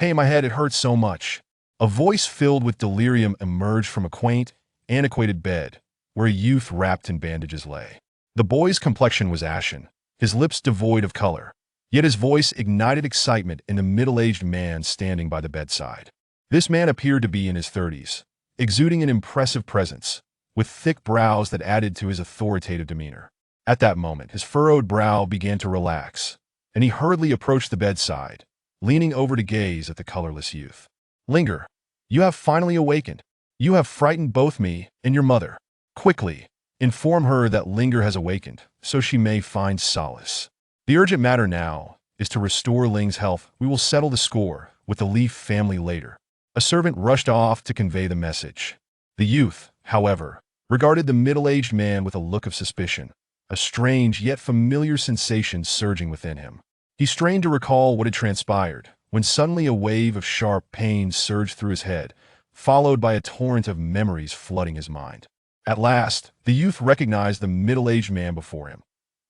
Hey, my head, it hurts so much. A voice filled with delirium emerged from a quaint, antiquated bed, where a youth wrapped in bandages lay. The boy's complexion was ashen, his lips devoid of color, yet his voice ignited excitement in the middle-aged man standing by the bedside. This man appeared to be in his 30s, exuding an impressive presence, with thick brows that added to his authoritative demeanor. At that moment, his furrowed brow began to relax, and he hurriedly approached the bedside, leaning over to gaze at the colorless youth. "Linger, you have finally awakened. You have frightened both me and your mother. Quickly, inform her that Linger has awakened, so she may find solace. The urgent matter now is to restore Ling's health. We will settle the score with the Leaf family later." A servant rushed off to convey the message. The youth, however, regarded the middle-aged man with a look of suspicion, a strange yet familiar sensation surging within him. He strained to recall what had transpired, when suddenly a wave of sharp pain surged through his head, followed by a torrent of memories flooding his mind. At last, the youth recognized the middle-aged man before him.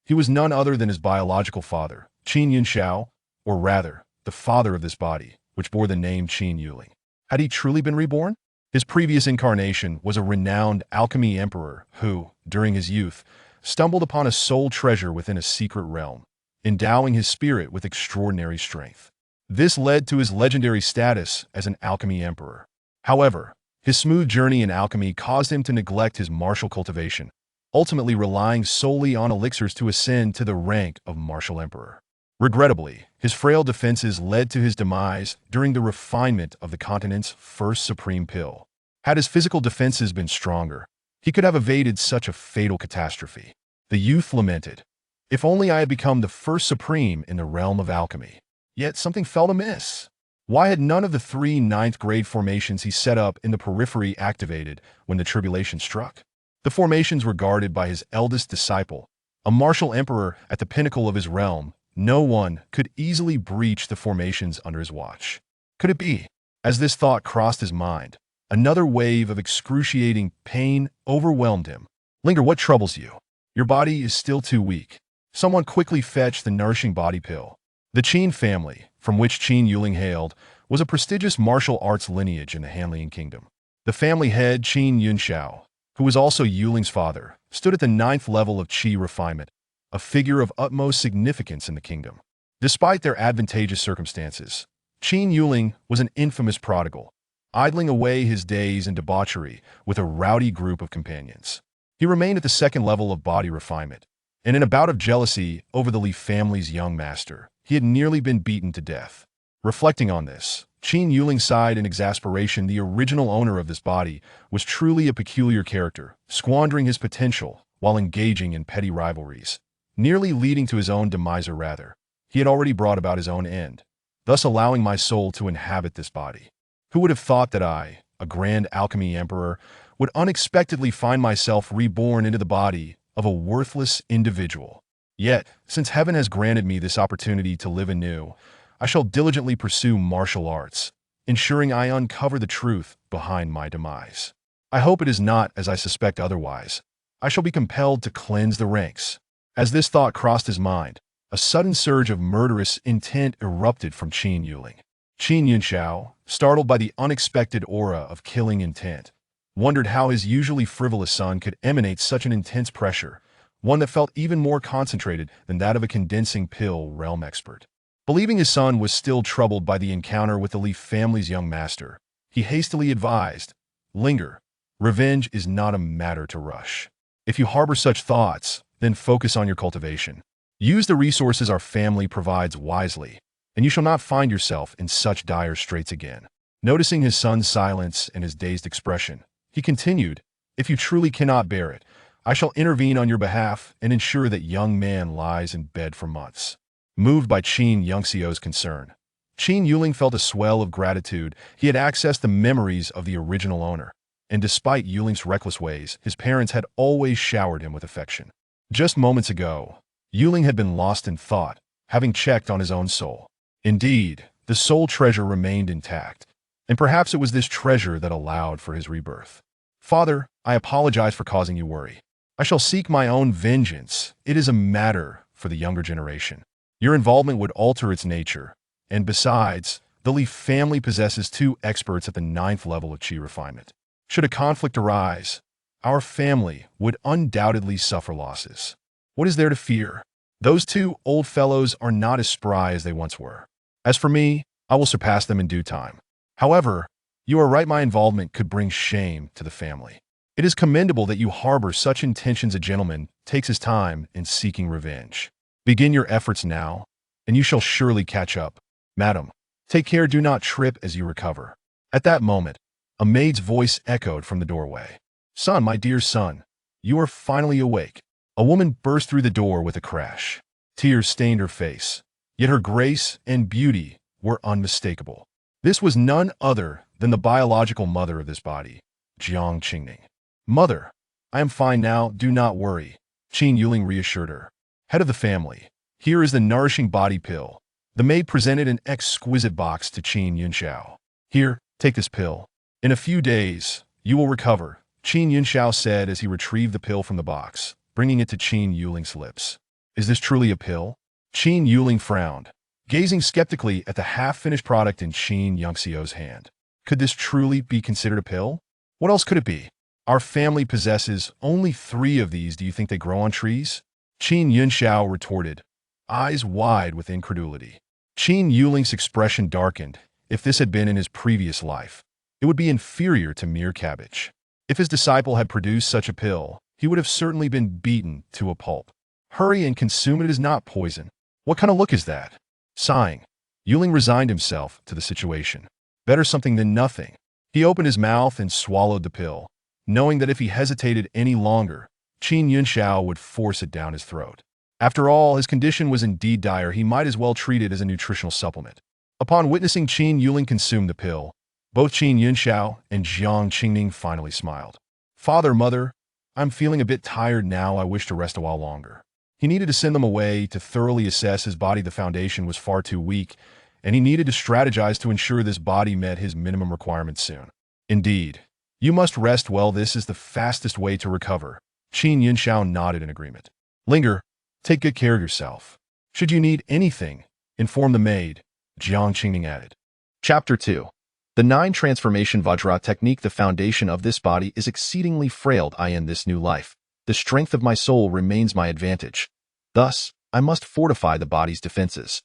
He was none other than his biological father, Qin Yunxiao, or rather, the father of this body, which bore the name Qin Yuling. Had he truly been reborn? His previous incarnation was a renowned Alchemy Emperor who, during his youth, stumbled upon a soul treasure within a secret realm, endowing his spirit with extraordinary strength. This led to his legendary status as an Alchemy Emperor. However, his smooth journey in alchemy caused him to neglect his martial cultivation, ultimately relying solely on elixirs to ascend to the rank of Martial Emperor. Regrettably, his frail defenses led to his demise during the refinement of the continent's first supreme pill. Had his physical defenses been stronger, he could have evaded such a fatal catastrophe. The youth lamented, "If only I had become the first supreme in the realm of alchemy." Yet something felt amiss. Why had none of the 3 ninth-grade formations he set up in the periphery activated when the tribulation struck? The formations were guarded by his eldest disciple, a martial emperor at the pinnacle of his realm. No one could easily breach the formations under his watch. Could it be? As this thought crossed his mind, another wave of excruciating pain overwhelmed him. "Linger, what troubles you? Your body is still too weak." Someone quickly fetched the nourishing body pill. The Qin family, from which Qin Yuling hailed, was a prestigious martial arts lineage in the Hanlian kingdom. The family head, Qin Yunxiao, who was also Yuling's father, stood at the 9th level of qi refinement, a figure of utmost significance in the kingdom. Despite their advantageous circumstances, Qin Yuling was an infamous prodigal, idling away his days in debauchery with a rowdy group of companions. He remained at the 2nd level of body refinement, and in a bout of jealousy over the Li family's young master, he had nearly been beaten to death. Reflecting on this, Qin Yuling sighed in exasperation. The original owner of this body was truly a peculiar character, squandering his potential while engaging in petty rivalries, nearly leading to his own demise. Or rather, he had already brought about his own end, thus allowing my soul to inhabit this body. Who would have thought that I, a grand alchemy emperor, would unexpectedly find myself reborn into the body of a worthless individual? Yet, since heaven has granted me this opportunity to live anew, I shall diligently pursue martial arts, ensuring I uncover the truth behind my demise. I hope it is not as I suspect otherwise. I shall be compelled to cleanse the ranks. As this thought crossed his mind, a sudden surge of murderous intent erupted from Qin Yuling. Qin Yunxiao, startled by the unexpected aura of killing intent, wondered how his usually frivolous son could emanate such an intense pressure, one that felt even more concentrated than that of a condensing pill realm expert. Believing his son was still troubled by the encounter with the Li family's young master, he hastily advised, "Linger. Revenge is not a matter to rush. If you harbor such thoughts, then focus on your cultivation. Use the resources our family provides wisely, and you shall not find yourself in such dire straits again." Noticing his son's silence and his dazed expression, he continued, "If you truly cannot bear it, I shall intervene on your behalf and ensure that young man lies in bed for months." Moved by Qin Yunxiao's concern, Qin Yuling felt a swell of gratitude. He had accessed the memories of the original owner, and despite Yuling's reckless ways, his parents had always showered him with affection. Just moments ago, Yuling had been lost in thought, having checked on his own soul. Indeed, the soul treasure remained intact, and perhaps it was this treasure that allowed for his rebirth. "Father, I apologize for causing you worry. I shall seek my own vengeance. It is a matter for the younger generation. Your involvement would alter its nature, and besides, The Li family possesses two experts at the 9th level of Qi refinement. Should a conflict arise, our family would undoubtedly suffer losses. What is there to fear? Those two old fellows are not as spry as they once were. As for me, I will surpass them in due time. However, you are right, my involvement could bring shame to the family. It is commendable that you harbor such intentions. A gentleman takes his time in seeking revenge. Begin your efforts now, and you shall surely catch up. Madam, take care, do not trip as you recover. At that moment, a maid's voice echoed from the doorway. Son, my dear son, you are finally awake. A woman burst through the door with a crash. Tears stained her face, yet her grace and beauty were unmistakable. This was none other than the biological mother of this body, Jiang Qingning. Mother, I am fine now, do not worry, Qin Yuling reassured her. Head of the family, here is the nourishing body pill. The maid presented an exquisite box to Qin Yunxiao. Here, take this pill. In a few days, you will recover, Qin Yunxiao said as he retrieved the pill from the box, bringing it to Qin Yuling's lips. Is this truly a pill? Qin Yuling frowned, gazing skeptically at the half-finished product in Qin Yunxiao's hand. Could this truly be considered a pill? What else could it be? Our family possesses only 3 of these. Do you think they grow on trees? Qin Yunxiao retorted, eyes wide with incredulity. Qin Yuling's expression darkened. If this had been in his previous life, it would be inferior to mere cabbage. If his disciple had produced such a pill, he would have certainly been beaten to a pulp. Hurry and consume it, is not poison. What kind of look is that? Sighing, Yuling resigned himself to the situation. Better something than nothing. He opened his mouth and swallowed the pill, knowing that if he hesitated any longer, Qin Yunxiao would force it down his throat. After all, his condition was indeed dire. He might as well treat it as a nutritional supplement. Upon witnessing Qin Yuling consume the pill, both Qin Yunxiao and Jiang Qingning finally smiled. Father, mother, I'm feeling a bit tired now. I wish to rest a while longer. He needed to send them away to thoroughly assess his body. The foundation was far too weak, and he needed to strategize to ensure this body met his minimum requirements soon. Indeed, you must rest well. This is the fastest way to recover. Qin Yunxiao nodded in agreement. Linger, take good care of yourself. Should you need anything, inform the maid, Jiang Qingning added. Chapter 2. The 9 Transformation Vajra Technique. The foundation of this body is exceedingly frail. In this new life, the strength of my soul remains my advantage. Thus, I must fortify the body's defenses.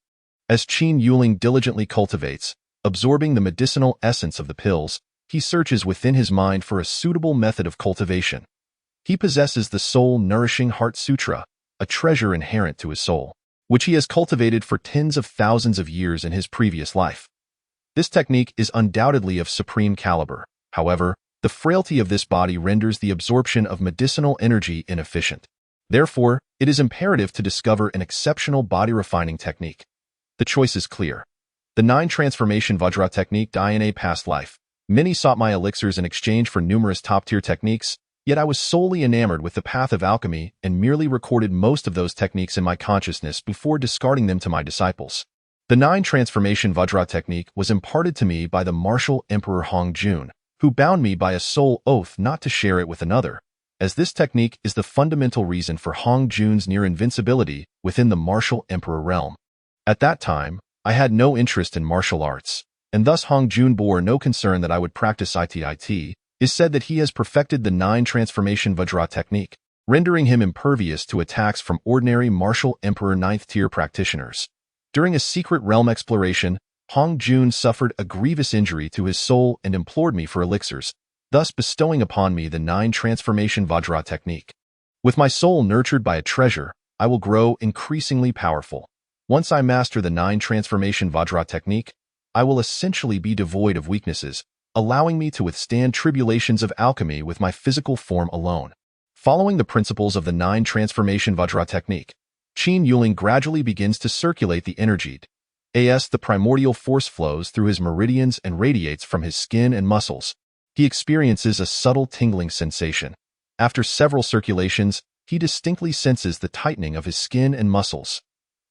As Qin Yuling diligently cultivates, absorbing the medicinal essence of the pills, he searches within his mind for a suitable method of cultivation. He possesses the soul-nourishing Heart Sutra, a treasure inherent to his soul, which he has cultivated for tens of thousands of years in his previous life. This technique is undoubtedly of supreme caliber. However, the frailty of this body renders the absorption of medicinal energy inefficient. Therefore, it is imperative to discover an exceptional body-refining technique. The choice is clear. The 9 Transformation Vajra Technique. In a past life, many sought my elixirs in exchange for numerous top-tier techniques, yet I was solely enamored with the path of alchemy and merely recorded most of those techniques in my consciousness before discarding them to my disciples. The 9 Transformation Vajra Technique was imparted to me by the martial Emperor Hong Jun, who bound me by a soul oath not to share it with another, as this technique is the fundamental reason for Hong Jun's near invincibility within the martial Emperor realm. At that time, I had no interest in martial arts, and thus Hong Jun bore no concern that I would practice it. It is said that he has perfected the 9 Transformation Vajra Technique, rendering him impervious to attacks from ordinary martial Emperor 9th-tier practitioners. During a secret realm exploration, Hong Jun suffered a grievous injury to his soul and implored me for elixirs, thus bestowing upon me the 9 Transformation Vajra Technique. With my soul nurtured by a treasure, I will grow increasingly powerful. Once I master the 9 Transformation Vajra Technique, I will essentially be devoid of weaknesses, allowing me to withstand tribulations of alchemy with my physical form alone. Following the principles of the 9 Transformation Vajra Technique, Qin Yuling gradually begins to circulate the energy. The primordial force flows through his meridians and radiates from his skin and muscles. He experiences a subtle tingling sensation. After several circulations, he distinctly senses the tightening of his skin and muscles.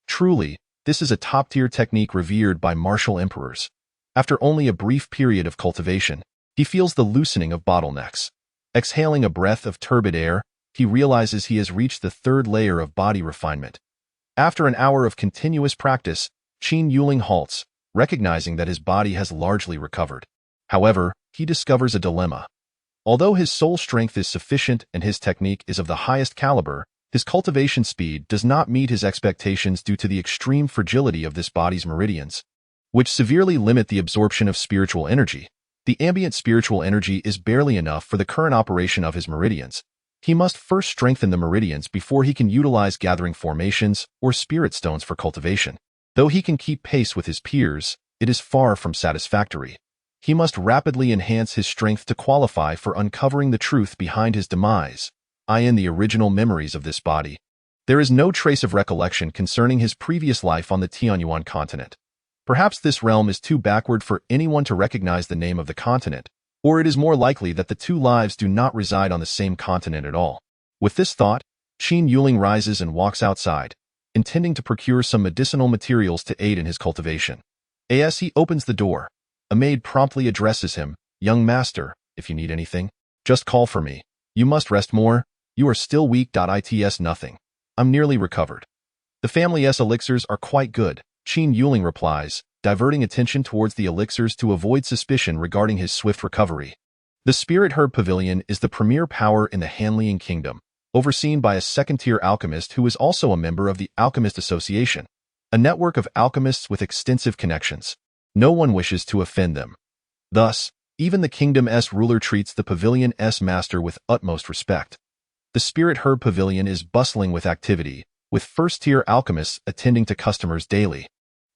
Truly, this is a top-tier technique revered by martial emperors. After only a brief period of cultivation, he feels the loosening of bottlenecks. Exhaling a breath of turbid air, he realizes he has reached the 3rd layer of body refinement. After an hour of continuous practice, Qin Yuling halts, recognizing that his body has largely recovered. However, he discovers a dilemma. Although his soul strength is sufficient and his technique is of the highest caliber, his cultivation speed does not meet his expectations due to the extreme fragility of this body's meridians, which severely limit the absorption of spiritual energy. The ambient spiritual energy is barely enough for the current operation of his meridians. He must first strengthen the meridians before he can utilize gathering formations or spirit stones for cultivation. Though he can keep pace with his peers, it is far from satisfactory. He must rapidly enhance his strength to qualify for uncovering the truth behind his demise, i.e. the original memories of this body. There is no trace of recollection concerning his previous life on the Tianyuan continent. Perhaps this realm is too backward for anyone to recognize the name of the continent, or it is more likely that the two lives do not reside on the same continent at all. With this thought, Qin Yuling rises and walks outside, intending to procure some medicinal materials to aid in his cultivation. As he opens the door, a maid promptly addresses him, "Young master, if you need anything, just call for me. You must rest more. You are still weak. It's nothing. I'm nearly recovered." "The family's elixirs are quite good," Qin Yuling replies, diverting attention towards the elixirs to avoid suspicion regarding his swift recovery. The Spirit Herb Pavilion is the premier power in the Hanliang Kingdom, overseen by a second-tier alchemist who is also a member of the Alchemist Association, a network of alchemists with extensive connections. No one wishes to offend them. Thus, even the kingdom's ruler treats the pavilion's master with utmost respect. The Spirit Herb Pavilion is bustling with activity, with first-tier alchemists attending to customers daily.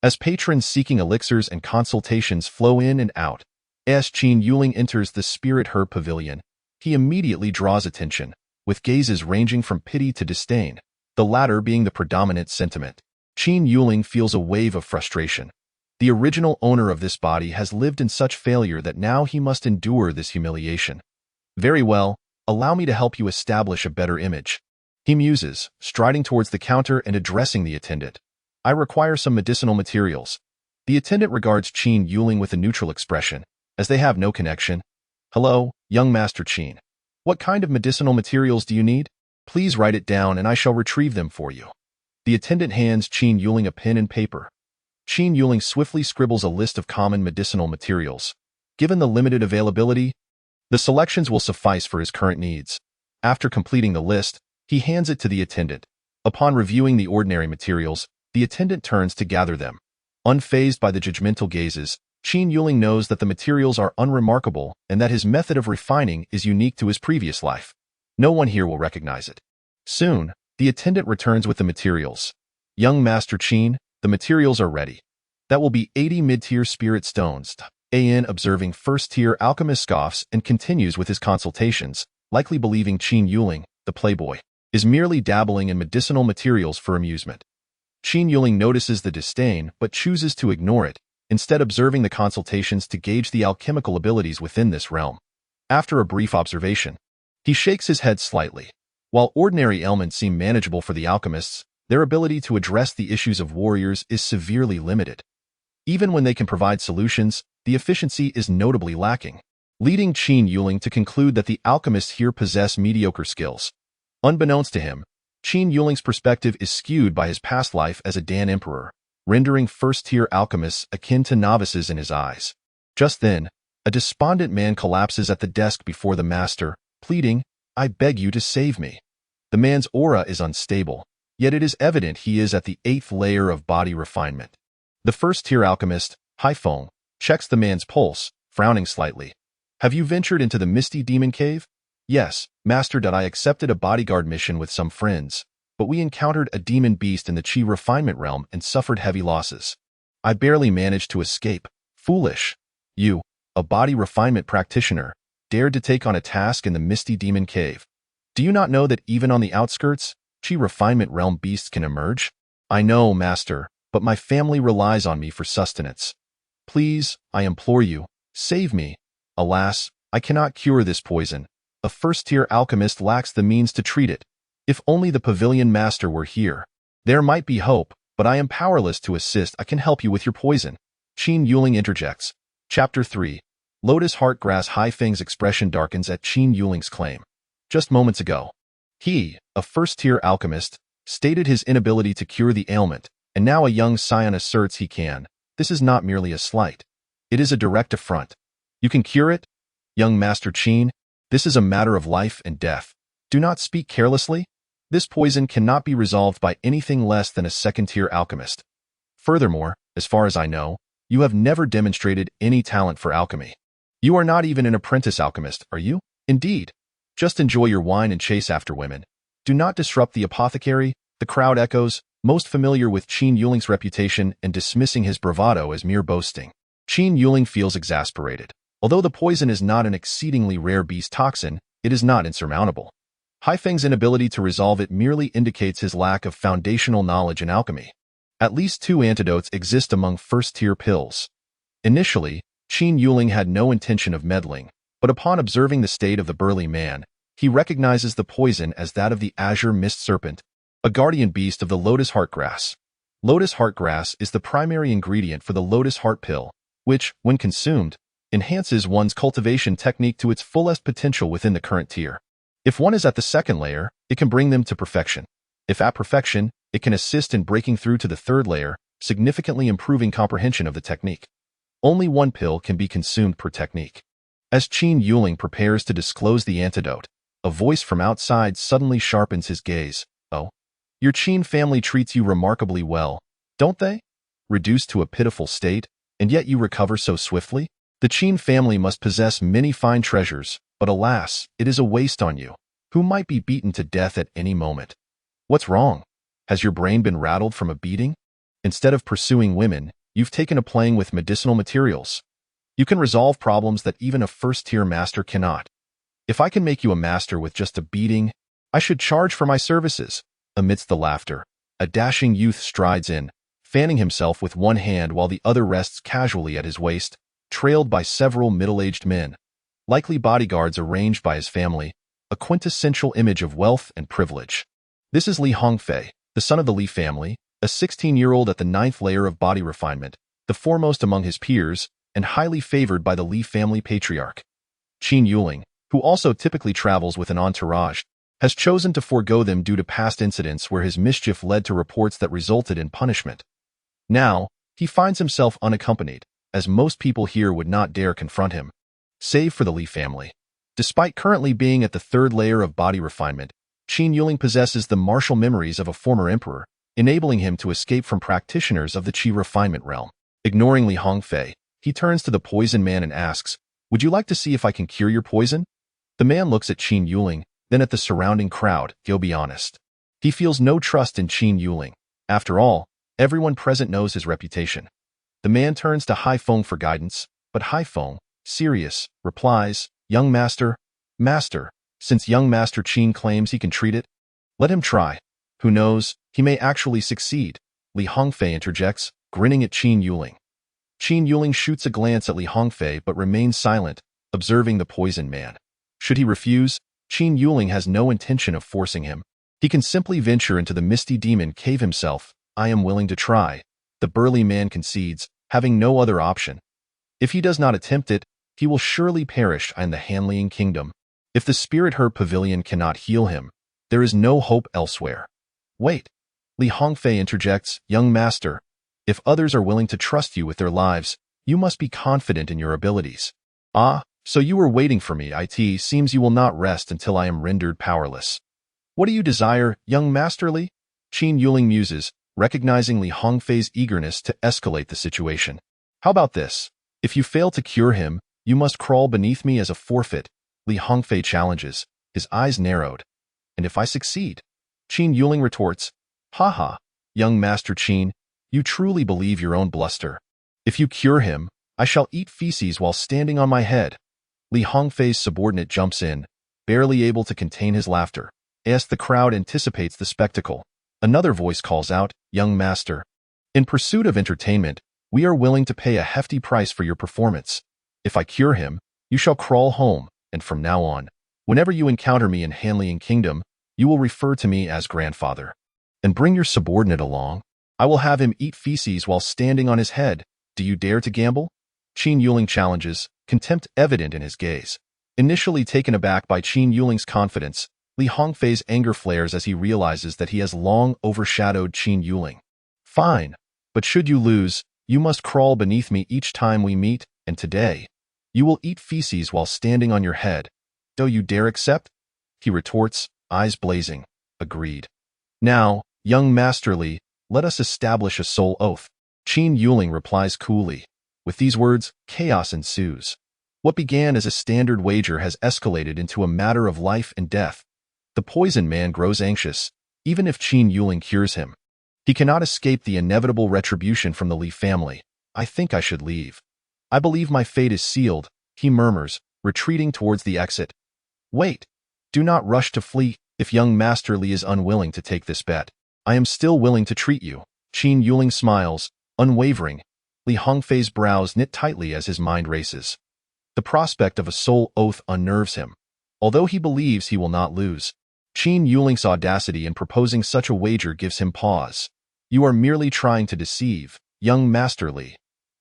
As patrons seeking elixirs and consultations flow in and out, as Qin Yuling enters the Spirit Herb Pavilion, he immediately draws attention, with gazes ranging from pity to disdain, the latter being the predominant sentiment. Qin Yuling feels a wave of frustration. The original owner of this body has lived in such failure that now he must endure this humiliation. "Very well, allow me to help you establish a better image," he muses, striding towards the counter and addressing the attendant. "I require some medicinal materials." The attendant regards Qin Yuling with a neutral expression, as they have no connection. "Hello, young Master Qin. What kind of medicinal materials do you need? Please write it down and I shall retrieve them for you." The attendant hands Qin Yuling a pen and paper. Qin Yuling swiftly scribbles a list of common medicinal materials. Given the limited availability, the selections will suffice for his current needs. After completing the list, he hands it to the attendant. Upon reviewing the ordinary materials, the attendant turns to gather them. Unfazed by the judgmental gazes, Qin Yuling knows that the materials are unremarkable and that his method of refining is unique to his previous life. No one here will recognize it. Soon, the attendant returns with the materials. "Young Master Qin, the materials are ready. That will be 80 mid-tier spirit stones." An observing first-tier alchemist scoffs and continues with his consultations, likely believing Qin Yuling, the playboy, is merely dabbling in medicinal materials for amusement. Qin Yuling notices the disdain but chooses to ignore it, instead observing the consultations to gauge the alchemical abilities within this realm. After a brief observation, he shakes his head slightly. While ordinary ailments seem manageable for the alchemists, their ability to address the issues of warriors is severely limited. Even when they can provide solutions, the efficiency is notably lacking, leading Qin Yuling to conclude that the alchemists here possess mediocre skills. Unbeknownst to him, Qin Yuling's perspective is skewed by his past life as a Dan Emperor, rendering first-tier alchemists akin to novices in his eyes. Just then, a despondent man collapses at the desk before the master, pleading, "I beg you to save me." The man's aura is unstable, yet it is evident he is at the 8th layer of body refinement. The first-tier alchemist, Haifeng, checks the man's pulse, frowning slightly. "Have you ventured into the Misty Demon Cave?" "Yes, Master. I accepted a bodyguard mission with some friends, but we encountered a demon beast in the Qi refinement realm and suffered heavy losses. I barely managed to escape." "Foolish. You, a body refinement practitioner, dared to take on a task in the Misty Demon Cave. Do you not know that even on the outskirts, Qi refinement realm beasts can emerge?" "I know, Master, but my family relies on me for sustenance. Please, I implore you, save me." "Alas, I cannot cure this poison. A first-tier alchemist lacks the means to treat it. If only the pavilion master were here. There might be hope, but I am powerless to assist. I can help you with your poison." Qin Yuling interjects. Chapter 3. Lotus Heartgrass. Haifeng's expression darkens at Qin Yuling's claim. Just moments ago, he, a first-tier alchemist, stated his inability to cure the ailment, and now a young scion asserts he can. This is not merely a slight. It is a direct affront. You can cure it? Young Master Qin, this is a matter of life and death. Do not speak carelessly. This poison cannot be resolved by anything less than a second-tier alchemist. Furthermore, as far as I know, you have never demonstrated any talent for alchemy. You are not even an apprentice alchemist, are you? Indeed. Just enjoy your wine and chase after women. Do not disrupt the apothecary, the crowd echoes, most familiar with Qin Yuling's reputation and dismissing his bravado as mere boasting. Qin Yuling feels exasperated. Although the poison is not an exceedingly rare beast toxin, it is not insurmountable. Haifeng's inability to resolve it merely indicates his lack of foundational knowledge in alchemy. At least 2 antidotes exist among first-tier pills. Initially, Qin Yuling had no intention of meddling, but upon observing the state of the burly man, he recognizes the poison as that of the azure mist serpent, a guardian beast of the lotus heartgrass. Lotus heartgrass is the primary ingredient for the lotus heart pill, which, when consumed, enhances one's cultivation technique to its fullest potential within the current tier. If one is at the second layer, it can bring them to perfection. If at perfection, it can assist in breaking through to the third layer, significantly improving comprehension of the technique. Only 1 pill can be consumed per technique. As Qin Yuling prepares to disclose the antidote, a voice from outside suddenly sharpens his gaze. Oh, your Qin family treats you remarkably well, don't they? Reduced to a pitiful state, and yet you recover so swiftly? The Qin family must possess many fine treasures, but alas, it is a waste on you, who might be beaten to death at any moment. What's wrong? Has your brain been rattled from a beating? Instead of pursuing women, you've taken to playing with medicinal materials. You can resolve problems that even a first-tier master cannot. If I can make you a master with just a beating, I should charge for my services. Amidst the laughter, a dashing youth strides in, fanning himself with one hand while the other rests casually at his waist, trailed by several middle-aged men, likely bodyguards arranged by his family, a quintessential image of wealth and privilege. This is Li Hongfei, the son of the Li family, a 16-year-old at the 9th layer of body refinement, the foremost among his peers, and highly favored by the Li family patriarch. Qin Yuling, who also typically travels with an entourage, has chosen to forego them due to past incidents where his mischief led to reports that resulted in punishment. Now, he finds himself unaccompanied, as most people here would not dare confront him, save for the Li family. Despite currently being at the 3rd layer of body refinement, Qin Yuling possesses the martial memories of a former emperor, enabling him to escape from practitioners of the Qi refinement realm. Ignoring Li Hongfei, he turns to the poison man and asks, "Would you like to see if I can cure your poison?" The man looks at Qin Yuling, then at the surrounding crowd. He'll be honest. He feels no trust in Qin Yuling. After all, everyone present knows his reputation. The man turns to Haifeng for guidance, but Haifeng, serious, replies, "Young master, since young Master Qin claims he can treat it, let him try. Who knows, he may actually succeed." Li Hongfei interjects, grinning at Qin Yuling. Qin Yuling shoots a glance at Li Hongfei but remains silent, observing the poisoned man. Should he refuse, Qin Yuling has no intention of forcing him. He can simply venture into the misty demon cave himself. "I am willing to try," the burly man concedes, having no other option. If he does not attempt it, he will surely perish in the Hanliang kingdom. If the spirit herb pavilion cannot heal him, there is no hope elsewhere. Wait, Li Hongfei interjects, "Young master, if others are willing to trust you with their lives, you must be confident in your abilities." "Ah, so you were waiting for me. It seems you will not rest until I am rendered powerless. What do you desire, young master Li?" Qin Yuling muses, recognizing Li Hongfei's eagerness to escalate the situation. "How about this? If you fail to cure him, you must crawl beneath me as a forfeit," Li Hongfei challenges, his eyes narrowed. "And if I succeed?" Qin Yuling retorts, "Haha, young Master Qin, you truly believe your own bluster. If you cure him, I shall eat feces while standing on my head." Li Hongfei's subordinate jumps in, barely able to contain his laughter, as the crowd anticipates the spectacle. Another voice calls out, "Young master, in pursuit of entertainment, we are willing to pay a hefty price for your performance. If I cure him, you shall crawl home, and from now on, whenever you encounter me in Hanliang Kingdom, you will refer to me as grandfather. And bring your subordinate along. I will have him eat feces while standing on his head. Do you dare to gamble?" Qin Yuling challenges, contempt evident in his gaze. Initially taken aback by Qin Yuling's confidence, Li Hongfei's anger flares as he realizes that he has long overshadowed Qin Yuling. "Fine, but should you lose, You must crawl beneath me each time we meet, and today, you will eat feces while standing on your head. Do you dare accept? He retorts, eyes blazing. Agreed. Now, young Master Li, let us establish a soul oath. Qin Yuling replies coolly. With these words, chaos ensues. What began as a standard wager has escalated into a matter of life and death. The poison man grows anxious, even if Qin Yuling cures him. He cannot escape the inevitable retribution from the Li family. I think I should leave. I believe my fate is sealed, he murmurs, retreating towards the exit. Wait. Do not rush to flee. If young Master Li is unwilling to take this bet, I am still willing to treat you. Qin Yuling smiles, unwavering. Li Hongfei's brows knit tightly as his mind races. The prospect of a soul oath unnerves him, although he believes he will not lose. Qin Yuling's audacity in proposing such a wager gives him pause. You are merely trying to deceive, young Master Li.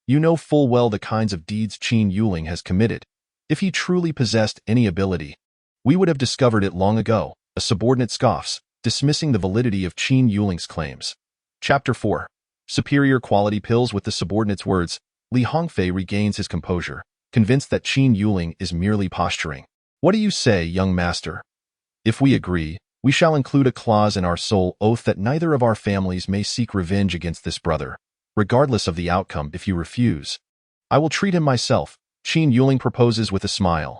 You know full well the kinds of deeds Qin Yuling has committed. If he truly possessed any ability, we would have discovered it long ago. A subordinate scoffs, dismissing the validity of Qin Yuling's claims. Chapter 4. Superior quality pills. With the subordinate's words, Li Hongfei regains his composure, convinced that Qin Yuling is merely posturing. What do you say, young master? If we agree, we shall include a clause in our soul oath that neither of our families may seek revenge against this brother, regardless of the outcome. If you refuse, I will treat him myself, Qin Yuling proposes with a smile.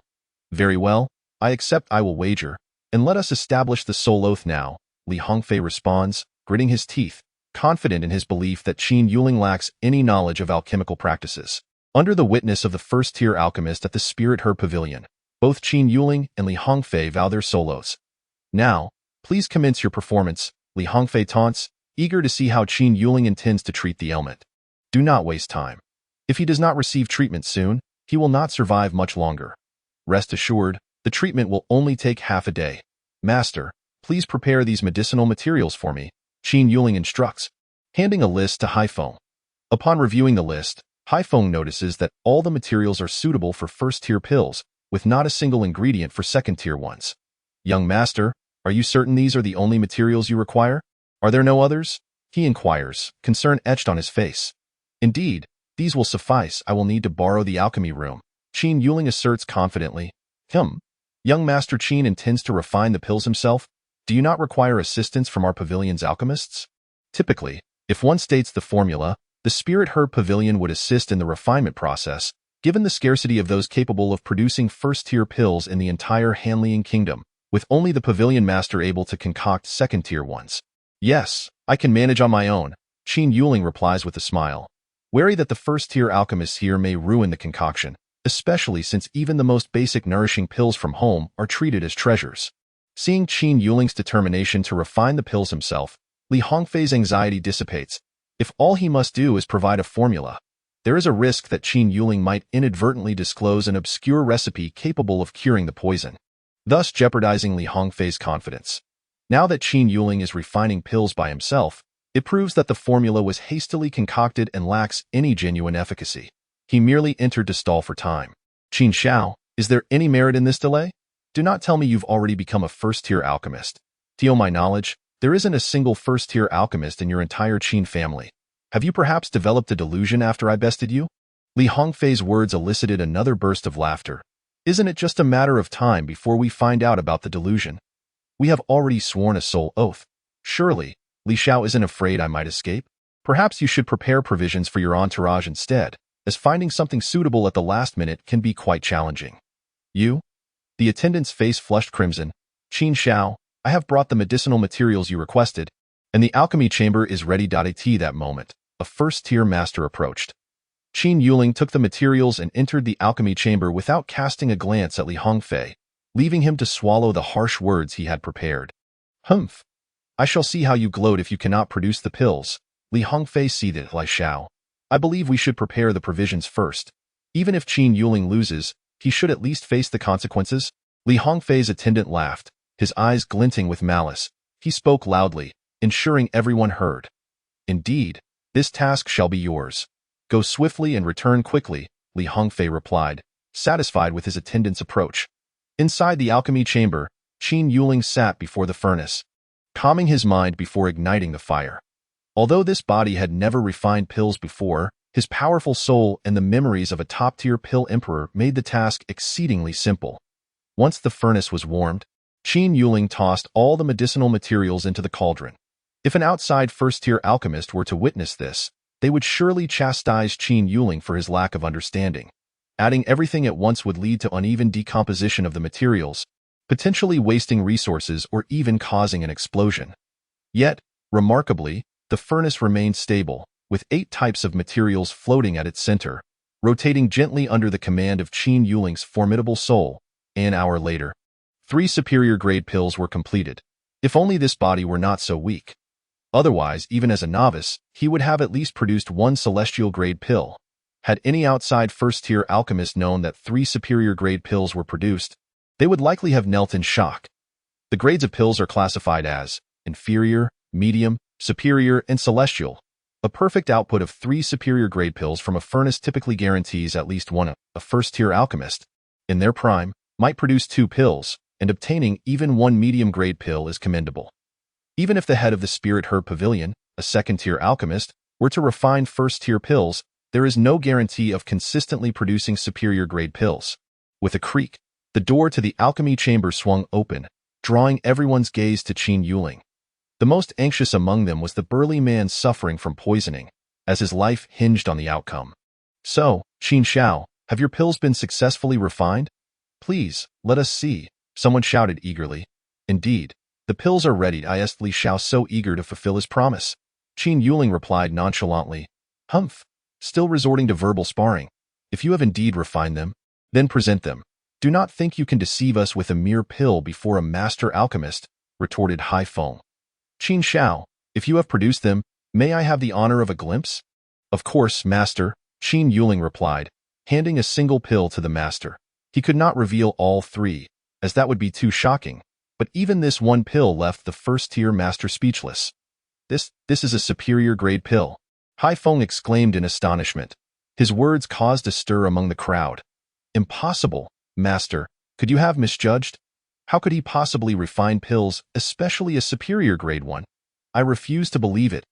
Very well, I accept. I will wager, and let us establish the soul oath now, Li Hongfei responds, gritting his teeth, confident in his belief that Qin Yuling lacks any knowledge of alchemical practices. Under the witness of the first-tier alchemist at the Spirit Herb Pavilion, both Qin Yuling and Li Hongfei vow their soul oaths. Now, please commence your performance, Li Hongfei taunts, eager to see how Qin Yuling intends to treat the ailment. Do not waste time. If he does not receive treatment soon, he will not survive much longer. Rest assured, the treatment will only take half a day. Master, please prepare these medicinal materials for me, Qin Yuling instructs, handing a list to Haifeng. Upon reviewing the list, Haifeng notices that all the materials are suitable for first-tier pills, with not a single ingredient for second-tier ones. Young master, are you certain these are the only materials you require? Are there no others? He inquires, concern etched on his face. Indeed, these will suffice. I will need to borrow the alchemy room, Qin Yuling asserts confidently. Young Master Qin intends to refine the pills himself. Do you not require assistance from our pavilion's alchemists? Typically, if one states the formula, the Spirit Herb Pavilion would assist in the refinement process, given the scarcity of those capable of producing first-tier pills in the entire Hanliang Kingdom, with only the pavilion master able to concoct second-tier ones. Yes, I can manage on my own, Qin Yuling replies with a smile, wary that the first-tier alchemists here may ruin the concoction, especially since even the most basic nourishing pills from home are treated as treasures. Seeing Qin Yuling's determination to refine the pills himself, Li Hongfei's anxiety dissipates. If all he must do is provide a formula, there is a risk that Qin Yuling might inadvertently disclose an obscure recipe capable of curing the poison, thus jeopardizing Li Hongfei's confidence. Now that Qin Yuling is refining pills by himself, it proves that the formula was hastily concocted and lacks any genuine efficacy. He merely entered to stall for time. Qin Xiao, is there any merit in this delay? Do not tell me you've already become a first-tier alchemist. To my knowledge, there isn't a single first-tier alchemist in your entire Qin family. Have you perhaps developed a delusion after I bested you? Li Hongfei's words elicited another burst of laughter. Isn't it just a matter of time before we find out about the delusion? We have already sworn a soul oath. Surely, Li Xiao isn't afraid I might escape. Perhaps you should prepare provisions for your entourage instead, as finding something suitable at the last minute can be quite challenging. You? The attendant's face flushed crimson. Qin Xiao, I have brought the medicinal materials you requested, and the alchemy chamber is ready. At that moment, a first-tier master approached. Qin Yuling took the materials and entered the alchemy chamber without casting a glance at Li Hongfei, leaving him to swallow the harsh words he had prepared. Humph! I shall see how you gloat if you cannot produce the pills, Li Hongfei seethed. Li Xiao, I believe we should prepare the provisions first. Even if Qin Yuling loses, he should at least face the consequences. Li Hongfei's attendant laughed, his eyes glinting with malice. He spoke loudly, ensuring everyone heard. Indeed, this task shall be yours. Go swiftly and return quickly, Li Hongfei replied, satisfied with his attendant's approach. Inside the alchemy chamber, Qin Yuling sat before the furnace, calming his mind before igniting the fire. Although this body had never refined pills before, His powerful soul and the memories of a top-tier pill emperor made the task exceedingly simple. Once the furnace was warmed, Qin Yuling tossed all the medicinal materials into the cauldron. If an outside first-tier alchemist were to witness this, they would surely chastise Qin Yuling for his lack of understanding. Adding everything at once would lead to uneven decomposition of the materials, potentially wasting resources or even causing an explosion. Yet, remarkably, the furnace remained stable, with 8 types of materials floating at its center, rotating gently under the command of Qin Yuling's formidable soul. An hour later, 3 superior-grade pills were completed. If only this body were not so weak. Otherwise, even as a novice, he would have at least produced 1 celestial-grade pill. Had any outside first-tier alchemist known that 3 superior-grade pills were produced, they would likely have knelt in shock. The grades of pills are classified as inferior, medium, superior, and celestial. A perfect output of 3 superior-grade pills from a furnace typically guarantees at least one. A first-tier alchemist, in their prime, might produce 2 pills, and obtaining even 1 medium-grade pill is commendable. Even if the head of the Spirit Herb Pavilion, a second-tier alchemist, were to refine first-tier pills, there is no guarantee of consistently producing superior-grade pills. With a creak, the door to the alchemy chamber swung open, drawing everyone's gaze to Qin Yuling. The most anxious among them was the burly man suffering from poisoning, as his life hinged on the outcome. So, Qin Xiao, have your pills been successfully refined? Please, let us see, someone shouted eagerly. Indeed, the pills are ready, asked Li Xiao, so eager to fulfill his promise. Qin Yuling replied nonchalantly, Humph, still resorting to verbal sparring. If you have indeed refined them, then present them. Do not think you can deceive us with a mere pill before a master alchemist, retorted Hai Feng. Qin Xiao, if you have produced them, may I have the honor of a glimpse? Of course, master, Qin Yuling replied, handing a single pill to the master. He could not reveal all 3, as that would be too shocking, but even this 1 pill left the first-tier master speechless. This is a superior-grade pill, Hai Feng exclaimed in astonishment. His words caused a stir among the crowd. Impossible, master, could you have misjudged? How could he possibly refine pills, especially a superior-grade one? I refuse to believe it,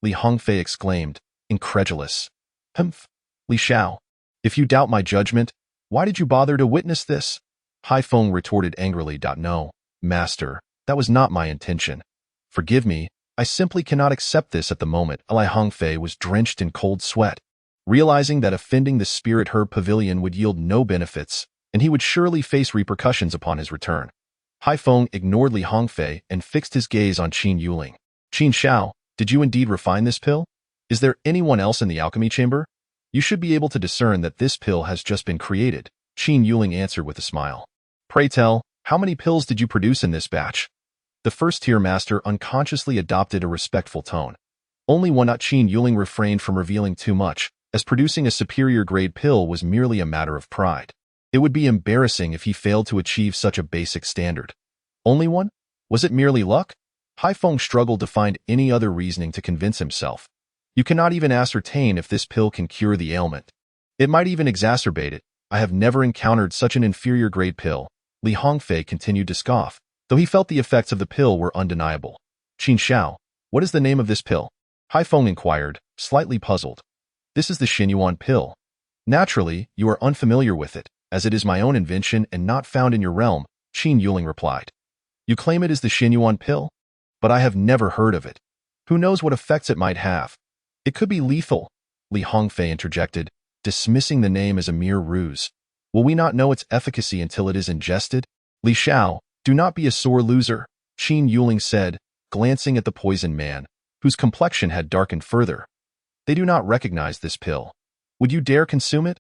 Li Hongfei exclaimed, incredulous. Humph, Li Xiao, if you doubt my judgment, why did you bother to witness this? Hai Feng retorted angrily. No, master, that was not my intention. Forgive me, I simply cannot accept this at the moment. Li Hongfei was drenched in cold sweat, realizing that offending the Spirit Herb Pavilion would yield no benefits, and he would surely face repercussions upon his return. Hai Feng ignored Li Hongfei and fixed his gaze on Qin Yuling. Qin Xiao, did you indeed refine this pill? Is there anyone else in the alchemy chamber? You should be able to discern that this pill has just been created, Qin Yuling answered with a smile. Pray tell, how many pills did you produce in this batch? The first-tier master unconsciously adopted a respectful tone. Only one. Qin Yuling refrained from revealing too much, as producing a superior-grade pill was merely a matter of pride. It would be embarrassing if he failed to achieve such a basic standard. Only one? Was it merely luck? Hai Feng struggled to find any other reasoning to convince himself. You cannot even ascertain if this pill can cure the ailment. It might even exacerbate it. I have never encountered such an inferior-grade pill, Li Hongfei continued to scoff, though he felt the effects of the pill were undeniable. Qin Xiao, what is the name of this pill? Hai Feng inquired, slightly puzzled. This is the Xinyuan pill. Naturally, you are unfamiliar with it, as it is my own invention and not found in your realm, Qin Yuling replied. You claim it is the Xinyuan pill? But I have never heard of it. Who knows what effects it might have? It could be lethal, Li Hongfei interjected, dismissing the name as a mere ruse. Will we not know its efficacy until it is ingested? Li Xiao, do not be a sore loser, Qin Yuling said, glancing at the poisoned man, whose complexion had darkened further. They do not recognize this pill. Would you dare consume it?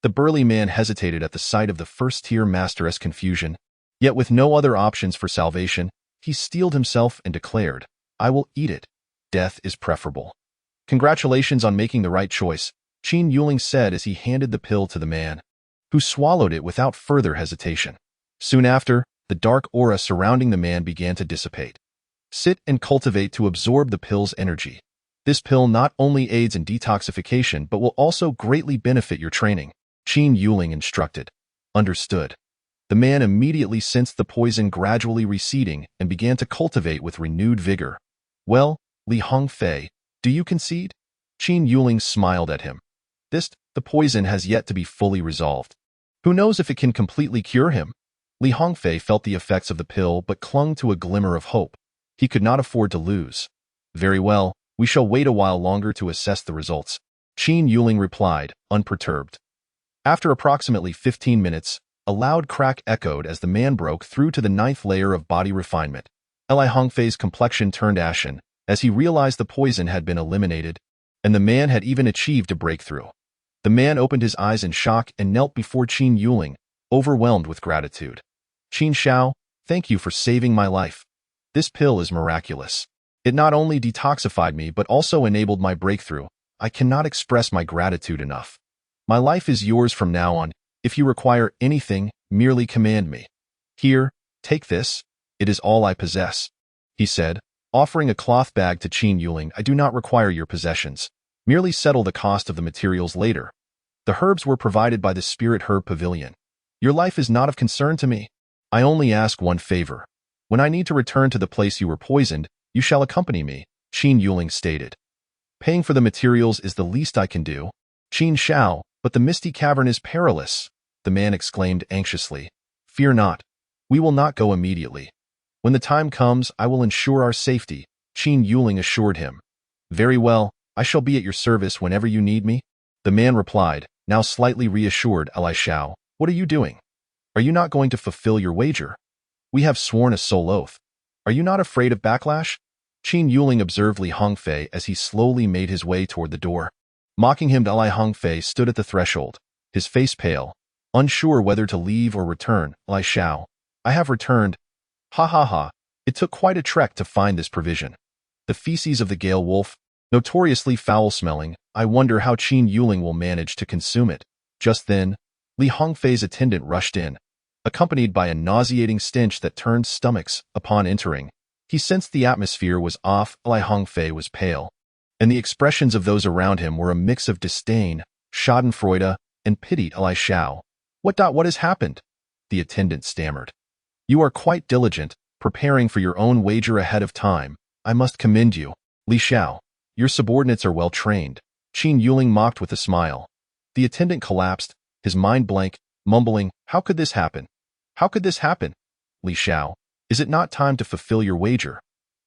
The burly man hesitated at the sight of the first-tier master's confusion, yet with no other options for salvation, he steeled himself and declared, I will eat it. Death is preferable. Congratulations on making the right choice, Qin Yuling said as he handed the pill to the man, who swallowed it without further hesitation. Soon after, the dark aura surrounding the man began to dissipate. Sit and cultivate to absorb the pill's energy. This pill not only aids in detoxification but will also greatly benefit your training, Qin Yuling instructed. Understood. The man immediately sensed the poison gradually receding and began to cultivate with renewed vigor. Well, Li Hongfei, do you concede? Qin Yuling smiled at him. The poison has yet to be fully resolved. Who knows if it can completely cure him? Li Hongfei felt the effects of the pill but clung to a glimmer of hope. He could not afford to lose. Very well, we shall wait a while longer to assess the results, Qin Yuling replied, unperturbed. After approximately 15 minutes, a loud crack echoed as the man broke through to the 9th layer of body refinement. Li Hongfei's complexion turned ashen as he realized the poison had been eliminated, and the man had even achieved a breakthrough. The man opened his eyes in shock and knelt before Qin Yuling, overwhelmed with gratitude. Qin Shao, thank you for saving my life. This pill is miraculous. It not only detoxified me but also enabled my breakthrough. I cannot express my gratitude enough. My life is yours from now on. If you require anything, merely command me. Here, take this. It is all I possess, he said, offering a cloth bag to Qin Yuling. I do not require your possessions. Merely settle the cost of the materials later. The herbs were provided by the Spirit Herb Pavilion. Your life is not of concern to me. I only ask one favor. When I need to return to the place you were poisoned, you shall accompany me, Qin Yuling stated. Paying for the materials is the least I can do. Qin Shao, but the misty cavern is perilous, the man exclaimed anxiously. Fear not. We will not go immediately. When the time comes, I will ensure our safety, Qin Yuling assured him. Very well, I shall be at your service whenever you need me, the man replied, now slightly reassured. Li Shao, what are you doing? Are you not going to fulfill your wager? We have sworn a soul oath. Are you not afraid of backlash? Qin Yuling observed Li Hongfei as he slowly made his way toward the door. Mocking him, Li Hongfei stood at the threshold, his face pale, unsure whether to leave or return. Li Shao, I have returned. Ha ha ha, it took quite a trek to find this provision. The feces of the Gale Wolf, notoriously foul-smelling, I wonder how Qin Yuling will manage to consume it. Just then, Li Hongfei's attendant rushed in, accompanied by a nauseating stench that turned stomachs. Upon entering, he sensed the atmosphere was off. Li Hongfei was pale, and the expressions of those around him were a mix of disdain, schadenfreude, and pity. Li Shao, what has happened? The attendant stammered. You are quite diligent, preparing for your own wager ahead of time. I must commend you. Li Shao, your subordinates are well trained, Qin Yuling mocked with a smile. The attendant collapsed, his mind blank, mumbling, how could this happen? How could this happen? Li Shao, is it not time to fulfill your wager?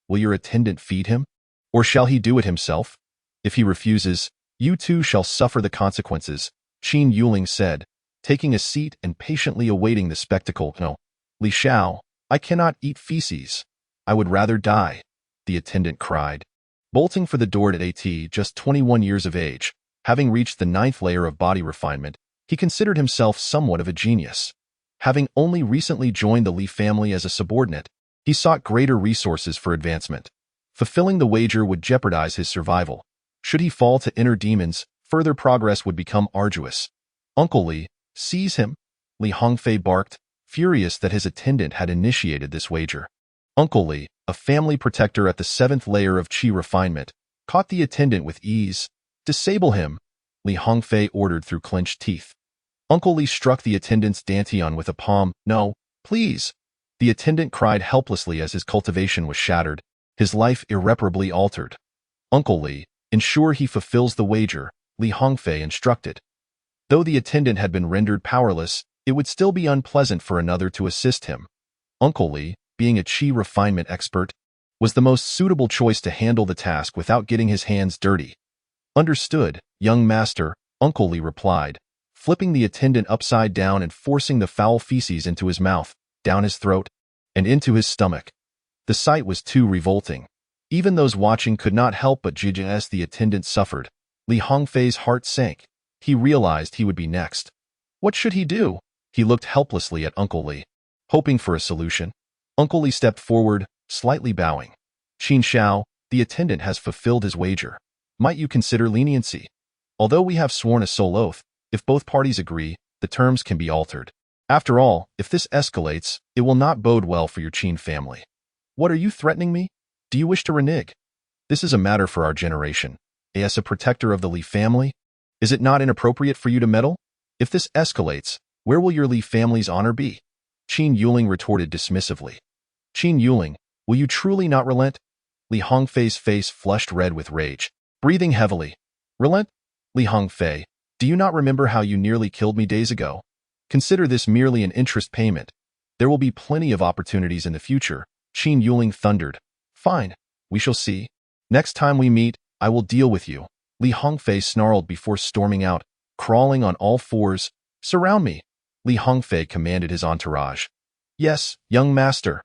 Will your attendant feed him? Or shall he do it himself? If he refuses, you too shall suffer the consequences, Qin Yuling said, taking a seat and patiently awaiting the spectacle. No, Li Shao, I cannot eat feces. I would rather die, the attendant cried. Bolting for the door at just 21 years of age, having reached the 9th layer of body refinement, he considered himself somewhat of a genius. Having only recently joined the Li family as a subordinate, he sought greater resources for advancement. Fulfilling the wager would jeopardize his survival. Should he fall to inner demons, further progress would become arduous. Uncle Li, seize him, Li Hongfei barked, furious that his attendant had initiated this wager. Uncle Li, a family protector at the 7th layer of Qi refinement, caught the attendant with ease. Disable him, Li Hongfei ordered through clenched teeth. Uncle Li struck the attendant's dantian with a palm. No, please. The attendant cried helplessly as his cultivation was shattered, his life irreparably altered. Uncle Li, ensure he fulfills the wager, Li Hongfei instructed. Though the attendant had been rendered powerless, it would still be unpleasant for another to assist him. Uncle Li, being a Qi refinement expert, was the most suitable choice to handle the task without getting his hands dirty. Understood, young master, Uncle Li replied, flipping the attendant upside down and forcing the foul feces into his mouth, down his throat, and into his stomach. The sight was too revolting. Even those watching could not help but judge as the attendant suffered. Li Hongfei's heart sank. He realized he would be next. What should he do? He looked helplessly at Uncle Li, hoping for a solution. Uncle Li stepped forward, slightly bowing. Qin Shao, the attendant has fulfilled his wager. Might you consider leniency? Although we have sworn a soul oath, if both parties agree, the terms can be altered. After all, if this escalates, it will not bode well for your Qin family. What are you threatening me? Do you wish to renege? This is a matter for our generation. As a protector of the Li family, is it not inappropriate for you to meddle? If this escalates, where will your Li family's honor be? Qin Yuling retorted dismissively. Qin Yuling, will you truly not relent? Li Hongfei's face flushed red with rage, breathing heavily. Relent? Li Hongfei, Do you not remember how you nearly killed me days ago? Consider this merely an interest payment. There will be plenty of opportunities in the future, Qin Yuling thundered. Fine, we shall see. Next time we meet, I will deal with you. Li Hongfei snarled before storming out, crawling on all fours. Surround me, Li Hongfei commanded his entourage. Yes, young master,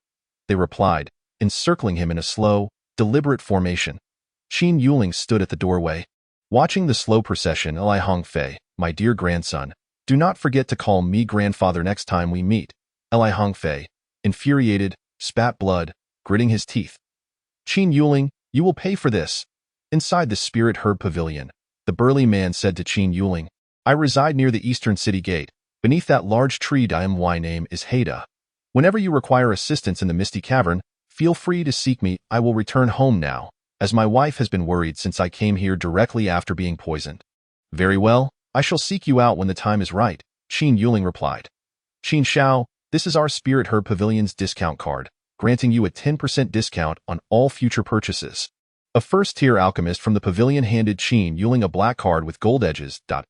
they replied, encircling him in a slow, deliberate formation. Qin Yuling stood at the doorway, watching the slow procession. Li Hongfei, my dear grandson, do not forget to call me grandfather next time we meet. Li Hongfei, infuriated, spat blood, gritting his teeth. Qin Yuling, you will pay for this. Inside the Spirit Herb Pavilion, the burly man said to Qin Yuling, I reside near the eastern city gate. Beneath that large tree, my name is Haida. Whenever you require assistance in the Misty Cavern, feel free to seek me. I will return home now, as my wife has been worried since I came here directly after being poisoned. Very well, I shall seek you out when the time is right, Qin Yuling replied. Qin Shao, this is our Spirit Herb Pavilion's discount card, granting you a 10% discount on all future purchases. A first-tier alchemist from the pavilion handed Qin Yuling a black card with gold edges. At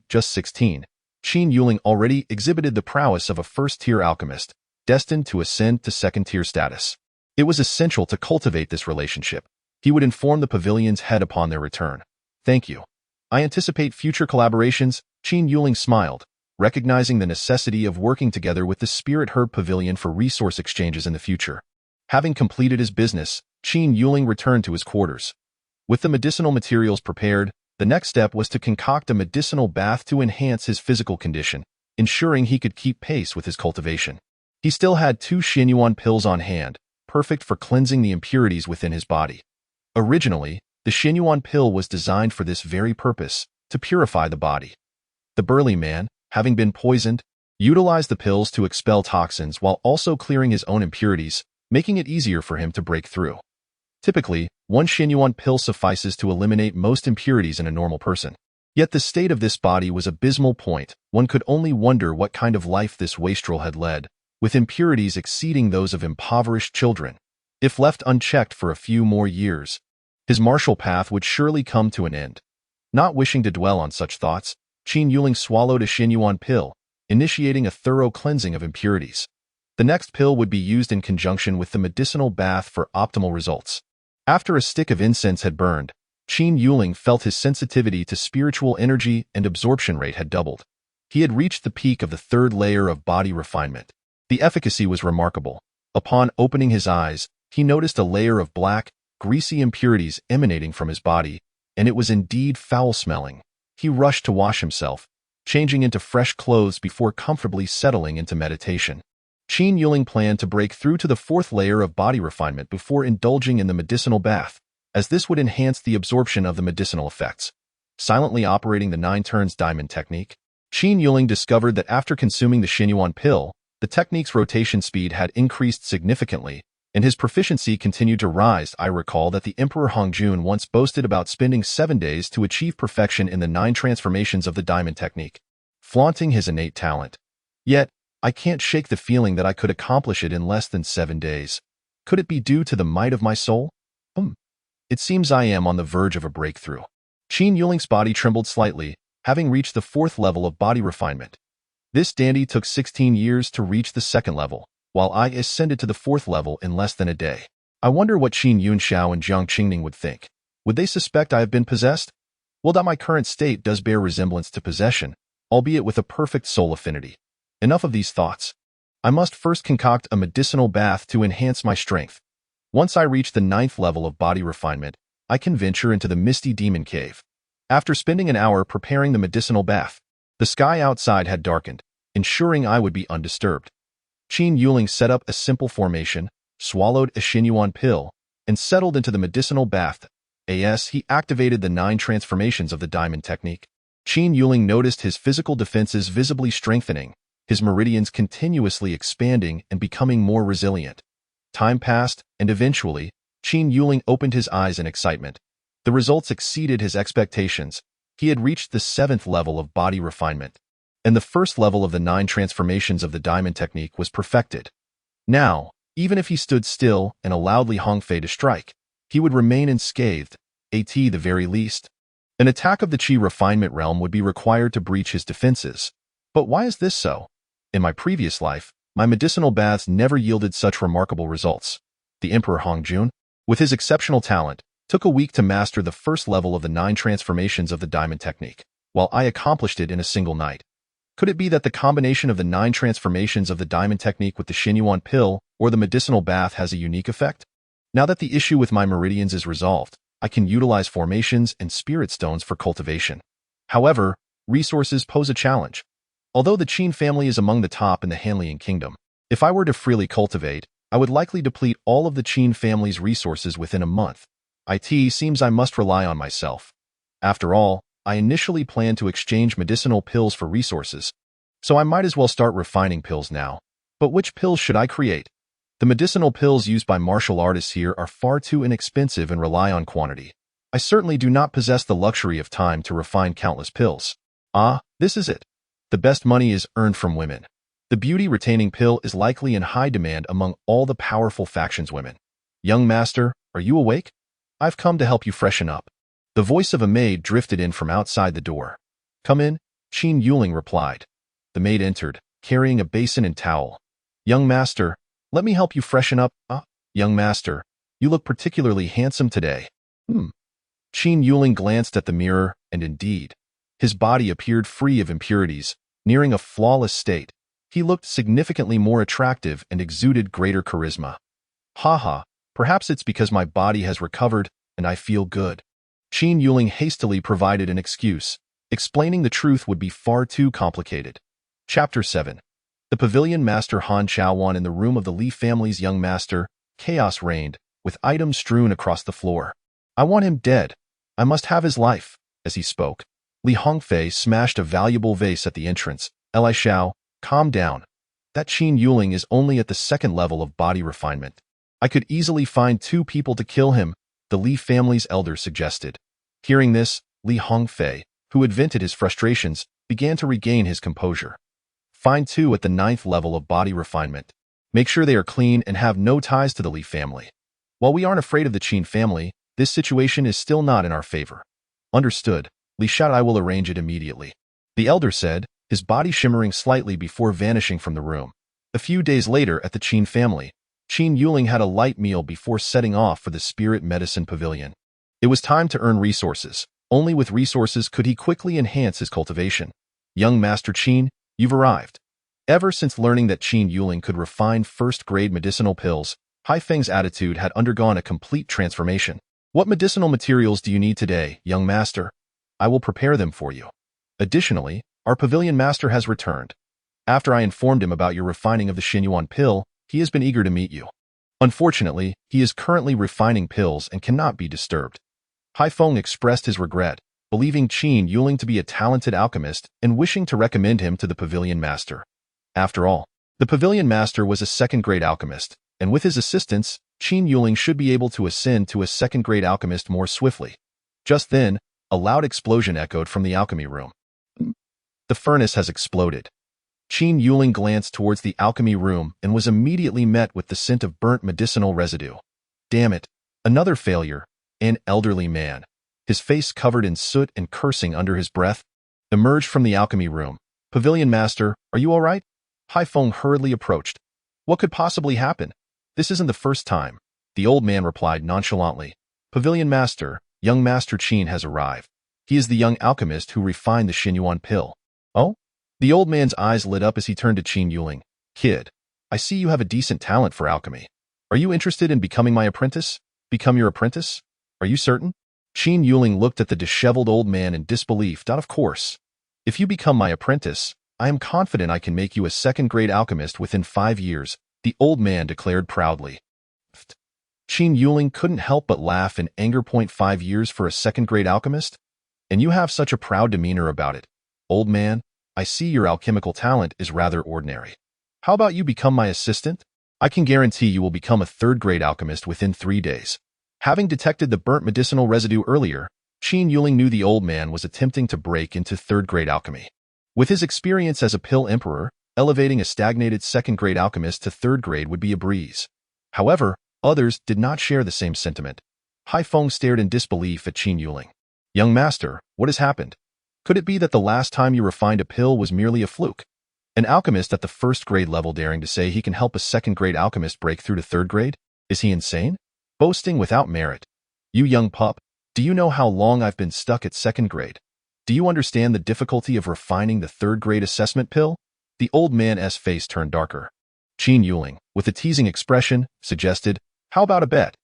just 16. Qin Yuling already exhibited the prowess of a first-tier alchemist, destined to ascend to second-tier status. It was essential to cultivate this relationship. He would inform the pavilion's head upon their return. Thank you. I anticipate future collaborations. Qin Yuling smiled, recognizing the necessity of working together with the Spirit Herb Pavilion for resource exchanges in the future. Having completed his business, Qin Yuling returned to his quarters. With the medicinal materials prepared, the next step was to concoct a medicinal bath to enhance his physical condition, ensuring he could keep pace with his cultivation. He still had 2 Xianyuan pills on hand, perfect for cleansing the impurities within his body. Originally, the Xianyuan pill was designed for this very purpose, to purify the body. The burly man, having been poisoned, utilized the pills to expel toxins while also clearing his own impurities, making it easier for him to break through. Typically, 1 Xianyuan pill suffices to eliminate most impurities in a normal person. Yet the state of this body was abysmal. One could only wonder what kind of life this wastrel had led, with impurities exceeding those of impoverished children. If left unchecked for a few more years, his martial path would surely come to an end. Not wishing to dwell on such thoughts, Qin Yuling swallowed a Xianyuan pill, initiating a thorough cleansing of impurities. The next pill would be used in conjunction with the medicinal bath for optimal results. After a stick of incense had burned, Qin Yuling felt his sensitivity to spiritual energy and absorption rate had doubled. He had reached the peak of the 3rd layer of body refinement. The efficacy was remarkable. Upon opening his eyes, he noticed a layer of black, greasy impurities emanating from his body, and it was indeed foul-smelling. He rushed to wash himself, changing into fresh clothes before comfortably settling into meditation. Qin Yuling planned to break through to the 4th layer of body refinement before indulging in the medicinal bath, as this would enhance the absorption of the medicinal effects. Silently operating the 9 turns diamond technique, Qin Yuling discovered that after consuming the Xianyuan pill, the technique's rotation speed had increased significantly, and his proficiency continued to rise. I recall that the Emperor Hongjun once boasted about spending 7 days to achieve perfection in the 9 transformations of the diamond technique, flaunting his innate talent. Yet, I can't shake the feeling that I could accomplish it in less than 7 days. Could it be due to the might of my soul? It seems I am on the verge of a breakthrough. Qin Yuling's body trembled slightly, having reached the 4th level of body refinement. This dandy took 16 years to reach the 2nd level, while I ascended to the 4th level in less than a day. I wonder what Qin Yunxiao and Jiang Qingning would think. Would they suspect I have been possessed? Well, that my current state does bear resemblance to possession, albeit with a perfect soul affinity. Enough of these thoughts. I must first concoct a medicinal bath to enhance my strength. Once I reach the 9th level of body refinement, I can venture into the misty demon cave. After spending an hour preparing the medicinal bath, the sky outside had darkened, ensuring I would be undisturbed. Qin Yuling set up a simple formation, swallowed a Xianyuan pill, and settled into the medicinal bath. As he activated the 9 transformations of the diamond technique, Qin Yuling noticed his physical defenses visibly strengthening, his meridians continuously expanding and becoming more resilient. Time passed, and eventually, Qin Yuling opened his eyes in excitement. The results exceeded his expectations. He had reached the 7th level of body refinement, and the 1st level of the 9 transformations of the diamond technique was perfected. Now, even if he stood still and allowed Li Hongfei to strike, he would remain unscathed, at the very least. An attack of the Qi refinement realm would be required to breach his defenses. But why is this so? In my previous life, my medicinal baths never yielded such remarkable results. The Emperor Hongjun, with his exceptional talent, took a week to master the first level of the 9 transformations of the diamond technique, while I accomplished it in a single night. Could it be that the combination of the 9 transformations of the diamond technique with the Xinyuan pill or the medicinal bath has a unique effect? Now that the issue with my meridians is resolved, I can utilize formations and spirit stones for cultivation. However, resources pose a challenge. Although the Qin family is among the top in the Hanlian kingdom, if I were to freely cultivate, I would likely deplete all of the Qin family's resources within a month. It seems I must rely on myself. After all, I initially planned to exchange medicinal pills for resources, so I might as well start refining pills now. But which pills should I create? The medicinal pills used by martial artists here are far too inexpensive and rely on quantity. I certainly do not possess the luxury of time to refine countless pills. Ah, this is it. The best money is earned from women. The beauty-retaining pill is likely in high demand among all the powerful factions women. Young master, are you awake? I've come to help you freshen up. The voice of a maid drifted in from outside the door. Come in, Qin Yuling replied. The maid entered, carrying a basin and towel. Young master, let me help you freshen up. Young master, you look particularly handsome today. Qin Yuling glanced at the mirror, and indeed, his body appeared free of impurities, nearing a flawless state. He looked significantly more attractive and exuded greater charisma. Haha, perhaps it's because my body has recovered and I feel good. Qin Yuling hastily provided an excuse. Explaining the truth would be far too complicated. Chapter 7. The Pavilion Master Han Chaowan in the room of the Li family's young master, chaos reigned, with items strewn across the floor. I want him dead. I must have his life. As he spoke, Li Hongfei smashed a valuable vase at the entrance. Li Xiao, calm down. That Qin Yuling is only at the 2nd level of body refinement. I could easily find 2 people to kill him, the Li family's elder suggested. Hearing this, Li Hongfei, who had vented his frustrations, began to regain his composure. Find 2 at the 9th level of body refinement. Make sure they are clean and have no ties to the Li family. While we aren't afraid of the Qin family, this situation is still not in our favor. Understood. Li Xiao, I will arrange it immediately. The elder said, his body shimmering slightly before vanishing from the room. A few days later at the Qin family, Qin Yuling had a light meal before setting off for the Spirit Medicine Pavilion. It was time to earn resources. Only with resources could he quickly enhance his cultivation. Young Master Qin, you've arrived. Ever since learning that Qin Yuling could refine first-grade medicinal pills, Haifeng's attitude had undergone a complete transformation. What medicinal materials do you need today, young master? I will prepare them for you. Additionally, our pavilion master has returned. After I informed him about your refining of the Xinyuan pill, he has been eager to meet you. Unfortunately, he is currently refining pills and cannot be disturbed. Haifeng expressed his regret, believing Qin Yuling to be a talented alchemist and wishing to recommend him to the pavilion master. After all, the pavilion master was a 2nd-grade alchemist, and with his assistance, Qin Yuling should be able to ascend to a 2nd-grade alchemist more swiftly. Just then, a loud explosion echoed from the alchemy room. The furnace has exploded. Qin Yuling glanced towards the alchemy room and was immediately met with the scent of burnt medicinal residue. Damn it, another failure. An elderly man, his face covered in soot and cursing under his breath, emerged from the alchemy room. Pavilion master, are you all right? Haifeng hurriedly approached. What could possibly happen? This isn't the first time. The old man replied nonchalantly. Pavilion master, young master Qin has arrived. He is the young alchemist who refined the Xinyuan pill. Oh? The old man's eyes lit up as he turned to Qin Yuling. Kid, I see you have a decent talent for alchemy. Are you interested in becoming my apprentice? Become your apprentice? Are you certain? Qin Yuling looked at the disheveled old man in disbelief. Of course. If you become my apprentice, I am confident I can make you a 2nd-grade alchemist within 5 years, the old man declared proudly. Qin Yuling couldn't help but laugh in anger. 5 years for a 2nd-grade alchemist? And you have such a proud demeanor about it. Old man, I see your alchemical talent is rather ordinary. How about you become my assistant? I can guarantee you will become a 3rd-grade alchemist within 3 days. Having detected the burnt medicinal residue earlier, Qin Yuling knew the old man was attempting to break into 3rd-grade alchemy. With his experience as a pill emperor, elevating a stagnated 2nd-grade alchemist to 3rd grade would be a breeze. However, others did not share the same sentiment. Haifeng stared in disbelief at Qin Yuling. Young master, what has happened? Could it be that the last time you refined a pill was merely a fluke? An alchemist at the first grade level daring to say he can help a second grade alchemist break through to third grade? Is he insane? Boasting without merit. You young pup, do you know how long I've been stuck at second grade? Do you understand the difficulty of refining the third grade assessment pill? The old man's face turned darker. Qin Yuling, with a teasing expression, suggested, how about a bet?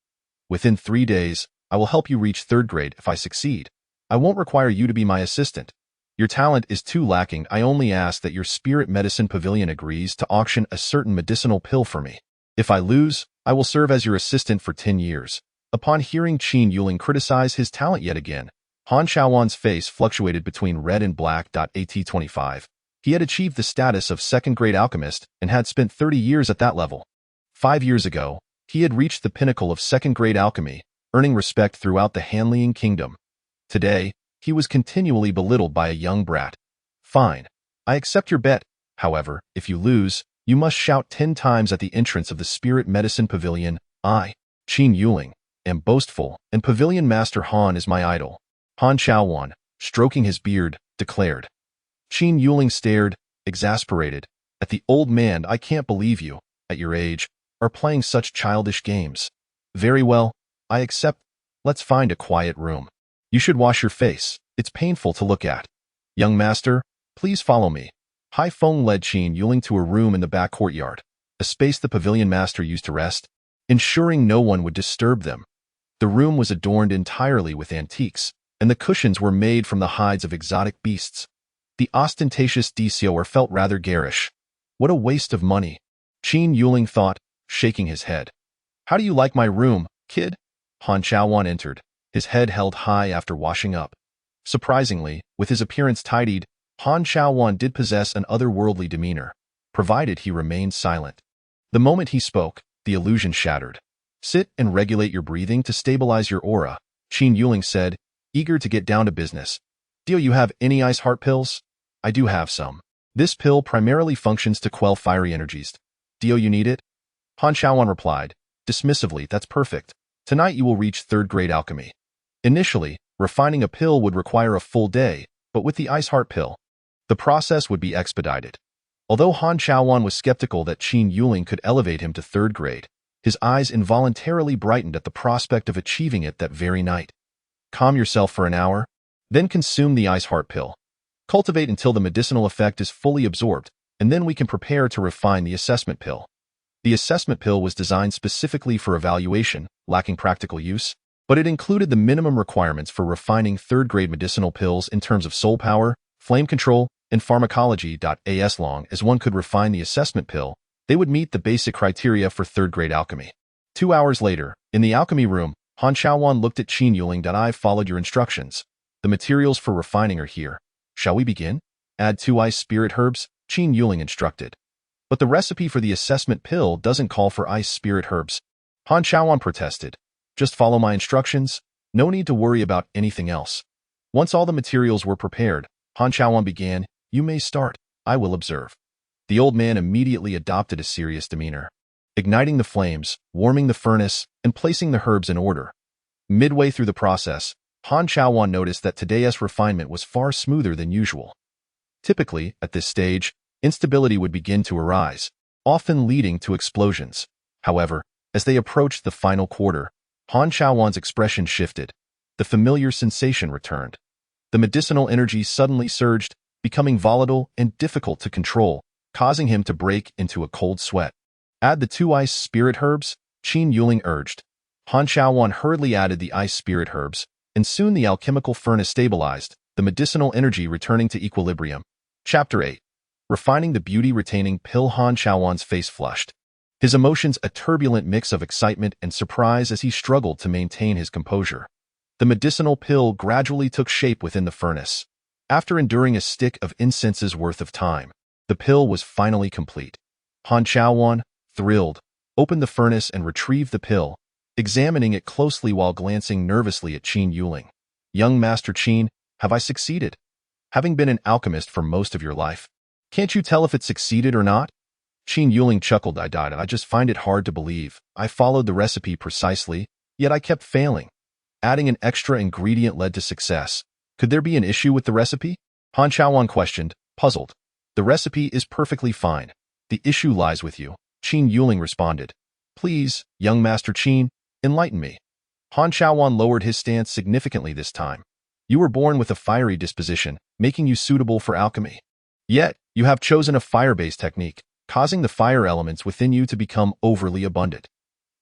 Within 3 days, I will help you reach third grade if I succeed. I won't require you to be my assistant. Your talent is too lacking. I only ask that your spirit medicine pavilion agrees to auction a certain medicinal pill for me. If I lose, I will serve as your assistant for 10 years. Upon hearing Qin Yuling criticize his talent yet again, Han Xiaowan's face fluctuated between red and black. At 25, he had achieved the status of second-grade alchemist and had spent 30 years at that level. 5 years ago, he had reached the pinnacle of second-grade alchemy, earning respect throughout the Hanliang kingdom. Today, he was continually belittled by a young brat. Fine. I accept your bet. However, if you lose, you must shout 10 times at the entrance of the Spirit Medicine Pavilion, I, Qin Yuling, am boastful, and Pavilion Master Han is my idol. Han Xiaowan, stroking his beard, declared. Qin Yuling stared, exasperated, at the old man. I can't believe you, at your age, are playing such childish games. Very well, I accept. Let's find a quiet room. You should wash your face. It's painful to look at. Young master, please follow me. Hai Feng led Qin Yuling to a room in the back courtyard, a space the pavilion master used to rest, ensuring no one would disturb them. The room was adorned entirely with antiques, and the cushions were made from the hides of exotic beasts. The ostentatious decor felt rather garish. What a waste of money, Qin Yuling thought, shaking his head. How do you like my room, kid? Han Xiaowan entered, his head held high after washing up. Surprisingly, with his appearance tidied, Han Xiaowan did possess an otherworldly demeanor, provided he remained silent. The moment he spoke, the illusion shattered. Sit and regulate your breathing to stabilize your aura, Qin Yuling said, eager to get down to business. Do you have any ice heart pills? I do have some. This pill primarily functions to quell fiery energies. Do you need it? Han Xiaowan replied, dismissively, that's perfect. Tonight you will reach third-grade alchemy. Initially, refining a pill would require a full day, but with the ice heart pill, the process would be expedited. Although Han Xiaowan was skeptical that Qin Yuling could elevate him to third grade, his eyes involuntarily brightened at the prospect of achieving it that very night. Calm yourself for an hour, then consume the ice heart pill. Cultivate until the medicinal effect is fully absorbed, and then we can prepare to refine the assessment pill. The assessment pill was designed specifically for evaluation, lacking practical use, but it included the minimum requirements for refining third-grade medicinal pills in terms of soul power, flame control, and pharmacology. As long as one could refine the assessment pill, they would meet the basic criteria for third-grade alchemy. 2 hours later, in the alchemy room, Han Xiaowan looked at Qin Yuling. I've followed your instructions. The materials for refining are here. Shall we begin? Add 2 ice spirit herbs, Qin Yuling instructed. But the recipe for the assessment pill doesn't call for ice spirit herbs. Han Xiaowan protested. Just follow my instructions. No need to worry about anything else. Once all the materials were prepared, Han Xiaowan began, you may start. I will observe. The old man immediately adopted a serious demeanor, igniting the flames, warming the furnace, and placing the herbs in order. Midway through the process, Han Xiaowan noticed that today's refinement was far smoother than usual. Typically, at this stage, instability would begin to arise, often leading to explosions. However, as they approached the final quarter, Han Xiaowan's expression shifted. The familiar sensation returned. The medicinal energy suddenly surged, becoming volatile and difficult to control, causing him to break into a cold sweat. Add the 2 ice spirit herbs, Qin Yuling urged. Han Xiaowan hurriedly added the ice spirit herbs, and soon the alchemical furnace stabilized, the medicinal energy returning to equilibrium. Chapter 8. Refining the beauty-retaining pill. Han Xiaowan's face flushed, his emotions a turbulent mix of excitement and surprise as he struggled to maintain his composure. The medicinal pill gradually took shape within the furnace. After enduring a stick of incense's worth of time, the pill was finally complete. Han Xiaowan, thrilled, opened the furnace and retrieved the pill, examining it closely while glancing nervously at Qin Yuling. Young Master Qin, have I succeeded? Having been an alchemist for most of your life, can't you tell if it succeeded or not? Qin Yuling chuckled. I just find it hard to believe. I followed the recipe precisely, yet I kept failing. Adding an extra ingredient led to success. Could there be an issue with the recipe? Han Chaoan questioned, puzzled. The recipe is perfectly fine. The issue lies with you, Qin Yuling responded. Please, young Master Qin, enlighten me. Han Chaoan lowered his stance significantly this time. You were born with a fiery disposition, making you suitable for alchemy. Yet, you have chosen a fire-based technique, causing the fire elements within you to become overly abundant.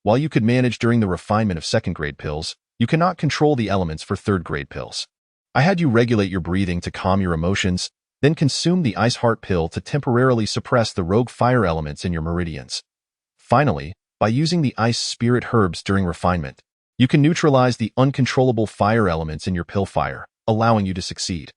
While you could manage during the refinement of second-grade pills, you cannot control the elements for third-grade pills. I had you regulate your breathing to calm your emotions, then consume the Ice Heart pill to temporarily suppress the rogue fire elements in your meridians. Finally, by using the Ice Spirit herbs during refinement, you can neutralize the uncontrollable fire elements in your pill fire, allowing you to succeed.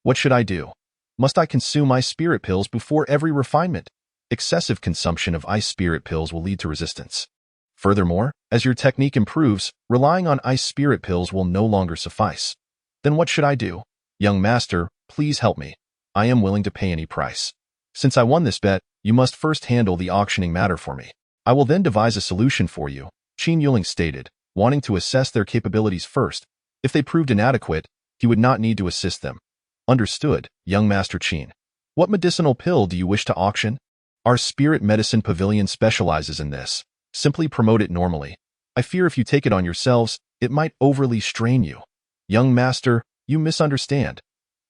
What should I do? Must I consume Ice Spirit pills before every refinement? Excessive consumption of Ice Spirit pills will lead to resistance. Furthermore, as your technique improves, relying on Ice Spirit pills will no longer suffice. Then what should I do? Young Master, please help me. I am willing to pay any price. Since I won this bet, you must first handle the auctioning matter for me. I will then devise a solution for you, Qin Yuling stated, wanting to assess their capabilities first. If they proved inadequate, he would not need to assist them. Understood, young Master Qin. What medicinal pill do you wish to auction? Our Spirit Medicine Pavilion specializes in this. Simply promote it normally. I fear if you take it on yourselves, it might overly strain you. Young Master, you misunderstand.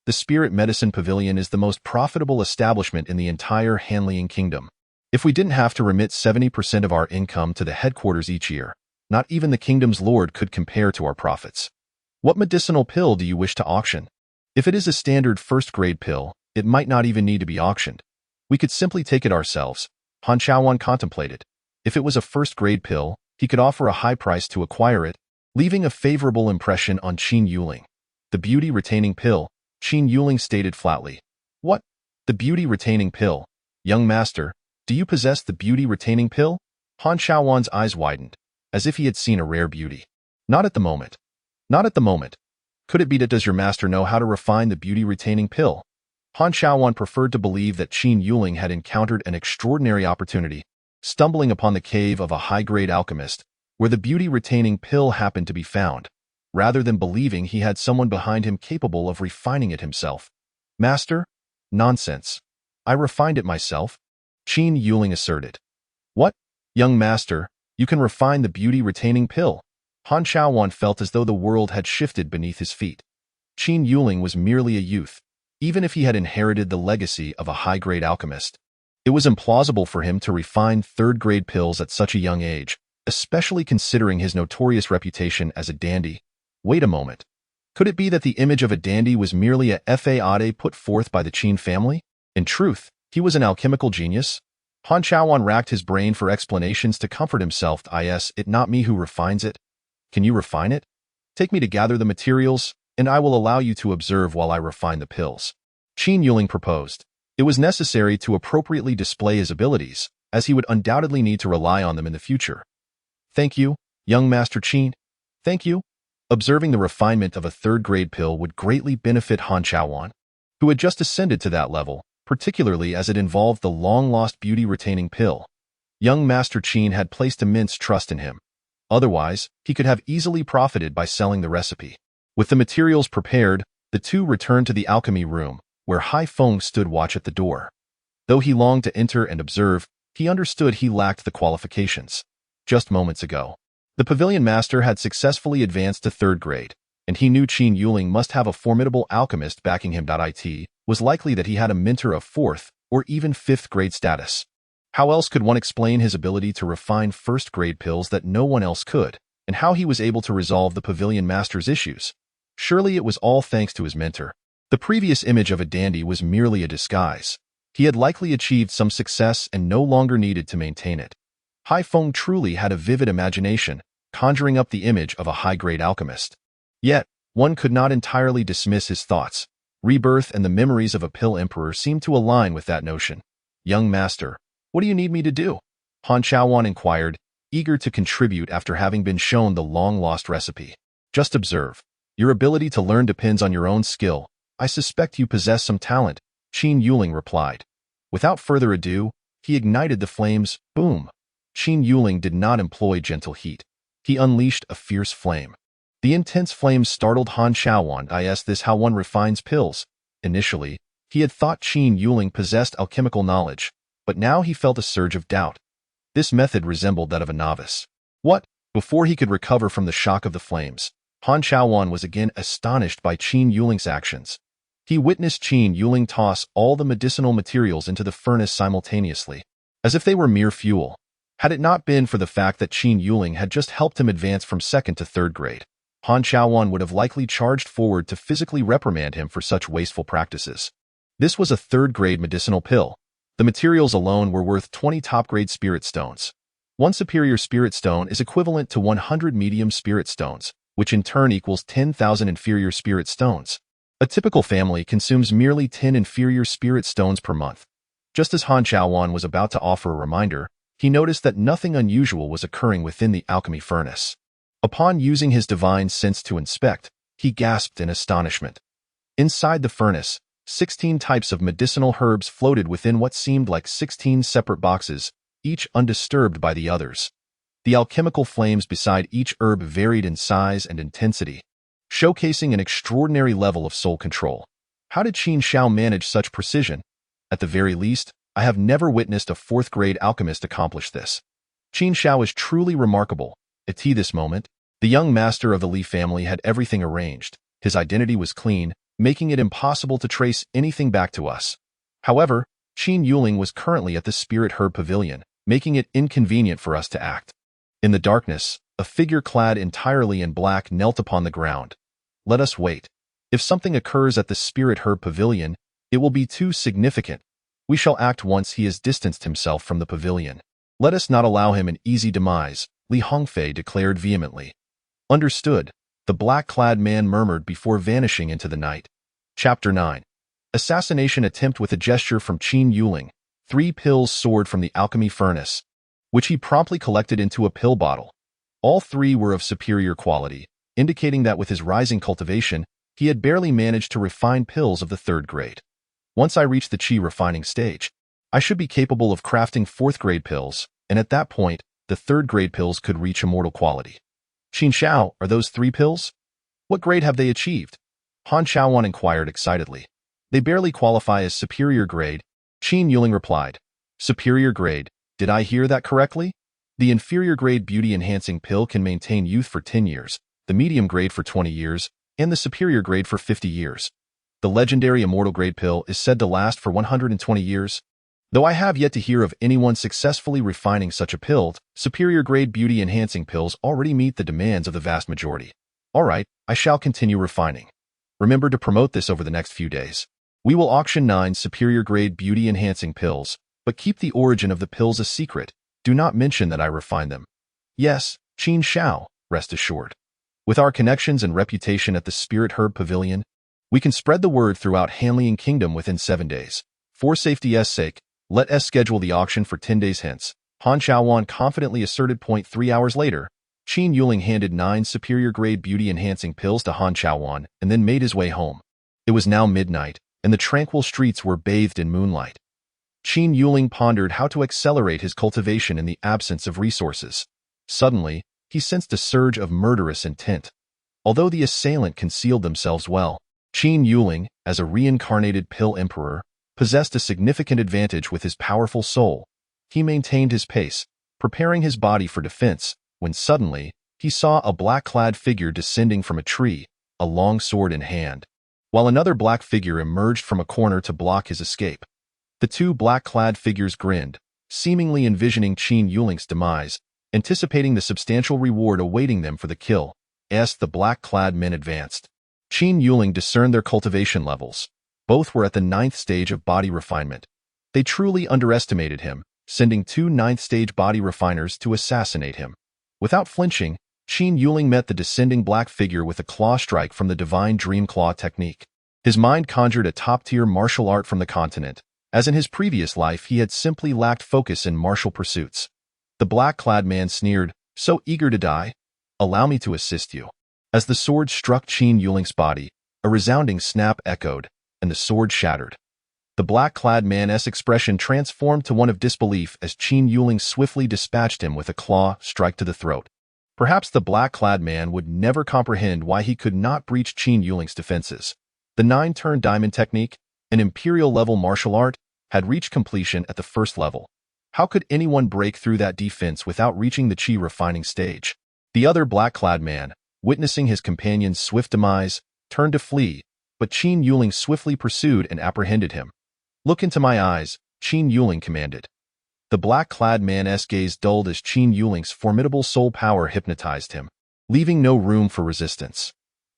The Spirit Medicine Pavilion is the most profitable establishment in the entire Hanliang Kingdom. If we didn't have to remit 70% of our income to the headquarters each year, not even the kingdom's lord could compare to our profits. What medicinal pill do you wish to auction? If it is a standard first-grade pill, it might not even need to be auctioned. We could simply take it ourselves, Han Chaoan contemplated. If it was a first-grade pill, he could offer a high price to acquire it, leaving a favorable impression on Qin Yuling. The beauty-retaining pill, Qin Yuling stated flatly. What? The beauty-retaining pill? Young Master, do you possess the beauty-retaining pill? Han Chaoan's eyes widened, as if he had seen a rare beauty. Not at the moment. Not at the moment. Could it be that does your master know how to refine the beauty-retaining pill? Han Chaoan preferred to believe that Qin Yuling had encountered an extraordinary opportunity, stumbling upon the cave of a high-grade alchemist, where the beauty-retaining pill happened to be found, rather than believing he had someone behind him capable of refining it himself. Master? Nonsense. I refined it myself, Qin Yuling asserted. What? Young Master, you can refine the beauty-retaining pill. Han Chaoan felt as though the world had shifted beneath his feet. Qin Yuling was merely a youth, even if he had inherited the legacy of a high-grade alchemist. It was implausible for him to refine third-grade pills at such a young age, especially considering his notorious reputation as a dandy. Wait a moment. Could it be that the image of a dandy was merely a fade put forth by the Qin family? In truth, he was an alchemical genius? Han Chaoan racked his brain for explanations to comfort himself. Is it not me who refines it? Can you refine it? Take me to gather the materials, and I will allow you to observe while I refine the pills. Qin Yuling proposed. It was necessary to appropriately display his abilities, as he would undoubtedly need to rely on them in the future. Thank you, young Master Qin. Thank you. Observing the refinement of a third-grade pill would greatly benefit Han Chaoan, who had just ascended to that level, particularly as it involved the long-lost beauty-retaining pill. Young Master Qin had placed immense trust in him. Otherwise, he could have easily profited by selling the recipe. With the materials prepared, the two returned to the alchemy room, where Hai Feng stood watch at the door. Though he longed to enter and observe, he understood he lacked the qualifications. Just moments ago, the pavilion master had successfully advanced to third grade, and he knew Qin Yuling must have a formidable alchemist backing him. It was likely that he had a mentor of fourth or even fifth grade status. How else could one explain his ability to refine first-grade pills that no one else could, and how he was able to resolve the pavilion master's issues? Surely it was all thanks to his mentor. The previous image of a dandy was merely a disguise. He had likely achieved some success and no longer needed to maintain it. Hai Feng truly had a vivid imagination, conjuring up the image of a high-grade alchemist. Yet, one could not entirely dismiss his thoughts. Rebirth and the memories of a pill emperor seemed to align with that notion. Young master, what do you need me to do? Han Chaoan inquired, eager to contribute after having been shown the long-lost recipe. Just observe. Your ability to learn depends on your own skill. I suspect you possess some talent, Qin Yuling replied. Without further ado, he ignited the flames. Boom! Qin Yuling did not employ gentle heat. He unleashed a fierce flame. The intense flames startled Han Xiaowan. Is this how one refines pills? Initially, he had thought Qin Yuling possessed alchemical knowledge, but now he felt a surge of doubt. This method resembled that of a novice. What? Before he could recover from the shock of the flames, Han Xiaowan was again astonished by Qin Yuling's actions. He witnessed Qin Yuling toss all the medicinal materials into the furnace simultaneously, as if they were mere fuel. Had it not been for the fact that Qin Yuling had just helped him advance from 2nd to 3rd grade, Han Xiaowan would have likely charged forward to physically reprimand him for such wasteful practices. This was a 3rd-grade medicinal pill. The materials alone were worth 20 top-grade spirit stones. One superior spirit stone is equivalent to 100 medium spirit stones, which in turn equals 10,000 inferior spirit stones. A typical family consumes merely 10 inferior spirit stones per month. Just as Han Xiaowan was about to offer a reminder, he noticed that nothing unusual was occurring within the alchemy furnace. Upon using his divine sense to inspect, he gasped in astonishment. Inside the furnace, 16 types of medicinal herbs floated within what seemed like 16 separate boxes, each undisturbed by the others. The alchemical flames beside each herb varied in size and intensity, showcasing an extraordinary level of soul control. How did Qin Xiao manage such precision? At the very least, I have never witnessed a 4th-grade alchemist accomplish this. Qin Xiao is truly remarkable. At this moment, the young master of the Li family had everything arranged. His identity was clean, making it impossible to trace anything back to us. However, Qin Yuling was currently at the Spirit Herb Pavilion, making it inconvenient for us to act. In the darkness, a figure clad entirely in black knelt upon the ground. Let us wait. If something occurs at the Spirit Herb Pavilion, it will be too significant. We shall act once he has distanced himself from the pavilion. Let us not allow him an easy demise, Li Hongfei declared vehemently. Understood, the black-clad man murmured before vanishing into the night. Chapter 9. Assassination attempt. With a gesture from Qin Yuling, 3 pills soared from the alchemy furnace, which he promptly collected into a pill bottle. All 3 were of superior quality, indicating that with his rising cultivation, he had barely managed to refine pills of the 3rd grade. Once I reach the qi refining stage, I should be capable of crafting 4th-grade pills, and at that point, the 3rd-grade pills could reach immortal quality. Qin Xiao, are those 3 pills? What grade have they achieved? Han Xiaowan inquired excitedly. They barely qualify as superior grade, Qin Yuling replied. Superior grade, did I hear that correctly? The inferior grade beauty-enhancing pill can maintain youth for 10 years, the medium grade for 20 years, and the superior grade for 50 years. The legendary immortal grade pill is said to last for 120 years. Though I have yet to hear of anyone successfully refining such a pill, superior grade beauty-enhancing pills already meet the demands of the vast majority. Alright, I shall continue refining. Remember to promote this over the next few days. We will auction 9 superior grade beauty-enhancing pills, but keep the origin of the pills a secret. Do not mention that I refined them. Yes, Qin Xiao, rest assured. With our connections and reputation at the Spirit Herb Pavilion, we can spread the word throughout Hanliang Kingdom within 7 days. For safety's sake, let us schedule the auction for 10 days hence, Han Xiaowan confidently asserted. 3 hours later, Qin Yuling handed 9 superior-grade beauty-enhancing pills to Han Xiaowan and then made his way home. It was now midnight, and the tranquil streets were bathed in moonlight. Qin Yuling pondered how to accelerate his cultivation in the absence of resources. Suddenly, he sensed a surge of murderous intent. Although the assailant concealed themselves well, Qin Yuling, as a reincarnated pill emperor, possessed a significant advantage with his powerful soul. He maintained his pace, preparing his body for defense, when suddenly, he saw a black-clad figure descending from a tree, a long sword in hand, while another black figure emerged from a corner to block his escape. The 2 black-clad figures grinned, seemingly envisioning Qin Yuling's demise, anticipating the substantial reward awaiting them for the kill. As the black-clad men advanced, Qin Yuling discerned their cultivation levels. Both were at the 9th stage of body refinement. They truly underestimated him, sending 2 9th-stage body refiners to assassinate him. Without flinching, Qin Yuling met the descending black figure with a claw strike from the divine Dream Claw technique. His mind conjured a top-tier martial art from the continent, as in his previous life he had simply lacked focus in martial pursuits. The black-clad man sneered, "So eager to die? Allow me to assist you." As the sword struck Qin Yuling's body, a resounding snap echoed, and the sword shattered. The black-clad man's expression transformed to one of disbelief as Qin Yuling swiftly dispatched him with a claw strike to the throat. Perhaps the black-clad man would never comprehend why he could not breach Qin Yuling's defenses. The 9-turn diamond technique, an imperial-level martial art, had reached completion at the first level. How could anyone break through that defense without reaching the Qi refining stage? The other black-clad man, witnessing his companion's swift demise, turned to flee, but Qin Yuling swiftly pursued and apprehended him. "Look into my eyes," Qin Yuling commanded. The black-clad man's gaze dulled as Qin Yuling's formidable soul power hypnotized him, leaving no room for resistance.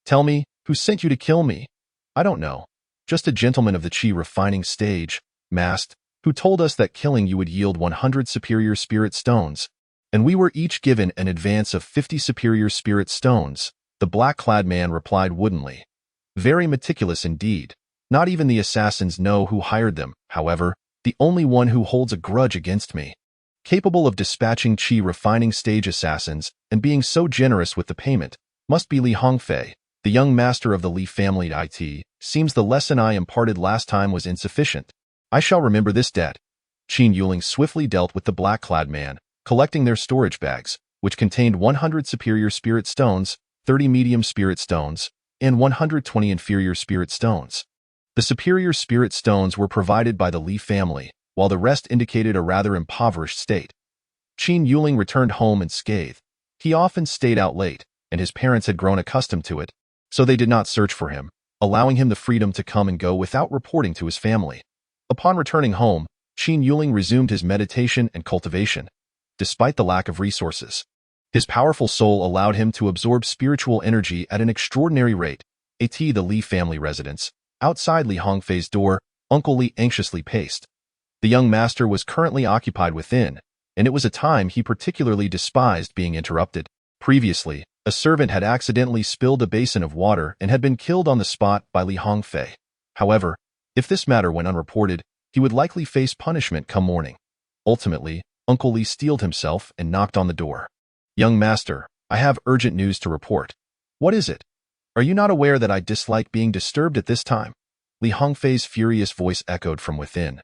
"Tell me, who sent you to kill me?" "I don't know. Just a gentleman of the Qi refining stage, masked, who told us that killing you would yield 100 superior spirit stones, and we were each given an advance of 50 superior spirit stones," the black-clad man replied woodenly. "Very meticulous indeed. Not even the assassins know who hired them, however. The only one who holds a grudge against me, capable of dispatching Qi refining stage assassins and being so generous with the payment, must be Li Hongfei, the young master of the Li family. It seems the lesson I imparted last time was insufficient. I shall remember this debt." Qin Yuling swiftly dealt with the black-clad man, collecting their storage bags, which contained 100 superior spirit stones, 30 medium spirit stones, and 120 inferior spirit stones. The superior spirit stones were provided by the Li family, while the rest indicated a rather impoverished state. Qin Yuling returned home unscathed. He often stayed out late, and his parents had grown accustomed to it, so they did not search for him, allowing him the freedom to come and go without reporting to his family. Upon returning home, Qin Yuling resumed his meditation and cultivation. Despite the lack of resources, his powerful soul allowed him to absorb spiritual energy at an extraordinary rate. The Li family residence. Outside Li Hongfei's door, Uncle Li anxiously paced. The young master was currently occupied within, and it was a time he particularly despised being interrupted. Previously, a servant had accidentally spilled a basin of water and had been killed on the spot by Li Hongfei. However, if this matter went unreported, he would likely face punishment come morning. Ultimately, Uncle Li steeled himself and knocked on the door. "Young master, I have urgent news to report." "What is it? Are you not aware that I dislike being disturbed at this time?" Li Hongfei's furious voice echoed from within.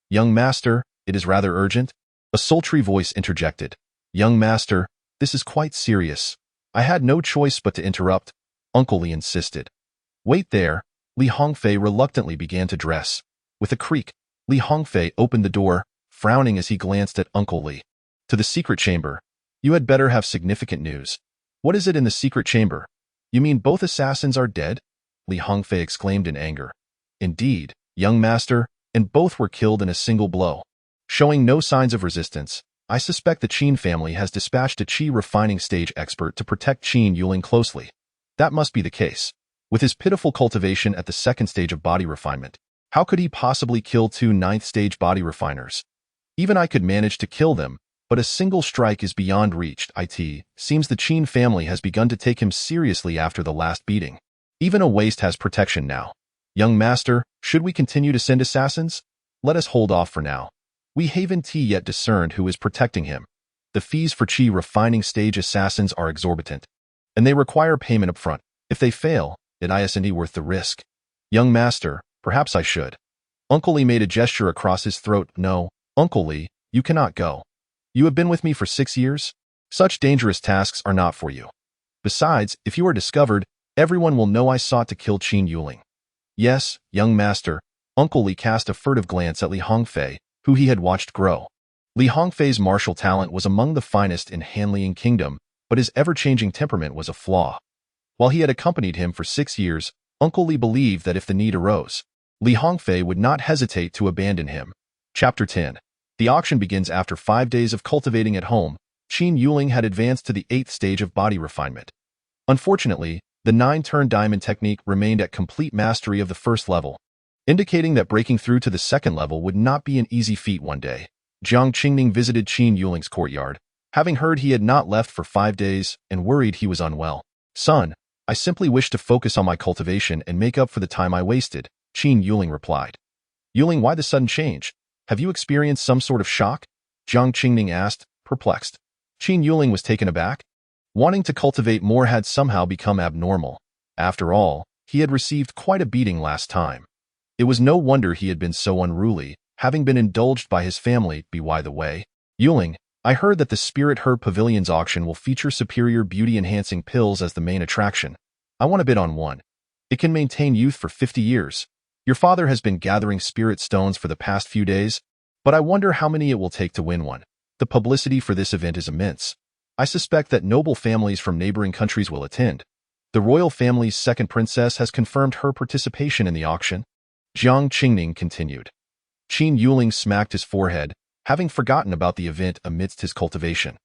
"Young master, it is rather urgent," a sultry voice interjected. "Young master, this is quite serious." "I had no choice but to interrupt," Uncle Li insisted. "Wait there." Li Hongfei reluctantly began to dress. With a creak, Li Hongfei opened the door, frowning as he glanced at Uncle Li. "To the secret chamber. You had better have significant news." "What is it in the secret chamber?" "You mean both assassins are dead?" Li Hongfei exclaimed in anger. "Indeed, young master, and both were killed in a single blow. Showing no signs of resistance, I suspect the Qin family has dispatched a Qi refining stage expert to protect Qin Yuling closely. That must be the case. With his pitiful cultivation at the second stage of body refinement, how could he possibly kill 2 9th-stage body refiners? Even I could manage to kill them, but a single strike is beyond reach. It seems the Qin family has begun to take him seriously after the last beating. Even a waste has protection now. Young master, should we continue to send assassins? Let us hold off for now. We haven't yet discerned who is protecting him. The fees for Qi refining stage assassins are exorbitant, and they require payment upfront. If they fail, it isn't worth the risk. Young master, perhaps I should. Uncle Li made a gesture across his throat. No, Uncle Li, you cannot go. You have been with me for 6 years. Such dangerous tasks are not for you. Besides, if you are discovered, everyone will know I sought to kill Qin Yuling. Yes, young master. Uncle Li cast a furtive glance at Li Hongfei, who he had watched grow. Li Hongfei's martial talent was among the finest in Hanliang Kingdom, but his ever-changing temperament was a flaw. While he had accompanied him for 6 years, Uncle Li believed that if the need arose, Li Hongfei would not hesitate to abandon him. Chapter 10. The auction begins after 5 days of cultivating at home. Qin Yuling had advanced to the 8th stage of body refinement. Unfortunately, the 9-turn diamond technique remained at complete mastery of the first level, indicating that breaking through to the second level would not be an easy feat one day. Jiang Qingning visited Qin Yuling's courtyard, having heard he had not left for 5 days and worried he was unwell. "Son, I simply wish to focus on my cultivation and make up for the time I wasted," Qin Yuling replied. "Yuling, why the sudden change? Have you experienced some sort of shock?" Jiang Qingning asked, perplexed. Qin Yuling was taken aback. Wanting to cultivate more had somehow become abnormal. After all, he had received quite a beating last time. It was no wonder he had been so unruly, having been indulged by his family. By the way, Yuling, I heard that the Spirit Herb Pavilion's auction will feature superior beauty-enhancing pills as the main attraction. I want to bid on one. It can maintain youth for 50 years. Your father has been gathering spirit stones for the past few days, but I wonder how many it will take to win one. The publicity for this event is immense. I suspect that noble families from neighboring countries will attend. The royal family's second princess has confirmed her participation in the auction. Jiang Qingning continued. Qin Yuling smacked his forehead, having forgotten about the event amidst his cultivation.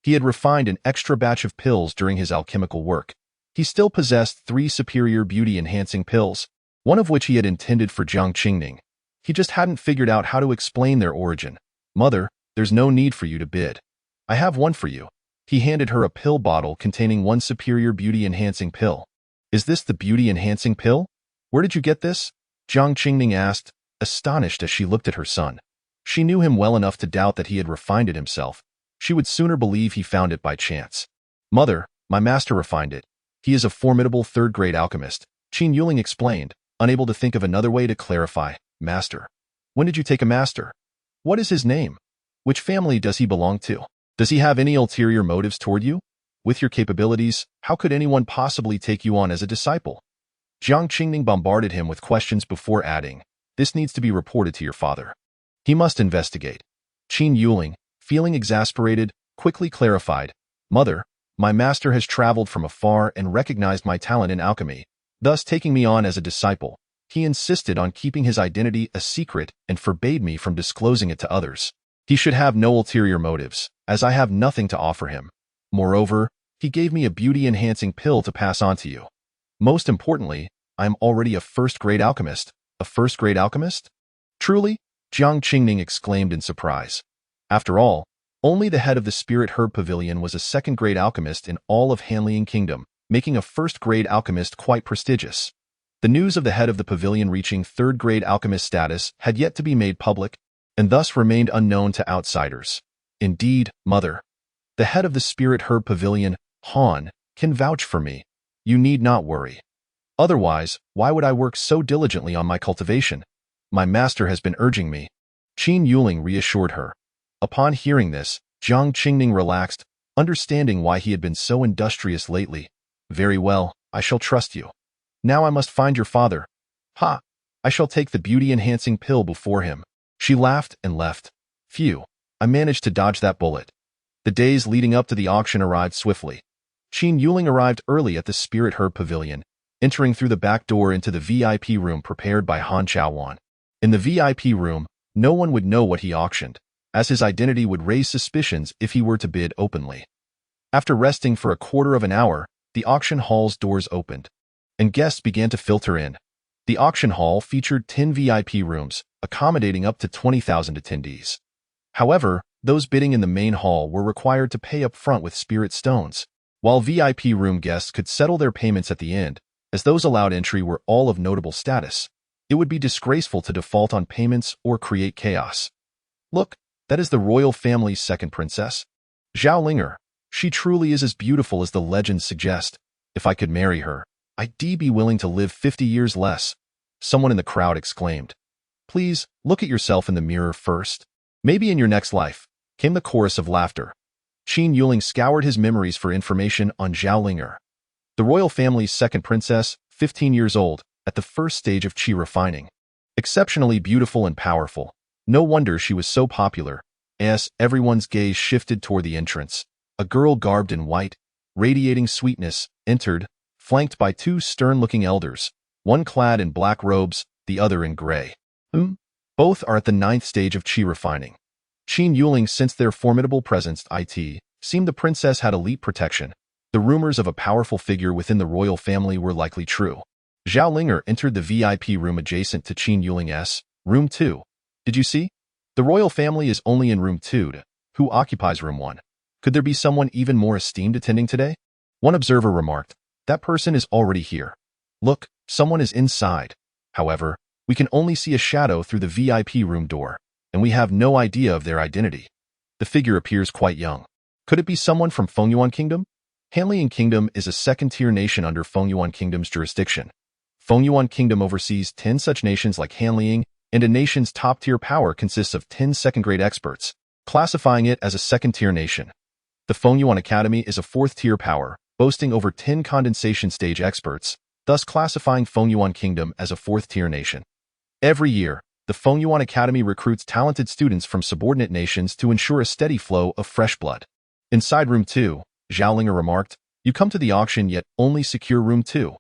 He had refined an extra batch of pills during his alchemical work. He still possessed 3 superior beauty-enhancing pills, one of which he had intended for Jiang Qingning. He just hadn't figured out how to explain their origin. Mother, there's no need for you to bid. I have one for you. He handed her a pill bottle containing 1 superior beauty-enhancing pill. Is this the beauty-enhancing pill? Where did you get this? Jiang Qingning asked, astonished as she looked at her son. She knew him well enough to doubt that he had refined it himself. She would sooner believe he found it by chance. Mother, my master refined it. He is a formidable third-grade alchemist, Qin Yuling explained, unable to think of another way to clarify. Master. When did you take a master? What is his name? Which family does he belong to? Does he have any ulterior motives toward you? With your capabilities, how could anyone possibly take you on as a disciple? Jiang Qingning bombarded him with questions before adding, this needs to be reported to your father. He must investigate. Qin Yuling, feeling exasperated, quickly clarified, Mother, my master has traveled from afar and recognized my talent in alchemy, thus taking me on as a disciple. He insisted on keeping his identity a secret and forbade me from disclosing it to others. He should have no ulterior motives, as I have nothing to offer him. Moreover, he gave me a beauty-enhancing pill to pass on to you. Most importantly, I am already a first-grade alchemist. A first-grade alchemist? Truly? Jiang Qingning exclaimed in surprise. After all, only the head of the Spirit Herb Pavilion was a second-grade alchemist in all of Hanliang Kingdom, making a first-grade alchemist quite prestigious. The news of the head of the pavilion reaching third-grade alchemist status had yet to be made public, and thus remained unknown to outsiders. Indeed, Mother, the head of the Spirit Herb Pavilion, Han, can vouch for me. You need not worry. Otherwise, why would I work so diligently on my cultivation? My master has been urging me. Qin Yuling reassured her. Upon hearing this, Jiang Qingning relaxed, understanding why he had been so industrious lately. Very well, I shall trust you. Now I must find your father. Ha! I shall take the beauty-enhancing pill before him. She laughed and left. Phew, I managed to dodge that bullet. The days leading up to the auction arrived swiftly. Qin Yuling arrived early at the Spirit Herb Pavilion, entering through the back door into the VIP room prepared by Han Chaowan. In the VIP room, no one would know what he auctioned, as his identity would raise suspicions if he were to bid openly. After resting for a quarter of an hour, the auction hall's doors opened, and guests began to filter in. The auction hall featured 10 VIP rooms, accommodating up to 20,000 attendees. However, those bidding in the main hall were required to pay up front with spirit stones, while VIP room guests could settle their payments at the end, as those allowed entry were all of notable status. It would be disgraceful to default on payments or create chaos. Look, that is the royal family's second princess. Zhao Linger. She truly is as beautiful as the legends suggest. If I could marry her, I'd be willing to live 50 years less. Someone in the crowd exclaimed. Please, look at yourself in the mirror first. Maybe in your next life, came the chorus of laughter. Qin Yuling scoured his memories for information on Zhao Linger. The royal family's second princess, 15 years old, at the first stage of qi refining. Exceptionally beautiful and powerful. No wonder she was so popular, as everyone's gaze shifted toward the entrance. A girl garbed in white, radiating sweetness, entered, flanked by 2 stern-looking elders, one clad in black robes, the other in gray. Both are at the 9th stage of qi refining. Qin Yuling sensed their formidable presence. It seemed the princess had elite protection. The rumors of a powerful figure within the royal family were likely true. Zhao Linger entered the VIP room adjacent to Qin Yuling's, room 2. Did you see? The royal family is only in room 2. Who occupies room 1? Could there be someone even more esteemed attending today? One observer remarked, that person is already here. Look, someone is inside. However, we can only see a shadow through the VIP room door, and we have no idea of their identity. The figure appears quite young. Could it be someone from Fengyuan Kingdom? Hanliang Kingdom is a second-tier nation under Fengyuan Kingdom's jurisdiction. Fengyuan Kingdom oversees 10 such nations like Hanliang, and a nation's top-tier power consists of 10 second-grade experts, classifying it as a second-tier nation. The Fengyuan Academy is a fourth-tier power, boasting over 10 condensation stage experts, thus classifying Fengyuan Kingdom as a fourth-tier nation. Every year, the Fengyuan Academy recruits talented students from subordinate nations to ensure a steady flow of fresh blood. Inside Room 2, Zhao remarked, "You come to the auction yet only secure Room 2.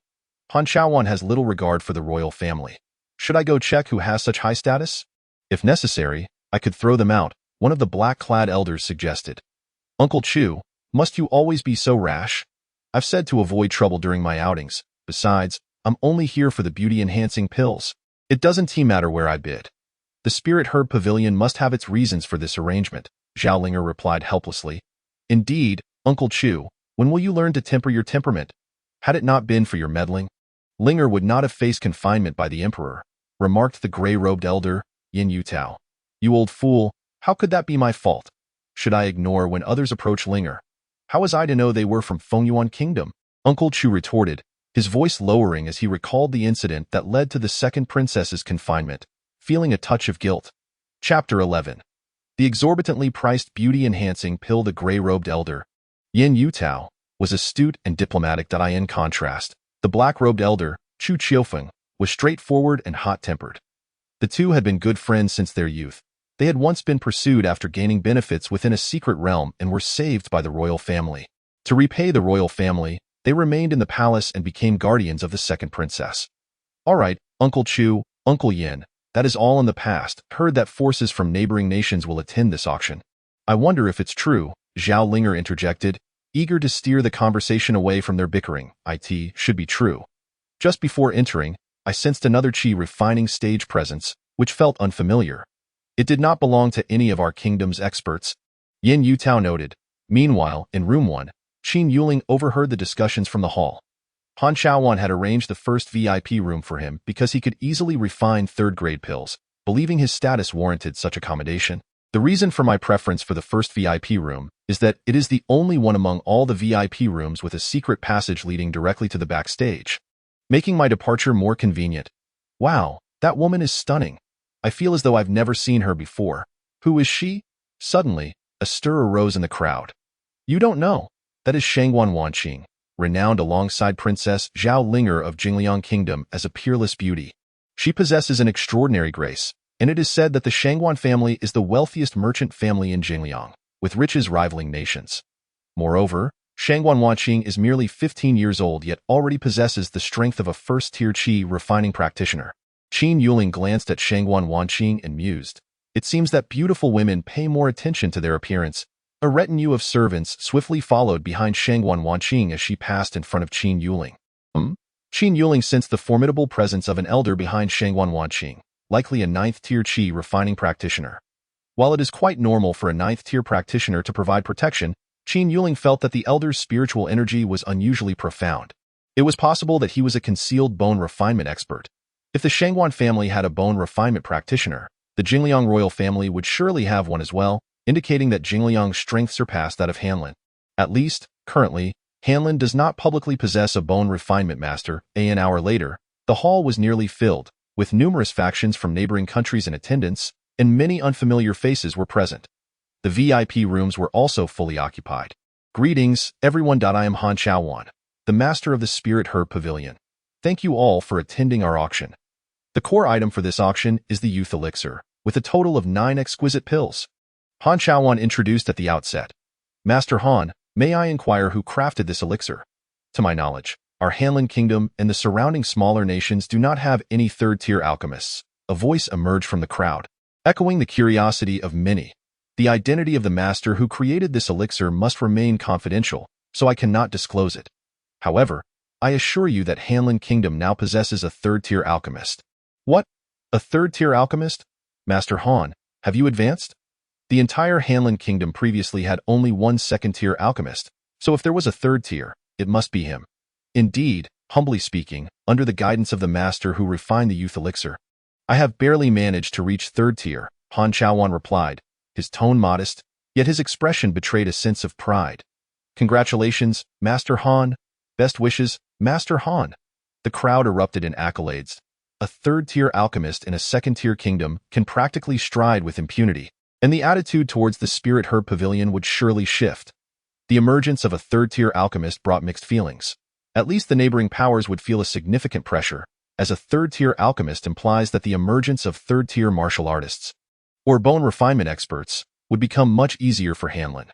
Han Chaowan has little regard for the royal family. Should I go check who has such high status? If necessary, I could throw them out," one of the black-clad elders suggested. "Uncle Chu, must you always be so rash? I've said to avoid trouble during my outings. Besides, I'm only here for the beauty-enhancing pills. It doesn't matter where I bid. The Spirit Herb Pavilion must have its reasons for this arrangement," Zhao Linger replied helplessly. "Indeed, Uncle Chu, when will you learn to temper your temperament? Had it not been for your meddling, Linger would not have faced confinement by the Emperor," remarked the gray-robed elder, Yin Yutao. "You old fool, how could that be my fault? Should I ignore when others approach Linger? How was I to know they were from Fengyuan Kingdom?" Uncle Chu retorted, his voice lowering as he recalled the incident that led to the second princess's confinement, feeling a touch of guilt. Chapter 11. The exorbitantly priced beauty-enhancing pill. The gray-robed elder, Yin Yutao, was astute and diplomatic. In contrast, the black-robed elder, Chu Qiufeng, was straightforward and hot-tempered. The two had been good friends since their youth. They had once been pursued after gaining benefits within a secret realm and were saved by the royal family. To repay the royal family, they remained in the palace and became guardians of the second princess. "All right, Uncle Chu, Uncle Yin, that is all in the past. Heard that forces from neighboring nations will attend this auction." "I wonder if it's true," Zhao Linger interjected, eager to steer the conversation away from their bickering. "It should be true." Just before entering, I sensed another qi refining stage presence, which felt unfamiliar. "It did not belong to any of our kingdom's experts," Yin Yutao noted. Meanwhile, in Room 1, Qin Yuling overheard the discussions from the hall. Han Chaowan had arranged the first VIP room for him because he could easily refine third-grade pills, believing his status warranted such accommodation. "The reason for my preference for the first VIP room is that it is the only one among all the VIP rooms with a secret passage leading directly to the backstage, making my departure more convenient." "Wow, that woman is stunning. I feel as though I've never seen her before. Who is she?" Suddenly, a stir arose in the crowd. "You don't know? That is Shangguan Wanqing, renowned alongside Princess Zhao Linger of Jingliang Kingdom as a peerless beauty. She possesses an extraordinary grace, and it is said that the Shangguan family is the wealthiest merchant family in Jingliang, with riches rivaling nations. Moreover, Shangguan Wanqing is merely 15 years old yet already possesses the strength of a first-tier qi refining practitioner." Qin Yuling glanced at Shangguan Wanqing and mused. It seems that beautiful women pay more attention to their appearance. A retinue of servants swiftly followed behind Shangguan Wanqing as she passed in front of Qin Yuling. Qin Yuling sensed the formidable presence of an elder behind Shangguan Wanqing, likely a 9th-tier qi refining practitioner. While it is quite normal for a 9th-tier practitioner to provide protection, Qin Yuling felt that the elder's spiritual energy was unusually profound. It was possible that he was a concealed bone refinement expert. If the Shangguan family had a bone refinement practitioner, the Jingliang royal family would surely have one as well, indicating that Jingliang's strength surpassed that of Hanlin. At least, currently, Hanlin does not publicly possess a bone refinement master. An hour later, the hall was nearly filled, with numerous factions from neighboring countries in attendance, and many unfamiliar faces were present. The VIP rooms were also fully occupied. "Greetings, everyone. I am Han Chaowan, the master of the Spirit Herb Pavilion. Thank you all for attending our auction. The core item for this auction is the Youth Elixir, with a total of 9 exquisite pills." Han Chaowan introduced at the outset. "Master Han, may I inquire who crafted this elixir? To my knowledge, our Hanlin Kingdom and the surrounding smaller nations do not have any third-tier alchemists." A voice emerged from the crowd, echoing the curiosity of many. "The identity of the master who created this elixir must remain confidential, so I cannot disclose it. However, I assure you that Hanlin Kingdom now possesses a third-tier alchemist." "What? A third-tier alchemist? Master Han, have you advanced?" The entire Hanlin Kingdom previously had only one second-tier alchemist, so if there was a third tier, it must be him. Indeed, humbly speaking, under the guidance of the master who refined the Youth Elixir, I have barely managed to reach third tier, Han Chaowan replied, his tone modest, yet his expression betrayed a sense of pride. "Congratulations, Master Han. Best wishes, Master Han." The crowd erupted in accolades. A third-tier alchemist in a second-tier kingdom can practically stride with impunity. and the attitude towards the Spirit Herb Pavilion would surely shift. The emergence of a third-tier alchemist brought mixed feelings. At least the neighboring powers would feel a significant pressure, as a third-tier alchemist implies that the emergence of third-tier martial artists or bone refinement experts would become much easier for handling.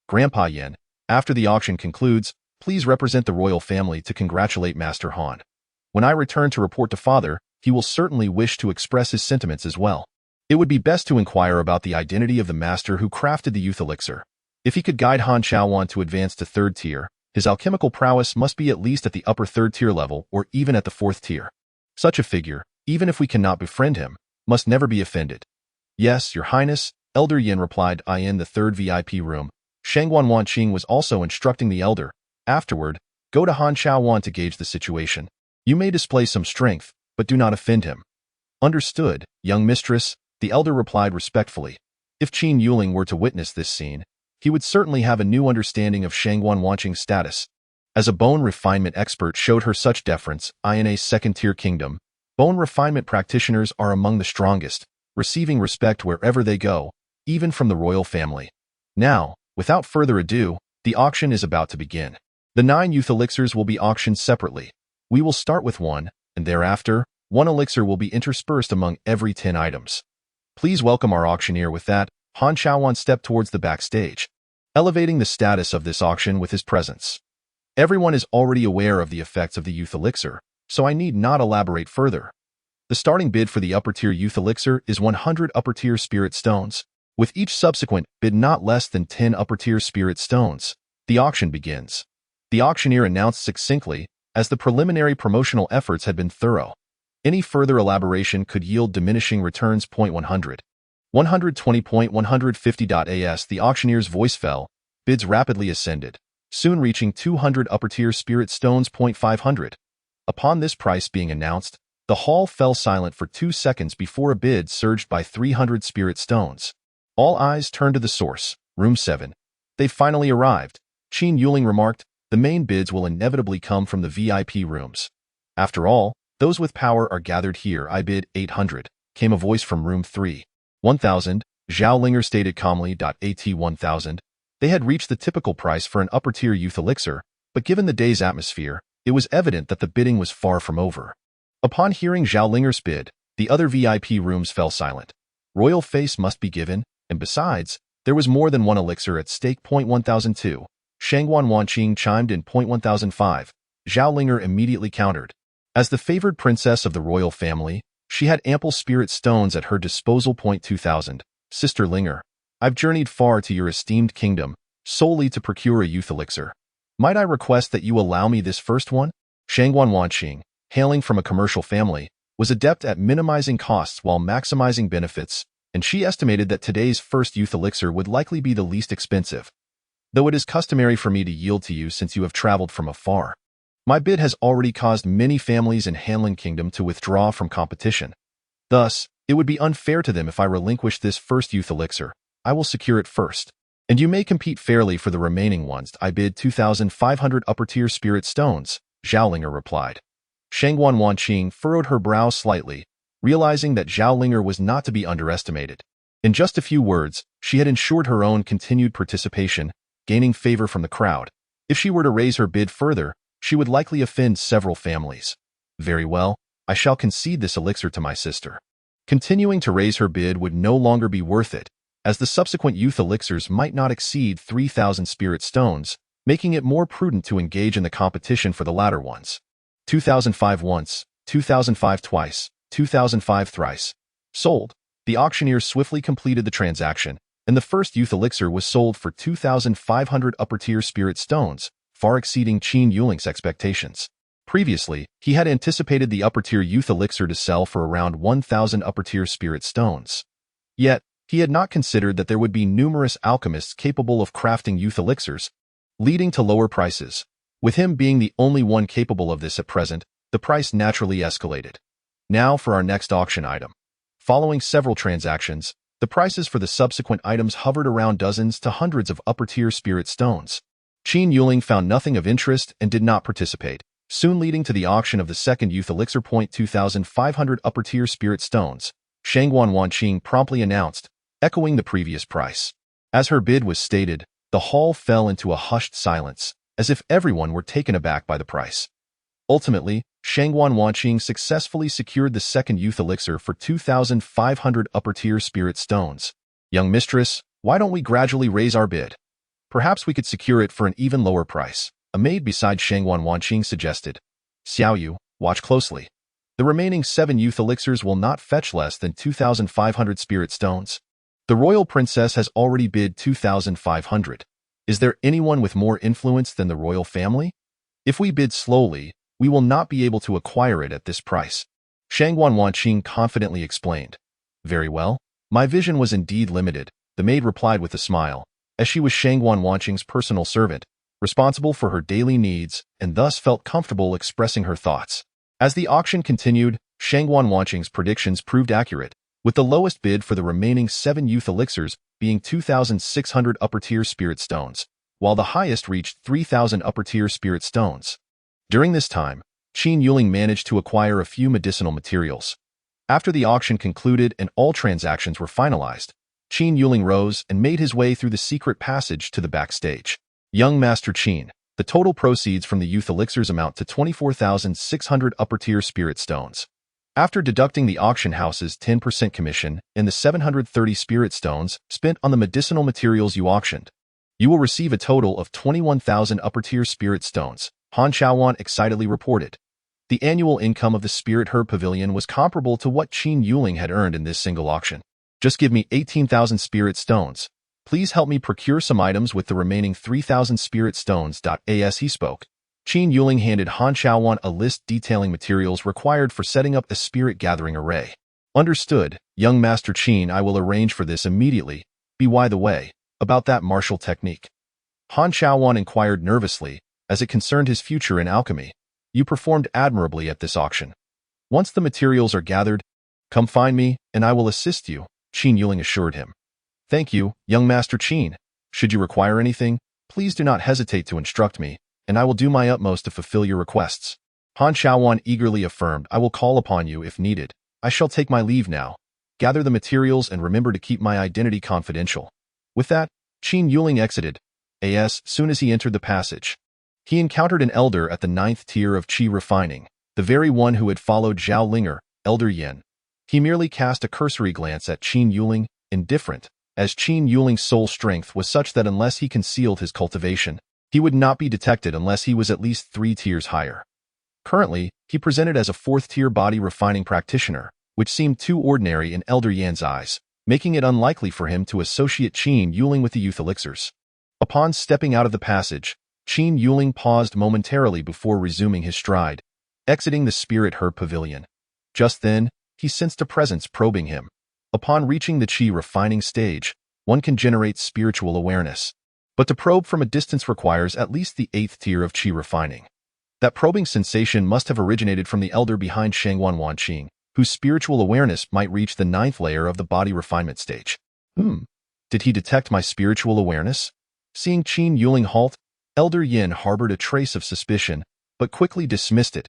Grandpa Yen, after the auction concludes, please represent the royal family to congratulate Master Han. When I return to report to Father, he will certainly wish to express his sentiments as well. It would be best to inquire about the identity of the master who crafted the youth elixir. If he could guide Han Chaowan to advance to third tier, his alchemical prowess must be at least at the upper third tier level or even at the fourth tier. Such a figure, even if we cannot befriend him, must never be offended. Yes, Your Highness, Elder Yin replied. In the third VIP room, Shangguan Wanqing was also instructing the elder. Afterward, go to Han Chaowan to gauge the situation. You may display some strength, but do not offend him. Understood, young mistress, the elder replied respectfully. If Qin Yuling were to witness this scene, he would certainly have a new understanding of Shangguan Wanqing's status. As a bone refinement expert showed her such deference, in a second-tier kingdom, bone refinement practitioners are among the strongest, receiving respect wherever they go, even from the royal family. Now, without further ado, the auction is about to begin. The 9 youth elixirs will be auctioned separately. We will start with 1, and thereafter, 1 elixir will be interspersed among every 10 items. Please welcome our auctioneer. With that, Han Chaowan stepped towards the backstage, elevating the status of this auction with his presence. Everyone is already aware of the effects of the youth elixir, so I need not elaborate further. The starting bid for the upper-tier youth elixir is 100 upper-tier spirit stones, with each subsequent bid not less than 10 upper-tier spirit stones. The auction begins. The auctioneer announced succinctly, as the preliminary promotional efforts had been thorough. Any further elaboration could yield diminishing returns. 100. 120.150. As the auctioneer's voice fell, bids rapidly ascended, soon reaching 200 upper-tier spirit stones. 500. Upon this price being announced, the hall fell silent for 2 seconds before a bid surged by 300 spirit stones. All eyes turned to the source, room 7. They've finally arrived, Qin Yuling remarked. The main bids will inevitably come from the VIP rooms. After all, those with power are gathered here. I bid 800, came a voice from room 3. 1,000, Zhao Linger stated calmly. At 1,000, they had reached the typical price for an upper-tier youth elixir, but given the day's atmosphere, it was evident that the bidding was far from over. Upon hearing Zhao Linger's bid, the other VIP rooms fell silent. Royal face must be given, and besides, there was more than 1 elixir at stake. 1,002. Shangguan Wanqing chimed in. 1,005. Zhao Linger immediately countered. As the favored princess of the royal family, she had ample spirit stones at her disposal. 2,000. Sister Linger, I've journeyed far to your esteemed kingdom, solely to procure a youth elixir. Might I request that you allow me this first one? Shangguan Wanqing, hailing from a commercial family, was adept at minimizing costs while maximizing benefits, and she estimated that today's first youth elixir would likely be the least expensive. Though it is customary for me to yield to you since you have traveled from afar, my bid has already caused many families in Hanlin Kingdom to withdraw from competition. Thus, it would be unfair to them if I relinquish this first youth elixir. I will secure it first, and you may compete fairly for the remaining ones. I bid 2,500 upper-tier spirit stones, Zhao Linger replied. Shangguan Wanqing furrowed her brow slightly, realizing that Zhao Linger was not to be underestimated. In just a few words, she had ensured her own continued participation, gaining favor from the crowd. If she were to raise her bid further, she would likely offend several families. Very well, I shall concede this elixir to my sister. Continuing to raise her bid would no longer be worth it, as the subsequent youth elixirs might not exceed 3,000 spirit stones, making it more prudent to engage in the competition for the latter ones. 2,005 once, 2,005 twice, 2,005 thrice. Sold. The auctioneer swiftly completed the transaction, and the first youth elixir was sold for 2,500 upper-tier spirit stones, far exceeding Qin Yuling's expectations. Previously, he had anticipated the upper-tier youth elixir to sell for around 1,000 upper-tier spirit stones. Yet, he had not considered that there would be numerous alchemists capable of crafting youth elixirs, leading to lower prices. With him being the only one capable of this at present, the price naturally escalated. Now for our next auction item. Following several transactions, the prices for the subsequent items hovered around dozens to hundreds of upper-tier spirit stones. Qin Yuling found nothing of interest and did not participate, soon leading to the auction of the second youth elixir. 2,500 upper-tier spirit stones. Shangguan Wanqing promptly announced, echoing the previous price. As her bid was stated, the hall fell into a hushed silence, as if everyone were taken aback by the price. Ultimately, Shangguan Wanqing successfully secured the second youth elixir for 2,500 upper-tier spirit stones. Young mistress, why don't we gradually raise our bid? Perhaps we could secure it for an even lower price, a maid beside Shangguan Wanqing suggested. Xiaoyu, watch closely. The remaining 7 youth elixirs will not fetch less than 2,500 spirit stones. The royal princess has already bid 2,500. Is there anyone with more influence than the royal family? If we bid slowly, we will not be able to acquire it at this price. Shangguan Wanqing confidently explained. Very well. My vision was indeed limited, the maid replied with a smile, as she was Shangguan Wanqing's personal servant, responsible for her daily needs, and thus felt comfortable expressing her thoughts. As the auction continued, Shangguan Wanqing's predictions proved accurate, with the lowest bid for the remaining 7 youth elixirs being 2,600 upper-tier spirit stones, while the highest reached 3,000 upper-tier spirit stones. During this time, Qin Yuling managed to acquire a few medicinal materials. After the auction concluded and all transactions were finalized, Qin Yuling rose and made his way through the secret passage to the backstage. Young Master Qin, the total proceeds from the youth elixirs amount to 24,600 upper-tier spirit stones. After deducting the auction house's 10% commission and the 730 spirit stones spent on the medicinal materials you auctioned, you will receive a total of 21,000 upper-tier spirit stones, Han Xiaowan excitedly reported. The annual income of the Spirit Herb Pavilion was comparable to what Qin Yuling had earned in this single auction. Just give me 18,000 spirit stones. Please help me procure some items with the remaining 3,000 spirit stones. As he spoke, Qin Yuling handed Han Xiaowan a list detailing materials required for setting up a spirit gathering array. Understood, young Master Qin, I will arrange for this immediately. By the way, about that martial technique. Han Xiaowan inquired nervously, as it concerned his future in alchemy. You performed admirably at this auction. Once the materials are gathered, come find me, and I will assist you, Qin Yuling assured him. Thank you, young Master Qin. Should you require anything, please do not hesitate to instruct me, and I will do my utmost to fulfill your requests. Han Xiaowan eagerly affirmed, I will call upon you if needed. I shall take my leave now. Gather the materials and remember to keep my identity confidential. With that, Qin Yuling exited. As soon as he entered the passage, he encountered an elder at the 9th tier of Qi refining, the very one who had followed Zhao Linger, Elder Yin. He merely cast a cursory glance at Qin Yuling, indifferent, as Qin Yuling's soul strength was such that unless he concealed his cultivation, he would not be detected unless he was at least 3 tiers higher. Currently, he presented as a 4th-tier body refining practitioner, which seemed too ordinary in Elder Yan's eyes, making it unlikely for him to associate Qin Yuling with the youth elixirs. Upon stepping out of the passage, Qin Yuling paused momentarily before resuming his stride, exiting the Spirit Herb Pavilion. Just then, he sensed a presence probing him. Upon reaching the Qi refining stage, one can generate spiritual awareness. But to probe from a distance requires at least the 8th tier of Qi refining. That probing sensation must have originated from the elder behind Shangguan Wanqing, whose spiritual awareness might reach the 9th layer of the body refinement stage. Did he detect my spiritual awareness? Seeing Qin Yuling halt, Elder Yin harbored a trace of suspicion, but quickly dismissed it.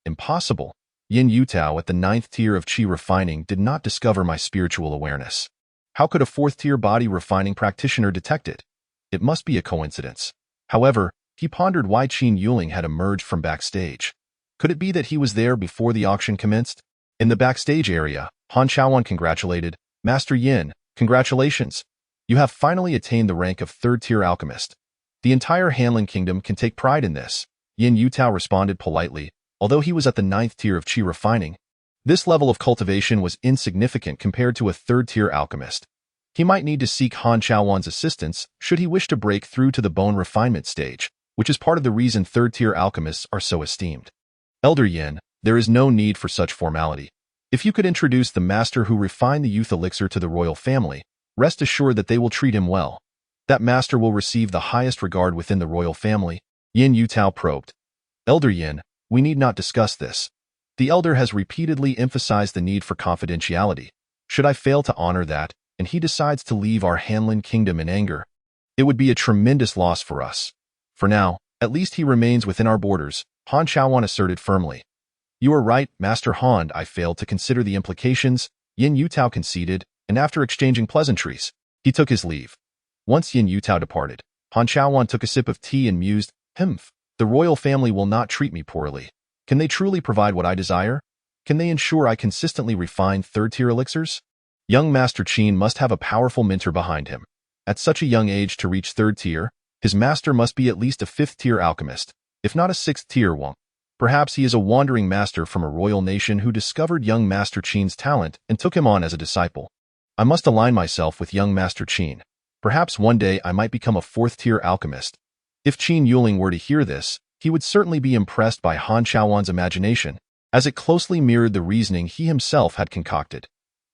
Impossible. Yin Yutao at the 9th tier of Qi refining did not discover my spiritual awareness. How could a 4th-tier body refining practitioner detect it? It must be a coincidence. However, he pondered why Qin Yuling had emerged from backstage. Could it be that he was there before the auction commenced? In the backstage area, Han Xiaowan congratulated, Master Yin, congratulations. You have finally attained the rank of 3rd-tier alchemist. The entire Hanlin Kingdom can take pride in this, Yin Yutao responded politely, although he was at the 9th tier of Qi refining. This level of cultivation was insignificant compared to a 3rd-tier alchemist. He might need to seek Han Xiaowan's assistance should he wish to break through to the bone refinement stage, which is part of the reason 3rd-tier alchemists are so esteemed. Elder Yin, there is no need for such formality. If you could introduce the master who refined the youth elixir to the royal family, rest assured that they will treat him well. That master will receive the highest regard within the royal family, Yin Yutao probed. Elder Yin, we need not discuss this. The elder has repeatedly emphasized the need for confidentiality. Should I fail to honor that, and he decides to leave our Hanlin Kingdom in anger, it would be a tremendous loss for us. For now, at least he remains within our borders, Han Xiaowan asserted firmly. You are right, Master Han, I failed to consider the implications, Yin Yutao conceded, and after exchanging pleasantries, he took his leave. Once Yin Yutao departed, Han Chaoan took a sip of tea and mused, the royal family will not treat me poorly. Can they truly provide what I desire? Can they ensure I consistently refine third-tier elixirs? Young Master Qin must have a powerful mentor behind him. At such a young age to reach third tier, his master must be at least a fifth-tier alchemist, if not a sixth-tier one. Perhaps he is a wandering master from a royal nation who discovered young Master Qin's talent and took him on as a disciple. I must align myself with young Master Qin. Perhaps one day I might become a fourth-tier alchemist. If Qin Yuling were to hear this, he would certainly be impressed by Han Chaoan's imagination, as it closely mirrored the reasoning he himself had concocted.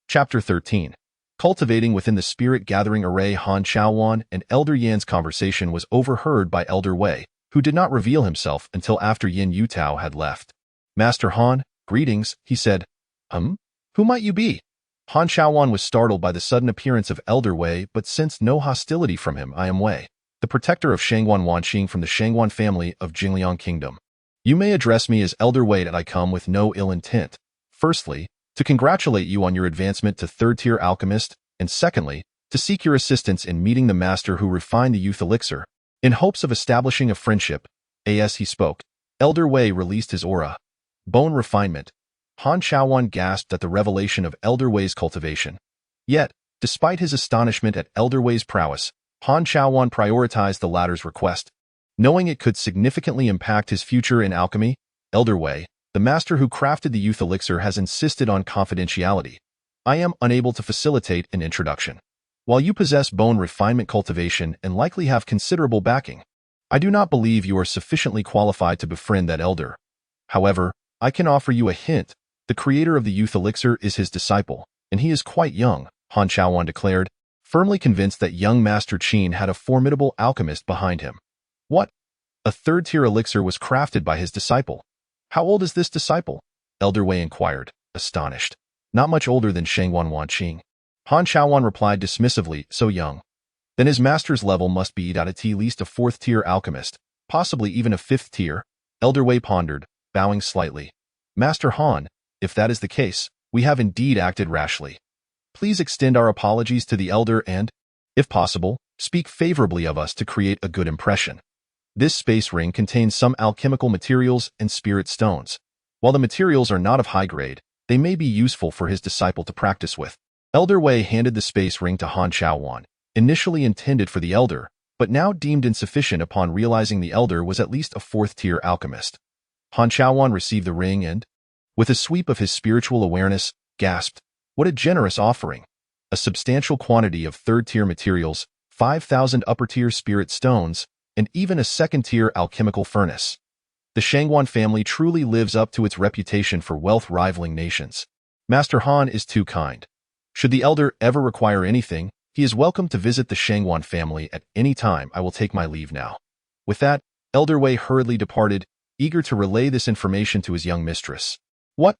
Chapter 13. Cultivating within the spirit-gathering array. Han Chaoan and Elder Yan's conversation was overheard by Elder Wei, who did not reveal himself until after Yin Yutao had left. Master Han, greetings, he said. Who might you be? Han Chaoan was startled by the sudden appearance of Elder Wei but sensed no hostility from him. I am Wei, the protector of Shangguan Wanqing from the Shangguan family of Jingliang Kingdom. You may address me as Elder Wei, and I come with no ill intent. Firstly, to congratulate you on your advancement to third-tier alchemist, and secondly, to seek your assistance in meeting the master who refined the youth elixir, in hopes of establishing a friendship. As he spoke, Elder Wei released his aura. Bone refinement. Han Chaoan gasped at the revelation of Elder Wei's cultivation. Yet, despite his astonishment at Elder Wei's prowess, Han Chaoan prioritized the latter's request. Knowing it could significantly impact his future in alchemy, Elder Wei, the master who crafted the youth elixir, has insisted on confidentiality. I am unable to facilitate an introduction. While you possess bone refinement cultivation and likely have considerable backing, I do not believe you are sufficiently qualified to befriend that elder. However, I can offer you a hint. The creator of the youth elixir is his disciple, and he is quite young, Han Chaoan declared, firmly convinced that young Master Qin had a formidable alchemist behind him. What? A third-tier elixir was crafted by his disciple. How old is this disciple? Elder Wei inquired, astonished. Not much older than Shangguan Wanqing. Han Chaoan replied dismissively, so young. Then his master's level must be at least a fourth-tier alchemist, possibly even a fifth-tier. Elder Wei pondered, bowing slightly. Master Han, if that is the case, we have indeed acted rashly. Please extend our apologies to the elder and, if possible, speak favorably of us to create a good impression. This space ring contains some alchemical materials and spirit stones. While the materials are not of high grade, they may be useful for his disciple to practice with. Elder Wei handed the space ring to Han Chaoan, initially intended for the elder, but now deemed insufficient upon realizing the elder was at least a fourth-tier alchemist. Han Chaoan received the ring and, with a sweep of his spiritual awareness, gasped, what a generous offering! A substantial quantity of third-tier materials, 5,000 upper-tier spirit stones, and even a second-tier alchemical furnace. The Shangguan family truly lives up to its reputation for wealth rivaling nations. Master Han is too kind. Should the elder ever require anything, he is welcome to visit the Shangguan family at any time. I will take my leave now. With that, Elder Wei hurriedly departed, eager to relay this information to his young mistress. What?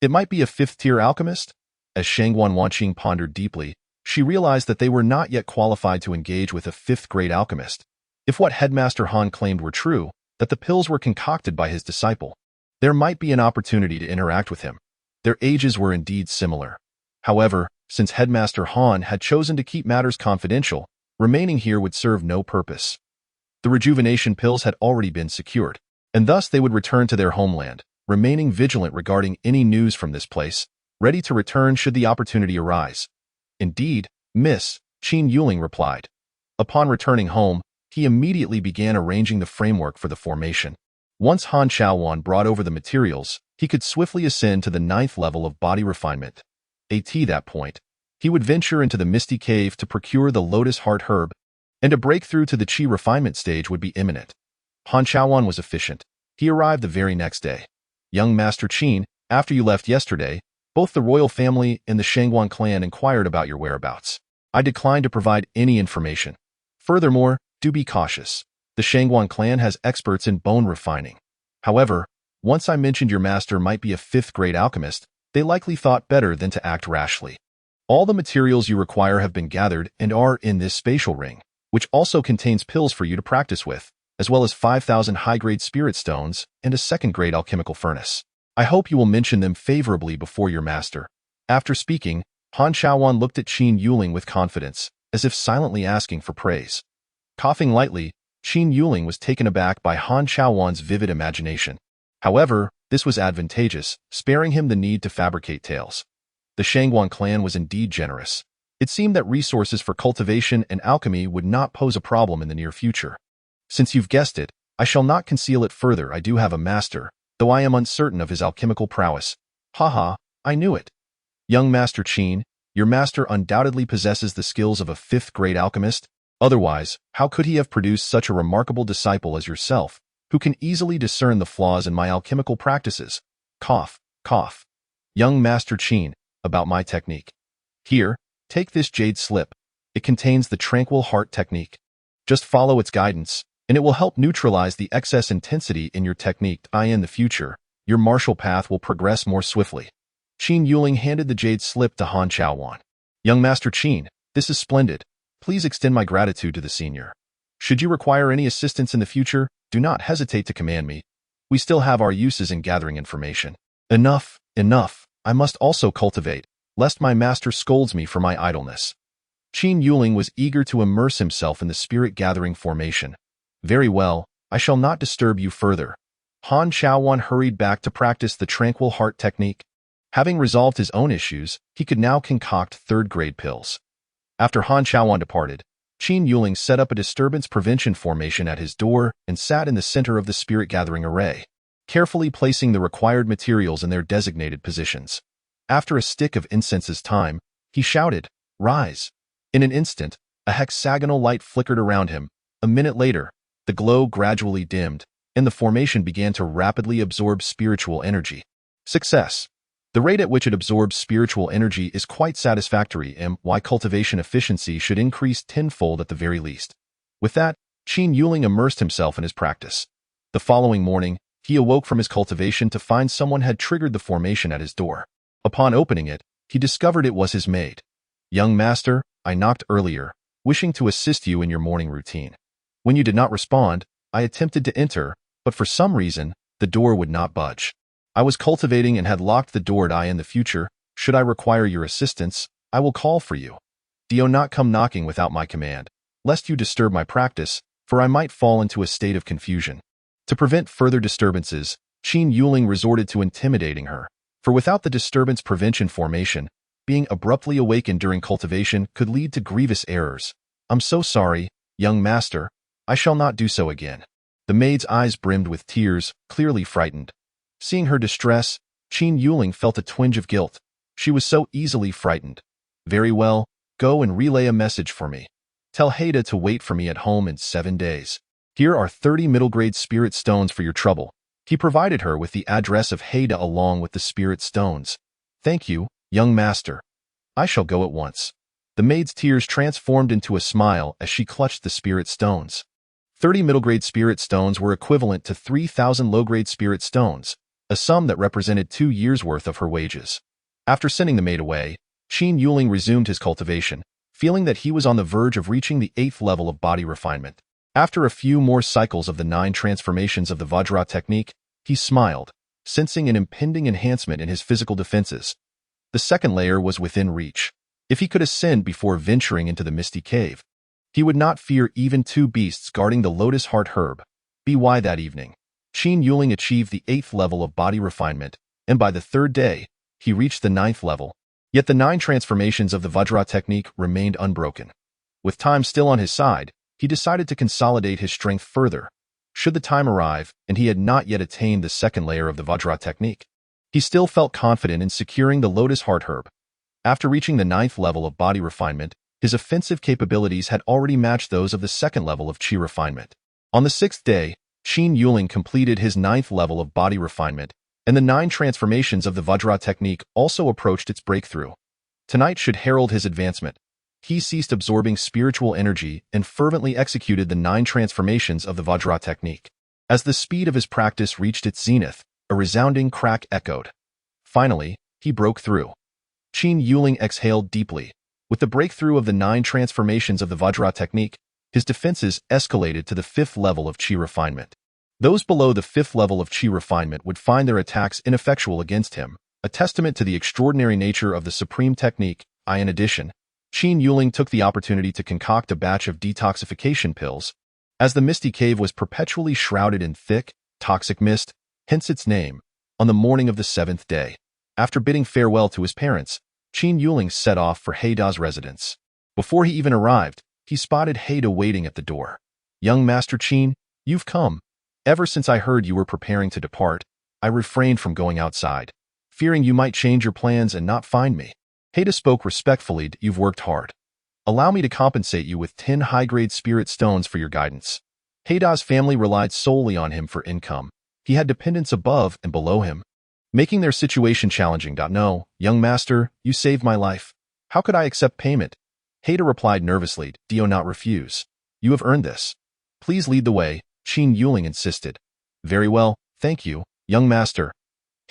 It might be a fifth-tier alchemist? As Shangguan Wanqing pondered deeply, she realized that they were not yet qualified to engage with a fifth-grade alchemist. If what Headmaster Han claimed were true, that the pills were concocted by his disciple, there might be an opportunity to interact with him. Their ages were indeed similar. However, since Headmaster Han had chosen to keep matters confidential, remaining here would serve no purpose. The rejuvenation pills had already been secured, and thus they would return to their homeland, remaining vigilant regarding any news from this place, ready to return should the opportunity arise. Indeed, Miss, Qin Yuling replied. Upon returning home, he immediately began arranging the framework for the formation. Once Han Chaoan brought over the materials, he could swiftly ascend to the 9th level of body refinement. At that point, he would venture into the Misty Cave to procure the Lotus Heart Herb, and a breakthrough to the Qi refinement stage would be imminent. Han Chaoan was efficient. He arrived the very next day. Young Master Qin, after you left yesterday, both the royal family and the Shangguan clan inquired about your whereabouts. I declined to provide any information. Furthermore, do be cautious. The Shangguan clan has experts in bone refining. However, once I mentioned your master might be a fifth-grade alchemist, they likely thought better than to act rashly. All the materials you require have been gathered and are in this spatial ring, which also contains pills for you to practice with, as well as 5,000 high-grade spirit stones and a second-grade alchemical furnace. I hope you will mention them favorably before your master. After speaking, Han Xiaowan looked at Qin Yuling with confidence, as if silently asking for praise. Coughing lightly, Qin Yuling was taken aback by Han Xiaowan's vivid imagination. However, this was advantageous, sparing him the need to fabricate tales. The Shangguan clan was indeed generous. It seemed that resources for cultivation and alchemy would not pose a problem in the near future. Since you've guessed it, I shall not conceal it further. I do have a master, though I am uncertain of his alchemical prowess. Haha, I knew it. Young Master Qin, your master undoubtedly possesses the skills of a fifth-grade alchemist. Otherwise, how could he have produced such a remarkable disciple as yourself, who can easily discern the flaws in my alchemical practices? Cough, cough. Young Master Qin, about my technique. Here, take this jade slip. It contains the Tranquil Heart technique. Just follow its guidance, and it will help neutralize the excess intensity in your technique. In the future, your martial path will progress more swiftly. Qin Yuling handed the jade slip to Han Xiaowan. Young Master Qin, this is splendid. Please extend my gratitude to the senior. Should you require any assistance in the future, do not hesitate to command me. We still have our uses in gathering information. Enough, enough. I must also cultivate, lest my master scolds me for my idleness. Qin Yuling was eager to immerse himself in the spirit-gathering formation. Very well, I shall not disturb you further. Han Xiaowan hurried back to practice the Tranquil Heart technique. Having resolved his own issues, he could now concoct third-grade pills. After Han Xiaowan departed, Qin Yuling set up a disturbance prevention formation at his door and sat in the center of the spirit-gathering array, carefully placing the required materials in their designated positions. After a stick of incense's time, he shouted, "Rise!" In an instant, a hexagonal light flickered around him. A minute later, the glow gradually dimmed, and the formation began to rapidly absorb spiritual energy. Success. The rate at which it absorbs spiritual energy is quite satisfactory, and why cultivation efficiency should increase tenfold at the very least. With that, Qin Yuling immersed himself in his practice. The following morning, he awoke from his cultivation to find someone had triggered the formation at his door. Upon opening it, he discovered it was his maid. "Young master, I knocked earlier, wishing to assist you in your morning routine. When you did not respond, I attempted to enter, but for some reason, the door would not budge. I was cultivating and had locked the door. In the future, should I require your assistance, I will call for you. Do not come knocking without my command, lest you disturb my practice, for I might fall into a state of confusion." To prevent further disturbances, Qin Yuling resorted to intimidating her, for without the disturbance prevention formation, being abruptly awakened during cultivation could lead to grievous errors. "I'm so sorry, young master. I shall not do so again." The maid's eyes brimmed with tears, clearly frightened. Seeing her distress, Qin Yuling felt a twinge of guilt. She was so easily frightened. "Very well, go and relay a message for me. Tell Haida to wait for me at home in 7 days. Here are 30 middle-grade spirit stones for your trouble." He provided her with the address of Haida along with the spirit stones. "Thank you, young master. I shall go at once." The maid's tears transformed into a smile as she clutched the spirit stones. 30 middle-grade spirit stones were equivalent to 3,000 low-grade spirit stones, a sum that represented 2 years' worth of her wages. After sending the maid away, Qin Yuling resumed his cultivation, feeling that he was on the verge of reaching the 8th level of body refinement. After a few more cycles of the 9 transformations of the Vajra technique, he smiled, sensing an impending enhancement in his physical defenses. The second layer was within reach. If he could ascend before venturing into the misty cave, he would not fear even 2 beasts guarding the Lotus Heart herb. By that evening, Qin Yuling achieved the 8th level of body refinement, and by the 3rd day, he reached the 9th level. Yet the 9 transformations of the Vajra technique remained unbroken. With time still on his side, he decided to consolidate his strength further. Should the time arrive, and he had not yet attained the 2nd layer of the Vajra technique, he still felt confident in securing the Lotus Heart herb. After reaching the 9th level of body refinement, his offensive capabilities had already matched those of the 2nd level of Qi refinement. On the 6th day, Qin Yuling completed his 9th level of body refinement, and the 9 transformations of the Vajra technique also approached its breakthrough. Tonight should herald his advancement. He ceased absorbing spiritual energy and fervently executed the 9 transformations of the Vajra technique. As the speed of his practice reached its zenith, a resounding crack echoed. Finally, he broke through. Qin Yuling exhaled deeply. With the breakthrough of the 9 transformations of the Vajra technique, his defenses escalated to the 5th level of Qi refinement. Those below the 5th level of Qi refinement would find their attacks ineffectual against him, a testament to the extraordinary nature of the supreme technique In addition, Qin Yuling took the opportunity to concoct a batch of detoxification pills, as the misty cave was perpetually shrouded in thick, toxic mist, hence its name. On the morning of the 7th day, after bidding farewell to his parents, Qin Yuling set off for Heida's residence. Before he even arrived, he spotted Heida waiting at the door. "Young Master Qin, you've come. Ever since I heard you were preparing to depart, I refrained from going outside, fearing you might change your plans and not find me." Heida spoke respectfully. "You've worked hard. Allow me to compensate you with 10 high-grade spirit stones for your guidance." Heida's family relied solely on him for income. He had dependents above and below him, making their situation challenging. "No, young master, you saved my life. How could I accept payment?" Heida replied nervously. "Do not refuse. You have earned this. Please lead the way," Qin Yuling insisted. "Very well, thank you, young master."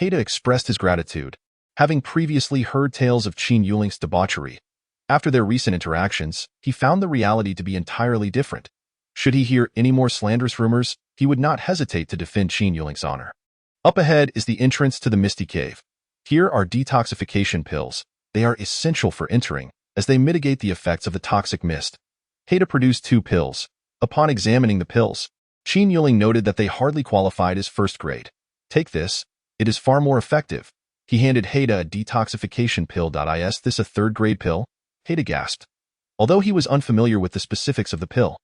Heida expressed his gratitude, having previously heard tales of Qin Yuling's debauchery. After their recent interactions, he found the reality to be entirely different. Should he hear any more slanderous rumors, he would not hesitate to defend Qin Yuling's honor. Up ahead is the entrance to the Misty Cave. Here are detoxification pills. They are essential for entering, as they mitigate the effects of the toxic mist. Heida produced 2 pills. Upon examining the pills, Qin Yuling noted that they hardly qualified as first grade. "Take this. It is far more effective." He handed Heida a detoxification pill. "Is this a 3rd-grade pill?" Heida gasped. Although he was unfamiliar with the specifics of the pill,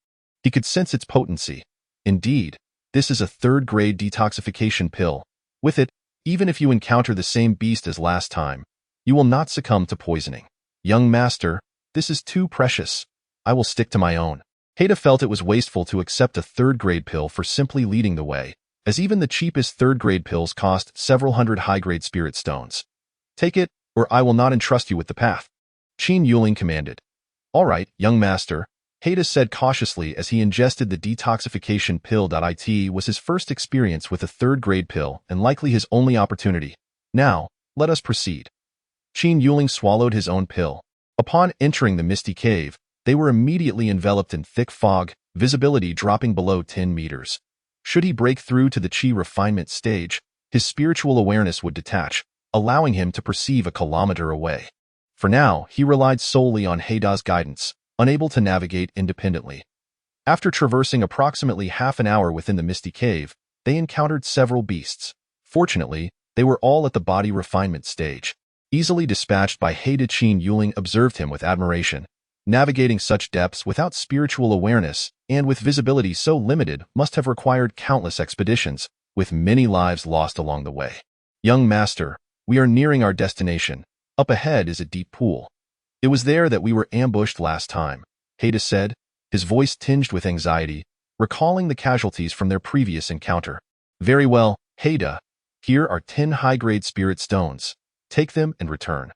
he could sense its potency. "Indeed, this is a 3rd-grade detoxification pill. With it, even if you encounter the same beast as last time, you will not succumb to poisoning." "Young master, this is too precious. I will stick to my own." Heida felt it was wasteful to accept a 3rd-grade pill for simply leading the way, as even the cheapest 3rd-grade pills cost several hundred high-grade spirit stones. "Take it, or I will not entrust you with the path," Qin Yuling commanded. "All right, young master," Heida said cautiously as he ingested the detoxification pill. It was his first experience with a 3rd-grade pill and likely his only opportunity. "Now, let us proceed." Qin Yuling swallowed his own pill. Upon entering the Misty Cave, they were immediately enveloped in thick fog, visibility dropping below 10 meters. Should he break through to the Qi refinement stage, his spiritual awareness would detach, allowing him to perceive a kilometer away. For now, he relied solely on Heida's guidance, unable to navigate independently. After traversing approximately half an hour within the Misty Cave, they encountered several beasts. Fortunately, they were all at the body refinement stage. Easily dispatched by Heida, Qin Yuling observed him with admiration. Navigating such depths without spiritual awareness and with visibility so limited must have required countless expeditions, with many lives lost along the way. "Young master, we are nearing our destination. Up ahead is a deep pool. It was there that we were ambushed last time," Heida said, his voice tinged with anxiety, recalling the casualties from their previous encounter. "Very well, Heida. Here are 10 high-grade spirit stones. Take them and return."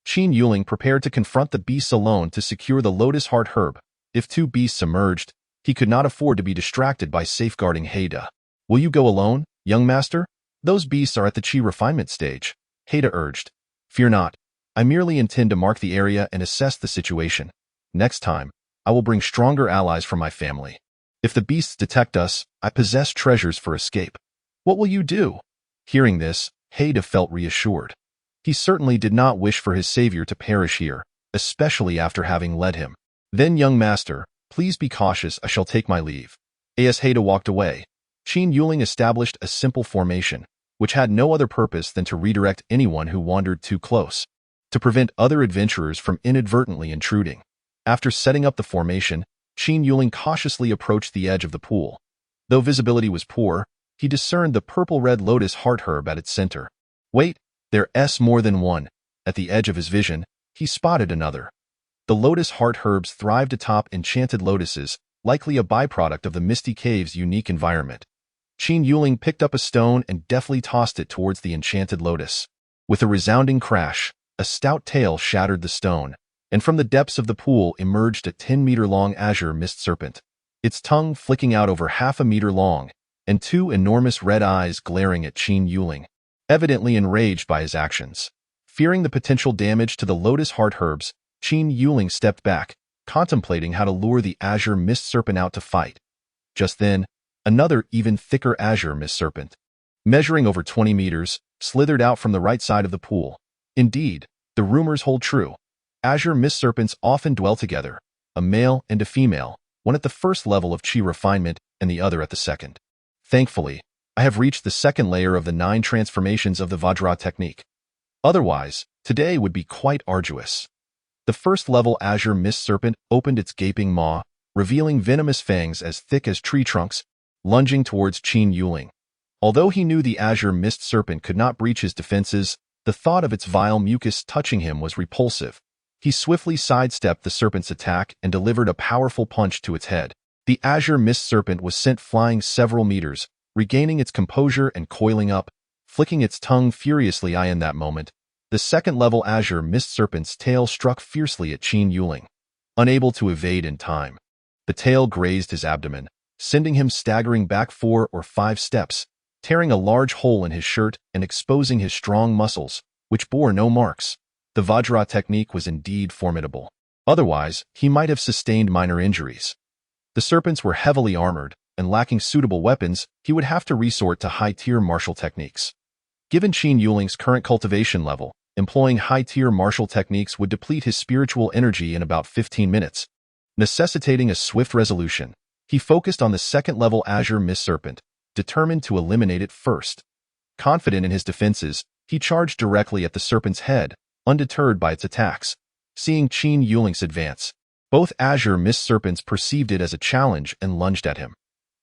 Qin Yuling prepared to confront the beasts alone to secure the Lotus Heart herb. If 2 beasts emerged, he could not afford to be distracted by safeguarding Heida. "Will you go alone, young master? Those beasts are at the Qi refinement stage," Heida urged. "Fear not. I merely intend to mark the area and assess the situation. Next time, I will bring stronger allies from my family. If the beasts detect us, I possess treasures for escape." "What will you do?" Hearing this, Heida felt reassured. He certainly did not wish for his savior to perish here, especially after having led him. "Then, young master, please be cautious. I shall take my leave." As Heida walked away, Qin Yuling established a simple formation, which had no other purpose than to redirect anyone who wandered too close, to prevent other adventurers from inadvertently intruding. After setting up the formation, Qin Yuling cautiously approached the edge of the pool. Though visibility was poor, he discerned the purple-red lotus heart herb at its center. "Wait, there's more than one." At the edge of his vision, he spotted another. The lotus heart herbs thrived atop enchanted lotuses, likely a byproduct of the Misty Cave's unique environment. Qin Yuling picked up a stone and deftly tossed it towards the enchanted lotus. With a resounding crash, a stout tail shattered the stone, and from the depths of the pool emerged a 10-meter-long azure mist serpent, its tongue flicking out over half a meter long, and 2 enormous red eyes glaring at Qin Yuling, evidently enraged by his actions. Fearing the potential damage to the lotus heart herbs, Qin Yuling stepped back, contemplating how to lure the azure mist serpent out to fight. Just then, another even thicker azure mist serpent, measuring over 20 meters, slithered out from the right side of the pool. Indeed, the rumors hold true. Azure Mist Serpents often dwell together, a male and a female, one at the first level of chi refinement and the other at the second. Thankfully, I have reached the second layer of the 9 transformations of the Vajra technique. Otherwise, today would be quite arduous. The first-level Azure Mist Serpent opened its gaping maw, revealing venomous fangs as thick as tree trunks, lunging towards Qin Yuling. Although he knew the Azure Mist Serpent could not breach his defenses, the thought of its vile mucus touching him was repulsive. He swiftly sidestepped the serpent's attack and delivered a powerful punch to its head. The Azure Mist Serpent was sent flying several meters, regaining its composure and coiling up, flicking its tongue furiously. In that moment, the second-level Azure Mist Serpent's tail struck fiercely at Qin Yuling. Unable to evade in time, the tail grazed his abdomen, sending him staggering back 4 or 5 steps, tearing a large hole in his shirt and exposing his strong muscles, which bore no marks. The Vajra technique was indeed formidable. Otherwise, he might have sustained minor injuries. The serpents were heavily armored, and lacking suitable weapons, he would have to resort to high-tier martial techniques. Given Qin Yuling's current cultivation level, employing high-tier martial techniques would deplete his spiritual energy in about 15 minutes, necessitating a swift resolution. He focused on the second-level Azure Mist Serpent, determined to eliminate it first. Confident in his defenses, he charged directly at the serpent's head, undeterred by its attacks. Seeing Qin Yuling's advance, both Azure Mist Serpents perceived it as a challenge and lunged at him.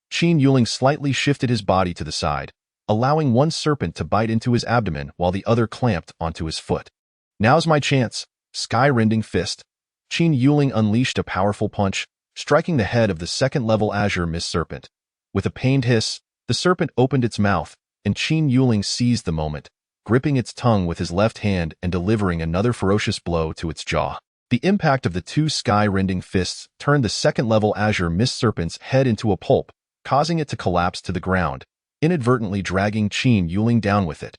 Qin Yuling slightly shifted his body to the side, allowing one serpent to bite into his abdomen while the other clamped onto his foot. Now's my chance. Sky-rending fist. Qin Yuling unleashed a powerful punch, striking the head of the second-level Azure Mist Serpent. With a pained hiss, the serpent opened its mouth, and Qin Yuling seized the moment, gripping its tongue with his left hand and delivering another ferocious blow to its jaw. The impact of the 2 sky-rending fists turned the second-level Azure Mist Serpent's head into a pulp, causing it to collapse to the ground, inadvertently dragging Qin Yuling down with it.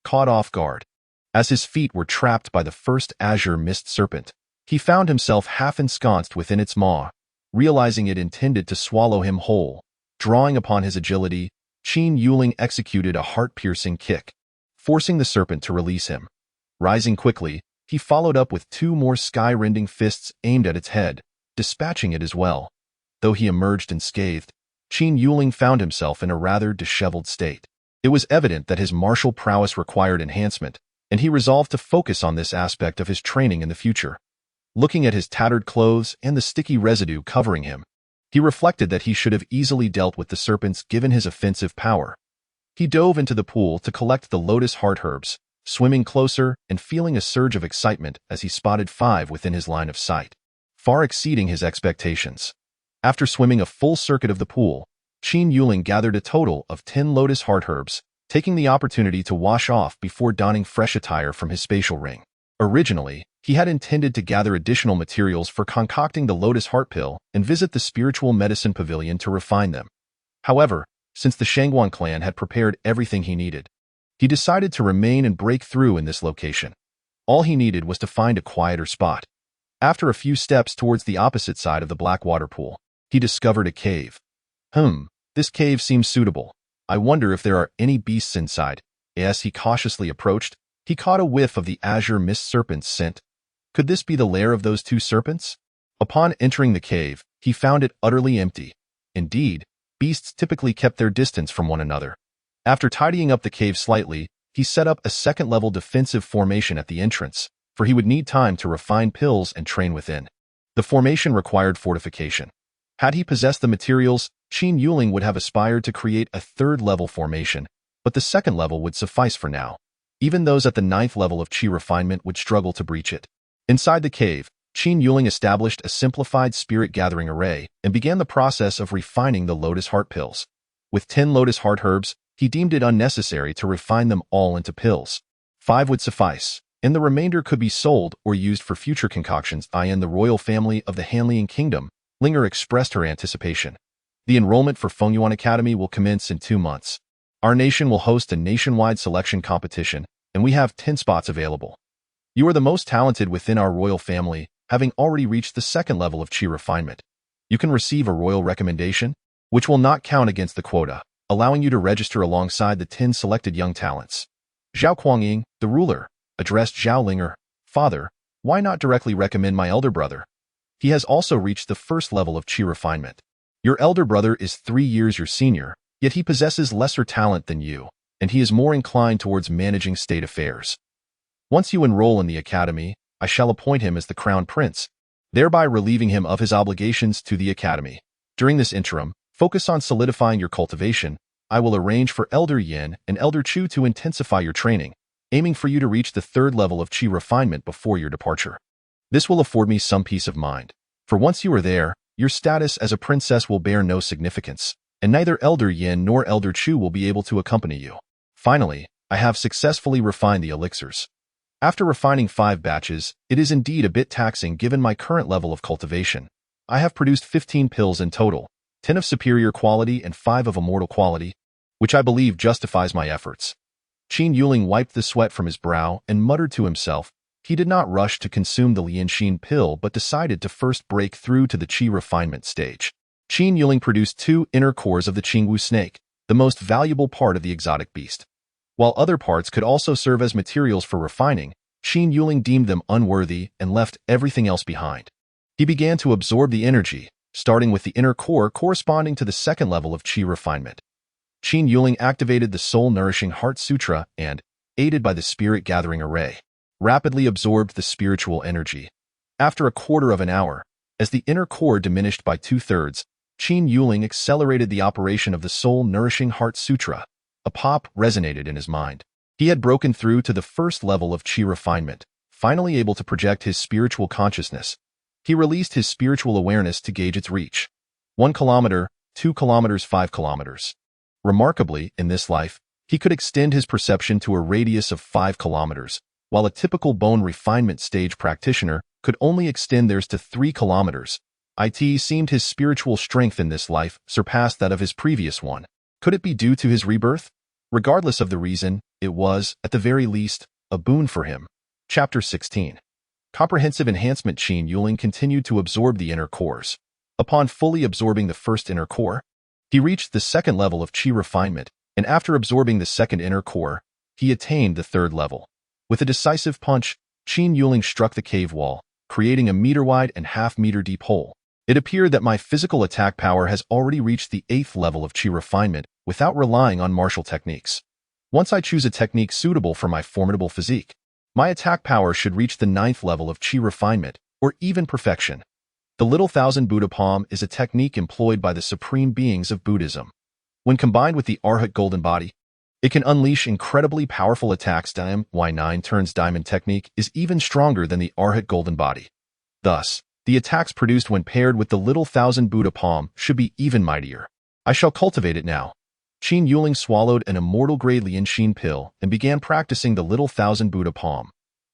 Caught off guard, as his feet were trapped by the first Azure Mist Serpent, he found himself half ensconced within its maw, realizing it intended to swallow him whole. Drawing upon his agility, Qin Yuling executed a heart-piercing kick, forcing the serpent to release him. Rising quickly, he followed up with 2 more sky-rending fists aimed at its head, dispatching it as well. Though he emerged unscathed, Qin Yuling found himself in a rather disheveled state. It was evident that his martial prowess required enhancement, and he resolved to focus on this aspect of his training in the future. Looking at his tattered clothes and the sticky residue covering him, he reflected that he should have easily dealt with the serpents given his offensive power. He dove into the pool to collect the lotus heart herbs, swimming closer and feeling a surge of excitement as he spotted 5 within his line of sight, far exceeding his expectations. After swimming a full circuit of the pool, Qin Yuling gathered a total of 10 lotus heart herbs, taking the opportunity to wash off before donning fresh attire from his spatial ring. Originally, he had intended to gather additional materials for concocting the lotus heart pill and visit the spiritual medicine pavilion to refine them. However, since the Shangguan clan had prepared everything he needed, he decided to remain and break through in this location. All he needed was to find a quieter spot. After a few steps towards the opposite side of the black water pool, he discovered a cave. This cave seems suitable. I wonder if there are any beasts inside. As he cautiously approached, he caught a whiff of the Azure Mist Serpent's scent. Could this be the lair of those 2 serpents? Upon entering the cave, he found it utterly empty. Indeed, beasts typically kept their distance from one another. After tidying up the cave slightly, he set up a second-level defensive formation at the entrance, for he would need time to refine pills and train within. The formation required fortification. Had he possessed the materials, Qin Yuling would have aspired to create a 3rd-level formation, but the 2nd level would suffice for now. Even those at the 9th level of Qi refinement would struggle to breach it. Inside the cave, Qin Yuling established a simplified spirit-gathering array and began the process of refining the lotus heart pills. With 10 lotus heart herbs, he deemed it unnecessary to refine them all into pills. 5 would suffice, and the remainder could be sold or used for future concoctions. The royal family of the Hanlian Kingdom, Linger expressed her anticipation. The enrollment for Fengyuan Academy will commence in 2 months. Our nation will host a nationwide selection competition, and we have 10 spots available. You are the most talented within our royal family, having already reached the 2nd level of Qi refinement. You can receive a royal recommendation, which will not count against the quota, allowing you to register alongside the 10 selected young talents. Zhao Kuangying, the ruler, addressed Zhao Linger. Father, Why not directly recommend my elder brother? He has also reached the first level of chi refinement. Your elder brother is 3 years your senior, yet he possesses lesser talent than you, and he is more inclined towards managing state affairs. Once you enroll in the academy, I shall appoint him as the crown prince, thereby relieving him of his obligations to the academy. During this interim, focus on solidifying your cultivation. I will arrange for Elder Yin and Elder Chu to intensify your training, aiming for you to reach the 3rd level of chi refinement before your departure. This will afford me some peace of mind, for once you are there, your status as a princess will bear no significance, and neither Elder Yin nor Elder Chu will be able to accompany you. Finally, I have successfully refined the elixirs. After refining 5 batches, it is indeed a bit taxing given my current level of cultivation. I have produced 15 pills in total, 10 of superior quality and 5 of immortal quality, which I believe justifies my efforts. Qin Yuling wiped the sweat from his brow and muttered to himself. He did not rush to consume the Lianxin pill but decided to first break through to the qi refinement stage. Qin Yuling produced 2 inner cores of the Qingwu snake, the most valuable part of the exotic beast. While other parts could also serve as materials for refining, Qin Yuling deemed them unworthy and left everything else behind. He began to absorb the energy, starting with the inner core corresponding to the 2nd level of qi refinement. Qin Yuling activated the soul-nourishing Heart Sutra and, aided by the spirit-gathering array, rapidly absorbed the spiritual energy. After a quarter of an hour, as the inner core diminished by 2/3, Qin Yuling accelerated the operation of the soul-nourishing Heart Sutra. A pop resonated in his mind. He had broken through to the 1st level of qi refinement, finally able to project his spiritual consciousness. He released his spiritual awareness to gauge its reach. 1 kilometer, 2 kilometers, 5 kilometers. Remarkably, in this life, he could extend his perception to a radius of 5 kilometers, while a typical bone refinement stage practitioner could only extend theirs to 3 kilometers. It seemed his spiritual strength in this life surpassed that of his previous one. Could it be due to his rebirth? Regardless of the reason, it was, at the very least, a boon for him. Chapter 16. Comprehensive enhancement. Qin Yuling continued to absorb the inner cores. Upon fully absorbing the 1st inner core, he reached the 2nd level of qi refinement, and after absorbing the 2nd inner core, he attained the 3rd level. With a decisive punch, Qin Yuling struck the cave wall, creating a meter-wide and half-meter-deep hole. It appeared that my physical attack power has already reached the 8th level of qi refinement without relying on martial techniques. Once I choose a technique suitable for my formidable physique, my attack power should reach the 9th level of qi refinement, or even perfection. The Little Thousand Buddha Palm is a technique employed by the supreme beings of Buddhism. When combined with the Arhat Golden Body, it can unleash incredibly powerful attacks. Y 9 turns diamond technique is even stronger than the Arhat Golden Body. Thus, the attacks produced when paired with the Little Thousand Buddha Palm should be even mightier. I shall cultivate it now. Qin Yuling swallowed an immortal-grade Lianxin pill and began practicing the Little Thousand Buddha Palm.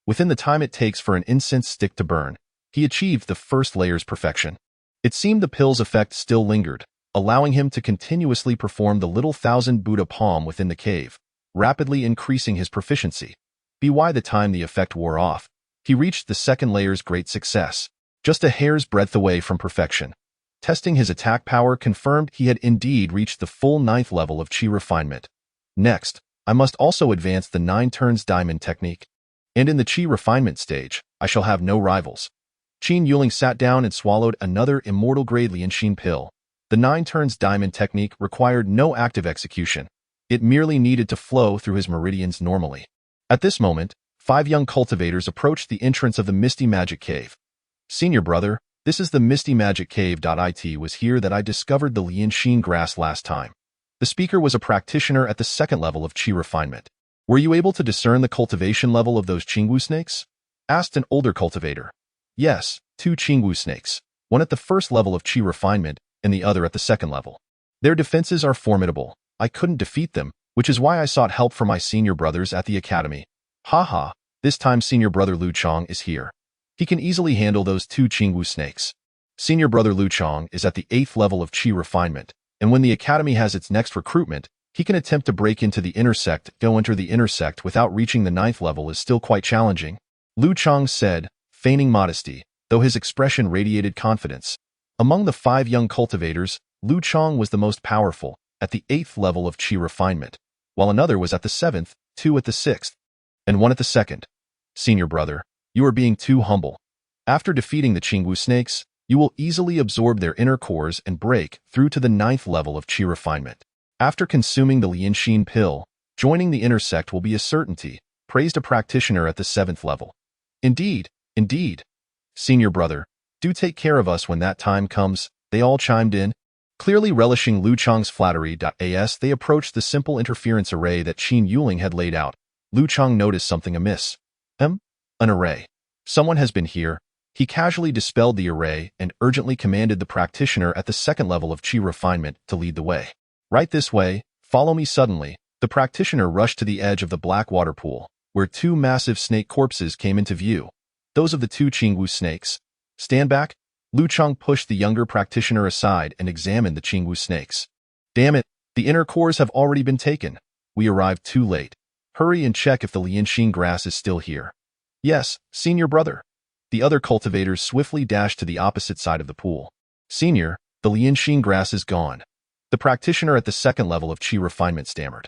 Within the time it takes for an incense stick to burn, he achieved the 1st layer's perfection. It seemed the pill's effect still lingered, allowing him to continuously perform the Little Thousand Buddha Palm within the cave, rapidly increasing his proficiency. By the time the effect wore off, he reached the 2nd layer's great success, just a hair's breadth away from perfection. Testing his attack power confirmed he had indeed reached the full 9th level of qi refinement. Next, I must also advance the 9 turns diamond technique. And in the qi refinement stage, I shall have no rivals. Qin Yuling sat down and swallowed another immortal-grade Lianxin pill. The 9 turns diamond technique required no active execution. It merely needed to flow through his meridians normally. At this moment, 5 young cultivators approached the entrance of the Misty Magic Cave. Senior brother, this is the Misty Magic Cave. It was here that I discovered the Lianxin grass last time. The speaker was a practitioner at the 2nd level of qi refinement. Were you able to discern the cultivation level of those Qingwu snakes? Asked an older cultivator. Yes, 2 Qingwu snakes, one at the 1st level of qi refinement and the other at the 2nd level. Their defenses are formidable. I couldn't defeat them, which is why I sought help from my senior brothers at the academy. Haha, this time senior brother Lu Chong is here. He can easily handle those 2 Qingwu snakes. Senior brother Lu Chong is at the 8th level of qi refinement, and when the academy has its next recruitment, he can attempt to break into the intersect. Go enter the intersect without reaching the 9th level is still quite challenging, Lu Chong said, feigning modesty, though his expression radiated confidence. Among the 5 young cultivators, Lu Chong was the most powerful, at the 8th level of qi refinement, while another was at the 7th, 2 at the 6th, and 1 at the 2nd. Senior brother, You are being too humble. After defeating the Qingwu snakes, you will easily absorb their inner cores and break through to the 9th level of Qi refinement. After consuming the Lianxin pill, joining the inner sect will be a certainty, praised a practitioner at the 7th level. Indeed, indeed. Senior brother, do take care of us when that time comes, they all chimed in. Clearly relishing Lu Chang's flattery. As they approached the simple interference array that Qin Yuling had laid out, Lu Chang noticed something amiss. An array. Someone has been here. He casually dispelled the array and urgently commanded the practitioner at the 2nd level of Qi refinement to lead the way. Right this way, follow me. Suddenly, the practitioner rushed to the edge of the black water pool, where 2 massive snake corpses came into view. Those of the 2 Qingwu snakes. Stand back. Lu Chang pushed the younger practitioner aside and examined the Qingwu snakes. Damn it, the inner cores have already been taken. We arrived too late. Hurry and check if the Lianxin grass is still here. Yes, senior brother. The other cultivators swiftly dashed to the opposite side of the pool. Senior, the Lianxin grass is gone. The practitioner at the 2nd level of Qi refinement stammered.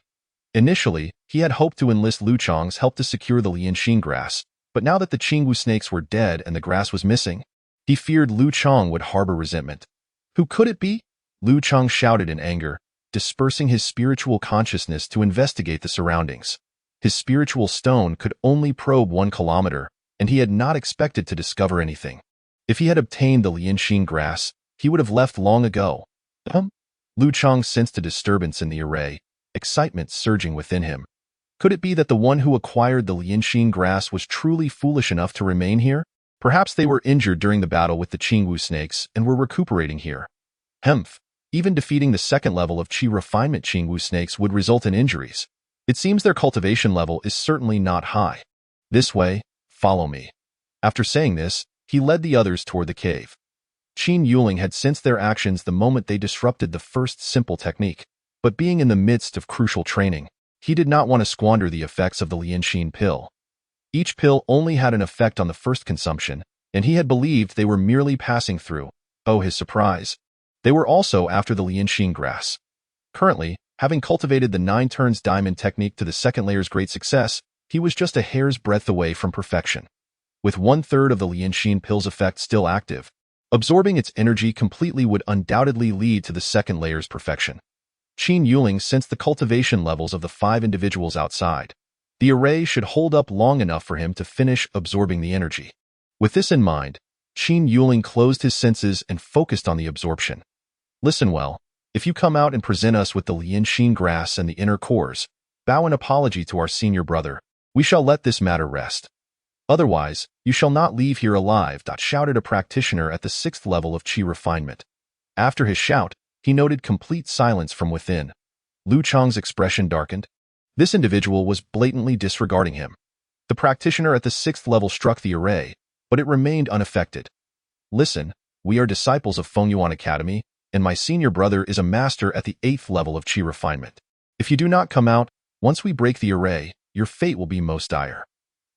Initially, he had hoped to enlist Lu Chang's help to secure the Lianxin grass, but now that the Qingwu snakes were dead and the grass was missing, he feared Lu Chang would harbor resentment. Who could it be? Lu Chang shouted in anger, dispersing his spiritual consciousness to investigate the surroundings. His spiritual stone could only probe 1 kilometer, and he had not expected to discover anything. If he had obtained the Lianxin grass, he would have left long ago. Lu Chang sensed a disturbance in the array, excitement surging within him. Could it be that the one who acquired the Lianxin grass was truly foolish enough to remain here? Perhaps they were injured during the battle with the Qingwu snakes and were recuperating here. Even defeating the 2nd level of Qi refinement Qingwu snakes would result in injuries. It seems their cultivation level is certainly not high. This way, follow me. After saying this, he led the others toward the cave. Qin Yuling had sensed their actions the moment they disrupted the first simple technique, but being in the midst of crucial training, he did not want to squander the effects of the Lianxin pill. Each pill only had an effect on the first consumption, and he had believed they were merely passing through. Oh, his surprise. They were also after the Lianxin grass. Currently, having cultivated the 9 turns diamond technique to the 2nd layer's great success, he was just a hair's breadth away from perfection. With 1/3 of the Lianxin pill's effect still active, absorbing its energy completely would undoubtedly lead to the 2nd layer's perfection. Qin Yuling sensed the cultivation levels of the 5 individuals outside. The array should hold up long enough for him to finish absorbing the energy. With this in mind, Qin Yuling closed his senses and focused on the absorption. Listen well, if you come out and present us with the Lianxin grass and the inner cores, bow an apology to our senior brother. We shall let this matter rest. Otherwise, you shall not leave here alive, shouted a practitioner at the 6th level of Qi refinement. After his shout, he noted complete silence from within. Lu Chang's expression darkened. This individual was blatantly disregarding him. The practitioner at the 6th level struck the array, but it remained unaffected. Listen, we are disciples of Fengyuan Academy, and my senior brother is a master at the 8th level of Qi refinement. If you do not come out, once we break the array, your fate will be most dire.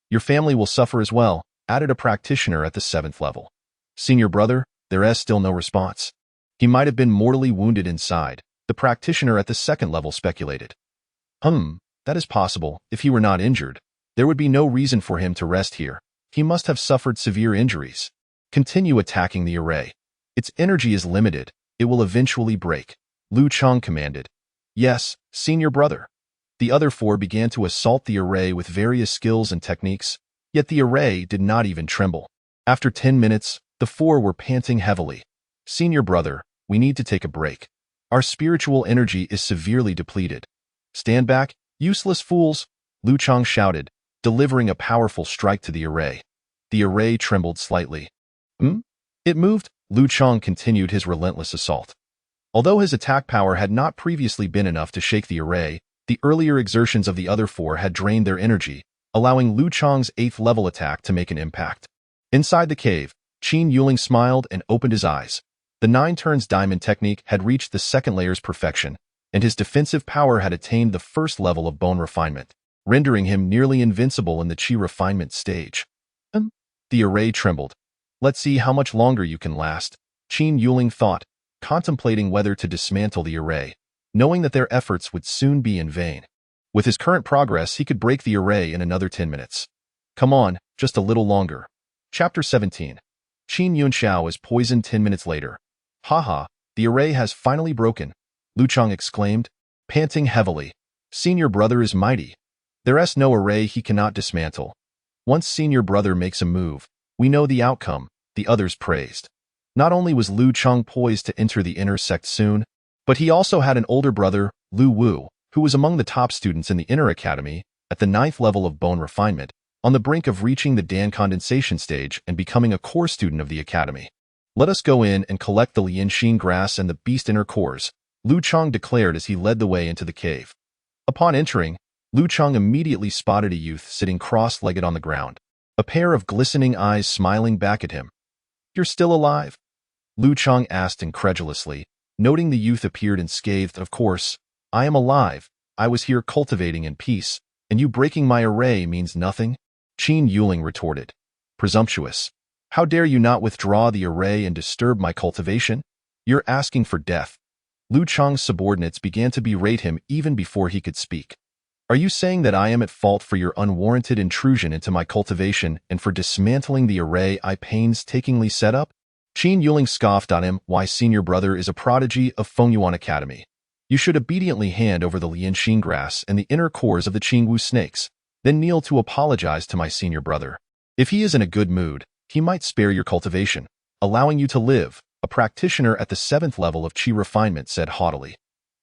Your family will suffer as well, added a practitioner at the 7th level. Senior brother, there is still no response. He might have been mortally wounded inside, the practitioner at the 2nd level speculated. That is possible. If he were not injured, there would be no reason for him to rest here. He must have suffered severe injuries. Continue attacking the array. Its energy is limited. It will eventually break. Lu Chang commanded. Yes, senior brother. The other 4 began to assault the array with various skills and techniques, yet the array did not even tremble. After 10 minutes, the 4 were panting heavily. Senior brother, we need to take a break. Our spiritual energy is severely depleted. Stand back, useless fools, Lu Chang shouted, delivering a powerful strike to the array. The array trembled slightly. It moved. Lu Chang continued his relentless assault. Although his attack power had not previously been enough to shake the array, the earlier exertions of the other 4 had drained their energy, allowing Lu Chang's 8th level attack to make an impact. Inside the cave, Qin Yuling smiled and opened his eyes. The 9 turns diamond technique had reached the 2nd layer's perfection, and his defensive power had attained the 1st level of bone refinement, rendering him nearly invincible in the Qi refinement stage. The array trembled. Let's see how much longer you can last, Qin Yuling thought, contemplating whether to dismantle the array, knowing that their efforts would soon be in vain. With his current progress, he could break the array in another 10 minutes. Come on, just a little longer. Chapter 17. Qin Yunxiao is poisoned 10 minutes later. Haha, the array has finally broken, Lu Chang exclaimed, panting heavily. Senior brother is mighty. There's no array he cannot dismantle. Once senior brother makes a move, we know the outcome, the others praised. Not only was Lu Chang poised to enter the inner sect soon, but he also had an older brother, Lu Wu, who was among the top students in the inner academy, at the 9th level of bone refinement, on the brink of reaching the Dan condensation stage and becoming a core student of the academy. Let us go in and collect the Lianxin grass and the beast inner cores, Lu Chang declared as he led the way into the cave. Upon entering, Lu Chang immediately spotted a youth sitting cross-legged on the ground, a pair of glistening eyes smiling back at him. You're still alive? Lu Chang asked incredulously, noting the youth appeared unscathed. Of course, I am alive. I was here cultivating in peace, and you breaking my array means nothing? Qin Yuling retorted. Presumptuous. How dare you not withdraw the array and disturb my cultivation? You're asking for death. Lu Chang's subordinates began to berate him even before he could speak. Are you saying that I am at fault for your unwarranted intrusion into my cultivation and for dismantling the array I painstakingly set up? Qin Yuling scoffed at him. Why, senior brother is a prodigy of Fengyuan Academy. You should obediently hand over the Lianxin grass and the inner cores of the Qingwu snakes, then kneel to apologize to my senior brother. If he is in a good mood, he might spare your cultivation, allowing you to live, a practitioner at the 7th level of Qi refinement said haughtily.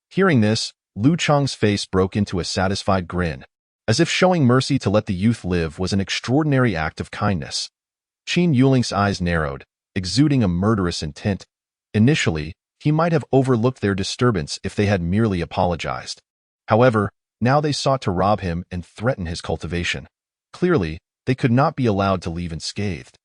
Hearing this, Lu Chang's face broke into a satisfied grin, as if showing mercy to let the youth live was an extraordinary act of kindness. Qin Yuling's eyes narrowed, exuding a murderous intent. Initially, he might have overlooked their disturbance if they had merely apologized. However, now they sought to rob him and threaten his cultivation. Clearly, they could not be allowed to leave unscathed.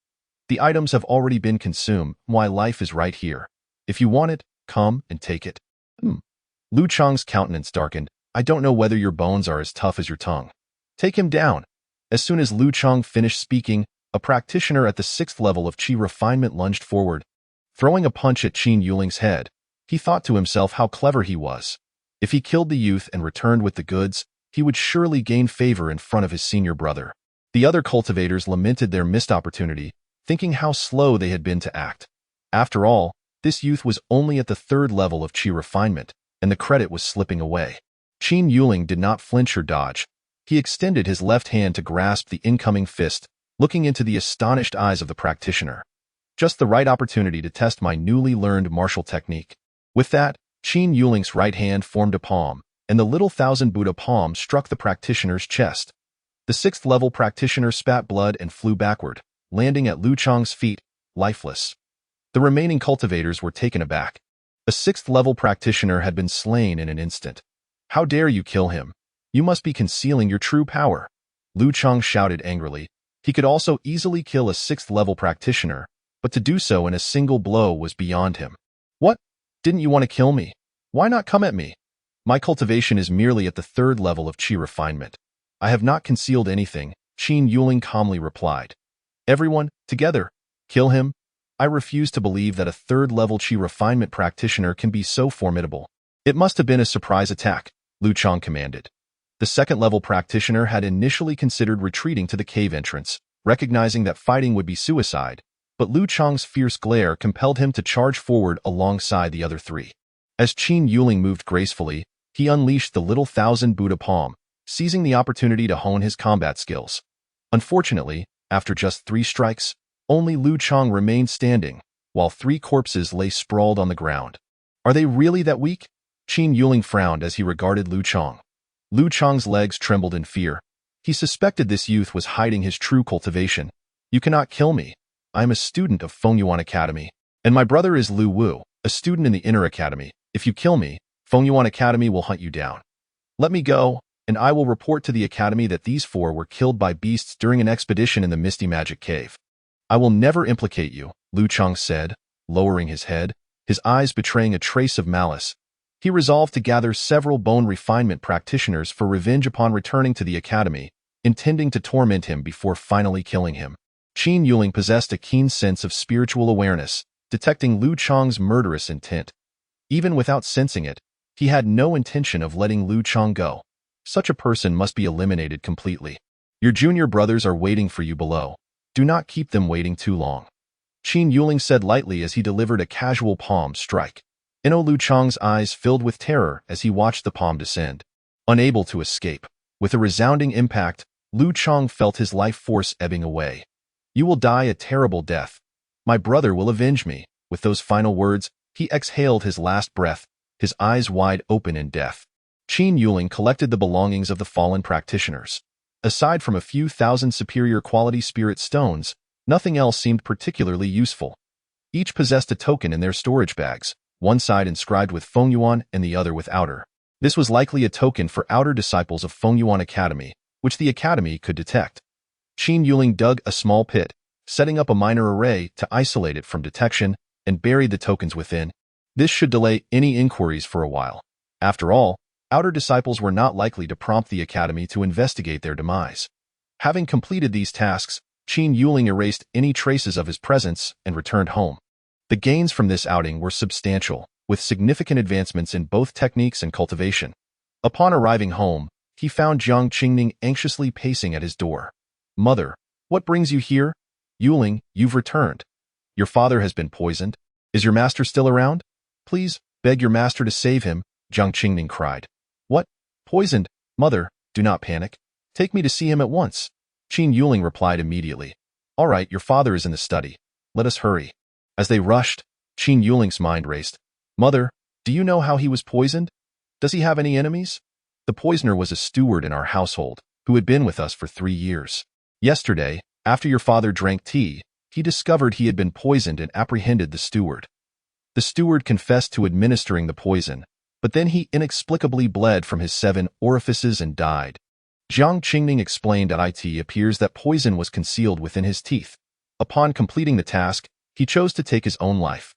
The items have already been consumed. My life is right here. If you want it, come and take it. Lu Chang's countenance darkened. I don't know whether your bones are as tough as your tongue. Take him down. As soon as Lu Chang finished speaking, a practitioner at the 6th level of Qi refinement lunged forward, throwing a punch at Qin Yuling's head. He thought to himself how clever he was. If he killed the youth and returned with the goods, he would surely gain favor in front of his senior brother. The other cultivators lamented their missed opportunity, thinking how slow they had been to act. After all, this youth was only at the 3rd level of Qi refinement, and the credit was slipping away. Qin Yuling did not flinch or dodge. He extended his left hand to grasp the incoming fist, looking into the astonished eyes of the practitioner. Just the right opportunity to test my newly learned martial technique. With that, Qin Yuling's right hand formed a palm, and the little 1000 Buddha palm struck the practitioner's chest. The 6th level practitioner spat blood and flew backward, landing at Lu Chang's feet, lifeless. The remaining cultivators were taken aback. A 6th level practitioner had been slain in an instant. How dare you kill him? You must be concealing your true power. Lu Chang shouted angrily. He could also easily kill a 6th level practitioner, but to do so in a single blow was beyond him. What? Didn't you want to kill me? Why not come at me? My cultivation is merely at the 3rd level of Qi refinement. I have not concealed anything, Qin Yuling calmly replied. Everyone, together, kill him. I refuse to believe that a 3rd level Qi refinement practitioner can be so formidable. It must have been a surprise attack, Lu Chang commanded. The 2nd level practitioner had initially considered retreating to the cave entrance, recognizing that fighting would be suicide, but Lu Chang's fierce glare compelled him to charge forward alongside the other 3. As Qin Yuling moved gracefully, he unleashed the little 1000 Buddha palm, seizing the opportunity to hone his combat skills. Unfortunately, after just 3 strikes, only Lu Chang remained standing, while 3 corpses lay sprawled on the ground. Are they really that weak? Qin Yuling frowned as he regarded Lu Chang. Lu Chang's legs trembled in fear. He suspected this youth was hiding his true cultivation. You cannot kill me. I am a student of Fengyuan Academy, and my brother is Lu Wu, a student in the Inner Academy. If you kill me, Fengyuan Academy will hunt you down. Let me go, and I will report to the Academy that these 4 were killed by beasts during an expedition in the Misty Magic Cave. I will never implicate you, Lu Chang said, lowering his head, his eyes betraying a trace of malice. He resolved to gather several bone refinement practitioners for revenge upon returning to the Academy, intending to torment him before finally killing him. Qin Yuling possessed a keen sense of spiritual awareness, detecting Lu Chang's murderous intent. Even without sensing it, he had no intention of letting Lu Chang go. Such a person must be eliminated completely. Your junior brothers are waiting for you below. Do not keep them waiting too long. Qin Yuling said lightly as he delivered a casual palm strike. Ino Lu Chang's eyes filled with terror as he watched the palm descend. Unable to escape, with a resounding impact, Lu Chang felt his life force ebbing away. You will die a terrible death. My brother will avenge me. With those final words, he exhaled his last breath, his eyes wide open in death. Qin Yuling collected the belongings of the fallen practitioners. Aside from a few thousand superior quality spirit stones, nothing else seemed particularly useful. Each possessed a token in their storage bags, one side inscribed with Fengyuan and the other with Outer. This was likely a token for outer disciples of Fengyuan Academy, which the Academy could detect. Qin Yuling dug a small pit, setting up a minor array to isolate it from detection, and buried the tokens within. This should delay any inquiries for a while. After all, outer disciples were not likely to prompt the Academy to investigate their demise. Having completed these tasks, Qin Yuling erased any traces of his presence and returned home. The gains from this outing were substantial, with significant advancements in both techniques and cultivation. Upon arriving home, he found Jiang Qingning anxiously pacing at his door. Mother, what brings you here? Yuling, you've returned. Your father has been poisoned. Is your master still around? Please, beg your master to save him, Jiang Qingning cried. What? Poisoned? Mother, do not panic. Take me to see him at once. Qin Yuling replied immediately. All right, your father is in the study. Let us hurry. As they rushed, Qin Yuling's mind raced. Mother, do you know how he was poisoned? Does he have any enemies? The poisoner was a steward in our household, who had been with us for 3 years. Yesterday, after your father drank tea, he discovered he had been poisoned and apprehended the steward. The steward confessed to administering the poison, but then he inexplicably bled from his 7 orifices and died. Jiang Qingning explained that it appears that poison was concealed within his teeth. Upon completing the task, he chose to take his own life.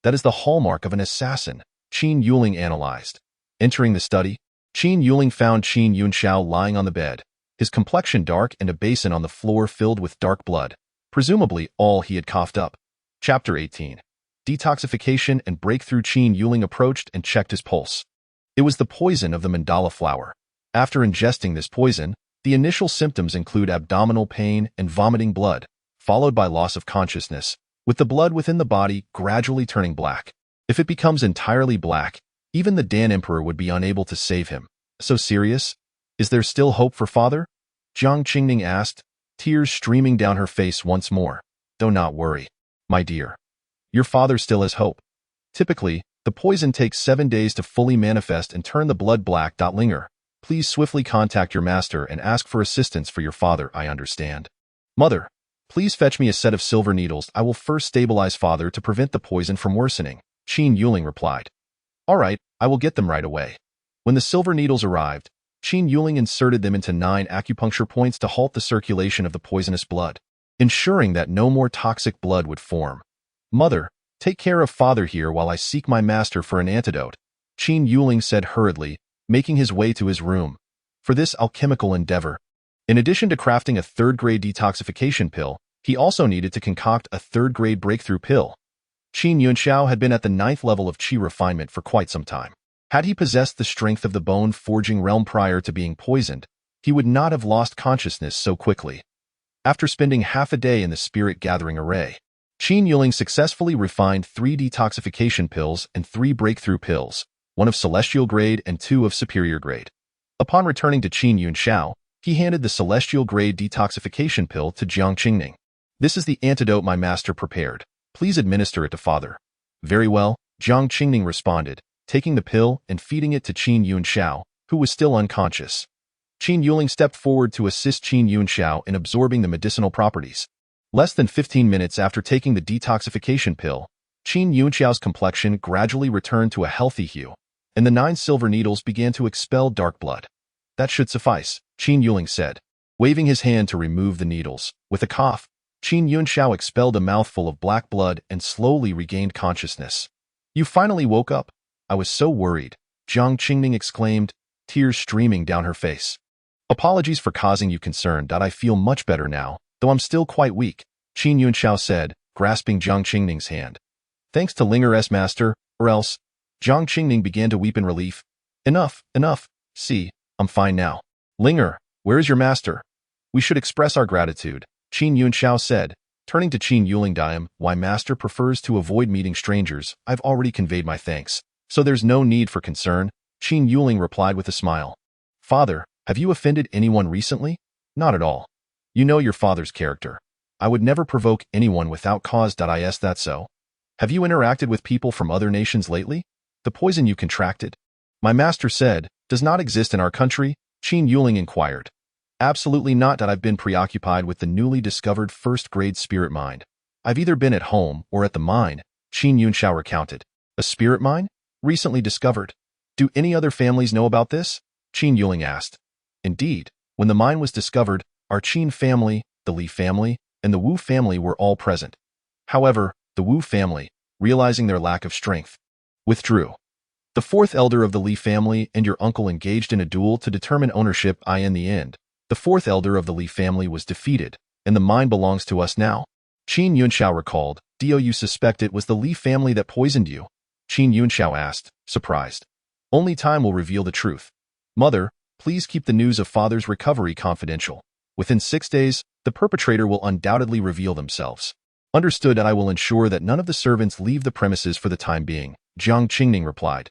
That is the hallmark of an assassin, Qin Yuling analyzed. Entering the study, Qin Yuling found Qin Yunxiao lying on the bed, his complexion dark and a basin on the floor filled with dark blood, presumably all he had coughed up. Chapter 18. Detoxification and breakthrough. Qin Yuling approached and checked his pulse. It was the poison of the mandala flower. After ingesting this poison, the initial symptoms include abdominal pain and vomiting blood, followed by loss of consciousness, with the blood within the body gradually turning black. If it becomes entirely black, even the Dan Emperor would be unable to save him. So serious? Is there still hope for father? Jiang Qingning asked, tears streaming down her face once more. Do not worry, my dear. Your father still has hope. Typically, the poison takes 7 days to fully manifest and turn the blood black. Linger. Please swiftly contact your master and ask for assistance for your father. I understand. Mother, please fetch me a set of silver needles. I will first stabilize father to prevent the poison from worsening, Qin Yuling replied. All right, I will get them right away. When the silver needles arrived, Qin Yuling inserted them into 9 acupuncture points to halt the circulation of the poisonous blood, ensuring that no more toxic blood would form. Mother, take care of father here while I seek my master for an antidote, Qin Yuling said hurriedly, making his way to his room. For this alchemical endeavor, in addition to crafting a 3rd-grade detoxification pill, he also needed to concoct a 3rd-grade breakthrough pill. Qin Yunxiao had been at the 9th level of qi refinement for quite some time. Had he possessed the strength of the bone-forging realm prior to being poisoned, he would not have lost consciousness so quickly. After spending half a day in the spirit-gathering array, Qin Yuling successfully refined 3 detoxification pills and 3 breakthrough pills, 1 of celestial grade and 2 of superior grade. Upon returning to Qin Yunxiao, he handed the celestial grade detoxification pill to Jiang Qingning. This is the antidote my master prepared. Please administer it to father. Very well, Jiang Qingning responded, taking the pill and feeding it to Qin Yunxiao, who was still unconscious. Qin Yuling stepped forward to assist Qin Yunxiao in absorbing the medicinal properties. Less than 15 minutes after taking the detoxification pill, Qin Yunxiao's complexion gradually returned to a healthy hue, and the 9 silver needles began to expel dark blood. That should suffice, Qin Yuling said, waving his hand to remove the needles. With a cough, Qin Yunxiao expelled a mouthful of black blood and slowly regained consciousness. You finally woke up. I was so worried, Jiang Qingning exclaimed, tears streaming down her face. Apologies for causing you concern. I feel much better now, though I'm still quite weak, Qin Yunxiao said, grasping Jiang Qingning's hand. Thanks to Linger's master, or else. Jiang Qingning began to weep in relief. Enough, enough. See, I'm fine now. Linger, where is your master? We should express our gratitude, Qin Yunxiao said, turning to Qin Yuling. Why master prefers to avoid meeting strangers, I've already conveyed my thanks, so there's no need for concern, Qin Yuling replied with a smile. Father, have you offended anyone recently? Not at all. You know your father's character. I would never provoke anyone without cause. Is that so? Have you interacted with people from other nations lately? The poison you contracted, my master said, does not exist in our country, Qin Yuling inquired. Absolutely not. I've been preoccupied with the newly discovered first-grade spirit mine. I've either been at home or at the mine, Qin Yunxiao recounted. A spirit mine? Recently discovered. Do any other families know about this? Qin Yuling asked. Indeed, when the mine was discovered, our Qin family, the Li family, and the Wu family were all present. However, the Wu family, realizing their lack of strength, withdrew. The fourth elder of the Li family and your uncle engaged in a duel to determine ownership. In the end, the fourth elder of the Li family was defeated, and the mine belongs to us now. Qin Yunxiao recalled. Do you suspect it was the Li family that poisoned you? Qin Yunxiao asked, surprised. Only time will reveal the truth. Mother, please keep the news of father's recovery confidential. Within 6 days, the perpetrator will undoubtedly reveal themselves. Understood. And I will ensure that none of the servants leave the premises for the time being, Jiang Qingning replied.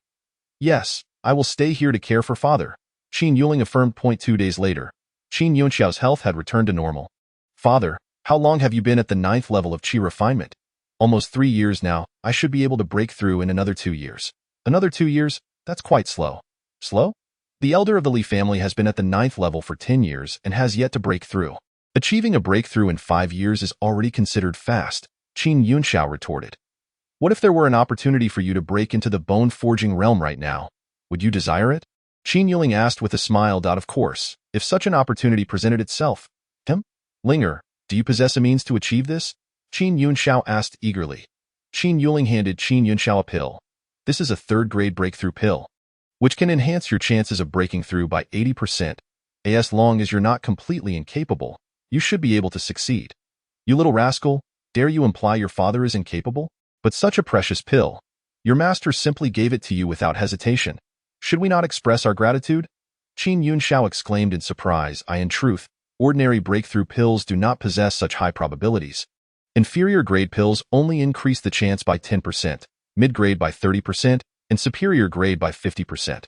Yes, I will stay here to care for father, Qin Yuling affirmed. 2 days later, Qin Yunxiao's health had returned to normal. Father, how long have you been at the 9th level of qi refinement? Almost 3 years now. I should be able to break through in another 2 years. Another 2 years? That's quite slow. Slow? The elder of the Li family has been at the 9th level for 10 years and has yet to break through. Achieving a breakthrough in 5 years is already considered fast, Qin Yunxiao retorted. What if there were an opportunity for you to break into the bone-forging realm right now? Would you desire it? Qin Yuling asked with a smile. Of course, if such an opportunity presented itself. Linger, do you possess a means to achieve this? Qin Yunxiao asked eagerly. Qin Yuling handed Qin Yunxiao a pill. This is a 3rd-grade breakthrough pill, which can enhance your chances of breaking through by 80%. As long as you're not completely incapable, you should be able to succeed. You little rascal, dare you imply your father is incapable? But such a precious pill. Your master simply gave it to you without hesitation. Should we not express our gratitude? Qin Yunxiao exclaimed in surprise. In truth, ordinary breakthrough pills do not possess such high probabilities. Inferior grade pills only increase the chance by 10%, mid-grade by 30%, and superior grade by 50%.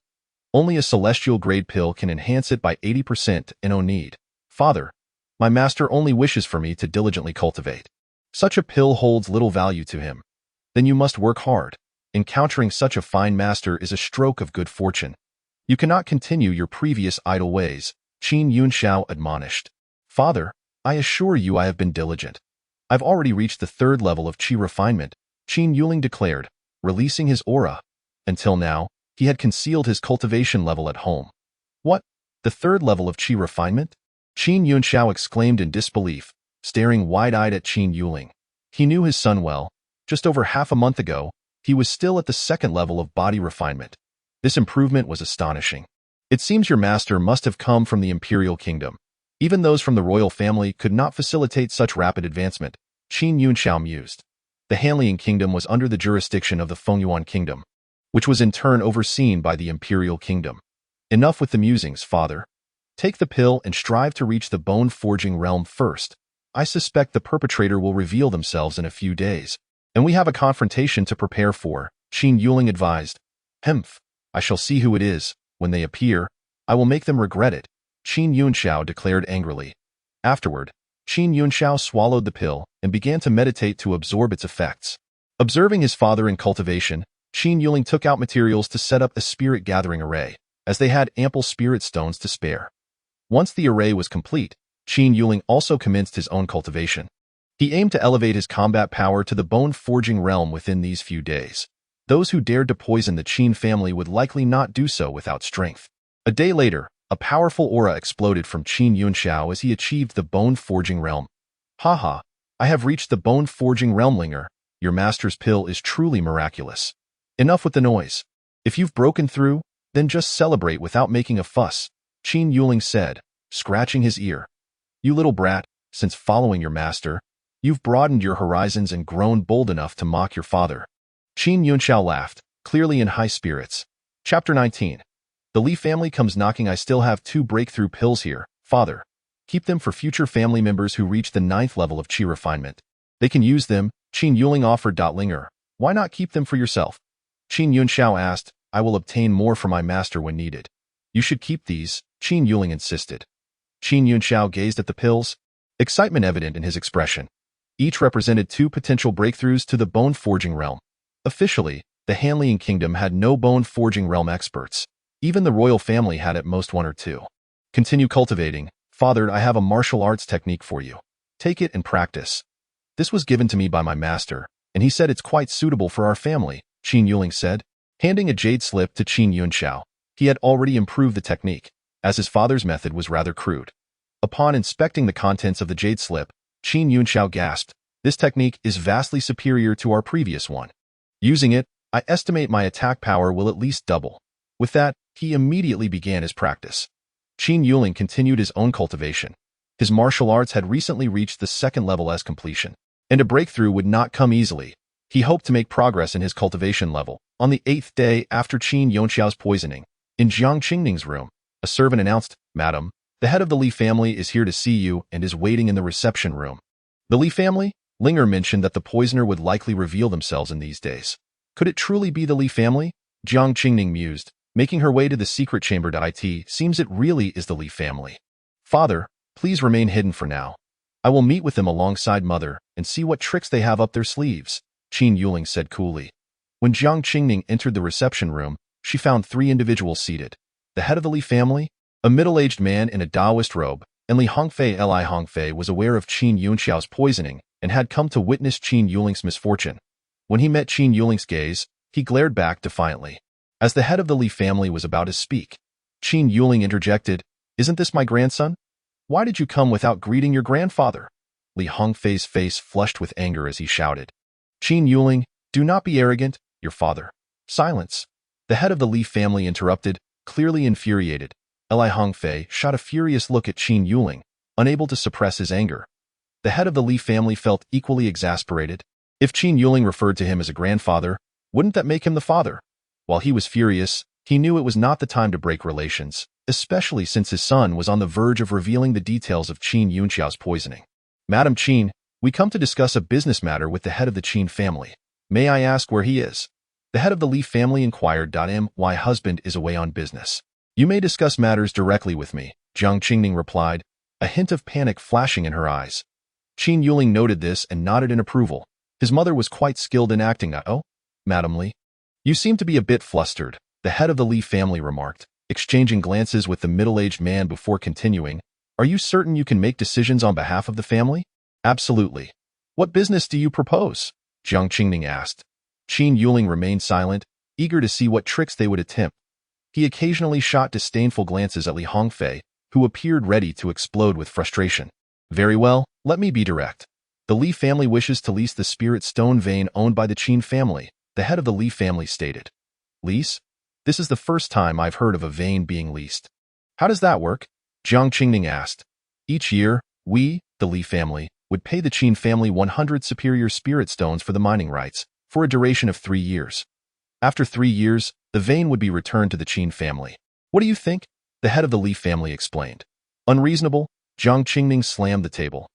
Only a celestial grade pill can enhance it by 80%. And oh need. Father, my master only wishes for me to diligently cultivate. Such a pill holds little value to him. Then you must work hard. Encountering such a fine master is a stroke of good fortune. You cannot continue your previous idle ways, Qin Yunxiao admonished. Father, I assure you I have been diligent. I've already reached the 3rd level of qi refinement, Qin Yuling declared, releasing his aura. Until now, he had concealed his cultivation level at home. What? The 3rd level of qi refinement? Qin Yunxiao exclaimed in disbelief, staring wide-eyed at Qin Yuling. He knew his son well. Just over half a month ago, he was still at the 2nd level of body refinement. This improvement was astonishing. It seems your master must have come from the Imperial Kingdom. Even those from the royal family could not facilitate such rapid advancement, Qin Yunxiao mused. The Hanlian Kingdom was under the jurisdiction of the Fengyuan Kingdom, which was in turn overseen by the Imperial Kingdom. Enough with the musings, father. Take the pill and strive to reach the bone-forging realm first. I suspect the perpetrator will reveal themselves in a few days. And we have a confrontation to prepare for, Qin Yuling advised. I shall see who it is. When they appear, I will make them regret it, Qin Yunxiao declared angrily. Afterward, Qin Yunxiao swallowed the pill and began to meditate to absorb its effects. Observing his father in cultivation, Qin Yuling took out materials to set up a spirit gathering array, as they had ample spirit stones to spare. Once the array was complete, Qin Yuling also commenced his own cultivation. He aimed to elevate his combat power to the bone-forging realm within these few days. Those who dared to poison the Qin family would likely not do so without strength. A day later, a powerful aura exploded from Qin Yunxiao as he achieved the bone-forging realm. Haha, I have reached the bone-forging realm, Linger. Your master's pill is truly miraculous. Enough with the noise. If you've broken through, then just celebrate without making a fuss, Qin Yuling said, scratching his ear. You little brat, since following your master, you've broadened your horizons and grown bold enough to mock your father. Qin Yunxiao laughed, clearly in high spirits. Chapter 19. The Li family comes knocking. I still have 2 breakthrough pills here, father. Keep them for future family members who reach the 9th level of Qi refinement. They can use them, Qin Yuling offered. Linger. Why not keep them for yourself? Qin Yunxiao asked. I will obtain more for my master when needed. You should keep these, Qin Yuling insisted. Qin Yunxiao gazed at the pills, excitement evident in his expression. Each represented 2 potential breakthroughs to the bone-forging realm. Officially, the Hanliang Kingdom had no bone-forging realm experts. Even the royal family had at most 1 or 2. Continue cultivating. Father, I have a martial arts technique for you. Take it and practice. This was given to me by my master, and he said it's quite suitable for our family, Qin Yuling said, handing a jade slip to Qin Yunxiao. He had already improved the technique, as his father's method was rather crude. Upon inspecting the contents of the jade slip, Qin Yunxiao gasped, this technique is vastly superior to our previous one. Using it, I estimate my attack power will at least double. With that, he immediately began his practice. Qin Yuling continued his own cultivation. His martial arts had recently reached the 2nd level as completion, and a breakthrough would not come easily. He hoped to make progress in his cultivation level. On the 8th day after Qin Yunxiao's poisoning, in Jiang Qingning's room, a servant announced, Madam, the head of the Li family is here to see you and is waiting in the reception room. The Li family? Linger mentioned that the poisoner would likely reveal themselves in these days. Could it truly be the Li family? Jiang Qingning mused, making her way to the secret chamber. It seems it really is the Li family. Father, please remain hidden for now. I will meet with them alongside Mother and see what tricks they have up their sleeves, Qin Yuling said coolly. When Jiang Qingning entered the reception room, she found 3 individuals seated. The head of the Li family, a middle-aged man in a Taoist robe, and Li Hongfei. Li Hongfei was aware of Qin Yunxiao's poisoning and had come to witness Qin Yuling's misfortune. When he met Qin Yuling's gaze, he glared back defiantly. As the head of the Li family was about to speak, Qin Yuling interjected, Isn't this my grandson? Why did you come without greeting your grandfather? Li Hongfei's face flushed with anger as he shouted. Qin Yuling, do not be arrogant, your father. Silence. The head of the Li family interrupted, clearly infuriated. Li Hongfei shot a furious look at Qin Yuling, unable to suppress his anger. The head of the Li family felt equally exasperated. If Qin Yuling referred to him as a grandfather, wouldn't that make him the father? While he was furious, he knew it was not the time to break relations, especially since his son was on the verge of revealing the details of Qin Yunxiao's poisoning. Madam Qin, we come to discuss a business matter with the head of the Qin family. May I ask where he is? The head of the Li family inquired. My husband is away on business. You may discuss matters directly with me, Jiang Qingning replied, a hint of panic flashing in her eyes. Qin Yuling noted this and nodded in approval. His mother was quite skilled in acting. Oh, Madam Li? You seem to be a bit flustered, the head of the Li family remarked, exchanging glances with the middle-aged man before continuing. Are you certain you can make decisions on behalf of the family? Absolutely. What business do you propose? Jiang Qingning asked. Qin Yuling remained silent, eager to see what tricks they would attempt. He occasionally shot disdainful glances at Li Hongfei, who appeared ready to explode with frustration. Very well, let me be direct. The Li family wishes to lease the spirit stone vein owned by the Qin family, the head of the Li family stated. Lease? This is the first time I've heard of a vein being leased. How does that work? Jiang Qingning asked. Each year, we, the Li family, would pay the Qin family 100 superior spirit stones for the mining rights, for a duration of 3 years. After 3 years, the vein would be returned to the Qin family. What do you think? The head of the Li family explained. Unreasonable? Jiang Qingning slammed the table.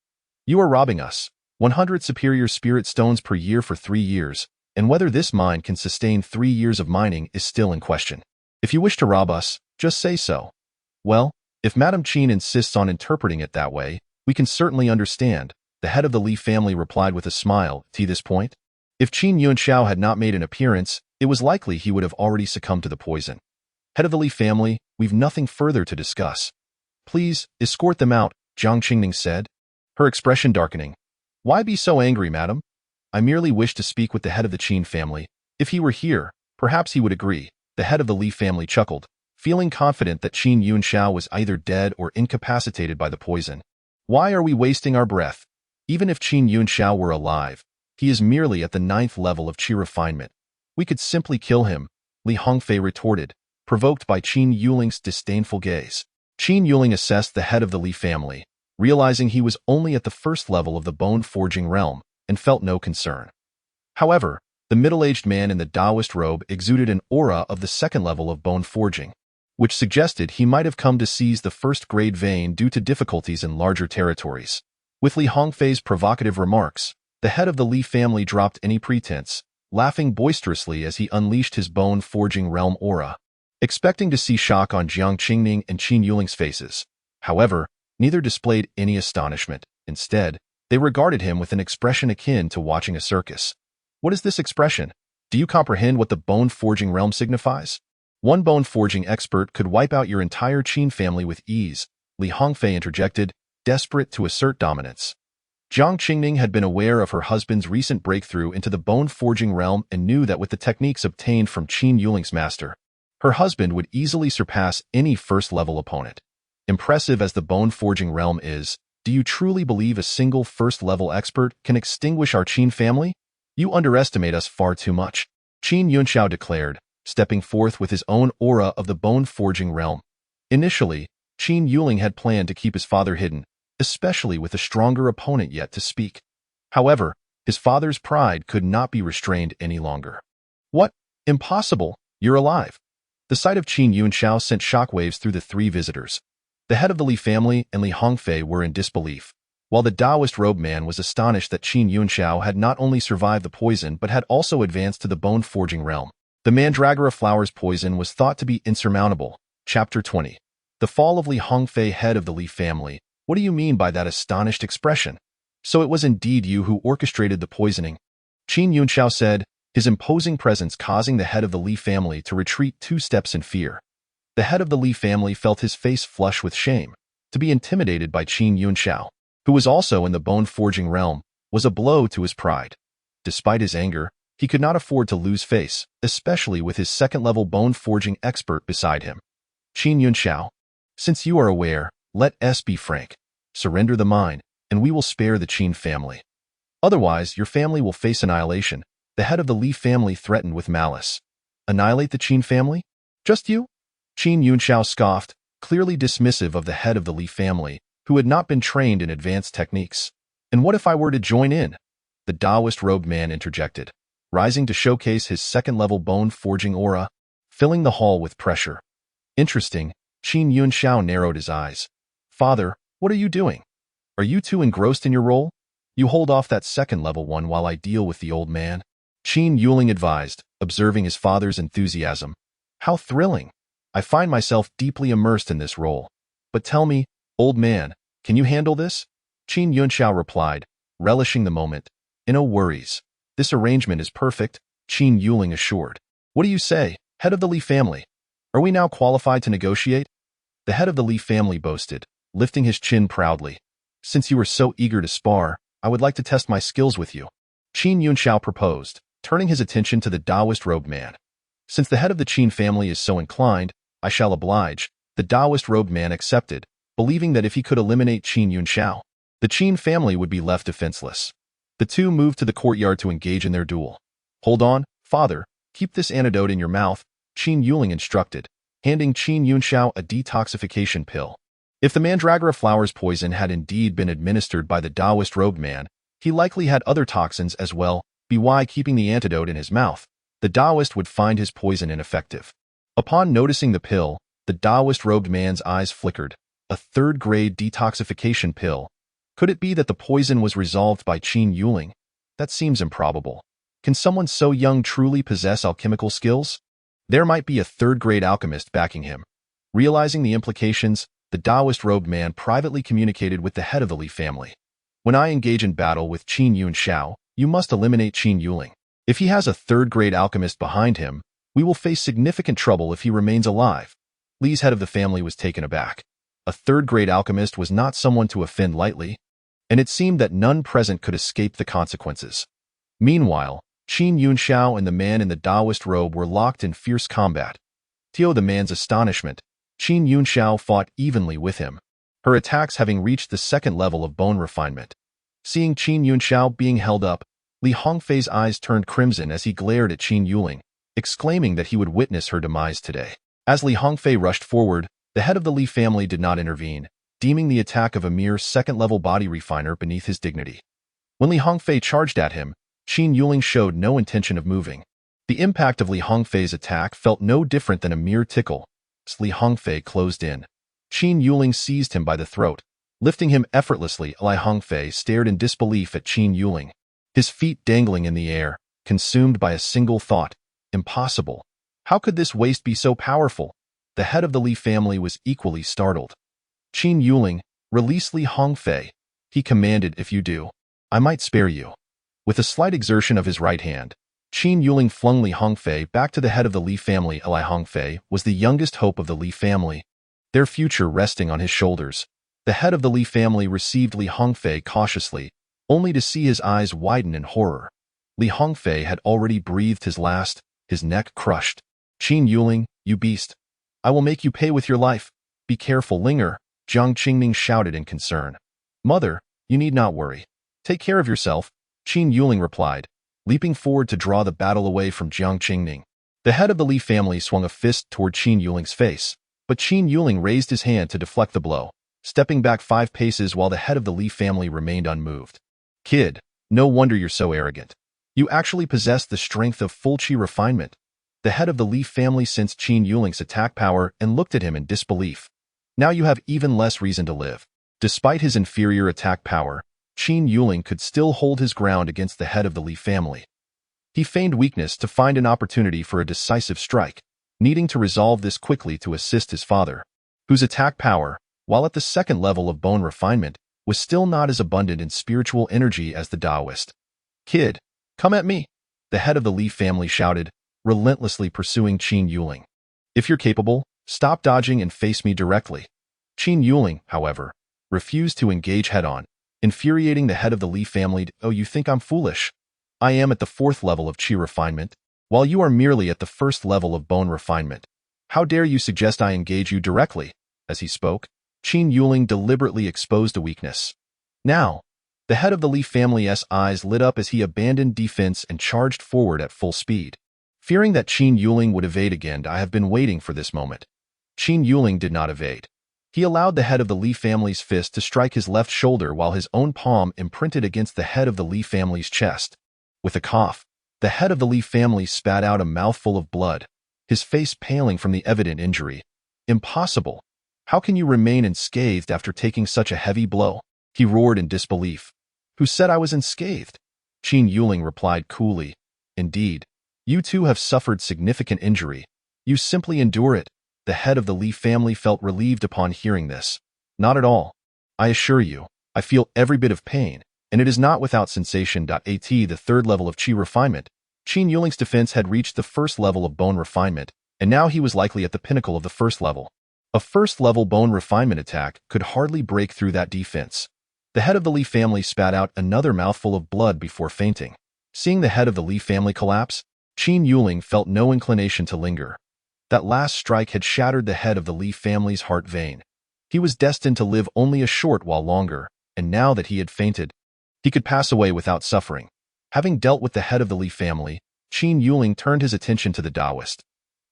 You are robbing us. 100 superior spirit stones per year for 3 years, and whether this mine can sustain 3 years of mining is still in question. If you wish to rob us, just say so. Well, if Madam Qin insists on interpreting it that way, we can certainly understand, the head of the Li family replied with a smile. To this point, if Qin Yunxiao had not made an appearance, it was likely he would have already succumbed to the poison. Head of the Li family, we've nothing further to discuss. Please, escort them out, Jiang Qingning said, her expression darkening. Why be so angry, madam? I merely wish to speak with the head of the Qin family. If he were here, perhaps he would agree. The head of the Li family chuckled, feeling confident that Qin Yunxiao was either dead or incapacitated by the poison. Why are we wasting our breath? Even if Qin Yunxiao were alive, he is merely at the 9th level of Qi refinement. We could simply kill him, Li Hongfei retorted, provoked by Qin Yuling's disdainful gaze. Qin Yuling assessed the head of the Li family, realizing he was only at the 1st level of the bone-forging realm, and felt no concern. However, the middle-aged man in the Taoist robe exuded an aura of the 2nd level of bone forging. which suggested he might have come to seize the first-grade vein due to difficulties in larger territories. With Li Hongfei's provocative remarks, the head of the Li family dropped any pretense, laughing boisterously as he unleashed his bone-forging realm aura, expecting to see shock on Jiang Qingning and Qin Yuling's faces. However, neither displayed any astonishment. Instead, they regarded him with an expression akin to watching a circus. What is this expression? Do you comprehend what the bone-forging realm signifies? One bone-forging expert could wipe out your entire Qin family with ease, Li Hongfei interjected, desperate to assert dominance. Jiang Qingning had been aware of her husband's recent breakthrough into the bone-forging realm and knew that with the techniques obtained from Qin Yuling's master, her husband would easily surpass any first-level opponent. Impressive as the bone-forging realm is, do you truly believe a single first-level expert can extinguish our Qin family? You underestimate us far too much, Qin Yunxiao declared, stepping forth with his own aura of the bone-forging realm. Initially, Qin Yuling had planned to keep his father hidden, especially with a stronger opponent yet to speak. However, his father's pride could not be restrained any longer. What? Impossible! You're alive! The sight of Qin Yunxiao sent shockwaves through the three visitors. The head of the Li family and Li Hongfei were in disbelief, while the Taoist robed man was astonished that Qin Yunxiao had not only survived the poison but had also advanced to the bone-forging realm. The Mandragora flower's poison was thought to be insurmountable. Chapter 20. The fall of Li Hongfei, head of the Li family. What do you mean by that astonished expression? So it was indeed you who orchestrated the poisoning, Qin Yunxiao said, his imposing presence causing the head of the Li family to retreat 2 steps in fear. The head of the Li family felt his face flush with shame. To be intimidated by Qin Yunxiao, who was also in the bone-forging realm, was a blow to his pride. Despite his anger, he could not afford to lose face, especially with his second-level bone-forging expert beside him. Qin Yunxiao, since you are aware, let us be frank. Surrender the mine, and we will spare the Qin family. Otherwise, your family will face annihilation, the head of the Li family threatened with malice. Annihilate the Qin family? Just you? Qin Yunxiao scoffed, clearly dismissive of the head of the Li family, who had not been trained in advanced techniques. And what if I were to join in? The Taoist robed man interjected, rising to showcase his second-level bone-forging aura, filling the hall with pressure. Interesting, Qin Yunxiao narrowed his eyes. Father, what are you doing? Are you too engrossed in your role? You hold off that second-level one while I deal with the old man, Qin Yuling advised, observing his father's enthusiasm. How thrilling! I find myself deeply immersed in this role. But tell me, old man, can you handle this? Qin Yunxiao replied, relishing the moment. No worries. This arrangement is perfect, Qin Yuling assured. What do you say, head of the Li family? Are we now qualified to negotiate? The head of the Li family boasted, lifting his chin proudly. Since you are so eager to spar, I would like to test my skills with you, Qin Yunxiao proposed, turning his attention to the Taoist robed man. Since the head of the Qin family is so inclined, I shall oblige, the Taoist robed man accepted, believing that if he could eliminate Qin Yunxiao, the Qin family would be left defenseless. The two moved to the courtyard to engage in their duel. Hold on, father, keep this antidote in your mouth, Qin Yuling instructed, handing Qin Yunxiao a detoxification pill. If the Mandragora flower's poison had indeed been administered by the Taoist robed man, he likely had other toxins as well, by keeping the antidote in his mouth. The Taoist would find his poison ineffective. Upon noticing the pill, the Taoist robed man's eyes flickered. A third-grade detoxification pill. Could it be that the poison was resolved by Qin Yuling? That seems improbable. Can someone so young truly possess alchemical skills? There might be a third-grade alchemist backing him. Realizing the implications, the Taoist robed man privately communicated with the head of the Li family. When I engage in battle with Qin Yunxiao, you must eliminate Qin Yuling. If he has a third-grade alchemist behind him, we will face significant trouble if he remains alive. Li's head of the family was taken aback. A third-grade alchemist was not someone to offend lightly, and it seemed that none present could escape the consequences. Meanwhile, Qin Yunxiao and the man in the Taoist robe were locked in fierce combat. To the man's astonishment, Qin Yunxiao fought evenly with him, her attacks having reached the second level of bone refinement. Seeing Qin Yunxiao being held up, Li Hongfei's eyes turned crimson as he glared at Qin Yuling, exclaiming that he would witness her demise today. As Li Hongfei rushed forward, the head of the Li family did not intervene, deeming the attack of a mere second-level body refiner beneath his dignity. When Li Hongfei charged at him, Qin Yuling showed no intention of moving. The impact of Li Hongfei's attack felt no different than a mere tickle. Li Hongfei closed in. Qin Yuling seized him by the throat, lifting him effortlessly. Li Hongfei stared in disbelief at Qin Yuling, his feet dangling in the air, consumed by a single thought. Impossible. How could this waste be so powerful? The head of the Li family was equally startled. Qin Yuling, release Li Hongfei, he commanded. If you do, I might spare you. With a slight exertion of his right hand, Qin Yuling flung Li Hongfei back to the head of the Li family. Li Hongfei was the youngest hope of the Li family, their future resting on his shoulders. The head of the Li family received Li Hongfei cautiously, only to see his eyes widen in horror. Li Hongfei had already breathed his last, his neck crushed. Qin Yuling, you beast. I will make you pay with your life. Be careful, Linger, Jiang Qingning shouted in concern. Mother, you need not worry. Take care of yourself, Qin Yuling replied, leaping forward to draw the battle away from Jiang Qingning. The head of the Li family swung a fist toward Qin Yuling's face, but Qin Yuling raised his hand to deflect the blow, stepping back 5 paces while the head of the Li family remained unmoved. Kid, no wonder you're so arrogant. You actually possess the strength of full qi refinement. The head of the Li family sensed Qin Yuling's attack power and looked at him in disbelief. Now you have even less reason to live. Despite his inferior attack power, Qin Yuling could still hold his ground against the head of the Li family. He feigned weakness to find an opportunity for a decisive strike, needing to resolve this quickly to assist his father, whose attack power, while at the second level of bone refinement, was still not as abundant in spiritual energy as the Taoist. Kid, come at me, the head of the Li family shouted, relentlessly pursuing Qin Yuling. If you're capable, stop dodging and face me directly. Qin Yuling, however, refused to engage head-on, infuriating the head of the Li family. Oh, you think I'm foolish? I am at the 4th level of qi refinement, while you are merely at the 1st level of bone refinement. How dare you suggest I engage you directly? As he spoke, Qin Yuling deliberately exposed a weakness. Now, the head of the Li family's eyes lit up as he abandoned defense and charged forward at full speed. Fearing that Qin Yuling would evade again, I have been waiting for this moment. Qin Yuling did not evade. He allowed the head of the Li family's fist to strike his left shoulder while his own palm imprinted against the head of the Li family's chest. With a cough, the head of the Li family spat out a mouthful of blood, his face paling from the evident injury. Impossible. How can you remain unscathed after taking such a heavy blow? He roared in disbelief. Who said I was unscathed? Qin Yuling replied coolly. Indeed, you too have suffered significant injury. You simply endure it. The head of the Li family felt relieved upon hearing this. Not at all. I assure you, I feel every bit of pain, and it is not without sensation. At the 3rd level of qi refinement, Qin Yuling's defense had reached the 1st level of bone refinement, and now he was likely at the pinnacle of the 1st level. A 1st level bone refinement attack could hardly break through that defense. The head of the Li family spat out another mouthful of blood before fainting. Seeing the head of the Li family collapse, Qin Yuling felt no inclination to linger. That last strike had shattered the head of the Li family's heart vein. He was destined to live only a short while longer, and now that he had fainted, he could pass away without suffering. Having dealt with the head of the Li family, Qin Yuling turned his attention to the Taoist.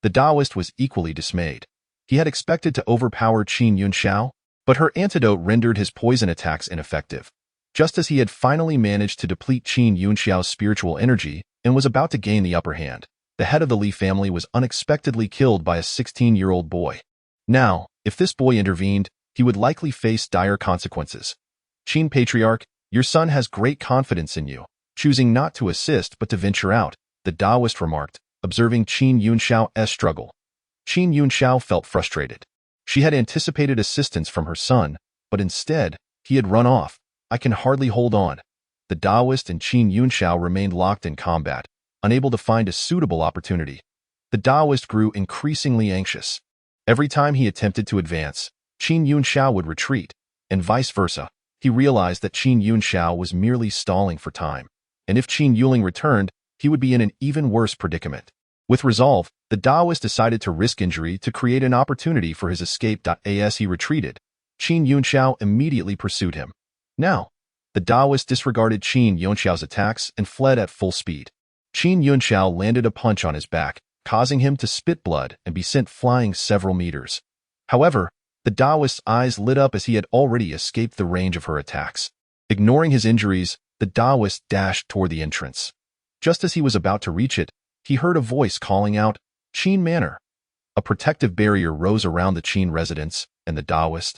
The Taoist was equally dismayed. He had expected to overpower Qin Yunxiao, but her antidote rendered his poison attacks ineffective. Just as he had finally managed to deplete Qin Yunxiao's spiritual energy and was about to gain the upper hand, the head of the Li family was unexpectedly killed by a 16-year-old boy. Now, if this boy intervened, he would likely face dire consequences. Qin Patriarch, your son has great confidence in you, choosing not to assist but to venture out, the Taoist remarked, observing Qin Yunxiao's struggle. Qin Yunxiao felt frustrated. She had anticipated assistance from her son, but instead, he had run off. I can hardly hold on. The Taoist and Qin Yunxiao remained locked in combat, unable to find a suitable opportunity. The Taoist grew increasingly anxious. Every time he attempted to advance, Qin Yunxiao would retreat, and vice versa. He realized that Qin Yunxiao was merely stalling for time, and if Qin Yuling returned, he would be in an even worse predicament. With resolve, the Taoist decided to risk injury to create an opportunity for his escape. As he retreated, Qin Yunxiao immediately pursued him. Now, the Taoist disregarded Qin Yunxiao's attacks and fled at full speed. Qin Yunxiao landed a punch on his back, causing him to spit blood and be sent flying several meters. However, the Taoist's eyes lit up as he had already escaped the range of her attacks. Ignoring his injuries, the Taoist dashed toward the entrance. Just as he was about to reach it, he heard a voice calling out, "Qin Manor." A protective barrier rose around the Qin residence, and the Taoist,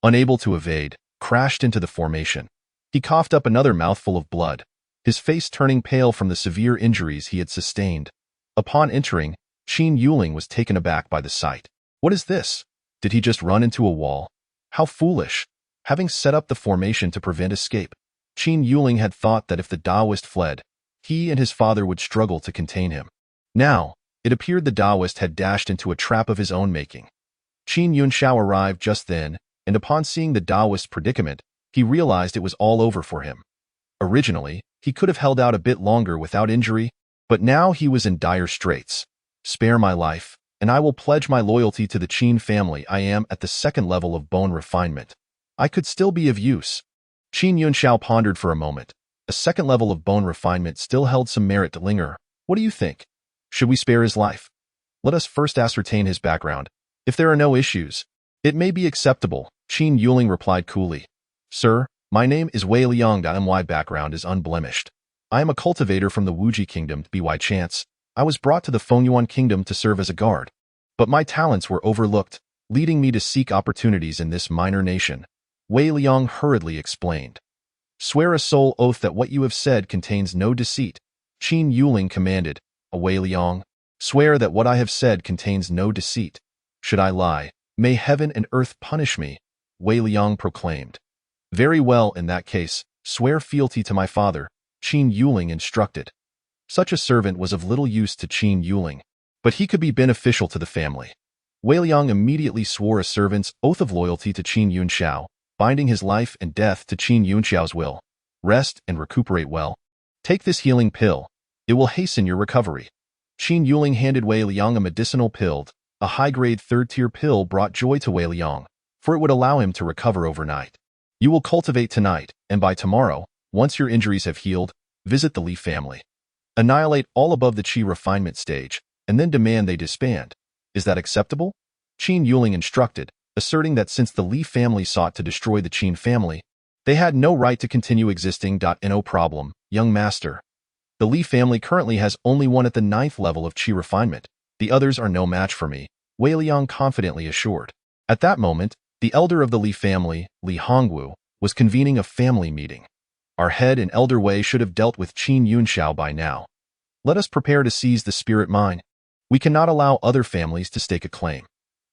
unable to evade, crashed into the formation. He coughed up another mouthful of blood, his face turning pale from the severe injuries he had sustained. Upon entering, Qin Yuling was taken aback by the sight. What is this? Did he just run into a wall? How foolish! Having set up the formation to prevent escape, Qin Yuling had thought that if the Taoist fled, he and his father would struggle to contain him. Now, it appeared the Taoist had dashed into a trap of his own making. Qin Yunxiao arrived just then, and upon seeing the Taoist's predicament, he realized it was all over for him. Originally, he could have held out a bit longer without injury, but now he was in dire straits. Spare my life, and I will pledge my loyalty to the Qin family. I am at the second level of bone refinement. I could still be of use. Qin Yunxiao pondered for a moment. A second level of bone refinement still held some merit to linger. What do you think? Should we spare his life? Let us first ascertain his background. If there are no issues, it may be acceptable, Qin Yuling replied coolly. Sir, my name is Wei Liang. My background is unblemished. I am a cultivator from the Wuji Kingdom. By chance, I was brought to the Fengyuan Kingdom to serve as a guard. But my talents were overlooked, leading me to seek opportunities in this minor nation. Wei Liang hurriedly explained. Swear a soul oath that what you have said contains no deceit, Qin Yuling commanded. Wei Liang, swear that what I have said contains no deceit. Should I lie, may heaven and earth punish me, Wei Liang proclaimed. Very well, in that case, swear fealty to my father, Qin Yuling instructed. Such a servant was of little use to Qin Yuling, but he could be beneficial to the family. Wei Liang immediately swore a servant's oath of loyalty to Qin Yunxiao, binding his life and death to Qin Yunxiao's will. Rest and recuperate well. Take this healing pill. It will hasten your recovery. Qin Yuling handed Wei Liang a medicinal pill. A high-grade third-tier pill brought joy to Wei Liang, for it would allow him to recover overnight. You will cultivate tonight, and by tomorrow, once your injuries have healed, visit the Li family. Annihilate all above the Qi refinement stage, and then demand they disband. Is that acceptable? Qin Yuling instructed, asserting that since the Li family sought to destroy the Qin family, they had no right to continue existing. No problem, young master. The Li family currently has only one at the 9th level of Qi refinement. The others are no match for me, Wei Liang confidently assured. At that moment, the elder of the Li family, Li Hongwu, was convening a family meeting. Our head and elder Wei should have dealt with Qin Yunxiao by now. Let us prepare to seize the spirit mine. We cannot allow other families to stake a claim.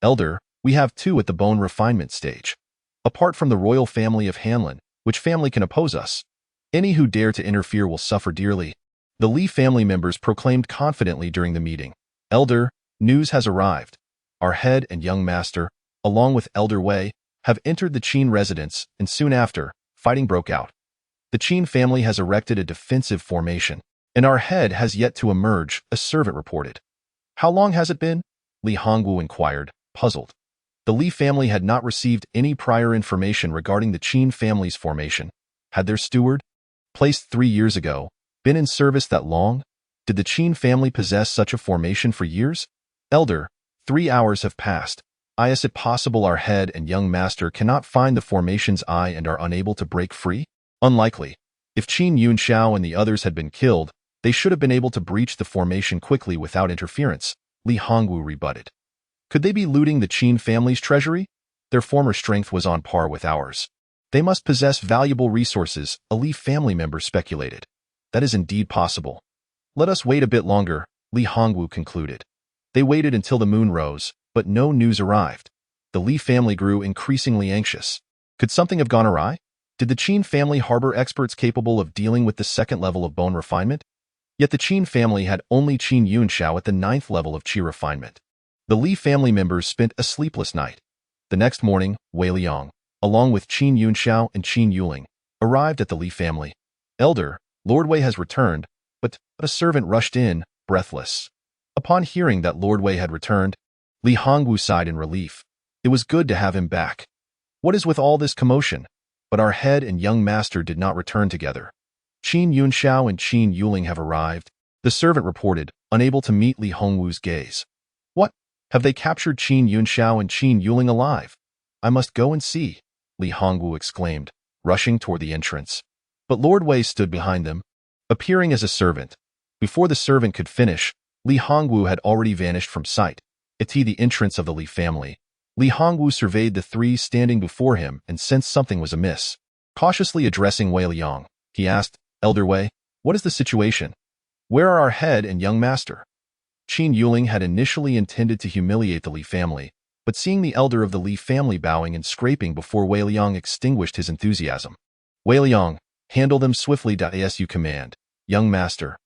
Elder, we have two at the bone refinement stage. Apart from the royal family of Hanlin, which family can oppose us? Any who dare to interfere will suffer dearly. The Li family members proclaimed confidently during the meeting. Elder, news has arrived. Our head and young master, along with Elder Wei, have entered the Qin residence, and soon after, fighting broke out. The Qin family has erected a defensive formation, and our head has yet to emerge, a servant reported. How long has it been? Li Hongwu inquired, puzzled. The Li family had not received any prior information regarding the Qin family's formation. Had their steward, placed 3 years ago, been in service that long? Did the Qin family possess such a formation for years? Elder, 3 hours have passed. Is it possible our head and young master cannot find the formation's eye and are unable to break free? Unlikely. If Qin Yunxiao and the others had been killed, they should have been able to breach the formation quickly without interference, Li Hongwu rebutted. Could they be looting the Qin family's treasury? Their former strength was on par with ours. They must possess valuable resources, a Li family member speculated. That is indeed possible. Let us wait a bit longer, Li Hongwu concluded. They waited until the moon rose, but no news arrived. The Li family grew increasingly anxious. Could something have gone awry? Did the Qin family harbor experts capable of dealing with the second level of bone refinement? Yet the Qin family had only Qin Yunxiao at the 9th level of Qi refinement. The Li family members spent a sleepless night. The next morning, Wei Liang, along with Qin Yunxiao and Qin Yuling, arrived at the Li family. Elder, Lord Wei has returned, but a servant rushed in, breathless. Upon hearing that Lord Wei had returned, Li Hongwu sighed in relief. It was good to have him back. What is with all this commotion? But our head and young master did not return together. Qin Yunxiao and Qin Yuling have arrived, the servant reported, unable to meet Li Hongwu's gaze. What? Have they captured Qin Yunxiao and Qin Yuling alive? I must go and see, Li Hongwu exclaimed, rushing toward the entrance. But Lord Wei stood behind them, appearing as a servant. Before the servant could finish, Li Hongwu had already vanished from sight. At the entrance of the Li family, Li Hongwu surveyed the three standing before him and sensed something was amiss. Cautiously addressing Wei Liang, he asked, "Elder Wei, what is the situation? Where are our head and young master?" Qin Yuling had initially intended to humiliate the Li family, but seeing the elder of the Li family bowing and scraping before Wei Liang extinguished his enthusiasm. "Wei Liang, handle them swiftly as you command, young master."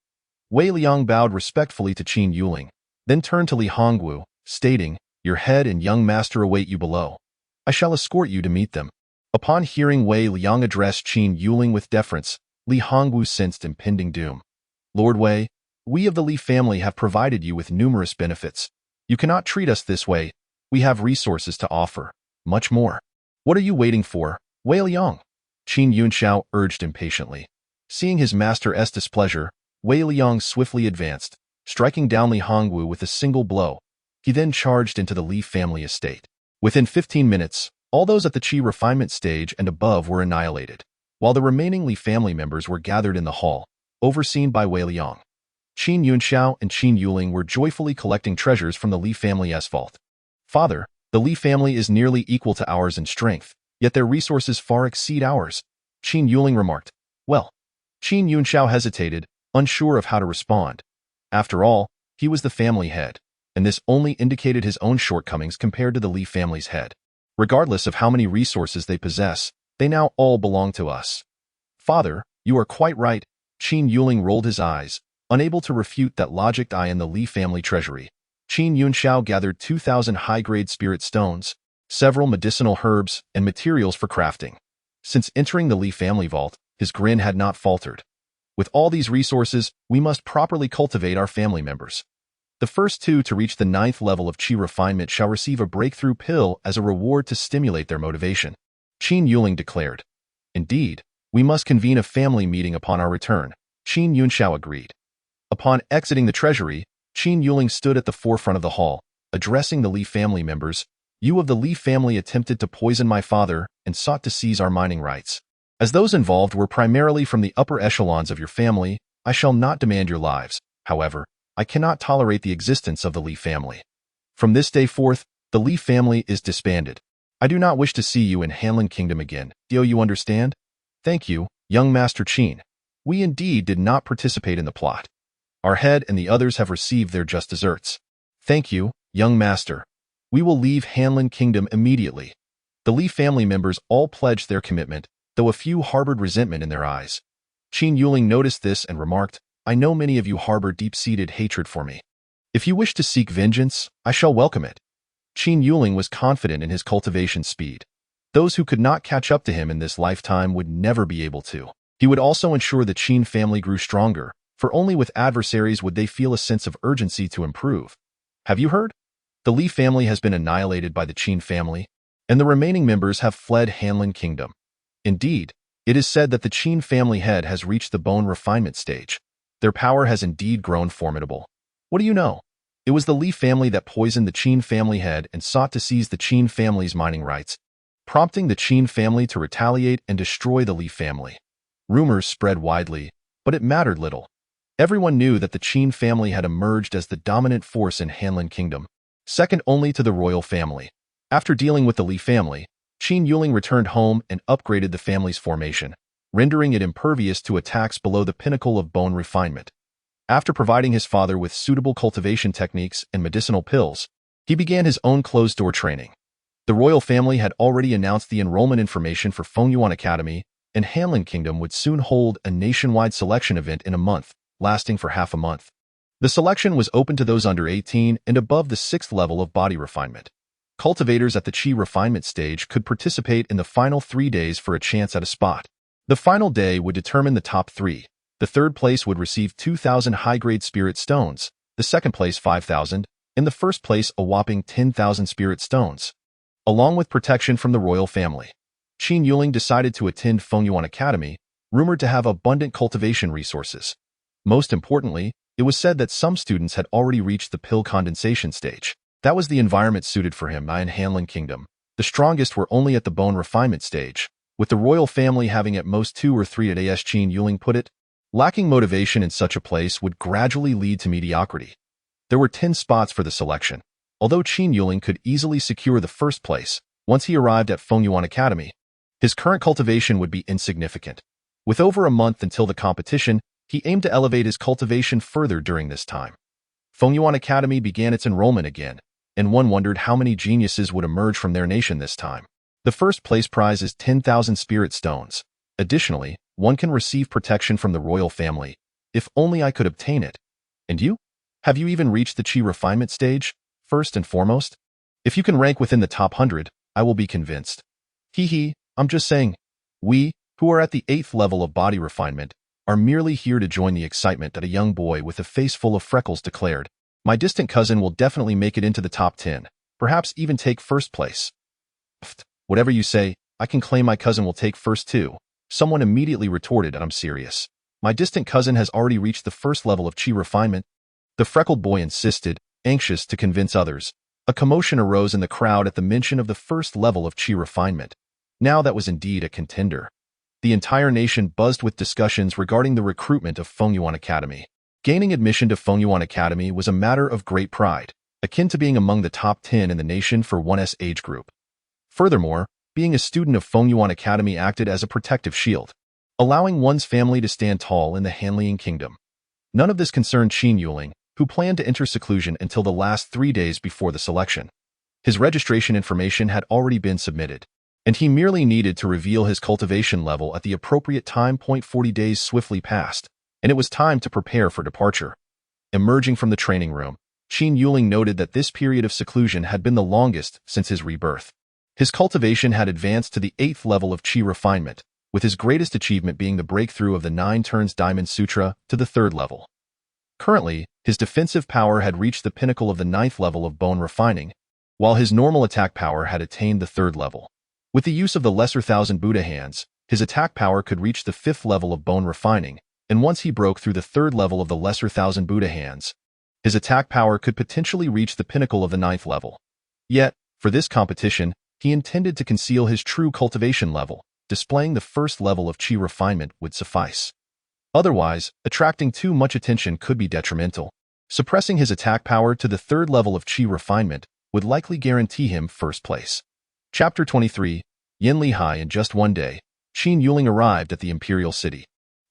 Wei Liang bowed respectfully to Qin Yuling, then turned to Li Hongwu, stating, "Your head and young master await you below. I shall escort you to meet them." Upon hearing Wei Liang address Qin Yuling with deference, Li Hongwu sensed impending doom. "Lord Wei, we of the Li family have provided you with numerous benefits. You cannot treat us this way. We have resources to offer. Much more. What are you waiting for, Wei Liang?" Qin Yunxiao urged impatiently. Seeing his master's displeasure, Wei Liang swiftly advanced, striking down Li Hongwu with a single blow. He then charged into the Li family estate. Within 15 minutes, all those at the Qi refinement stage and above were annihilated, while the remaining Li family members were gathered in the hall, overseen by Wei Liang. Qin Yunxiao and Qin Yuling were joyfully collecting treasures from the Li family's vault. "Father, the Li family is nearly equal to ours in strength, yet their resources far exceed ours," Qin Yuling remarked. "Well," Qin Yunxiao hesitated, unsure of how to respond. After all, he was the family head, and this only indicated his own shortcomings compared to the Li family's head. Regardless of how many resources they possess, they now all belong to us. "Father, you are quite right," Qin Yuling rolled his eyes, unable to refute that logic. In the Li family treasury, Qin Yunxiao gathered 2,000 high-grade spirit stones, several medicinal herbs, and materials for crafting. Since entering the Li family vault, his grin had not faltered. "With all these resources, we must properly cultivate our family members. The first two to reach the 9th level of Qi refinement shall receive a breakthrough pill as a reward to stimulate their motivation," Qin Yuling declared. "Indeed, we must convene a family meeting upon our return," Qin Yunxiao agreed. Upon exiting the treasury, Qin Yuling stood at the forefront of the hall, addressing the Li family members. "You of the Li family attempted to poison my father and sought to seize our mining rights. As those involved were primarily from the upper echelons of your family, I shall not demand your lives. However, I cannot tolerate the existence of the Li family. From this day forth, the Li family is disbanded. I do not wish to see you in Hanlin Kingdom again. Do you understand?" "Thank you, young Master Qin. We indeed did not participate in the plot. Our head and the others have received their just deserts." "Thank you, young master. We will leave Hanlin Kingdom immediately." The Li family members all pledged their commitment, though a few harbored resentment in their eyes. Qin Yuling noticed this and remarked, "I know many of you harbor deep-seated hatred for me. If you wish to seek vengeance, I shall welcome it." Qin Yuling was confident in his cultivation speed. Those who could not catch up to him in this lifetime would never be able to. He would also ensure the Qin family grew stronger, for only with adversaries would they feel a sense of urgency to improve. "Have you heard? The Li family has been annihilated by the Qin family, and the remaining members have fled Hanlin Kingdom. Indeed, it is said that the Qin family head has reached the bone refinement stage. Their power has indeed grown formidable. What do you know? It was the Li family that poisoned the Qin family head and sought to seize the Qin family's mining rights, prompting the Qin family to retaliate and destroy the Li family." Rumors spread widely, but it mattered little. Everyone knew that the Qin family had emerged as the dominant force in Hanlin Kingdom, second only to the royal family. After dealing with the Li family, Qin Yuling returned home and upgraded the family's formation, rendering it impervious to attacks below the pinnacle of bone refinement. After providing his father with suitable cultivation techniques and medicinal pills, he began his own closed-door training. The royal family had already announced the enrollment information for Fengyuan Academy, and Hanlin Kingdom would soon hold a nationwide selection event in a month, lasting for half a month. The selection was open to those under 18 and above the 6th level of body refinement. Cultivators at the Qi refinement stage could participate in the final 3 days for a chance at a spot. The final day would determine the top 3. The third place would receive 2,000 high-grade spirit stones, the second place 5,000, and the first place a whopping 10,000 spirit stones, along with protection from the royal family. Qin Yuling decided to attend Fengyuan Academy, rumored to have abundant cultivation resources. Most importantly, it was said that some students had already reached the pill condensation stage. That was the environment suited for him in Hanlin Kingdom. The strongest were only at the bone refinement stage, with the royal family having at most 2 or 3 as Qin Yuling put it. Lacking motivation in such a place would gradually lead to mediocrity. There were 10 spots for the selection, Although Qin Yuling could easily secure the first place once he arrived at Fengyuan Academy, his current cultivation would be insignificant. With over a month until the competition, he aimed to elevate his cultivation further during this time. Fengyuan Academy began its enrollment again, and one wondered how many geniuses would emerge from their nation this time. The first place prize is 10,000 spirit stones. Additionally, one can receive protection from the royal family. If only I could obtain it. And you? Have you even reached the Qi refinement stage, first and foremost? If you can rank within the top 100, I will be convinced. I'm just saying. We, who are at the 8th level of body refinement, are merely here to join the excitement that a young boy with a face full of freckles declared. My distant cousin will definitely make it into the top 10, perhaps even take first place. Pfft, whatever you say, I can claim my cousin will take first too. Someone immediately retorted, and I'm serious. My distant cousin has already reached the first level of Qi refinement. The freckled boy insisted, anxious to convince others. A commotion arose in the crowd at the mention of the first level of Qi refinement. Now that was indeed a contender. The entire nation buzzed with discussions regarding the recruitment of Fengyuan Academy. Gaining admission to Fengyuan Academy was a matter of great pride, akin to being among the top 10 in the nation for one's age group. Furthermore, being a student of Fengyuan Academy acted as a protective shield, allowing one's family to stand tall in the Hanlian Kingdom. None of this concerned Qin Yuling, who planned to enter seclusion until the last 3 days before the selection. His registration information had already been submitted, and he merely needed to reveal his cultivation level at the appropriate time. 40 days swiftly passed, and it was time to prepare for departure. Emerging from the training room, Qin Yuling noted that this period of seclusion had been the longest since his rebirth. His cultivation had advanced to the 8th level of Qi refinement, with his greatest achievement being the breakthrough of the 9 turns Diamond Sutra to the 3rd level. Currently, his defensive power had reached the pinnacle of the 9th level of bone refining, while his normal attack power had attained the 3rd level. With the use of the Lesser Thousand Buddha Hands, his attack power could reach the 5th level of bone refining, and once he broke through the 3rd level of the Lesser Thousand Buddha Hands, his attack power could potentially reach the pinnacle of the 9th level. Yet, for this competition, he intended to conceal his true cultivation level. Displaying the first level of Qi refinement would suffice. Otherwise, attracting too much attention could be detrimental. Suppressing his attack power to the 3rd level of Qi refinement would likely guarantee him first place. Chapter 23, Yin Lihai. In just one day, Qin Yuling arrived at the imperial city.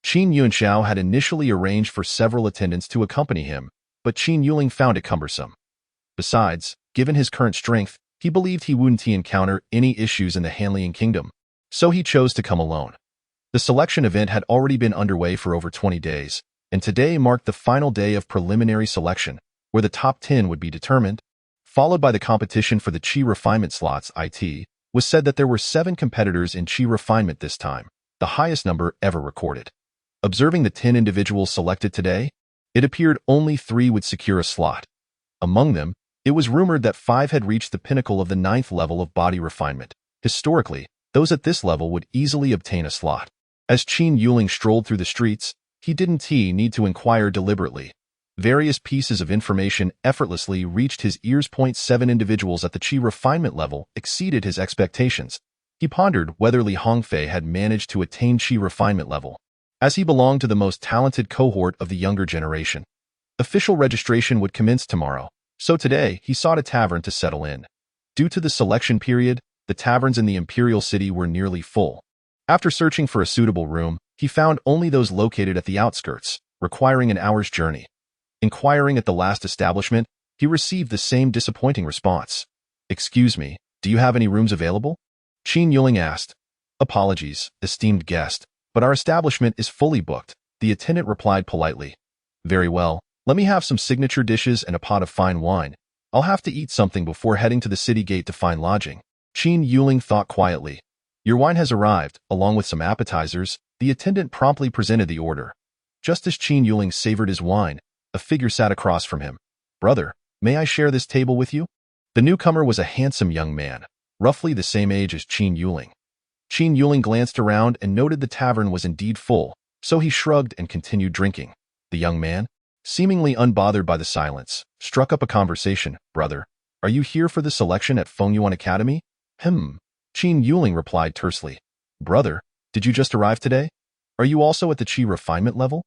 Qin Yuanxiao had initially arranged for several attendants to accompany him, but Qin Yuling found it cumbersome. Besides, given his current strength, he believed he wouldn't encounter any issues in the Hanlian Kingdom, so he chose to come alone. The selection event had already been underway for over 20 days, and today marked the final day of preliminary selection, where the top 10 would be determined. Followed by the competition for the Qi refinement slots. It was said that there were 7 competitors in Qi refinement this time, the highest number ever recorded. Observing the 10 individuals selected today, it appeared only 3 would secure a slot. Among them, it was rumored that 5 had reached the pinnacle of the 9th level of body refinement. Historically, those at this level would easily obtain a slot. As Qin Yuling strolled through the streets, he didn't need to inquire deliberately. Various pieces of information effortlessly reached his ears. 7 individuals at the Qi refinement level exceeded his expectations. He pondered whether Li Hongfei had managed to attain Qi refinement level, as he belonged to the most talented cohort of the younger generation. Official registration would commence tomorrow, so today he sought a tavern to settle in. Due to the selection period, the taverns in the imperial city were nearly full. After searching for a suitable room, he found only those located at the outskirts, requiring an hour's journey. Inquiring at the last establishment, he received the same disappointing response. "Excuse me, do you have any rooms available?" Qin Yuling asked. "Apologies, esteemed guest, but our establishment is fully booked," the attendant replied politely. "Very well, let me have some signature dishes and a pot of fine wine. I'll have to eat something before heading to the city gate to find lodging." Qin Yuling thought quietly. "Your wine has arrived, along with some appetizers." The attendant promptly presented the order. Just as Qin Yuling savored his wine, a figure sat across from him. "Brother, may I share this table with you?" The newcomer was a handsome young man, roughly the same age as Qin Yuling. Qin Yuling glanced around and noted the tavern was indeed full, so he shrugged and continued drinking. The young man, seemingly unbothered by the silence, struck up a conversation. "Brother, are you here for the selection at Fengyuan Academy?" Qin Yuling replied tersely. "Brother, did you just arrive today? Are you also at the Qi refinement level?"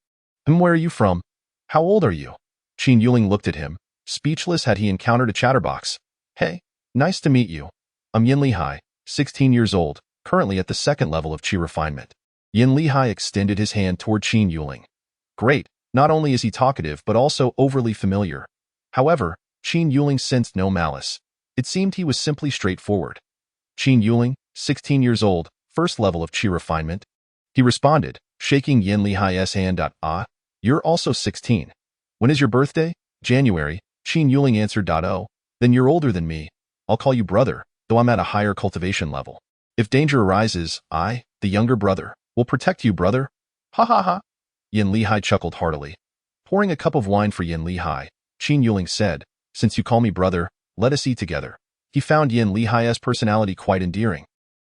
"Where are you from? How old are you?" Qin Yuling looked at him, Speechless had he encountered a chatterbox. Hey, nice to meet you. I'm Yin Lihai, 16 years old, currently at the second level of Qi refinement. Yin Lihai extended his hand toward Qin Yuling. Great, not only is he talkative but also overly familiar. However, Qin Yuling sensed no malice. It seemed he was simply straightforward. Qin Yuling, 16 years old, first level of Qi refinement. He responded, shaking Yin Lihai's hand. Ah, you're also 16. When is your birthday? January. Qin Yuling answered. Oh, then you're older than me. I'll call you brother, though I'm at a higher cultivation level. If danger arises, I, the younger brother, will protect you, brother. Ha ha ha. Yin Lihai chuckled heartily. Pouring a cup of wine for Yin Lihai, Qin Yuling said, since you call me brother, let us eat together. He found Yin Lihai's personality quite endearing.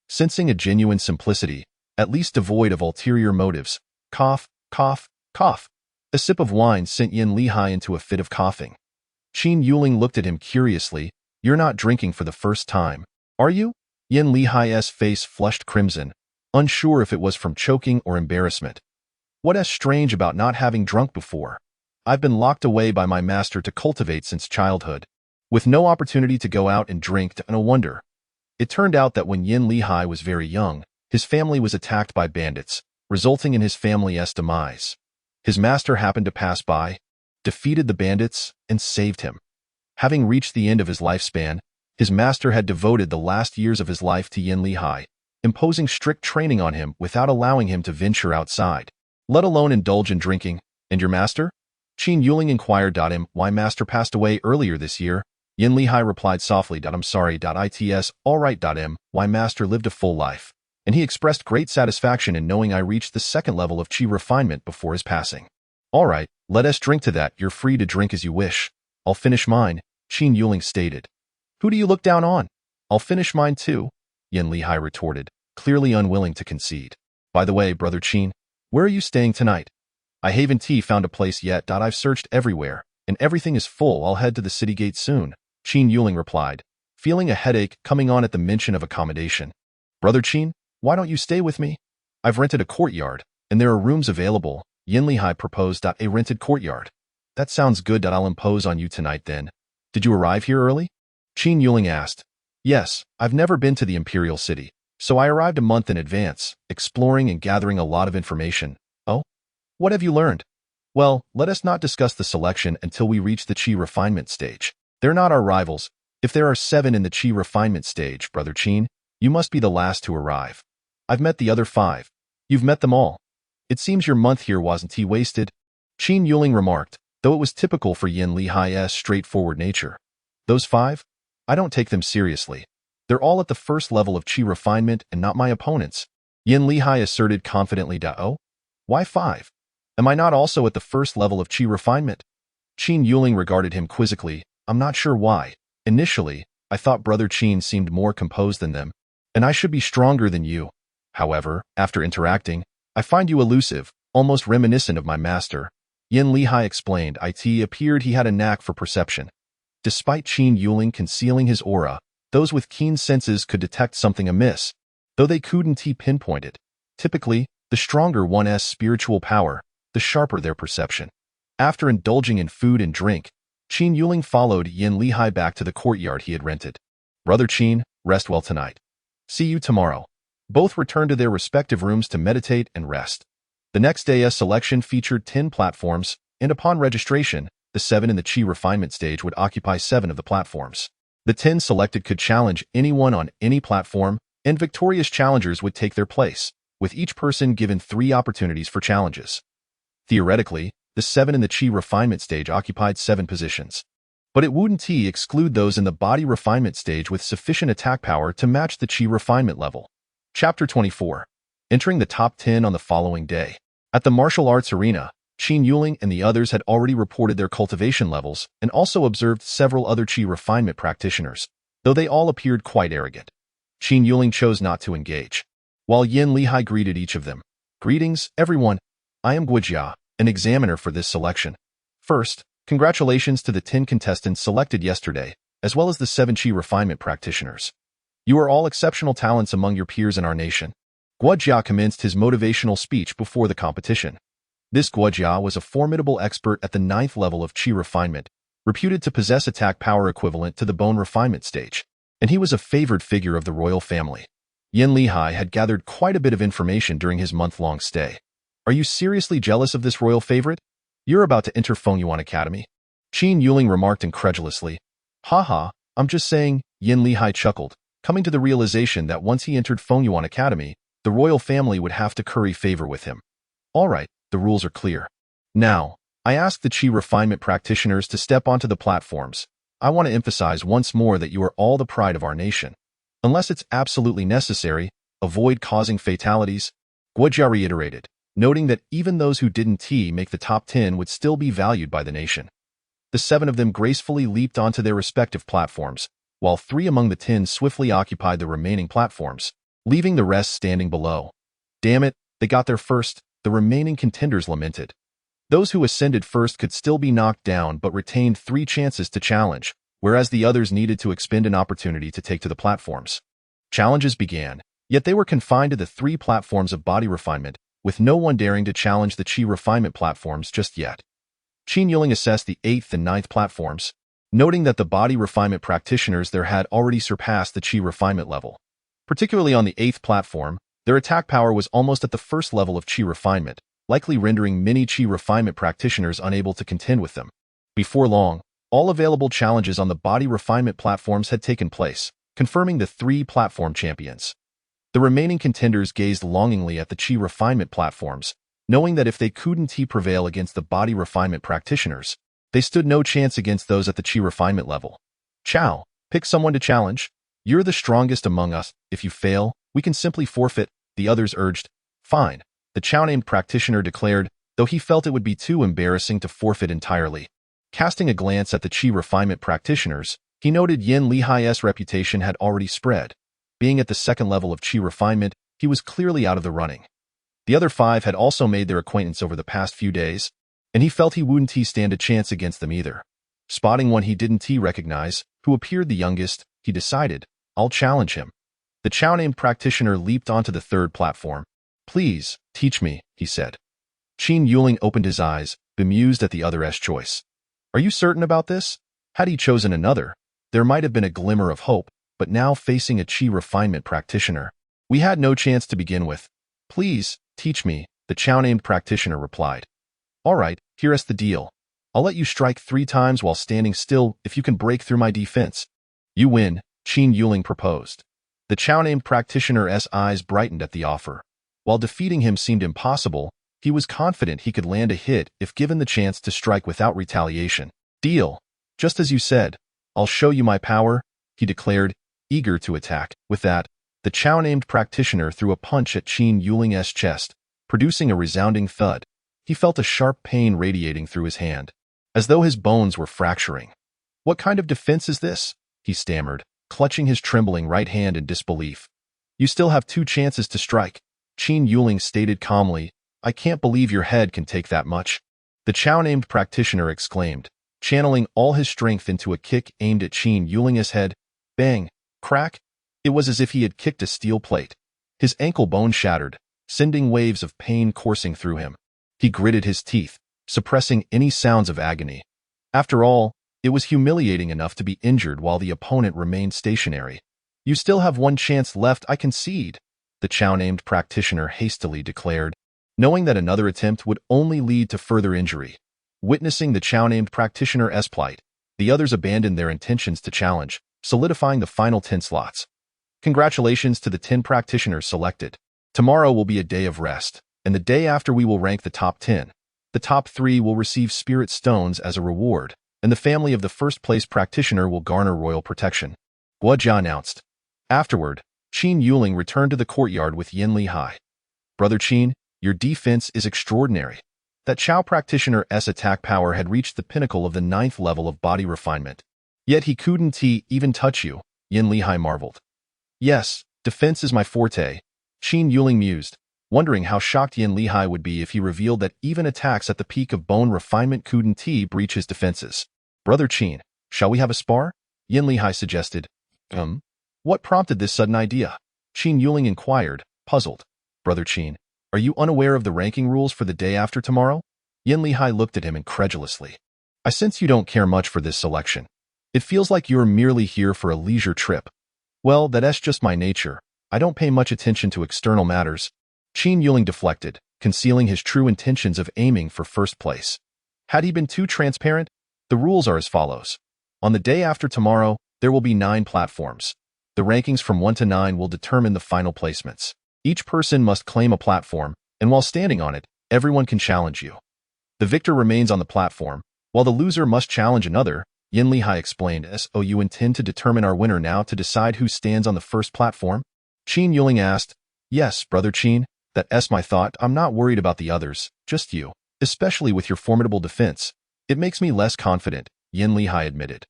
Sensing a genuine simplicity, at least devoid of ulterior motives, cough, cough, cough. A sip of wine sent Yin Lihai into a fit of coughing. Qin Yuling looked at him curiously. You're not drinking for the first time, are you? Yin Lihai's face flushed crimson, unsure if it was from choking or embarrassment. What's strange about not having drunk before? I've been locked away by my master to cultivate since childhood, with no opportunity to go out and drink. No wonder. It turned out that when Yin Lihai was very young, his family was attacked by bandits, resulting in his family's demise. His master happened to pass by, defeated the bandits, and saved him. Having reached the end of his lifespan, his master had devoted the last years of his life to Yin Lihai, imposing strict training on him without allowing him to venture outside, let alone indulge in drinking. And your master? Qin Yuling inquired. Him, why master passed away earlier this year? Yin Lihai replied softly. I'm sorry. It's all right. Why master lived a full life, and he expressed great satisfaction in knowing I reached the second level of Qi refinement before his passing. All right, let us drink to that. You're free to drink as you wish. I'll finish mine, Qin Yuling stated. Who do you look down on? I'll finish mine too, Yin Lihai retorted, clearly unwilling to concede. By the way, brother Qin, where are you staying tonight? I haven't found a place yet. I've searched everywhere, and everything is full. I'll head to the city gate soon, Qin Yuling replied, feeling a headache coming on at the mention of accommodation. Brother Qin, why don't you stay with me? I've rented a courtyard, and there are rooms available, Yin Lihai proposed. A rented courtyard. That sounds good. I'll impose on you tonight then. Did you arrive here early? Qin Yuling asked. Yes, I've never been to the Imperial City, so I arrived a month in advance, exploring and gathering a lot of information. Oh? What have you learned? Well, let us not discuss the selection until we reach the Qi refinement stage. They're not our rivals. If there are 7 in the Qi refinement stage, brother Qin, you must be the last to arrive. I've met the other 5. You've met them all. It seems your month here wasn't wasted, Qin Yuling remarked, though it was typical for Yin Lihai's straightforward nature. Those 5? I don't take them seriously. They're all at the first level of Qi refinement and not my opponents, Yin Lihai asserted confidently. Oh? Why 5? Am I not also at the first level of Qi refinement? Qin Yuling regarded him quizzically. I'm not sure why. Initially, I thought brother Qin seemed more composed than them, and I should be stronger than you. However, after interacting, I find you elusive, almost reminiscent of my master, Yin Lihai explained. It appeared he had a knack for perception. Despite Qin Yuling concealing his aura, those with keen senses could detect something amiss, though they couldn't pinpoint it. Typically, the stronger one's spiritual power, the sharper their perception. After indulging in food and drink, Qin Yuling followed Yin Lihai back to the courtyard he had rented. Brother Qin, rest well tonight. See you tomorrow. Both returned to their respective rooms to meditate and rest. The next day's selection featured 10 platforms, and upon registration, the 7 in the Qi refinement stage would occupy 7 of the platforms. The 10 selected could challenge anyone on any platform, and victorious challengers would take their place, with each person given 3 opportunities for challenges. Theoretically, the 7 in the Qi refinement stage occupied 7 positions. But it wouldn't exclude those in the body refinement stage with sufficient attack power to match the Qi refinement level. Chapter 24. Entering the top 10 on the following day. At the martial arts arena, Qin Yuling and the others had already reported their cultivation levels and also observed several other Qi refinement practitioners, though they all appeared quite arrogant. Qin Yuling chose not to engage, while Yin Lihai greeted each of them. Greetings, everyone. I am Guojia, an examiner for this selection. First, congratulations to the 10 contestants selected yesterday, as well as the 7 Qi refinement practitioners. You are all exceptional talents among your peers in our nation. Guojia commenced his motivational speech before the competition. This Guojia was a formidable expert at the 9th level of Qi refinement, reputed to possess attack power equivalent to the bone refinement stage, and he was a favored figure of the royal family. Yin Lihai had gathered quite a bit of information during his month-long stay. Are you seriously jealous of this royal favorite? You're about to enter Fengyuan Academy? Qin Yuling remarked incredulously. Haha, I'm just saying, Yin Lihai chuckled, coming to the realization that once he entered Fengyuan Academy, the royal family would have to curry favor with him. Alright, the rules are clear. Now, I ask the Qi refinement practitioners to step onto the platforms. I want to emphasize once more that you are all the pride of our nation. Unless it's absolutely necessary, avoid causing fatalities, Guojia reiterated, noting that even those who didn't make the top 10 would still be valued by the nation. The 7 of them gracefully leaped onto their respective platforms, while 3 among the 10 swiftly occupied the remaining platforms, leaving the rest standing below. Damn it, they got there first, the remaining contenders lamented. Those who ascended first could still be knocked down but retained 3 chances to challenge, whereas the others needed to expend an opportunity to take to the platforms. Challenges began, yet they were confined to the 3 platforms of body refinement, with no one daring to challenge the Qi refinement platforms just yet. Qin Yuling assessed the 8th and 9th platforms, noting that the body refinement practitioners there had already surpassed the Qi refinement level. Particularly on the 8th platform, their attack power was almost at the first level of Qi refinement, likely rendering many Qi refinement practitioners unable to contend with them. Before long, all available challenges on the body refinement platforms had taken place, confirming the 3 platform champions. The remaining contenders gazed longingly at the Qi refinement platforms, knowing that if they couldn't prevail against the body refinement practitioners, they stood no chance against those at the Qi refinement level. Chow, pick someone to challenge. You're the strongest among us. If you fail, we can simply forfeit, the others urged. Fine, the Chow-named practitioner declared, though he felt it would be too embarrassing to forfeit entirely. Casting a glance at the Qi refinement practitioners, he noted Yin Lihai's reputation had already spread. Being at the 2nd level of Qi refinement, he was clearly out of the running. The other 5 had also made their acquaintance over the past few days, and he felt he wouldn't stand a chance against them either. Spotting one he didn't recognize, who appeared the youngest, he decided, I'll challenge him. The Chow-named practitioner leaped onto the 3rd platform. Please, teach me, he said. Qin Yuling opened his eyes, bemused at the other's choice. Are you certain about this? Had he chosen another, there might have been a glimmer of hope, but now facing a Qi refinement practitioner, we had no chance to begin with. Please, teach me, the Chow-named practitioner replied. Alright, here's the deal. I'll let you strike 3 times while standing still if you can break through my defense. You win, Qin Yuling proposed. The Chow-named practitioner's eyes brightened at the offer. While defeating him seemed impossible, he was confident he could land a hit if given the chance to strike without retaliation. Deal. Just as you said, I'll show you my power, he declared, eager to attack. With that, the Chow-named practitioner threw a punch at Qin Yuling's chest, producing a resounding thud. He felt a sharp pain radiating through his hand, as though his bones were fracturing. What kind of defense is this? He stammered, clutching his trembling right hand in disbelief. You still have 2 chances to strike, Qin Yuling stated calmly. I can't believe your head can take that much. The Chow-named practitioner exclaimed, channeling all his strength into a kick aimed at Qin Yuling's head. Bang! Crack! It was as if he had kicked a steel plate. His ankle bone shattered, sending waves of pain coursing through him. He gritted his teeth, suppressing any sounds of agony. After all, it was humiliating enough to be injured while the opponent remained stationary. You still have 1 chance left, I concede, the Chow-named practitioner hastily declared, knowing that another attempt would only lead to further injury. Witnessing the Chow-named practitioner's plight, the others abandoned their intentions to challenge, solidifying the final 10 slots. Congratulations to the 10 practitioners selected. Tomorrow will be a day of rest, and the day after we will rank the top 10. The top 3 will receive spirit stones as a reward, and the family of the first-place practitioner will garner royal protection, Guojia announced. Afterward, Qin Yuling returned to the courtyard with Yin Lihai. Brother Qin, your defense is extraordinary. That Chow practitioner's attack power had reached the pinnacle of the 9th level of body refinement. Yet he couldn't even touch you, Yin Lihai marveled. Yes, defense is my forte, Qin Yuling mused, wondering how shocked Yin Lihai would be if he revealed that even attacks at the peak of bone refinement couldn't breach his defenses. Brother Qin, shall we have a spar? Yin Lihai suggested. What prompted this sudden idea? Qin Yuling inquired, puzzled. Brother Qin, are you unaware of the ranking rules for the day after tomorrow? Yin Lihai looked at him incredulously. I sense you don't care much for this selection. It feels like you're merely here for a leisure trip. Well, that's just my nature. I don't pay much attention to external matters. Qin Yuling deflected, concealing his true intentions of aiming for first place. Had he been too transparent? The rules are as follows. On the day after tomorrow, there will be 9 platforms. The rankings from 1 to 9 will determine the final placements. Each person must claim a platform, and while standing on it, everyone can challenge you. The victor remains on the platform, while the loser must challenge another. Yin Lihai explained, "So you intend to determine our winner now to decide who stands on the first platform?" Qin Yuling asked, "Yes, brother Qin, that's my thought. I'm not worried about the others, just you. Especially with your formidable defense. It makes me less confident," Yin Lihai admitted.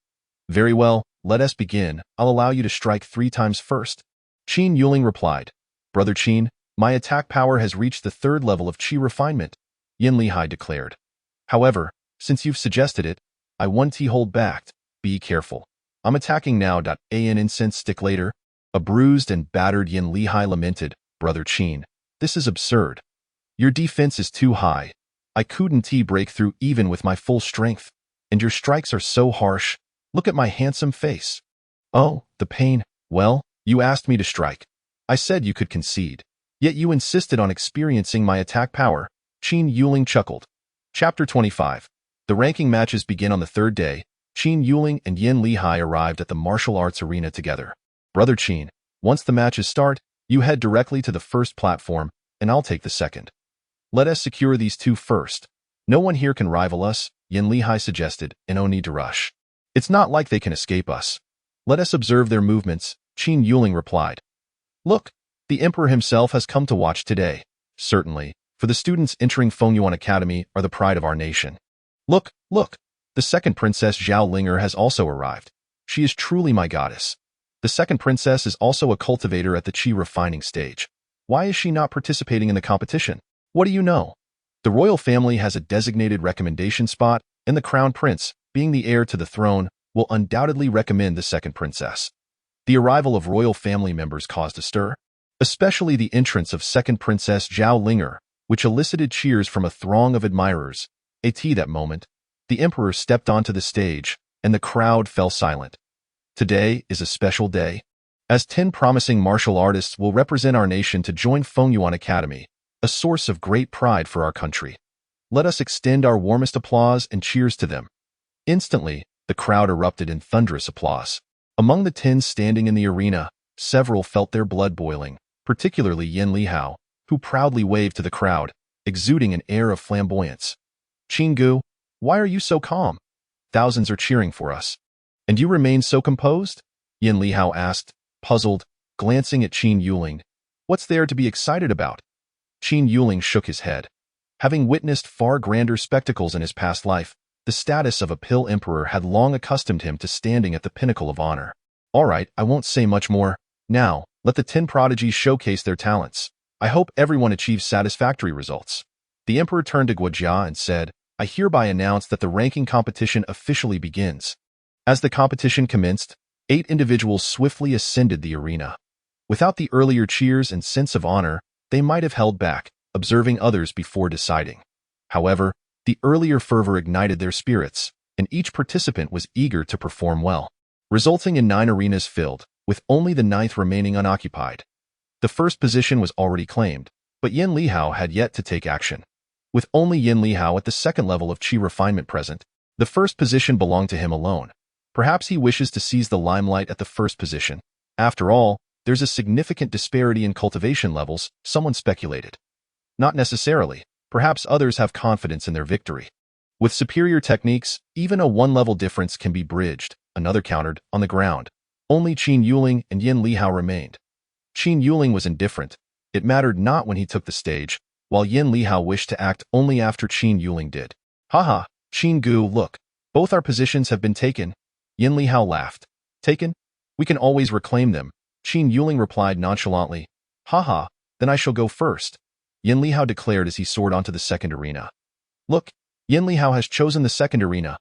"Very well, let us begin. I'll allow you to strike 3 times first." Qin Yuling replied, "Brother Qin, my attack power has reached the 3rd level of Qi refinement," Yin Lihai declared. "However, since you've suggested it, I won't hold back. Be careful. I'm attacking now. An incense stick later." A bruised and battered Yin Lihai lamented, "Brother Qin, this is absurd. Your defense is too high. I couldn't break through even with my full strength. And your strikes are so harsh. Look at my handsome face." "Oh, the pain. Well, you asked me to strike. I said you could concede. Yet you insisted on experiencing my attack power." Qin Yuling chuckled. Chapter 25. The ranking matches begin on the 3rd day. Qin Yuling and Yin Lihai arrived at the martial arts arena together. "Brother Qin, once the matches start, you head directly to the first platform, and I'll take the second. Let us secure these 2 first. No one here can rival us," Yin Lihai suggested, "and no need to rush. It's not like they can escape us. Let us observe their movements," Qin Yuling replied. "Look, the Emperor himself has come to watch today." "Certainly, for the students entering Fengyuan Academy are the pride of our nation." Look, the second princess Zhao Linger has also arrived. She is truly my goddess. The second princess is also a cultivator at the Qi refining stage. Why is she not participating in the competition? What do you know? The royal family has a designated recommendation spot, and the crown prince, being the heir to the throne, will undoubtedly recommend the second princess. The arrival of royal family members caused a stir, especially the entrance of second princess Zhao Linger, which elicited cheers from a throng of admirers. At that moment, the emperor stepped onto the stage, and the crowd fell silent. Today is a special day, as 10 promising martial artists will represent our nation to join Fengyuan Academy, a source of great pride for our country. Let us extend our warmest applause and cheers to them. Instantly, the crowd erupted in thunderous applause. Among the 10 standing in the arena, several felt their blood boiling, particularly Yin Lihai, who proudly waved to the crowd, exuding an air of flamboyance. "Qin Gu, why are you so calm? Thousands are cheering for us. And you remain so composed?" Yin Lihai asked, puzzled, glancing at Qin Yuling. "What's there to be excited about?" Qin Yuling shook his head. Having witnessed far grander spectacles in his past life, the status of a pill emperor had long accustomed him to standing at the pinnacle of honor. "All right, I won't say much more. Now, let the 10 prodigies showcase their talents. I hope everyone achieves satisfactory results." The emperor turned to Guojia and said, "I hereby announce that the ranking competition officially begins." As the competition commenced, 8 individuals swiftly ascended the arena. Without the earlier cheers and sense of honor, they might have held back, observing others before deciding. However, the earlier fervor ignited their spirits, and each participant was eager to perform well, resulting in 9 arenas filled, with only the 9th remaining unoccupied. The first position was already claimed, but Yin Lihai had yet to take action. With only Yin Lihai at the 2nd level of Qi refinement present, the first position belonged to him alone. Perhaps he wishes to seize the limelight at the first position. After all, there's a significant disparity in cultivation levels, someone speculated. Not necessarily. Perhaps others have confidence in their victory. With superior techniques, even a 1-level difference can be bridged, another countered, on the ground. Only Qin Yuling and Yin Lihai remained. Qin Yuling was indifferent. It mattered not when he took the stage, while Yin Lihai wished to act only after Qin Yuling did. "Haha, Qin Gu, look. Both our positions have been taken." Yin Lihai laughed. "Taken? We can always reclaim them." Qin Yuling replied nonchalantly. "Haha, then I shall go first," Yin Lihai declared as he soared onto the second arena. "Look, Yin Lihai has chosen the second arena."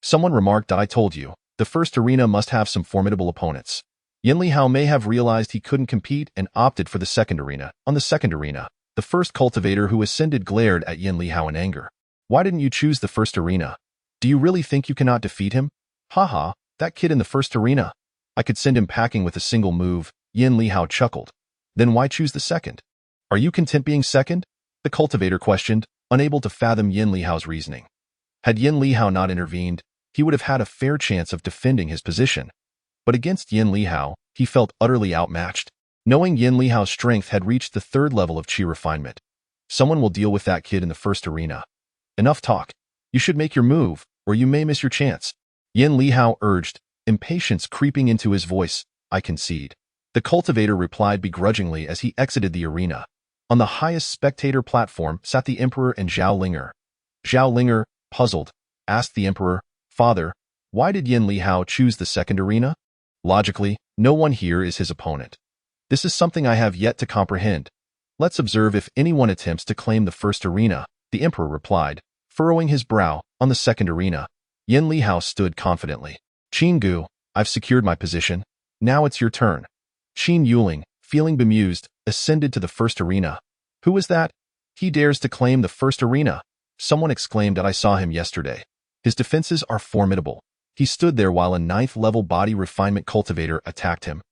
Someone remarked, "I told you, the first arena must have some formidable opponents." Yin Lihai may have realized he couldn't compete and opted for the second arena. On the second arena, the first cultivator who ascended glared at Yin Lihai in anger. "Why didn't you choose the first arena? Do you really think you cannot defeat him? Haha, that kid in the first arena. I could send him packing with a single move, Yin Lihao chuckled. Then why choose the second? Are you content being second? The cultivator questioned, unable to fathom Yin Lihao's reasoning. Had Yin Lihao not intervened, he would have had a fair chance of defending his position. But against Yin Lihao, he felt utterly outmatched. Knowing Yin Lihao's strength had reached the third level of qi refinement. Someone will deal with that kid in the first arena. Enough talk. You should make your move, or you may miss your chance. Yin Lihao urged, impatience creeping into his voice. I concede. The cultivator replied begrudgingly as he exited the arena. On the highest spectator platform sat the emperor and Zhao Linger. Zhao Linger, puzzled, asked the emperor, Father, why did Yin Lihao choose the second arena? Logically, no one here is his opponent. This is something I have yet to comprehend. Let's observe if anyone attempts to claim the first arena, the emperor replied, furrowing his brow. On the second arena, Yin Lihao stood confidently. Qin Gu, I've secured my position. Now it's your turn. Qin Yuling, feeling bemused, ascended to the first arena. Who is that? He dares to claim the first arena. Someone exclaimed that I saw him yesterday. His defenses are formidable. He stood there while a 9th-level body refinement cultivator attacked him.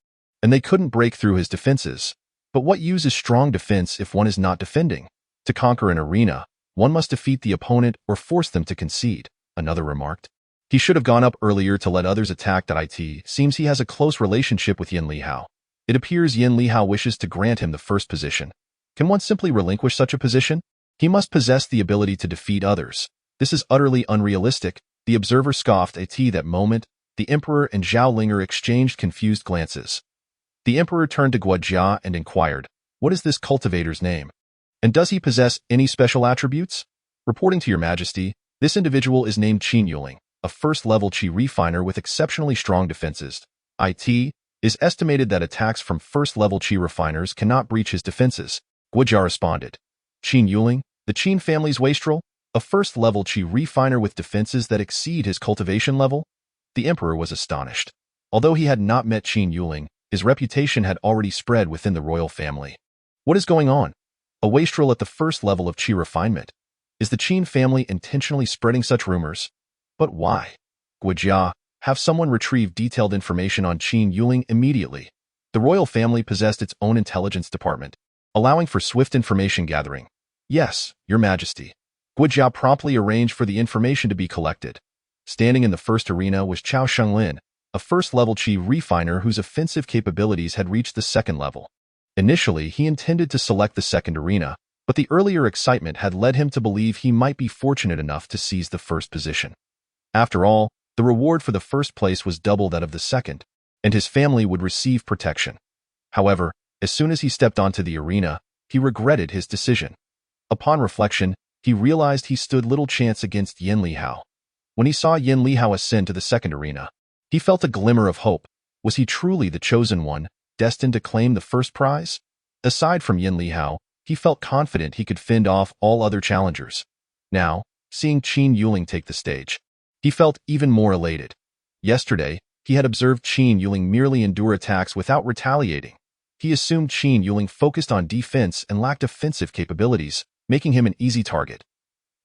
And they couldn't break through his defenses. But what use is strong defense if one is not defending? To conquer an arena, one must defeat the opponent or force them to concede, another remarked. He should have gone up earlier to let others attack. It seems he has a close relationship with Yin Lihao. It appears Yin Lihao wishes to grant him the first position. Can one simply relinquish such a position? He must possess the ability to defeat others. This is utterly unrealistic. The observer scoffed at that moment. The emperor and Zhao Linger exchanged confused glances. The emperor turned to Guojia and inquired, what is this cultivator's name? And does he possess any special attributes? Reporting to your majesty, this individual is named Qin Yuling, a first-level qi refiner with exceptionally strong defenses. It is estimated that attacks from first-level qi refiners cannot breach his defenses. Guojia responded. Qin Yuling, the Qin family's wastrel, a first-level qi refiner with defenses that exceed his cultivation level? The emperor was astonished. Although he had not met Qin Yuling, his reputation had already spread within the royal family. What is going on? A wastrel at the first level of qi refinement. Is the Qin family intentionally spreading such rumors? But why? Guojia, have someone retrieve detailed information on Qin Yuling immediately. The royal family possessed its own intelligence department, allowing for swift information gathering. Yes, your majesty. Guojia promptly arranged for the information to be collected. Standing in the first arena was Chao Shenglin, a first-level qi refiner whose offensive capabilities had reached the second level. Initially, he intended to select the second arena, but the earlier excitement had led him to believe he might be fortunate enough to seize the first position. After all, the reward for the first place was double that of the second, and his family would receive protection. However, as soon as he stepped onto the arena, he regretted his decision. Upon reflection, he realized he stood little chance against Yin Lihao. When he saw Yin Lihao ascend to the second arena, he felt a glimmer of hope. Was he truly the chosen one, destined to claim the first prize? Aside from Yin Lihao, he felt confident he could fend off all other challengers. Now, seeing Qin Yuling take the stage, he felt even more elated. Yesterday, he had observed Qin Yuling merely endure attacks without retaliating. He assumed Qin Yuling focused on defense and lacked offensive capabilities, making him an easy target.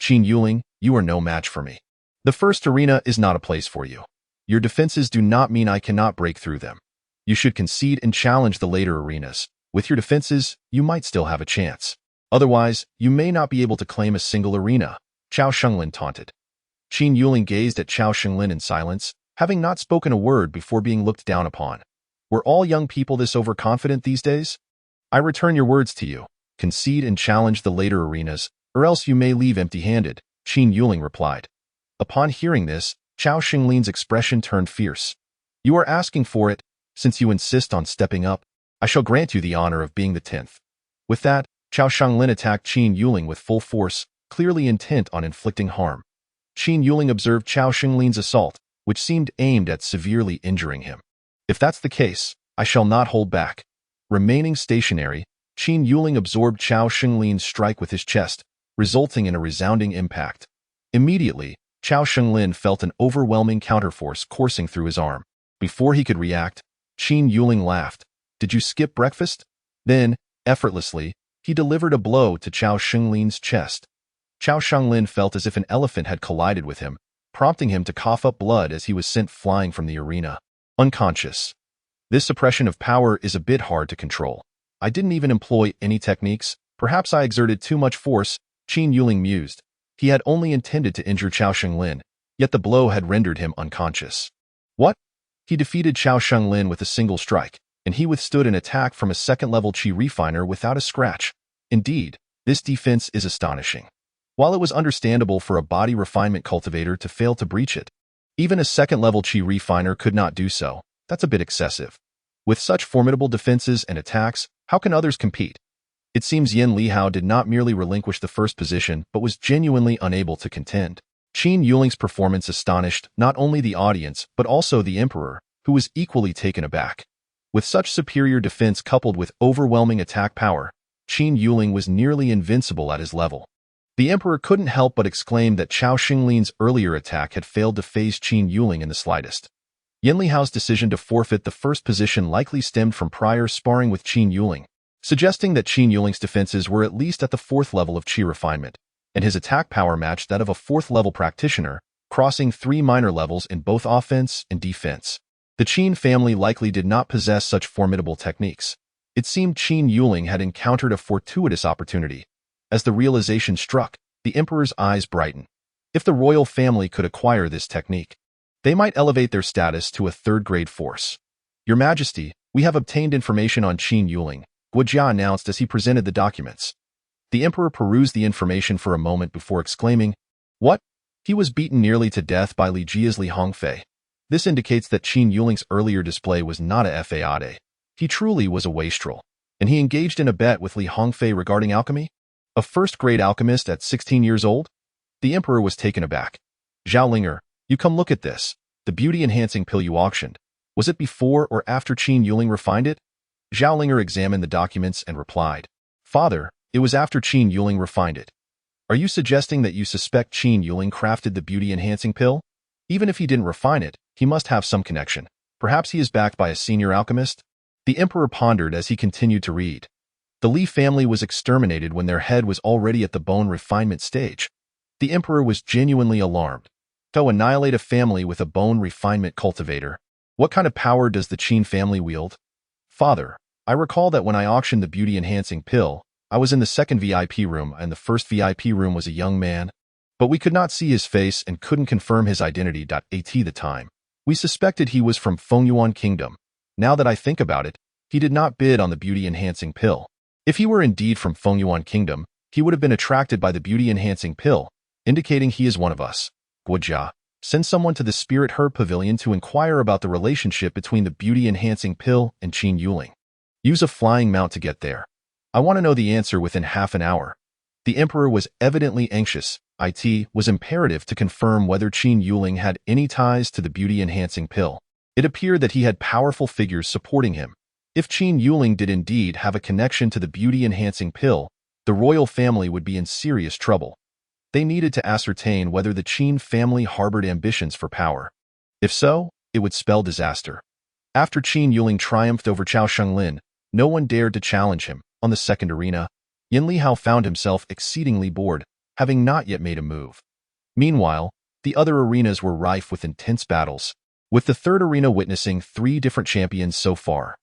Qin Yuling, you are no match for me. The first arena is not a place for you. Your defenses do not mean I cannot break through them. You should concede and challenge the later arenas. With your defenses, you might still have a chance. Otherwise, you may not be able to claim a single arena, Chao Shenglin taunted. Qin Yuling gazed at Chao Shenglin in silence, having not spoken a word before being looked down upon. Were all young people this overconfident these days? I return your words to you. Concede and challenge the later arenas, or else you may leave empty-handed, Qin Yuling replied. Upon hearing this, Chao Shenglin's expression turned fierce. You are asking for it. Since you insist on stepping up, I shall grant you the honor of being the 10th. With that, Chao Shenglin attacked Qin Yuling with full force, clearly intent on inflicting harm. Qin Yuling observed Chao Shenglin's assault, which seemed aimed at severely injuring him. If that's the case, I shall not hold back. Remaining stationary, Qin Yuling absorbed Chao Shenglin's strike with his chest, resulting in a resounding impact. Immediately, Chao Shenglin felt an overwhelming counterforce coursing through his arm. Before he could react, Qin Yuling laughed. Did you skip breakfast? Then, effortlessly, he delivered a blow to Chao Shenglin's chest. Chao Shenglin felt as if an elephant had collided with him, prompting him to cough up blood as he was sent flying from the arena. Unconscious. This suppression of power is a bit hard to control. I didn't even employ any techniques. Perhaps I exerted too much force, Qin Yuling mused. He had only intended to injure Chao Shenglin, yet the blow had rendered him unconscious. What? He defeated Chao Shenglin with a single strike, and he withstood an attack from a second-level Qi refiner without a scratch. Indeed, this defense is astonishing. While it was understandable for a body refinement cultivator to fail to breach it, even a second-level Qi refiner could not do so. That's a bit excessive. With such formidable defenses and attacks, how can others compete? It seems Yin Lihao did not merely relinquish the first position, but was genuinely unable to contend. Qin Yuling's performance astonished not only the audience, but also the emperor, who was equally taken aback. With such superior defense coupled with overwhelming attack power, Qin Yuling was nearly invincible at his level. The emperor couldn't help but exclaim that Chao Xinglin's earlier attack had failed to phase Qin Yuling in the slightest. Yin Lihao's decision to forfeit the first position likely stemmed from prior sparring with Qin Yuling, suggesting that Qin Yuling's defenses were at least at the fourth level of Qi refinement, and his attack power matched that of a fourth-level practitioner, crossing 3 minor levels in both offense and defense. The Qin family likely did not possess such formidable techniques. It seemed Qin Yuling had encountered a fortuitous opportunity. As the realization struck, the emperor's eyes brightened. If the royal family could acquire this technique, they might elevate their status to a third-grade force. Your Majesty, we have obtained information on Qin Yuling, Guojia announced as he presented the documents. The emperor perused the information for a moment before exclaiming, "What? He was beaten nearly to death by Li Jia's Li Hongfei. This indicates that Qin Yuling's earlier display was not a fade. He truly was a wastrel. And he engaged in a bet with Li Hongfei regarding alchemy? A first-grade alchemist at 16 years old?" The emperor was taken aback. "Zhao Linger, you come look at this. The beauty-enhancing pill you auctioned. Was it before or after Qin Yuling refined it?" Zhao Linger examined the documents and replied, "Father, it was after Qin Yuling refined it. Are you suggesting that you suspect Qin Yuling crafted the beauty-enhancing pill? Even if he didn't refine it, he must have some connection. Perhaps he is backed by a senior alchemist?" The emperor pondered as he continued to read. The Li family was exterminated when their head was already at the bone refinement stage. The emperor was genuinely alarmed. To annihilate a family with a bone refinement cultivator. What kind of power does the Qin family wield? "Father, I recall that when I auctioned the beauty-enhancing pill, I was in the second VIP room and the first VIP room was a young man. But we could not see his face and couldn't confirm his identity. At the time, we suspected he was from Fengyuan Kingdom. Now that I think about it, he did not bid on the beauty-enhancing pill. If he were indeed from Fengyuan Kingdom, he would have been attracted by the beauty-enhancing pill, indicating he is one of us. Guojia, send someone to the Spirit Herb Pavilion to inquire about the relationship between the beauty-enhancing pill and Qin Yuling. Use a flying mount to get there. I want to know the answer within half an hour." The emperor was evidently anxious. It was imperative to confirm whether Qin Yuling had any ties to the beauty-enhancing pill. It appeared that he had powerful figures supporting him. If Qin Yuling did indeed have a connection to the beauty-enhancing pill, the royal family would be in serious trouble. They needed to ascertain whether the Qin family harbored ambitions for power. If so, it would spell disaster. After Qin Yuling triumphed over Chao Shenglin, no one dared to challenge him. On the second arena, Yin Lihao found himself exceedingly bored, having not yet made a move. Meanwhile, the other arenas were rife with intense battles, with the third arena witnessing 3 different champions so far.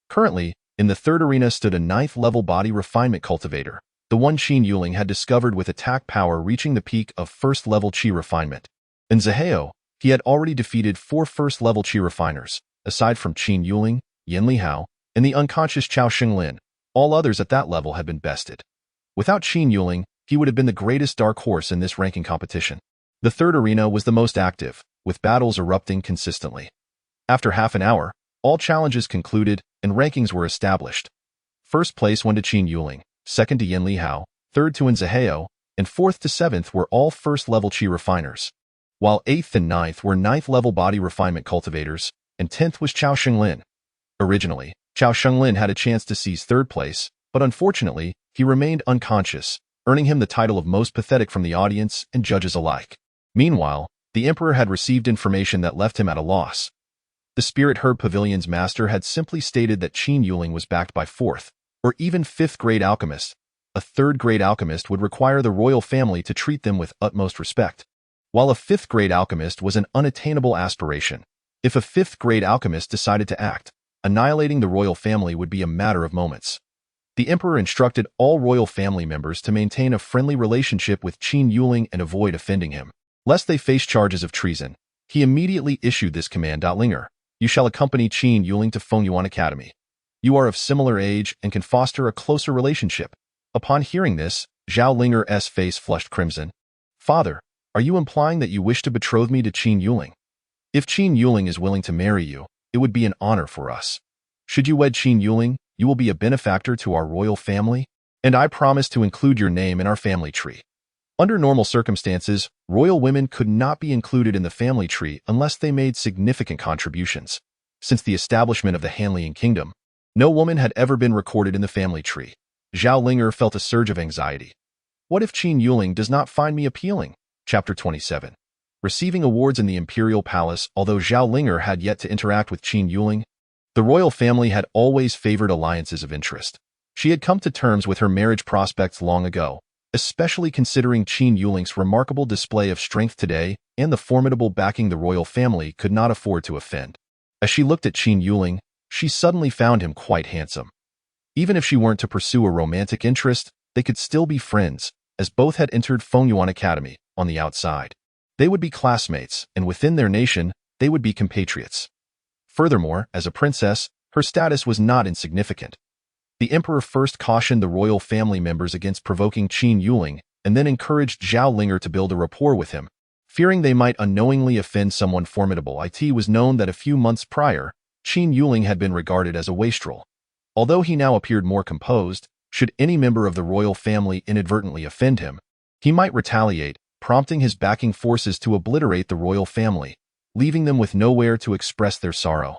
Currently, in the third arena stood a 9th-level body refinement cultivator, the one Qin Yuling had discovered with attack power reaching the peak of first-level Qi refinement. In Zaheo, he had already defeated 4 first-level Qi refiners, aside from Qin Yuling, Yin Lihao, and the unconscious Chao Shenglin. All others at that level had been bested. Without Qin Yuling, he would have been the greatest dark horse in this ranking competition. The third arena was the most active, with battles erupting consistently. After half an hour, all challenges concluded and rankings were established. First place went to Qin Yuling, second to Yin Lihao, third to Zaheo, and fourth to seventh were all first-level Qi refiners, while 8th and 9th were 9th-level body refinement cultivators, and 10th was Chao Shenglin. Originally, Chao Shenglin had a chance to seize third place, but unfortunately, he remained unconscious, earning him the title of most pathetic from the audience and judges alike. Meanwhile, the emperor had received information that left him at a loss. The Spirit Herb Pavilion's master had simply stated that Qin Yuling was backed by 4th, or even 5th-grade alchemists. A 3rd-grade alchemist would require the royal family to treat them with utmost respect. while a fifth-grade alchemist was an unattainable aspiration. If a fifth-grade alchemist decided to act, annihilating the royal family would be a matter of moments. The emperor instructed all royal family members to maintain a friendly relationship with Qin Yuling and avoid offending him, lest they face charges of treason. He immediately issued this command: Linger, you shall accompany Qin Yuling to Fengyuan Academy. You are of similar age and can foster a closer relationship. Upon hearing this, Zhao Linger's face flushed crimson. Father, are you implying that you wish to betroth me to Qin Yuling? If Qin Yuling is willing to marry you, it would be an honor for us. Should you wed Qin Yuling, you will be a benefactor to our royal family, and I promise to include your name in our family tree. Under normal circumstances, royal women could not be included in the family tree unless they made significant contributions. Since the establishment of the Hanlian Kingdom, no woman had ever been recorded in the family tree. Zhao Linger felt a surge of anxiety. What if Qin Yuling does not find me appealing? Chapter 27. Receiving awards in the Imperial Palace. Although Zhao Linger had yet to interact with Qin Yuling, the royal family had always favored alliances of interest. She had come to terms with her marriage prospects long ago, especially considering Qin Yuling's remarkable display of strength today and the formidable backing the royal family could not afford to offend. As she looked at Qin Yuling, she suddenly found him quite handsome. Even if she weren't to pursue a romantic interest, they could still be friends, as both had entered Fengyuan Academy. On the outside, they would be classmates, and within their nation, they would be compatriots. Furthermore, as a princess, her status was not insignificant. The emperor first cautioned the royal family members against provoking Qin Yuling, and then encouraged Zhao Linger to build a rapport with him, fearing they might unknowingly offend someone formidable. It was known that a few months prior, Qin Yuling had been regarded as a wastrel. Although he now appeared more composed, should any member of the royal family inadvertently offend him, he might retaliate, prompting his backing forces to obliterate the royal family, leaving them with nowhere to express their sorrow.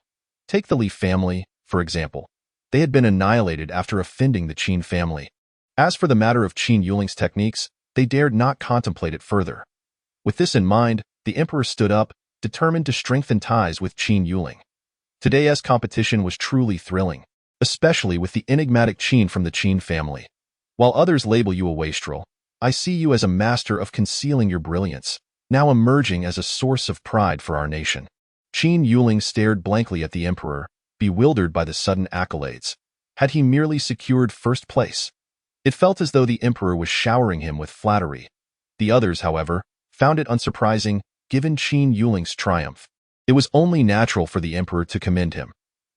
Take the Li family, for example. They had been annihilated after offending the Qin family. As for the matter of Qin Yuling's techniques, they dared not contemplate it further. With this in mind, the emperor stood up, determined to strengthen ties with Qin Yuling. Today's competition was truly thrilling, especially with the enigmatic Qin from the Qin family. While others label you a wastrel, I see you as a master of concealing your brilliance, now emerging as a source of pride for our nation. Qin Yuling stared blankly at the emperor, bewildered by the sudden accolades. Had he merely secured first place? It felt as though the emperor was showering him with flattery. The others, however, found it unsurprising, given Qin Yuling's triumph. It was only natural for the emperor to commend him.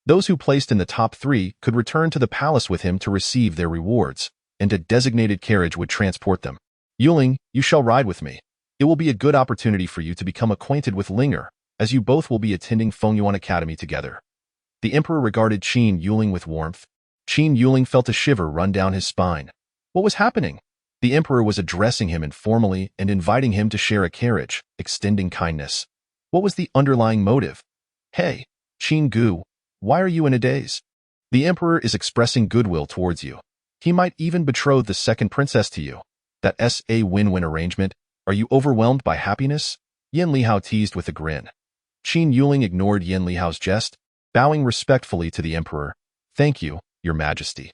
Those who placed in the top 3 could return to the palace with him to receive their rewards, and a designated carriage would transport them. Yuling, you shall ride with me. It will be a good opportunity for you to become acquainted with Linger, as you both will be attending Fengyuan Academy together. The emperor regarded Qin Yuling with warmth. Qin Yuling felt a shiver run down his spine. What was happening? The emperor was addressing him informally and inviting him to share a carriage, extending kindness. What was the underlying motive? Hey, Qin Gu, why are you in a daze? The emperor is expressing goodwill towards you. He might even betroth the second princess to you. That's a win-win arrangement. Are you overwhelmed by happiness? Yan Lihao teased with a grin. Qin Yuling ignored Yan Lihao's jest, bowing respectfully to the emperor. Thank you, your majesty.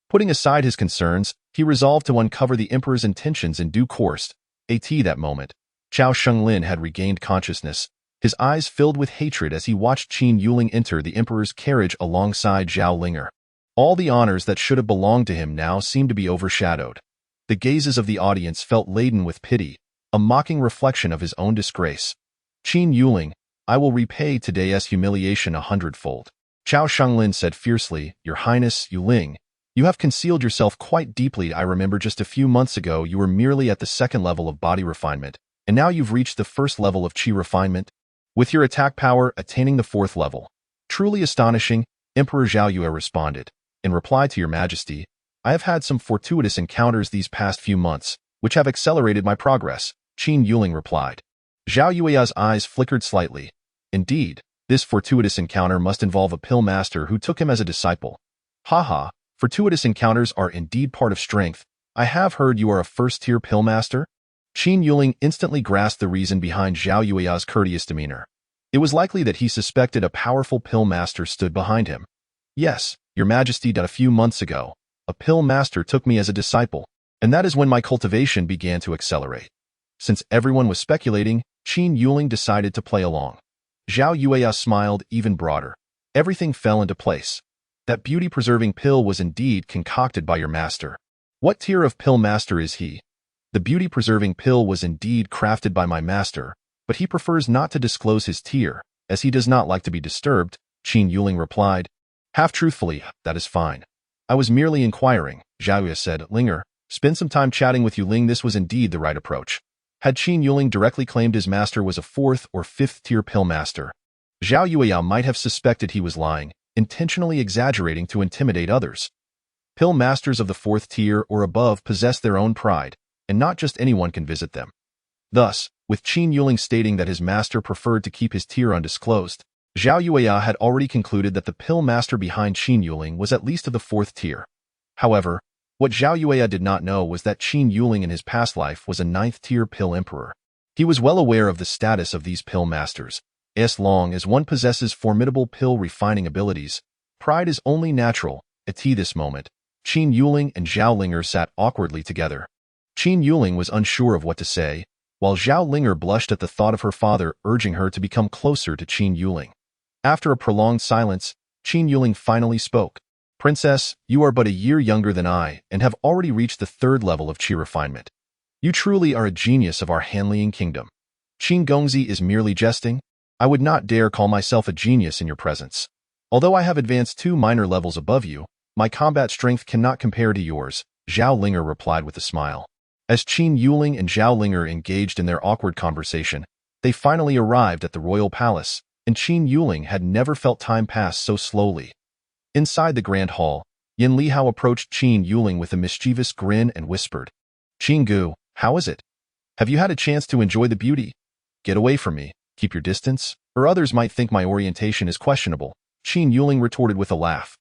Putting aside his concerns, he resolved to uncover the emperor's intentions in due course. At that moment, Chao Shenglin had regained consciousness, his eyes filled with hatred as he watched Qin Yuling enter the emperor's carriage alongside Zhao Linger. All the honors that should have belonged to him now seemed to be overshadowed. The gazes of the audience felt laden with pity, a mocking reflection of his own disgrace. Qin Yuling, I will repay today's humiliation 100-fold. Chao Shenglin said fiercely, Your Highness, Yuling, you have concealed yourself quite deeply. I remember just a few months ago you were merely at the 2nd level of body refinement, and now you've reached the 1st level of qi refinement, with your attack power attaining the 4th level. Truly astonishing, Emperor Zhao Yue responded. In reply to your majesty, I have had some fortuitous encounters these past few months, which have accelerated my progress, Qin Yuling replied. Zhao Yue's eyes flickered slightly. Indeed, this fortuitous encounter must involve a pill master who took him as a disciple. Haha, fortuitous encounters are indeed part of strength. I have heard you are a 1st-tier pill master? Qin Yuling instantly grasped the reason behind Zhao Yue's courteous demeanor. It was likely that he suspected a powerful pill master stood behind him. Yes, your majesty, a few months ago, a pill master took me as a disciple, and that is when my cultivation began to accelerate. Since everyone was speculating, Qin Yuling decided to play along. Zhao Yueya smiled even broader. Everything fell into place. That beauty-preserving pill was indeed concocted by your master. What tier of pill master is he? The beauty-preserving pill was indeed crafted by my master, but he prefers not to disclose his tier, as he does not like to be disturbed, Qin Yuling replied. Half truthfully, that is fine. I was merely inquiring, Zhao Yueya said. Linger, spend some time chatting with Yuling. This was indeed the right approach. Had Qin Yuling directly claimed his master was a 4th or 5th tier pill master, Zhao Yueya might have suspected he was lying, intentionally exaggerating to intimidate others. Pill masters of the 4th tier or above possess their own pride, and not just anyone can visit them. Thus, with Qin Yuling stating that his master preferred to keep his tier undisclosed, Zhao Yueya had already concluded that the pill master behind Qin Yuling was at least of the 4th tier. However, what Zhao Yueya did not know was that Qin Yuling in his past life was a 9th tier pill emperor. He was well aware of the status of these pill masters. As long as one possesses formidable pill refining abilities, pride is only natural. At this moment, Qin Yuling and Zhao Linger sat awkwardly together. Qin Yuling was unsure of what to say, while Zhao Linger blushed at the thought of her father urging her to become closer to Qin Yuling. After a prolonged silence, Qin Yuling finally spoke. Princess, you are but a year younger than I and have already reached the 3rd level of qi refinement. You truly are a genius of our Hanliang kingdom. Qin Gongzi is merely jesting. I would not dare call myself a genius in your presence. Although I have advanced 2 minor levels above you, my combat strength cannot compare to yours, Zhao Linger replied with a smile. As Qin Yuling and Zhao Linger engaged in their awkward conversation, they finally arrived at the royal palace, and Qin Yuling had never felt time pass so slowly. Inside the grand hall, Yin Lihao approached Qin Yuling with a mischievous grin and whispered, Qin Gu, how is it? Have you had a chance to enjoy the beauty? Get away from me, keep your distance, or others might think my orientation is questionable, Qin Yuling retorted with a laugh.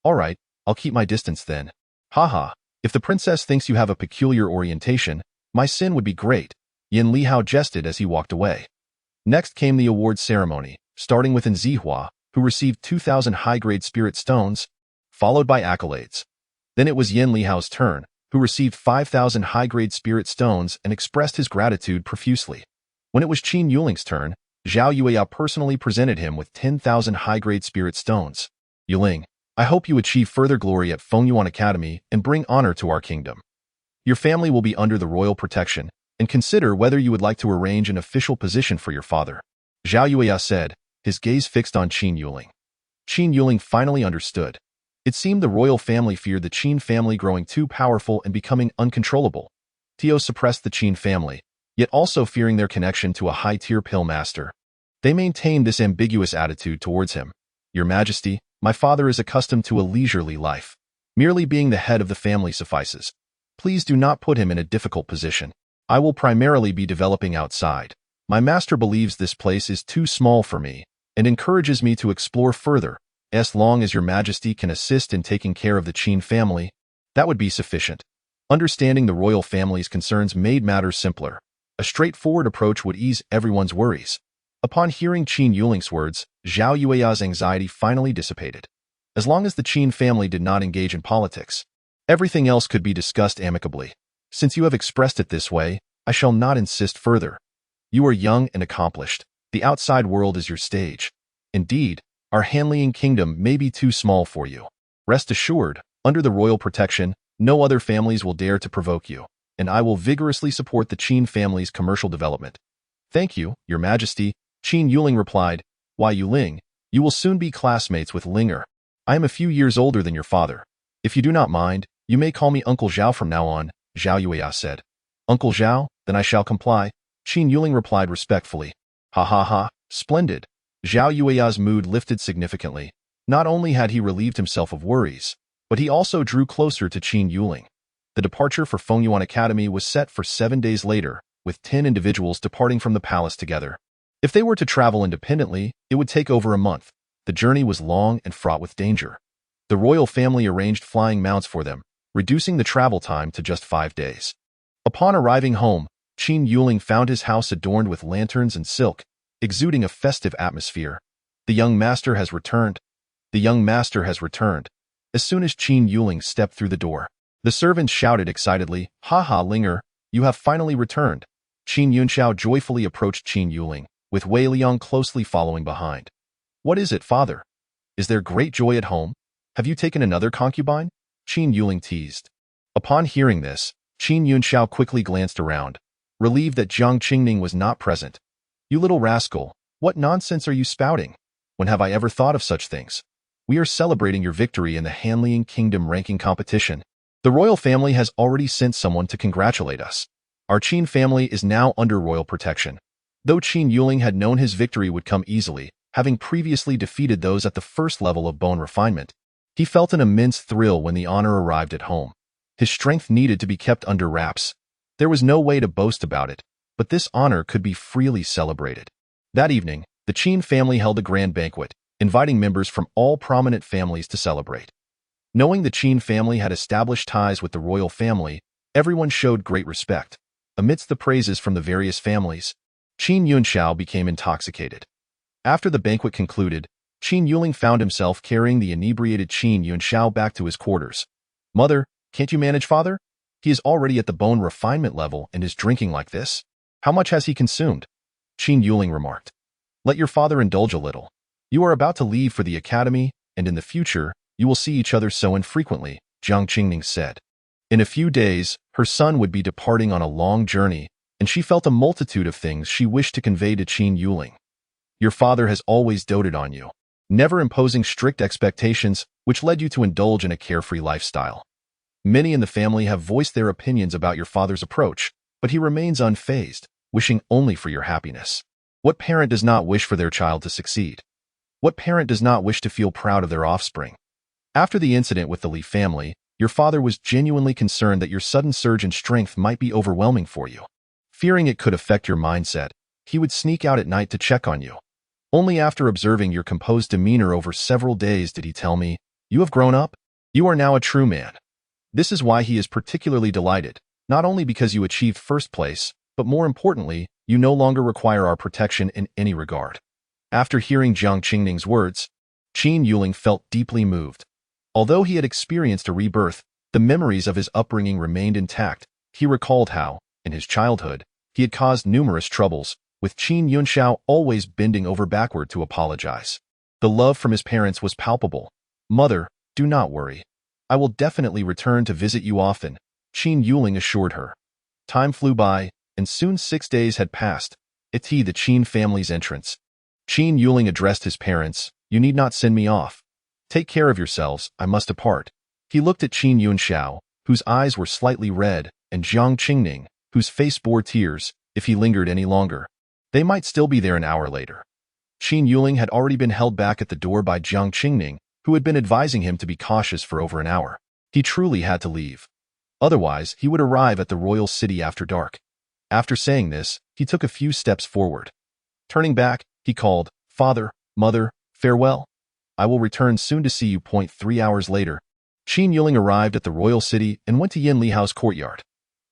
All right, I'll keep my distance then. Haha, if the princess thinks you have a peculiar orientation, my sin would be great, Yin Lihao jested as he walked away. Next came the awards ceremony, starting with Zihua, who received 2,000 high-grade spirit stones, followed by accolades. Then it was Yin Lihao's turn, who received 5,000 high-grade spirit stones and expressed his gratitude profusely. When it was Qin Yuling's turn, Zhao Yueya personally presented him with 10,000 high-grade spirit stones. Yuling, I hope you achieve further glory at Fengyuan Academy and bring honor to our kingdom. Your family will be under the royal protection, and consider whether you would like to arrange an official position for your father. Zhao Yueya said, his gaze fixed on Qin Yuling. Qin Yuling finally understood. It seemed the royal family feared the Qin family growing too powerful and becoming uncontrollable. Tio suppressed the Qin family, yet also fearing their connection to a high-tier pill master. They maintained this ambiguous attitude towards him. Your Majesty, my father is accustomed to a leisurely life. Merely being the head of the family suffices. Please do not put him in a difficult position. I will primarily be developing outside. My master believes this place is too small for me, and encourages me to explore further. As long as your Majesty can assist in taking care of the Qin family, that would be sufficient. Understanding the royal family's concerns made matters simpler. A straightforward approach would ease everyone's worries. Upon hearing Qin Yuling's words, Zhao Yueya's anxiety finally dissipated. As long as the Qin family did not engage in politics, everything else could be discussed amicably. Since you have expressed it this way, I shall not insist further. You are young and accomplished. The outside world is your stage. Indeed, our Hanliang kingdom may be too small for you. Rest assured, under the royal protection, no other families will dare to provoke you, and I will vigorously support the Qin family's commercial development. Thank you, Your Majesty, Qin Yuling replied. Why Yuling, you will soon be classmates with Linger. I am a few years older than your father. If you do not mind, you may call me Uncle Zhao from now on, Zhao Yueya said. Uncle Zhao, then I shall comply, Qin Yuling replied respectfully. Ha ha ha, splendid. Zhao Yueya's mood lifted significantly. Not only had he relieved himself of worries, but he also drew closer to Qin Yuling. The departure for Fengyuan Academy was set for 7 days later, with 10 individuals departing from the palace together. If they were to travel independently, it would take over a month. The journey was long and fraught with danger. The royal family arranged flying mounts for them, reducing the travel time to just 5 days. Upon arriving home, Qin Yuling found his house adorned with lanterns and silk, exuding a festive atmosphere. The young master has returned. The young master has returned. As soon as Qin Yuling stepped through the door, the servants shouted excitedly, Ha ha, Linger, you have finally returned. Qin Yunxiao joyfully approached Qin Yuling, with Wei Liang closely following behind. "What is it, father? Is there great joy at home? Have you taken another concubine?" Qin Yuling teased. Upon hearing this, Qin Yunxiao quickly glanced around, relieved that Jiang Qingning was not present. "You little rascal, what nonsense are you spouting? When have I ever thought of such things? We are celebrating your victory in the Hanliang Kingdom ranking competition. The royal family has already sent someone to congratulate us. Our Qin family is now under royal protection." Though Qin Yuling had known his victory would come easily, having previously defeated those at the first level of bone refinement, he felt an immense thrill when the honor arrived at home. His strength needed to be kept under wraps. There was no way to boast about it, but this honor could be freely celebrated. That evening, the Qin family held a grand banquet, inviting members from all prominent families to celebrate. Knowing the Qin family had established ties with the royal family, everyone showed great respect. Amidst the praises from the various families, Qin Yunxiao became intoxicated. After the banquet concluded, Qin Yuling found himself carrying the inebriated Qin Yunxiao back to his quarters. "Mother, can't you manage father? He is already at the bone refinement level and is drinking like this. How much has he consumed?" Qin Yuling remarked. "Let your father indulge a little. You are about to leave for the academy, and in the future, you will see each other so infrequently," Jiang Qingning said. In a few days, her son would be departing on a long journey, and she felt a multitude of things she wished to convey to Qin Yuling. "Your father has always doted on you, never imposing strict expectations, which led you to indulge in a carefree lifestyle. Many in the family have voiced their opinions about your father's approach, but he remains unfazed, wishing only for your happiness. What parent does not wish for their child to succeed? What parent does not wish to feel proud of their offspring? After the incident with the Li family, your father was genuinely concerned that your sudden surge in strength might be overwhelming for you. Fearing it could affect your mindset, he would sneak out at night to check on you. Only after observing your composed demeanor over several days did he tell me, 'You have grown up. You are now a true man.' This is why he is particularly delighted, not only because you achieved first place, but more importantly, you no longer require our protection in any regard." After hearing Jiang Qingning's words, Qin Yuling felt deeply moved. Although he had experienced a rebirth, the memories of his upbringing remained intact. He recalled how, in his childhood, he had caused numerous troubles, with Qin Yunxiao always bending over backward to apologize. The love from his parents was palpable. "Mother, do not worry. I will definitely return to visit you often," Qin Yuling assured her. Time flew by, and soon 6 days had passed. It's the Qin family's entrance. Qin Yuling addressed his parents, "You need not send me off. Take care of yourselves, I must depart." He looked at Qin Yunxiao, whose eyes were slightly red, and Jiang Qingning, whose face bore tears. If he lingered any longer, they might still be there an hour later. Qin Yuling had already been held back at the door by Jiang Qingning, who had been advising him to be cautious for over an hour. He truly had to leave. Otherwise, he would arrive at the royal city after dark. After saying this, he took a few steps forward. Turning back, he called, "Father, mother, farewell. I will return soon to see you." 3 hours later, Qin Yuling arrived at the royal city and went to Yin Lihao's courtyard.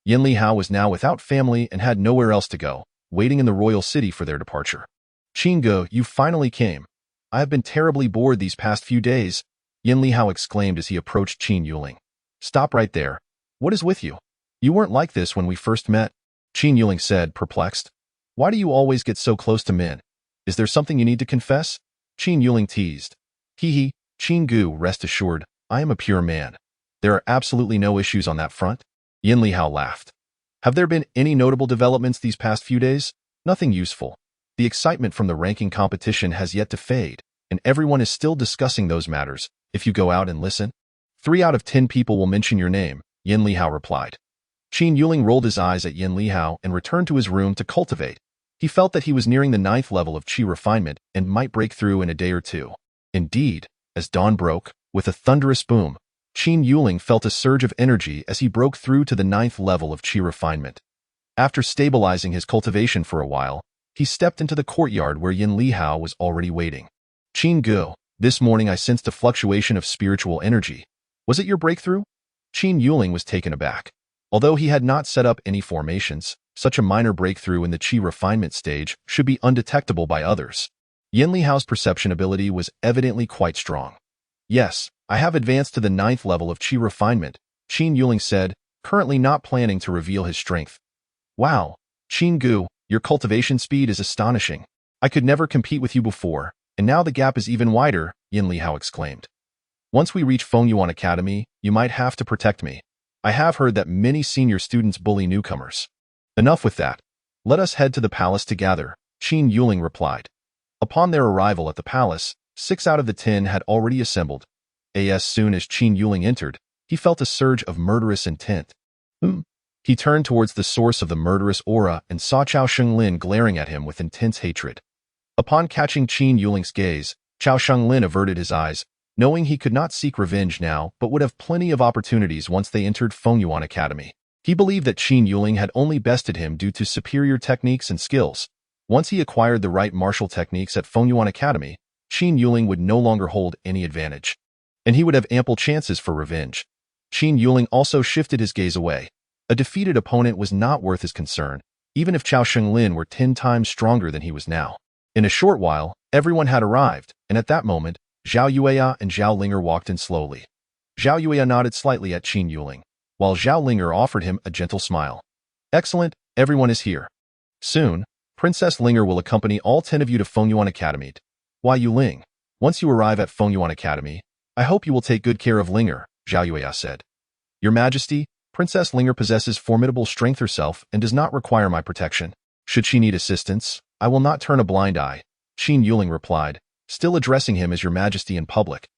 Yin Lihao was now without family and had nowhere else to go, waiting in the royal city for their departure. "Qin Ge, you finally came. I have been terribly bored these past few days," Yin Lihao exclaimed as he approached Qin Yuling. "Stop right there. What is with you? You weren't like this when we first met," Qin Yuling said, perplexed. "Why do you always get so close to men? Is there something you need to confess?" Qin Yuling teased. "Hee, Qin Gu, rest assured, I am a pure man. There are absolutely no issues on that front." Yin Lihao laughed. "Have there been any notable developments these past few days?" "Nothing useful. The excitement from the ranking competition has yet to fade, and everyone is still discussing those matters. If you go out and listen, 3 out of 10 people will mention your name," Yin Lihao replied. Qin Yuling rolled his eyes at Yin Lihao and returned to his room to cultivate. He felt that he was nearing the 9th level of qi refinement and might break through in a day or two. Indeed, as dawn broke, with a thunderous boom, Qin Yuling felt a surge of energy as he broke through to the 9th level of qi refinement. After stabilizing his cultivation for a while, he stepped into the courtyard where Yin Lihao was already waiting. "Qin Ge, this morning I sensed a fluctuation of spiritual energy. Was it your breakthrough?" Qin Yuling was taken aback. Although he had not set up any formations, such a minor breakthrough in the qi refinement stage should be undetectable by others. Yin Lihao's perception ability was evidently quite strong. "Yes, I have advanced to the 9th level of qi refinement," Qin Yuling said, currently not planning to reveal his strength. "Wow, Gu, your cultivation speed is astonishing. I could never compete with you before, and now the gap is even wider, Yin Lihao exclaimed. Once we reach Fengyuan Academy, you might have to protect me. I have heard that many senior students bully newcomers. Enough with that. Let us head to the palace together, Qin Yuling replied. Upon their arrival at the palace, 6 out of the 10 had already assembled. As soon as Qin Yuling entered, he felt a surge of murderous intent. He turned towards the source of the murderous aura and saw Cao Shenglin glaring at him with intense hatred. Upon catching Qin Yuling's gaze, Cao Shenglin averted his eyes, knowing he could not seek revenge now but would have plenty of opportunities once they entered Fengyuan Academy. He believed that Qin Yuling had only bested him due to superior techniques and skills. Once he acquired the right martial techniques at Fengyuan Academy, Qin Yuling would no longer hold any advantage, and he would have ample chances for revenge. Qin Yuling also shifted his gaze away. A defeated opponent was not worth his concern, even if Cao Shenglin were 10 times stronger than he was now. In a short while, everyone had arrived, and at that moment, Zhao Yueya and Zhao Linger walked in slowly. Zhao Yueya nodded slightly at Qin Yuling, while Zhao Linger offered him a gentle smile. Excellent, everyone is here. Soon, Princess Linger will accompany all 10 of you to Fengyuan Academy. Why Yuling? Once you arrive at Fengyuan Academy, I hope you will take good care of Linger, Zhao Yueya said. Your Majesty, Princess Linger possesses formidable strength herself and does not require my protection. Should she need assistance, I will not turn a blind eye, Qin Yuling replied, still addressing him as Your Majesty in public.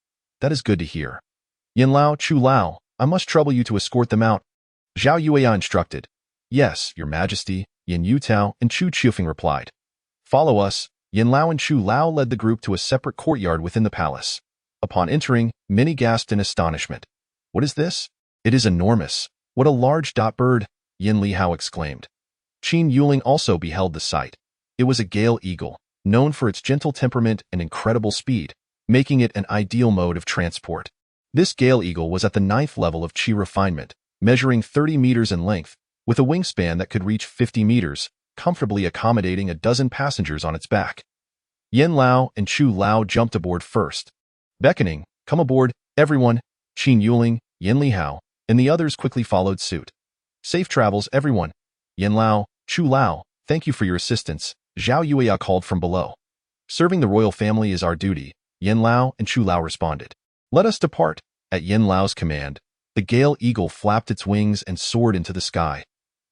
That is good to hear. Yin Lao, Chu Lao, I must trouble you to escort them out. Zhao Yueya instructed. Yes, Your Majesty, Yin Yutao and Chu Qiufeng replied. Follow us. Yin Lao and Chu Lao led the group to a separate courtyard within the palace. Upon entering, many gasped in astonishment. What is this? It is enormous. What a large bird, Yin Lihao exclaimed. Qin Yuling also beheld the sight. It was a gale eagle, known for its gentle temperament and incredible speed, making it an ideal mode of transport. This gale eagle was at the 9th level of Qi refinement, measuring 30 meters in length, with a wingspan that could reach 50 meters, comfortably accommodating a dozen passengers on its back. Yin Lao and Chu Lao jumped aboard first. Beckoning, come aboard, everyone, Qin Yuling, Yin Lihao, and the others quickly followed suit. Safe travels, everyone. Yin Lao, Chu Lao, thank you for your assistance, Zhao Yueya called from below. Serving the royal family is our duty, Yin Lao and Chu Lao responded. Let us depart. At Yin Lao's command, the gale eagle flapped its wings and soared into the sky.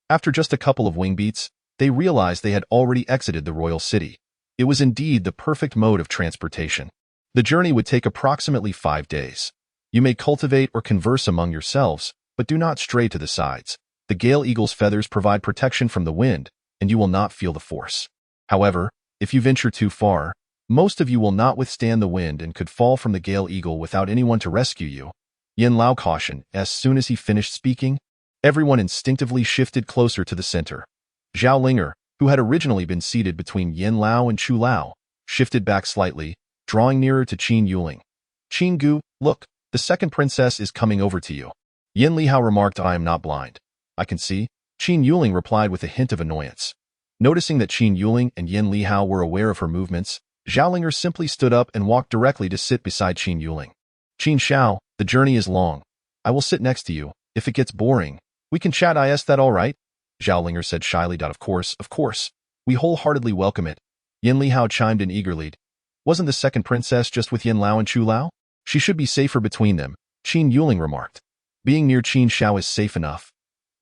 After just a couple of wing beats, they realized they had already exited the royal city. It was indeed the perfect mode of transportation. The journey would take approximately 5 days. You may cultivate or converse among yourselves, but do not stray to the sides. The gale eagle's feathers provide protection from the wind, and you will not feel the force. However, if you venture too far, most of you will not withstand the wind and could fall from the gale eagle without anyone to rescue you. Yin Lao cautioned. As soon as he finished speaking, everyone instinctively shifted closer to the center. Zhao Linger, who had originally been seated between Yin Lao and Chu Lao, shifted back slightly, drawing nearer to Qin Yuling. Qin Gu, look, the second princess is coming over to you. Yin Lihao remarked. I am not blind. I can see, Qin Yuling replied with a hint of annoyance. Noticing that Qin Yuling and Yin Lihao were aware of her movements, Zhao Linger simply stood up and walked directly to sit beside Qin Yuling. Qin Xiao, the journey is long. I will sit next to you. If it gets boring, we can chat. Is that all right? Zhao Linger said shyly. Of course. We wholeheartedly welcome it. Yin Lihao chimed in eagerly. Wasn't the second princess just with Yin Lao and Chu Lao? She should be safer between them, Qin Yuling remarked. Being near Qin Xiao is safe enough.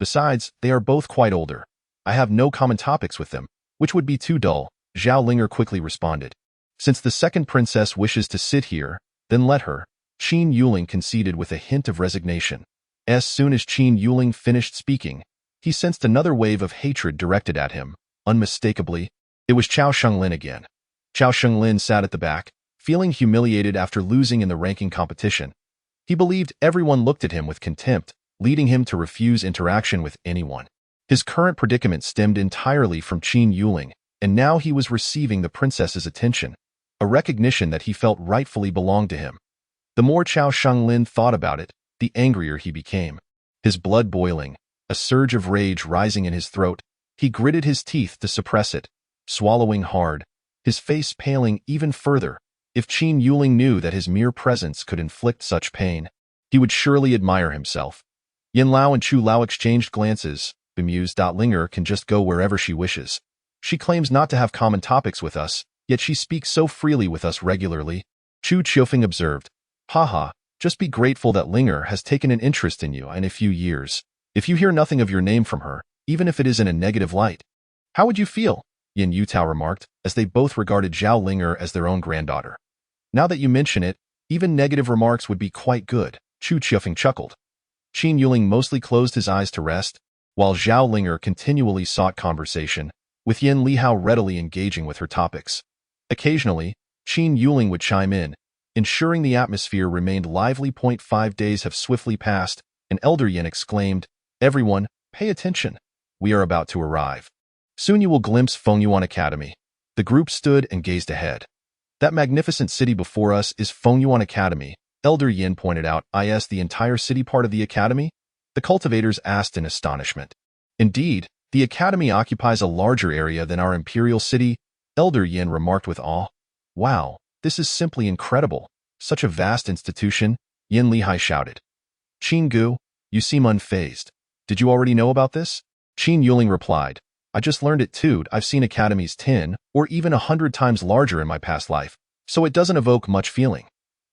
Besides, they are both quite older. I have no common topics with them, which would be too dull, Zhao Linger quickly responded. Since the second princess wishes to sit here, then let her, Qin Yuling conceded with a hint of resignation. As soon as Qin Yuling finished speaking, he sensed another wave of hatred directed at him. Unmistakably, it was Cao Shenglin again. Cao Shenglin sat at the back, feeling humiliated after losing in the ranking competition. He believed everyone looked at him with contempt, leading him to refuse interaction with anyone. His current predicament stemmed entirely from Qin Yuling, and now he was receiving the princess's attention, a recognition that he felt rightfully belonged to him. The more Cao Shenglin thought about it, the angrier he became. His blood boiling, a surge of rage rising in his throat, he gritted his teeth to suppress it, swallowing hard, his face paling even further. If Qin Yuling knew that his mere presence could inflict such pain, he would surely admire himself. Yin Lao and Chu Lao exchanged glances, bemused. Linger can just go wherever she wishes. She claims not to have common topics with us, yet she speaks so freely with us regularly. Chu Qiufeng observed. Haha, just be grateful that Linger has taken an interest in you in a few years. If you hear nothing of your name from her, even if it is in a negative light, how would you feel? Yin Yutao remarked, as they both regarded Zhao Linger as their own granddaughter. Now that you mention it, even negative remarks would be quite good, Chu Qiufeng chuckled. Qin Yuling mostly closed his eyes to rest, while Zhao Linger continually sought conversation, with Yin Lihao readily engaging with her topics. Occasionally, Qin Yuling would chime in, ensuring the atmosphere remained lively. 5 days have swiftly passed, and Elder Yin exclaimed, Everyone, pay attention. We are about to arrive. Soon you will glimpse Fengyuan Academy. The group stood and gazed ahead. That magnificent city before us is Fengyuan Academy, Elder Yin pointed out. Is the entire city part of the academy? The cultivators asked in astonishment. Indeed, the academy occupies a larger area than our imperial city, Elder Yin remarked with awe. Wow, this is simply incredible. Such a vast institution, Yin Lihai shouted. Qin Gu, you seem unfazed. Did you already know about this? Qin Yuling replied. I just learned it too. I've seen academies 10 or even 100 times larger in my past life, so it doesn't evoke much feeling.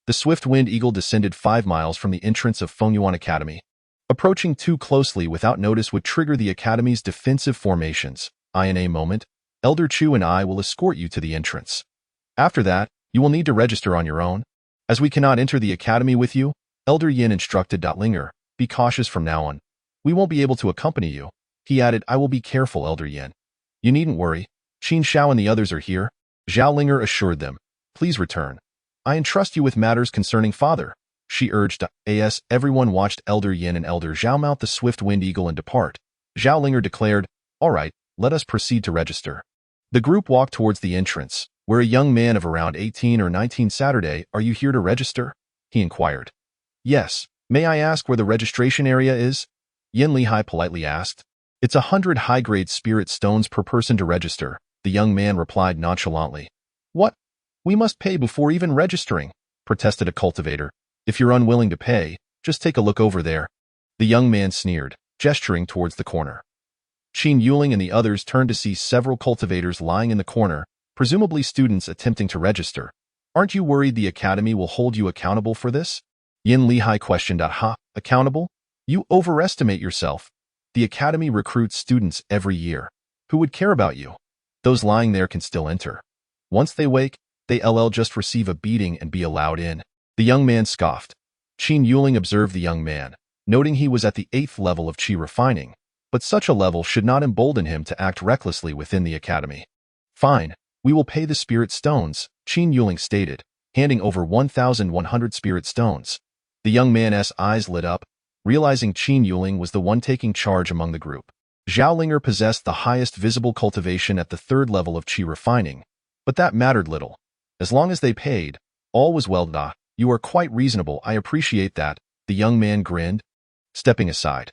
The swift-winged eagle descended 5 miles from the entrance of Fengyuan Academy. Approaching too closely without notice would trigger the academy's defensive formations. In a moment, Elder Chu and I will escort you to the entrance. After that, you will need to register on your own. As we cannot enter the academy with you, Elder Yin instructed. Linger, be cautious from now on. We won't be able to accompany you. He added, I will be careful, Elder Yin. You needn't worry. Qin Shao and the others are here. Zhao Linger assured them. Please return. I entrust you with matters concerning father, she urged. As everyone watched Elder Yin and Elder Zhao mount the swift-winged eagle and depart, Zhao Linger declared, All right, let us proceed to register. The group walked towards the entrance, where a young man of around 18 or 19 Saturday, Are you here to register? He inquired. Yes. May I ask where the registration area is? Yin Lihai politely asked. It's 100 high-grade spirit stones per person to register, the young man replied nonchalantly. What? We must pay before even registering, protested a cultivator. If you're unwilling to pay, just take a look over there. The young man sneered, gesturing towards the corner. Qin Yuling and the others turned to see several cultivators lying in the corner, presumably students attempting to register. Aren't you worried the academy will hold you accountable for this? Yin Lihai questioned. Accountable? You overestimate yourself. The academy recruits students every year. Who would care about you? Those lying there can still enter. Once they wake, they'll just receive a beating and be allowed in. The young man scoffed. Qin Yuling observed the young man, noting he was at the 8th level of qi refining, but such a level should not embolden him to act recklessly within the academy. Fine, we will pay the spirit stones, Qin Yuling stated, handing over 1,100 spirit stones. The young man's eyes lit up, realizing Qin Yuling was the one taking charge among the group. Zhao Linger possessed the highest visible cultivation at the 3rd level of qi refining, but that mattered little. As long as they paid, all was well. You are quite reasonable, I appreciate that, the young man grinned. Stepping aside.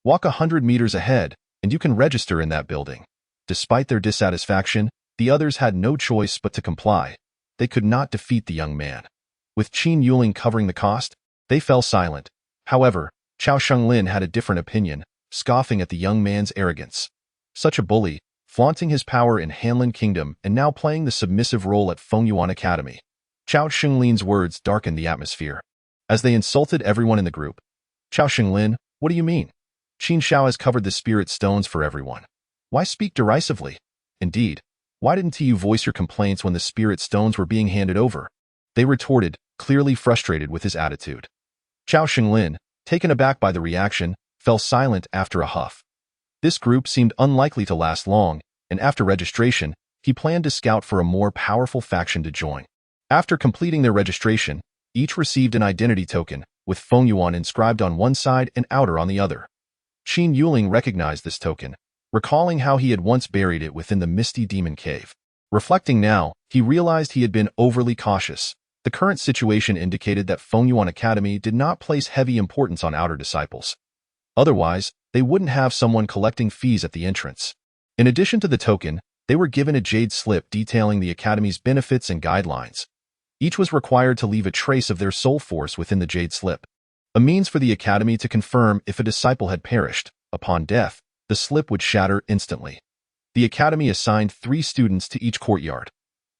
Walk 100 meters ahead, and you can register in that building. Despite their dissatisfaction, the others had no choice but to comply. They could not defeat the young man. With Qin Yuling covering the cost, they fell silent. However, Chao Shenglin had a different opinion, scoffing at the young man's arrogance. Such a bully, flaunting his power in Hanlin Kingdom and now playing the submissive role at Fengyuan Academy. Chao Shenglin's words darkened the atmosphere. As they insulted everyone in the group. Chao Shenglin, what do you mean? Qin Shao has covered the spirit stones for everyone. Why speak derisively? Indeed, why didn't you voice your complaints when the spirit stones were being handed over? They retorted, clearly frustrated with his attitude. Chao Shenglin, taken aback by the reaction, fell silent after a huff. This group seemed unlikely to last long, and after registration, he planned to scout for a more powerful faction to join. After completing their registration, each received an identity token, with Fengyuan inscribed on one side and outer on the other. Qin Yuling recognized this token, recalling how he had once buried it within the misty demon cave. Reflecting now, he realized he had been overly cautious. The current situation indicated that Fengyuan Academy did not place heavy importance on outer disciples. Otherwise, they wouldn't have someone collecting fees at the entrance. In addition to the token, they were given a jade slip detailing the academy's benefits and guidelines. Each was required to leave a trace of their soul force within the jade slip, a means for the academy to confirm if a disciple had perished, upon death, the slip would shatter instantly. The academy assigned 3 students to each courtyard.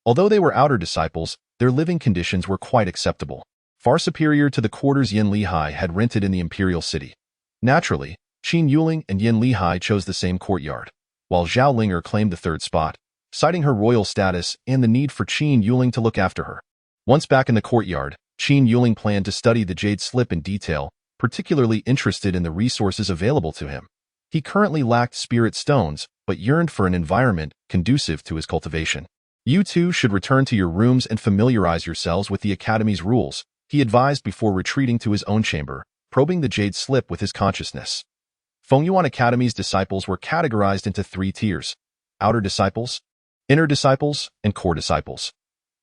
Although they were outer disciples, their living conditions were quite acceptable, far superior to the quarters Yin Lihai had rented in the imperial city. Naturally, Qin Yuling and Yin Lihai chose the same courtyard, while Zhao Linger claimed the 3rd spot, citing her royal status and the need for Qin Yuling to look after her. Once back in the courtyard, Qin Yuling planned to study the jade slip in detail, particularly interested in the resources available to him. He currently lacked spirit stones, but yearned for an environment conducive to his cultivation. You two should return to your rooms and familiarize yourselves with the academy's rules, he advised before retreating to his own chamber, probing the jade slip with his consciousness. Fengyuan Academy's disciples were categorized into 3 tiers: outer disciples, inner disciples, and core disciples.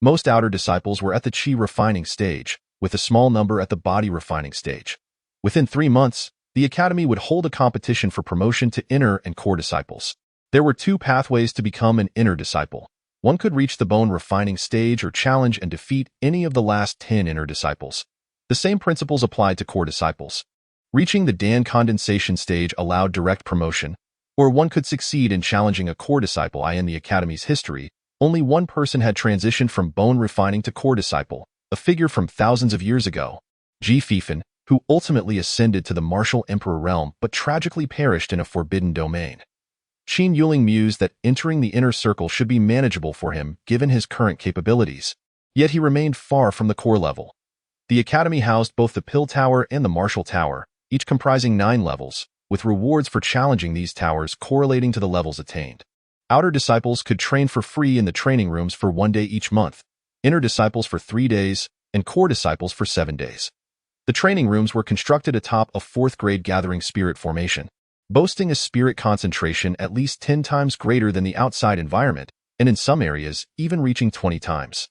Most outer disciples were at the qi refining stage, with a small number at the body refining stage. Within 3 months, the academy would hold a competition for promotion to inner and core disciples. There were 2 pathways to become an inner disciple. One could reach the bone refining stage or challenge and defeat any of the last 10 inner disciples. The same principles applied to core disciples. Reaching the Dan condensation stage allowed direct promotion, or one could succeed in challenging a core disciple. In the academy's history, only one person had transitioned from bone refining to core disciple, a figure from thousands of years ago, Ji Fifan, who ultimately ascended to the martial emperor realm but tragically perished in a forbidden domain. Qin Yuling mused that entering the inner circle should be manageable for him given his current capabilities, yet he remained far from the core level. The academy housed both the Pill Tower and the Martial Tower, each comprising 9 levels, with rewards for challenging these towers correlating to the levels attained. Outer disciples could train for free in the training rooms for 1 day each month, inner disciples for 3 days, and core disciples for 7 days. The training rooms were constructed atop a 4th grade gathering spirit formation, boasting a spirit concentration at least 10 times greater than the outside environment, and in some areas, even reaching 20 times.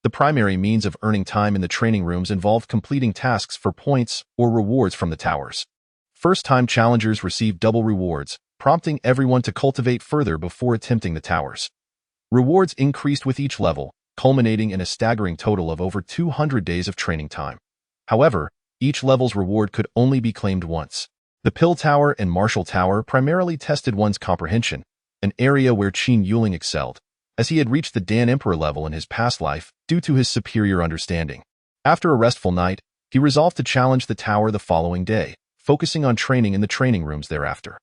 The primary means of earning time in the training rooms involved completing tasks for points or rewards from the towers. First-time challengers received double rewards, prompting everyone to cultivate further before attempting the towers. Rewards increased with each level, culminating in a staggering total of over 200 days of training time. However, each level's reward could only be claimed once. The Pill Tower and Martial Tower primarily tested one's comprehension, an area where Qin Yuling excelled, as he had reached the Dan Emperor level in his past life due to his superior understanding. After a restful night, he resolved to challenge the tower the following day, focusing on training in the training rooms thereafter.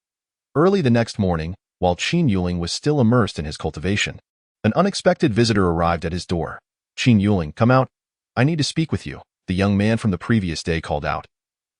Early the next morning, while Qin Yuling was still immersed in his cultivation, an unexpected visitor arrived at his door. "Qin Yuling, come out. I need to speak with you," the young man from the previous day called out.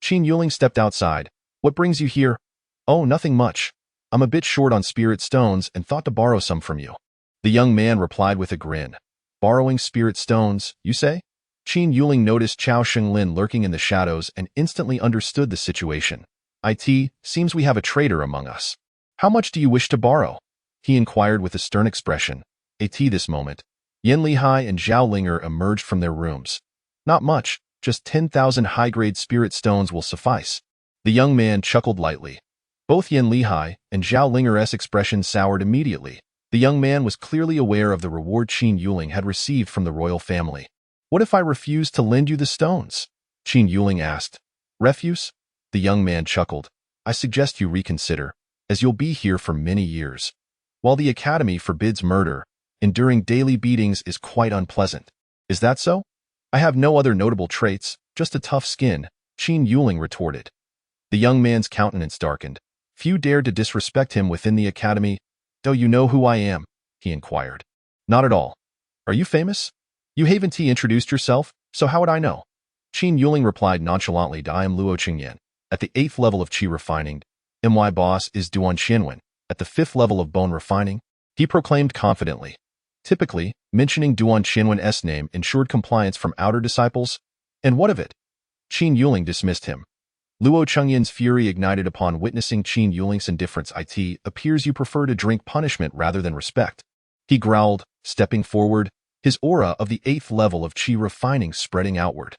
Qin Yuling stepped outside. "What brings you here?" "Oh, nothing much. I'm a bit short on spirit stones and thought to borrow some from you." The young man replied with a grin. "Borrowing spirit stones, you say?" Qin Yuling noticed Chao Shenglin lurking in the shadows and instantly understood the situation. "It seems we have a traitor among us. How much do you wish to borrow?" he inquired with a stern expression. This moment, Yin Lihai and Zhao Linger emerged from their rooms. "Not much, just 10,000 high-grade spirit stones will suffice." The young man chuckled lightly. Both Yin Lihai and Zhao Linger's expressions soured immediately. The young man was clearly aware of the reward Qin Yuling had received from the royal family. "What if I refuse to lend you the stones?" Qin Yuling asked. "Refuse?" The young man chuckled. "I suggest you reconsider, as you'll be here for many years. While the academy forbids murder, enduring daily beatings is quite unpleasant." "Is that so?" "I have no other notable traits, just a tough skin," Qin Yuling retorted. The young man's countenance darkened. Few dared to disrespect him within the academy. "Do you know who I am?" he inquired. "Not at all." "Are you famous?" "You haven't introduced yourself, so how would I know?" Qin Yuling replied nonchalantly. "I am Luo Qingyan, at the 8th level of Qi refining. My boss is Duan Xianwen, at the 5th level of bone refining," he proclaimed confidently. Typically, mentioning Duan Xianwen's name ensured compliance from outer disciples. And what of it? Qin Yuling dismissed him. Luo Chengyan's fury ignited upon witnessing Qin Yuling's indifference. "It appears you prefer to drink punishment rather than respect," he growled, stepping forward, his aura of the 8th level of Qi refining spreading outward.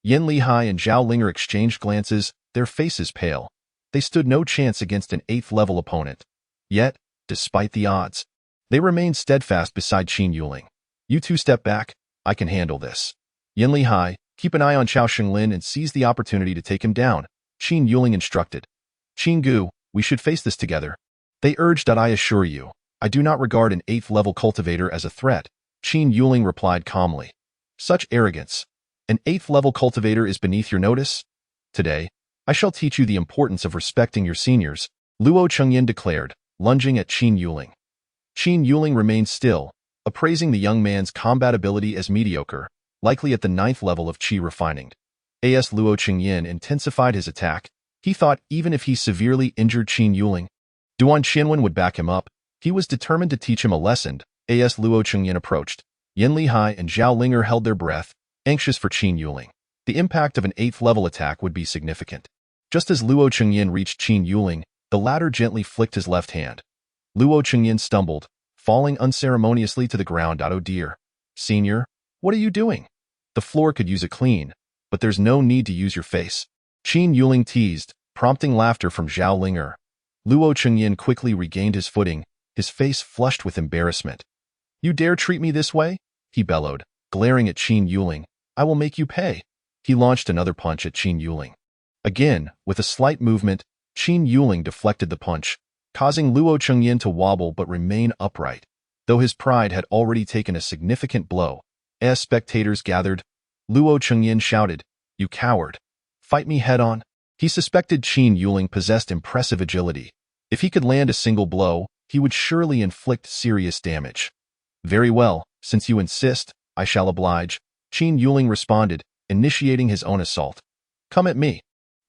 Yin Lihai and Zhao Linger exchanged glances, their faces pale. They stood no chance against an 8th level opponent. Yet, despite the odds, they remained steadfast beside Qin Yuling. "You two step back, I can handle this." Yin Lihai, keep an eye on Chao Shenglin and seize the opportunity to take him down, Qin Yuling instructed. "Qin Gu, We should face this together. They urged that I assure you, I do not regard an 8th-level cultivator as a threat, Qin Yuling replied calmly. Such arrogance. An 8th-level cultivator is beneath your notice? Today, I shall teach you the importance of respecting your seniors, Luo Chengyan declared, lunging at Qin Yuling. Qin Yuling remained still, appraising the young man's combat ability as mediocre, likely at the 9th level of Qi refining. As Luo Chengyan intensified his attack, he thought even if he severely injured Qin Yuling, Duan Qianwen would back him up. He was determined to teach him a lesson. As Luo Chengyan approached, Yin Lihai and Zhao Linger held their breath, anxious for Qin Yuling. The impact of an 8th-level attack would be significant. Just as Luo Chengyan reached Qin Yuling, the latter gently flicked his left hand. Luo Chengyan stumbled, falling unceremoniously to the ground. Oh dear. Senior, what are you doing? The floor could use a clean, but there's no need to use your face. Qin Yuling teased, prompting laughter from Zhao Linger. Luo Chengyan quickly regained his footing, his face flushed with embarrassment. You dare treat me this way? He bellowed, glaring at Qin Yuling. I will make you pay. He launched another punch at Qin Yuling. Again, with a slight movement, Qin Yuling deflected the punch, causing Luo Chengyan to wobble but remain upright. Though his pride had already taken a significant blow, as spectators gathered, Luo Chengyan shouted, You coward! Fight me head-on. He suspected Qin Yuling possessed impressive agility. If he could land a single blow, he would surely inflict serious damage. Very well, since you insist, I shall oblige, Qin Yuling responded, initiating his own assault. Come at me.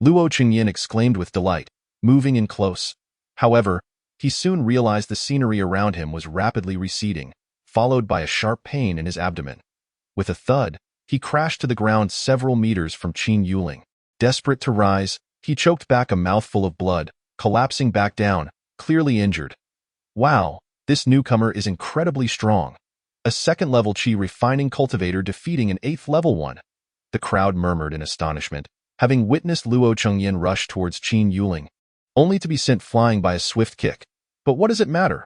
Luo Chengyan exclaimed with delight, moving in close. However, he soon realized the scenery around him was rapidly receding, followed by a sharp pain in his abdomen. With a thud, he crashed to the ground several meters from Qin Yuling. Desperate to rise, he choked back a mouthful of blood, collapsing back down, clearly injured. Wow, this newcomer is incredibly strong. A 2nd-level Qi refining cultivator defeating an 8th-level one. The crowd murmured in astonishment, having witnessed Luo Chengyan rush towards Qin Yuling, only to be sent flying by a swift kick. But what does it matter?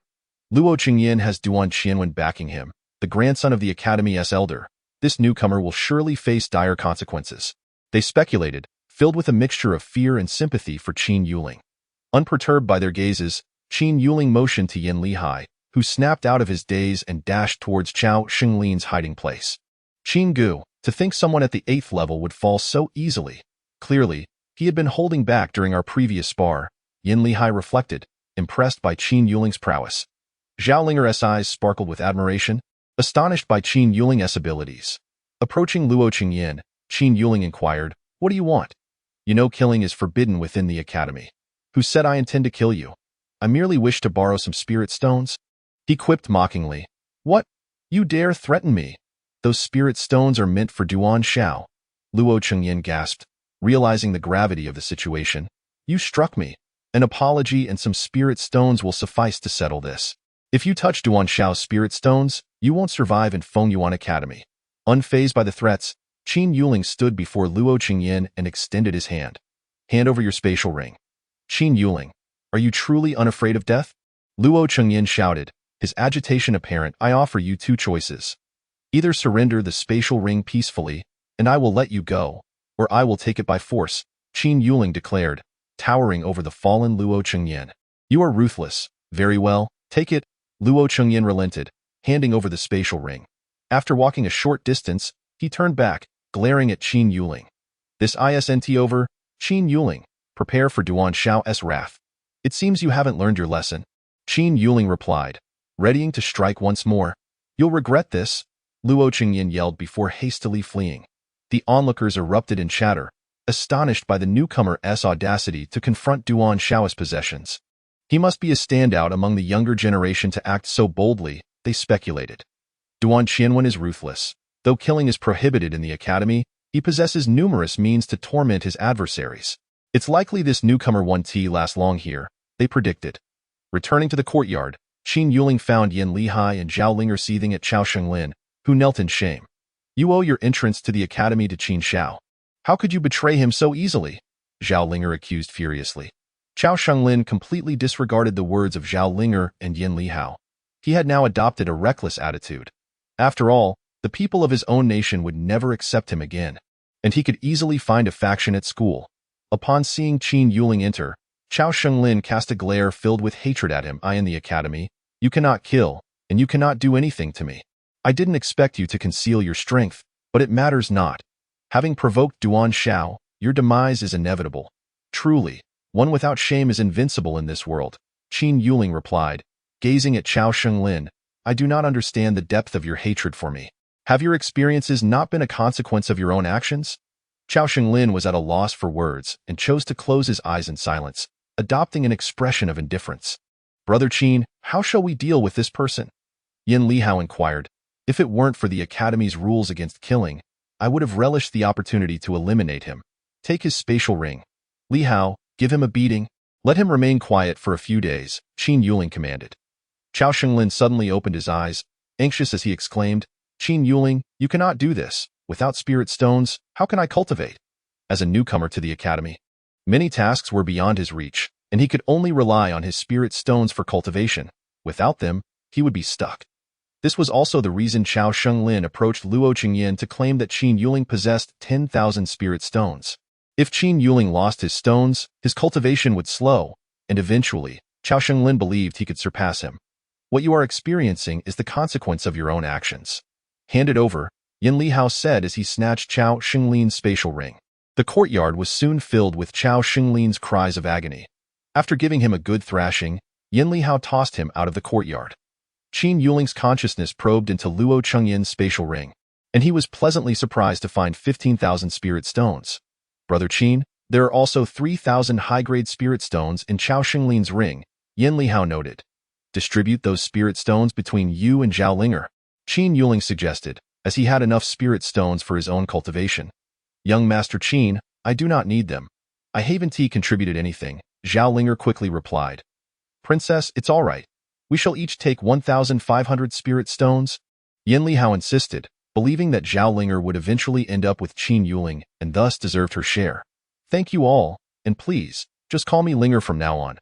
Luo Chengyan has Duan Qianwen backing him, the grandson of the Academy's elder. This newcomer will surely face dire consequences. They speculated, filled with a mixture of fear and sympathy for Qin Yuling. Unperturbed by their gazes, Qin Yuling motioned to Yin Lihai, who snapped out of his daze and dashed towards Chao Xinglin's hiding place. Qin Gu, to think someone at the 8th level would fall so easily. Clearly, he had been holding back during our previous spar, Yin Lihai reflected, impressed by Qin Yuling's prowess. Zhao Linger's eyes sparkled with admiration, astonished by Qin Yuling's abilities. Approaching Luo Chengyan, Qin Yuling inquired, What do you want? You know killing is forbidden within the academy. Who said I intend to kill you? I merely wish to borrow some spirit stones. He quipped mockingly. What? You dare threaten me? Those spirit stones are meant for Duan Shao. Luo Chengyan gasped, realizing the gravity of the situation. You struck me. An apology and some spirit stones will suffice to settle this. If you touch Duan Shao's spirit stones, you won't survive in Fengyuan Academy. Unfazed by the threats, Qin Yuling stood before Luo Chengyan and extended his hand. Hand over your spatial ring. Qin Yuling, are you truly unafraid of death? Luo Chengyan shouted, his agitation apparent. I offer you 2 choices. Either surrender the spatial ring peacefully, and I will let you go, or I will take it by force, Qin Yuling declared, towering over the fallen Luo Chengyan. You are ruthless. Very well, take it. Luo Chengyan relented, handing over the spatial ring. After walking a short distance, he turned back, glaring at Qin Yuling. This isn't over, Qin Yuling. Prepare for Duan Shao's wrath. It seems you haven't learned your lesson. Qin Yuling replied, readying to strike once more. You'll regret this, Luo Chengyan yelled before hastily fleeing. The onlookers erupted in chatter, astonished by the newcomer's audacity to confront Duan Shao's possessions. He must be a standout among the younger generation to act so boldly, they speculated. Duan Qianwen is ruthless. Though killing is prohibited in the academy, he possesses numerous means to torment his adversaries. It's likely this newcomer won't last long here, they predicted. Returning to the courtyard, Qin Yuling found Yin Lihai and Zhao Linger seething at Chao Xinglin, who knelt in shame. You owe your entrance to the academy to Qin Shao. How could you betray him so easily? Zhao Linger accused furiously. Chao Xinglin completely disregarded the words of Zhao Linger and Yin Lihao. He had now adopted a reckless attitude. After all, the people of his own nation would never accept him again, and he could easily find a faction at school. Upon seeing Qin Yuling enter, Chao Shenglin cast a glare filled with hatred at him. I in the academy, you cannot kill, and you cannot do anything to me. I didn't expect you to conceal your strength, but it matters not. Having provoked Duan Shao, your demise is inevitable. Truly, one without shame is invincible in this world, Qin Yuling replied, gazing at Chao Shenglin. I do not understand the depth of your hatred for me. Have your experiences not been a consequence of your own actions? Chao Shenglin was at a loss for words and chose to close his eyes in silence, adopting an expression of indifference. Brother Qin, how shall we deal with this person? Yin Lihao inquired. If it weren't for the Academy's rules against killing, I would have relished the opportunity to eliminate him. Take his spatial ring. Lihao, give him a beating. Let him remain quiet for a few days, Qin Yuling commanded. Chao Shenglin suddenly opened his eyes, anxious as he exclaimed, Qin Yuling, you cannot do this. Without spirit stones, how can I cultivate? As a newcomer to the academy, many tasks were beyond his reach, and he could only rely on his spirit stones for cultivation. Without them, he would be stuck. This was also the reason Chao Shenglin approached Luo Qingyan to claim that Qin Yuling possessed 10,000 spirit stones. If Qin Yuling lost his stones, his cultivation would slow, and eventually, Chao Shenglin believed he could surpass him. What you are experiencing is the consequence of your own actions. Hand it over, Yin Lihao said as he snatched Chao Shenglin's spatial ring. The courtyard was soon filled with Chao Shenglin's cries of agony. After giving him a good thrashing, Yin Lihao tossed him out of the courtyard. Qin Yuling's consciousness probed into Luo Chengyan's spatial ring, and he was pleasantly surprised to find 15,000 spirit stones. Brother Qin, there are also 3,000 high-grade spirit stones in Chao Shenglin's ring, Yin Lihao noted. Distribute those spirit stones between you and Zhao Linger, Qin Yuling suggested, as he had enough spirit stones for his own cultivation. Young Master Qin, I do not need them. I haven't contributed anything, Zhao Linger quickly replied. Princess, it's all right. We shall each take 1,500 spirit stones, Yin Lihao insisted, believing that Zhao Linger would eventually end up with Qin Yuling and thus deserved her share. Thank you all, and please, just call me Linger from now on.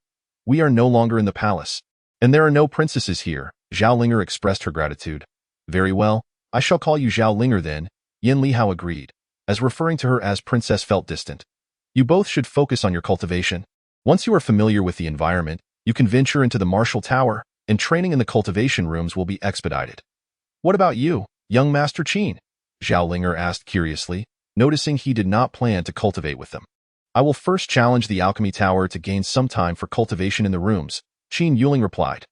We are no longer in the palace, and there are no princesses here, Zhao Linger expressed her gratitude. Very well, I shall call you Zhao Linger then, Yin Lihao agreed, as referring to her as princess felt distant. You both should focus on your cultivation. Once you are familiar with the environment, you can venture into the martial tower, and training in the cultivation rooms will be expedited. What about you, young Master Qin? Zhao Linger asked curiously, noticing he did not plan to cultivate with them. I will first challenge the alchemy tower to gain some time for cultivation in the rooms, Qin Yuling replied.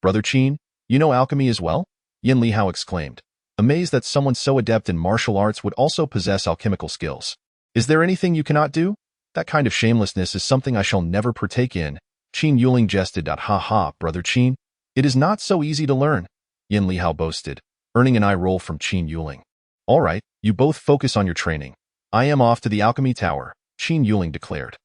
Brother Qin, you know alchemy as well? Yin Lihao exclaimed, amazed that someone so adept in martial arts would also possess alchemical skills. Is there anything you cannot do? That kind of shamelessness is something I shall never partake in, Qin Yuling jested. Ha ha, Brother Qin. It is not so easy to learn, Yin Lihao boasted, earning an eye roll from Qin Yuling. All right, you both focus on your training. I am off to the alchemy tower, Qin Yuling declared.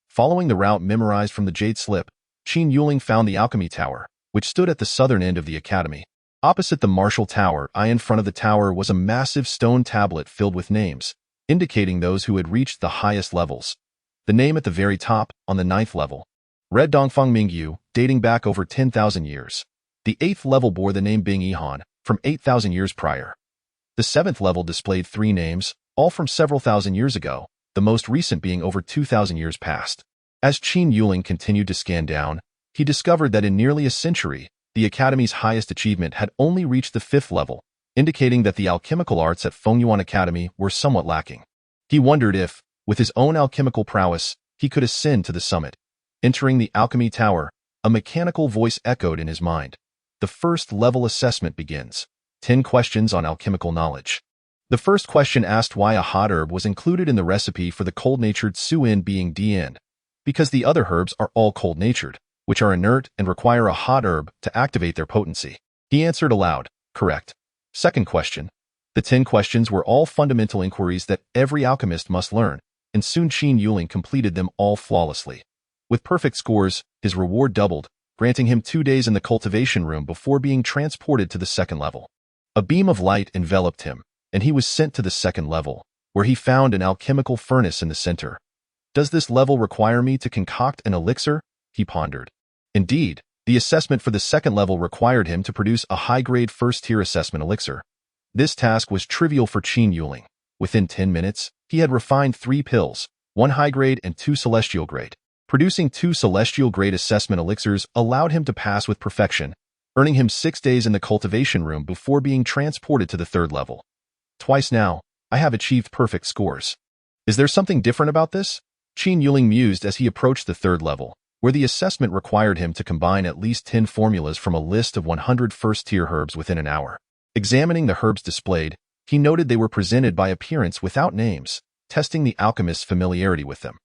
Following the route memorized from the Jade Slip, Qin Yuling found the alchemy tower, which stood at the southern end of the academy. Opposite the martial tower, in front of the tower was a massive stone tablet filled with names, indicating those who had reached the highest levels. The name at the very top, on the 9th level, read Dongfang Mingyu, dating back over 10,000 years. The 8th level bore the name Bing Yihan, from 8,000 years prior. The 7th level displayed 3 names, all from several thousand years ago, the most recent being over 2,000 years past. As Qin Yuling continued to scan down, he discovered that in nearly a century, the Academy's highest achievement had only reached the 5th level, indicating that the alchemical arts at Fengyuan Academy were somewhat lacking. He wondered if, with his own alchemical prowess, he could ascend to the summit. Entering the alchemy tower, a mechanical voice echoed in his mind. The first level assessment begins. 10 questions on alchemical knowledge. The first question asked why a hot herb was included in the recipe for the cold-natured Suin being DN. Because the other herbs are all cold-natured, which are inert and require a hot herb to activate their potency. He answered aloud, correct. Second question. The 10 questions were all fundamental inquiries that every alchemist must learn, and soon Qin Yuling completed them all flawlessly. With perfect scores, his reward doubled, granting him 2 days in the cultivation room before being transported to the 2nd level. A beam of light enveloped him, and he was sent to the 2nd level, where he found an alchemical furnace in the center. Does this level require me to concoct an elixir? He pondered. Indeed, the assessment for the 2nd level required him to produce a high-grade first-tier assessment elixir. This task was trivial for Qin Yuling. Within 10 minutes, he had refined 3 pills, 1 high-grade and 2 celestial-grade, Producing 2 celestial-grade assessment elixirs allowed him to pass with perfection, earning him 6 days in the cultivation room before being transported to the 3rd level. Twice now, I have achieved perfect scores. Is there something different about this? Qin Yuling mused as he approached the 3rd level, where the assessment required him to combine at least 10 formulas from a list of 100 first-tier herbs within an hour. Examining the herbs displayed, he noted they were presented by appearance without names, testing the alchemist's familiarity with them.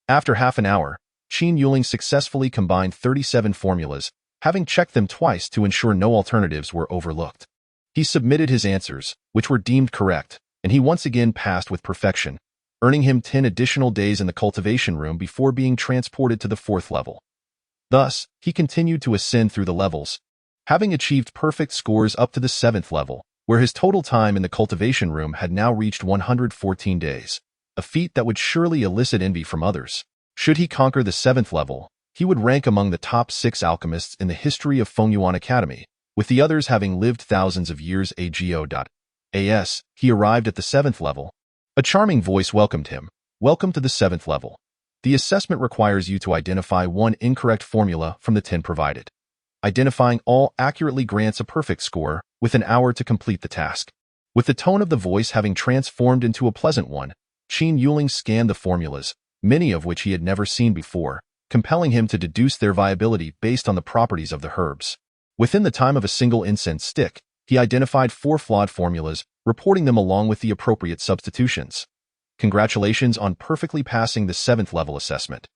After half an hour, Qin Yuling successfully combined 37 formulas, having checked them twice to ensure no alternatives were overlooked. He submitted his answers, which were deemed correct, and he once again passed with perfection, earning him 10 additional days in the cultivation room before being transported to the 4th level. Thus, he continued to ascend through the levels, having achieved perfect scores up to the 7th level, where his total time in the cultivation room had now reached 114 days, a feat that would surely elicit envy from others. Should he conquer the 7th level, he would rank among the top 6 alchemists in the history of Fengyuan Academy, with the others having lived thousands of years ago. As he arrived at the 7th level, a charming voice welcomed him. Welcome to the 7th level. The assessment requires you to identify 1 incorrect formula from the 10 provided. Identifying all accurately grants a perfect score, with an hour to complete the task. With the tone of the voice having transformed into a pleasant one, Qin Yuling scanned the formulas, many of which he had never seen before, compelling him to deduce their viability based on the properties of the herbs. Within the time of a single incense stick, he identified 4 flawed formulas, reporting them along with the appropriate substitutions. Congratulations on perfectly passing the 7th level assessment.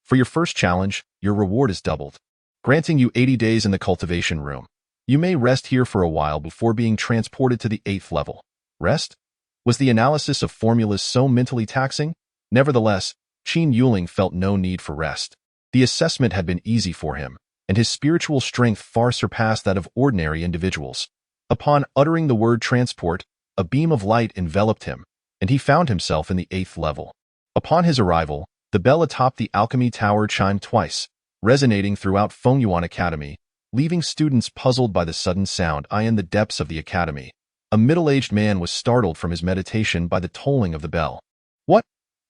For your first challenge, your reward is doubled, granting you 80 days in the cultivation room. You may rest here for a while before being transported to the 8th level. Rest? Was the analysis of formulas so mentally taxing? Nevertheless, Qin Yuling felt no need for rest. The assessment had been easy for him, and his spiritual strength far surpassed that of ordinary individuals. Upon uttering the word transport, a beam of light enveloped him, and he found himself in the 8th level. Upon his arrival, the bell atop the Alchemy Tower chimed twice, resonating throughout Fengyuan Academy, leaving students puzzled by the sudden sound. In the depths of the academy, a middle-aged man was startled from his meditation by the tolling of the bell. What?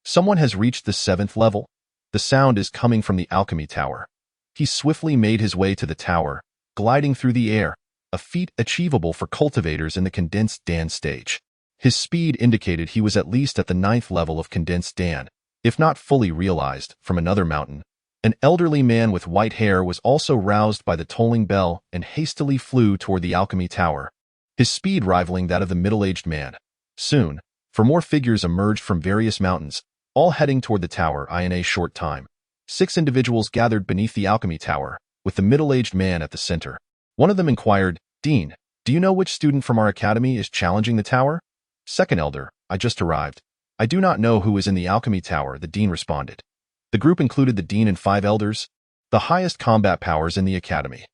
Someone has reached the 7th level? The sound is coming from the Alchemy Tower. He swiftly made his way to the tower, gliding through the air, a feat achievable for cultivators in the Condensed Dan stage. His speed indicated he was at least at the 9th level of Condensed Dan, if not fully realized. From another mountain, an elderly man with white hair was also roused by the tolling bell and hastily flew toward the Alchemy Tower, his speed rivaling that of the middle-aged man. Soon, 4 more figures emerged from various mountains, all heading toward the tower. In a short time, 6 individuals gathered beneath the Alchemy Tower, with the middle-aged man at the center. One of them inquired, "Dean, do you know which student from our academy is challenging the tower?" "Second elder, I just arrived. I do not know who is in the Alchemy Tower," the dean responded. The group included the dean and 5 elders, the highest combat powers in the academy.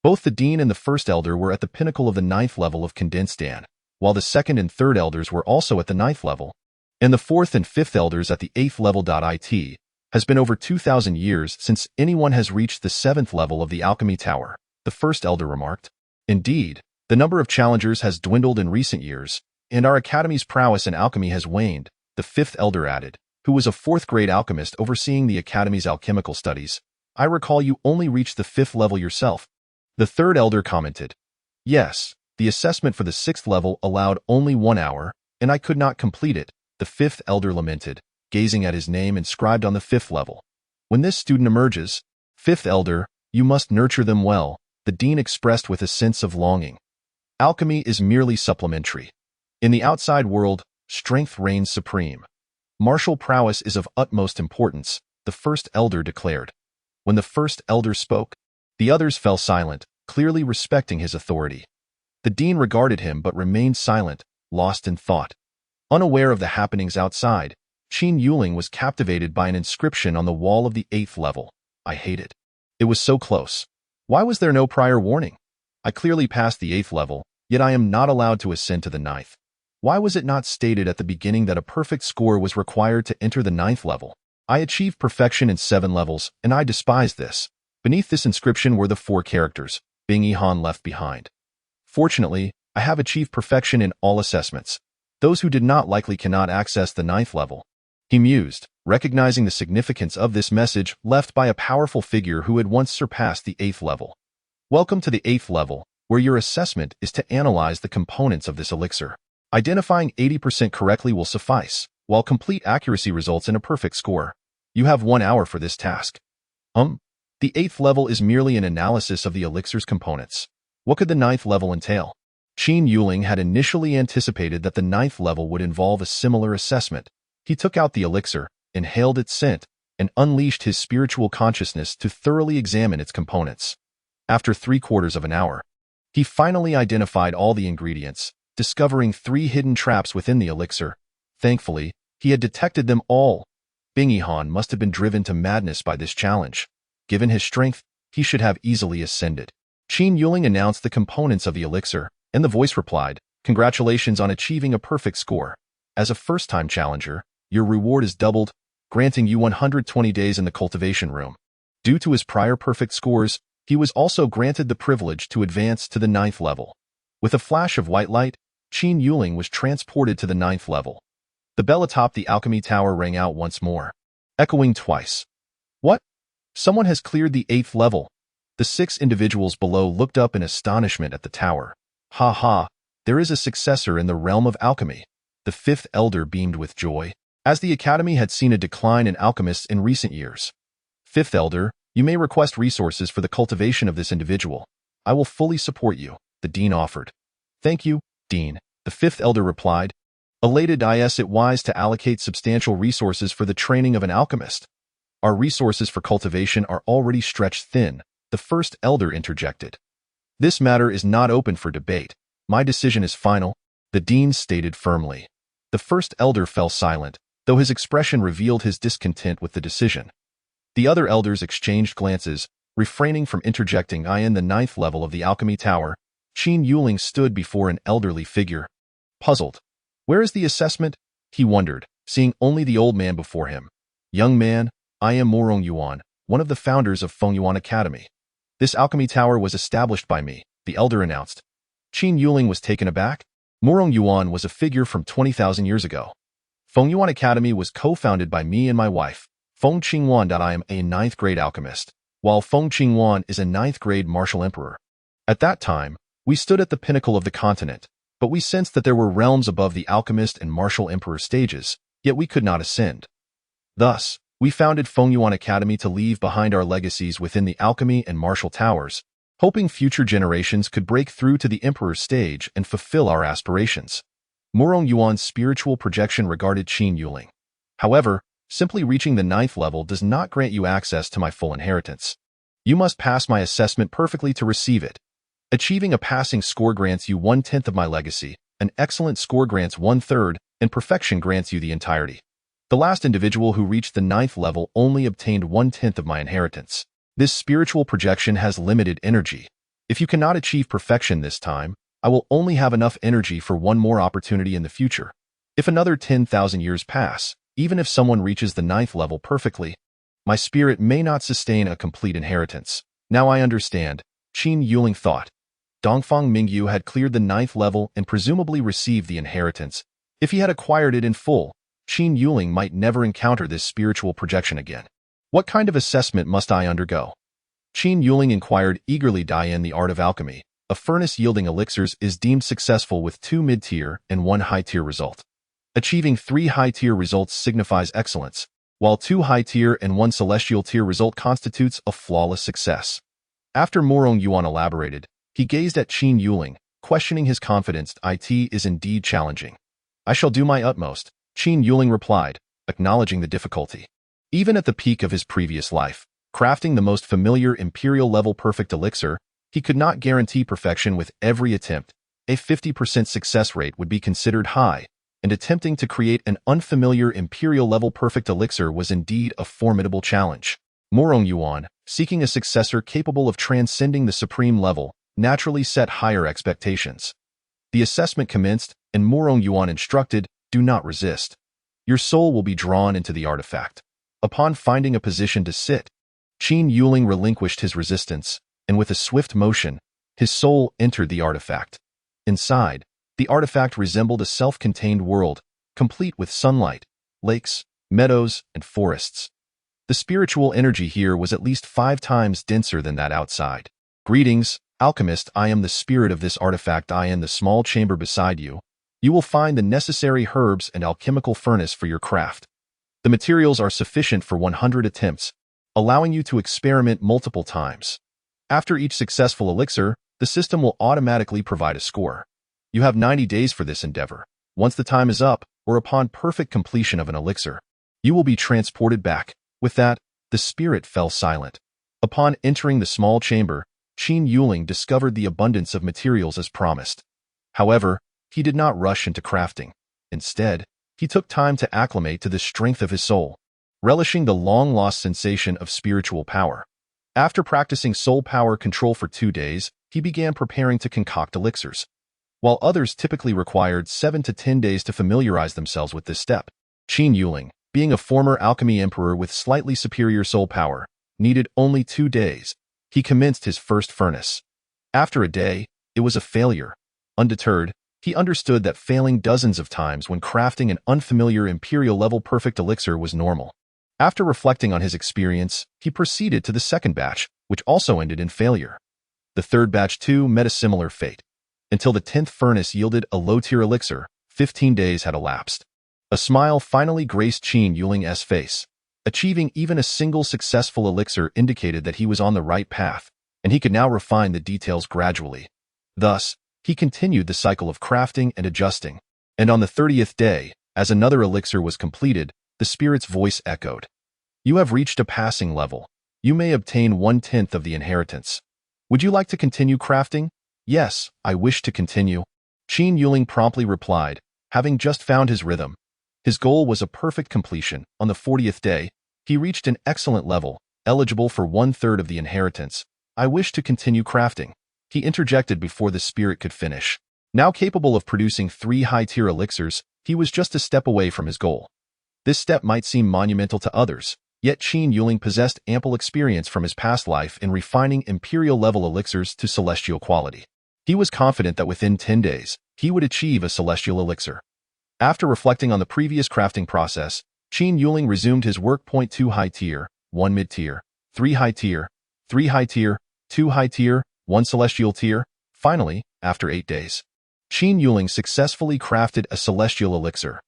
Both the dean and the first elder were at the pinnacle of the 9th level of Condensed Dan, while the second and third elders were also at the 9th level, and the 4th and 5th elders at the 8th level. It has been over 2,000 years since anyone has reached the 7th level of the Alchemy Tower, the first elder remarked. Indeed, the number of challengers has dwindled in recent years, and our academy's prowess in alchemy has waned, the 5th elder added, who was a 4th-grade alchemist overseeing the academy's alchemical studies. "I recall you only reached the 5th level yourself." The 3rd elder commented. "Yes, the assessment for the 6th level allowed only 1 hour, and I could not complete it," the 5th elder lamented, gazing at his name inscribed on the 5th level. "When this student emerges, 5th elder, you must nurture them well," the dean expressed with a sense of longing. Alchemy is merely supplementary. In the outside world, strength reigns supreme. Martial prowess is of utmost importance, the first elder declared. When the first elder spoke, the others fell silent, clearly respecting his authority. The dean regarded him but remained silent, lost in thought. Unaware of the happenings outside, Qin Yuling was captivated by an inscription on the wall of the 8th level. "I hate it. It was so close. Why was there no prior warning? I clearly passed the 8th level, yet I am not allowed to ascend to the 9th. Why was it not stated at the beginning that a perfect score was required to enter the 9th level? I achieved perfection in 7 levels, and I despise this." Beneath this inscription were the 4 characters, "Bing Ihan left behind." Fortunately, I have achieved perfection in all assessments. Those who did not likely cannot access the 9th level. He mused, recognizing the significance of this message left by a powerful figure who had once surpassed the 8th level. Welcome to the 8th level, where your assessment is to analyze the components of this elixir. Identifying 80% correctly will suffice, while complete accuracy results in a perfect score. You have 1 hour for this task. The 8th level is merely an analysis of the elixir's components. What could the 9th level entail? Qin Yuling had initially anticipated that the 9th level would involve a similar assessment. He took out the elixir, inhaled its scent, and unleashed his spiritual consciousness to thoroughly examine its components. After 3/4 of an hour, he finally identified all the ingredients, discovering 3 hidden traps within the elixir. Thankfully, he had detected them all. Bing Yihan must have been driven to madness by this challenge. Given his strength, he should have easily ascended. Qin Yuling announced the components of the elixir, and the voice replied, "Congratulations on achieving a perfect score. As a first-time challenger, your reward is doubled, granting you 120 days in the cultivation room." Due to his prior perfect scores, he was also granted the privilege to advance to the 9th level. With a flash of white light, Qin Yuling was transported to the 9th level. The bell atop the alchemy tower rang out once more, echoing twice. What? Someone has cleared the 8th level. The 6 individuals below looked up in astonishment at the tower. Ha ha, there is a successor in the realm of alchemy. The 5th elder beamed with joy, as the academy had seen a decline in alchemists in recent years. 5th elder, you may request resources for the cultivation of this individual. I will fully support you, the dean offered. Thank you, dean, the 5th elder replied. Elated, is it wise to allocate substantial resources for the training of an alchemist? Our resources for cultivation are already stretched thin, the 1st elder interjected. This matter is not open for debate. My decision is final, the dean stated firmly. The 1st elder fell silent, though his expression revealed his discontent with the decision. The other elders exchanged glances, refraining from interjecting. In the 9th level of the alchemy tower, Qin Yuling stood before an elderly figure. Puzzled. Where is the assessment? He wondered, seeing only the old man before him. Young man, I am Morong Yuan, one of the founders of Fengyuan Academy. This alchemy tower was established by me, the elder announced. Qin Yuling was taken aback. Morong Yuan was a figure from 20,000 years ago. Fengyuan Academy was co-founded by me and my wife, Feng Qingwan. I am a 9th grade alchemist, while Feng Qingwan is a 9th grade martial emperor. At that time, we stood at the pinnacle of the continent, but we sensed that there were realms above the alchemist and martial emperor stages, yet we could not ascend. Thus, we founded Fengyuan Academy to leave behind our legacies within the alchemy and martial towers, hoping future generations could break through to the emperor's stage and fulfill our aspirations. Morong Yuan's spiritual projection regarded Qin Yuling. However, simply reaching the 9th level does not grant you access to my full inheritance. You must pass my assessment perfectly to receive it. Achieving a passing score grants you 1/10 of my legacy, an excellent score grants 1/3, and perfection grants you the entirety. The last individual who reached the 9th level only obtained 1/10 of my inheritance. This spiritual projection has limited energy. If you cannot achieve perfection this time, I will only have enough energy for one more opportunity in the future. If another 10,000 years pass, even if someone reaches the 9th level perfectly, my spirit may not sustain a complete inheritance. Now I understand, Qin Yuling thought. Dongfang Mingyu had cleared the 9th level and presumably received the inheritance. If he had acquired it in full, Qin Yuling might never encounter this spiritual projection again. What kind of assessment must I undergo? Qin Yuling inquired eagerly. The art of alchemy, a furnace yielding elixirs, is deemed successful with 2 mid-tier and 1 high-tier result. Achieving 3 high-tier results signifies excellence, while 2 high-tier and 1 celestial tier result constitutes a flawless success. After Morong Yuan elaborated, he gazed at Qin Yuling, questioning his confidence. It is indeed challenging. I shall do my utmost, Qin Yuling replied, acknowledging the difficulty. Even at the peak of his previous life, crafting the most familiar imperial-level perfect elixir, he could not guarantee perfection with every attempt. A 50% success rate would be considered high, and attempting to create an unfamiliar imperial-level perfect elixir was indeed a formidable challenge. Morong Yuan, seeking a successor capable of transcending the supreme level, naturally set higher expectations. The assessment commenced, and Morong Yuan instructed, do not resist. Your soul will be drawn into the artifact. Upon finding a position to sit, Qin Yuling relinquished his resistance, and with a swift motion, his soul entered the artifact. Inside, the artifact resembled a self-contained world, complete with sunlight, lakes, meadows, and forests. The spiritual energy here was at least 5 times denser than that outside. Greetings, Alchemist. I am the spirit of this artifact. I am the small chamber beside you. You will find the necessary herbs and alchemical furnace for your craft. The materials are sufficient for 100 attempts, allowing you to experiment multiple times. After each successful elixir, the system will automatically provide a score. You have 90 days for this endeavor. Once the time is up, or upon perfect completion of an elixir, you will be transported back. With that, the spirit fell silent. Upon entering the small chamber, Qin Yuling discovered the abundance of materials as promised. However, he did not rush into crafting. Instead, he took time to acclimate to the strength of his soul, relishing the long-lost sensation of spiritual power. After practicing soul power control for 2 days, he began preparing to concoct elixirs. While others typically required 7 to 10 days to familiarize themselves with this step, Qin Yuling, being a former Alchemy Emperor with slightly superior soul power, needed only 2 days. He commenced his first furnace. After a day, it was a failure. Undeterred, he understood that failing dozens of times when crafting an unfamiliar Imperial-level perfect elixir was normal. After reflecting on his experience, he proceeded to the second batch, which also ended in failure. The third batch too met a similar fate. Until the 10th furnace yielded a low-tier elixir, 15 days had elapsed. A smile finally graced Qin Yuling's face. Achieving even a single successful elixir indicated that he was on the right path, and he could now refine the details gradually. Thus, he continued the cycle of crafting and adjusting, and on the 30th day, as another elixir was completed, the spirit's voice echoed. You have reached a passing level. You may obtain 1/10 of the inheritance. Would you like to continue crafting? Yes, I wish to continue. Qin Yuling promptly replied, having just found his rhythm. His goal was a perfect completion. On the 40th day, he reached an excellent level, eligible for 1/3 of the inheritance. I wish to continue crafting. He interjected before the spirit could finish. Now capable of producing 3 high-tier elixirs, he was just a step away from his goal. This step might seem monumental to others, yet Qin Yuling possessed ample experience from his past life in refining Imperial-level elixirs to celestial quality. He was confident that within 10 days, he would achieve a celestial elixir. After reflecting on the previous crafting process, Qin Yuling resumed his work. 2 high-tier, 1 mid-tier, 3 high-tier, 3 high-tier, 2 high-tier, 1 celestial tier. Finally, after 8 days, Qin Yuling successfully crafted a celestial elixir.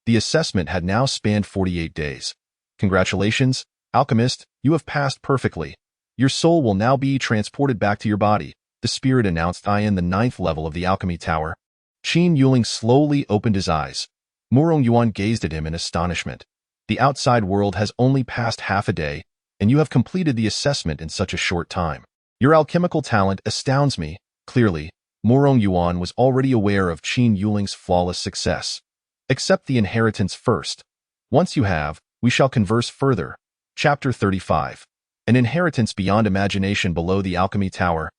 The assessment had now spanned 48 days. Congratulations, Alchemist, you have passed perfectly. Your soul will now be transported back to your body, the spirit announced. I am the 9th level of the Alchemy Tower. Qin Yuling slowly opened his eyes. Murong Yuan gazed at him in astonishment. The outside world has only passed half a day, and you have completed the assessment in such a short time. Your alchemical talent astounds me. Clearly, Murong Yuan was already aware of Qin Yuling's flawless success. Accept the inheritance first. Once you have, we shall converse further. Chapter 35. An inheritance beyond imagination. Below the Alchemy Tower,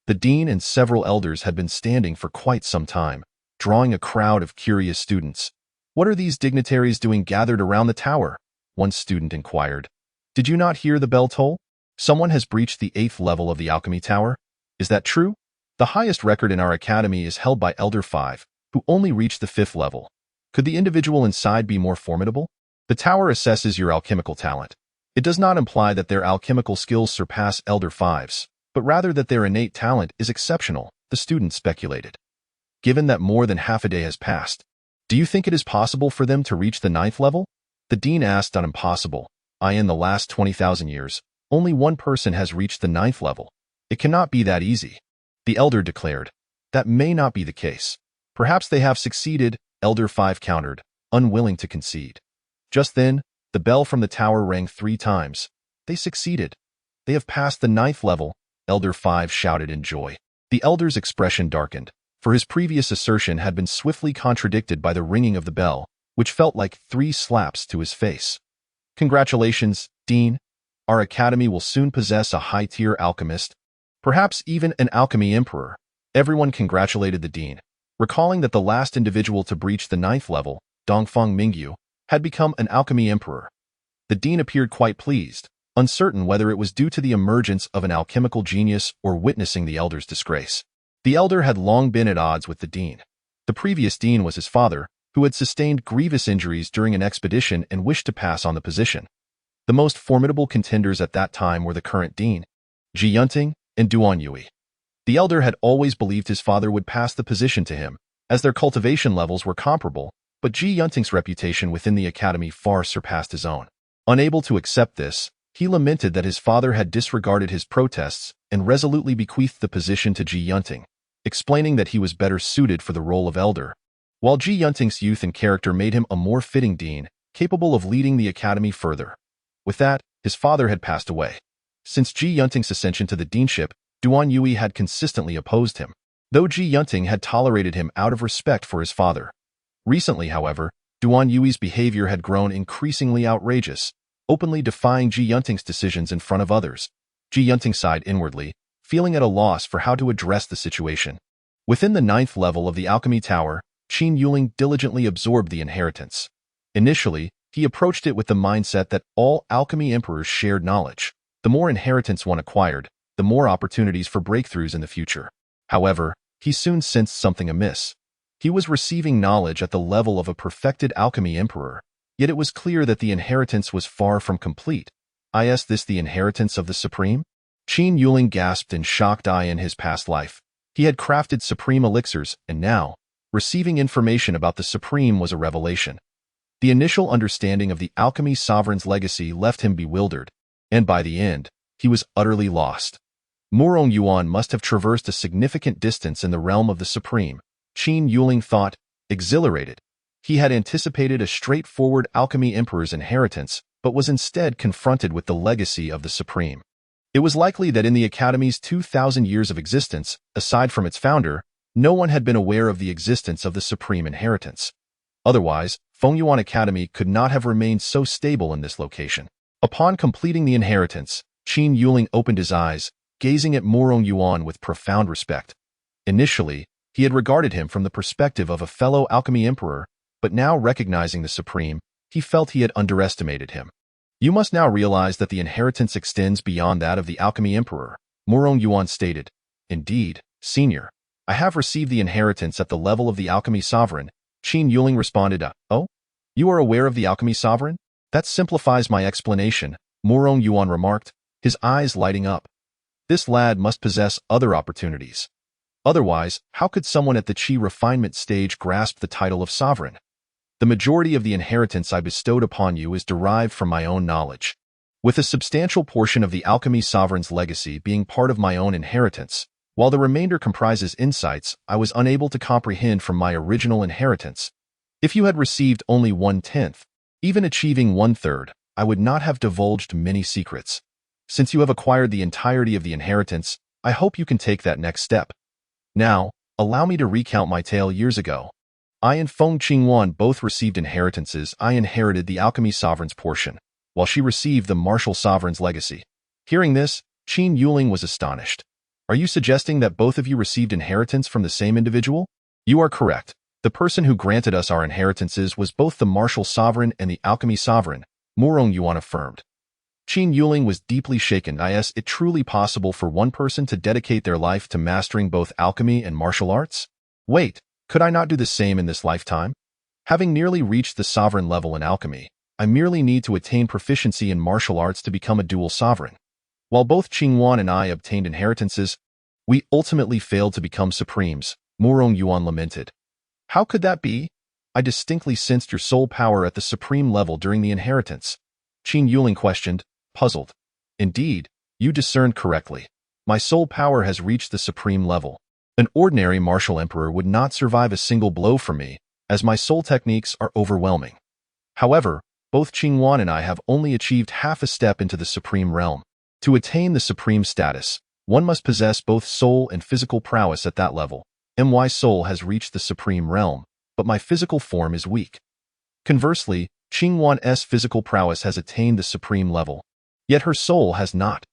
the dean and several elders had been standing for quite some time, drawing a crowd of curious students. What are these dignitaries doing gathered around the tower? One student inquired. Did you not hear the bell toll? Someone has breached the 8th level of the Alchemy Tower. Is that true? The highest record in our academy is held by Elder 5, who only reached the 5th level. Could the individual inside be more formidable? The tower assesses your alchemical talent. It does not imply that their alchemical skills surpass Elder 5's, but rather that their innate talent is exceptional, the student speculated. Given that more than half a day has passed, do you think it is possible for them to reach the 9th level? The dean asked. Impossible. In the last 20,000 years, only one person has reached the 9th level. It cannot be that easy. The elder declared. That may not be the case. Perhaps they have succeeded, Elder 5 countered, unwilling to concede. Just then, the bell from the tower rang 3 times. They succeeded. They have passed the 9th level, Elder 5 shouted in joy. The elder's expression darkened, for his previous assertion had been swiftly contradicted by the ringing of the bell, which felt like 3 slaps to his face. Congratulations, Dean. Our academy will soon possess a high-tier alchemist, perhaps even an Alchemy Emperor. Everyone congratulated the dean, recalling that the last individual to breach the 9th level, Dongfeng Mingyu, had become an Alchemy Emperor. The dean appeared quite pleased, uncertain whether it was due to the emergence of an alchemical genius or witnessing the elder's disgrace. The elder had long been at odds with the dean. The previous dean was his father, who had sustained grievous injuries during an expedition and wished to pass on the position. The most formidable contenders at that time were the current dean, Ji Yunting, and Duan Yui. The elder had always believed his father would pass the position to him, as their cultivation levels were comparable, but Ji Yunting's reputation within the academy far surpassed his own. Unable to accept this, he lamented that his father had disregarded his protests and resolutely bequeathed the position to Ji Yunting, explaining that he was better suited for the role of elder. While Ji Yunting's youth and character made him a more fitting dean, capable of leading the academy further. With that, his father had passed away. Since Ji Yunting's ascension to the deanship, Duan Yui had consistently opposed him, though Ji Yunting had tolerated him out of respect for his father. Recently, however, Duan Yui's behavior had grown increasingly outrageous, openly defying Ji Yunting's decisions in front of others. Ji Yunting sighed inwardly, feeling at a loss for how to address the situation. Within the 9th level of the Alchemy Tower, Qin Yuling diligently absorbed the inheritance. Initially, he approached it with the mindset that all Alchemy Emperors shared knowledge. The more inheritance one acquired, the more opportunities for breakthroughs in the future. However, he soon sensed something amiss. He was receiving knowledge at the level of a perfected Alchemy Emperor, yet it was clear that the inheritance was far from complete. Is this the inheritance of the Supreme? Qin Yuling gasped in shocked eye. In his past life, he had crafted supreme elixirs, and now, receiving information about the Supreme was a revelation. The initial understanding of the Alchemy Sovereign's legacy left him bewildered, and by the end, he was utterly lost. Morong Yuan must have traversed a significant distance in the realm of the Supreme, Qin Yuling thought, exhilarated. He had anticipated a straightforward Alchemy Emperor's inheritance, but was instead confronted with the legacy of the Supreme. It was likely that in the Academy's 2,000 years of existence, aside from its founder, no one had been aware of the existence of the Supreme inheritance. Otherwise, Fengyuan Academy could not have remained so stable in this location. Upon completing the inheritance, Qin Yuling opened his eyes, gazing at Morong Yuan with profound respect. Initially, he had regarded him from the perspective of a fellow Alchemy Emperor, but now recognizing the Supreme, he felt he had underestimated him. You must now realize that the inheritance extends beyond that of the Alchemy Emperor, Morong Yuan stated. Indeed, Senior, I have received the inheritance at the level of the Alchemy Sovereign. Qin Yuling responded, Oh? You are aware of the Alchemy Sovereign? That simplifies my explanation, Morong Yuan remarked, his eyes lighting up. This lad must possess other opportunities. Otherwise, how could someone at the Qi refinement stage grasp the title of Sovereign? The majority of the inheritance I bestowed upon you is derived from my own knowledge. With a substantial portion of the Alchemy Sovereign's legacy being part of my own inheritance, while the remainder comprises insights I was unable to comprehend from my original inheritance. If you had received only 1/10, even achieving 1/3, I would not have divulged many secrets. Since you have acquired the entirety of the inheritance, I hope you can take that next step. Now, allow me to recount my tale years ago. I and Feng Qingwan both received inheritances. I inherited the Alchemy Sovereign's portion, while she received the Martial Sovereign's legacy. Hearing this, Qin Yuling was astonished. Are you suggesting that both of you received inheritance from the same individual? You are correct. The person who granted us our inheritances was both the Martial Sovereign and the Alchemy Sovereign, Morong Yuan affirmed. Qin Yuling was deeply shaken. Is it truly possible for one person to dedicate their life to mastering both alchemy and martial arts? Wait, could I not do the same in this lifetime? Having nearly reached the sovereign level in alchemy, I merely need to attain proficiency in martial arts to become a dual sovereign. While both Qingwan and I obtained inheritances, we ultimately failed to become supremes, Morong Yuan lamented. How could that be? I distinctly sensed your soul power at the supreme level during the inheritance. Qin Yuling questioned, puzzled. Indeed, you discerned correctly. My soul power has reached the supreme level. An ordinary martial emperor would not survive a single blow from me, as my soul techniques are overwhelming. However, both Qingwan and I have only achieved half a step into the supreme realm. To attain the supreme status, one must possess both soul and physical prowess at that level. My soul has reached the supreme realm, but my physical form is weak. Conversely, Qingwan's physical prowess has attained the supreme level, yet her soul has not.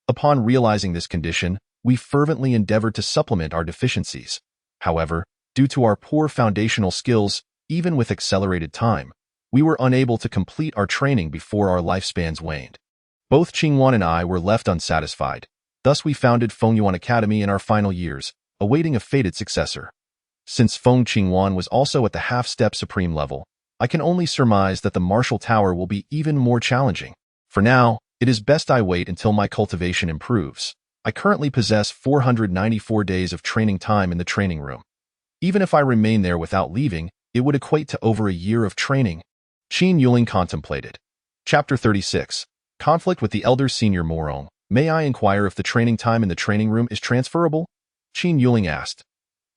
Upon realizing this condition, we fervently endeavored to supplement our deficiencies. However, due to our poor foundational skills, even with accelerated time, we were unable to complete our training before our lifespans waned. Both Qingwan and I were left unsatisfied. Thus we founded Fengyuan Academy in our final years, awaiting a fated successor. Since Feng Qingwan was also at the half-step supreme level, I can only surmise that the martial tower will be even more challenging. For now, it is best I wait until my cultivation improves. I currently possess 494 days of training time in the training room. Even if I remain there without leaving, it would equate to over a year of training. Qin Yuling contemplated. Chapter 36. Conflict with the Elder Senior Morong. May I inquire if the training time in the training room is transferable? Qin Yuling asked.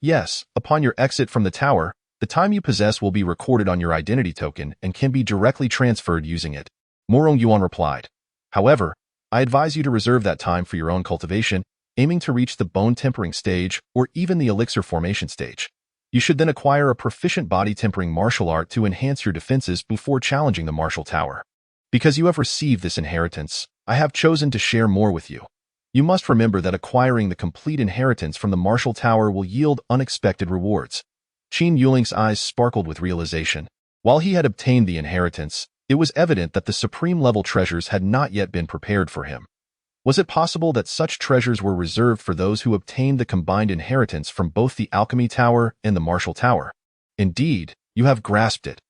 Yes, upon your exit from the tower, the time you possess will be recorded on your identity token and can be directly transferred using it. Morong Yuan replied. However, I advise you to reserve that time for your own cultivation, aiming to reach the bone tempering stage or even the elixir formation stage. You should then acquire a proficient body tempering martial art to enhance your defenses before challenging the martial tower. Because you have received this inheritance, I have chosen to share more with you. You must remember that acquiring the complete inheritance from the martial tower will yield unexpected rewards. Qin Yuling's eyes sparkled with realization. While he had obtained the inheritance, it was evident that the supreme-level treasures had not yet been prepared for him. Was it possible that such treasures were reserved for those who obtained the combined inheritance from both the Alchemy Tower and the Martial Tower? Indeed, you have grasped it.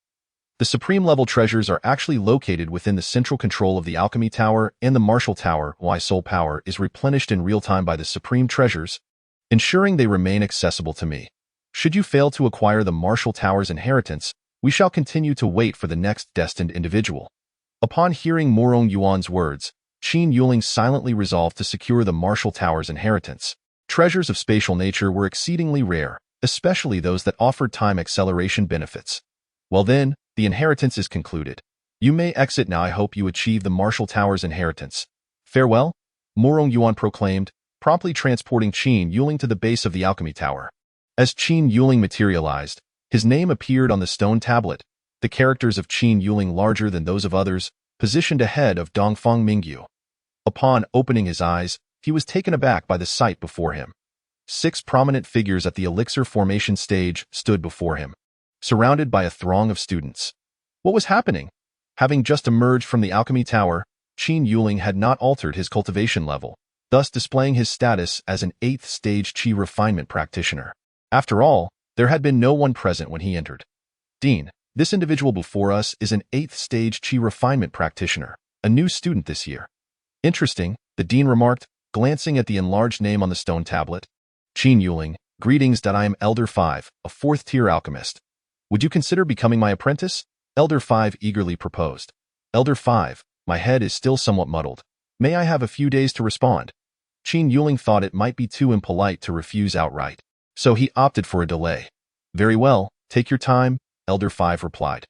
The supreme-level treasures are actually located within the central control of the Alchemy Tower and the Martial Tower. Why soul power is replenished in real time by the supreme treasures, ensuring they remain accessible to me. Should you fail to acquire the Martial Tower's inheritance, we shall continue to wait for the next destined individual. Upon hearing Morong Yuan's words, Qin Yuling silently resolved to secure the Martial Tower's inheritance. Treasures of spatial nature were exceedingly rare, especially those that offered time acceleration benefits. Well then, the inheritance is concluded. You may exit now. I hope you achieve the Martial Tower's inheritance. Farewell, Morong Yuan proclaimed, promptly transporting Qin Yuling to the base of the Alchemy Tower. As Qin Yuling materialized, his name appeared on the stone tablet, the characters of Qin Yuling larger than those of others, positioned ahead of Dongfang Mingyu. Upon opening his eyes, he was taken aback by the sight before him. 6 prominent figures at the elixir formation stage stood before him, surrounded by a throng of students. What was happening? Having just emerged from the Alchemy Tower, Qin Yuling had not altered his cultivation level, thus displaying his status as an 8th stage Qi refinement practitioner. After all, there had been no one present when he entered. Dean, this individual before us is an 8th stage Qi refinement practitioner, a new student this year. Interesting, the dean remarked, glancing at the enlarged name on the stone tablet. Qin Yuling, greetings. I am Elder 5, a 4th-tier alchemist. Would you consider becoming my apprentice? Elder 5 eagerly proposed. Elder 5, my head is still somewhat muddled. May I have a few days to respond? Qin Yuling thought it might be too impolite to refuse outright, so he opted for a delay. Very well, take your time, Elder 5 replied.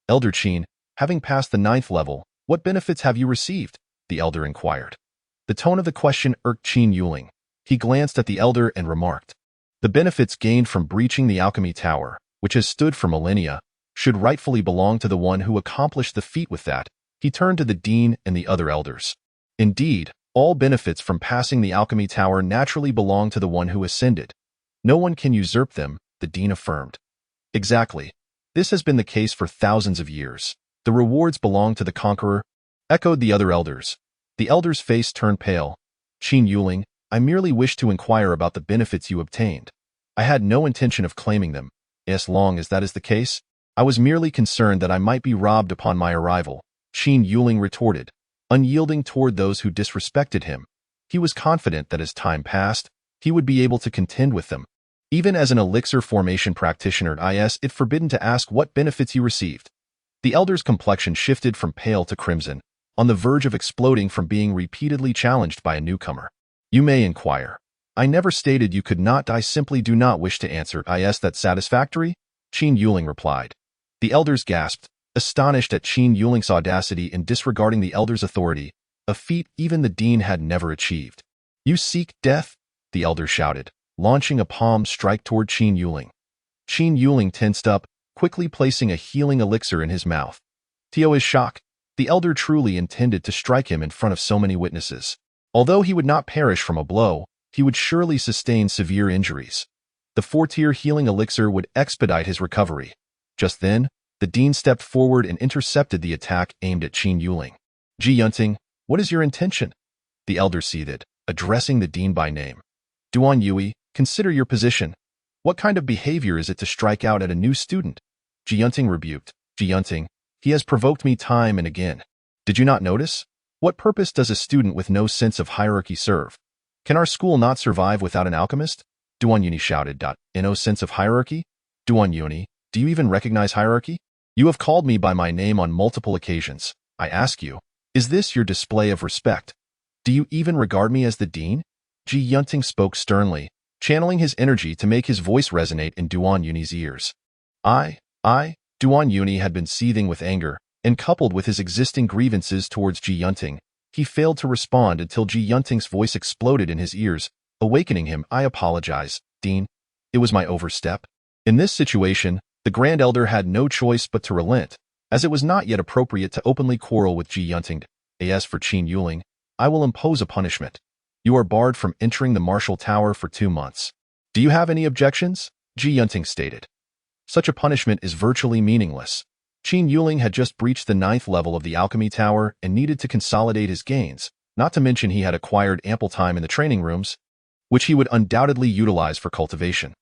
Elder Qin, having passed the 9th level, what benefits have you received? The elder inquired. The tone of the question irked Qin Yuling. He glanced at the elder and remarked, the benefits gained from breaching the Alchemy Tower, which has stood for millennia, should rightfully belong to the one who accomplished the feat. With that, he turned to the dean and the other elders. Indeed, all benefits from passing the Alchemy Tower naturally belong to the one who ascended. No one can usurp them, the dean affirmed. Exactly. This has been the case for thousands of years. The rewards belong to the conqueror, echoed the other elders. The elder's face turned pale. Qin Yuling, I merely wish to inquire about the benefits you obtained. I had no intention of claiming them. As long as that is the case, I was merely concerned that I might be robbed upon my arrival, Qin Yuling retorted, unyielding toward those who disrespected him. He was confident that as time passed, he would be able to contend with them. Even as an elixir formation practitioner, it forbidden to ask what benefits you received. The elder's complexion shifted from pale to crimson, on the verge of exploding from being repeatedly challenged by a newcomer. You may inquire. I never stated you could not. I simply do not wish to answer. That satisfactory? Qin Yuling replied. The elders gasped, astonished at Qin Yuling's audacity in disregarding the elder's authority, a feat even the dean had never achieved. You seek death? The elder shouted, launching a palm strike toward Qin Yuling. Qin Yuling tensed up, quickly placing a healing elixir in his mouth. To his shock, the elder truly intended to strike him in front of so many witnesses. Although he would not perish from a blow, he would surely sustain severe injuries. The 4-tier healing elixir would expedite his recovery. Just then, the dean stepped forward and intercepted the attack aimed at Qin Yuling. Ji Yunting, what is your intention? The elder seethed, addressing the dean by name. Duan Yui, consider your position. What kind of behavior is it to strike out at a new student? Ji Yunting rebuked. Ji Yunting, he has provoked me time and again. Did you not notice? What purpose does a student with no sense of hierarchy serve? Can our school not survive without an alchemist? Duan Yuni shouted. No sense of hierarchy? Duan Yuni, do you even recognize hierarchy? You have called me by my name on multiple occasions. I ask you, is this your display of respect? Do you even regard me as the dean? Ji Yunting spoke sternly, channeling his energy to make his voice resonate in Duan Yuni's ears. Duan Yuni had been seething with anger, and coupled with his existing grievances towards Ji Yunting, he failed to respond until Ji Yunting's voice exploded in his ears, awakening him. I apologize, Dean. It was my overstep. In this situation, the Grand Elder had no choice but to relent, as it was not yet appropriate to openly quarrel with Ji Yunting. As for Qin Yuling, I will impose a punishment. You are barred from entering the Martial Tower for 2 months. Do you have any objections? Ji Yunting stated. Such a punishment is virtually meaningless. Qin Yuling had just breached the 9th level of the Alchemy Tower and needed to consolidate his gains, not to mention he had acquired ample time in the training rooms, which he would undoubtedly utilize for cultivation.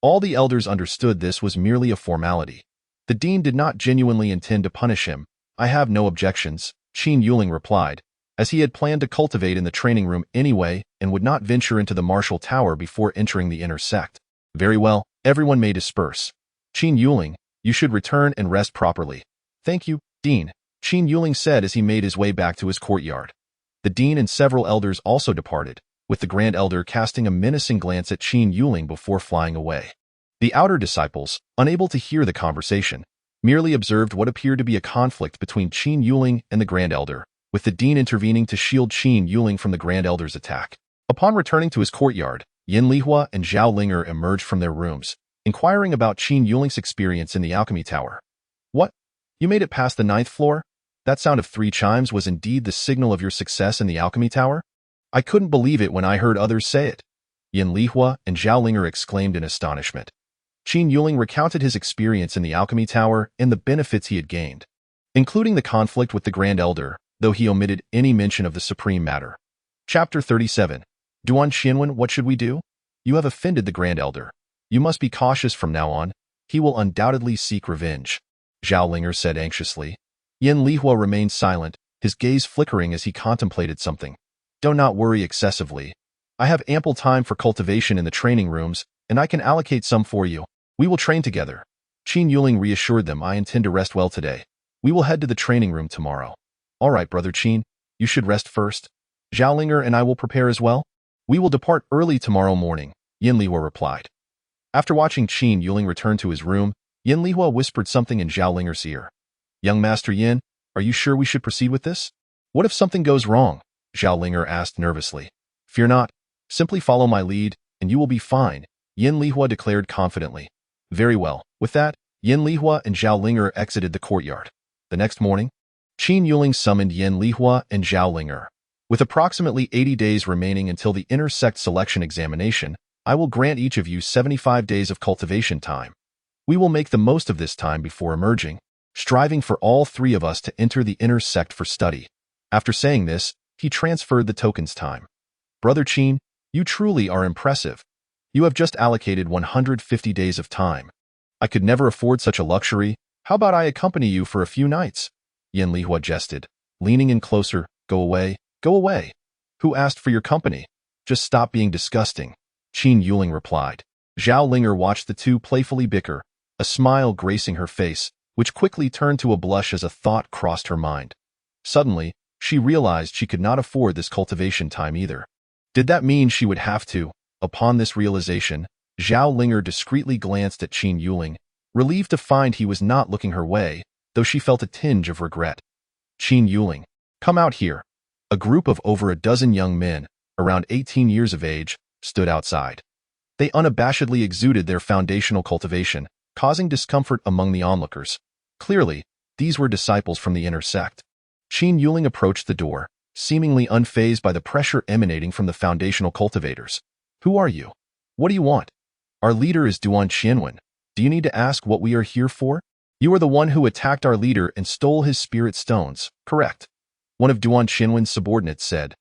All the elders understood this was merely a formality. The dean did not genuinely intend to punish him. I have no objections, Qin Yuling replied, as he had planned to cultivate in the training room anyway and would not venture into the Martial Tower before entering the inner sect. Very well, everyone may disperse. Qin Yuling, you should return and rest properly. Thank you, Dean, Qin Yuling said as he made his way back to his courtyard. The dean and several elders also departed, with the Grand Elder casting a menacing glance at Qin Yuling before flying away. The outer disciples, unable to hear the conversation, merely observed what appeared to be a conflict between Qin Yuling and the Grand Elder, with the dean intervening to shield Qin Yuling from the Grand Elder's attack. Upon returning to his courtyard, Yin Lihua and Zhao Linger emerged from their rooms, inquiring about Qin Yuling's experience in the Alchemy Tower. What? You made it past the 9th floor? That sound of 3 chimes was indeed the signal of your success in the Alchemy Tower? I couldn't believe it when I heard others say it. Yin Lihua and Zhao Linger exclaimed in astonishment. Qin Yuling recounted his experience in the Alchemy Tower and the benefits he had gained, including the conflict with the Grand Elder, though he omitted any mention of the supreme matter. Chapter 37. Duan Xianwen, what should we do? You have offended the Grand Elder. You must be cautious from now on. He will undoubtedly seek revenge, Zhao Linger said anxiously. Yin Lihua remained silent, his gaze flickering as he contemplated something. Do not worry excessively. I have ample time for cultivation in the training rooms, and I can allocate some for you. We will train together. Qin Yuling reassured them. I intend to rest well today. We will head to the training room tomorrow. All right, Brother Qin, you should rest first. Zhao Linger and I will prepare as well. We will depart early tomorrow morning, Yin Lihua replied. After watching Qin Yuling return to his room, Yin Lihua whispered something in Zhao Linger's ear. Young Master Yin, are you sure we should proceed with this? What if something goes wrong? Zhao Linger asked nervously. Fear not. Simply follow my lead, and you will be fine, Yin Lihua declared confidently. Very well. With that, Yin Lihua and Zhao Linger exited the courtyard. The next morning, Qin Yuling summoned Yin Lihua and Zhao Linger. With approximately 80 days remaining until the inner sect selection examination, I will grant each of you 75 days of cultivation time. We will make the most of this time before emerging, striving for all 3 of us to enter the inner sect for study. After saying this, he transferred the token's time. Brother Qin, you truly are impressive. You have just allocated 150 days of time. I could never afford such a luxury. How about I accompany you for a few nights? Yin Lihua jested, leaning in closer. Go away, go away. Who asked for your company? Just stop being disgusting, Qin Yuling replied. Zhao Linger watched the two playfully bicker, a smile gracing her face, which quickly turned to a blush as a thought crossed her mind. Suddenly, she realized she could not afford this cultivation time either. Did that mean she would have to? Upon this realization, Zhao Linger discreetly glanced at Qin Yuling, relieved to find he was not looking her way, though she felt a tinge of regret. Qin Yuling, come out here. A group of over a dozen young men, around 18 years of age, stood outside. They unabashedly exuded their foundational cultivation, causing discomfort among the onlookers. Clearly, these were disciples from the inner sect. Qin Yuling approached the door, seemingly unfazed by the pressure emanating from the foundational cultivators. Who are you? What do you want? Our leader is Duan Xianwen. Do you need to ask what we are here for? You are the one who attacked our leader and stole his spirit stones, correct? One of Duan Xianwen's subordinates said.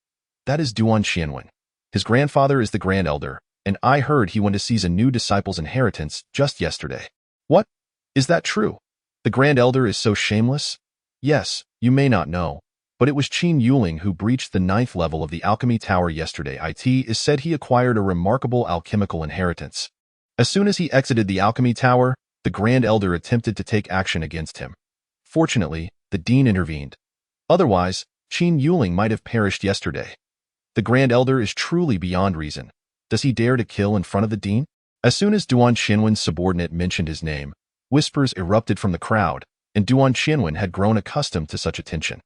That is Duan Xianwen. His grandfather is the Grand Elder, and I heard he went to seize a new disciple's inheritance just yesterday. What? Is that true? The Grand Elder is so shameless? Yes, you may not know, but it was Qin Yuling who breached the 9th level of the Alchemy Tower yesterday. It is said he acquired a remarkable alchemical inheritance. As soon as he exited the Alchemy Tower, the Grand Elder attempted to take action against him. Fortunately, the Dean intervened. Otherwise, Qin Yuling might have perished yesterday. The Grand Elder is truly beyond reason. Does he dare to kill in front of the Dean? As soon as Duan Xinwen's subordinate mentioned his name, whispers erupted from the crowd, and Duan Xinwen had grown accustomed to such attention.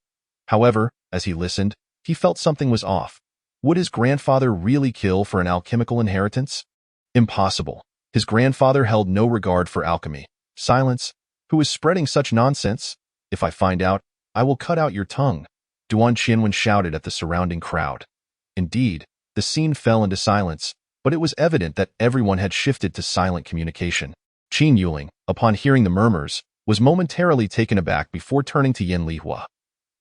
However, as he listened, he felt something was off. Would his grandfather really kill for an alchemical inheritance? Impossible. His grandfather held no regard for alchemy. Silence. Who is spreading such nonsense? If I find out, I will cut out your tongue. Duan Xinwen shouted at the surrounding crowd. Indeed, the scene fell into silence, but it was evident that everyone had shifted to silent communication. Qin Yuling, upon hearing the murmurs, was momentarily taken aback before turning to Yin Lihua.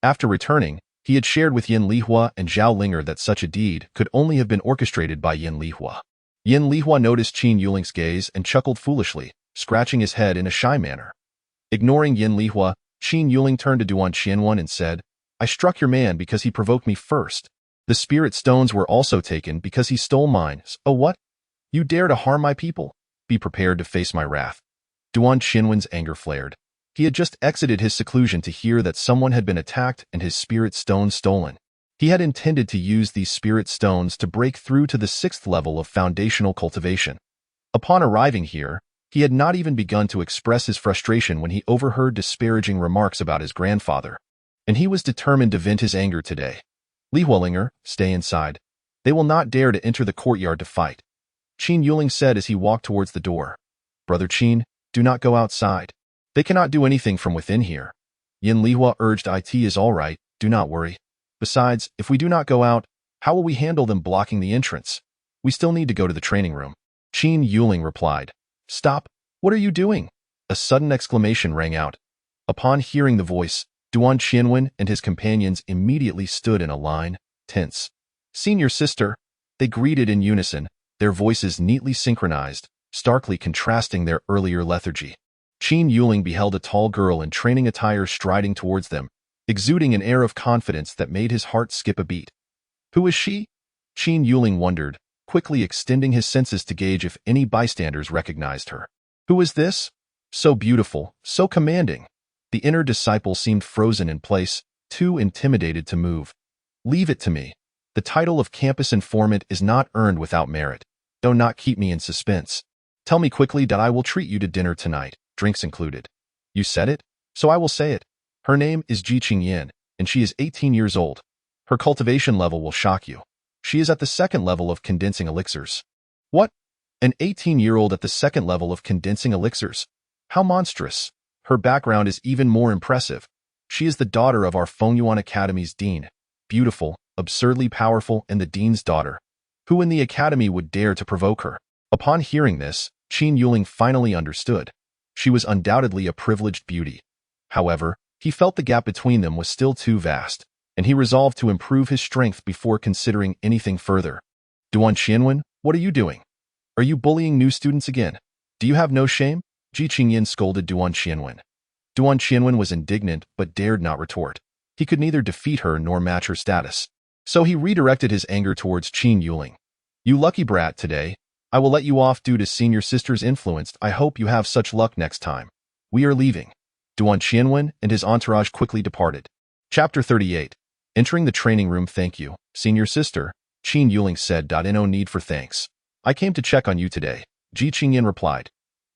After returning, he had shared with Yin Lihua and Zhao Linger that such a deed could only have been orchestrated by Yin Lihua. Yin Lihua noticed Qin Yuling's gaze and chuckled foolishly, scratching his head in a shy manner. Ignoring Yin Lihua, Qin Yuling turned to Duan Xinwen and said, I struck your man because he provoked me first. The spirit stones were also taken because he stole mine. Oh what? You dare to harm my people? Be prepared to face my wrath. Duan Xinwen's anger flared. He had just exited his seclusion to hear that someone had been attacked and his spirit stone stolen. He had intended to use these spirit stones to break through to the 6th level of foundational cultivation. Upon arriving here, he had not even begun to express his frustration when he overheard disparaging remarks about his grandfather. And he was determined to vent his anger today. Li Huolinger, stay inside. They will not dare to enter the courtyard to fight. Qin Yuling said as he walked towards the door. Brother Qin, do not go outside. They cannot do anything from within here. Yin Lihua urged, it is all right, do not worry. Besides, if we do not go out, how will we handle them blocking the entrance? We still need to go to the training room. Qin Yuling replied. Stop, what are you doing? A sudden exclamation rang out. Upon hearing the voice, Duan Xinwen and his companions immediately stood in a line, tense. Senior sister, they greeted in unison, their voices neatly synchronized, starkly contrasting their earlier lethargy. Qin Yuling beheld a tall girl in training attire striding towards them, exuding an air of confidence that made his heart skip a beat. Who is she? Qin Yuling wondered, quickly extending his senses to gauge if any bystanders recognized her. Who is this? So beautiful, so commanding. The inner disciple seemed frozen in place, too intimidated to move. Leave it to me. The title of campus informant is not earned without merit. Do not keep me in suspense. Tell me quickly that I will treat you to dinner tonight, drinks included. You said it, so I will say it. Her name is Ji Qingyan, and she is 18 years old. Her cultivation level will shock you. She is at the 2nd level of condensing elixirs. What? An 18-year-old at the 2nd level of condensing elixirs? How monstrous. Her background is even more impressive. She is the daughter of our Fengyuan Academy's dean. Beautiful, absurdly powerful, and the dean's daughter. Who in the academy would dare to provoke her? Upon hearing this, Qin Yuling finally understood. She was undoubtedly a privileged beauty. However, he felt the gap between them was still too vast, and he resolved to improve his strength before considering anything further. Duan Xinwen, what are you doing? Are you bullying new students again? Do you have no shame? Ji Qingyan scolded Duan Xinwen. Duan Xinwen was indignant but dared not retort. He could neither defeat her nor match her status. So he redirected his anger towards Qin Yuling. You lucky brat today. I will let you off due to senior sister's influence. I hope you have such luck next time. We are leaving. Duan Xinwen and his entourage quickly departed. Chapter 38. Entering the training room. Thank you, senior sister, Qin Yuling said. No need for thanks. I came to check on you today, Ji Qingyan replied.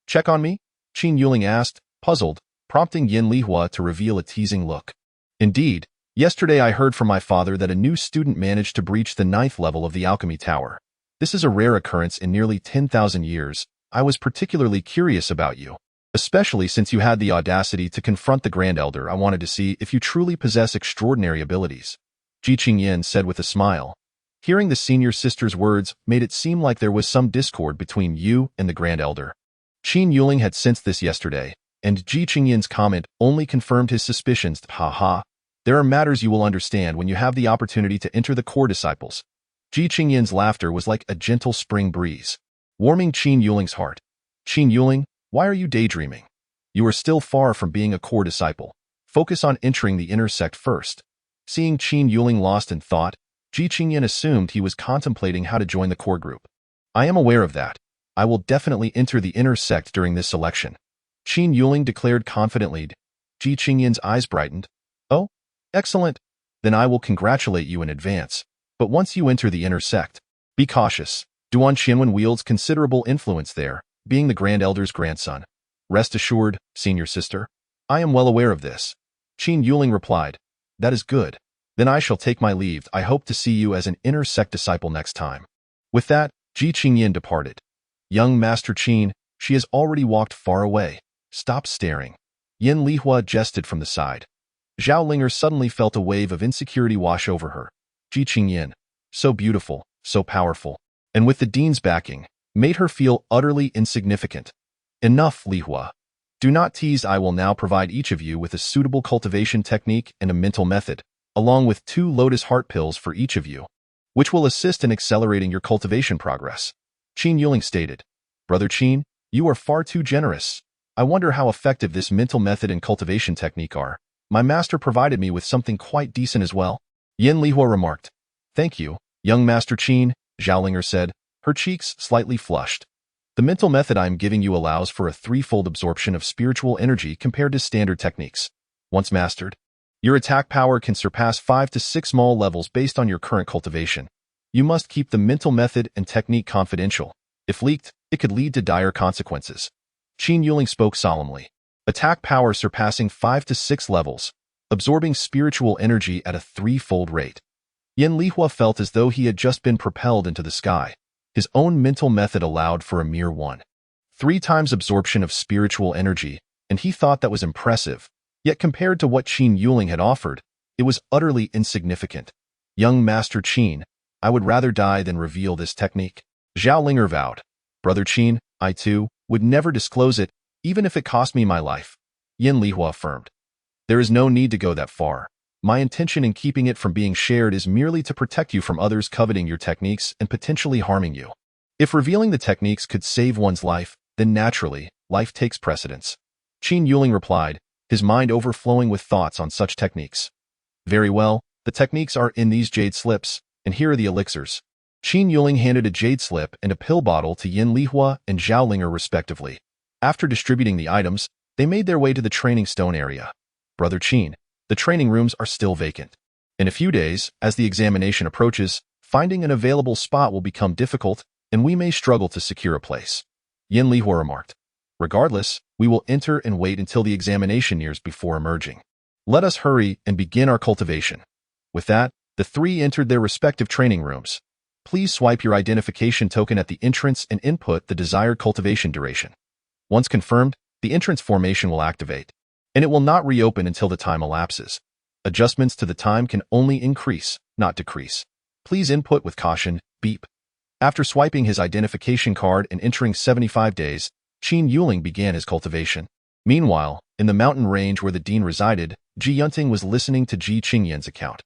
Check on me? Qin Yuling asked, puzzled, prompting Yin Lihua to reveal a teasing look. Indeed, yesterday I heard from my father that a new student managed to breach the 9th level of the Alchemy Tower. This is a rare occurrence in nearly 10,000 years. I was particularly curious about you. Especially since you had the audacity to confront the Grand Elder. I wanted to see if you truly possess extraordinary abilities. Ji Qingyan said with a smile. Hearing the senior sister's words made it seem like there was some discord between you and the Grand Elder. Qin Yuling had sensed this yesterday, and Ji Qingyan's comment only confirmed his suspicions. There are matters you will understand when you have the opportunity to enter the core disciples. Ji Qingyin's laughter was like a gentle spring breeze, warming Qin Yuling's heart. Qin Yuling, why are you daydreaming? You are still far from being a core disciple. Focus on entering the inner sect first. Seeing Qin Yuling lost in thought, Ji Qingyin assumed he was contemplating how to join the core group. I am aware of that. I will definitely enter the inner sect during this selection. Qin Yuling declared confidently. Ji Qingyin's eyes brightened. Oh, excellent. Then I will congratulate you in advance. But once you enter the inner sect, be cautious. Duan Qianwen wields considerable influence there, being the Grand Elder's grandson. Rest assured, senior sister. I am well aware of this. Qin Yuling replied. That is good. Then I shall take my leave. I hope to see you as an inner sect disciple next time. With that, Ji Qingyin departed. Young Master Qin, she has already walked far away. Stop staring. Yin Lihua jested from the side. Zhao Linger suddenly felt a wave of insecurity wash over her. Ji Qingyin, so beautiful, so powerful, and with the dean's backing, made her feel utterly insignificant. Enough, Lihua. Do not tease. I will now provide each of you with a suitable cultivation technique and a mental method, along with 2 lotus heart pills for each of you, which will assist in accelerating your cultivation progress. Qin Yuling stated. Brother Qin, you are far too generous. I wonder how effective this mental method and cultivation technique are. My master provided me with something quite decent as well. Yin Lihua remarked. Thank you, young Master Qin, Zhao Linger said, her cheeks slightly flushed. The mental method I am giving you allows for a 3-fold absorption of spiritual energy compared to standard techniques. Once mastered, your attack power can surpass 5 to 6 small levels based on your current cultivation. You must keep the mental method and technique confidential. If leaked, it could lead to dire consequences. Qin Yuling spoke solemnly. Attack power surpassing 5 to 6 levels, absorbing spiritual energy at a 3-fold rate. Yin Lihua felt as though he had just been propelled into the sky. His own mental method allowed for a mere 1.3 times absorption of spiritual energy, and he thought that was impressive. Yet compared to what Qin Yuling had offered, it was utterly insignificant. Young Master Qin, I would rather die than reveal this technique. Zhao Linger vowed. Brother Qin, I too, would never disclose it, even if it cost me my life. Yin Lihua affirmed. There is no need to go that far. My intention in keeping it from being shared is merely to protect you from others coveting your techniques and potentially harming you. If revealing the techniques could save one's life, then naturally, life takes precedence. Qin Yuling replied, his mind overflowing with thoughts on such techniques. Very well, the techniques are in these jade slips, and here are the elixirs. Qin Yuling handed a jade slip and a pill bottle to Yin Lihua and Zhao Linger respectively. After distributing the items, they made their way to the training stone area. Brother Qin, the training rooms are still vacant. In a few days, as the examination approaches, finding an available spot will become difficult, and we may struggle to secure a place. Yin Lihua remarked. Regardless, we will enter and wait until the examination nears before emerging. Let us hurry and begin our cultivation. With that, the 3 entered their respective training rooms. Please swipe your identification token at the entrance and input the desired cultivation duration. Once confirmed, the entrance formation will activate, and it will not reopen until the time elapses. Adjustments to the time can only increase, not decrease. Please input with caution, beep. After swiping his identification card and entering 75 days, Qin Yuling began his cultivation. Meanwhile, in the mountain range where the dean resided, Ji Yunting was listening to Ji Qingyin's account.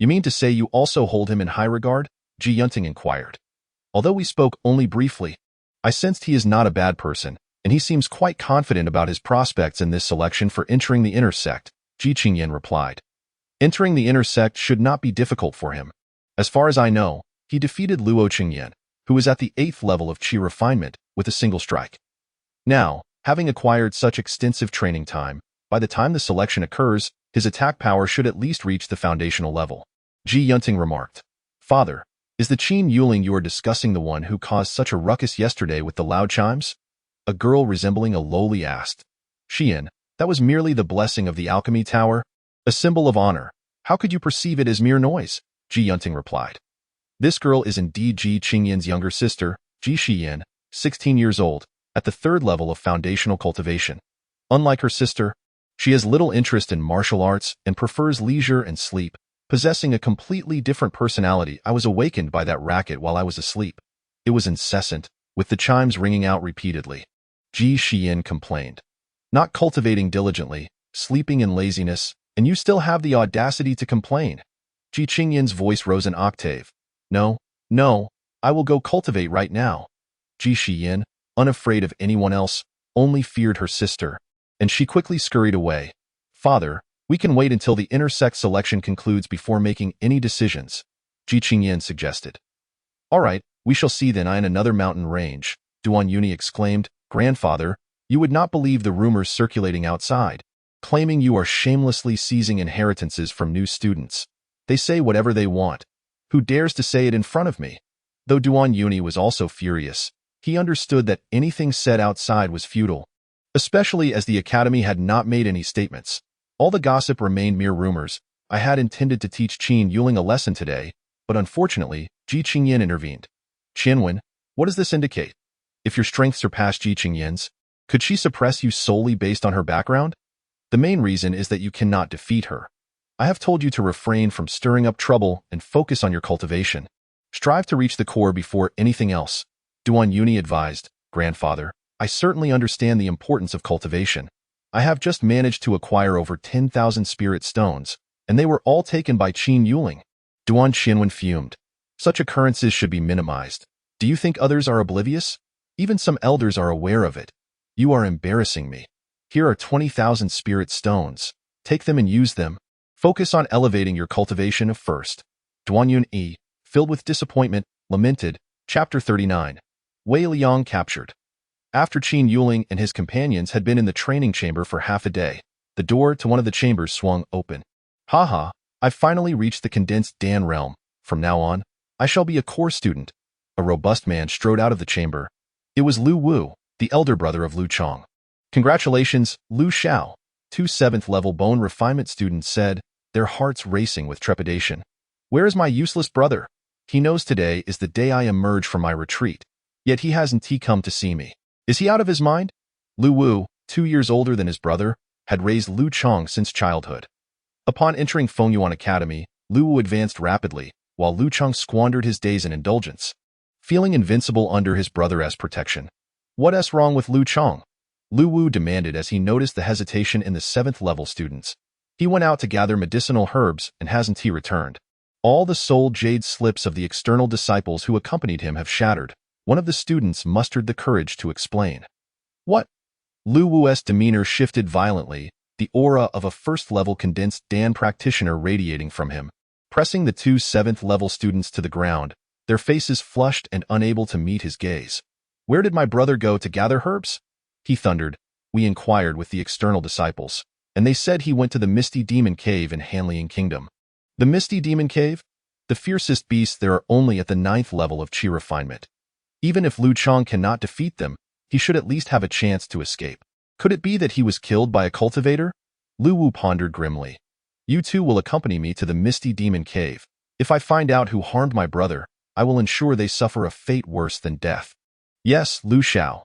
You mean to say you also hold him in high regard? Ji Yunting inquired. Although we spoke only briefly, I sensed he is not a bad person, and he seems quite confident about his prospects in this selection for entering the inner sect, Ji Qingyin replied. Entering the inner sect should not be difficult for him. As far as I know, he defeated Luo Qingyan, who is at the 8th level of Qi refinement, with a single strike. Now, having acquired such extensive training time, by the time the selection occurs, his attack power should at least reach the foundational level. Ji Yunting remarked. Father, is the Qin Yuling you are discussing the one who caused such a ruckus yesterday with the loud chimes? A girl resembling a lowly asked. Xian, that was merely the blessing of the alchemy tower, a symbol of honor. How could you perceive it as mere noise? Ji Yunting replied. This girl is indeed Ji Qingyin's younger sister, Ji Xiyan, 16 years old, at the 3rd level of foundational cultivation. Unlike her sister, she has little interest in martial arts and prefers leisure and sleep, possessing a completely different personality. I was awakened by that racket while I was asleep. It was incessant, with the chimes ringing out repeatedly. Ji Xiyan complained. Not cultivating diligently, sleeping in laziness, and you still have the audacity to complain. Ji Qingyin's voice rose an octave. No, No, I will go cultivate right now. Ji Shiyin, unafraid of anyone else, only feared her sister, and she quickly scurried away. Father, we can wait until the intersect selection concludes before making any decisions, Ji Qingyan suggested. All right, we shall see then. I in another mountain range, Duan Yuni exclaimed. Grandfather, you would not believe the rumors circulating outside, claiming you are shamelessly seizing inheritances from new students. They say whatever they want. Who dares to say it in front of me? Though Duan Yuni was also furious, he understood that anything said outside was futile, especially as the academy had not made any statements. All the gossip remained mere rumors. I had intended to teach Qin Yuling a lesson today, but unfortunately, Ji Qingyan intervened. Qianwen, what does this indicate? If your strength surpassed Ji Qingyan's, could she suppress you solely based on her background? The main reason is that you cannot defeat her. I have told you to refrain from stirring up trouble and focus on your cultivation. Strive to reach the core before anything else. Duan Yuni advised, Grandfather, I certainly understand the importance of cultivation. I have just managed to acquire over 10,000 spirit stones, and they were all taken by Qin Yuling. Duan Qianwen fumed. Such occurrences should be minimized. Do you think others are oblivious? Even some elders are aware of it. You are embarrassing me. Here are 20,000 spirit stones. Take them and use them. Focus on elevating your cultivation first. Duan Yun filled with disappointment, lamented. Chapter 39. Wei Liang captured. After Qin Yuling and his companions had been in the training chamber for half a day, the door to one of the chambers swung open. Haha, I've finally reached the condensed Dan realm. From now on, I shall be a core student. A robust man strode out of the chamber. It was Lu Wu, the elder brother of Lu Chong. Congratulations, Lu Xiao, 2 7th-level bone refinement students said, their hearts racing with trepidation. Where is my useless brother? He knows today is the day I emerge from my retreat, yet he hasn't come to see me. Is he out of his mind? Lu Wu, 2 years older than his brother, had raised Lu Chong since childhood. Upon entering Fengyuan Academy, Lu Wu advanced rapidly, while Lu Chong squandered his days in indulgence, feeling invincible under his brother's protection. What's wrong with Lu Chong? Lu Wu demanded as he noticed the hesitation in the 7th-level students. He went out to gather medicinal herbs and hasn't he returned. All the soul jade slips of the external disciples who accompanied him have shattered. One of the students mustered the courage to explain. What? Lu Wu's demeanor shifted violently, the aura of a 1st-level condensed Dan practitioner radiating from him, pressing the 2 7th-level students to the ground, their faces flushed and unable to meet his gaze. Where did my brother go to gather herbs? He thundered. We inquired with the external disciples, and they said he went to the Misty Demon Cave in Hanliang Kingdom. The Misty Demon Cave? The fiercest beasts there are only at the 9th level of Qi refinement. Even if Lu Chong cannot defeat them, he should at least have a chance to escape. Could it be that he was killed by a cultivator? Lu Wu pondered grimly. You two will accompany me to the Misty Demon Cave. If I find out who harmed my brother, I will ensure they suffer a fate worse than death. Yes, Lu Xiao.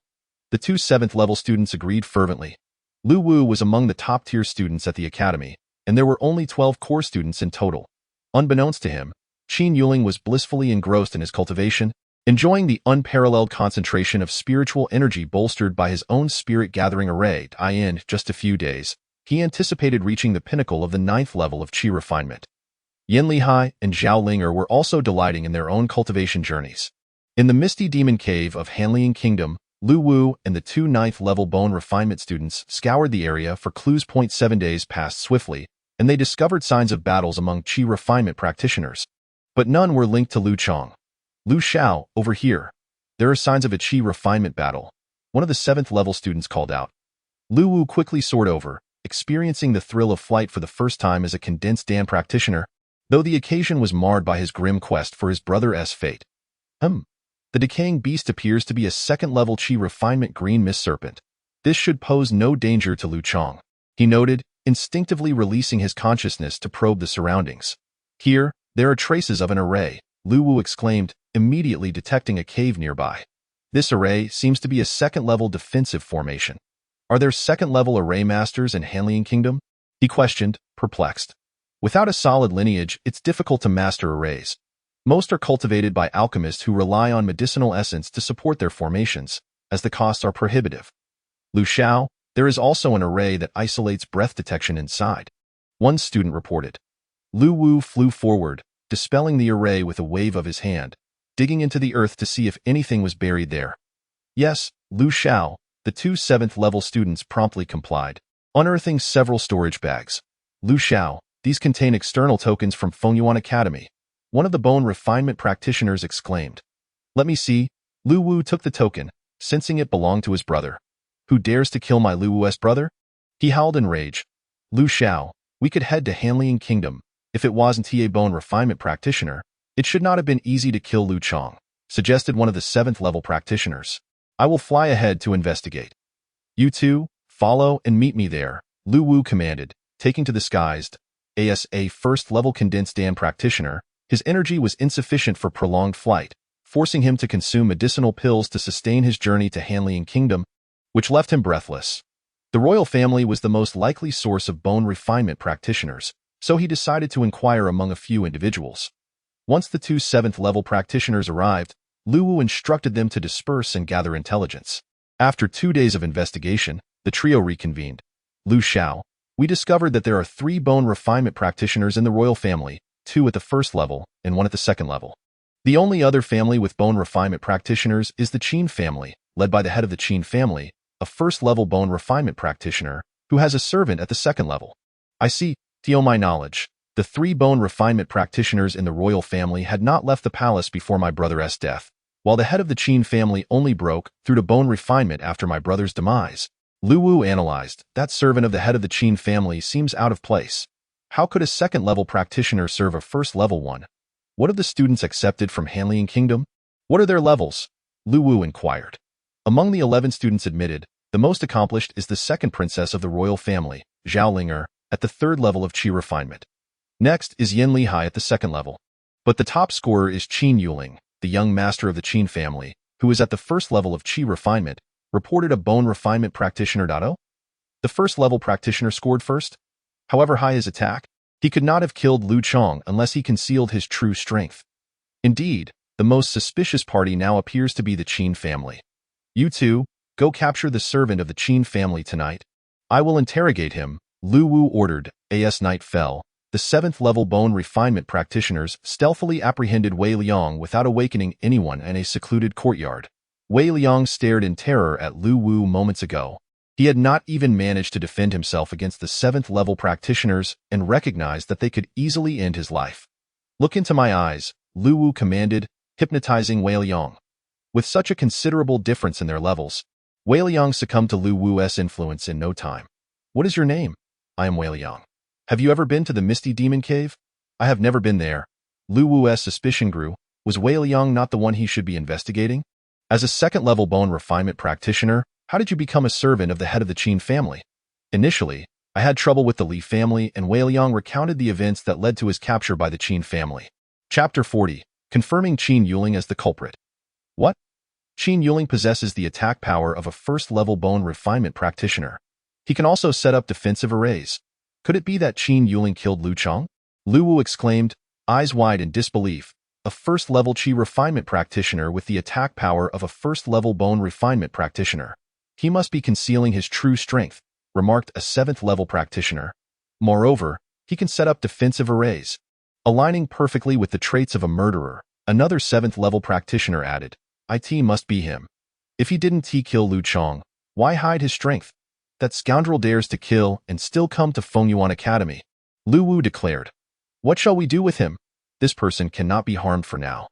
The 2 7th-level students agreed fervently. Lu Wu was among the top-tier students at the academy, and there were only 12 core students in total. Unbeknownst to him, Qin Yuling was blissfully engrossed in his cultivation, enjoying the unparalleled concentration of spiritual energy bolstered by his own spirit-gathering array. In just a few days, he anticipated reaching the pinnacle of the 9th level of Qi refinement. Yin Lihai and Zhao Linger were also delighting in their own cultivation journeys. In the Misty Demon Cave of Hanliang Kingdom, Lu Wu and the 2 9th-level bone refinement students scoured the area for clues. 7 days passed swiftly, and they discovered signs of battles among Qi refinement practitioners. But none were linked to Lu Chong. Lu Xiao, over here. There are signs of a Qi refinement battle. One of the 7th-level students called out. Lu Wu quickly soared over, experiencing the thrill of flight for the first time as a condensed Dan practitioner, though the occasion was marred by his grim quest for his brother's fate. The decaying beast appears to be a 2nd-level Qi refinement green mist serpent. This should pose no danger to Lu Chong, he noted, instinctively releasing his consciousness to probe the surroundings. Here, there are traces of an array, Lu Wu exclaimed, immediately detecting a cave nearby. This array seems to be a 2nd-level defensive formation. Are there 2nd-level array masters in Hanliang Kingdom? He questioned, perplexed. Without a solid lineage, it's difficult to master arrays. Most are cultivated by alchemists who rely on medicinal essence to support their formations, as the costs are prohibitive. Lu Xiao, there is also an array that isolates breath detection inside. One student reported. Lu Wu flew forward, dispelling the array with a wave of his hand. digging into the earth to see if anything was buried there. Yes, Lu Xiao, the two 7th-level students promptly complied, unearthing several storage bags. Lu Xiao, these contain external tokens from Fengyuan Academy. One of the bone refinement practitioners exclaimed. Let me see. Lu Wu took the token, sensing it belonged to his brother. Who dares to kill my Lu Wu's brother? He howled in rage. Lu Xiao, we could head to Hanliang Kingdom. If it wasn't a bone refinement practitioner, it should not have been easy to kill Lu Chong, suggested one of the 7th-level practitioners. I will fly ahead to investigate. You two, follow and meet me there, Lu Wu commanded, taking to the skies. As a 1st-level condensed Dan practitioner, his energy was insufficient for prolonged flight, forcing him to consume medicinal pills to sustain his journey to Hanliang Kingdom, which left him breathless. The royal family was the most likely source of bone refinement practitioners, so he decided to inquire among a few individuals. Once the two 7th-level practitioners arrived, Lu Wu instructed them to disperse and gather intelligence. After 2 days of investigation, the trio reconvened. Lu Xiao, we discovered that there are 3 bone refinement practitioners in the royal family, 2 at the 1st level and 1 at the 2nd level. The only other family with bone refinement practitioners is the Qin family, led by the head of the Qin family, a 1st-level bone refinement practitioner, who has a servant at the 2nd level. I see, to my knowledge, the 3 bone refinement practitioners in the royal family had not left the palace before my brother's death, while the head of the Qin family only broke through to bone refinement after my brother's demise. Lu Wu analyzed. That servant of the head of the Qin family seems out of place. How could a 2nd-level practitioner serve a 1st-level one? What have the students accepted from Hanliang Kingdom? What are their levels? Lu Wu inquired. Among the 11 students admitted, the most accomplished is the 2nd princess of the royal family, Zhao Linger, at the 3rd level of Qi refinement. Next is Yin Lihai at the 2nd level. But the top scorer is Qin Yuling, the young master of the Qin family, who is at the 1st level of Qi refinement, reported a bone refinement practitioner. The 1st-level practitioner scored first. However high his attack, he could not have killed Lu Chong unless he concealed his true strength. Indeed, the most suspicious party now appears to be the Qin family. You two, go capture the servant of the Qin family tonight. I will interrogate him, Lu Wu ordered. As night fell, the 7th-level bone refinement practitioners stealthily apprehended Wei Liang without awakening anyone in a secluded courtyard. Wei Liang stared in terror at Lu Wu moments ago. He had not even managed to defend himself against the 7th-level practitioners and recognized that they could easily end his life. Look into my eyes, Lu Wu commanded, hypnotizing Wei Liang. With such a considerable difference in their levels, Wei Liang succumbed to Lu Wu's influence in no time. What is your name? I am Wei Liang. Have you ever been to the Misty Demon Cave? I have never been there. Lu Wu's suspicion grew. Was Wei Liang not the one he should be investigating? As a 2nd-level bone refinement practitioner, how did you become a servant of the head of the Qin family? Initially, I had trouble with the Li family, and Wei Liang recounted the events that led to his capture by the Qin family. Chapter 40. Confirming Qin Yuling as the culprit. What? Qin Yuling possesses the attack power of a 1st-level bone refinement practitioner. He can also set up defensive arrays. Could it be that Qin Yuling killed Lu Chong? Lu Wu exclaimed, eyes wide in disbelief. A 1st-level Qi refinement practitioner with the attack power of a 1st-level bone refinement practitioner. He must be concealing his true strength, remarked a 7th-level practitioner. Moreover, he can set up defensive arrays, aligning perfectly with the traits of a murderer. Another 7th-level practitioner added, it must be him. If he didn't kill Lu Chong, why hide his strength? That scoundrel dares to kill and still come to Fengyuan Academy. Lu Wu declared. What shall we do with him? This person cannot be harmed for now.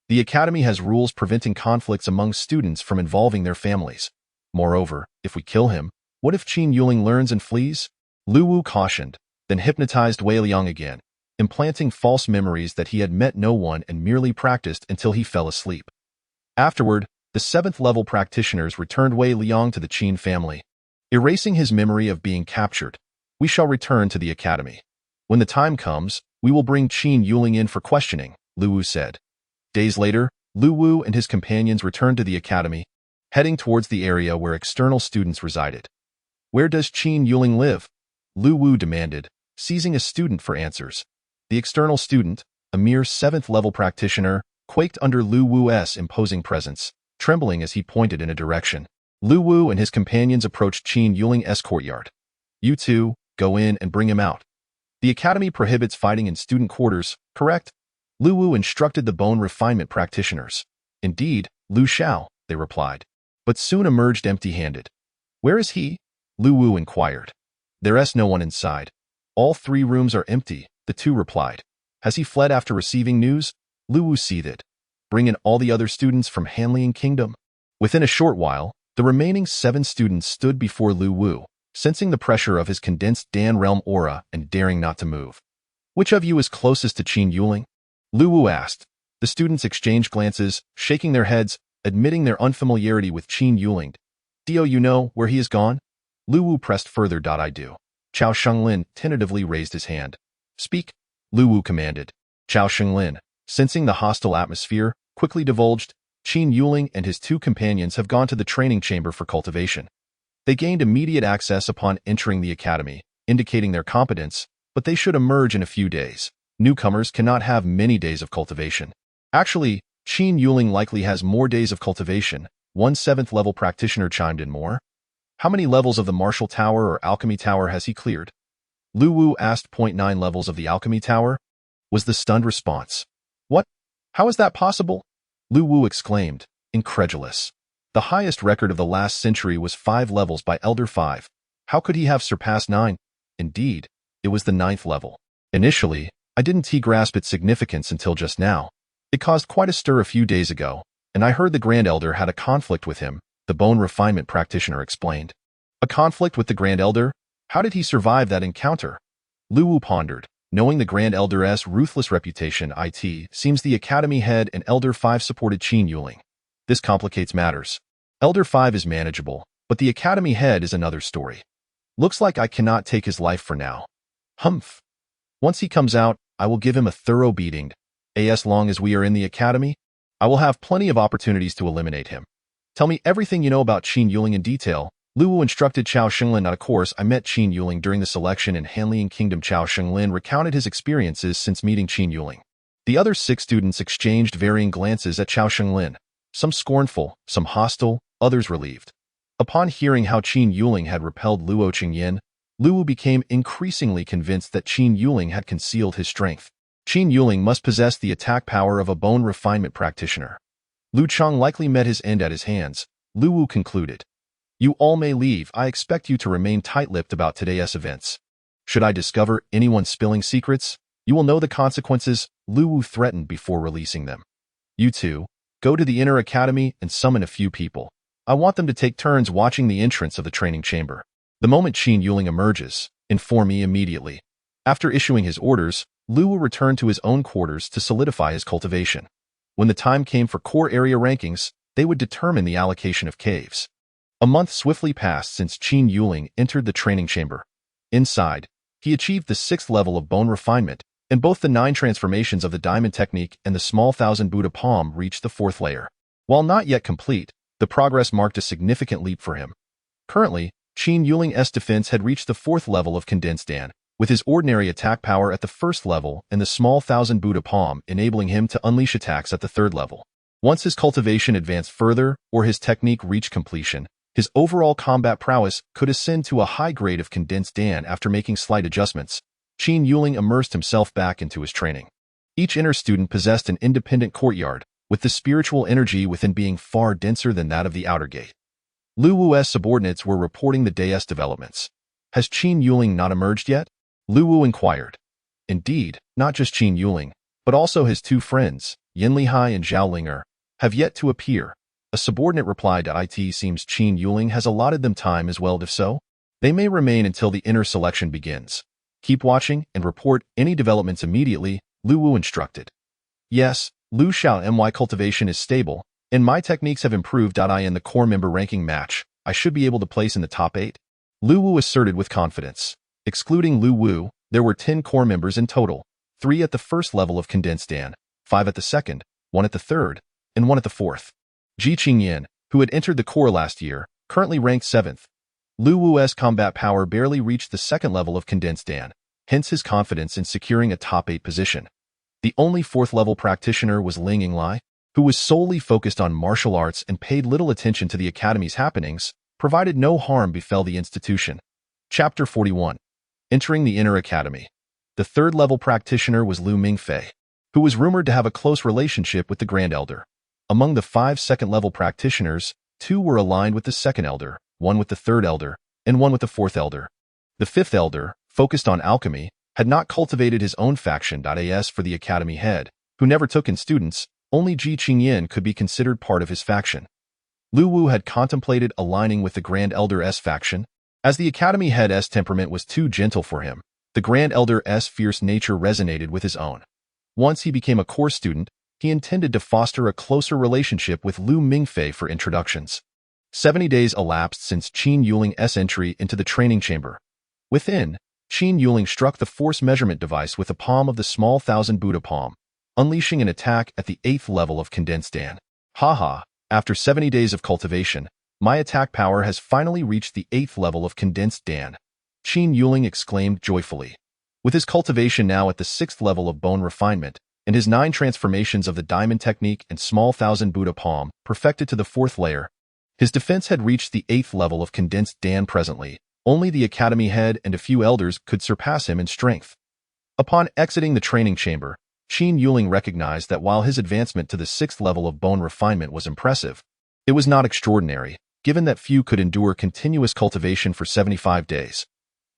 The academy has rules preventing conflicts among students from involving their families. Moreover, if we kill him, what if Qin Yuling learns and flees? Lu Wu cautioned, then hypnotized Wei Liang again, implanting false memories that he had met no one and merely practiced until he fell asleep. Afterward, the 7th-level practitioners returned Wei Liang to the Qin family. Erasing his memory of being captured, we shall return to the academy. When the time comes, we will bring Qin Yuling in for questioning, Lu Wu said. Days later, Lu Wu and his companions returned to the academy, heading towards the area where external students resided. Where does Qin Yuling live? Lu Wu demanded, seizing a student for answers. The external student, a mere 7th-level practitioner, quaked under Lu Wu's imposing presence, trembling as he pointed in a direction. Lu Wu and his companions approached Qin Yuling's courtyard. You two, go in and bring him out. The academy prohibits fighting in student quarters, correct? Lu Wu instructed the bone refinement practitioners. Indeed, Lu Xiao, they replied, but soon emerged empty-handed. Where is he? Lu Wu inquired. There's no one inside. All 3 rooms are empty, the 2 replied. Has he fled after receiving news? Lu Wu seethed. Bring in all the other students from Hanliang Kingdom. Within a short while, the remaining 7 students stood before Lu Wu, sensing the pressure of his condensed Dan realm aura and daring not to move. Which of you is closest to Qin Yuling? Lu Wu asked. The students exchanged glances, shaking their heads, admitting their unfamiliarity with Qin Yuling. Do you know where he is gone? Lu Wu pressed further. I do. Chao Shenglin tentatively raised his hand. Speak, Lu Wu commanded. Chao Shenglin, sensing the hostile atmosphere, quickly divulged, Qin Yuling and his 2 companions have gone to the training chamber for cultivation. They gained immediate access upon entering the academy, indicating their competence, but they should emerge in a few days. Newcomers cannot have many days of cultivation. Actually, Qin Yuling likely has more days of cultivation. 1 7th level practitioner chimed in more. How many levels of the Martial Tower or Alchemy Tower has he cleared? Lu Wu asked. 0.9 levels of the Alchemy Tower, was the stunned response. What? How is that possible? Lu Wu exclaimed, incredulous. The highest record of the last century was 5 levels by Elder 5. How could he have surpassed 9? Indeed, it was the 9th level. Initially, I didn't grasp its significance until just now. It caused quite a stir a few days ago, and I heard the Grand Elder had a conflict with him, the bone refinement practitioner explained. A conflict with the Grand Elder? How did he survive that encounter? Lu Wu pondered. Knowing the Grand Elder's ruthless reputation, it seems the Academy head and Elder 5 supported Qin Yuling. This complicates matters. Elder 5 is manageable, but the Academy head is another story. Looks like I cannot take his life for now. Humph. Once he comes out, I will give him a thorough beating. As long as we are in the Academy, I will have plenty of opportunities to eliminate him. Tell me everything you know about Qin Yuling in detail. Lu Wu instructed Chao Shenglin. Of course, I met Qin Yuling during the selection in Hanliang Kingdom. Chao Shenglin recounted his experiences since meeting Qin Yuling. The other 6 students exchanged varying glances at Chao Shenglin, some scornful, some hostile, others relieved. Upon hearing how Qin Yuling had repelled Luo Qingyan, Lu Wu became increasingly convinced that Qin Yuling had concealed his strength. Qin Yuling must possess the attack power of a bone refinement practitioner. Lu Chang likely met his end at his hands. Lu Wu concluded. You all may leave. I expect you to remain tight-lipped about today's events. Should I discover anyone spilling secrets, you will know the consequences, Lu Wu threatened before releasing them. You 2, go to the inner academy and summon a few people. I want them to take turns watching the entrance of the training chamber. The moment Qin Yuling emerges, inform me immediately. After issuing his orders, Lu Wu returned to his own quarters to solidify his cultivation. When the time came for core area rankings, they would determine the allocation of caves. A month swiftly passed since Qin Yuling entered the training chamber. Inside, he achieved the 6th level of bone refinement, and both the 9 transformations of the diamond technique and the small 1000 Buddha palm reached the 4th layer. While not yet complete, the progress marked a significant leap for him. Currently, Qin Yuling's defense had reached the 4th level of condensed Dan, with his ordinary attack power at the 1st level and the small 1000 Buddha palm enabling him to unleash attacks at the 3rd level. Once his cultivation advanced further or his technique reached completion, his overall combat prowess could ascend to a high grade of condensed Dan after making slight adjustments. Qin Yuling immersed himself back into his training. Each inner student possessed an independent courtyard, with the spiritual energy within being far denser than that of the outer gate. Lu Wu's subordinates were reporting the day's developments. Has Qin Yuling not emerged yet? Lu Wu inquired. Indeed, not just Qin Yuling, but also his 2 friends, Yin Lihai and Zhao Linger, have yet to appear. A subordinate replied. It seems Qin Yuling has allotted them time as well. If so, they may remain until the inner selection begins. Keep watching and report any developments immediately, Lu Wu instructed. Yes, Lu Xiao cultivation is stable, and my techniques have improved. In the core member ranking match, I should be able to place in the top 8. Lu Wu asserted with confidence. Excluding Lu Wu, there were 10 core members in total, 3 at the 1st level of condensed Dan, 5 at the 2nd, 1 at the 3rd, and 1 at the 4th. Ji Qingyan, who had entered the core last year, currently ranked 7th. Lu Wu's combat power barely reached the 2nd level of condensed Dan, hence his confidence in securing a top 8 position. The only 4th level practitioner was Ling Yinglai, who was solely focused on martial arts and paid little attention to the academy's happenings, provided no harm befell the institution. Chapter 41. Entering the Inner Academy. The 3rd level practitioner was Lu Mingfei. who was rumored to have a close relationship with the Grand Elder. Among the 5 second-level practitioners, 2 were aligned with the Second Elder, 1 with the Third Elder, and 1 with the Fourth Elder. The Fifth Elder, focused on alchemy, had not cultivated his own faction. As for the Academy head, who never took in students, only Ji Qingyin could be considered part of his faction. Lu Wu had contemplated aligning with the Grand Elder's faction. As the Academy head's temperament was too gentle for him, the Grand Elder's fierce nature resonated with his own. Once he became a core student, he intended to foster a closer relationship with Lu Mingfei for introductions. 70 days elapsed since Qin Yuling's entry into the training chamber. Within, Qin Yuling struck the force measurement device with the palm of the small thousand Buddha palm, unleashing an attack at the 8th level of condensed Dan. Haha, after 70 days of cultivation, my attack power has finally reached the 8th level of condensed Dan. Qin Yuling exclaimed joyfully. With his cultivation now at the 6th level of bone refinement, and his 9 transformations of the diamond technique and small thousand Buddha palm perfected to the 4th layer, his defense had reached the 8th level of condensed Dan presently. Only the Academy head and a few elders could surpass him in strength. Upon exiting the training chamber, Qin Yuling recognized that while his advancement to the 6th level of bone refinement was impressive, it was not extraordinary, given that few could endure continuous cultivation for 75 days.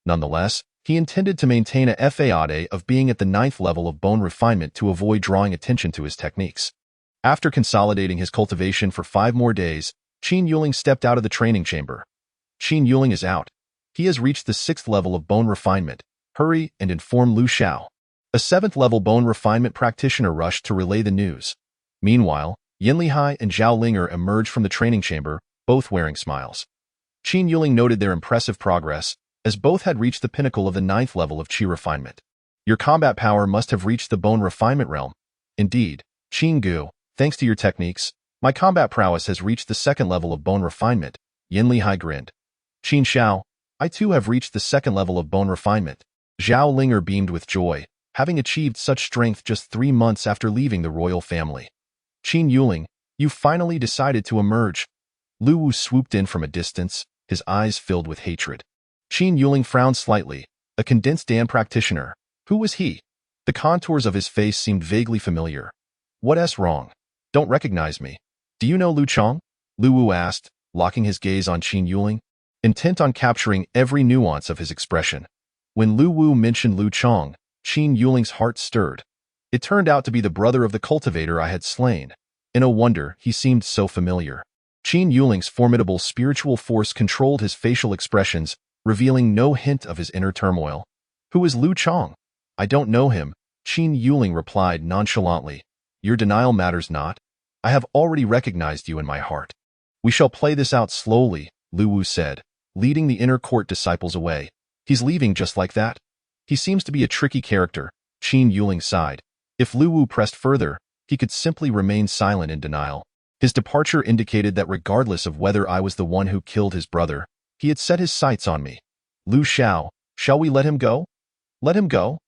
Nonetheless, he intended to maintain a fade of being at the 9th level of bone refinement to avoid drawing attention to his techniques. After consolidating his cultivation for 5 more days, Qin Yuling stepped out of the training chamber. Qin Yuling is out. He has reached the 6th level of bone refinement. Hurry and inform Lu Xiao. A 7th level bone refinement practitioner rushed to relay the news. Meanwhile, Yin Lihai and Zhao Linger emerged from the training chamber, both wearing smiles. Qin Yuling noted their impressive progress, as both had reached the pinnacle of the 9th level of Qi refinement. Your combat power must have reached the bone refinement realm. Indeed, Qin Gu, thanks to your techniques, my combat prowess has reached the 2nd level of bone refinement. Yin Lihai grinned. Qin Xiao, I too have reached the 2nd level of bone refinement. Zhao Linger beamed with joy, having achieved such strength just 3 months after leaving the royal family. Qin Yuling, you finally decided to emerge. Lu Wu swooped in from a distance, his eyes filled with hatred. Qin Yuling frowned slightly. A condensed Dan practitioner. Who was he? The contours of his face seemed vaguely familiar. What's wrong? Don't recognize me. Do you know Lu Chong? Lu Wu asked, locking his gaze on Qin Yuling, intent on capturing every nuance of his expression. When Lu Wu mentioned Lu Chong, Qin Yuling's heart stirred. It turned out to be the brother of the cultivator I had slain. And no wonder he seemed so familiar. Qin Yuling's formidable spiritual force controlled his facial expressions, revealing no hint of his inner turmoil. Who is Lu Chong? I don't know him, Qin Yuling replied nonchalantly. Your denial matters not. I have already recognized you in my heart. We shall play this out slowly, Lu Wu said, leading the inner court disciples away. He's leaving just like that? He seems to be a tricky character, Qin Yuling sighed. If Lu Wu pressed further, he could simply remain silent in denial. His departure indicated that regardless of whether I was the one who killed his brother, he had set his sights on me. Lu Xiao, shall we let him go? Let him go?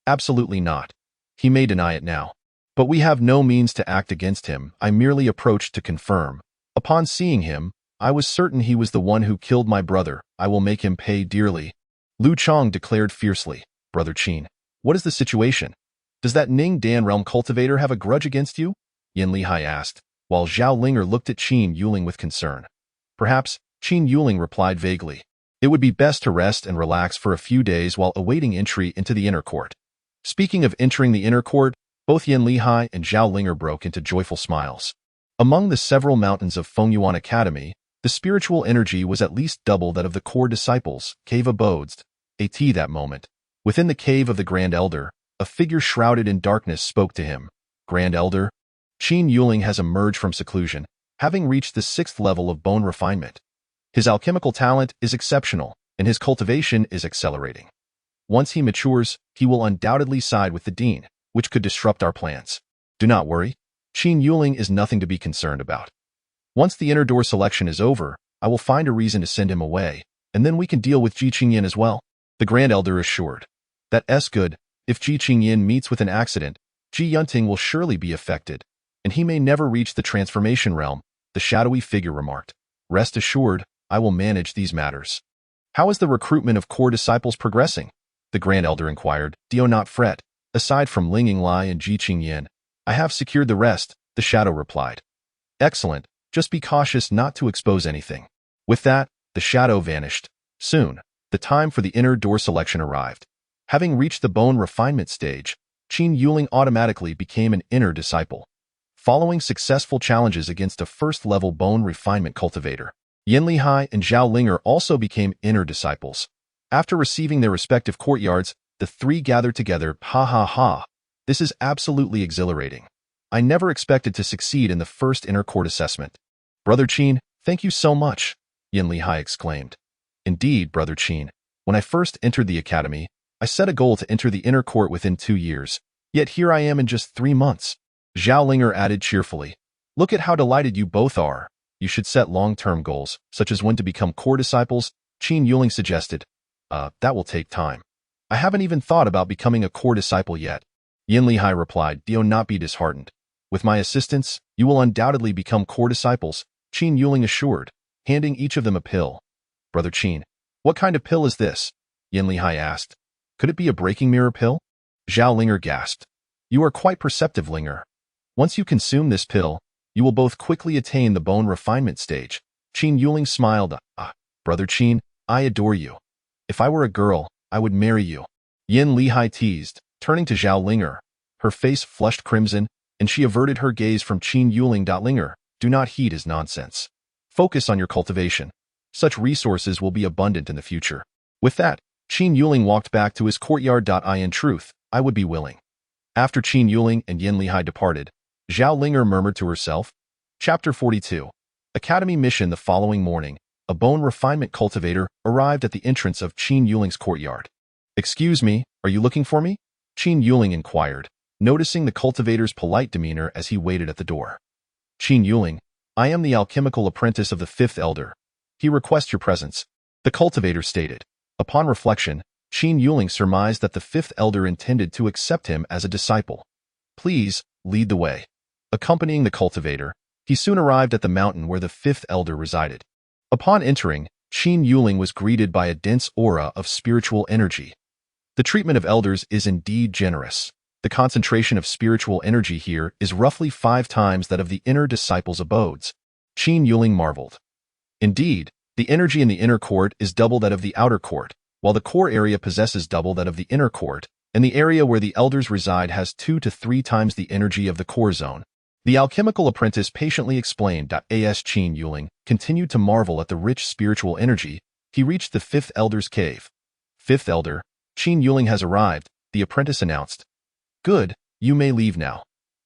Absolutely not. He may deny it now. But we have no means to act against him. I merely approached to confirm. Upon seeing him, I was certain he was the one who killed my brother. I will make him pay dearly. Lu Chong declared fiercely. Brother Qin, what is the situation? Does that Ning Dan realm cultivator have a grudge against you? Yin Lihai asked, while Zhao Linger looked at Qin Yuling with concern. Perhaps, Qin Yuling replied vaguely. It would be best to rest and relax for a few days while awaiting entry into the inner court. Speaking of entering the inner court, both Yin Lihai and Zhao Linger broke into joyful smiles. Among the several mountains of Fengyuan Academy, the spiritual energy was at least double that of the core disciples, cave abodes. That moment. Within the cave of the Grand Elder, a figure shrouded in darkness spoke to him. Grand Elder? Qin Yuling has emerged from seclusion, having reached the 6th level of bone refinement. His alchemical talent is exceptional, and his cultivation is accelerating. Once he matures, he will undoubtedly side with the Dean, which could disrupt our plans. Do not worry. Qin Yuling is nothing to be concerned about. Once the inner door selection is over, I will find a reason to send him away, and then we can deal with Ji Qingyin as well. The Grand Elder assured. That's good. If Ji Qingyin meets with an accident, Ji Yunting will surely be affected, and he may never reach the transformation realm, the shadowy figure remarked. Rest assured, I will manage these matters. How is the recruitment of core disciples progressing? The Grand Elder inquired. Do not fret. Aside from Ling Yinglai and Ji Qingyan, I have secured the rest, the shadow replied. Excellent, just be cautious not to expose anything. With that, the shadow vanished. Soon, the time for the inner door selection arrived. Having reached the bone refinement stage, Qin Yuling automatically became an inner disciple. Following successful challenges against a first-level bone refinement cultivator, Yin Lihai and Zhao Linger also became inner disciples. After receiving their respective courtyards, the three gathered together. Ha ha ha. This is absolutely exhilarating. I never expected to succeed in the first inner court assessment. Brother Qin, thank you so much, Yin Lihai exclaimed. Indeed, Brother Qin, when I first entered the academy, I set a goal to enter the inner court within 2 years. Yet here I am in just 3 months. Zhao Linger added cheerfully. Look at how delighted you both are. You should set long-term goals, such as when to become core disciples, Qin Yuling suggested. That will take time. I haven't even thought about becoming a core disciple yet. Yin Lihai replied, Do not be disheartened. With my assistance, you will undoubtedly become core disciples, Qin Yuling assured, handing each of them a pill. Brother Qin, what kind of pill is this? Yin Lihai asked. Could it be a breaking mirror pill? Zhao Linger gasped. You are quite perceptive, Linger. Once you consume this pill, you will both quickly attain the bone refinement stage. Qin Yuling smiled. Brother Qin, I adore you. If I were a girl, I would marry you. Yin Lihai teased, turning to Zhao Linger. Her face flushed crimson, and she averted her gaze from Qin Yuling. Linger, do not heed his nonsense. Focus on your cultivation. Such resources will be abundant in the future. With that, Qin Yuling walked back to his courtyard. In truth, I would be willing. After Qin Yuling and Yin Lihai departed, Zhao Linger murmured to herself. Chapter 42. Academy mission. The following morning, a bone refinement cultivator arrived at the entrance of Qin Yuling's courtyard. Excuse me, are you looking for me? Qin Yuling inquired, noticing the cultivator's polite demeanor as he waited at the door. Qin Yuling, I am the alchemical apprentice of the fifth elder. He requests your presence, the cultivator stated. Upon reflection, Qin Yuling surmised that the fifth elder intended to accept him as a disciple. Please, lead the way. Accompanying the cultivator, he soon arrived at the mountain where the fifth elder resided. Upon entering, Qin Yuling was greeted by a dense aura of spiritual energy. The treatment of elders is indeed generous. The concentration of spiritual energy here is roughly 5 times that of the inner disciples' abodes. Qin Yuling marveled. Indeed, the energy in the inner court is double that of the outer court, while the core area possesses double that of the inner court, and the area where the elders reside has 2 to 3 times the energy of the core zone. The alchemical apprentice patiently explained. As Qin Yuling continued to marvel at the rich spiritual energy, he reached the fifth elder's cave. Fifth elder, Qin Yuling has arrived, the apprentice announced. Good, you may leave now.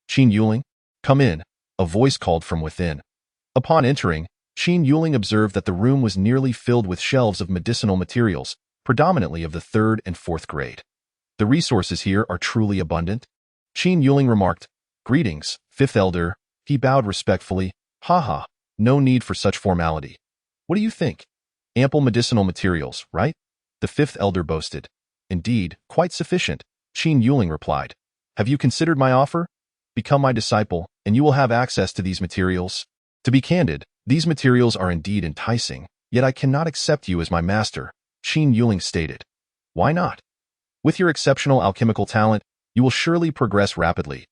Qin Yuling, come in, a voice called from within. Upon entering, Qin Yuling observed that the room was nearly filled with shelves of medicinal materials, predominantly of the 3rd and 4th grade. The resources here are truly abundant. Qin Yuling remarked, Greetings, fifth elder. He bowed respectfully. Haha, no need for such formality. What do you think? Ample medicinal materials, right? The fifth elder boasted. Indeed, quite sufficient, Qin Yuling replied. Have you considered my offer? Become my disciple, and you will have access to these materials. To be candid, these materials are indeed enticing, yet I cannot accept you as my master, Qin Yuling stated. Why not? With your exceptional alchemical talent, you will surely progress rapidly.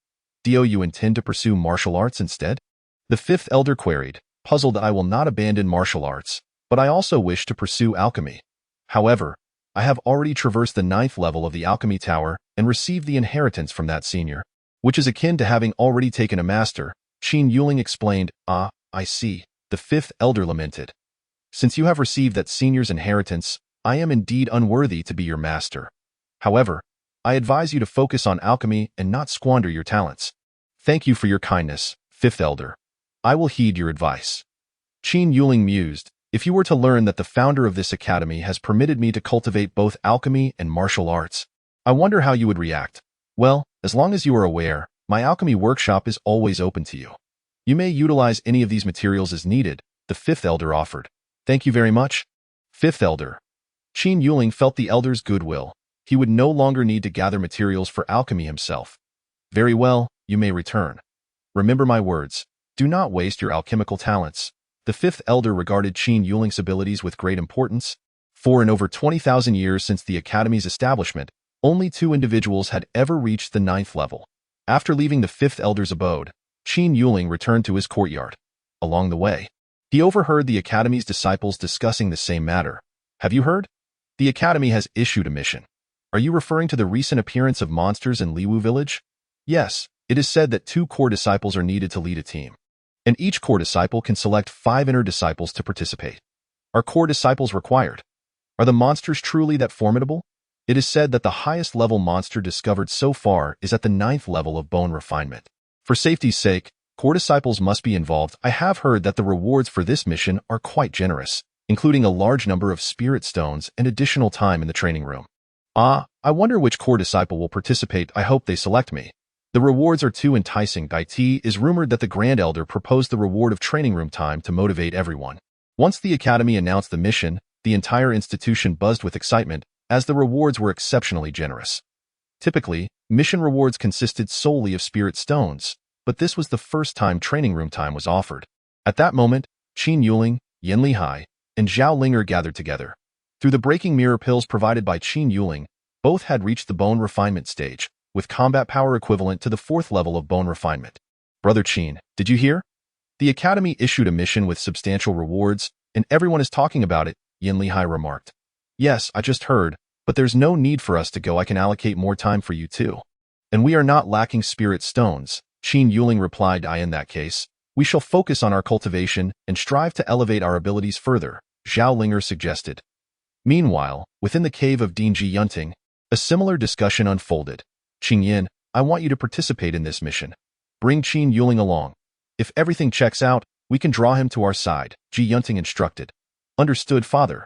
Do you intend to pursue martial arts instead? The fifth elder queried, puzzled. I will not abandon martial arts, but I also wish to pursue alchemy. However, I have already traversed the 9th level of the alchemy tower and received the inheritance from that senior, which is akin to having already taken a master, Qin Yuling explained. I see, the fifth elder lamented. Since you have received that senior's inheritance, I am indeed unworthy to be your master. However, I advise you to focus on alchemy and not squander your talents. Thank you for your kindness, fifth elder. I will heed your advice. Qin Yuling mused, if you were to learn that the founder of this academy has permitted me to cultivate both alchemy and martial arts, I wonder how you would react. Well, as long as you are aware, my alchemy workshop is always open to you. You may utilize any of these materials as needed, the fifth elder offered. Thank you very much. Fifth elder. Qin Yuling felt the elder's goodwill. He would no longer need to gather materials for alchemy himself. Very well, you may return. Remember my words. Do not waste your alchemical talents. The fifth elder regarded Qin Yuling's abilities with great importance. For in over 20,000 years since the academy's establishment, Only 2 individuals had ever reached the 9th level. After leaving the 5th Elder's abode, Qin Yuling returned to his courtyard. Along the way, he overheard the Academy's disciples discussing the same matter. Have you heard? The Academy has issued a mission. Are you referring to the recent appearance of monsters in Liwu village? Yes, it is said that 2 core disciples are needed to lead a team. And each core disciple can select 5 inner disciples to participate. Are core disciples required? Are the monsters truly that formidable? It is said that the highest level monster discovered so far is at the 9th level of bone refinement. For safety's sake, core disciples must be involved. I have heard that the rewards for this mission are quite generous, including a large number of spirit stones and additional time in the training room. I wonder which core disciple will participate. I hope they select me. The rewards are too enticing. It is rumored that the Grand Elder proposed the reward of training room time to motivate everyone. Once the Academy announced the mission, the entire institution buzzed with excitement, as the rewards were exceptionally generous. Typically, mission rewards consisted solely of spirit stones, but this was the first time training room time was offered. At that moment, Qin Yuling, Yin Lihai, and Zhao Linger gathered together. Through the breaking mirror pills provided by Qin Yuling, both had reached the bone refinement stage, with combat power equivalent to the 4th level of bone refinement. Brother Qin, did you hear? The Academy issued a mission with substantial rewards, and everyone is talking about it, Yin Lihai remarked. Yes, I just heard, but there's no need for us to go. I can allocate more time for you too. And we are not lacking spirit stones, Qin Yuling replied. In that case, we shall focus on our cultivation and strive to elevate our abilities further, Zhao Linger suggested. Meanwhile, within the cave of Dinji Yunting, a similar discussion unfolded. Qing Yin, I want you to participate in this mission. Bring Qin Yuling along. If everything checks out, we can draw him to our side, Ji Yunting instructed. Understood, Father.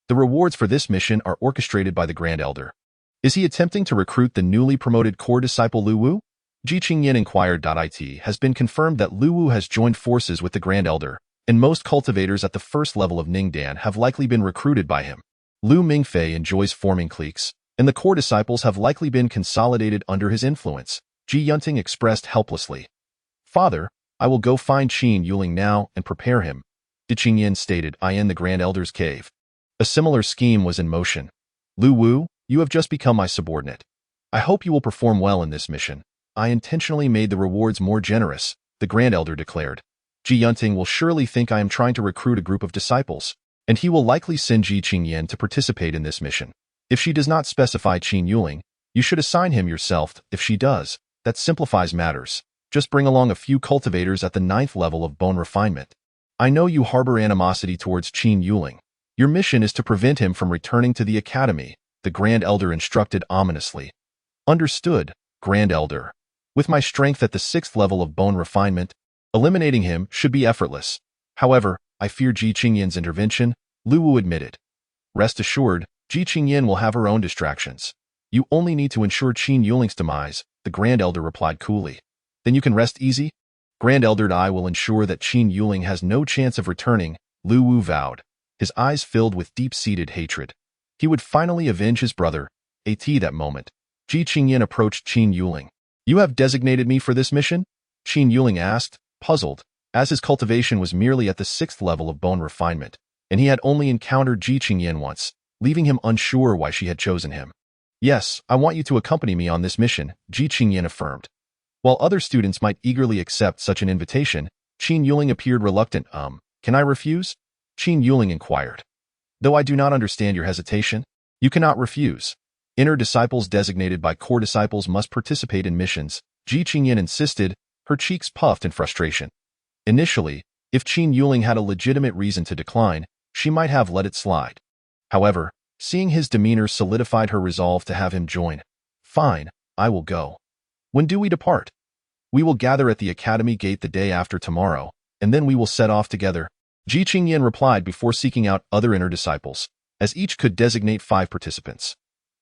The rewards for this mission are orchestrated by the Grand Elder. Is he attempting to recruit the newly promoted core disciple Lu Wu? Ji Qingyin inquired. It has been confirmed that Lu Wu has joined forces with the Grand Elder, and most cultivators at the 1st level of Ningdan have likely been recruited by him. Lu Mingfei enjoys forming cliques, and the core disciples have likely been consolidated under his influence, Ji Yunting expressed helplessly. Father, I will go find Qin Yuling now and prepare him, Di Qingyin stated. In the Grand Elder's cave. A similar scheme was in motion. Lu Wu, you have just become my subordinate. I hope you will perform well in this mission. I intentionally made the rewards more generous, the Grand Elder declared. Ji Yunting will surely think I am trying to recruit a group of disciples, and he will likely send Ji Qingyin to participate in this mission. If she does not specify Qin Yuling, you should assign him yourself. If she does, that simplifies matters. Just bring along a few cultivators at the 9th level of bone refinement. I know you harbor animosity towards Qin Yuling. Your mission is to prevent him from returning to the Academy, the Grand Elder instructed ominously. Understood, Grand Elder. With my strength at the 6th level of bone refinement, eliminating him should be effortless. However, I fear Ji Qingyin's intervention, Lu Wu admitted. Rest assured, Ji Qingyin will have her own distractions. You only need to ensure Qin Yuling's demise, the Grand Elder replied coolly. Then you can rest easy? Grand Elder, I will ensure that Qin Yuling has no chance of returning, Lu Wu vowed, his eyes filled with deep-seated hatred. He would finally avenge his brother. At that moment, Ji Qingyin approached Qin Yuling. You have designated me for this mission? Qin Yuling asked, puzzled, as his cultivation was merely at the 6th level of bone refinement, and he had only encountered Ji Qingyin once, leaving him unsure why she had chosen him. Yes, I want you to accompany me on this mission, Ji Qingyin affirmed. While other students might eagerly accept such an invitation, Qin Yuling appeared reluctant. Can I refuse? Qin Yuling inquired. Though I do not understand your hesitation, you cannot refuse. Inner disciples designated by core disciples must participate in missions, Ji Qingyin insisted, her cheeks puffed in frustration. Initially, if Qin Yuling had a legitimate reason to decline, she might have let it slide. However, seeing his demeanor solidified her resolve to have him join. Fine, I will go. When do we depart? We will gather at the Academy gate the day after tomorrow, and then we will set off together. Ji Qingyin replied before seeking out other inner disciples, as each could designate 5 participants.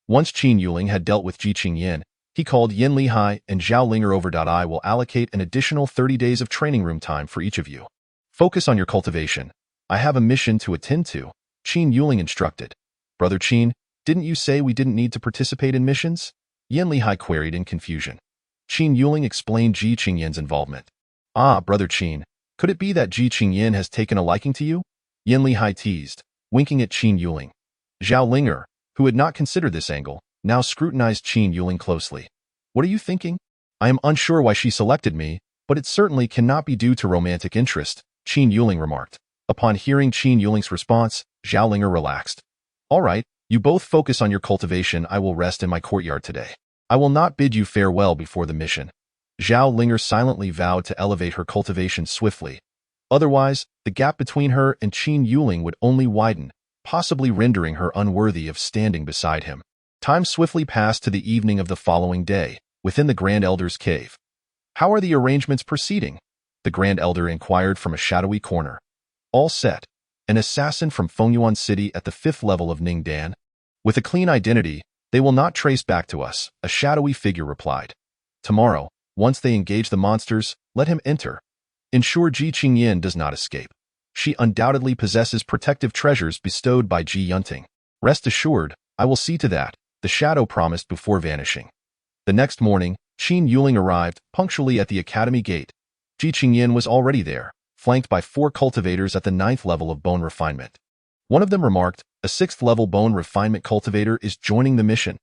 Once Qin Yuling had dealt with Ji Qingyin, he called Yin Lihai and Zhao Linger over. I will allocate an additional 30 days of training room time for each of you. Focus on your cultivation. I have a mission to attend to, Qin Yuling instructed. Brother Qin, didn't you say we didn't need to participate in missions? Yin Lihai queried in confusion. Qin Yuling explained Ji Qingyin's involvement. Brother Qin, could it be that Ji Qingyin has taken a liking to you? Yin Lihai teased, winking at Qin Yuling. Zhao Linger, who had not considered this angle, now scrutinized Qin Yuling closely. What are you thinking? I am unsure why she selected me, but it certainly cannot be due to romantic interest, Qin Yuling remarked. Upon hearing Qin Yuling's response, Zhao Linger relaxed. All right, you both focus on your cultivation. I will rest in my courtyard today. I will not bid you farewell before the mission. Zhao Linger silently vowed to elevate her cultivation swiftly. Otherwise, the gap between her and Qin Yuling would only widen, possibly rendering her unworthy of standing beside him. Time swiftly passed to the evening of the following day, within the Grand Elder's cave. How are the arrangements proceeding? The Grand Elder inquired from a shadowy corner. All set. An assassin from Fengyuan City at the 5th level of Ningdan. With a clean identity, they will not trace back to us, a shadowy figure replied. Tomorrow, once they engage the monsters, let him enter. Ensure Ji Qingyan does not escape. She undoubtedly possesses protective treasures bestowed by Ji Yunting. Rest assured, I will see to that, the shadow promised before vanishing. The next morning, Qin Yuling arrived punctually at the academy gate. Ji Qingyan was already there, flanked by 4 cultivators at the 9th level of bone refinement. One of them remarked, a 6th level bone refinement cultivator is joining the mission.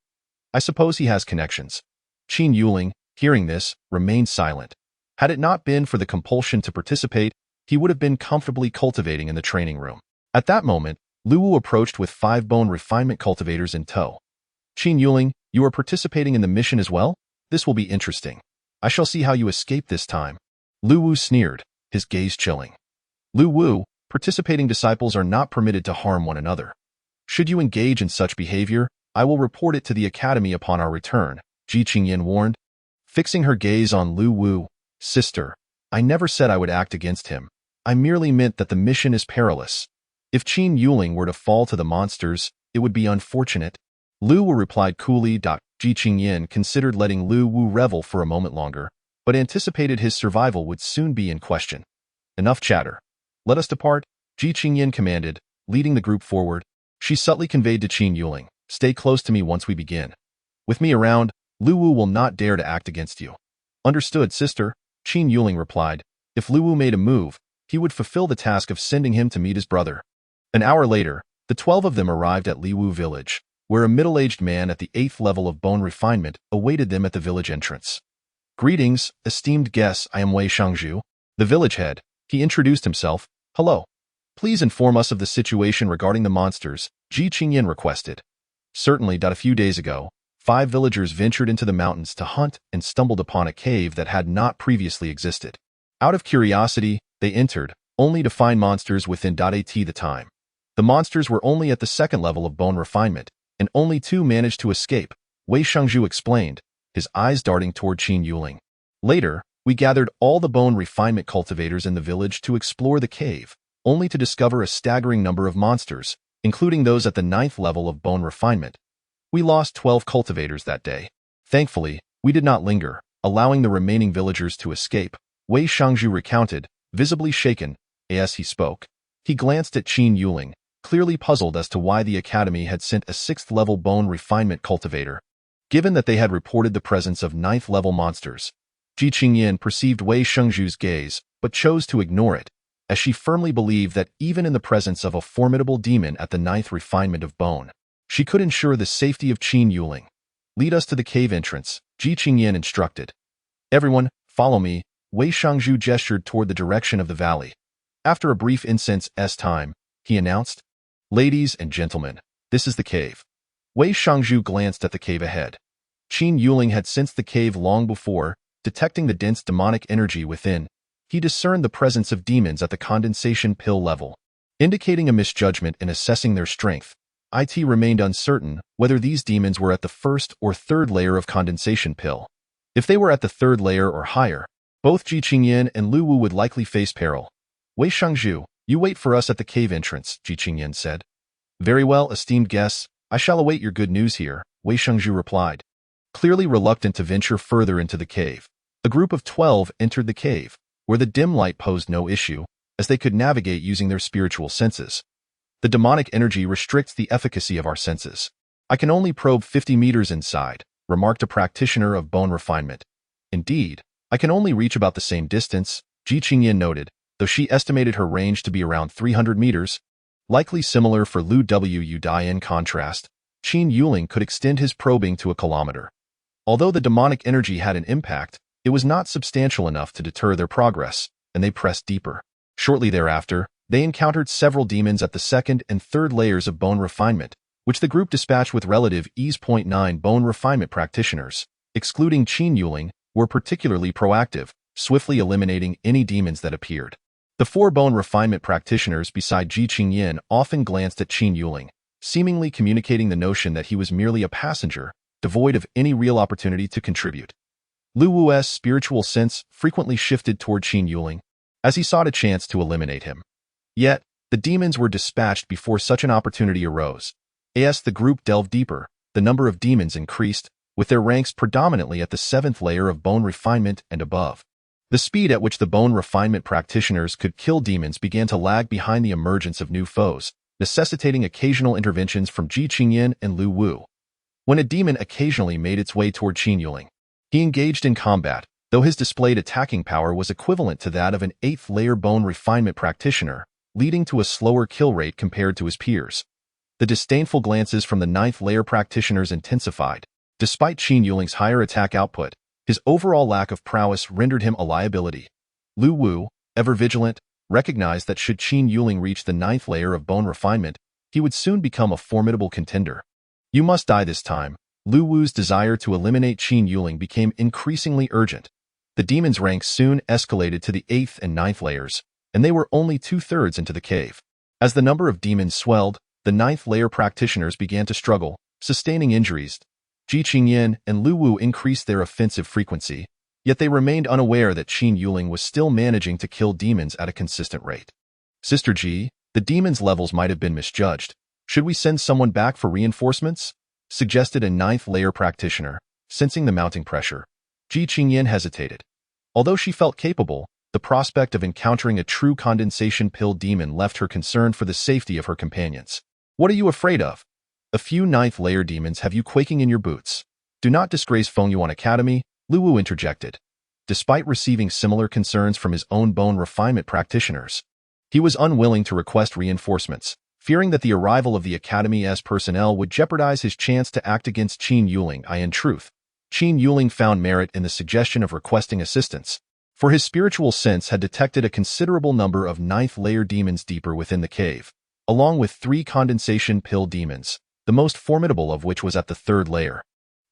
I suppose he has connections. Qin Yuling, hearing this, remained silent. Had it not been for the compulsion to participate, he would have been comfortably cultivating in the training room. At that moment, Lu Wu approached with 5 bone refinement cultivators in tow. Qin Yuling, you are participating in the mission as well? This will be interesting. I shall see how you escape this time. Lu Wu sneered, his gaze chilling. Lu Wu, participating disciples are not permitted to harm one another. Should you engage in such behavior, I will report it to the academy upon our return, Ji Qingyan warned. Fixing her gaze on Lu Wu, sister, I never said I would act against him. I merely meant that the mission is perilous. If Qin Yuling were to fall to the monsters, it would be unfortunate. Lu Wu replied coolly. Ji Qingyan considered letting Lu Wu revel for a moment longer, but anticipated his survival would soon be in question. Enough chatter. Let us depart, Ji Qingyan commanded, leading the group forward. She subtly conveyed to Qin Yuling, stay close to me once we begin. With me around, Lu Wu will not dare to act against you. Understood, sister, Qin Yuling replied. If Lu Wu made a move, he would fulfill the task of sending him to meet his brother. An hour later, the 12 of them arrived at Liwu village, where a middle-aged man at the 8th level of bone refinement awaited them at the village entrance. Greetings, esteemed guests, I am Wei Shangzhu, the village head. He introduced himself. Hello. Please inform us of the situation regarding the monsters, Ji Qingyan requested. Certainly. A few days ago, 5 villagers ventured into the mountains to hunt and stumbled upon a cave that had not previously existed. Out of curiosity, they entered, only to find monsters within. At the time, the monsters were only at the 2nd level of bone refinement, and only 2 managed to escape, Wei Shangzhu explained, his eyes darting toward Qin Yuling. Later, we gathered all the bone refinement cultivators in the village to explore the cave, only to discover a staggering number of monsters, including those at the 9th level of bone refinement. We lost 12 cultivators that day. Thankfully, we did not linger, allowing the remaining villagers to escape, Wei Shangzhu recounted, visibly shaken, as he spoke. He glanced at Qin Yuling, clearly puzzled as to why the academy had sent a 6th level bone refinement cultivator. Given that they had reported the presence of 9th level monsters, Ji Qingyan perceived Wei Shangzhu's gaze, but chose to ignore it, as she firmly believed that even in the presence of a formidable demon at the 9th refinement of bone, she could ensure the safety of Qin Yuling. Lead us to the cave entrance, Ji Qingyan instructed. Everyone, follow me, Wei Shangzhu gestured toward the direction of the valley. After a brief incense time, he announced, Ladies and gentlemen, this is the cave. Wei Shangzhu glanced at the cave ahead. Qin Yuling had sensed the cave long before, detecting the dense demonic energy within. He discerned the presence of demons at the condensation pill level, indicating a misjudgment in assessing their strength. It remained uncertain whether these demons were at the 1st or 3rd layer of condensation pill. If they were at the 3rd layer or higher, both Ji Qingyan and Lu Wu would likely face peril. Wei Shangzhu, you wait for us at the cave entrance, Ji Qingyan said. Very well, esteemed guests, I shall await your good news here, Wei Shangzhu replied. Clearly reluctant to venture further into the cave, a group of 12 entered the cave, where the dim light posed no issue, as they could navigate using their spiritual senses. The demonic energy restricts the efficacy of our senses. I can only probe 50 meters inside, remarked a practitioner of bone refinement. Indeed, I can only reach about the same distance, Ji Qingyan noted, though she estimated her range to be around 300 meters, likely similar for Lu Wu Dai. In contrast, Qin Yuling could extend his probing to a kilometer. Although the demonic energy had an impact, it was not substantial enough to deter their progress, and they pressed deeper. Shortly thereafter, they encountered several demons at the second and third layers of bone refinement, which the group dispatched with relative ease. 9 Bone refinement practitioners, excluding Qin Yuling, were particularly proactive, swiftly eliminating any demons that appeared. The 4 bone refinement practitioners beside Ji Qingyan often glanced at Qin Yuling, seemingly communicating the notion that he was merely a passenger, devoid of any real opportunity to contribute. Lu Wu's spiritual sense frequently shifted toward Qin Yuling, as he sought a chance to eliminate him. Yet, the demons were dispatched before such an opportunity arose. As the group delved deeper, the number of demons increased, with their ranks predominantly at the 7th layer of bone refinement and above. The speed at which the bone refinement practitioners could kill demons began to lag behind the emergence of new foes, necessitating occasional interventions from Ji Qingyan and Lu Wu. When a demon occasionally made its way toward Qin Yuling, he engaged in combat, though his displayed attacking power was equivalent to that of an 8th layer bone refinement practitioner, leading to a slower kill rate compared to his peers. The disdainful glances from the 9th layer practitioners intensified. Despite Qin Yuling's higher attack output, his overall lack of prowess rendered him a liability. Lu Wu, ever vigilant, recognized that should Qin Yuling reach the 9th layer of bone refinement, he would soon become a formidable contender. You must die this time. Lu Wu's desire to eliminate Qin Yuling became increasingly urgent. The demon's ranks soon escalated to the 8th and 9th layers, and they were only 2/3 into the cave. As the number of demons swelled, the 9th layer practitioners began to struggle, sustaining injuries. Ji Qingyan and Lu Wu increased their offensive frequency, yet they remained unaware that Qin Yuling was still managing to kill demons at a consistent rate. Sister Ji, the demons' levels might have been misjudged. Should we send someone back for reinforcements? Suggested a 9th layer practitioner, sensing the mounting pressure. Ji Qingyan hesitated. Although she felt capable, the prospect of encountering a true condensation pill demon left her concerned for the safety of her companions. What are you afraid of? A few 9th layer demons have you quaking in your boots. Do not disgrace Fengyuan Academy, Lu Wu interjected. Despite receiving similar concerns from his own bone refinement practitioners, he was unwilling to request reinforcements, fearing that the arrival of the Academy's personnel would jeopardize his chance to act against Qin Yuling. In truth, Qin Yuling found merit in the suggestion of requesting assistance, for his spiritual sense had detected a considerable number of 9th layer demons deeper within the cave, along with 3 condensation pill demons, the most formidable of which was at the 3rd layer,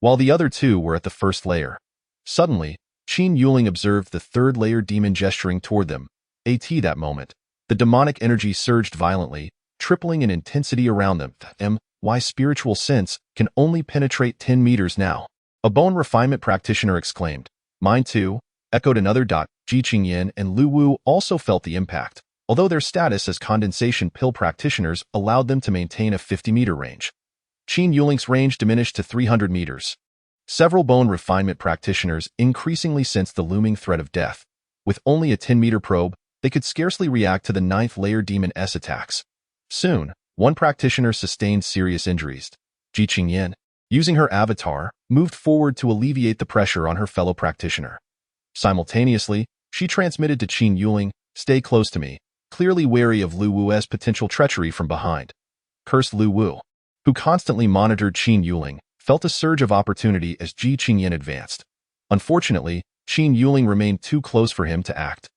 while the other 2 were at the 1st layer. Suddenly, Qin Yuling observed the 3rd layer demon gesturing toward them. At that moment, the demonic energy surged violently, tripling in intensity around them. My spiritual sense can only penetrate 10 meters now. A bone refinement practitioner exclaimed. Mine too, echoed another. Ji Qingyan and Lu Wu also felt the impact, although their status as condensation pill practitioners allowed them to maintain a 50-meter range. Qin Yuling's range diminished to 300 meters. Several bone refinement practitioners increasingly sensed the looming threat of death. With only a 10-meter probe, they could scarcely react to the 9th layer demon's attacks. Soon, one practitioner sustained serious injuries. Ji Qingyan, using her avatar, moved forward to alleviate the pressure on her fellow practitioner. Simultaneously, she transmitted to Qin Yuling, "Stay close to me," clearly wary of Lu Wu's potential treachery from behind. Cursed Lu Wu, who constantly monitored Qin Yuling, felt a surge of opportunity as Ji Qingyan advanced. Unfortunately, Qin Yuling remained too close for him to act.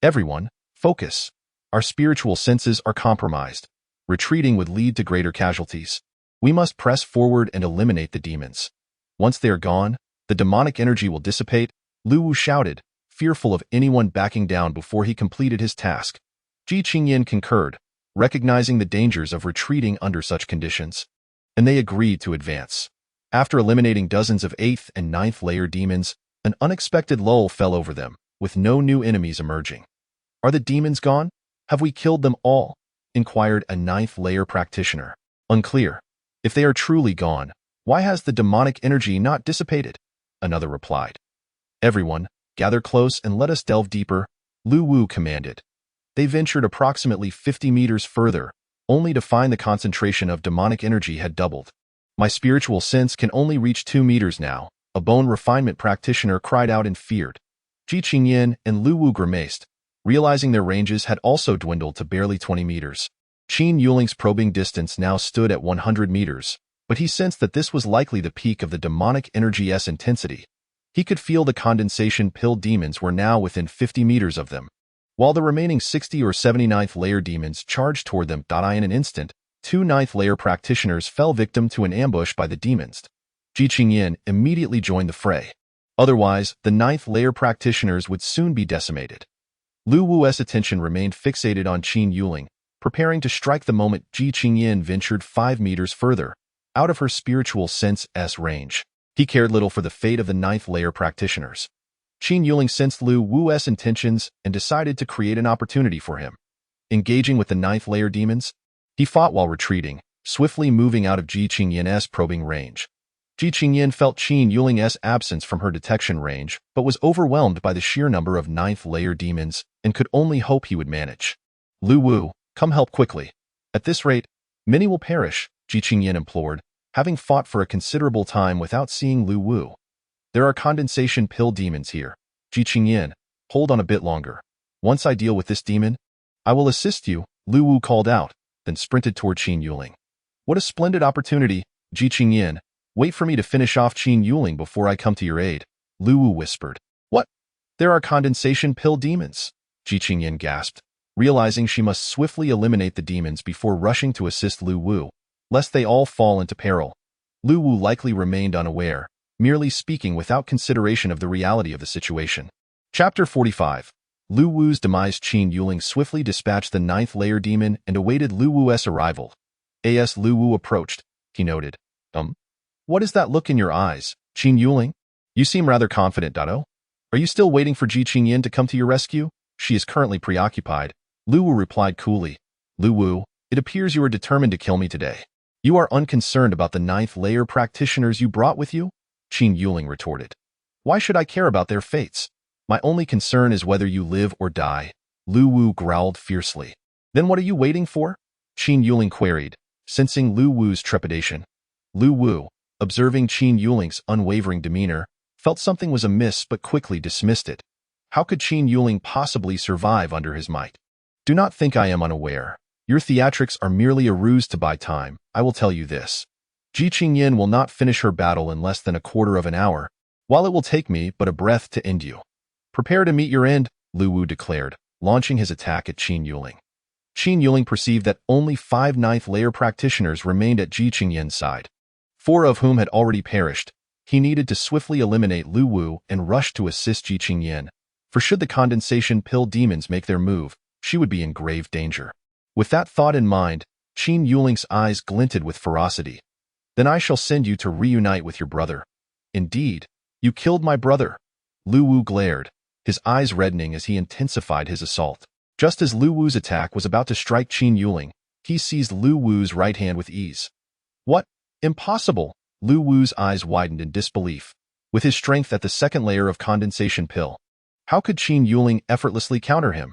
Everyone, focus. Our spiritual senses are compromised. Retreating would lead to greater casualties. We must press forward and eliminate the demons. Once they are gone, the demonic energy will dissipate, Lu Wu shouted, fearful of anyone backing down before he completed his task. Ji Qingyan concurred, recognizing the dangers of retreating under such conditions, and they agreed to advance. After eliminating dozens of 8th and 9th layer demons, an unexpected lull fell over them, with no new enemies emerging. Are the demons gone? Have we killed them all? Inquired a 9th layer practitioner. Unclear. If they are truly gone, why has the demonic energy not dissipated? Another replied. Everyone, gather close and let us delve deeper, Lu Wu commanded. They ventured approximately 50 meters further, only to find the concentration of demonic energy had doubled. My spiritual sense can only reach 2 meters now, a bone refinement practitioner cried out in fear. Ji Qingyan and Lu Wu grimaced, realizing their ranges had also dwindled to barely 20 meters. Qin Yuling's probing distance now stood at 100 meters, but he sensed that this was likely the peak of the demonic energy's intensity. He could feel the condensation pill demons were now within 50 meters of them, while the remaining 60 or 79th layer demons charged toward them. In an instant, 2 9th layer practitioners fell victim to an ambush by the demons. Ji Qingyan immediately joined the fray. Otherwise, the 9th layer practitioners would soon be decimated. Lu Wu's attention remained fixated on Qin Yuling, preparing to strike the moment Ji Qingyan ventured 5 meters further, out of her spiritual sense's range. He cared little for the fate of the 9th layer practitioners. Qin Yuling sensed Lu Wu's intentions and decided to create an opportunity for him. Engaging with the 9th layer demons, he fought while retreating, swiftly moving out of Ji Qingyan's probing range. Ji Qingyan felt Qin Yuling's absence from her detection range, but was overwhelmed by the sheer number of 9th layer demons and could only hope he would manage. Lu Wu, come help quickly. At this rate, many will perish, Ji Qingyan implored, having fought for a considerable time without seeing Lu Wu. There are condensation pill demons here. Ji Qingyan, hold on a bit longer. Once I deal with this demon, I will assist you, Lu Wu called out, then sprinted toward Qin Yuling. What a splendid opportunity, Ji Qingyan. Wait for me to finish off Qin Yuling before I come to your aid, Lu Wu whispered. What? There are condensation pill demons, Ji Qingyan gasped, realizing she must swiftly eliminate the demons before rushing to assist Lu Wu, lest they all fall into peril. Lu Wu likely remained unaware, merely speaking without consideration of the reality of the situation. Chapter 45. Lu Wu's demise. Qin Yuling swiftly dispatched the 9th layer demon and awaited Lu Wu's arrival. As Lu Wu approached, he noted, What is that look in your eyes, Qin Yuling? You seem rather confident, Dado. Are you still waiting for Ji Qingyan to come to your rescue? She is currently preoccupied, Lu Wu replied coolly. Lu Wu, it appears you are determined to kill me today. You are unconcerned about the 9th layer practitioners you brought with you? Qin Yuling retorted. Why should I care about their fates? My only concern is whether you live or die, Lu Wu growled fiercely. Then what are you waiting for? Qin Yuling queried, sensing Lu Wu's trepidation. Lu Wu, observing Qin Yuling's unwavering demeanor, felt something was amiss but quickly dismissed it. How could Qin Yuling possibly survive under his might? Do not think I am unaware. Your theatrics are merely a ruse to buy time. I will tell you this. Ji Qingyan will not finish her battle in less than a quarter of an hour, while it will take me but a breath to end you. Prepare to meet your end, Lu Wu declared, launching his attack at Qin Yuling. Qin Yuling perceived that only 5 9th layer practitioners remained at Ji Qingyan's side, 4 of whom had already perished. He needed to swiftly eliminate Lu Wu and rush to assist Ji Qingyan, for should the condensation pill demons make their move, she would be in grave danger. With that thought in mind, Qin Yuling's eyes glinted with ferocity. Then I shall send you to reunite with your brother. Indeed, you killed my brother. Lu Wu glared, his eyes reddening as he intensified his assault. Just as Lu Wu's attack was about to strike Qin Yuling, he seized Lu Wu's right hand with ease. What? Impossible! Lu Wu's eyes widened in disbelief, with his strength at the 2nd layer of condensation pill. How could Qin Yuling effortlessly counter him?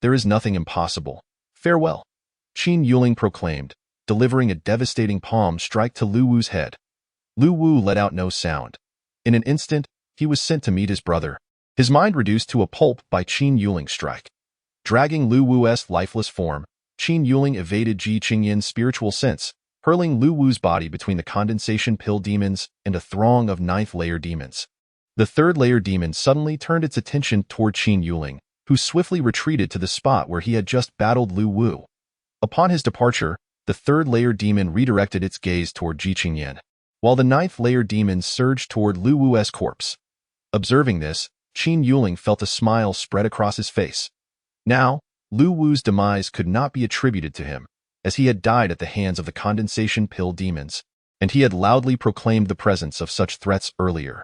There is nothing impossible. Farewell, Qin Yuling proclaimed, delivering a devastating palm strike to Lu Wu's head. Lu Wu let out no sound. In an instant, he was sent to meet his brother, his mind reduced to a pulp by Qin Yuling's strike. Dragging Lu Wu's lifeless form, Qin Yuling evaded Ji Qingyan's spiritual sense, hurling Lu Wu's body between the condensation pill demons and a throng of 9th layer demons. The 3rd layer demon suddenly turned its attention toward Qin Yuling, who swiftly retreated to the spot where he had just battled Lu Wu. Upon his departure, the 3rd layer demon redirected its gaze toward Ji Qingyan, while the 9th layer demons surged toward Lu Wu's corpse. Observing this, Qin Yuling felt a smile spread across his face. Now, Lu Wu's demise could not be attributed to him, as he had died at the hands of the condensation pill demons, and he had loudly proclaimed the presence of such threats earlier.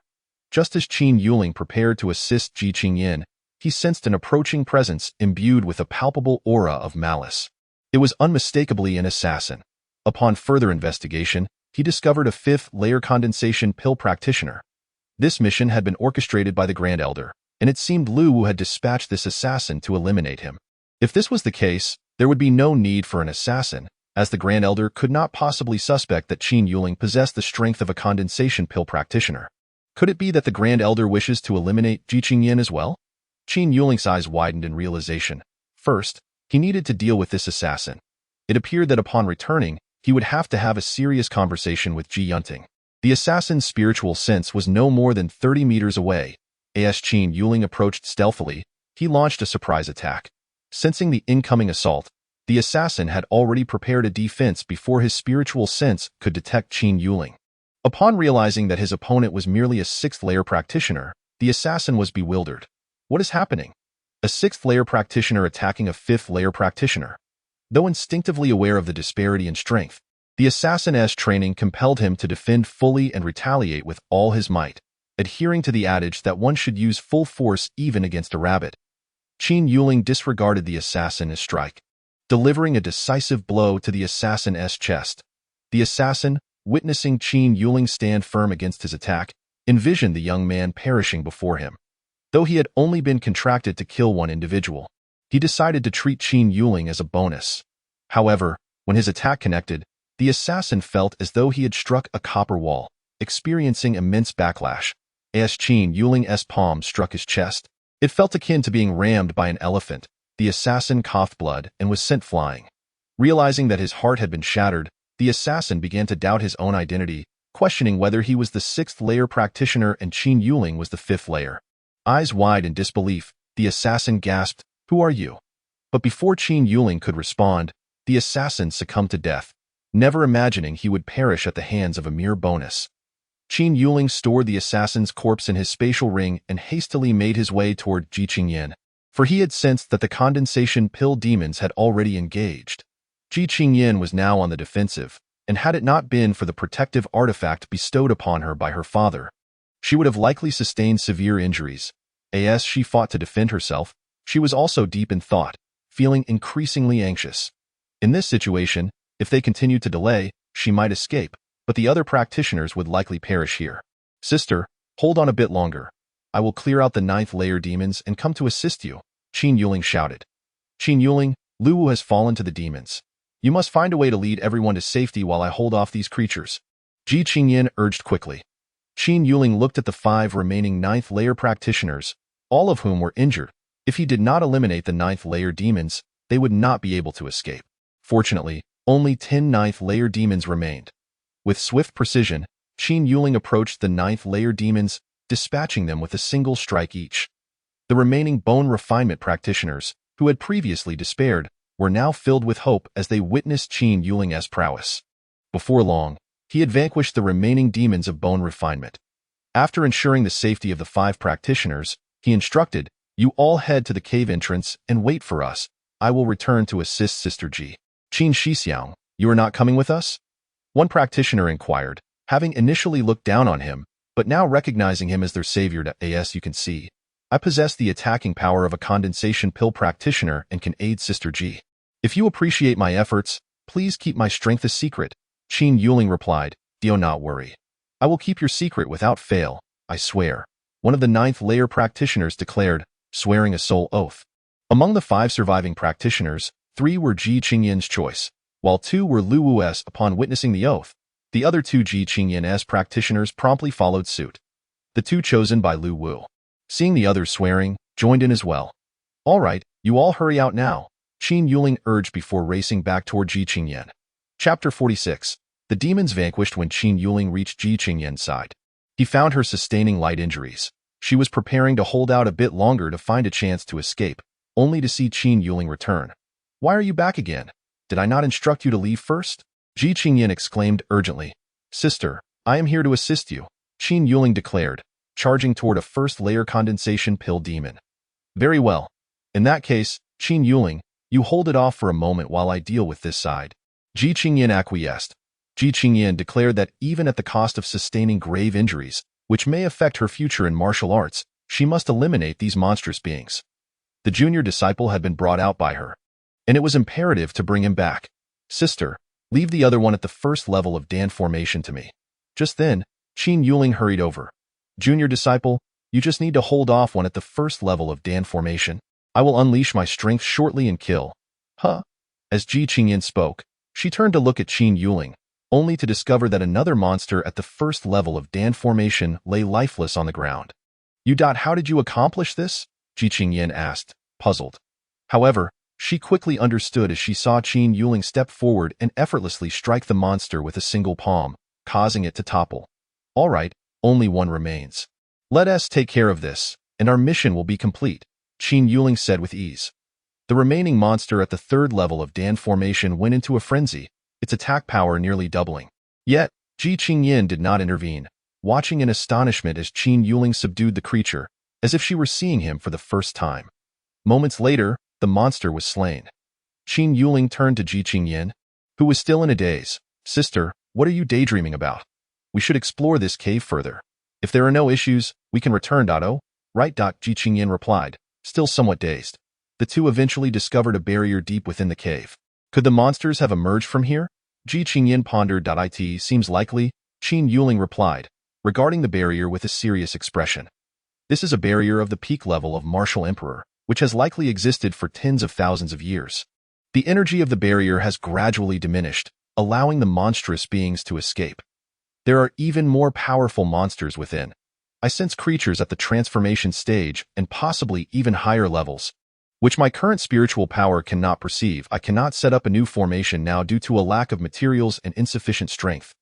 Just as Qin Yuling prepared to assist Ji Qingyan, he sensed an approaching presence imbued with a palpable aura of malice. It was unmistakably an assassin. Upon further investigation, he discovered a 5th layer condensation pill practitioner. This mission had been orchestrated by the Grand Elder, and it seemed Lu Wu had dispatched this assassin to eliminate him. If this was the case, there would be no need for an assassin, as the Grand Elder could not possibly suspect that Qin Yuling possessed the strength of a condensation pill practitioner. Could it be that the Grand Elder wishes to eliminate Ji Qingyan as well? Qin Yuling's eyes widened in realization. First, he needed to deal with this assassin. It appeared that upon returning, he he would have to have a serious conversation with Ji Yunting. The assassin's spiritual sense was no more than 30 meters away. As Qin Yuling approached stealthily, he launched a surprise attack. Sensing the incoming assault, the assassin had already prepared a defense before his spiritual sense could detect Qin Yuling. Upon realizing that his opponent was merely a 6th-layer practitioner, the assassin was bewildered. What is happening? A 6th-layer practitioner attacking a 5th-layer practitioner. Though instinctively aware of the disparity in strength, the assassin's training compelled him to defend fully and retaliate with all his might, adhering to the adage that one should use full force even against a rabbit. Qin Yuling disregarded the assassin's strike, delivering a decisive blow to the assassin's chest. The assassin, witnessing Qin Yuling stand firm against his attack, envisioned the young man perishing before him. Though he had only been contracted to kill one individual, he decided to treat Qin Yuling as a bonus. However, when his attack connected, the assassin felt as though he had struck a copper wall, experiencing immense backlash. As Qin Yuling's palm struck his chest, it felt akin to being rammed by an elephant. The assassin coughed blood and was sent flying. Realizing that his heart had been shattered, the assassin began to doubt his own identity, questioning whether he was the 6th-layer practitioner and Qin Yuling was the 5th-layer. Eyes wide in disbelief, the assassin gasped, "Who are you?" But before Qin Yuling could respond, the assassin succumbed to death, never imagining he would perish at the hands of a mere bonus. Qin Yuling stored the assassin's corpse in his spatial ring and hastily made his way toward Ji Qingyan, for he had sensed that the condensation pill demons had already engaged. Ji Qingyan was now on the defensive, and had it not been for the protective artifact bestowed upon her by her father, she would have likely sustained severe injuries. As she fought to defend herself, she was also deep in thought, feeling increasingly anxious. In this situation, if they continued to delay, she might escape, but the other practitioners would likely perish here. "Sister, hold on a bit longer. I will clear out the 9th-layer demons and come to assist you," Qin Yuling shouted. "Qin Yuling, Lu Wu has fallen to the demons. You must find a way to lead everyone to safety while I hold off these creatures," Ji Qingyan urged quickly. Qin Yuling looked at the 5 remaining 9th-layer practitioners, all of whom were injured. If he did not eliminate the 9th-layer demons, they would not be able to escape. Fortunately, only 10 9th-layer demons remained. With swift precision, Qin Yuling approached the 9th-layer demons, dispatching them with a single strike each. The remaining bone refinement practitioners, who had previously despaired, were now filled with hope as they witnessed Qin Yuling's prowess. Before long, he had vanquished the remaining demons of bone refinement. After ensuring the safety of the 5 practitioners, he instructed, "You all head to the cave entrance and wait for us. I will return to assist Sister Ji." "Qin Shixiang, you are not coming with us?" one practitioner inquired, having initially looked down on him, but now recognizing him as their savior. "As you can see, I possess the attacking power of a condensation pill practitioner and can aid Sister Ji. If you appreciate my efforts, please keep my strength a secret," Qin Yuling replied. "Do not worry. I will keep your secret without fail, I swear," one of the 9th-layer practitioners declared, swearing a soul oath. Among the 5 surviving practitioners, 3 were Ji Qingyan's choice, while 2 were Lu Wu's. Upon witnessing the oath, the other 2 Ji Qingyan's practitioners promptly followed suit. The 2 chosen by Lu Wu, seeing the others swearing, joined in as well. "All right, you all hurry out now," Qin Yuling urged before racing back toward Ji Qingyan. Chapter 46. The demons vanquished. When Qin Yuling reached Ji Qingyan's side, he found her sustaining light injuries. She was preparing to hold out a bit longer to find a chance to escape, only to see Qin Yuling return. "Why are you back again? Did I not instruct you to leave first?" Ji Qingyan exclaimed urgently. "Sister, I am here to assist you," Qin Yuling declared, charging toward a 1st-layer condensation pill demon. "Very well. In that case, Qin Yuling, you hold it off for a moment while I deal with this side." Ji Qingyan acquiesced. Ji Qingyan declared that even at the cost of sustaining grave injuries, which may affect her future in martial arts, she must eliminate these monstrous beings. The junior disciple had been brought out by her, and it was imperative to bring him back. "Sister, leave the other one at the 1st level of Dan formation to me." Just then, Qin Yuling hurried over. "Junior disciple, you just need to hold off one at the 1st level of Dan formation. I will unleash my strength shortly and kill." "Huh?" As Ji Qingyan spoke, she turned to look at Qin Yuling, only to discover that another monster at the 1st level of Dan formation lay lifeless on the ground. "How did you accomplish this?" Ji Qingyan asked, puzzled. However, She quickly understood as she saw Qin Yuling step forward and effortlessly strike the monster with a single palm, causing it to topple. All right, only one remains. Let us take care of this, and our mission will be complete, Qin Yuling said with ease. The remaining monster at the third level of Dan formation went into a frenzy, its attack power nearly doubling. Yet, Ji Qingyin did not intervene, watching in astonishment as Qin Yuling subdued the creature, as if she were seeing him for the first time. Moments later, the monster was slain. Qin Yuling turned to Ji Qingyin, who was still in a daze. Sister, what are you daydreaming about? We should explore this cave further. If there are no issues, we can return. Right. Ji Qingyin replied, still somewhat dazed. The two eventually discovered a barrier deep within the cave. Could the monsters have emerged from here? Ji Qingyin pondered. It seems likely, Qin Yuling replied, regarding the barrier with a serious expression. This is a barrier of the peak level of Martial Emperor, which has likely existed for tens of thousands of years. The energy of the barrier has gradually diminished, allowing the monstrous beings to escape. There are even more powerful monsters within. I sense creatures at the transformation stage and possibly even higher levels, which my current spiritual power cannot perceive. I cannot set up a new formation now due to a lack of materials and insufficient strength.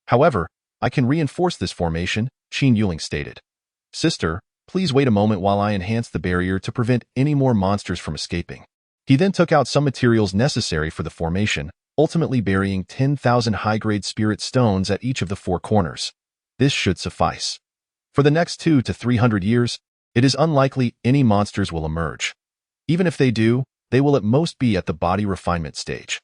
However, I can reinforce this formation, Qin Yuling stated. Sister, please wait a moment while I enhance the barrier to prevent any more monsters from escaping. He then took out some materials necessary for the formation, ultimately burying 10,000 high-grade spirit stones at each of the four corners. This should suffice. For the next 200 to 300 years, it is unlikely any monsters will emerge. Even if they do, they will at most be at the body refinement stage.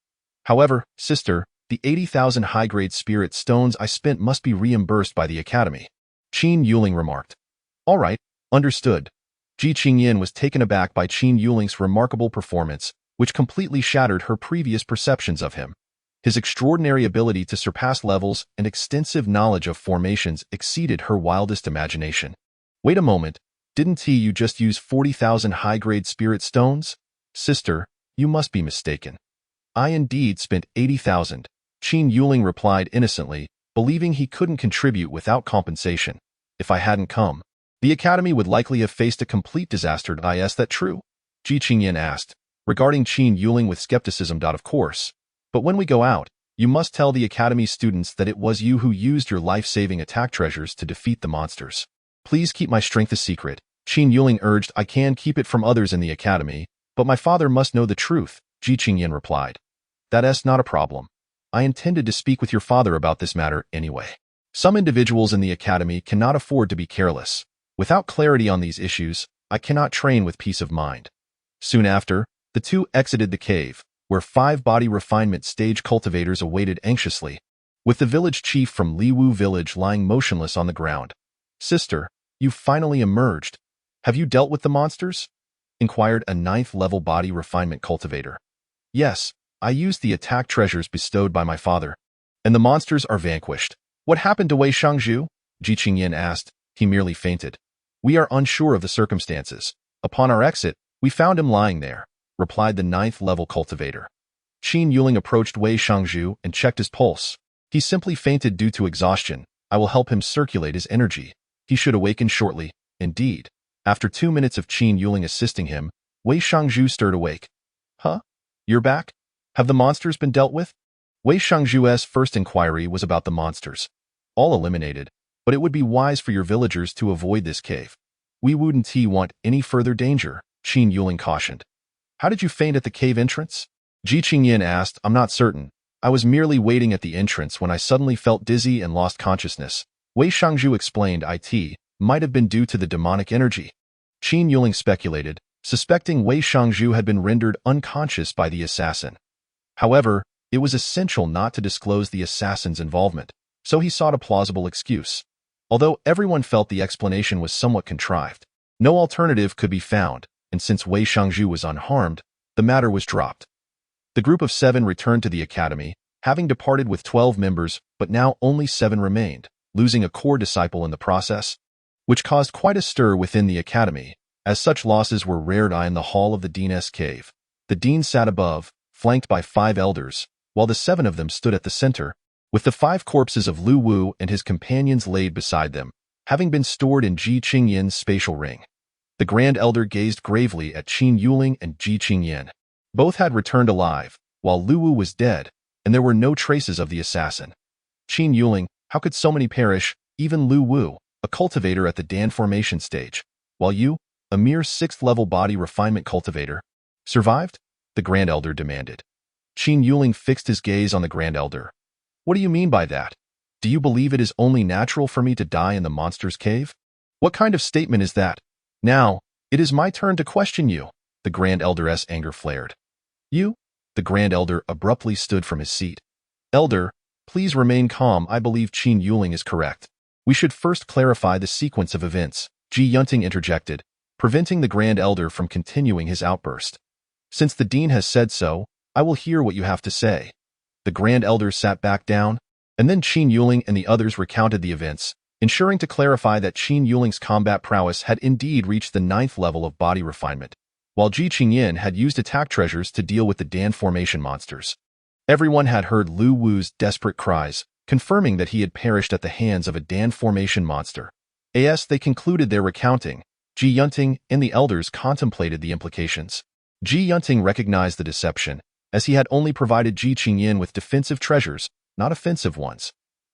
However, sister, the 80,000 high-grade spirit stones I spent must be reimbursed by the Academy, Qin Yuling remarked. All right, understood. Ji Qingyin was taken aback by Qin Yuling's remarkable performance, which completely shattered her previous perceptions of him. His extraordinary ability to surpass levels and extensive knowledge of formations exceeded her wildest imagination. Wait a moment, didn't you just use 40,000 high-grade spirit stones? Sister, you must be mistaken. I indeed spent 80,000, Qin Yuling replied innocently, believing he couldn't contribute without compensation. If I hadn't come, the Academy would likely have faced a complete disaster. Is that true? Ji Qingyin asked, regarding Qin Yuling with skepticism. Of course. But when we go out, you must tell the Academy students that it was you who used your life-saving attack treasures to defeat the monsters. Please keep my strength a secret, Qin Yuling urged. I can keep it from others in the Academy, but my father must know the truth, Ji Qingyin replied. That's not a problem. I intended to speak with your father about this matter anyway. Some individuals in the Academy cannot afford to be careless. Without clarity on these issues, I cannot train with peace of mind. Soon after, the two exited the cave, where 5 body refinement stage cultivators awaited anxiously, with the village chief from Liwu village lying motionless on the ground. Sister, you've finally emerged. Have you dealt with the monsters? Inquired a 9th-level body refinement cultivator. Yes, I used the attack treasures bestowed by my father, and the monsters are vanquished. What happened to Wei Shangzhu? Ji Qingyin asked. He merely fainted. We are unsure of the circumstances. Upon our exit, we found him lying there, replied the 9th-level cultivator. Qin Yuling approached Wei Shangzhu and checked his pulse. He simply fainted due to exhaustion. I will help him circulate his energy. He should awaken shortly. Indeed. After 2 minutes of Qin Yuling assisting him, Wei Shangzhu stirred awake. Huh? You're back? Have the monsters been dealt with? Wei Shangzhu's first inquiry was about the monsters. All eliminated, but it would be wise for your villagers to avoid this cave. We wouldn't want any further danger, Qin Yuling cautioned. How did you faint at the cave entrance? Ji Qingyin asked. I'm not certain. I was merely waiting at the entrance when I suddenly felt dizzy and lost consciousness. Wei Shangzhu explained. It might have been due to the demonic energy. Qin Yuling speculated, suspecting Wei Shangzhu had been rendered unconscious by the assassin. However, it was essential not to disclose the assassin's involvement, so he sought a plausible excuse. Although everyone felt the explanation was somewhat contrived, no alternative could be found, and since Wei Shangzhu was unharmed, the matter was dropped. The group of 7 returned to the Academy, having departed with 12 members, but now only 7 remained, losing a core disciple in the process, which caused quite a stir within the Academy, as such losses were rare. In the hall of the Dean's cave, the Dean sat above, flanked by 5 elders, while the 7 of them stood at the center, with the 5 corpses of Lu Wu and his companions laid beside them, having been stored in Ji Qingyin's spatial ring. The Grand Elder gazed gravely at Qin Yuling and Ji Qingyin. Both had returned alive, while Lu Wu was dead, and there were no traces of the assassin. Qin Yuling, how could so many perish, even Lu Wu, a cultivator at the Dan formation stage, while you, a mere 6th-level body refinement cultivator, survived? The Grand Elder demanded. Qin Yuling fixed his gaze on the Grand Elder. What do you mean by that? Do you believe it is only natural for me to die in the monster's cave? What kind of statement is that? Now, it is my turn to question you, the Grand Elder's anger flared. You? The Grand Elder abruptly stood from his seat. Elder, please remain calm. I believe Qin Yuling is correct. We should first clarify the sequence of events, Ji Yunting interjected, preventing the Grand Elder from continuing his outburst. Since the Dean has said so, I will hear what you have to say. The Grand Elder sat back down, and then Qin Yuling and the others recounted the events, ensuring to clarify that Qin Yuling's combat prowess had indeed reached the 9th level of body refinement, while Ji Qingyin had used attack treasures to deal with the Dan formation monsters. Everyone had heard Lu Wu's desperate cries, confirming that he had perished at the hands of a Dan formation monster. As they concluded their recounting, Ji Yunting and the elders contemplated the implications. Ji Yunting recognized the deception, as he had only provided Ji Qingyin with defensive treasures, not offensive ones.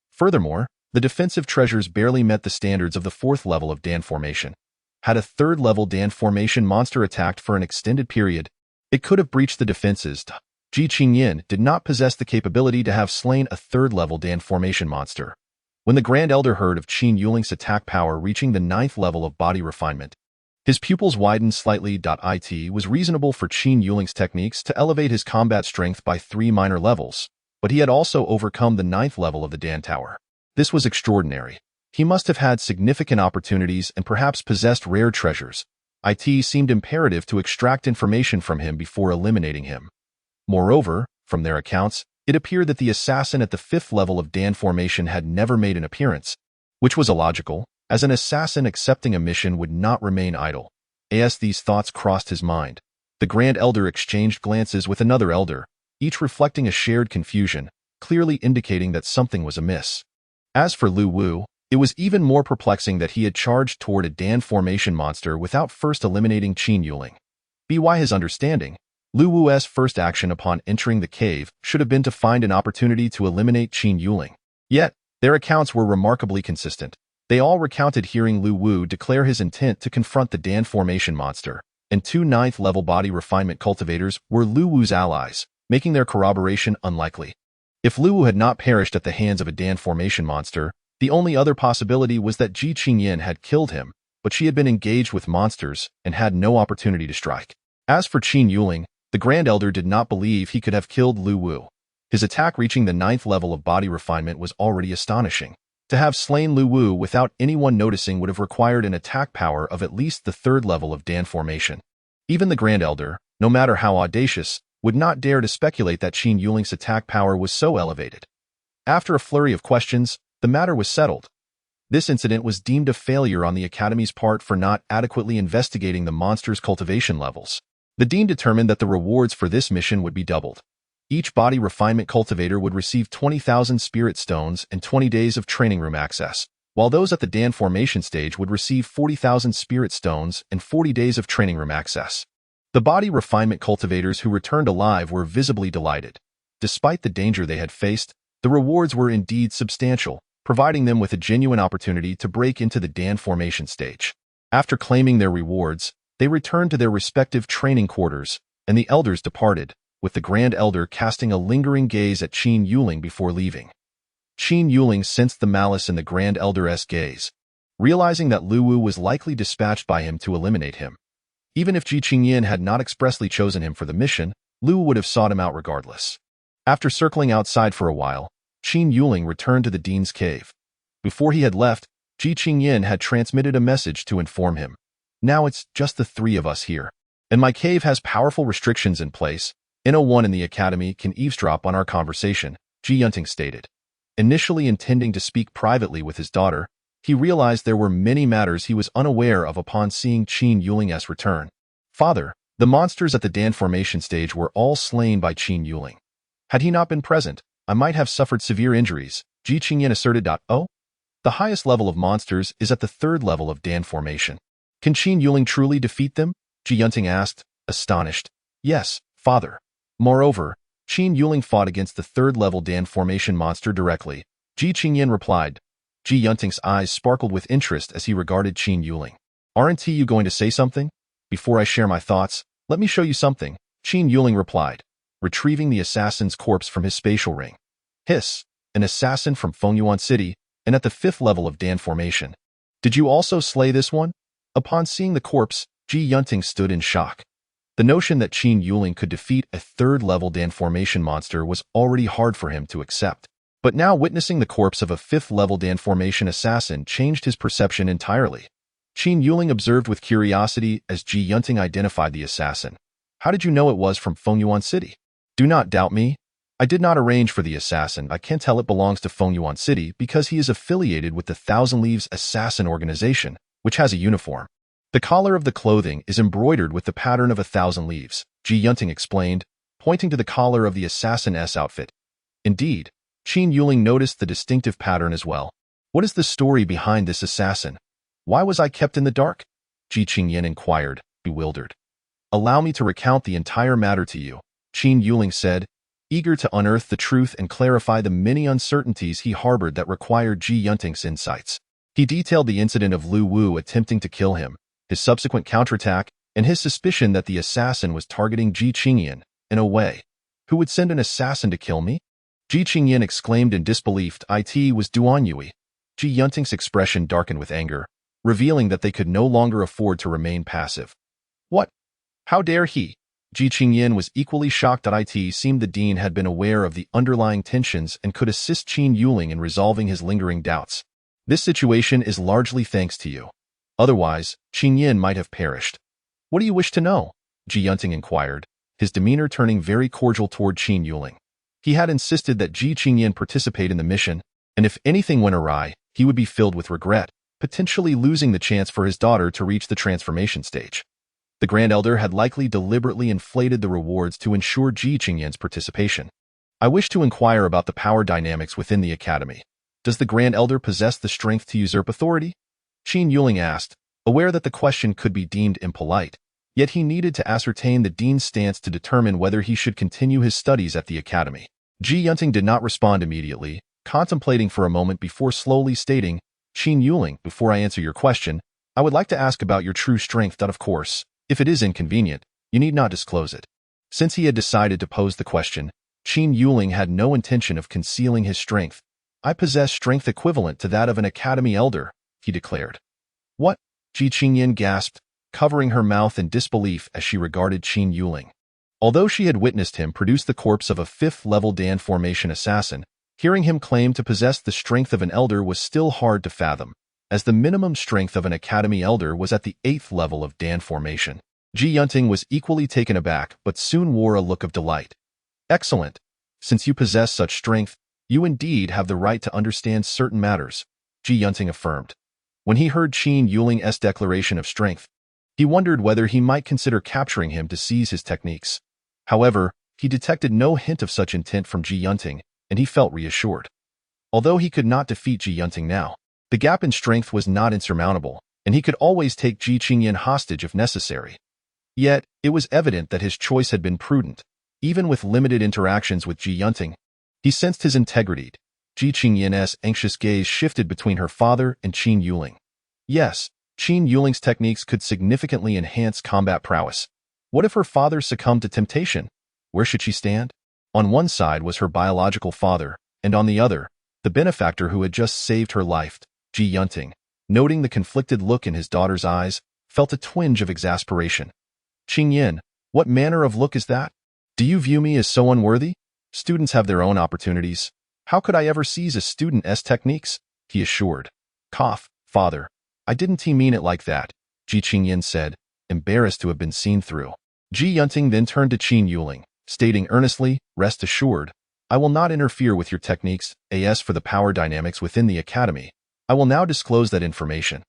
Furthermore, the defensive treasures barely met the standards of the 4th level of Dan formation. Had a 3rd-level Dan formation monster attacked for an extended period, it could have breached the defenses. Ji Qingyin did not possess the capability to have slain a 3rd-level Dan formation monster. When the Grand Elder heard of Qin Yuling's attack power reaching the 9th level of body refinement, his pupils widened slightly. It was reasonable for Qin Yuling's techniques to elevate his combat strength by 3 minor levels, but he had also overcome the 9th level of the Dan Tower. This was extraordinary. He must have had significant opportunities and perhaps possessed rare treasures. It seemed imperative to extract information from him before eliminating him. Moreover, from their accounts, it appeared that the assassin at the 5th level of Dan formation had never made an appearance, which was illogical, as an assassin accepting a mission would not remain idle. As these thoughts crossed his mind, the Grand Elder exchanged glances with another elder, each reflecting a shared confusion, clearly indicating that something was amiss. As for Lu Wu, it was even more perplexing that he had charged toward a Dan formation monster without first eliminating Qin Yuling. By his understanding, Lu Wu's first action upon entering the cave should have been to find an opportunity to eliminate Qin Yuling. Yet, their accounts were remarkably consistent. They all recounted hearing Lu Wu declare his intent to confront the Dan formation monster, and 2 9th-level body refinement cultivators were Lu Wu's allies, making their corroboration unlikely. If Lu Wu had not perished at the hands of a Dan formation monster, the only other possibility was that Ji Qingyin had killed him, but she had been engaged with monsters and had no opportunity to strike. As for Qin Yuling, the Grand Elder did not believe he could have killed Lu Wu. His attack reaching the 9th level of body refinement was already astonishing. To have slain Lu Wu without anyone noticing would have required an attack power of at least the 3rd level of Dan formation. Even the Grand Elder, no matter how audacious, would not dare to speculate that Qin Yuling's attack power was so elevated. After a flurry of questions, the matter was settled. This incident was deemed a failure on the Academy's part for not adequately investigating the monster's cultivation levels. The Dean determined that the rewards for this mission would be doubled. Each body refinement cultivator would receive 20,000 spirit stones and 20 days of training room access, while those at the Dan formation stage would receive 40,000 spirit stones and 40 days of training room access. The body refinement cultivators who returned alive were visibly delighted. Despite the danger they had faced, the rewards were indeed substantial, providing them with a genuine opportunity to break into the Dan formation stage. After claiming their rewards, they returned to their respective training quarters, and the elders departed, with the Grand Elder casting a lingering gaze at Qin Yuling before leaving. Qin Yuling sensed the malice in the Grand Elder's gaze, realizing that Lu Wu was likely dispatched by him to eliminate him. Even if Ji Qingyin had not expressly chosen him for the mission, Lu would have sought him out regardless. After circling outside for a while, Qin Yuling returned to the Dean's cave. Before he had left, Ji Qingyin had transmitted a message to inform him. Now it's just the 3 of us here, and my cave has powerful restrictions in place. No one in the Academy can eavesdrop on our conversation, Ji Yunting stated. Initially intending to speak privately with his daughter, he realized there were many matters he was unaware of upon seeing Qin Yuling's return. Father, the monsters at the Dan formation stage were all slain by Qin Yuling. Had he not been present, I might have suffered severe injuries, Ji Qingyin asserted. Oh? The highest level of monsters is at the 3rd level of Dan formation. Can Qin Yuling truly defeat them? Ji Yunting asked, astonished. Yes, Father. Moreover, Qin Yuling fought against the third-level Dan formation monster directly. Ji Qingyan replied. Ji Yunting's eyes sparkled with interest as he regarded Qin Yuling. Aren't you going to say something? Before I share my thoughts, let me show you something, Qin Yuling replied, retrieving the assassin's corpse from his spatial ring. Hiss, an assassin from Fengyuan City, and at the 5th level of Dan formation. Did you also slay this one? Upon seeing the corpse, Ji Yunting stood in shock. The notion that Qin Yuling could defeat a 3rd-level Dan formation monster was already hard for him to accept. But now witnessing the corpse of a 5th-level Dan formation assassin changed his perception entirely. Qin Yuling observed with curiosity as Ji Yunting identified the assassin. How did you know it was from Fengyuan City? Do not doubt me. I did not arrange for the assassin. I can tell it belongs to Fengyuan City because he is affiliated with the Thousand Leaves Assassin Organization, which has a uniform. The collar of the clothing is embroidered with the pattern of 1,000 leaves, Ji Yunting explained, pointing to the collar of the assassin's outfit. Indeed, Qin Yuling noticed the distinctive pattern as well. What is the story behind this assassin? Why was I kept in the dark? Ji Qingyan inquired, bewildered. Allow me to recount the entire matter to you, Qin Yuling said, eager to unearth the truth and clarify the many uncertainties he harbored that required Ji Yunting's insights. He detailed the incident of Lu Wu attempting to kill him, his subsequent counterattack, and his suspicion that the assassin was targeting Ji Qingyan, in a way. Who would send an assassin to kill me? Ji Qingyan exclaimed in disbelief. It was Duan Yui. Ji Yunting's expression darkened with anger, revealing that they could no longer afford to remain passive. What? How dare he? Ji Qingyan was equally shocked that it seemed the dean had been aware of the underlying tensions and could assist Qin Yuling in resolving his lingering doubts. This situation is largely thanks to you. Otherwise, Qingyan might have perished. What do you wish to know? Ji Yunting inquired, his demeanor turning very cordial toward Qin Yuling. He had insisted that Ji Qingyan participate in the mission, and if anything went awry, he would be filled with regret, potentially losing the chance for his daughter to reach the transformation stage. The Grand Elder had likely deliberately inflated the rewards to ensure Ji Qingyan's participation. I wish to inquire about the power dynamics within the Academy. Does the Grand Elder possess the strength to usurp authority? Qin Yuling asked, aware that the question could be deemed impolite, yet he needed to ascertain the dean's stance to determine whether he should continue his studies at the Academy. Ji Yunting did not respond immediately, contemplating for a moment before slowly stating, Qin Yuling, before I answer your question, I would like to ask about your true strength. Of course, if it is inconvenient, you need not disclose it. Since he had decided to pose the question, Qin Yuling had no intention of concealing his strength. I possess strength equivalent to that of an Academy Elder, he declared. What? Ji Qingyan gasped, covering her mouth in disbelief as she regarded Qin Yuling. Although she had witnessed him produce the corpse of a 5th-level Dan formation assassin, hearing him claim to possess the strength of an elder was still hard to fathom, as the minimum strength of an Academy Elder was at the 8th level of Dan formation. Ji Yunting was equally taken aback but soon wore a look of delight. Excellent. Since you possess such strength, you indeed have the right to understand certain matters, Ji Yunting affirmed. When he heard Qin Yuling's declaration of strength, he wondered whether he might consider capturing him to seize his techniques. However, he detected no hint of such intent from Ji Yunting, and he felt reassured. Although he could not defeat Ji Yunting now, the gap in strength was not insurmountable, and he could always take Ji Qingyan hostage if necessary. Yet, it was evident that his choice had been prudent. Even with limited interactions with Ji Yunting, he sensed his integrity. Ji Qingyan's anxious gaze shifted between her father and Qin Yuling. Yes, Qin Yuling's techniques could significantly enhance combat prowess. What if her father succumbed to temptation? Where should she stand? On one side was her biological father, and on the other, the benefactor who had just saved her life. Ji Yunting, noting the conflicted look in his daughter's eyes, felt a twinge of exasperation. Qingyan, what manner of look is that? Do you view me as so unworthy? Students have their own opportunities. How could I ever seize a student's techniques? He assured. Cough, father. I didn't mean it like that, Ji Qingyan said, embarrassed to have been seen through. Ji Yunting then turned to Qin Yuling, stating earnestly, rest assured, I will not interfere with your techniques. As for the power dynamics within the Academy, I will now disclose that information.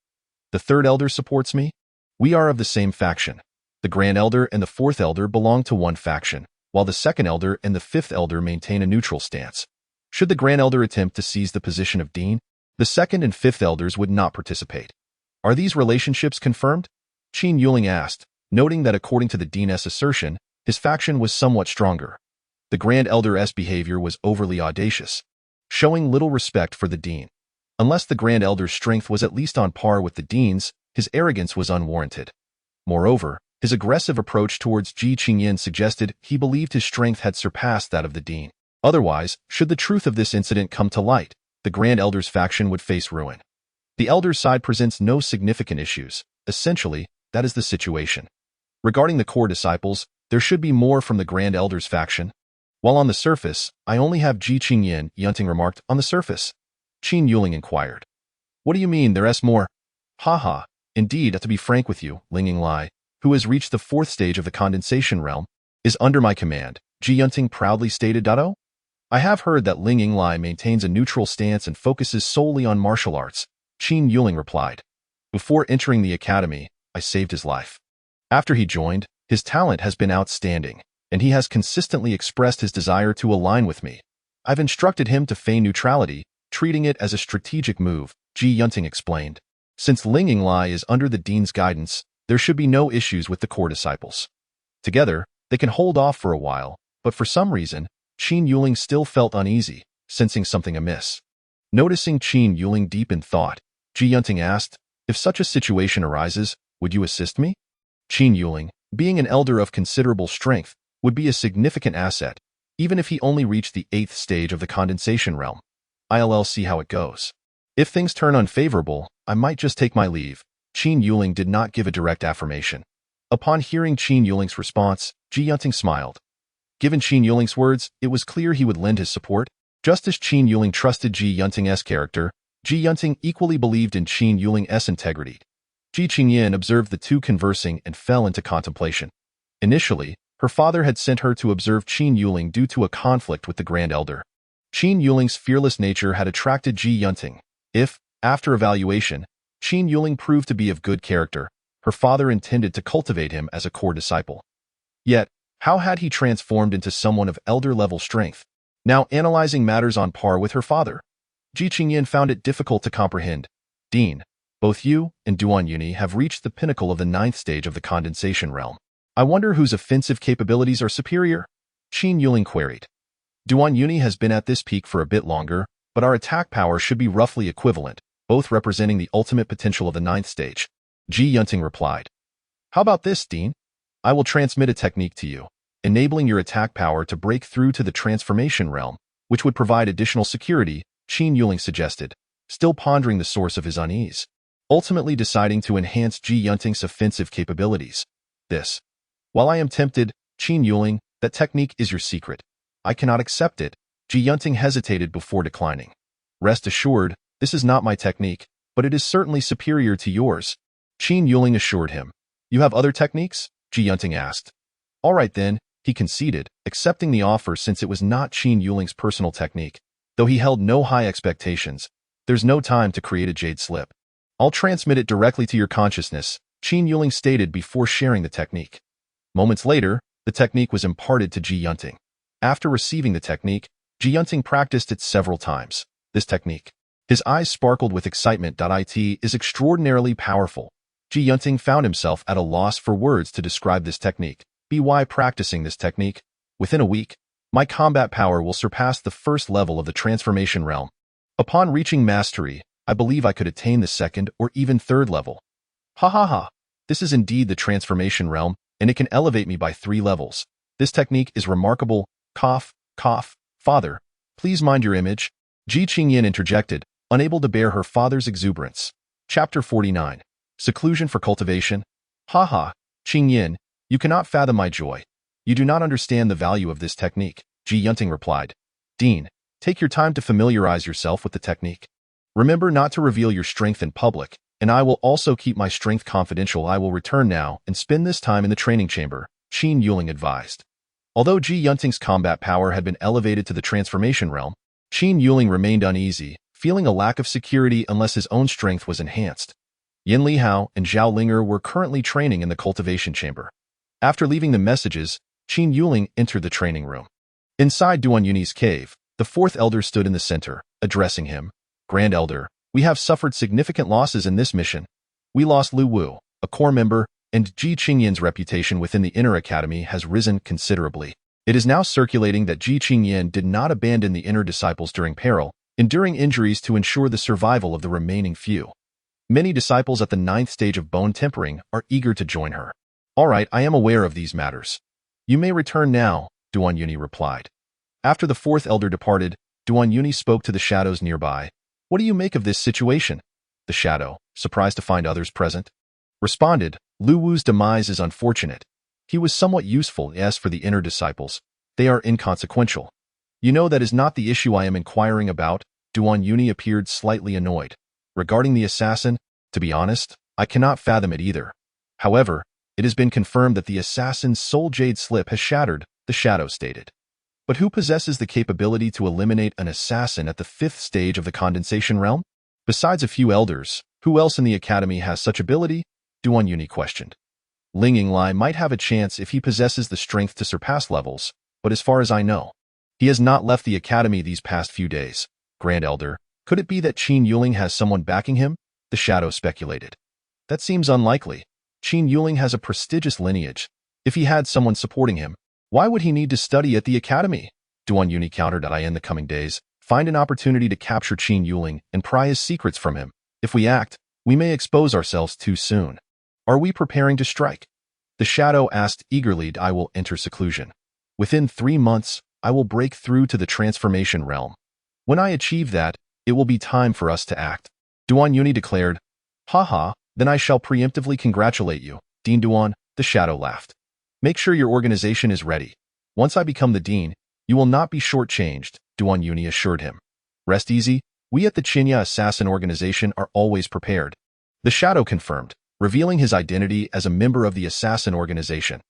The third elder supports me. We are of the same faction. The Grand Elder and the fourth elder belong to one faction, while the second elder and the fifth elder maintain a neutral stance. Should the Grand Elder attempt to seize the position of dean, the second and fifth elders would not participate. Are these relationships confirmed? Qin Yuling asked, noting that according to the dean's assertion, his faction was somewhat stronger. The Grand Elder's behavior was overly audacious, showing little respect for the Dean. Unless the Grand Elder's strength was at least on par with the Dean's, his arrogance was unwarranted. Moreover, his aggressive approach towards Ji Qingyin suggested he believed his strength had surpassed that of the Dean. Otherwise, should the truth of this incident come to light, the Grand Elder's faction would face ruin. The Elder's side presents no significant issues. Essentially, that is the situation. Regarding the core disciples, there should be more from the Grand Elder's faction. While on the surface, I only have Ji Qingyin, Yunting remarked. On the surface? Qin Yuling inquired. What do you mean there's more? Haha, indeed, to be frank with you, Ling Yinglai, who has reached the 4th stage of the condensation realm, is under my command, Ji Yunting proudly stated. I have heard that Ling Yinglai maintains a neutral stance and focuses solely on martial arts, Qin Yuling replied. Before entering the academy, I saved his life. After he joined, his talent has been outstanding, and he has consistently expressed his desire to align with me. I've instructed him to feign neutrality, treating it as a strategic move, Ji Yunting explained. Since Ling Yinglai is under the Dean's guidance, there should be no issues with the core disciples. Together, they can hold off for a while, but for some reason, Qin Yuling still felt uneasy, sensing something amiss. Noticing Qin Yuling deep in thought, Ji Yunting asked, if such a situation arises, would you assist me? Qin Yuling, being an elder of considerable strength, would be a significant asset, even if he only reached the 8th stage of the condensation realm. I'll see how it goes. If things turn unfavorable, I might just take my leave. Qin Yuling did not give a direct affirmation. Upon hearing Qin Yuling's response, Ji Yunting smiled. Given Qin Yuling's words, it was clear he would lend his support. Just as Qin Yuling trusted Ji Yunting's character, Ji Yunting equally believed in Qin Yuling's integrity. Ji Qingyin observed the two conversing and fell into contemplation. Initially, her father had sent her to observe Qin Yuling due to a conflict with the Grand Elder. Qin Yuling's fearless nature had attracted Ji Yunting. If, after evaluation, Qin Yuling proved to be of good character, her father intended to cultivate him as a core disciple. Yet, how had he transformed into someone of elder-level strength? Now analyzing matters on par with her father, Ji Qingyin found it difficult to comprehend. Dean, both you and Duan Yuni have reached the pinnacle of the 9th stage of the condensation realm. I wonder whose offensive capabilities are superior? Qin Yuling queried. Duan Yuni has been at this peak for a bit longer, but our attack power should be roughly equivalent, both representing the ultimate potential of the 9th stage. Ji Yunting replied. How about this, Dean? I will transmit a technique to you, enabling your attack power to break through to the transformation realm, which would provide additional security, Qin Yuling suggested, still pondering the source of his unease, ultimately deciding to enhance Ji Yunting's offensive capabilities. This. While I am tempted, Qin Yuling, that technique is your secret. I cannot accept it. Ji Yunting hesitated before declining. Rest assured, this is not my technique, but it is certainly superior to yours. Qin Yuling assured him. You have other techniques? Ji Yunting asked. All right then, he conceded, accepting the offer since it was not Qin Yuling's personal technique. Though he held no high expectations, there's no time to create a jade slip. I'll transmit it directly to your consciousness, Qin Yuling stated before sharing the technique. Moments later, the technique was imparted to Ji Yunting. After receiving the technique, Ji Yunting practiced it several times. This technique. His eyes sparkled with excitement. It is extraordinarily powerful. Ji Yunting found himself at a loss for words to describe this technique. By practicing this technique, within a week, my combat power will surpass the 1st level of the transformation realm. Upon reaching mastery, I believe I could attain the 2nd or even 3rd level. Ha ha ha. This is indeed the transformation realm, and it can elevate me by 3 levels. This technique is remarkable. Cough, cough. Father, please mind your image. Ji Qingyin interjected, unable to bear her father's exuberance. Chapter 49. Seclusion for cultivation. Ha ha, Qingyin, you cannot fathom my joy. You do not understand the value of this technique, Ji Yunting replied. Dean, take your time to familiarize yourself with the technique. Remember not to reveal your strength in public, and I will also keep my strength confidential. I will return now and spend this time in the training chamber, Qin Yuling advised. Although Ji Yunting's combat power had been elevated to the transformation realm, Qin Yuling remained uneasy, feeling a lack of security unless his own strength was enhanced. Yin Lihao and Zhao Linger were currently training in the cultivation chamber. After leaving the messages, Qin Yuling entered the training room. Inside Duan Yuni's cave, the 4th elder stood in the center, addressing him. Grand Elder, we have suffered significant losses in this mission. We lost Lu Wu, a core member, and Ji Qingyan's reputation within the Inner Academy has risen considerably. It is now circulating that Ji Qingyan did not abandon the inner disciples during peril, enduring injuries to ensure the survival of the remaining few. Many disciples at the 9th stage of bone tempering are eager to join her. All right, I am aware of these matters. You may return now, Duan Yuni replied. After the 4th elder departed, Duan Yuni spoke to the shadows nearby. What do you make of this situation? The shadow, surprised to find others present, responded, Lu Wu's demise is unfortunate. He was somewhat useful, as for the inner disciples, they are inconsequential. You know that is not the issue I am inquiring about. Duan Yuni appeared slightly annoyed. Regarding the assassin, to be honest, I cannot fathom it either. However, it has been confirmed that the assassin's soul jade slip has shattered, the shadow stated. But who possesses the capability to eliminate an assassin at the 5th stage of the condensation realm? Besides a few elders, who else in the academy has such ability? Duan Yuni questioned. Ling Yinglai might have a chance if he possesses the strength to surpass levels, but as far as I know, he has not left the academy these past few days. Grand Elder, could it be that Qin Yuling has someone backing him? The shadow speculated. That seems unlikely. Qin Yuling has a prestigious lineage. If he had someone supporting him, why would he need to study at the academy? Duan Yuni countered that in the coming days, find an opportunity to capture Qin Yuling and pry his secrets from him. If we act, we may expose ourselves too soon. Are we preparing to strike? The shadow asked eagerly. I will enter seclusion. Within 3 months, I will break through to the transformation realm. When I achieve that, it will be time for us to act. Duan Yuni declared. Haha, then I shall preemptively congratulate you, Dean Duan, the shadow laughed. Make sure your organization is ready. Once I become the dean, you will not be shortchanged, Duan Yuni assured him. Rest easy, we at the Qinya Assassin Organization are always prepared. The shadow confirmed, revealing his identity as a member of the Assassin Organization.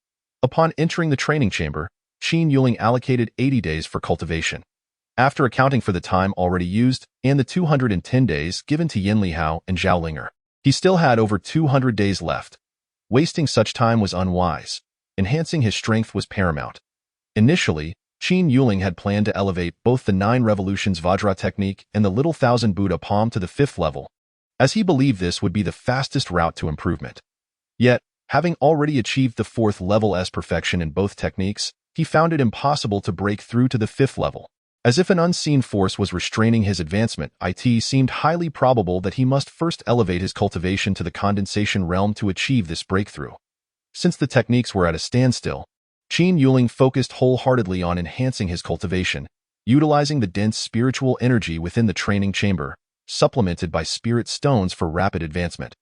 Upon entering the training chamber, Qin Yuling allocated 80 days for cultivation. After accounting for the time already used and the 210 days given to Yin Lihao and Zhao Linger, he still had over 200 days left. Wasting such time was unwise. Enhancing his strength was paramount. Initially, Qin Yuling had planned to elevate both the 9 Revolutions Vajra technique and the Little Thousand Buddha palm to the 5th level, as he believed this would be the fastest route to improvement. Yet, having already achieved the 4th level as perfection in both techniques, he found it impossible to break through to the 5th level. As if an unseen force was restraining his advancement, it seemed highly probable that he must first elevate his cultivation to the condensation realm to achieve this breakthrough. Since the techniques were at a standstill, Qin Yuling focused wholeheartedly on enhancing his cultivation, utilizing the dense spiritual energy within the training chamber, supplemented by spirit stones for rapid advancement.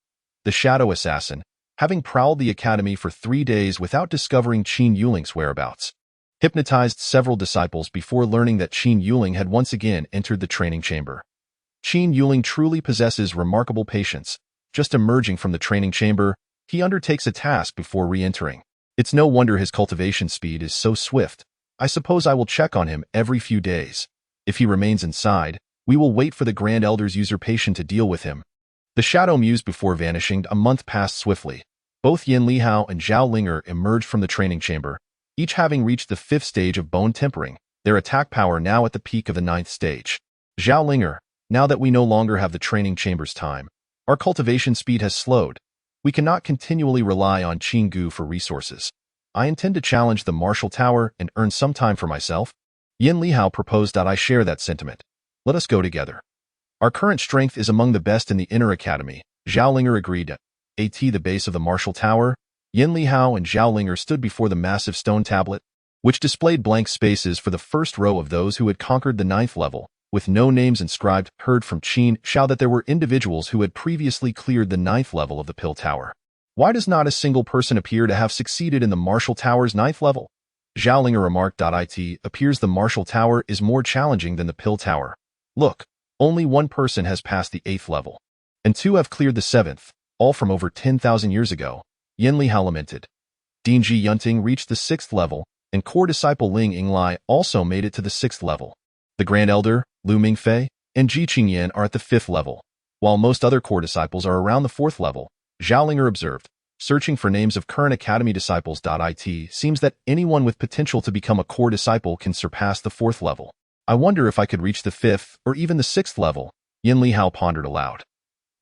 The Shadow Assassin, having prowled the academy for 3 days without discovering Qin Yuling's whereabouts, hypnotized several disciples before learning that Qin Yuling had once again entered the training chamber. Qin Yuling truly possesses remarkable patience. Just emerging from the training chamber, he undertakes a task before re-entering. It's no wonder his cultivation speed is so swift. I suppose I will check on him every few days. If he remains inside, we will wait for the Grand Elder's usurpation to deal with him. The shadow mused before vanishing. A month passed swiftly. Both Yin Lihao and Zhao Linger emerged from the training chamber, each having reached the 5th stage of bone tempering, their attack power now at the peak of the 9th stage. Zhao Linger, now that we no longer have the training chamber's time, our cultivation speed has slowed. We cannot continually rely on Qin Gu for resources. I intend to challenge the Martial Tower and earn some time for myself. Yin Lihao proposed that I share that sentiment. Let us go together. Our current strength is among the best in the Inner Academy. Zhao Linger agreed. At the base of the Martial Tower, Yin Lihao and Zhao Linger stood before the massive stone tablet, which displayed blank spaces for the first row of those who had conquered the 9th level, with no names inscribed. Heard from Qin Shao that there were individuals who had previously cleared the 9th level of the Pill Tower. Why does not a single person appear to have succeeded in the Martial Tower's 9th level? Zhao Linger remarked. It appears the Martial Tower is more challenging than the Pill Tower. Look, only one person has passed the 8th level, and 2 have cleared the 7th, all from over 10,000 years ago. Yin Lihao lamented. Dean Ji Yunting reached the 6th level, and core disciple Ling Yinglai also made it to the 6th level. The Grand Elder, Lu Mingfei, and Ji Qingyan are at the 5th level, while most other core disciples are around the 4th level, Zhao Linger observed. Searching for names of current Academy disciples. It seems that anyone with potential to become a core disciple can surpass the 4th level. I wonder if I could reach the 5th or even the 6th level, Yin Lihao pondered aloud.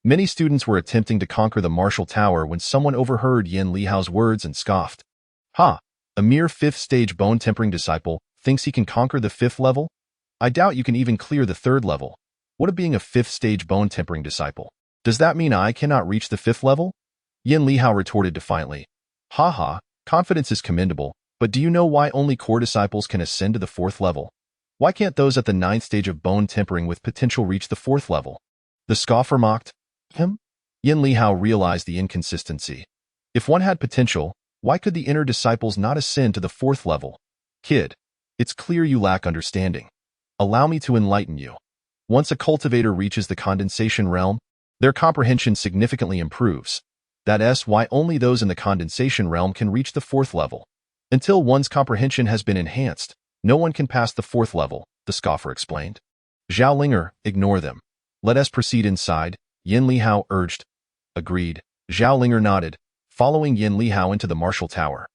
Many students were attempting to conquer the martial tower when someone overheard Yin Lihao's words and scoffed. Ha! A mere 5th stage bone-tempering disciple thinks he can conquer the 5th level? I doubt you can even clear the 3rd level. What of being a 5th stage bone-tempering disciple? Does that mean I cannot reach the 5th level? Yin Lihao retorted defiantly. Ha ha, confidence is commendable, but do you know why only core disciples can ascend to the 4th level? Why can't those at the 9th stage of bone tempering with potential reach the 4th level? The scoffer mocked him. Yin Lihao realized the inconsistency. If one had potential, why could the inner disciples not ascend to the 4th level? Kid, it's clear you lack understanding. Allow me to enlighten you. Once a cultivator reaches the condensation realm, their comprehension significantly improves. That's why only those in the condensation realm can reach the 4th level. Until one's comprehension has been enhanced, no one can pass the 4th level, the scoffer explained. Zhao Linger, ignore them. Let us proceed inside, Yin Lihao urged. Agreed. Zhao Linger nodded, following Yin Lihao into the martial tower.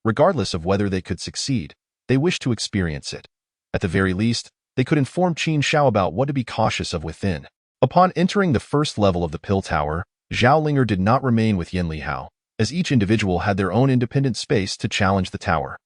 Regardless of whether they could succeed, they wished to experience it. At the very least, they could inform Qin Shao about what to be cautious of within. Upon entering the 1st level of the pill tower, Zhao Linger did not remain with Yin Lihao, as each individual had their own independent space to challenge the tower.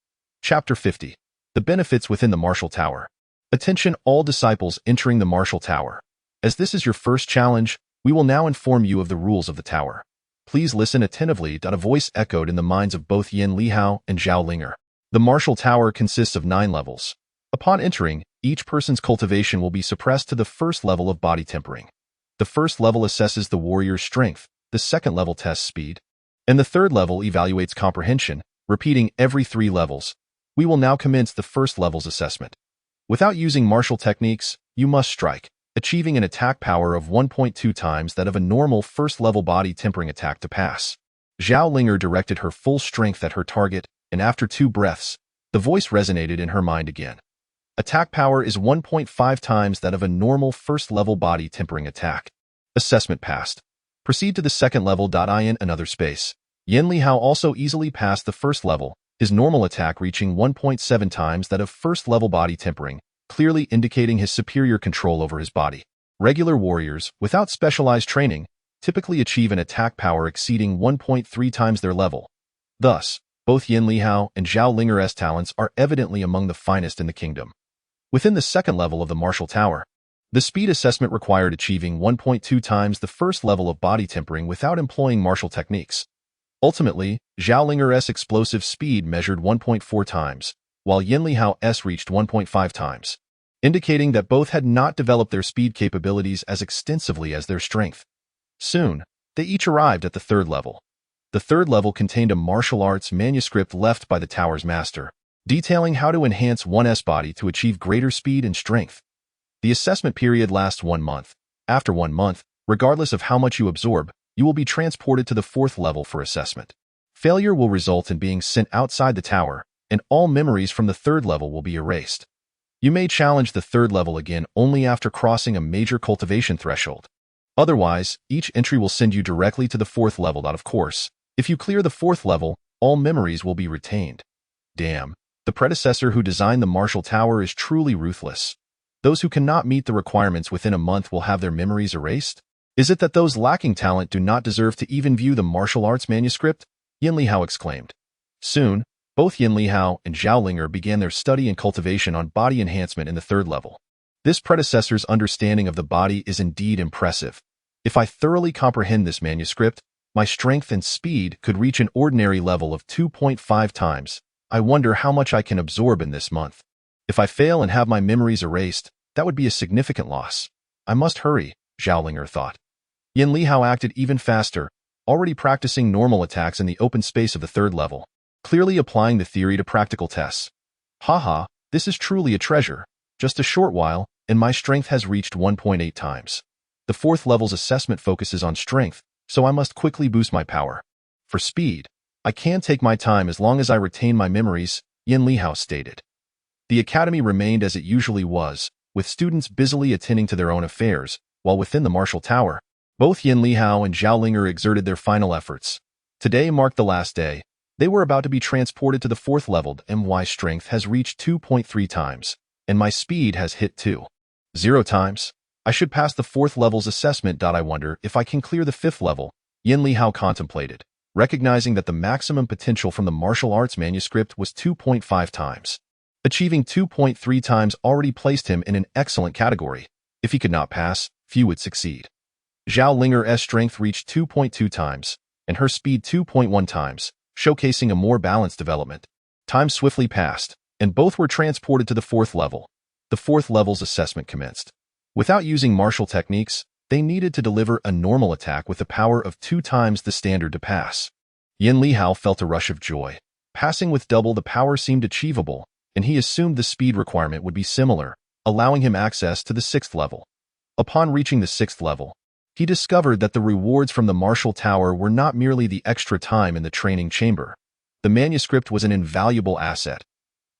Chapter 50. The benefits within the martial tower. Attention all disciples entering the martial tower. As this is your first challenge, we will now inform you of the rules of the tower. Please listen attentively. A voice echoed in the minds of both Yin Lihao and Zhao Linger. The martial tower consists of 9 levels. Upon entering, each person's cultivation will be suppressed to the 1st level of body tempering. The 1st level assesses the warrior's strength, the 2nd level tests speed, and the 3rd level evaluates comprehension, repeating every 3 levels. We will now commence the 1st level's assessment. Without using martial techniques, you must strike, achieving an attack power of 1.2 times that of a normal 1st level body tempering attack to pass. Zhao Linger directed her full strength at her target, and after 2 breaths, the voice resonated in her mind again. Attack power is 1.5 times that of a normal 1st level body tempering attack. Assessment passed. Proceed to the 2nd level. In another space. Yin Lihao also easily passed the 1st level, his normal attack reaching 1.7 times that of 1st level body tempering, clearly indicating his superior control over his body. Regular warriors, without specialized training, typically achieve an attack power exceeding 1.3 times their level. Thus, both Yin Lihao and Zhao Linger's talents are evidently among the finest in the kingdom. Within the 2nd level of the martial tower, the speed assessment required achieving 1.2 times the 1st level of body tempering without employing martial techniques. Ultimately, Zhao Linger's explosive speed measured 1.4 times, while Yin Lihao's reached 1.5 times, indicating that both had not developed their speed capabilities as extensively as their strength. Soon, they each arrived at the 3rd level. The 3rd level contained a martial arts manuscript left by the tower's master, detailing how to enhance one's body to achieve greater speed and strength. The assessment period lasts 1 month. After 1 month, regardless of how much you absorb, you will be transported to the 4th level for assessment. Failure will result in being sent outside the tower, and all memories from the 3rd level will be erased. You may challenge the 3rd level again only after crossing a major cultivation threshold. Otherwise, each entry will send you directly to the 4th level. Of course, if you clear the 4th level, all memories will be retained. Damn. The predecessor who designed the martial tower is truly ruthless. Those who cannot meet the requirements within a month will have their memories erased? Is it that those lacking talent do not deserve to even view the martial arts manuscript? Yin Lihao exclaimed. Soon, both Yin Lihao and Zhao Linger began their study and cultivation on body enhancement in the 3rd level. This predecessor's understanding of the body is indeed impressive. If I thoroughly comprehend this manuscript, my strength and speed could reach an ordinary level of 2.5 times. I wonder how much I can absorb in this month. If I fail and have my memories erased, that would be a significant loss. I must hurry, Zhao Linger thought. Yin Lihao acted even faster, already practicing normal attacks in the open space of the 3rd level, clearly applying the theory to practical tests. Haha, this is truly a treasure. Just a short while, and my strength has reached 1.8 times. The 4th level's assessment focuses on strength, so I must quickly boost my power. For speed, I can take my time as long as I retain my memories, Yin Lihao stated. The academy remained as it usually was, with students busily attending to their own affairs, while within the martial tower, both Yin Lihao and Zhao Linger exerted their final efforts. Today marked the last day. They were about to be transported to the 4th level, and my strength has reached 2.3 times, and my speed has hit 2.0 times. I should pass the 4th level's assessment. I wonder if I can clear the 5th level, Yin Lihao contemplated, recognizing that the maximum potential from the martial arts manuscript was 2.5 times. Achieving 2.3 times already placed him in an excellent category. If he could not pass, few would succeed. Zhao Linger's strength reached 2.2 times, and her speed 2.1 times, showcasing a more balanced development. Time swiftly passed, and both were transported to the 4th level. The 4th level's assessment commenced. Without using martial techniques, they needed to deliver a normal attack with a power of 2 times the standard to pass. Yin Lihao felt a rush of joy. Passing with double the power seemed achievable, and he assumed the speed requirement would be similar, allowing him access to the 6th level. Upon reaching the 6th level, he discovered that the rewards from the martial tower were not merely the extra time in the training chamber. The manuscript was an invaluable asset.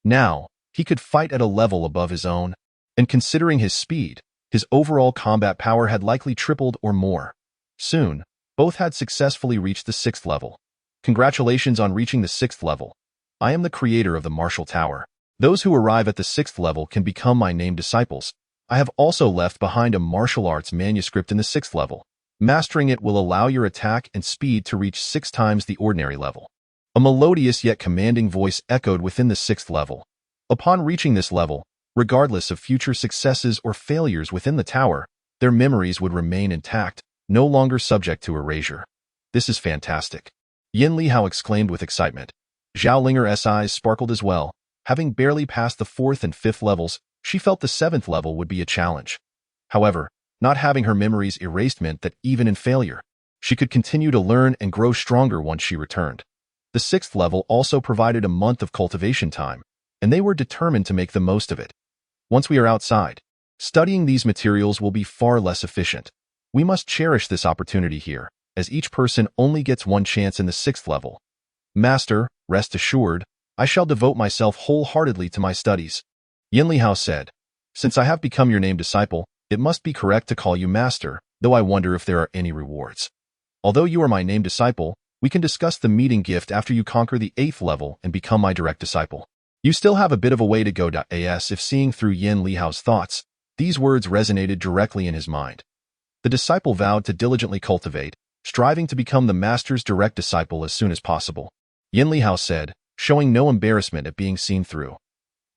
Now, he could fight at a level above his own, and considering his speed, his overall combat power had likely tripled or more. Soon, both had successfully reached the 6th level. Congratulations on reaching the 6th level. I am the creator of the martial tower. Those who arrive at the 6th level can become my named disciples. I have also left behind a martial arts manuscript in the 6th level. Mastering it will allow your attack and speed to reach 6 times the ordinary level. A melodious yet commanding voice echoed within the 6th level. Upon reaching this level, regardless of future successes or failures within the tower, their memories would remain intact, no longer subject to erasure. This is fantastic. Yin Lihao exclaimed with excitement. Zhao Linger's eyes sparkled as well. Having barely passed the 4th and 5th levels, she felt the 7th level would be a challenge. However, not having her memories erased meant that even in failure, she could continue to learn and grow stronger once she returned. The 6th level also provided a month of cultivation time, and they were determined to make the most of it. Once we are outside, studying these materials will be far less efficient. We must cherish this opportunity here, as each person only gets one chance in the 6th level. Master, rest assured, I shall devote myself wholeheartedly to my studies. Yin Lihao said, since I have become your named disciple, it must be correct to call you master, though I wonder if there are any rewards. Although you are my named disciple, we can discuss the meeting gift after you conquer the 8th level and become my direct disciple. You still have a bit of a way to go. As if seeing through Yin Lihao's thoughts, these words resonated directly in his mind. The disciple vowed to diligently cultivate, striving to become the master's direct disciple as soon as possible. Yin Lihao said, showing no embarrassment at being seen through.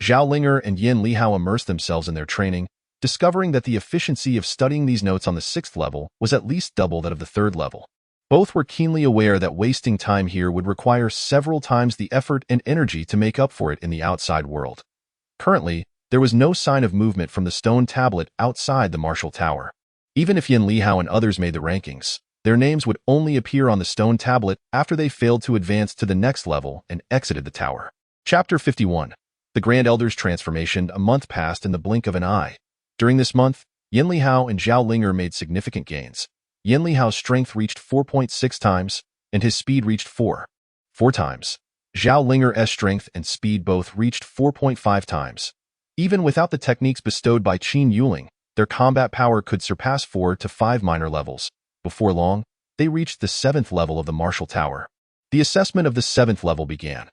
Zhao Linger and Yin Lihao immersed themselves in their training, discovering that the efficiency of studying these notes on the 6th level was at least double that of the 3rd level. Both were keenly aware that wasting time here would require several times the effort and energy to make up for it in the outside world. Currently, there was no sign of movement from the stone tablet outside the martial tower. Even if Yin Lihao and others made the rankings, their names would only appear on the stone tablet after they failed to advance to the next level and exited the tower. Chapter 51. The Grand Elder's Transformation. A month passed in the blink of an eye. During this month, Yin Lihao and Zhao Linger made significant gains. Yin Lihao's strength reached 4.6 times, and his speed reached 4 times. Zhao Linger's strength and speed both reached 4.5 times. Even without the techniques bestowed by Qin Yuling, their combat power could surpass 4 to 5 minor levels. Before long, they reached the 7th level of the martial tower. The assessment of the 7th level began.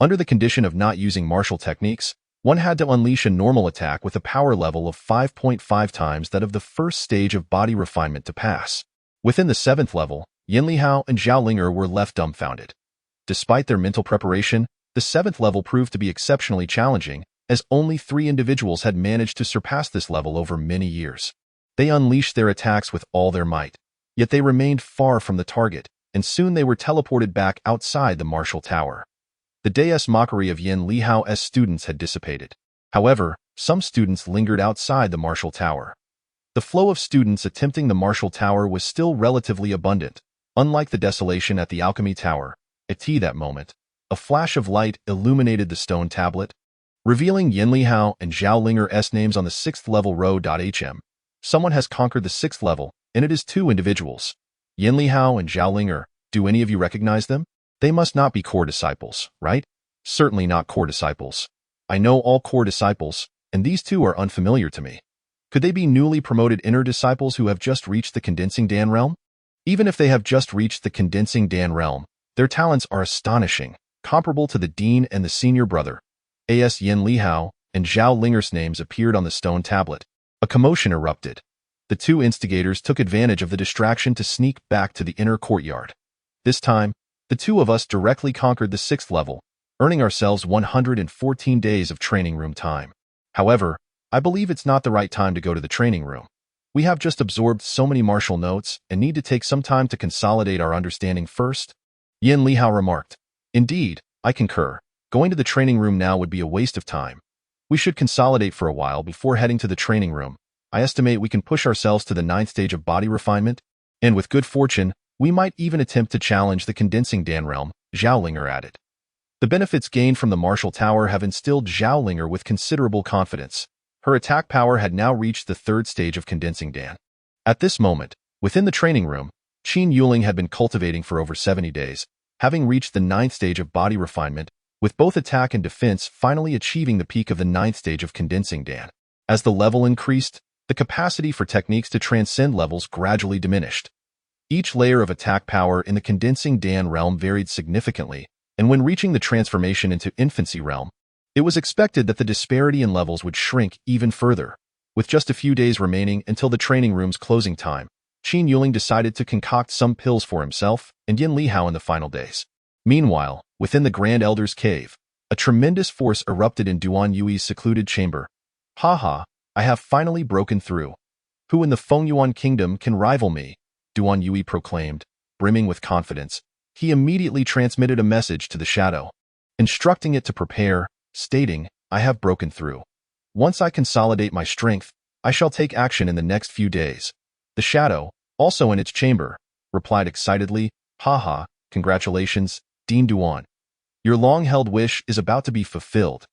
Under the condition of not using martial techniques, one had to unleash a normal attack with a power level of 5.5 times that of the first stage of body refinement to pass. Within the 7th level, Yin Lihao and Zhao Linger were left dumbfounded. Despite their mental preparation, the 7th level proved to be exceptionally challenging, as only 3 individuals had managed to surpass this level over many years. They unleashed their attacks with all their might, yet they remained far from the target, and soon they were teleported back outside the martial tower. The deus mockery of Yin Lihao's students had dissipated. However, some students lingered outside the martial tower. The flow of students attempting the martial tower was still relatively abundant. Unlike the desolation at the Alchemy Tower, at that moment, a flash of light illuminated the stone tablet, revealing Yin Lihao and Zhao Linger's names on the 6th level row. Someone has conquered the 6th level, and it is 2 individuals. Yin Lihao and Zhao Linger, do any of you recognize them? They must not be core disciples, right? Certainly not core disciples. I know all core disciples, and these 2 are unfamiliar to me. Could they be newly promoted inner disciples who have just reached the Condensing Dan realm? Even if they have just reached the Condensing Dan realm, their talents are astonishing, comparable to the dean and the senior brother. Yin Lihao and Zhao Linger's names appeared on the stone tablet. A commotion erupted. the two instigators took advantage of the distraction to sneak back to the inner courtyard. This time, the two of us directly conquered the 6th level, earning ourselves 114 days of training room time. However, I believe it's not the right time to go to the training room. We have just absorbed so many martial notes and need to take some time to consolidate our understanding first, Yin Lihao remarked. Indeed, I concur. Going to the training room now would be a waste of time. We should consolidate for a while before heading to the training room. I estimate we can push ourselves to the 9th stage of body refinement, and with good fortune, we might even attempt to challenge the condensing Dan realm, Zhaolinger added. The benefits gained from the martial tower have instilled Zhaolinger with considerable confidence. Her attack power had now reached the 3rd stage of condensing Dan. At this moment, within the training room, Qin Yuling had been cultivating for over 70 days, having reached the 9th stage of body refinement, with both attack and defense finally achieving the peak of the 9th stage of condensing Dan. As the level increased, the capacity for techniques to transcend levels gradually diminished. Each layer of attack power in the condensing Dan realm varied significantly, and when reaching the transformation into infancy realm, it was expected that the disparity in levels would shrink even further. With just a few days remaining until the training room's closing time, Qin Yuling decided to concoct some pills for himself and Yin Lihao in the final days. Meanwhile, within the Grand Elder's cave, a tremendous force erupted in Duan Yui's secluded chamber. Haha, I have finally broken through. Who in the Fengyuan kingdom can rival me? Duan Yui proclaimed, brimming with confidence. He immediately transmitted a message to the shadow, instructing it to prepare, stating, I have broken through. Once I consolidate my strength, I shall take action in the next few days. The shadow, also in its chamber, replied excitedly, Haha, congratulations, Dean Duan. Your long-held wish is about to be fulfilled.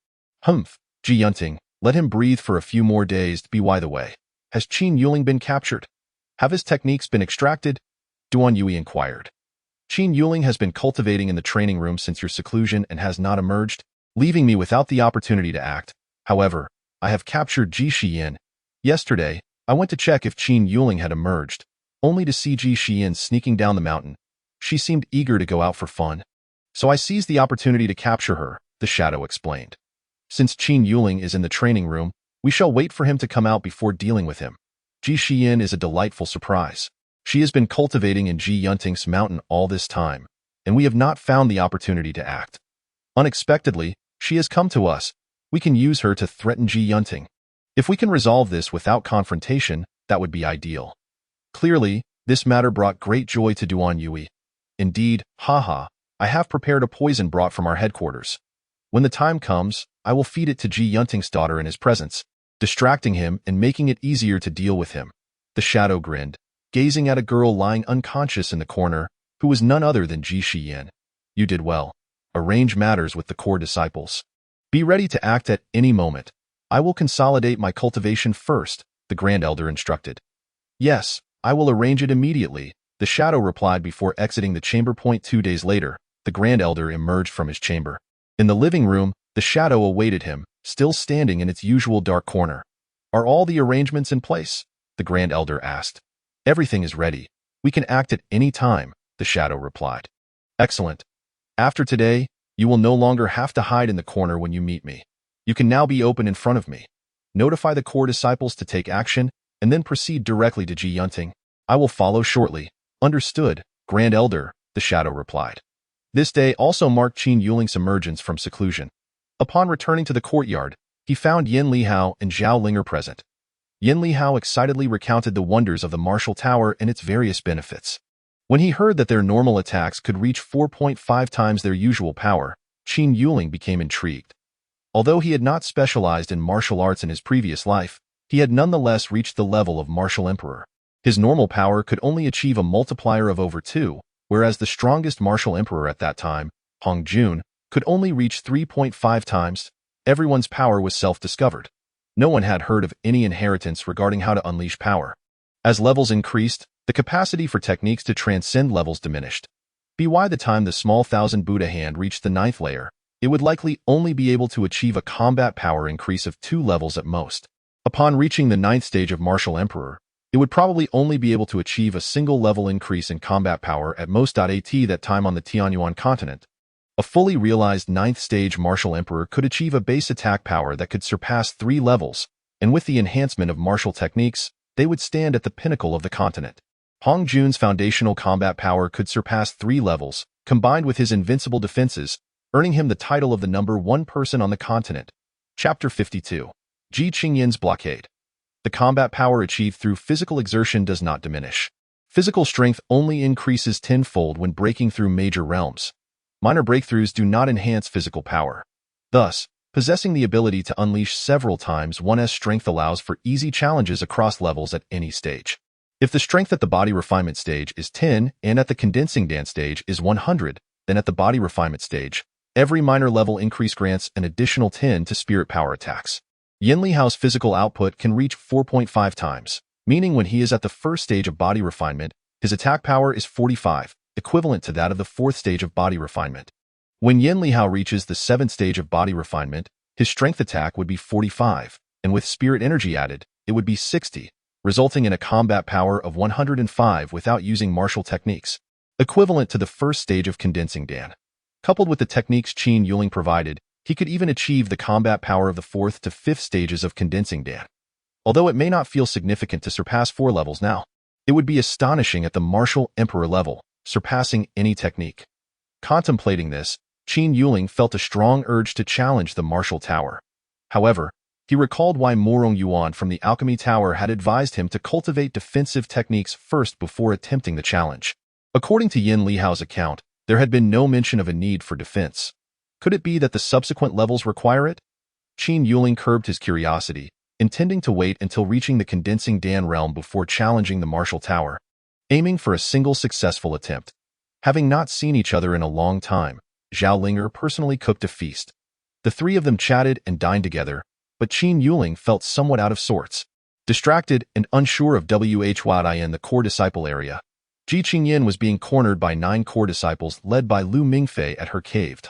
Humph, Ji Yunting, let him breathe for a few more days. By the way, has Qin Yuling been captured? Have his techniques been extracted? Duan Yui inquired. Qin Yuling has been cultivating in the training room since your seclusion and has not emerged, leaving me without the opportunity to act. However, I have captured Ji Shiyin. Yesterday, I went to check if Qin Yuling had emerged, only to see Ji Shiyin sneaking down the mountain. She seemed eager to go out for fun. So I seized the opportunity to capture her, the shadow explained. Since Qin Yuling is in the training room, we shall wait for him to come out before dealing with him. Ji Shiyin is a delightful surprise. She has been cultivating in Ji Yunting's mountain all this time, and we have not found the opportunity to act. Unexpectedly, she has come to us. We can use her to threaten Ji Yunting. If we can resolve this without confrontation, that would be ideal. Clearly, this matter brought great joy to Duan Yui. Indeed, haha, I have prepared a poison brought from our headquarters. When the time comes, I will feed it to Ji Yunting's daughter in his presence, distracting him and making it easier to deal with him. The shadow grinned, gazing at a girl lying unconscious in the corner, who was none other than Ji Shiyin. You did well. Arrange matters with the core disciples. Be ready to act at any moment. I will consolidate my cultivation first, the Grand Elder instructed. Yes, I will arrange it immediately, the shadow replied before exiting the chamber. 2 days later, the Grand Elder emerged from his chamber. In the living room, the shadow awaited him, still standing in its usual dark corner. Are all the arrangements in place? The Grand Elder asked. Everything is ready. We can act at any time, the shadow replied. Excellent. After today, you will no longer have to hide in the corner when you meet me. You can now be open in front of me. Notify the core disciples to take action, and then proceed directly to Ji Yunting. I will follow shortly. Understood, Grand Elder, the shadow replied. This day also marked Qin Yuling's emergence from seclusion. Upon returning to the courtyard, he found Yin Lihao and Zhaolinger present. Yin Lihao excitedly recounted the wonders of the martial tower and its various benefits. When he heard that their normal attacks could reach 4.5 times their usual power, Qin Yuling became intrigued. Although he had not specialized in martial arts in his previous life, he had nonetheless reached the level of martial emperor. His normal power could only achieve a multiplier of over 2, whereas the strongest martial emperor at that time, Hong Jun, could only reach 3.5 times. Everyone's power was self-discovered. No one had heard of any inheritance regarding how to unleash power. As levels increased, the capacity for techniques to transcend levels diminished. By the time the small thousand Buddha hand reached the 9th layer, it would likely only be able to achieve a combat power increase of 2 levels at most. Upon reaching the 9th stage of martial emperor, it would probably only be able to achieve a single level increase in combat power at most. At that time on the Tianyuan continent, a fully realized 9th stage martial emperor could achieve a base attack power that could surpass 3 levels, and with the enhancement of martial techniques, they would stand at the pinnacle of the continent. Hong Jun's foundational combat power could surpass 3 levels, combined with his invincible defenses, earning him the title of the #1 person on the continent. Chapter 52. Ji Qingyin's Blockade. The combat power achieved through physical exertion does not diminish. Physical strength only increases tenfold when breaking through major realms. Minor breakthroughs do not enhance physical power. Thus, possessing the ability to unleash several times one's strength allows for easy challenges across levels at any stage. If the strength at the body refinement stage is 10 and at the condensing dance stage is 100, then at the body refinement stage, every minor level increase grants an additional 10 to spirit power attacks. Yin Lihao's physical output can reach 4.5 times, meaning when he is at the first stage of body refinement, his attack power is 45, equivalent to that of the 4th stage of body refinement. When Yin Lihao reaches the 7th stage of body refinement, his strength attack would be 45, and with spirit energy added, it would be 60, resulting in a combat power of 105 without using martial techniques, equivalent to the 1st stage of condensing Dan. Coupled with the techniques Qin Yuling provided, he could even achieve the combat power of the 4th to 5th stages of condensing Dan. Although it may not feel significant to surpass 4 levels now, it would be astonishing at the martial emperor level, surpassing any technique. Contemplating this, Qin Yuling felt a strong urge to challenge the martial tower. However, he recalled why Morong Yuan from the Alchemy Tower had advised him to cultivate defensive techniques first before attempting the challenge. According to Yin Lihao's account, there had been no mention of a need for defense. Could it be that the subsequent levels require it? Qin Yuling curbed his curiosity, intending to wait until reaching the condensing Dan realm before challenging the martial tower, aiming for a single successful attempt. Having not seen each other in a long time, Zhao Linger personally cooked a feast. The three of them chatted and dined together, but Qin Yuling felt somewhat out of sorts. Distracted and unsure of WHY in the core disciple area, Ji Qingyin was being cornered by 9 core disciples led by Lu Mingfei at her cave.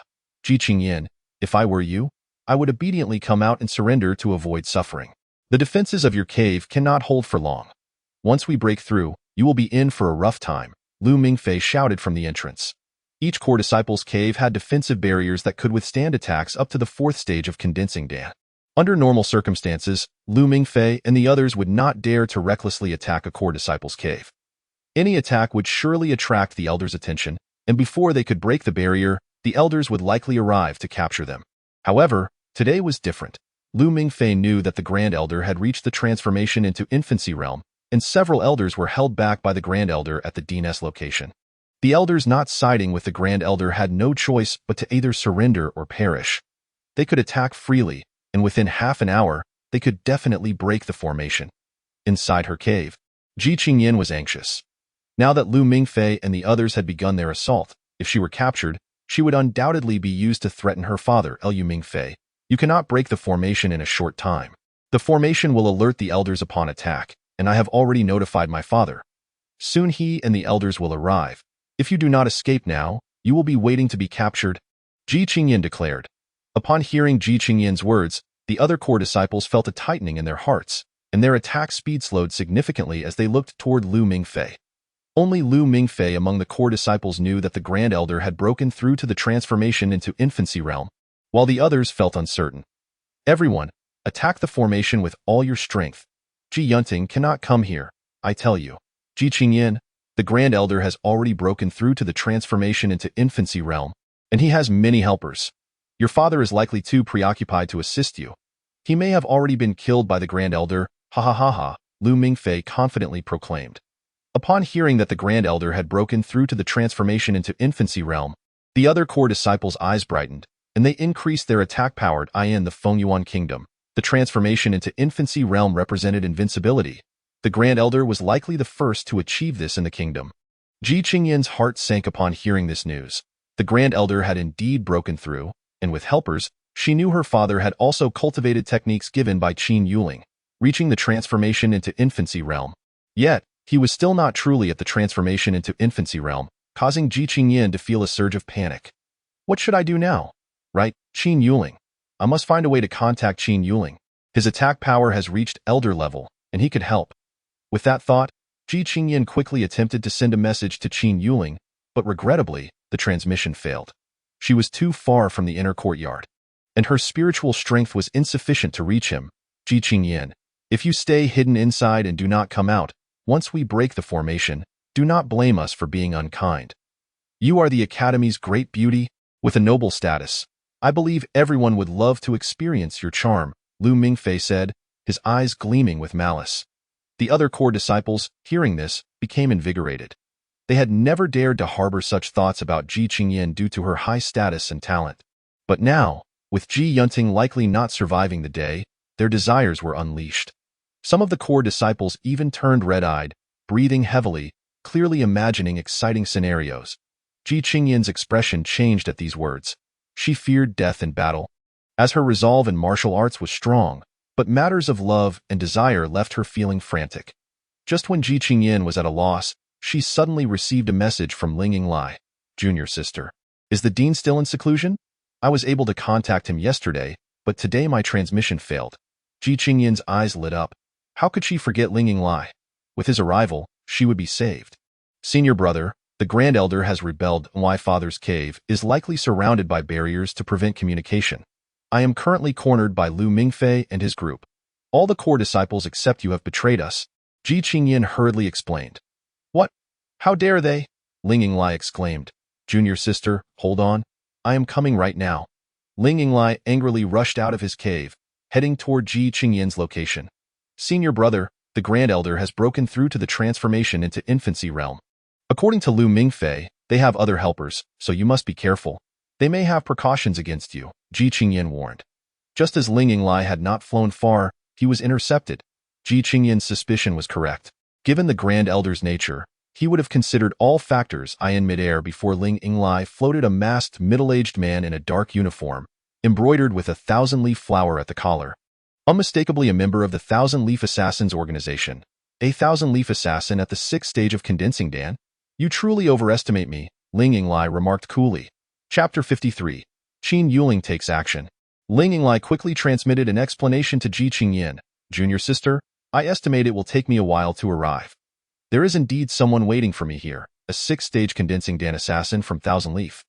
Ji Qingyin, if I were you, I would obediently come out and surrender to avoid suffering. The defenses of your cave cannot hold for long. Once we break through, you will be in for a rough time, Lu Mingfei shouted from the entrance. Each core disciple's cave had defensive barriers that could withstand attacks up to the 4th stage of condensing Dan. Under normal circumstances, Lu Mingfei and the others would not dare to recklessly attack a core disciple's cave. Any attack would surely attract the elders' attention, and before they could break the barrier, the elders would likely arrive to capture them. However, today was different. Lu Mingfei knew that the Grand Elder had reached the transformation into infancy realm, and several elders were held back by the Grand Elder at the demise location. The elders not siding with the Grand Elder had no choice but to either surrender or perish. They could attack freely, and within half an hour, they could definitely break the formation. Inside her cave, Ji Qingyin was anxious. Now that Lu Mingfei and the others had begun their assault, if she were captured, she would undoubtedly be used to threaten her father, Lu Mingfei. You cannot break the formation in a short time. The formation will alert the elders upon attack, and I have already notified my father. Soon he and the elders will arrive. If you do not escape now, you will be waiting to be captured, Ji Qingyin declared. Upon hearing Ji Qingyin's words, the other core disciples felt a tightening in their hearts, and their attack speed slowed significantly as they looked toward Lu Mingfei. Only Lu Mingfei among the core disciples knew that the Grand Elder had broken through to the transformation into infancy realm, while the others felt uncertain. Everyone, attack the formation with all your strength. Ji Yunting cannot come here, I tell you. Ji Qingyin, the Grand Elder has already broken through to the transformation into infancy realm, and he has many helpers. Your father is likely too preoccupied to assist you. He may have already been killed by the Grand Elder, ha ha ha ha, Lu Mingfei confidently proclaimed. Upon hearing that the Grand Elder had broken through to the transformation into infancy realm, the other core disciples' eyes brightened, and they increased their attack power in the Fengyuan Kingdom. The transformation into infancy realm represented invincibility. The Grand Elder was likely the first to achieve this in the kingdom. Ji Qingyin's heart sank upon hearing this news. The Grand Elder had indeed broken through, and with helpers, she knew her father had also cultivated techniques given by Qin Yuling, reaching the transformation into infancy realm. Yet, he was still not truly at the transformation into infancy realm, causing Ji Qingyin to feel a surge of panic. What should I do now? Right, Qin Yuling. I must find a way to contact Qin Yuling. His attack power has reached elder level, and he could help. With that thought, Ji Qingyin quickly attempted to send a message to Qin Yuling, but regrettably, the transmission failed. She was too far from the inner courtyard, and her spiritual strength was insufficient to reach him. Ji Qingyin, If you stay hidden inside and do not come out, once we break the formation, do not blame us for being unkind. You are the Academy's great beauty, with a noble status. I believe everyone would love to experience your charm, Lu Mingfei said, his eyes gleaming with malice. The other core disciples, hearing this, became invigorated. They had never dared to harbor such thoughts about Ji Qingyan due to her high status and talent. But now, with Ji Yunting likely not surviving the day, their desires were unleashed. Some of the core disciples even turned red-eyed, breathing heavily, clearly imagining exciting scenarios. Ji Qingyan's expression changed at these words. She feared death in battle, as her resolve in martial arts was strong, but matters of love and desire left her feeling frantic. Just when Ji Qingyan was at a loss, she suddenly received a message from Ling Yinglai. Junior sister. Is the dean still in seclusion? I was able to contact him yesterday, but today my transmission failed. Ji Qingyan's eyes lit up. How could she forget Ling Yinglai? With his arrival, she would be saved. Senior brother, the Grand Elder has rebelled and my father's cave is likely surrounded by barriers to prevent communication. I am currently cornered by Lu Mingfei and his group. All the core disciples except you have betrayed us, Ji Qingyan hurriedly explained. What? How dare they? Ling Yinglai exclaimed. Junior sister, hold on. I am coming right now. Ling Yinglai angrily rushed out of his cave, heading toward Ji Qingyan's location. Senior brother, the Grand Elder has broken through to the transformation into infancy realm. According to Lu Mingfei, they have other helpers, so you must be careful. They may have precautions against you, Ji Qingyan warned. Just as Ling Yinglai had not flown far, he was intercepted. Ji Qingyan's suspicion was correct. Given the Grand Elder's nature, he would have considered all factors in midair before Ling Yinglai floated a masked middle-aged man in a dark uniform, embroidered with a thousand-leaf flower at the collar. Unmistakably a member of the Thousand-Leaf Assassins organization. A Thousand-Leaf Assassin at the 6th stage of condensing, Dan? You truly overestimate me, Ling Yinglai remarked coolly. Chapter 53. Qin Yuling takes action. Ling Yinglai quickly transmitted an explanation to Ji Qingyan. Junior sister, I estimate it will take me a while to arrive. There is indeed someone waiting for me here, a 6th stage condensing Dan assassin from Thousand Leaf.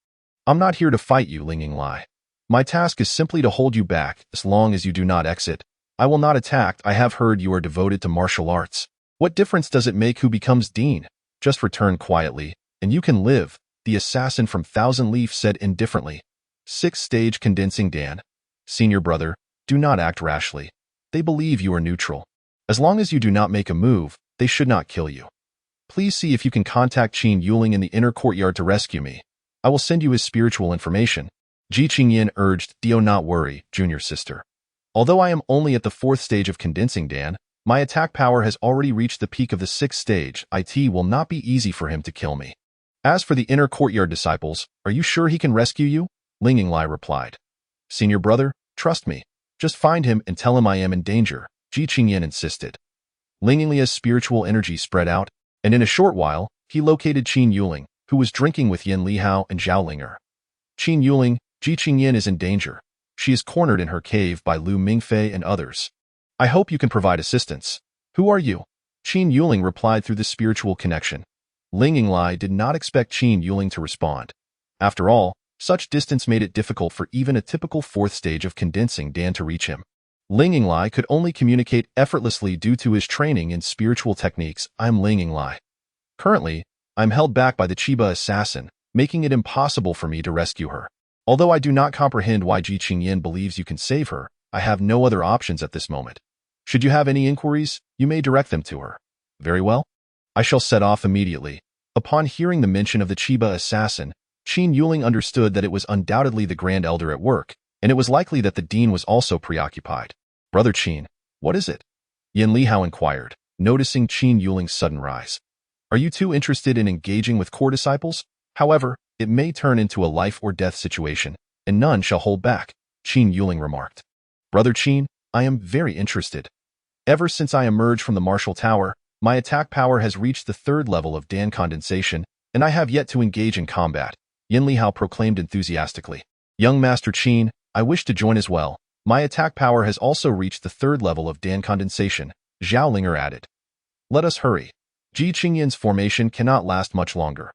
I'm not here to fight you, Ling Yinglai. My task is simply to hold you back as long as you do not exit. I will not attack. I have heard you are devoted to martial arts. What difference does it make who becomes dean? Just return quietly, and you can live, the assassin from Thousand Leaf said indifferently. 6th stage condensing Dan. Senior brother, do not act rashly. They believe you are neutral. As long as you do not make a move, they should not kill you. Please see if you can contact Qin Yuling in the inner courtyard to rescue me. I will send you his spiritual information. Ji Qingyan urged, Do not worry, junior sister. Although I am only at the 4th stage of condensing Dan, my attack power has already reached the peak of the 6th stage. It will not be easy for him to kill me. As for the inner courtyard disciples, are you sure he can rescue you? Ling Yinglai replied. Senior brother, trust me. Just find him and tell him I am in danger, Ji Qingyan insisted. Ling Yinglai's spiritual energy spread out, and in a short while, he located Qin Yuling, who was drinking with Yin Lihao and Zhao Linger. Qin Yuling, Ji Qingyan is in danger. She is cornered in her cave by Lu Mingfei and others. I hope you can provide assistance. Who are you? Qin Yuling replied through the spiritual connection. Ling Yinglai did not expect Qin Yuling to respond. After all, such distance made it difficult for even a typical 4th stage of condensing Dan to reach him. Ling Yinglai could only communicate effortlessly due to his training in spiritual techniques. I'm Ling Yinglai. Currently, I'm held back by the Chiba assassin, making it impossible for me to rescue her. Although I do not comprehend why Ji Qingyan believes you can save her, I have no other options at this moment. Should you have any inquiries, you may direct them to her. Very well. I shall set off immediately. Upon hearing the mention of the Chiba assassin, Qin Yuling understood that it was undoubtedly the Grand Elder at work, and it was likely that the dean was also preoccupied. Brother Qin, what is it? Yin Lihao inquired, noticing Qin Yuling's sudden rise. Are you too interested in engaging with core disciples? However, it may turn into a life or death situation, and none shall hold back, Qin Yuling remarked. Brother Qin, I am very interested. Ever since I emerged from the martial tower, my attack power has reached the 3rd level of Dan condensation, and I have yet to engage in combat, Yin Lihao proclaimed enthusiastically. Young Master Qin, I wish to join as well. My attack power has also reached the 3rd level of Dan condensation, Zhao Linger added. Let us hurry. Ji Qingyan's formation cannot last much longer.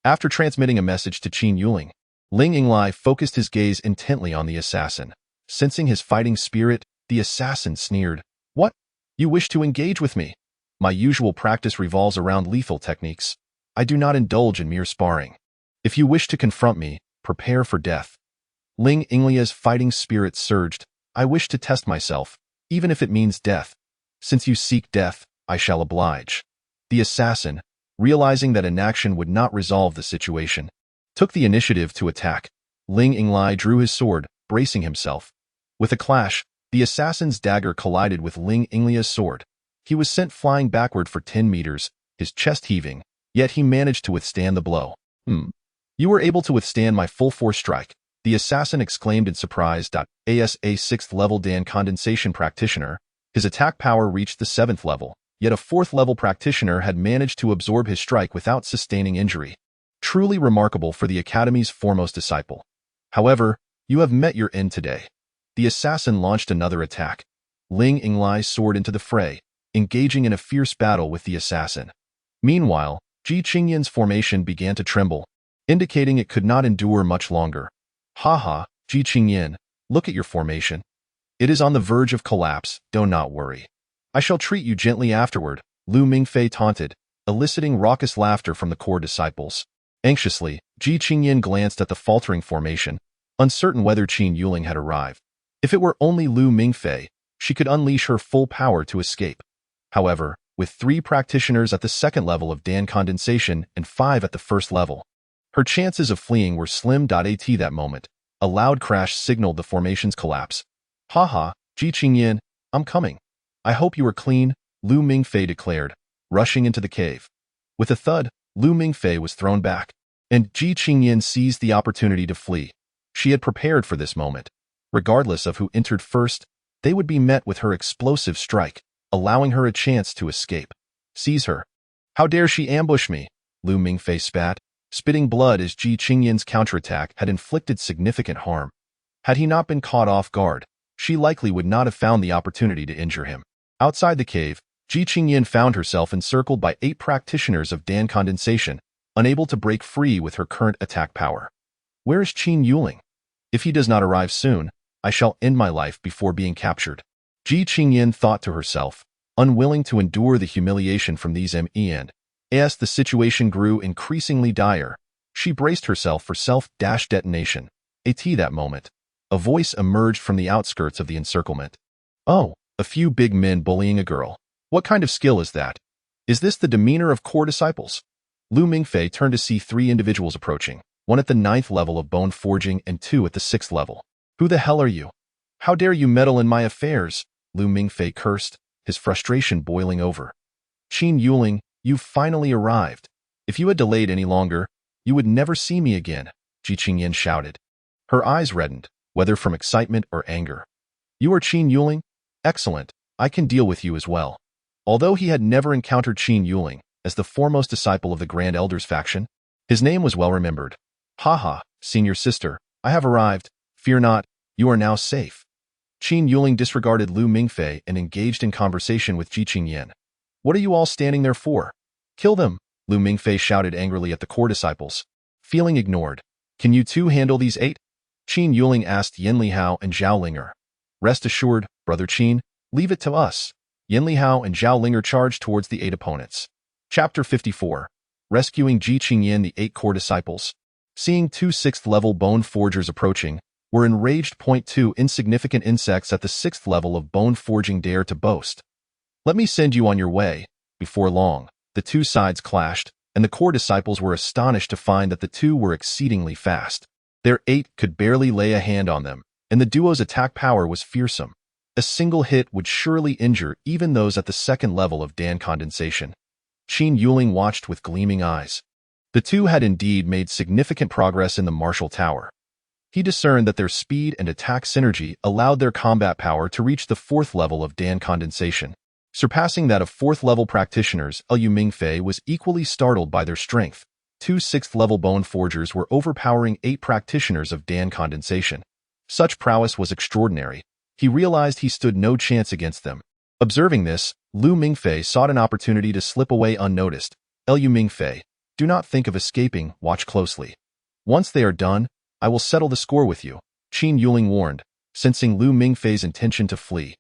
After transmitting a message to Qin Yuling, Ling Yinglai focused his gaze intently on the assassin. Sensing his fighting spirit, the assassin sneered. What? You wish to engage with me? My usual practice revolves around lethal techniques. I do not indulge in mere sparring. If you wish to confront me, prepare for death. Ling Inglia's fighting spirit surged. I wish to test myself, even if it means death. Since you seek death, I shall oblige. The assassin, realizing that inaction would not resolve the situation, took the initiative to attack. Ling Inglai drew his sword, bracing himself. With a clash, the assassin's dagger collided with Ling Inglia's sword. He was sent flying backward for 10 meters, his chest heaving, yet he managed to withstand the blow. You were able to withstand my full-force strike, the assassin exclaimed in surprise. As a 6th level Dan condensation practitioner, his attack power reached the 7th level, yet a 4th level practitioner had managed to absorb his strike without sustaining injury. Truly remarkable for the Academy's foremost disciple. However, you have met your end today. The assassin launched another attack. Ling Inglai soared into the fray, engaging in a fierce battle with the assassin. Meanwhile, Ji Qingyan's formation began to tremble, indicating it could not endure much longer. Haha, Ji Qingyan, look at your formation. It is on the verge of collapse, do not worry. I shall treat you gently afterward, Lu Mingfei taunted, eliciting raucous laughter from the core disciples. Anxiously, Ji Qingyan glanced at the faltering formation, uncertain whether Qin Yuling had arrived. If it were only Lu Mingfei, she could unleash her full power to escape. However, with 3 practitioners at the 2nd level of Dan condensation and 5 at the 1st level, her chances of fleeing were slim. At that moment, a loud crash signaled the formation's collapse. Haha, Ji Qingyan, I'm coming. I hope you are clean, Lu Mingfei declared, rushing into the cave. With a thud, Lu Mingfei was thrown back, and Ji Qingyan seized the opportunity to flee. She had prepared for this moment. Regardless of who entered first, they would be met with her explosive strike, allowing her a chance to escape. Seize her. How dare she ambush me? Lu Mingfei spat, spitting blood as Ji Qingyan's counterattack had inflicted significant harm. Had he not been caught off guard, she likely would not have found the opportunity to injure him. Outside the cave, Ji Qingyan found herself encircled by 8 practitioners of Dan condensation, unable to break free with her current attack power. Where is Qin Yuling? If he does not arrive soon, I shall end my life before being captured. Ji Qingyan thought to herself, unwilling to endure the humiliation from these men. As the situation grew increasingly dire, she braced herself for self-detonation. At that moment, a voice emerged from the outskirts of the encirclement. Oh, a few big men bullying a girl. What kind of skill is that? Is this the demeanor of core disciples? Lu Mingfei turned to see 3 individuals approaching, 1 at the 9th level of bone forging and 2 at the 6th level. Who the hell are you? How dare you meddle in my affairs? Lu Mingfei cursed, his frustration boiling over. Qin Yuling, you've finally arrived. If you had delayed any longer, you would never see me again, Ji Qingyan shouted. Her eyes reddened, whether from excitement or anger. You are Qin Yuling? Excellent, I can deal with you as well. Although he had never encountered Qin Yuling, as the foremost disciple of the Grand Elders faction, his name was well remembered. Haha, senior sister, I have arrived. Fear not, you are now safe. Qin Yuling disregarded Lu Mingfei and engaged in conversation with Ji Qingyan. What are you all standing there for? Kill them, Lu Mingfei shouted angrily at the core disciples. Feeling ignored, can you 2 handle these 8? Qin Yuling asked Yen Lihao and Zhao Linger. Rest assured, Brother Qin, leave it to us. Yen Lihao and Zhao Linger charged towards the 8 opponents. Chapter 54. Rescuing Ji Qingyan. The 8 core disciples, seeing 2 6th level bone forgers approaching, were enraged. 2 insignificant insects at the 6th level of bone forging dare to boast. Let me send you on your way. Before long, the 2 sides clashed, and the core disciples were astonished to find that the 2 were exceedingly fast. Their 8 could barely lay a hand on them, and the duo's attack power was fearsome. A single hit would surely injure even those at the 2nd level of Dan condensation. Qin Yuling watched with gleaming eyes. The 2 had indeed made significant progress in the martial tower. He discerned that their speed and attack synergy allowed their combat power to reach the 4th level of Dan condensation. Surpassing that of 4th level practitioners, Lu Mingfei was equally startled by their strength. 2 6th level bone forgers were overpowering 8 practitioners of Dan condensation. Such prowess was extraordinary. He realized he stood no chance against them. Observing this, Lu Mingfei sought an opportunity to slip away unnoticed. Lu Mingfei, do not think of escaping, watch closely. Once they are done, I will settle the score with you, Qin Yuling warned, sensing Lu Mingfei's intention to flee.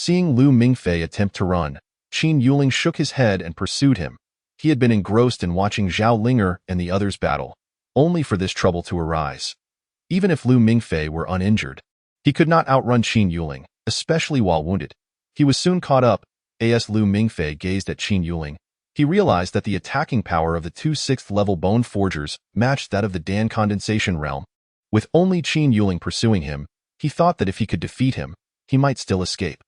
Seeing Lu Mingfei attempt to run, Qin Yuling shook his head and pursued him. He had been engrossed in watching Zhao Linger and the others battle, only for this trouble to arise. Even if Lu Mingfei were uninjured, he could not outrun Qin Yuling, especially while wounded. He was soon caught up. As Lu Mingfei gazed at Qin Yuling, he realized that the attacking power of the two 6th-level bone forgers matched that of the Dan condensation realm. With only Qin Yuling pursuing him, he thought that if he could defeat him, he might still escape.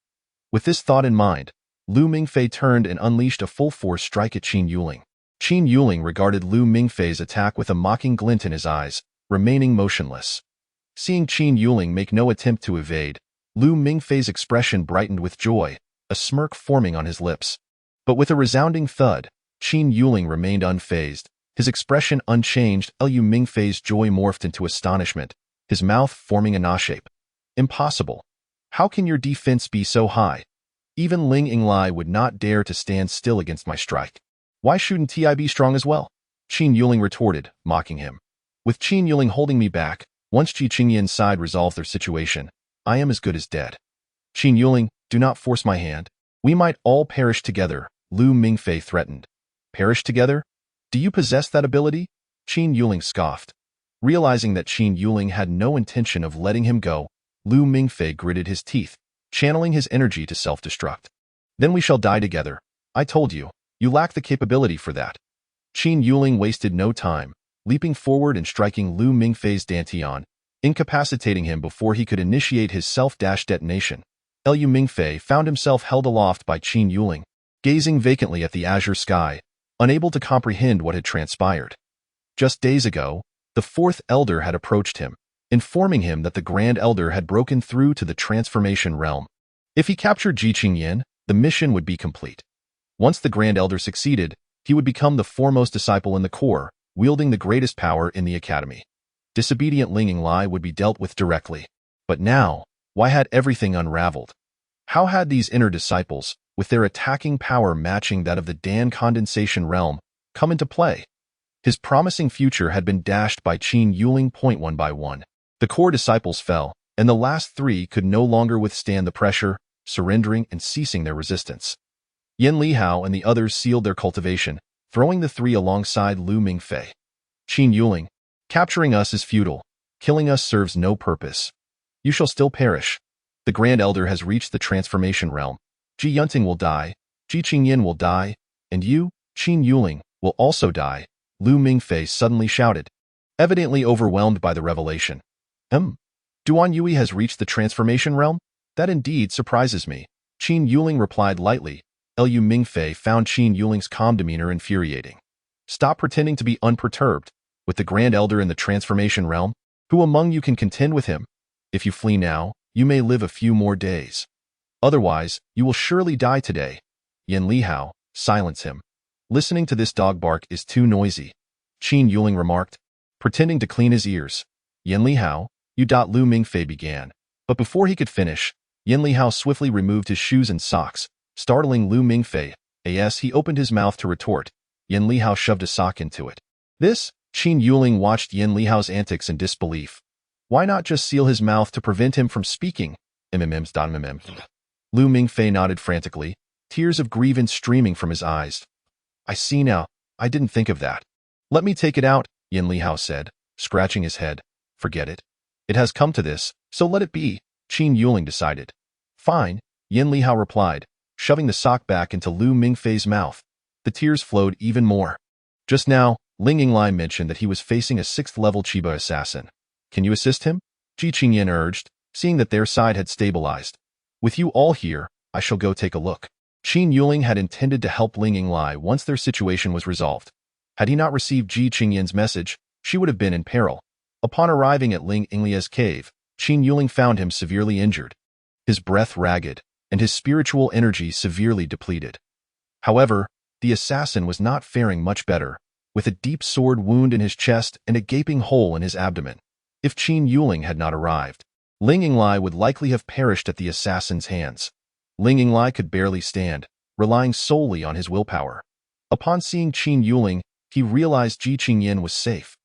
With this thought in mind, Lu Mingfei turned and unleashed a full-force strike at Qin Yuling. Qin Yuling regarded Lu Mingfei's attack with a mocking glint in his eyes, remaining motionless. Seeing Qin Yuling make no attempt to evade, Lu Mingfei's expression brightened with joy, a smirk forming on his lips. But with a resounding thud, Qin Yuling remained unfazed, his expression unchanged. Lu Mingfei's joy morphed into astonishment, his mouth forming a na shape. Impossible. How can your defense be so high? Even Ling Yinglai would not dare to stand still against my strike. Why shouldn't I be strong as well? Qin Yuling retorted, mocking him. With Qin Yuling holding me back, once Qi Qingyan's side resolved their situation, I am as good as dead. Qin Yuling, do not force my hand. We might all perish together, Lu Mingfei threatened. Perish together? Do you possess that ability? Qin Yuling scoffed. Realizing that Qin Yuling had no intention of letting him go, Lu Mingfei gritted his teeth, channeling his energy to self-destruct. Then we shall die together. I told you, you lack the capability for that. Qin Yuling wasted no time, leaping forward and striking Lu Mingfei's dantian, incapacitating him before he could initiate his self-detonation. Lu Mingfei found himself held aloft by Qin Yuling, gazing vacantly at the azure sky, unable to comprehend what had transpired. Just days ago, the 4th Elder had approached him, informing him that the Grand Elder had broken through to the transformation realm. If he captured Ji Qingyan, the mission would be complete. Once the Grand Elder succeeded, he would become the foremost disciple in the core, wielding the greatest power in the academy. Disobedient Ling Yinglai would be dealt with directly. But now, why had everything unraveled? How had these inner disciples, with their attacking power matching that of the Dan condensation realm, come into play? His promising future had been dashed by Qin Yuling. One by one. The core disciples fell, and the last 3 could no longer withstand the pressure, surrendering and ceasing their resistance. Yan Lihao and the others sealed their cultivation, throwing the 3 alongside Lu Mingfei. Qin Yuling, capturing us is futile. Killing us serves no purpose. You shall still perish. The Grand Elder has reached the transformation realm. Ji Yunting will die, Ji Qingyan will die, and you, Qin Yuling, will also die, Lu Mingfei suddenly shouted, evidently overwhelmed by the revelation. Duan Yui has reached the transformation realm? That indeed surprises me. Qin Yuling replied lightly. Lu Mingfei found Qin Yuling's calm demeanor infuriating. Stop pretending to be unperturbed. With the Grand Elder in the transformation realm, who among you can contend with him? If you flee now, you may live a few more days. Otherwise, you will surely die today. Yan Lihao, silence him. Listening to this dog bark is too noisy. Qin Yuling remarked, pretending to clean his ears. Yan Lihao, you. Lu Mingfei began. But before he could finish, Yan Lihao swiftly removed his shoes and socks, startling Lu Mingfei. As he opened his mouth to retort, Yan Lihao shoved a sock into it. This? Qin Yuling watched Yan Lihao's antics in disbelief. Why not just seal his mouth to prevent him from speaking? Lu Mingfei nodded frantically, tears of grievance streaming from his eyes. I see now. I didn't think of that. Let me take it out, Yan Lihao said, scratching his head. Forget it. It has come to this, so let it be, Qin Yuling decided. Fine, Yan Lihao replied, shoving the sock back into Lu Mingfei's mouth. The tears flowed even more. Just now, Ling Yinglai mentioned that he was facing a 6th-level Chiba assassin. Can you assist him? Ji Qingyan urged, seeing that their side had stabilized. With you all here, I shall go take a look. Qin Yuling had intended to help Ling Yinglai once their situation was resolved. Had he not received Ji Qingyan's message, she would have been in peril. Upon arriving at Ling Yinglai's cave, Qin Yuling found him severely injured, his breath ragged, and his spiritual energy severely depleted. However, the assassin was not faring much better, with a deep sword wound in his chest and a gaping hole in his abdomen. If Qin Yuling had not arrived, Ling Yinglai would likely have perished at the assassin's hands. Ling Yinglai could barely stand, relying solely on his willpower. Upon seeing Qin Yuling, he realized Ji Qingyan was safe.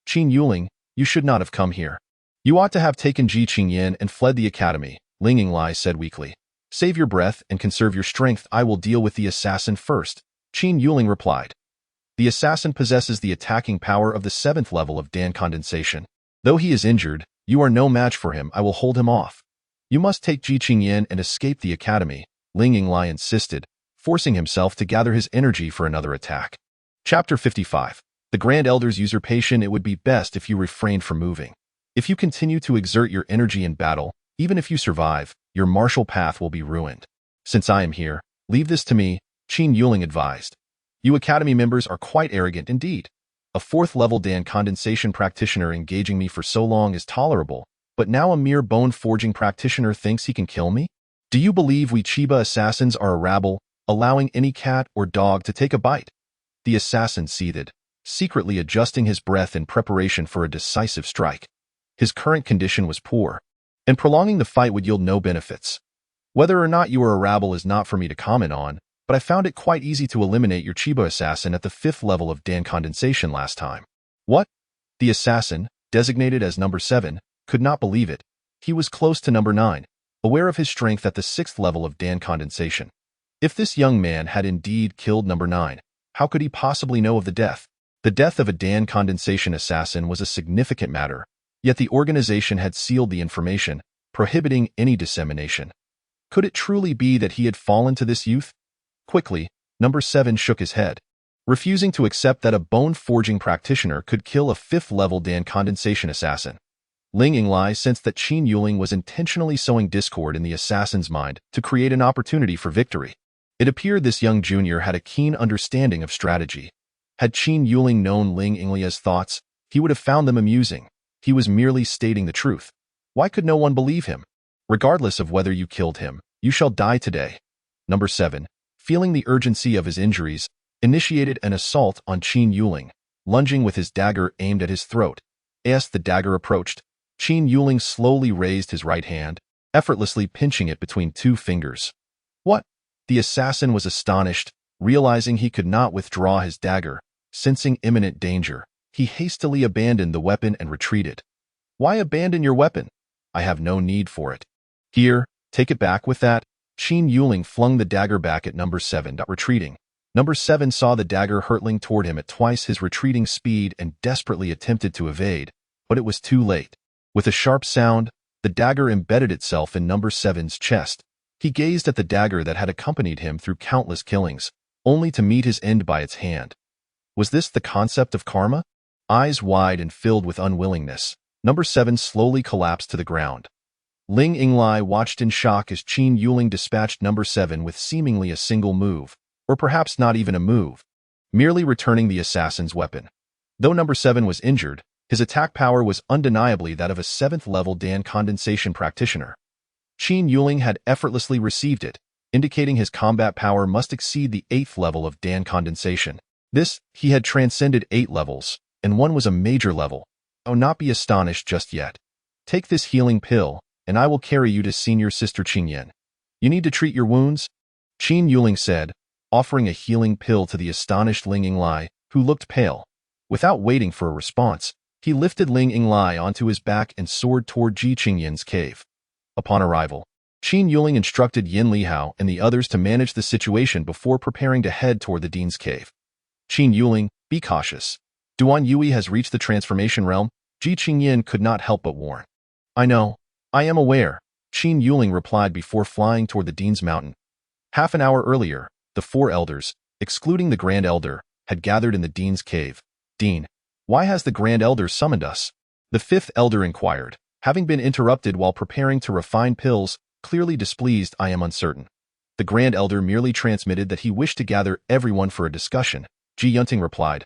Qin Yuling, you should not have come here. You ought to have taken Ji Qingyan and fled the academy, Ling Yinglai said weakly. Save your breath and conserve your strength. I will deal with the assassin first, Qin Yuling replied. The assassin possesses the attacking power of the 7th level of Dan Condensation. Though he is injured, you are no match for him. I will hold him off. You must take Ji Qingyan and escape the academy, Ling Yinglai insisted, forcing himself to gather his energy for another attack. Chapter 55. The Grand Elder's usurpation. It would be best if you refrained from moving. If you continue to exert your energy in battle, even if you survive, your martial path will be ruined. Since I am here, leave this to me, Qin Yuling advised. You academy members are quite arrogant indeed. A 4th-level Dan Condensation practitioner engaging me for so long is tolerable, but now a mere bone-forging practitioner thinks he can kill me? Do you believe we Chiba assassins are a rabble, allowing any cat or dog to take a bite? The assassin seethed, secretly adjusting his breath in preparation for a decisive strike. His current condition was poor, and prolonging the fight would yield no benefits. Whether or not you are a rabble is not for me to comment on, but I found it quite easy to eliminate your Chiba assassin at the 5th level of Dan Condensation last time. What? The assassin, designated as number 7, could not believe it. He was close to number 9, aware of his strength at the 6th level of Dan Condensation. If this young man had indeed killed number 9, how could he possibly know of the death? The death of a Dan Condensation assassin was a significant matter, yet the organization had sealed the information, prohibiting any dissemination. Could it truly be that he had fallen to this youth? Quickly, number 7 shook his head, refusing to accept that a bone-forging practitioner could kill a 5th-level Dan Condensation assassin. Ling Yinglai sensed that Qin Yuling was intentionally sowing discord in the assassin's mind to create an opportunity for victory. It appeared this young junior had a keen understanding of strategy. Had Qin Yuling known Ling Yinglai's thoughts, he would have found them amusing. He was merely stating the truth. Why could no one believe him? Regardless of whether you killed him, you shall die today. Number 7, feeling the urgency of his injuries, initiated an assault on Qin Yuling, lunging with his dagger aimed at his throat. As the dagger approached, Qin Yuling slowly raised his right hand, effortlessly pinching it between 2 fingers. What? The assassin was astonished, realizing he could not withdraw his dagger. Sensing imminent danger, he hastily abandoned the weapon and retreated. Why abandon your weapon? I have no need for it. Here, take it back with that. Qin Yuling flung the dagger back at number 7, retreating. Number 7 saw the dagger hurtling toward him at twice his retreating speed and desperately attempted to evade, but it was too late. With a sharp sound, the dagger embedded itself in number 7's chest. He gazed at the dagger that had accompanied him through countless killings, only to meet his end by its hand. Was this the concept of karma? Eyes wide and filled with unwillingness, number 7 slowly collapsed to the ground. Ling Yinglai watched in shock as Qin Yuling dispatched number 7 with seemingly a single move, or perhaps not even a move, merely returning the assassin's weapon. Though number 7 was injured, his attack power was undeniably that of a 7th-level Dan Condensation practitioner. Qin Yuling had effortlessly received it, indicating his combat power must exceed the 8th level of Dan Condensation. This, he had transcended 8 levels, and one was a major level. Oh, not be astonished just yet. Take this healing pill, and I will carry you to senior sister Qingyan. You need to treat your wounds? Qin Yuling said, offering a healing pill to the astonished Ling Yinglai, who looked pale. Without waiting for a response, he lifted Ling Yinglai onto his back and soared toward Ji Qingyan's cave. Upon arrival, Qin Yuling instructed Yin Lihao and the others to manage the situation before preparing to head toward the Dean's cave. Qin Yuling, be cautious. Duan Yui has reached the transformation realm, Ji Qingyan could not help but warn. I know. I am aware, Qin Yuling replied before flying toward the Dean's mountain. Half an hour earlier, the 4 elders, excluding the Grand Elder, had gathered in the Dean's cave. Dean, why has the Grand Elder summoned us? The 5th Elder inquired, having been interrupted while preparing to refine pills, clearly displeased. I am uncertain. The Grand Elder merely transmitted that he wished to gather everyone for a discussion. Ji Yunting replied,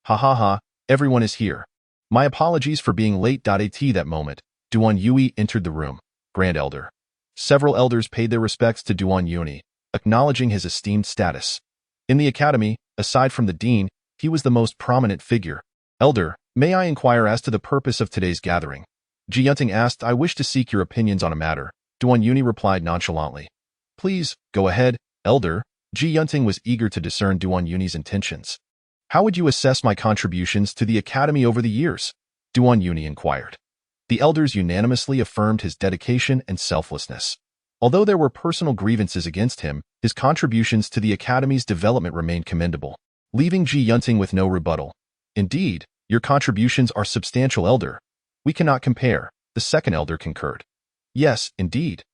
Ha ha ha, everyone is here. My apologies for being late. At that moment, Duan Yui entered the room. Grand Elder. Several elders paid their respects to Duan Yui, acknowledging his esteemed status. In the academy, aside from the dean, he was the most prominent figure. Elder, may I inquire as to the purpose of today's gathering? Ji Yunting asked. I wish to seek your opinions on a matter. Duan Yui replied nonchalantly. Please, go ahead, Elder. Ji Yunting was eager to discern Duan Yui's intentions. How would you assess my contributions to the academy over the years? Duan Yui inquired. The elders unanimously affirmed his dedication and selflessness. Although there were personal grievances against him, his contributions to the Academy's development remained commendable, leaving Ji Yunting with no rebuttal. Indeed, your contributions are substantial, Elder. We cannot compare, the second Elder concurred. Yes, indeed.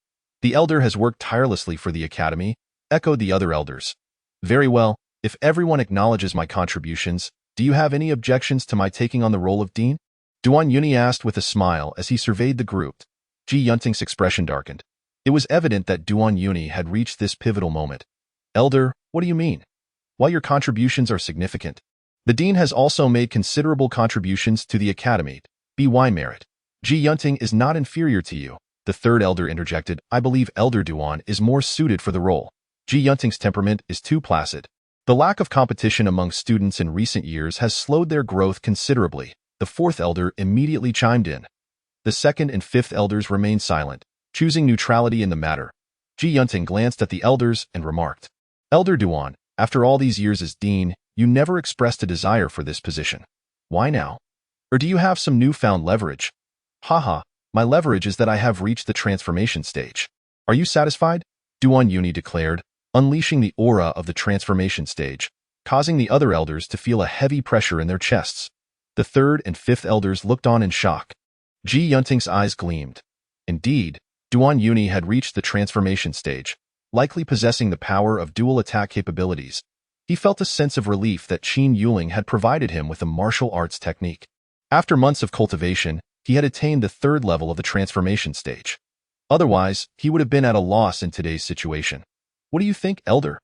The Elder has worked tirelessly for the Academy, echoed the other Elders. Very well, if everyone acknowledges my contributions, do you have any objections to my taking on the role of Dean? Duan Yuni asked with a smile as he surveyed the group. Ji Yunting's expression darkened. It was evident that Duan Yuni had reached this pivotal moment. Elder, what do you mean? While your contributions are significant, the Dean has also made considerable contributions to the Academy. By merit, Ji Yunting is not inferior to you. The third Elder interjected. I believe Elder Duan is more suited for the role. Ji Yunting's temperament is too placid. The lack of competition among students in recent years has slowed their growth considerably. The fourth Elder immediately chimed in. The second and fifth Elders remained silent, choosing neutrality in the matter. Ji Yunting glanced at the Elders and remarked, Elder Duan, after all these years as Dean, you never expressed a desire for this position. Why now? Or do you have some newfound leverage? Haha, my leverage is that I have reached the transformation stage. Are you satisfied? Duan Yuni declared, unleashing the aura of the transformation stage, causing the other Elders to feel a heavy pressure in their chests. The third and fifth Elders looked on in shock. Ji Yunting's eyes gleamed. Indeed, Duan Yuni had reached the transformation stage, likely possessing the power of dual attack capabilities. He felt a sense of relief that Qin Yuling had provided him with a martial arts technique. After months of cultivation, he had attained the third level of the transformation stage. Otherwise, he would have been at a loss in today's situation. What do you think, Elder?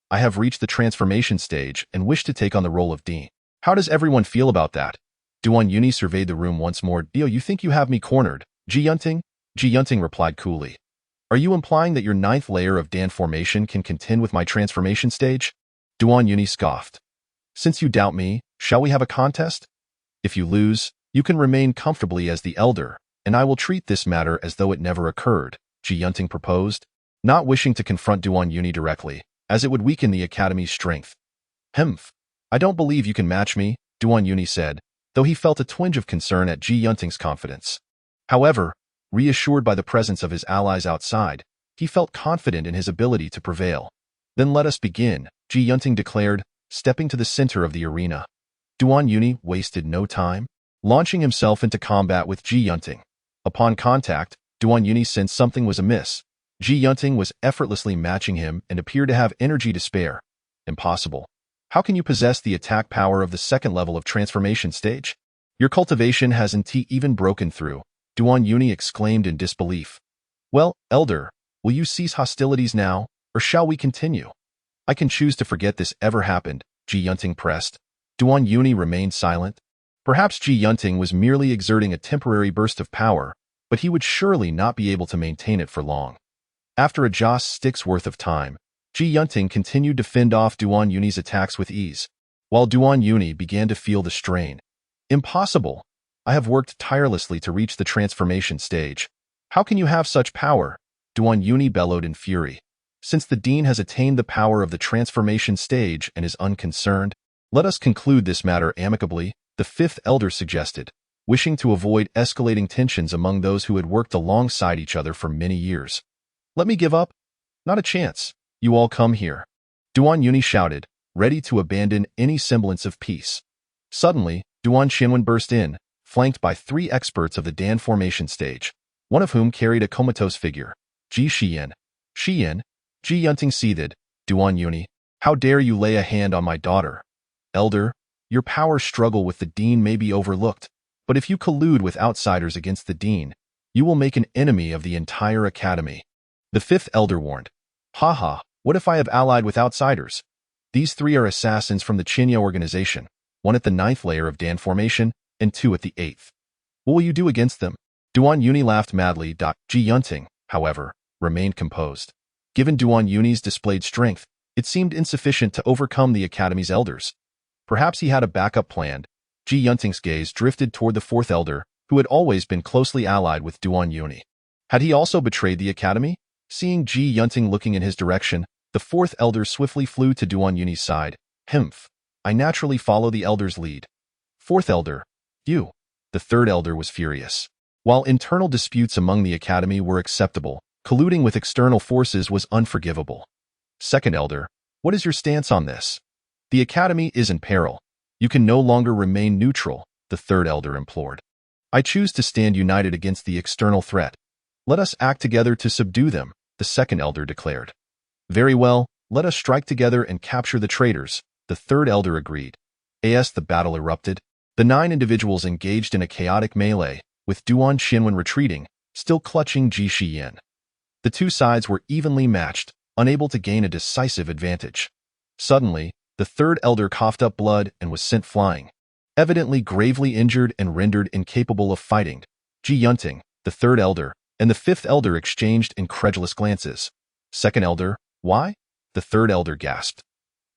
I have reached the transformation stage and wish to take on the role of Dean. How does everyone feel about that? Duan Yuni surveyed the room once more. Dio, you think you have me cornered? Ji Yunting? Ji Yunting replied coolly. Are you implying that your ninth layer of Dan formation can contend with my transformation stage? Duan Yuni scoffed. Since you doubt me, shall we have a contest? If you lose, you can remain comfortably as the Elder, and I will treat this matter as though it never occurred, Ji Yunting proposed, not wishing to confront Duan Yuni directly, as it would weaken the Academy's strength. Humph. I don't believe you can match me, Duan Yuni said, though he felt a twinge of concern at Ji Yunting's confidence. However, reassured by the presence of his allies outside, he felt confident in his ability to prevail. Then let us begin, Ji Yunting declared, stepping to the center of the arena. Duan Yuni wasted no time, launching himself into combat with Ji Yunting. Upon contact, Duan Yuni sensed something was amiss. Ji Yunting was effortlessly matching him and appeared to have energy to spare. Impossible. How can you possess the attack power of the second level of transformation stage? Your cultivation hasn't even broken through, Duan Yuni exclaimed in disbelief. Well, Elder, will you cease hostilities now, or shall we continue? I can choose to forget this ever happened, Ji Yunting pressed. Duan Yuni remained silent. Perhaps Ji Yunting was merely exerting a temporary burst of power, but he would surely not be able to maintain it for long. After a joss stick's worth of time, Ji Yunting continued to fend off Duan Yuni's attacks with ease, while Duan Yuni began to feel the strain. Impossible! I have worked tirelessly to reach the transformation stage. How can you have such power? Duan Yuni bellowed in fury. Since the Dean has attained the power of the transformation stage and is unconcerned, let us conclude this matter amicably, the fifth Elder suggested, wishing to avoid escalating tensions among those who had worked alongside each other for many years. Let me give up? Not a chance. You all come here. Duan Yuni shouted, ready to abandon any semblance of peace. Suddenly, Duan Xianwen burst in, flanked by three experts of the Dan formation stage, one of whom carried a comatose figure. Ji Xian. Xian? Ji Yunting seethed. Duan Yuni, how dare you lay a hand on my daughter? Elder, your power struggle with the Dean may be overlooked, but if you collude with outsiders against the Dean, you will make an enemy of the entire Academy. The fifth Elder warned. Haha, what if I have allied with outsiders? These three are assassins from the Qinya organization, one at the ninth layer of Dan formation, and two at the eighth. What will you do against them? Duan Yuni laughed madly. Ji Yunting, however, remained composed. Given Duan Yuni's displayed strength, it seemed insufficient to overcome the Academy's elders. Perhaps he had a backup plan. Ji Yunting's gaze drifted toward the fourth Elder, who had always been closely allied with Duan Yuni. Had he also betrayed the Academy? Seeing Ji Yunting looking in his direction, the fourth Elder swiftly flew to Duan Yuni's side. Humph. I naturally follow the Elder's lead. Fourth Elder. You. The third Elder was furious. While internal disputes among the Academy were acceptable, Colluding with external forces was unforgivable. Second Elder, what is your stance on this? The Academy is in peril. You can no longer remain neutral, the Third Elder implored. I choose to stand united against the external threat. Let us act together to subdue them, the Second Elder declared. Very well, let us strike together and capture the traitors, the Third Elder agreed. As the battle erupted, the 9 individuals engaged in a chaotic melee, with Duan Xinwen retreating, still clutching Ji Shiyin. The two sides were evenly matched, unable to gain a decisive advantage. Suddenly, the Third Elder coughed up blood and was sent flying. Evidently gravely injured and rendered incapable of fighting, Ji Yunting, the Third Elder, and the Fifth Elder exchanged incredulous glances. Second Elder, why? The Third Elder gasped.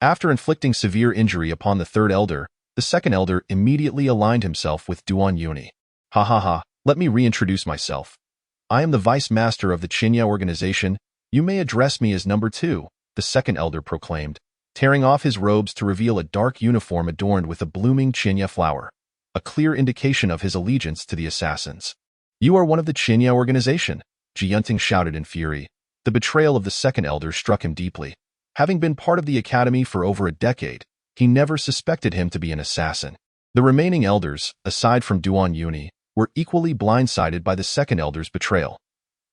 After inflicting severe injury upon the Third Elder, the Second Elder immediately aligned himself with Duan Yuni. Ha ha ha, let me reintroduce myself. I am the Vice Master of the Qinya organization. You may address me as number 2, the Second Elder proclaimed, tearing off his robes to reveal a dark uniform adorned with a blooming Qinya flower, a clear indication of his allegiance to the assassins. You are one of the Qinya organization, Ji Yunting shouted in fury. The betrayal of the Second Elder struck him deeply. Having been part of the Academy for over a decade, he never suspected him to be an assassin. The remaining elders, aside from Duan Yuni, were equally blindsided by the Second Elder's betrayal.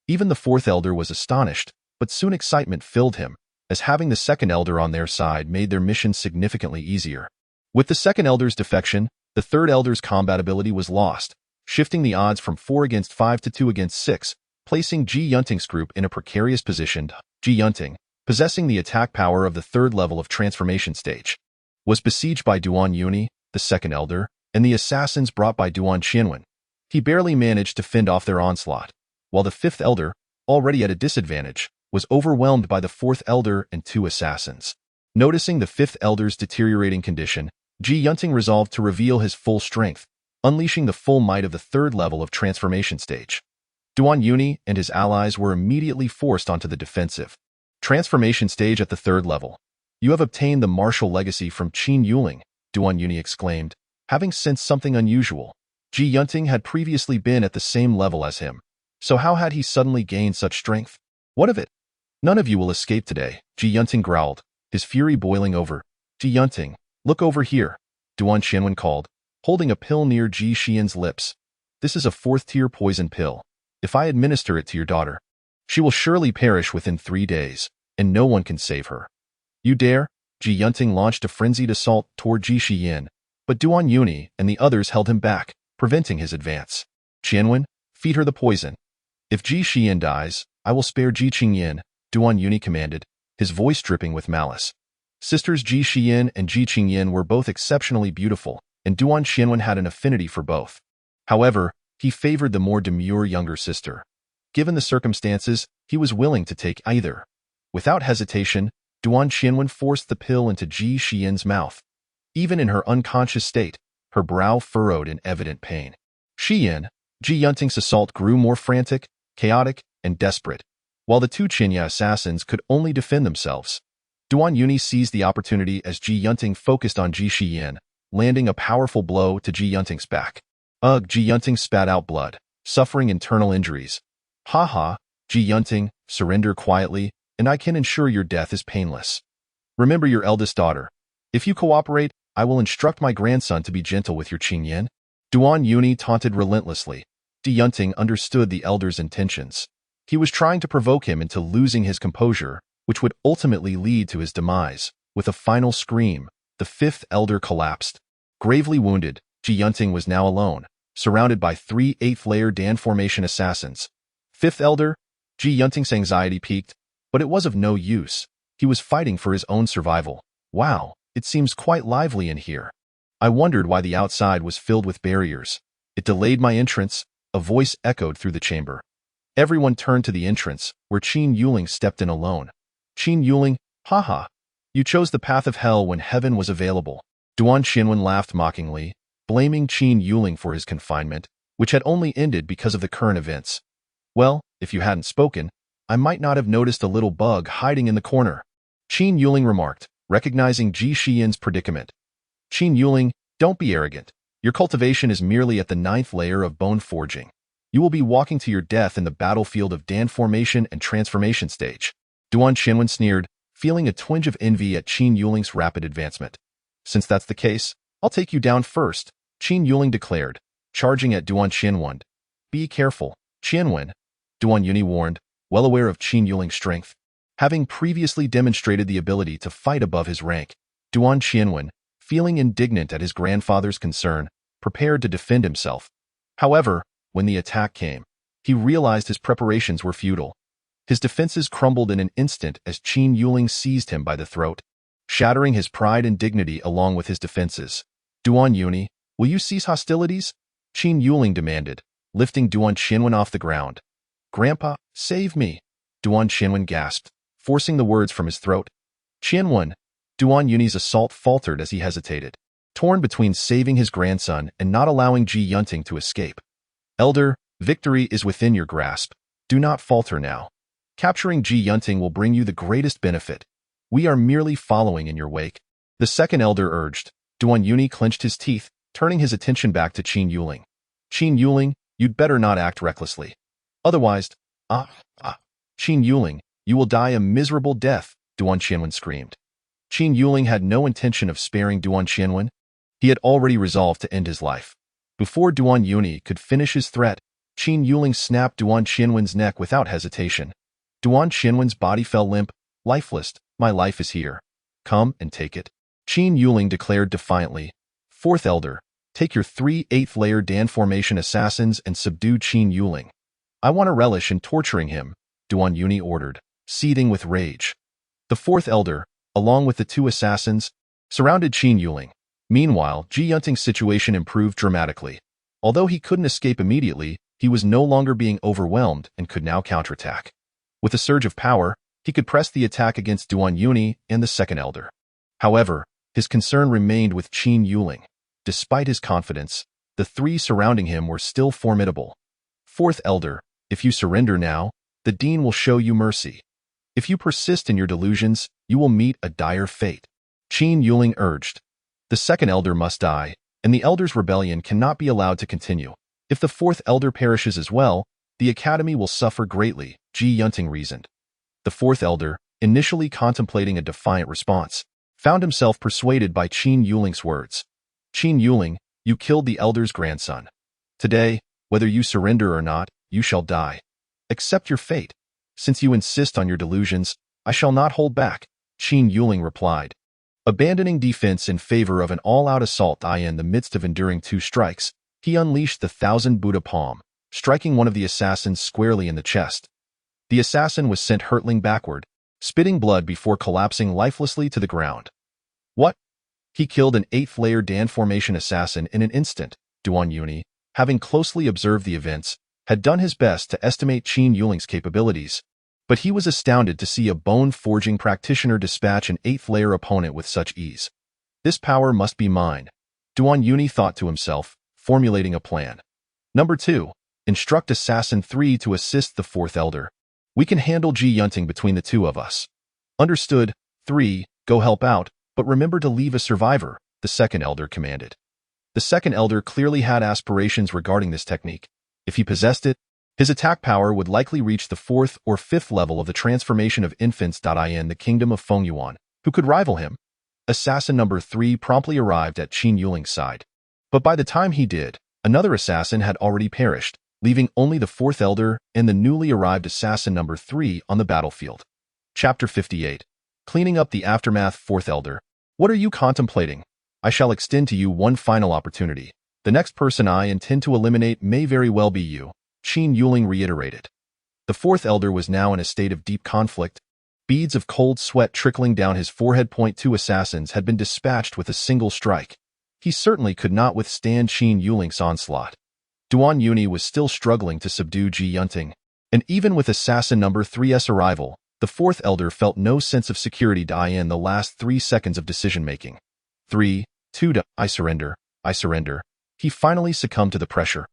Even the Fourth Elder was astonished, but soon excitement filled him, as having the Second Elder on their side made their mission significantly easier. With the Second Elder's defection, the Third Elder's combat ability was lost, shifting the odds from 4 against 5 to 2 against 6, placing Ji Yunting's group in a precarious position. Ji Yunting, possessing the attack power of the 3rd level of transformation stage, was besieged by Duan Yuni, the Second Elder, and the assassins brought by Duan Xinwen. He barely managed to fend off their onslaught, while the Fifth Elder, already at a disadvantage, was overwhelmed by the Fourth Elder and 2 assassins. Noticing the Fifth Elder's deteriorating condition, Ji Yunting resolved to reveal his full strength, unleashing the full might of the 3rd level of transformation stage. Duan Yuni and his allies were immediately forced onto the defensive. Transformation stage at the 3rd level. You have obtained the martial legacy from Qin Yuling, Duan Yuni exclaimed, having sensed something unusual. Ji Yunting had previously been at the same level as him, so how had he suddenly gained such strength? What of it? None of you will escape today, Ji Yunting growled, his fury boiling over. Ji Yunting, look over here, Duan Xinwen called, holding a pill near Ji Xian's lips. This is a 4th-tier poison pill. If I administer it to your daughter, she will surely perish within 3 days, and no one can save her. You dare? Ji Yunting launched a frenzied assault toward Ji Xian, but Duan Yuni and the others held him back, preventing his advance. Qianwen, feed her the poison. If Ji Xian dies, I will spare Ji Qingyin, Duan Yuni commanded, his voice dripping with malice. Sisters Ji Xian and Ji Qingyin were both exceptionally beautiful, and Duan Xinwen had an affinity for both. However, he favored the more demure younger sister. Given the circumstances, he was willing to take either. Without hesitation, Duan Xinwen forced the pill into Ji Xian's mouth. Even in her unconscious state, her brow furrowed in evident pain. Xian, Ji Yunting's assault grew more frantic, chaotic, and desperate, while the 2 Qinya assassins could only defend themselves. Duan Yuni seized the opportunity as Ji Yunting focused on Ji Xian, landing a powerful blow to Ji Yunting's back. Ugh, Ji Yunting spat out blood, suffering internal injuries. Ha ha, Ji Yunting, surrender quietly, and I can ensure your death is painless. Remember your eldest daughter. If you cooperate, I will instruct my grandson to be gentle with your Qingyin. Duan Yuni taunted relentlessly. Ji Yunting understood the elder's intentions. He was trying to provoke him into losing his composure, which would ultimately lead to his demise. With a final scream, the 5th Elder collapsed. Gravely wounded, Ji Yunting was now alone, surrounded by 3 8th-layer Dan formation assassins. 5th Elder, Ji Yunting's anxiety peaked, but it was of no use. He was fighting for his own survival. Wow, it seems quite lively in here. I wondered why the outside was filled with barriers. It delayed my entrance, a voice echoed through the chamber. Everyone turned to the entrance, where Qin Yuling stepped in alone. Qin Yuling, haha. You chose the path of hell when heaven was available. Duan Xinwen laughed mockingly, blaming Qin Yuling for his confinement, which had only ended because of the current events. Well, if you hadn't spoken, I might not have noticed a little bug hiding in the corner. Qin Yuling remarked, recognizing Ji Xian's predicament. Qin Yuling, don't be arrogant. Your cultivation is merely at the 9th layer of bone forging. You will be walking to your death in the battlefield of Dan formation and transformation stage. Duan Qianwen sneered, feeling a twinge of envy at Qin Yuling's rapid advancement. Since that's the case, I'll take you down first, Qin Yuling declared, charging at Duan Qianwen. Be careful, Qianwen, Duan Yuni warned, well aware of Qin Yuling's strength. Having previously demonstrated the ability to fight above his rank, Duan Qianwen, feeling indignant at his grandfather's concern, prepared to defend himself. However, when the attack came, he realized his preparations were futile. His defenses crumbled in an instant as Qin Yuling seized him by the throat, shattering his pride and dignity along with his defenses. Duan Yuni, will you cease hostilities? Qin Yuling demanded, lifting Duan Qianwen off the ground. Grandpa, save me, Duan Qianwen gasped, forcing the words from his throat. Qianwen, Duan Yuni's assault faltered as he hesitated, torn between saving his grandson and not allowing Ji Yunting to escape. Elder, victory is within your grasp. Do not falter now. Capturing Ji Yunting will bring you the greatest benefit. We are merely following in your wake. The second elder urged. Duan Yuni clenched his teeth, turning his attention back to Qin Yuling. Qin Yuling, you'd better not act recklessly. Otherwise, Qin Yuling, you will die a miserable death, Duan Qianwen screamed. Qin Yuling had no intention of sparing Duan Qianwen. He had already resolved to end his life. Before Duan Yuni could finish his threat, Qin Yuling snapped Duan Qianwen's neck without hesitation. Duan Qianwen's body fell limp, lifeless. My life is here. Come and take it. Qin Yuling declared defiantly. Fourth Elder, take your 3 8th-layer Dan formation assassins and subdue Qin Yuling. I want to relish in torturing him, Duan Yuni ordered, seething with rage. The fourth Elder, along with the 2 assassins, surrounded Qin Yuling. Meanwhile, Ji Yunting's situation improved dramatically. Although he couldn't escape immediately, he was no longer being overwhelmed and could now counterattack. With a surge of power, he could press the attack against Duan Yuni and the second elder. However, his concern remained with Qin Yuling. Despite his confidence, the 3 surrounding him were still formidable. Fourth elder, if you surrender now, the Dean will show you mercy. If you persist in your delusions, you will meet a dire fate. Qin Yuling urged. The second elder must die, and the elder's rebellion cannot be allowed to continue. If the fourth elder perishes as well, the academy will suffer greatly, Ji Yunting reasoned. The fourth elder, initially contemplating a defiant response, found himself persuaded by Qin Yuling's words. Qin Yuling, you killed the elder's grandson. Today, whether you surrender or not, you shall die. Accept your fate. Since you insist on your delusions, I shall not hold back, Qin Yuling replied. Abandoning defense in favor of an all-out assault in the midst of enduring 2 strikes, he unleashed the 1000 Buddha palm, striking one of the assassins squarely in the chest. The assassin was sent hurtling backward, spitting blood before collapsing lifelessly to the ground. What? He killed an 8th-layer Dan formation assassin in an instant. Duan Yuni, having closely observed the events, had done his best to estimate Qin Yuling's capabilities, but he was astounded to see a bone-forging practitioner dispatch an 8th-layer opponent with such ease. This power must be mine, Duan Yuni thought to himself, formulating a plan. Number 2. Instruct Assassin 3 to assist the 4th Elder. We can handle Ji Yunting between the 2 of us. Understood. 3. Go help out, but remember to leave a survivor, the 2nd Elder commanded. The 2nd Elder clearly had aspirations regarding this technique. If he possessed it, his attack power would likely reach the 4th or 5th level of the transformation of infants. In the kingdom of Fengyuan, who could rival him? Assassin number 3 promptly arrived at Qin Yuling's side. But by the time he did, another assassin had already perished, leaving only the 4th Elder and the newly arrived assassin number 3 on the battlefield. Chapter 58. Cleaning up the aftermath. 4th Elder. What are you contemplating? I shall extend to you one final opportunity. The next person I intend to eliminate may very well be you, Qin Yuling reiterated. The 4th Elder was now in a state of deep conflict. Beads of cold sweat trickling down his forehead. 2 assassins had been dispatched with a single strike. He certainly could not withstand Qin Yuling's onslaught. Duan Yuni was still struggling to subdue Ji Yunting, and even with assassin number 3's arrival, the 4th Elder felt no sense of security in the last 3 seconds of decision-making. 3, 2, I surrender, I surrender. He finally succumbed to the pressure.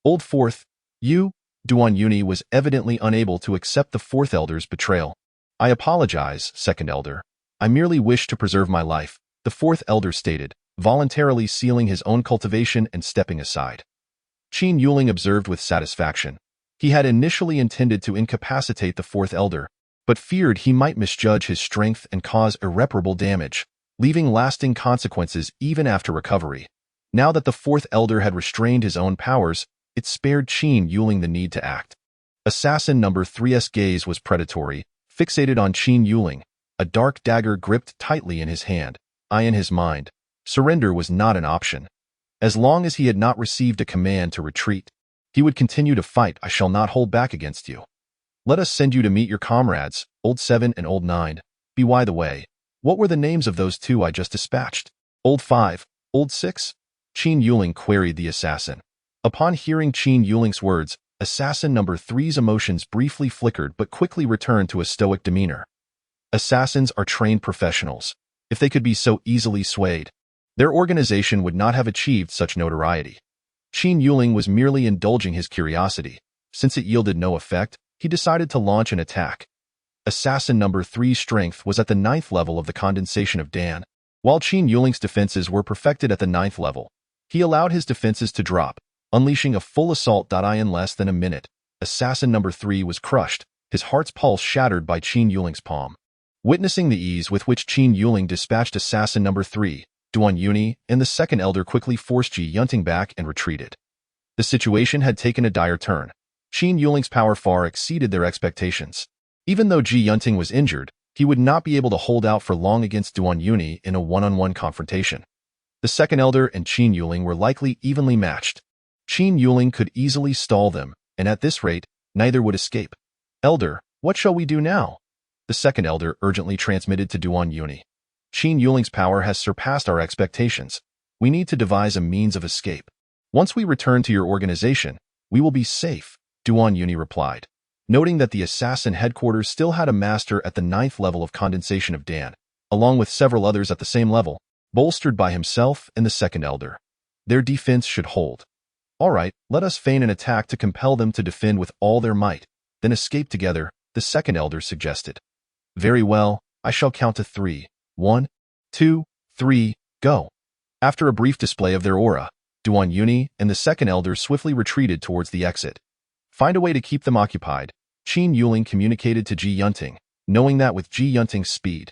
Old 4th, you? Duan Yuni was evidently unable to accept the 4th Elder's betrayal. I apologize, 2nd Elder. I merely wish to preserve my life, the 4th Elder stated, voluntarily sealing his own cultivation and stepping aside. Qin Yuling observed with satisfaction. He had initially intended to incapacitate the fourth elder, but feared he might misjudge his strength and cause irreparable damage, leaving lasting consequences even after recovery. Now that the fourth elder had restrained his own powers, it spared Qin Yuling the need to act. Assassin number 3's gaze was predatory, fixated on Qin Yuling, a dark dagger gripped tightly in his hand. In his mind, surrender was not an option. As long as he had not received a command to retreat, he would continue to fight. I shall not hold back against you. Let us send you to meet your comrades, Old 7 and Old 9. By the way, what were the names of those two I just dispatched? Old 5, Old 6? Qin Yuling queried the assassin. Upon hearing Qin Yuling's words, assassin number 3's emotions briefly flickered but quickly returned to a stoic demeanor. Assassins are trained professionals. If they could be so easily swayed, their organization would not have achieved such notoriety. Qin Yuling was merely indulging his curiosity. Since it yielded no effect, he decided to launch an attack. Assassin number 3's strength was at the 9th level of the condensation of Dan. While Qin Yuling's defenses were perfected at the 9th level, he allowed his defenses to drop, unleashing a full assault. In less than a minute, assassin number 3 was crushed, his heart's pulse shattered by Qin Yuling's palm. Witnessing the ease with which Qin Yuling dispatched assassin number 3, Duan Yuni and the second elder quickly forced Ji Yunting back and retreated. The situation had taken a dire turn. Qin Yuling's power far exceeded their expectations. Even though Ji Yunting was injured, he would not be able to hold out for long against Duan Yuni in a one-on-one confrontation. The second elder and Qin Yuling were likely evenly matched. Qin Yuling could easily stall them, and at this rate, neither would escape. Elder, what shall we do now? The second elder urgently transmitted to Duan Yuni. Qin Yuling's power has surpassed our expectations. We need to devise a means of escape. Once we return to your organization, we will be safe, Duan Yuni replied, noting that the assassin headquarters still had a master at the 9th level of condensation of Dan, along with several others at the same level, bolstered by himself and the second elder. Their defense should hold. All right, let us feign an attack to compel them to defend with all their might, then escape together, the second elder suggested. Very well, I shall count to 3. 1, 2, 3, go. After a brief display of their aura, Duan Yuni and the second elder swiftly retreated towards the exit. Find a way to keep them occupied, Qin Yuling communicated to Ji Yunting, knowing that with Ji Yunting's speed,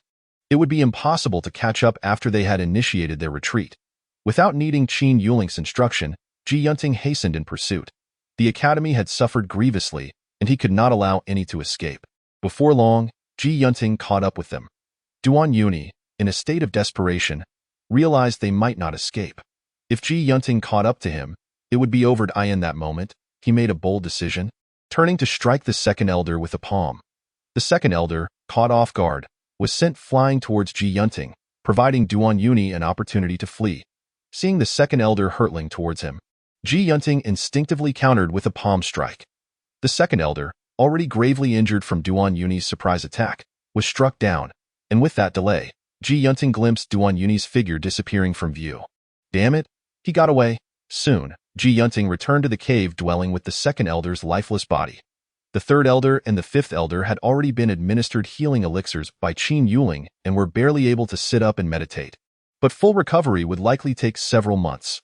it would be impossible to catch up after they had initiated their retreat. Without needing Qin Yuling's instruction, Ji Yunting hastened in pursuit. The academy had suffered grievously, and he could not allow any to escape. Before long, Ji Yunting caught up with them. Duan Yuni, in a state of desperation, realized they might not escape. If Ji Yunting caught up to him, it would be over. In that moment, he made a bold decision, turning to strike the second elder with a palm. The second elder, caught off guard, was sent flying towards Ji Yunting, providing Duan Yuni an opportunity to flee. Seeing the second elder hurtling towards him, Ji Yunting instinctively countered with a palm strike. The second elder, already gravely injured from Duan Yuni's surprise attack, was struck down, and with that delay, Ji Yunting glimpsed Duan Yuni's figure disappearing from view. Damn it, he got away. Soon, Ji Yunting returned to the cave dwelling with the second elder's lifeless body. The third elder and the fifth elder had already been administered healing elixirs by Qin Yuling and were barely able to sit up and meditate. But full recovery would likely take several months.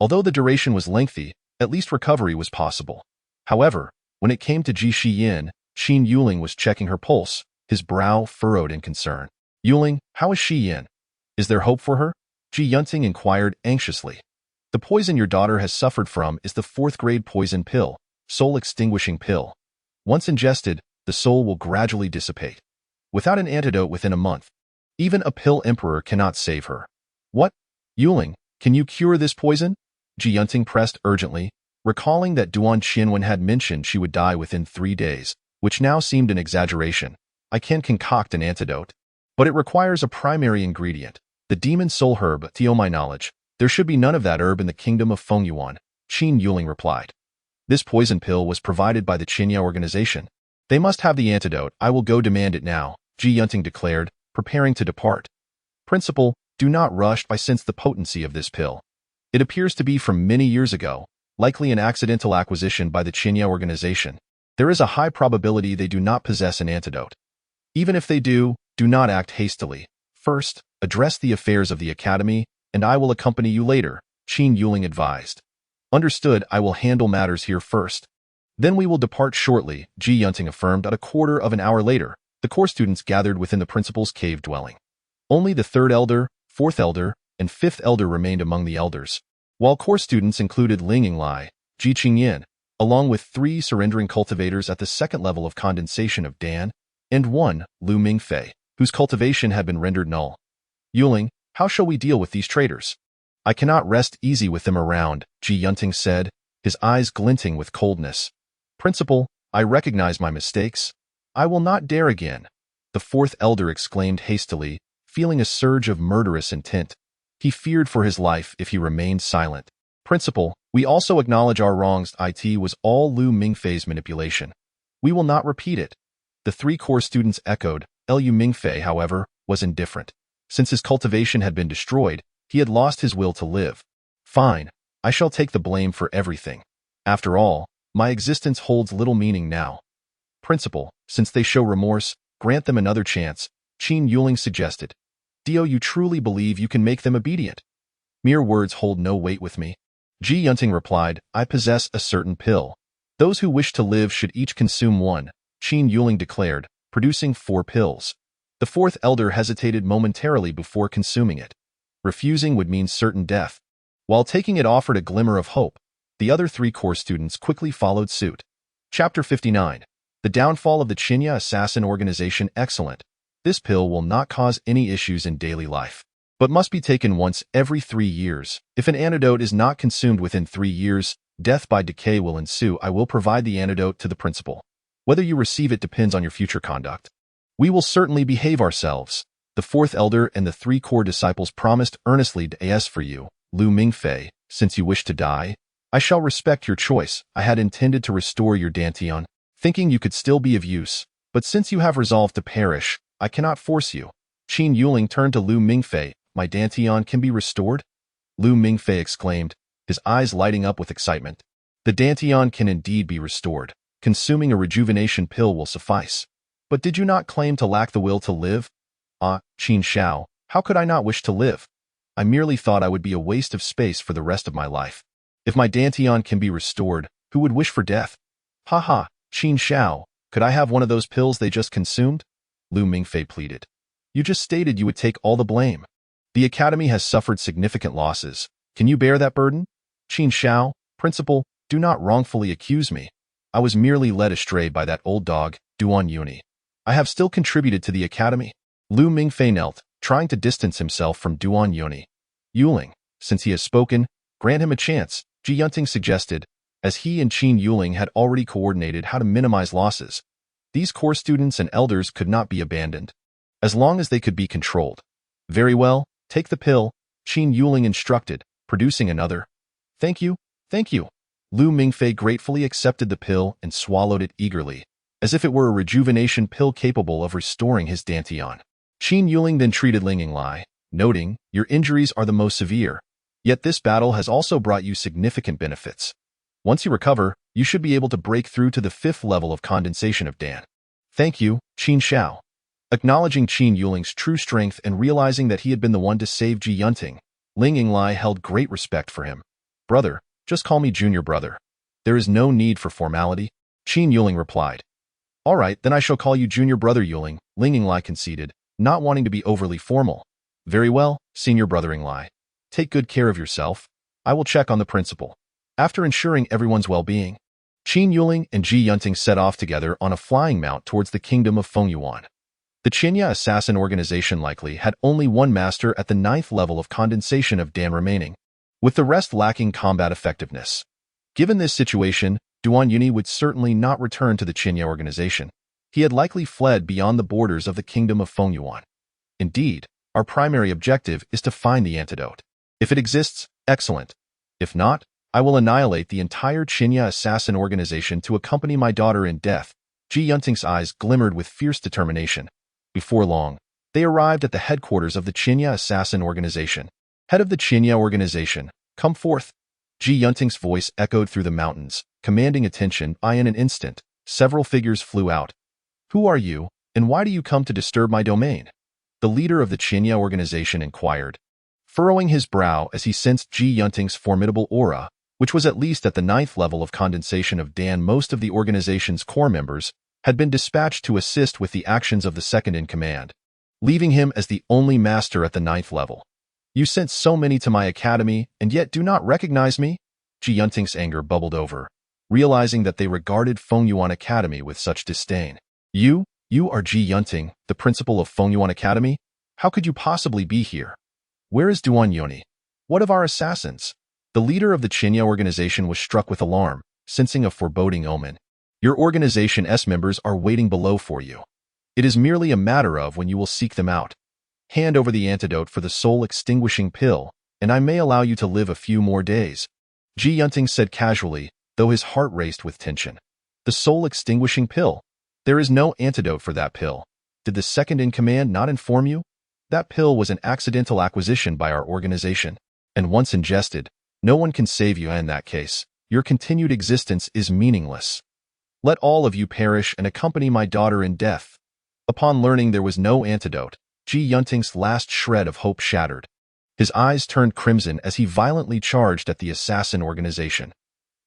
Although the duration was lengthy, at least recovery was possible. However, when it came to Ji Shiyin, Qin Yuling was checking her pulse, his brow furrowed in concern. Yuling, how is Shiyin? Is there hope for her? Ji Yunting inquired anxiously. The poison your daughter has suffered from is the 4th-grade poison pill, soul-extinguishing pill. Once ingested, the soul will gradually dissipate. Without an antidote within a month, even a pill emperor cannot save her. What? Yuling, can you cure this poison? Ji Yunting pressed urgently, recalling that Duan Qianwen had mentioned she would die within 3 days, which now seemed an exaggeration. I can concoct an antidote, but it requires a primary ingredient, the demon soul herb. To my knowledge, there should be none of that herb in the kingdom of Fengyuan, Qin Yuling replied. This poison pill was provided by the Qinya organization. They must have the antidote. I will go demand it now, Ji Yunting declared, preparing to depart. Principal, do not rush. I sense the potency of this pill. It appears to be from many years ago, likely an accidental acquisition by the Qinya organization. There is a high probability they do not possess an antidote. Even if they do not act hastily. First, address the affairs of the academy, and I will accompany you later, Qin Yuling advised. Understood, I will handle matters here first. Then we will depart shortly, Ji Yunting affirmed. At a quarter of an hour later, the core students gathered within the principal's cave dwelling. Only the third elder, fourth elder, and fifth elder remained among the elders, while core students included Ling Yinglai, Ji Qingyin, along with 3 surrendering cultivators at the second level of condensation of Dan, and 1, Lu Mingfei, whose cultivation had been rendered null. Yuling, how shall we deal with these traitors? I cannot rest easy with them around, Ji Yunting said, his eyes glinting with coldness. Principal, I recognize my mistakes. I will not dare again. The fourth elder exclaimed hastily, feeling a surge of murderous intent. He feared for his life if he remained silent. Principal, we also acknowledge our wrongs. It was all Lu Mingfei's manipulation. We will not repeat it. The 3 core students echoed. Lu Mingfei, however, was indifferent. Since his cultivation had been destroyed, he had lost his will to live. Fine, I shall take the blame for everything. After all, my existence holds little meaning now. Principal, since they show remorse, grant them another chance, Qin Yuling suggested. Dio, you truly believe you can make them obedient? Mere words hold no weight with me. Ji Yunting replied, I possess a certain pill. Those who wish to live should each consume one, Qin Yuling declared, producing 4 pills. The fourth elder hesitated momentarily before consuming it. Refusing would mean certain death. While taking it offered a glimmer of hope, the other 3 core students quickly followed suit. Chapter 59. The Downfall of the Qinya Assassin Organization. Excellent. This pill will not cause any issues in daily life, but must be taken once every 3 years. If an antidote is not consumed within 3 years, death by decay will ensue. I will provide the antidote to the principal. Whether you receive it depends on your future conduct. We will certainly behave ourselves. The fourth elder and the 3 core disciples promised earnestly to as for you, Lu Mingfei, since you wish to die, I shall respect your choice. I had intended to restore your Dantian, thinking you could still be of use, but since you have resolved to perish, I cannot force you. Qin Yuling turned to Lu Mingfei. My Dantian can be restored? Lu Mingfei exclaimed, his eyes lighting up with excitement. The Dantian can indeed be restored. Consuming a rejuvenation pill will suffice. But did you not claim to lack the will to live? Qin Shao, how could I not wish to live? I merely thought I would be a waste of space for the rest of my life. If my Dantian can be restored, who would wish for death? Ha, Qin Shao, could I have one of those pills they just consumed? Lu Mingfei pleaded. You just stated you would take all the blame. The academy has suffered significant losses. Can you bear that burden? Qin Shao, principal, do not wrongfully accuse me. I was merely led astray by that old dog, Duan Yuni. I have still contributed to the academy. Lu Mingfei knelt, trying to distance himself from Duan Yuni. Yuling, since he has spoken, grant him a chance, Ji Yunting suggested, as he and Qin Yuling had already coordinated how to minimize losses. These core students and elders could not be abandoned, as long as they could be controlled. Very well, take the pill, Qin Yuling instructed, producing another. Thank you. Lu Mingfei gratefully accepted the pill and swallowed it eagerly, as if it were a rejuvenation pill capable of restoring his Dantian. Qin Yuling then treated Ling Yinglai, noting, your injuries are the most severe, yet this battle has also brought you significant benefits. Once you recover, you should be able to break through to the 5th level of condensation of Dan. Thank you, Qin Shao. Acknowledging Qin Yuling's true strength and realizing that he had been the one to save Ji Yunting, Ling Yinglai held great respect for him. Brother, just call me junior brother. There is no need for formality, Qin Yuling replied. All right, then I shall call you junior brother Yuling, Ling Yinglai conceded, not wanting to be overly formal. Very well, senior brother Yinglai. Take good care of yourself. I will check on the principal. After ensuring everyone's well-being, Qin Yuling and Ji Yunting set off together on a flying mount towards the kingdom of Fengyuan. The Qinya Assassin Organization likely had only one master at the 9th level of condensation of Dan remaining, with the rest lacking combat effectiveness. Given this situation, Duan Yuni would certainly not return to the Qinya organization. He had likely fled beyond the borders of the kingdom of Fengyuan. Indeed, our primary objective is to find the antidote. If it exists, excellent. If not, I will annihilate the entire Qinya Assassin Organization to accompany my daughter in death. Ji Yunting's eyes glimmered with fierce determination. Before long, they arrived at the headquarters of the Qinya Assassin Organization. Head of the Qinya Organization, come forth. Ji Yunting's voice echoed through the mountains, commanding attention. In an instant, several figures flew out. Who are you, and why do you come to disturb my domain? The leader of the Qinya Organization inquired, furrowing his brow as he sensed Ji Yunting's formidable aura, which was at least at the 9th level of condensation of Dan. Most of the organization's core members had been dispatched to assist with the actions of the second-in-command, leaving him as the only master at the 9th level. You sent so many to my academy and yet do not recognize me? Ji Yunting's anger bubbled over, realizing that they regarded Fengyuan Academy with such disdain. You are Ji Yunting, the principal of Fengyuan Academy? How could you possibly be here? Where is Duan Yoni? What of our assassins? The leader of the Qinya organization was struck with alarm, sensing a foreboding omen. Your organization's members are waiting below for you. It is merely a matter of when you will seek them out. Hand over the antidote for the soul-extinguishing pill, and I may allow you to live a few more days. Ji Yunting said casually, though his heart raced with tension. The soul-extinguishing pill? There is no antidote for that pill. Did the second-in-command not inform you? That pill was an accidental acquisition by our organization, and once ingested, no one can save you. In that case, your continued existence is meaningless. Let all of you perish and accompany my daughter in death. Upon learning there was no antidote, Ji Yunting's last shred of hope shattered. His eyes turned crimson as he violently charged at the assassin organization.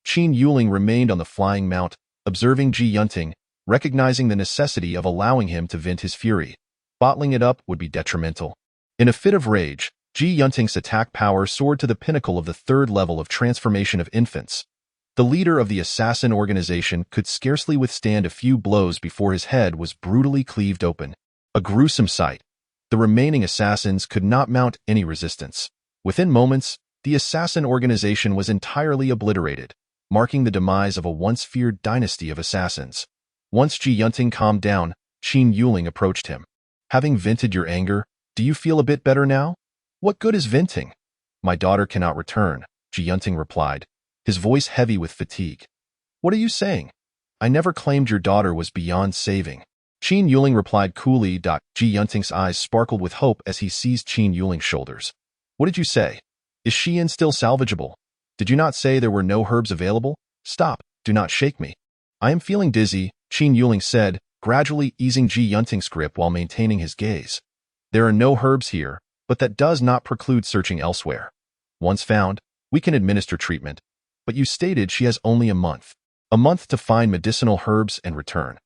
Qin Yuling remained on the flying mount, observing Ji Yunting, recognizing the necessity of allowing him to vent his fury. Bottling it up would be detrimental. In a fit of rage, Ji Yunting's attack power soared to the pinnacle of the 3rd level of transformation of infants. The leader of the assassin organization could scarcely withstand a few blows before his head was brutally cleaved open. A gruesome sight. The remaining assassins could not mount any resistance. Within moments, the assassin organization was entirely obliterated, marking the demise of a once feared dynasty of assassins. Once Ji Yunting calmed down, Qin Yuling approached him. Having vented your anger, do you feel a bit better now? What good is venting? My daughter cannot return, Ji Yunting replied, his voice heavy with fatigue. What are you saying? I never claimed your daughter was beyond saving. Qin Yuling replied coolly. Ji Yunting's eyes sparkled with hope as he seized Qin Yuling's shoulders. What did you say? Is Xian still salvageable? Did you not say there were no herbs available? Stop, do not shake me. I am feeling dizzy, Qin Yuling said, gradually easing Ji Yunting's grip while maintaining his gaze. There are no herbs here, but that does not preclude searching elsewhere. Once found, we can administer treatment. But you stated she has only a month. A month to find medicinal herbs and return.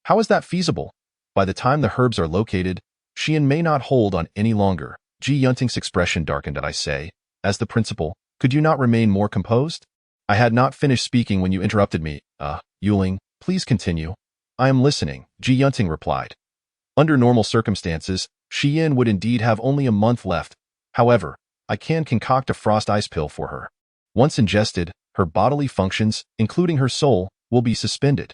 How is that feasible? By the time the herbs are located, Xian may not hold on any longer. Ji Yunting's expression darkened. I say, as the principal, could you not remain more composed? I had not finished speaking when you interrupted me. Yuling, please continue. I am listening, Ji Yunting replied. Under normal circumstances, Xian would indeed have only a month left. However, I can concoct a frost ice pill for her. Once ingested, her bodily functions, including her soul, will be suspended.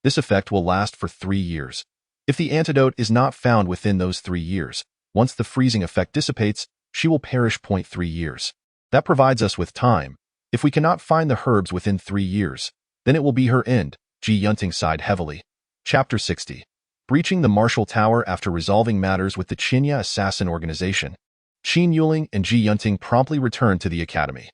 This effect will last for 3 years. If the antidote is not found within those 3 years, once the freezing effect dissipates, she will perish. 3 years. That provides us with time. If we cannot find the herbs within 3 years, then it will be her end, Ji Yunting sighed heavily. Chapter 60. Breaching the Martial Tower after resolving matters with the Qinya assassin organization. Qin Yuling and Ji Yunting promptly returned to the academy.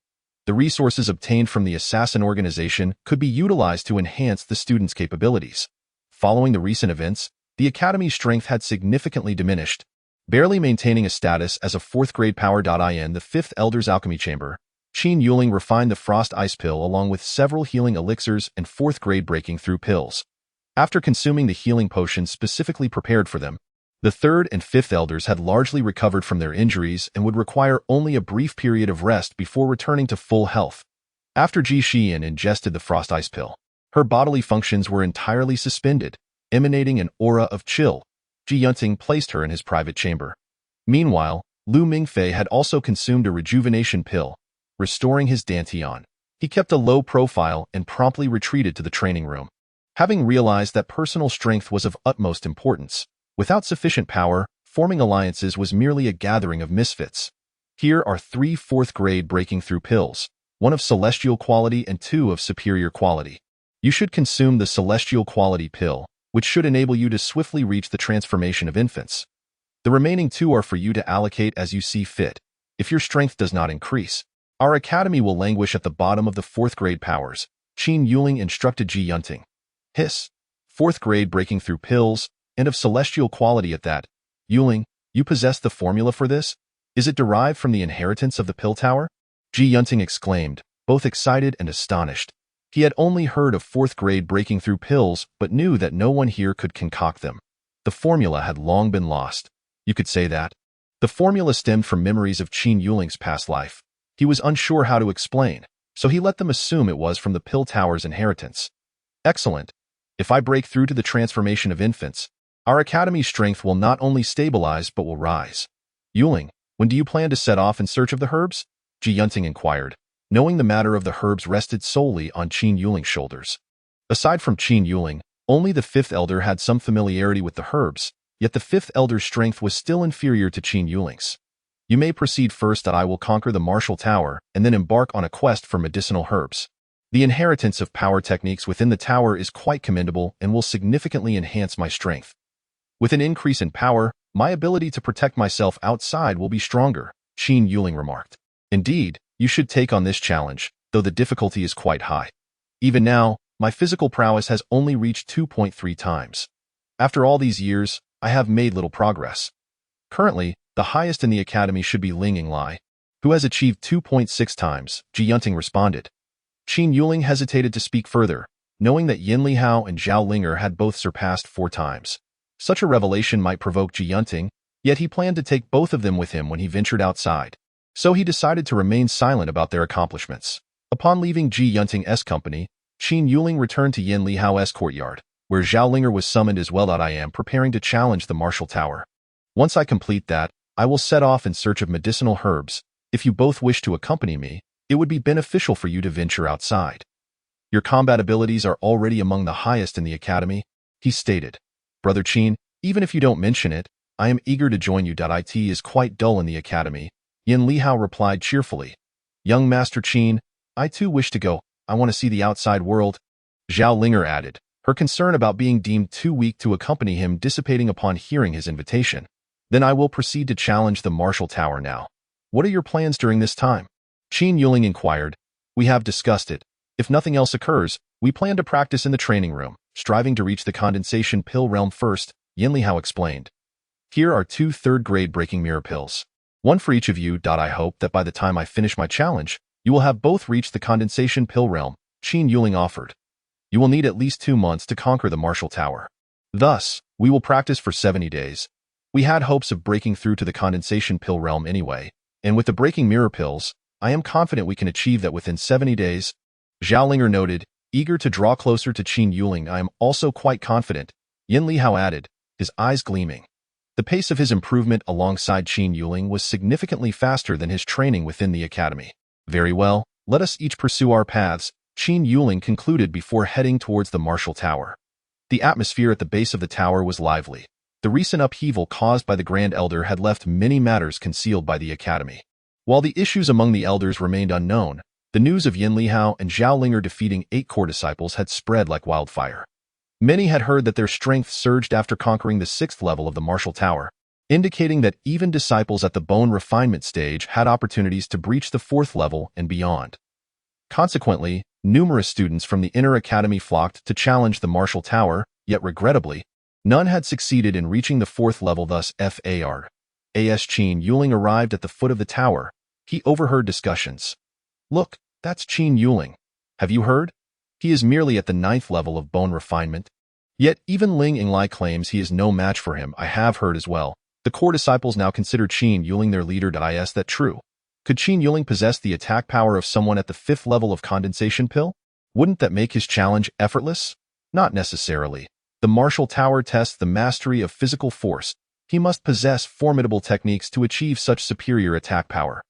The resources obtained from the assassin organization could be utilized to enhance the students' capabilities. Following the recent events, the academy's strength had significantly diminished, barely maintaining a status as a 4th-grade power. In the 5th Elder's Alchemy Chamber, Qin Yuling refined the Frost Ice Pill along with several healing elixirs and 4th-grade breaking through pills. After consuming the healing potions specifically prepared for them, the 3rd and 5th Elders had largely recovered from their injuries and would require only a brief period of rest before returning to full health. After Ji Xian ingested the Frost Ice Pill, her bodily functions were entirely suspended, emanating an aura of chill. Ji Yunting placed her in his private chamber. Meanwhile, Lu Mingfei had also consumed a rejuvenation pill, restoring his dantian. He kept a low profile and promptly retreated to the training room. Having realized that personal strength was of utmost importance, without sufficient power, forming alliances was merely a gathering of misfits. Here are 3 4th-grade breaking through pills, 1 of celestial quality and 2 of superior quality. You should consume the celestial quality pill, which should enable you to swiftly reach the transformation of infants. The remaining 2 are for you to allocate as you see fit. If your strength does not increase, our academy will languish at the bottom of the 4th-grade powers, Qin Yuling instructed Ji Yunting. Hiss. 4th-grade breaking through pills, and of celestial quality at that. Yuling, you possess the formula for this? Is it derived from the inheritance of the pill tower? Ji Yunting exclaimed, both excited and astonished. He had only heard of fourth-grade breaking through pills, but knew that no one here could concoct them. The formula had long been lost. You could say that. The formula stemmed from memories of Qin Yuling's past life. He was unsure how to explain, so he let them assume it was from the Pill Tower's inheritance. Excellent. If I break through to the transformation of infants, our academy's strength will not only stabilize but will rise. Yuling, when do you plan to set off in search of the herbs? Ji Yunting inquired, knowing the matter of the herbs rested solely on Qin Yuling's shoulders. Aside from Qin Yuling, only the fifth elder had some familiarity with the herbs, yet the fifth elder's strength was still inferior to Qin Yuling's. You may proceed first that I will conquer the martial tower and then embark on a quest for medicinal herbs. The inheritance of power techniques within the tower is quite commendable and will significantly enhance my strength. With an increase in power, my ability to protect myself outside will be stronger, Qin Yuling remarked. Indeed, you should take on this challenge, though the difficulty is quite high. Even now, my physical prowess has only reached 2.3 times. After all these years, I have made little progress. Currently, the highest in the academy should be Ling Yinglai, who has achieved 2.6 times, Ji Yunting responded. Qin Yuling hesitated to speak further, knowing that Yin Lihao and Zhao Linger had both surpassed 4 times. Such a revelation might provoke Ji Yunting, yet he planned to take both of them with him when he ventured outside. So he decided to remain silent about their accomplishments. Upon leaving Ji Yunting's company, Qin Yuling returned to Yin Lihao's courtyard, where Zhao Linger was summoned as well. I am preparing to challenge the martial tower. Once I complete that, I will set off in search of medicinal herbs. If you both wish to accompany me, it would be beneficial for you to venture outside. Your combat abilities are already among the highest in the academy, he stated. Brother Qin, even if you don't mention it, I am eager to join you. It is quite dull in the academy, Yin Lihao replied cheerfully. Young Master Qin, I too wish to go. I want to see the outside world, Zhao Linger added, her concern about being deemed too weak to accompany him dissipating upon hearing his invitation. Then I will proceed to challenge the martial tower now. What are your plans during this time? Qin Yuling inquired. We have discussed it. If nothing else occurs, we plan to practice in the training room, striving to reach the condensation pill realm first, Yin Lihao explained. Here are 2 third-grade breaking mirror pills. One for each of you. I hope that by the time I finish my challenge, you will have both reached the condensation pill realm, Qin Yuling offered. You will need at least 2 months to conquer the martial tower. Thus, we will practice for 70 days. We had hopes of breaking through to the condensation pill realm anyway, and with the breaking mirror pills, I am confident we can achieve that within 70 days. Zhao Linger noted, eager to draw closer to Qin Yuling. I am also quite confident, Yin Lihao added, his eyes gleaming. The pace of his improvement alongside Qin Yuling was significantly faster than his training within the academy. Very well, let us each pursue our paths, Qin Yuling concluded before heading towards the martial tower. The atmosphere at the base of the tower was lively. The recent upheaval caused by the Grand Elder had left many matters concealed by the academy. While the issues among the elders remained unknown, the news of Yin Lihao and Zhao Linger defeating 8 core disciples had spread like wildfire. Many had heard that their strength surged after conquering the 6th level of the martial tower, indicating that even disciples at the bone refinement stage had opportunities to breach the 4th level and beyond. Consequently, numerous students from the inner academy flocked to challenge the martial tower, yet regrettably, none had succeeded in reaching the 4th level. Thus, Qin Yuling arrived at the foot of the tower. He overheard discussions. Look, that's Qin Yuling. Have you heard? He is merely at the 9th level of bone refinement. Yet even Ling Yinglai claims he is no match for him. I have heard as well. The core disciples now consider Qin Yuling their leader. Is that true? Could Qin Yuling possess the attack power of someone at the 5th level of condensation pill? Wouldn't that make his challenge effortless? Not necessarily. The martial tower tests the mastery of physical force. He must possess formidable techniques to achieve such superior attack power.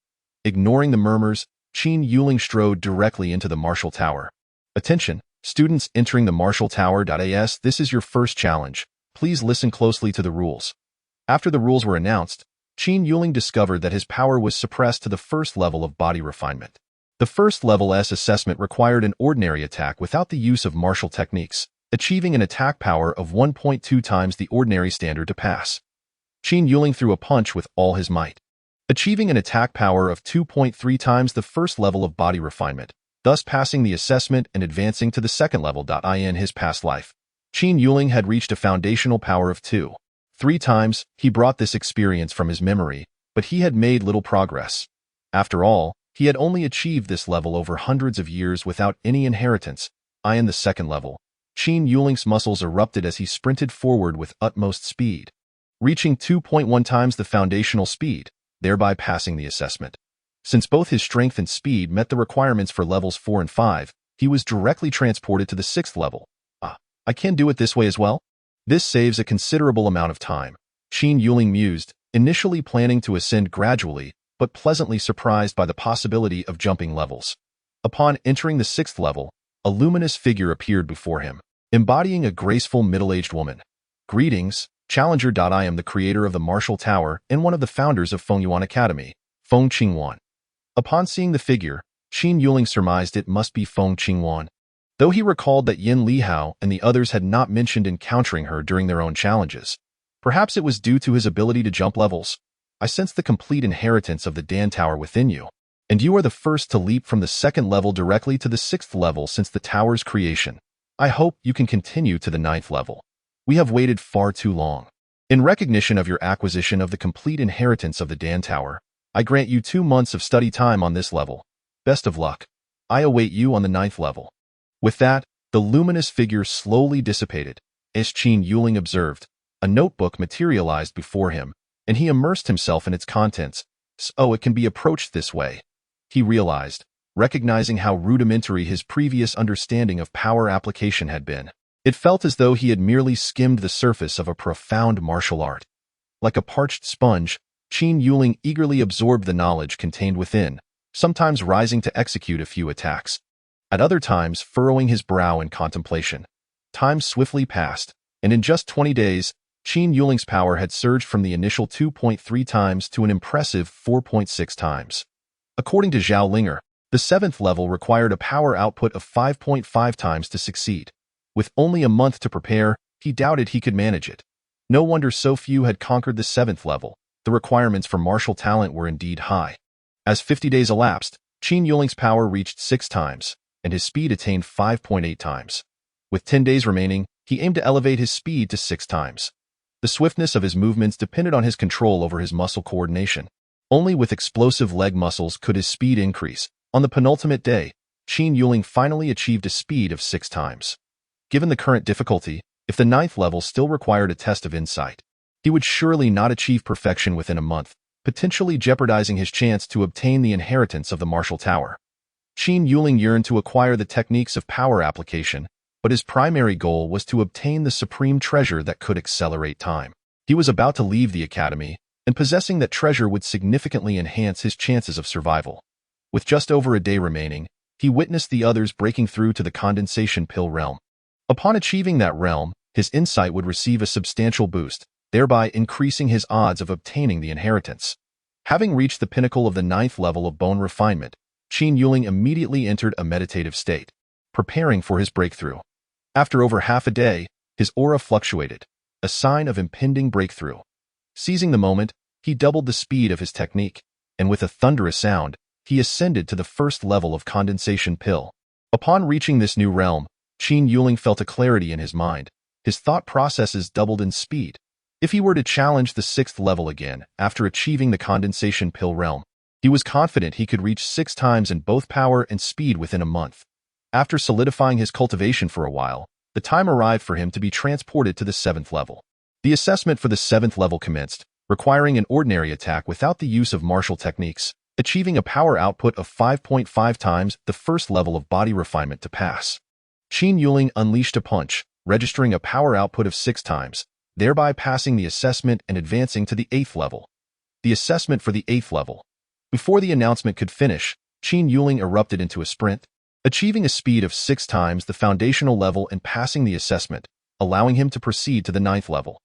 Ignoring the murmurs, Qin Yuling strode directly into the martial tower. Attention, students entering the martial tower. This is your first challenge. Please listen closely to the rules. After the rules were announced, Qin Yuling discovered that his power was suppressed to the 1st level of body refinement. The 1st level's assessment required an ordinary attack without the use of martial techniques, achieving an attack power of 1.2 times the ordinary standard to pass. Qin Yuling threw a punch with all his might, achieving an attack power of 2.3 times the 1st level of body refinement, thus passing the assessment and advancing to the 2nd level. In his past life, Qin Yuling had reached a foundational power of 2.3 times. He brought this experience from his memory, but he had made little progress. After all, He had only achieved this level over hundreds of years without any inheritance. In the second level, Qin Yuling's muscles erupted as he sprinted forward with utmost speed, reaching 2.1 times the foundational speed, thereby passing the assessment. Since both his strength and speed met the requirements for levels 4 and 5, he was directly transported to the 6th level. I can do it this way as well? This saves a considerable amount of time. Qin Yuling mused, initially planning to ascend gradually, but pleasantly surprised by the possibility of jumping levels. Upon entering the 6th level, a luminous figure appeared before him, embodying a graceful middle-aged woman. Greetings, Challenger. I am the creator of the Martial Tower and one of the founders of Fengyuan Academy, Feng Qingwan. Upon seeing the figure, Qin Yuling surmised it must be Feng Qingwan. Though he recalled that Yin Lihao and the others had not mentioned encountering her during their own challenges. Perhaps it was due to his ability to jump levels. I sense the complete inheritance of the Dan Tower within you, and you are the first to leap from the 2nd level directly to the 6th level since the tower's creation. I hope you can continue to the 9th level. We have waited far too long. In recognition of your acquisition of the complete inheritance of the Dan Tower, I grant you 2 months of study time on this level. Best of luck. I await you on the 9th level. With that, the luminous figure slowly dissipated. As Qin Yuling observed, a notebook materialized before him, and he immersed himself in its contents. So it can be approached this way. He realized, recognizing how rudimentary his previous understanding of power application had been. It felt as though he had merely skimmed the surface of a profound martial art. Like a parched sponge, Qin Yuling eagerly absorbed the knowledge contained within, sometimes rising to execute a few attacks, at other times furrowing his brow in contemplation. Time swiftly passed, and in just 20 days, Qin Yuling's power had surged from the initial 2.3 times to an impressive 4.6 times. According to Zhao Linger, the 7th level required a power output of 5.5 times to succeed. With only a month to prepare, he doubted he could manage it. No wonder so few had conquered the 7th level. The requirements for martial talent were indeed high. As 50 days elapsed, Qin Yuling's power reached 6 times, and his speed attained 5.8 times. With 10 days remaining, he aimed to elevate his speed to 6 times. The swiftness of his movements depended on his control over his muscle coordination. Only with explosive leg muscles could his speed increase. On the penultimate day, Qin Yuling finally achieved a speed of 6 times. Given the current difficulty, if the 9th level still required a test of insight, he would surely not achieve perfection within a month, potentially jeopardizing his chance to obtain the inheritance of the Martial Tower. Qin Yuling yearned to acquire the techniques of power application, but his primary goal was to obtain the supreme treasure that could accelerate time. He was about to leave the academy, and possessing that treasure would significantly enhance his chances of survival. With just over a day remaining, he witnessed the others breaking through to the condensation pill realm. Upon achieving that realm, his insight would receive a substantial boost, thereby increasing his odds of obtaining the inheritance. Having reached the pinnacle of the 9th level of bone refinement, Qin Yuling immediately entered a meditative state, preparing for his breakthrough. After over half a day, his aura fluctuated, a sign of impending breakthrough. Seizing the moment, he doubled the speed of his technique, and with a thunderous sound, he ascended to the 1st level of condensation pill. Upon reaching this new realm, Qin Yuling felt a clarity in his mind. His thought processes doubled in speed. If he were to challenge the 6th level again after achieving the condensation pill realm, he was confident he could reach 6 times in both power and speed within a month. After solidifying his cultivation for a while, the time arrived for him to be transported to the 7th level. The assessment for the 7th level commenced, requiring an ordinary attack without the use of martial techniques, achieving a power output of 5.5 times the 1st level of body refinement to pass. Qin Yuling unleashed a punch, registering a power output of 6 times, thereby passing the assessment and advancing to the 8th level. The assessment for the 8th level. Before the announcement could finish, Qin Yuling erupted into a sprint, achieving a speed of 6 times the foundational level and passing the assessment, allowing him to proceed to the 9th level.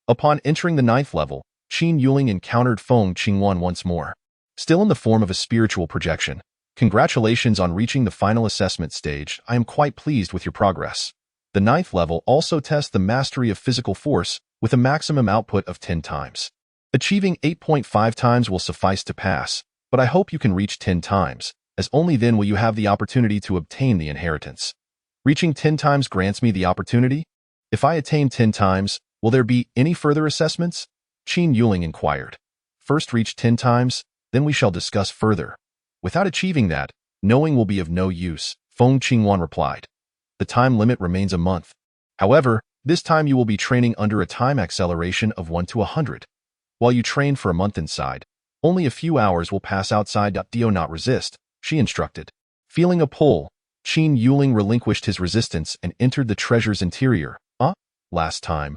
Upon entering the 9th level, Qin Yuling encountered Feng Qingwan once more. Still in the form of a spiritual projection. Congratulations on reaching the final assessment stage. I am quite pleased with your progress. The 9th level also tests the mastery of physical force with a maximum output of 10 times. Achieving 8.5 times will suffice to pass, but I hope you can reach 10 times, as only then will you have the opportunity to obtain the inheritance. Reaching 10 times grants me the opportunity? If I attain 10 times, will there be any further assessments? Qin Yuling inquired. First reach 10 times, then we shall discuss further. Without achieving that, knowing will be of no use, Feng Qingwan replied. The time limit remains a month. However, this time you will be training under a time acceleration of 1 to 100. While you train for a month inside, only a few hours will pass outside. Do not resist, she instructed. Feeling a pull, Qin Yuling relinquished his resistance and entered the treasure's interior. Last time,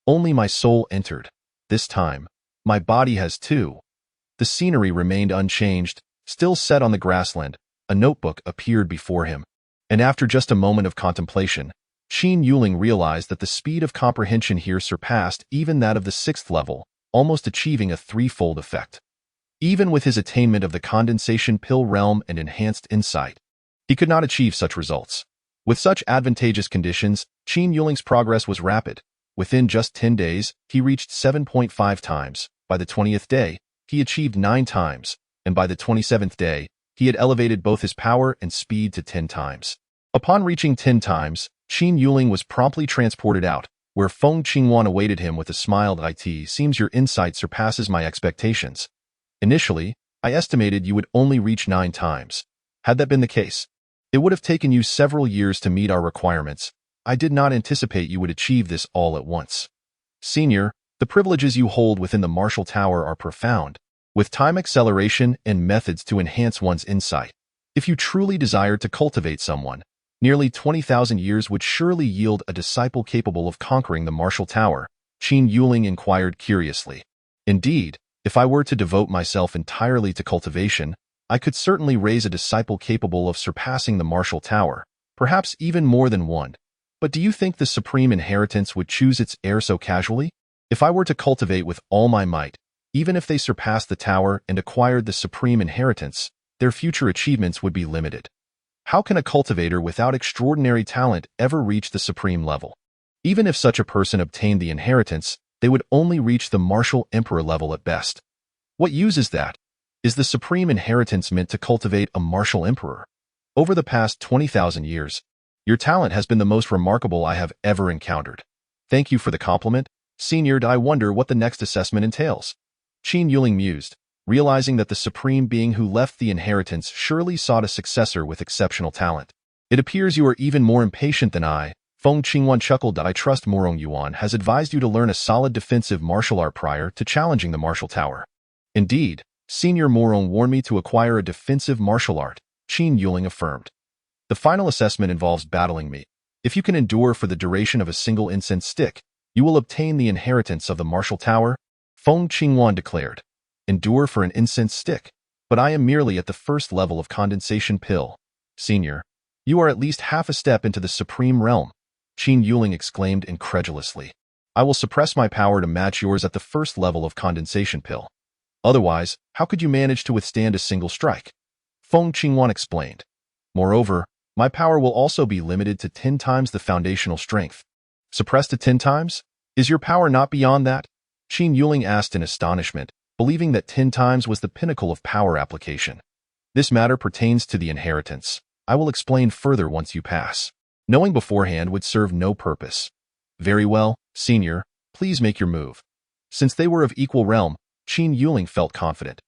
only my soul entered. This time, my body has too. The scenery remained unchanged, still set on the grassland. A notebook appeared before him. And after just a moment of contemplation, Qin Yuling realized that the speed of comprehension here surpassed even that of the 6th level, almost achieving a threefold effect. Even with his attainment of the condensation pill realm and enhanced insight, he could not achieve such results. With such advantageous conditions, Qin Yuling's progress was rapid. Within just 10 days, he reached 7.5 times. By the 20th day, he achieved 9 times, and by the 27th day, he had elevated both his power and speed to 10 times. Upon reaching 10 times, Qin Yuling was promptly transported out, where Feng Qingwan awaited him with a smile. It seems your insight surpasses my expectations. Initially, I estimated you would only reach 9 times. Had that been the case, it would have taken you several years to meet our requirements. I did not anticipate you would achieve this all at once. Senior, the privileges you hold within the martial tower are profound, with time acceleration and methods to enhance one's insight. If you truly desired to cultivate someone, nearly 20,000 years would surely yield a disciple capable of conquering the martial tower, Qin Yuling inquired curiously. Indeed, if I were to devote myself entirely to cultivation, I could certainly raise a disciple capable of surpassing the martial tower, perhaps even more than one. But do you think the supreme inheritance would choose its heir so casually? If I were to cultivate with all my might, even if they surpassed the tower and acquired the supreme inheritance, their future achievements would be limited. How can a cultivator without extraordinary talent ever reach the supreme level? Even if such a person obtained the inheritance, they would only reach the martial emperor level at best. What use is that? Is the supreme inheritance meant to cultivate a martial emperor? Over the past 20,000 years, your talent has been the most remarkable I have ever encountered. Thank you for the compliment, Senior. I wonder what the next assessment entails. Qin Yuling mused, realizing that the supreme being who left the inheritance surely sought a successor with exceptional talent. It appears you are even more impatient than I. Feng Qingwan chuckled. I trust Morong Yuan has advised you to learn a solid defensive martial art prior to challenging the martial tower. Indeed, Senior Morong warned me to acquire a defensive martial art, Qin Yuling affirmed. The final assessment involves battling me. If you can endure for the duration of a single incense stick, you will obtain the inheritance of the martial tower, Feng Qingwan declared. Endure for an incense stick, but I am merely at the first level of condensation pill. Senior, you are at least half a step into the supreme realm, Qin Yuling exclaimed incredulously. I will suppress my power to match yours at the first level of condensation pill. Otherwise, how could you manage to withstand a single strike? Feng Qingwan explained. Moreover, my power will also be limited to 10 times the foundational strength. Suppressed to 10 times? Is your power not beyond that? Qin Yuling asked in astonishment, believing that 10 times was the pinnacle of power application. This matter pertains to the inheritance. I will explain further once you pass. Knowing beforehand would serve no purpose. Very well, Senior, please make your move. Since they were of equal realm, Qin Yuling felt confident.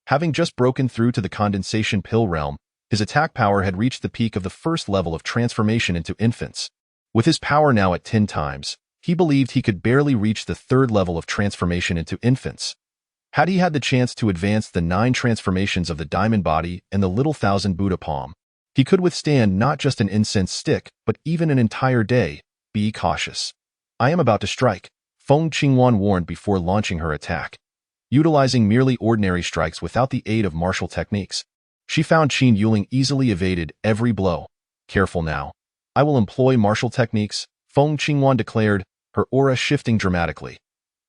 Having just broken through to the condensation pill realm, his attack power had reached the peak of the first level of transformation into infants. With his power now at 10 times, he believed he could barely reach the third level of transformation into infants. Had he had the chance to advance the 9 transformations of the diamond body and the little thousand Buddha palm, he could withstand not just an incense stick, but even an entire day. Be cautious. I am about to strike, Feng Qingwan warned before launching her attack. Utilizing merely ordinary strikes without the aid of martial techniques, she found Qin Yuling easily evaded every blow. Careful now. I will employ martial techniques, Feng Qingwan declared, her aura shifting dramatically.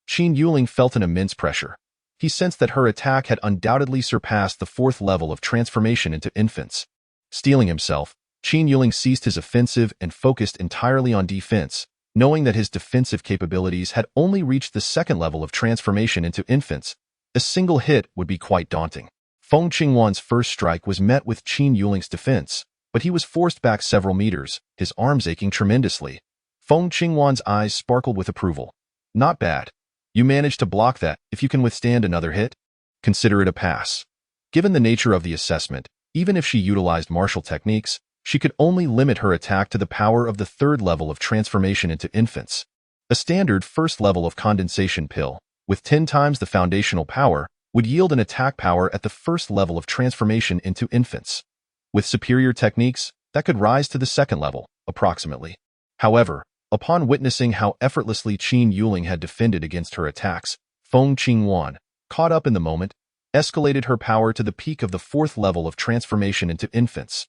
Qin Yuling felt an immense pressure. He sensed that her attack had undoubtedly surpassed the 4th level of transformation into infants. Steeling himself, Qin Yuling ceased his offensive and focused entirely on defense, knowing that his defensive capabilities had only reached the 2nd level of transformation into infants. A single hit would be quite daunting. Feng Qingwan's first strike was met with Qin Yuling's defense, but he was forced back several meters, his arms aching tremendously. Feng Qingwan's eyes sparkled with approval. Not bad. You managed to block that. If you can withstand another hit, consider it a pass. Given the nature of the assessment, Even if she utilized martial techniques, she could only limit her attack to the power of the third level of transformation into infants. A standard first level of condensation pill, with 10 times the foundational power, would yield an attack power at the first level of transformation into infants. With superior techniques, that could rise to the second level, approximately. However, upon witnessing how effortlessly Qin Yuling had defended against her attacks, Feng Qingwan, caught up in the moment, escalated her power to the peak of the fourth level of transformation into infants.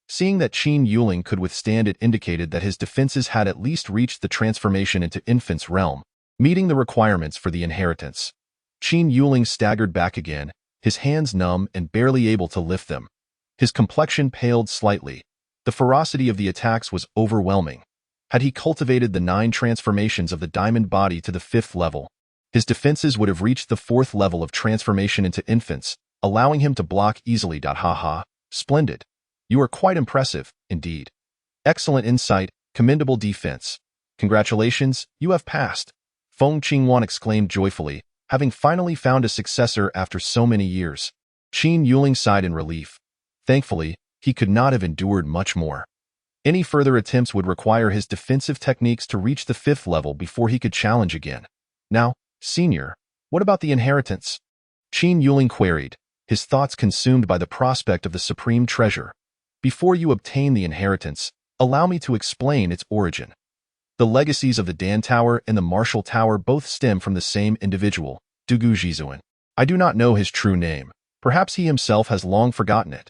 Seeing that Qin Yuling could withstand it indicated that his defenses had at least reached the transformation into infants realm, meeting the requirements for the inheritance. Qin Yuling staggered back again, his hands numb and barely able to lift them. His complexion paled slightly. The ferocity of the attacks was overwhelming. Had he cultivated the 9 transformations of the diamond body to the 5th level, his defenses would have reached the 4th level of transformation into infants, allowing him to block easily. Haha, splendid. You are quite impressive, indeed. Excellent insight, commendable defense. Congratulations, you have passed. Feng Qingwan exclaimed joyfully, having finally found a successor after so many years. Qin Yuling sighed in relief. Thankfully, he could not have endured much more. Any further attempts would require his defensive techniques to reach the 5th level before he could challenge again. Now, Senior, what about the inheritance? Qin Yuling queried, his thoughts consumed by the prospect of the supreme treasure. Before you obtain the inheritance, allow me to explain its origin. The legacies of the Dan Tower and the Martial Tower both stem from the same individual, Dugu Jizuan. I do not know his true name. Perhaps he himself has long forgotten it.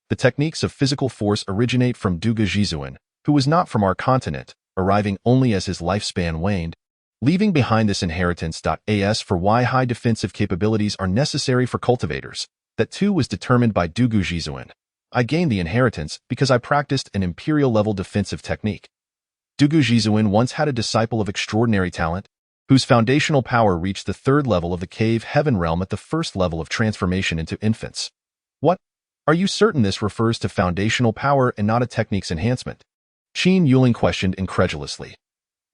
The techniques of physical force originate from Dugu Jizuan, who was not from our continent, arriving only as his lifespan waned, leaving behind this inheritance. As for why high defensive capabilities are necessary for cultivators, that too was determined by Dugu Jizuan. I gained the inheritance because I practiced an imperial-level defensive technique. Dugu Jizuan once had a disciple of extraordinary talent, whose foundational power reached the 3rd level of the cave heaven realm at the 1st level of transformation into infants. What? Are you certain this refers to foundational power and not a technique's enhancement? Qin Yuling questioned incredulously.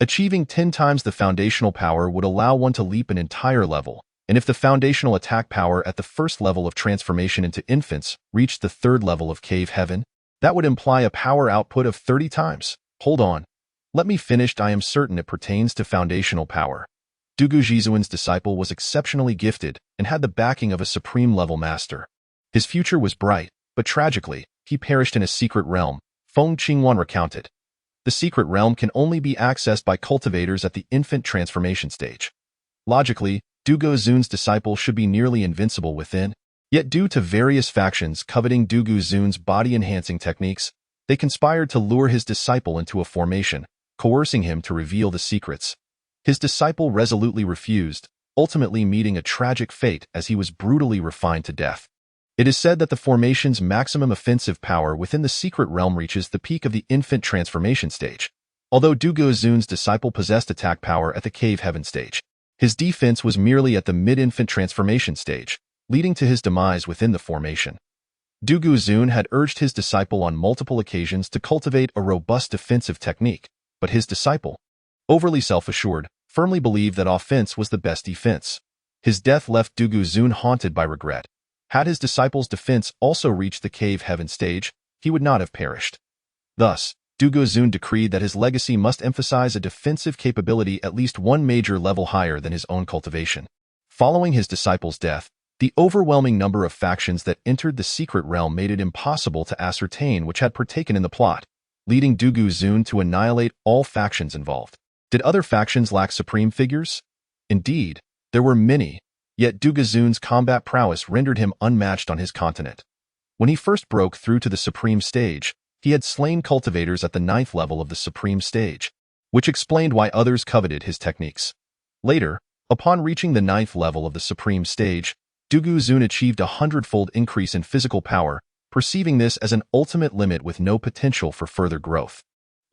Achieving 10 times the foundational power would allow one to leap an entire level, and if the foundational attack power at the 1st level of transformation into infants reached the 3rd level of cave heaven, that would imply a power output of 30 times. Hold on. Let me finish. I am certain it pertains to foundational power. Dugu Jizuan's disciple was exceptionally gifted and had the backing of a supreme-level master. His future was bright, but tragically, he perished in a secret realm, Feng Qingwan recounted. The secret realm can only be accessed by cultivators at the infant transformation stage. Logically, Dugu Zun's disciple should be nearly invincible within, yet due to various factions coveting Dugu Zun's body-enhancing techniques, they conspired to lure his disciple into a formation, coercing him to reveal the secrets. His disciple resolutely refused, ultimately meeting a tragic fate as he was brutally refined to death. It is said that the formation's maximum offensive power within the secret realm reaches the peak of the infant transformation stage. Although Dugu Zun's disciple possessed attack power at the cave heaven stage, his defense was merely at the mid-infant transformation stage, leading to his demise within the formation. Dugu Zun had urged his disciple on multiple occasions to cultivate a robust defensive technique, but his disciple, overly self-assured, firmly believed that offense was the best defense. His death left Dugu Zun haunted by regret. Had his disciple's defense also reached the cave heaven stage, he would not have perished. Thus, Dugu Zun decreed that his legacy must emphasize a defensive capability at least one major level higher than his own cultivation. Following his disciple's death, the overwhelming number of factions that entered the secret realm made it impossible to ascertain which had partaken in the plot, leading Dugu Zun to annihilate all factions involved. Did other factions lack supreme figures? Indeed, there were many, yet Dugu Zun's combat prowess rendered him unmatched on his continent. When he first broke through to the supreme stage, he had slain cultivators at the 9th level of the supreme stage, which explained why others coveted his techniques. Later, upon reaching the 9th level of the supreme stage, Dugu Zun achieved a 100-fold increase in physical power, perceiving this as an ultimate limit with no potential for further growth.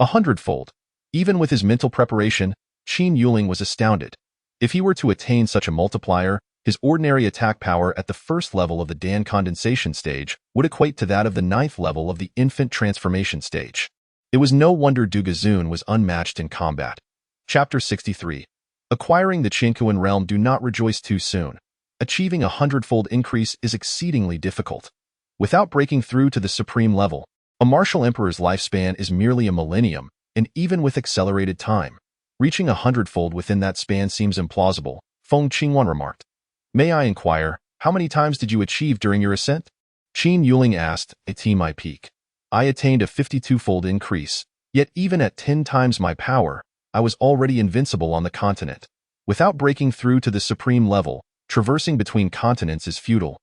100-fold. Even with his mental preparation, Qin Yuling was astounded. If he were to attain such a multiplier, his ordinary attack power at the 1st level of the Dan condensation stage would equate to that of the 9th level of the infant transformation stage. It was no wonder Dugu Zun was unmatched in combat. Chapter 63. Acquiring the Qinkuan realm. Do not rejoice too soon. Achieving a 100-fold increase is exceedingly difficult. without breaking through to the supreme level. A martial emperor's lifespan is merely a millennium, and even with accelerated time, reaching 100-fold within that span seems implausible, Feng Qingwan remarked. May I inquire, how many times did you achieve during your ascent? Qin Yuling asked, at my peak. I attained a 52-fold increase, yet even at 10 times my power, I was already invincible on the continent. Without breaking through to the supreme level, traversing between continents is futile.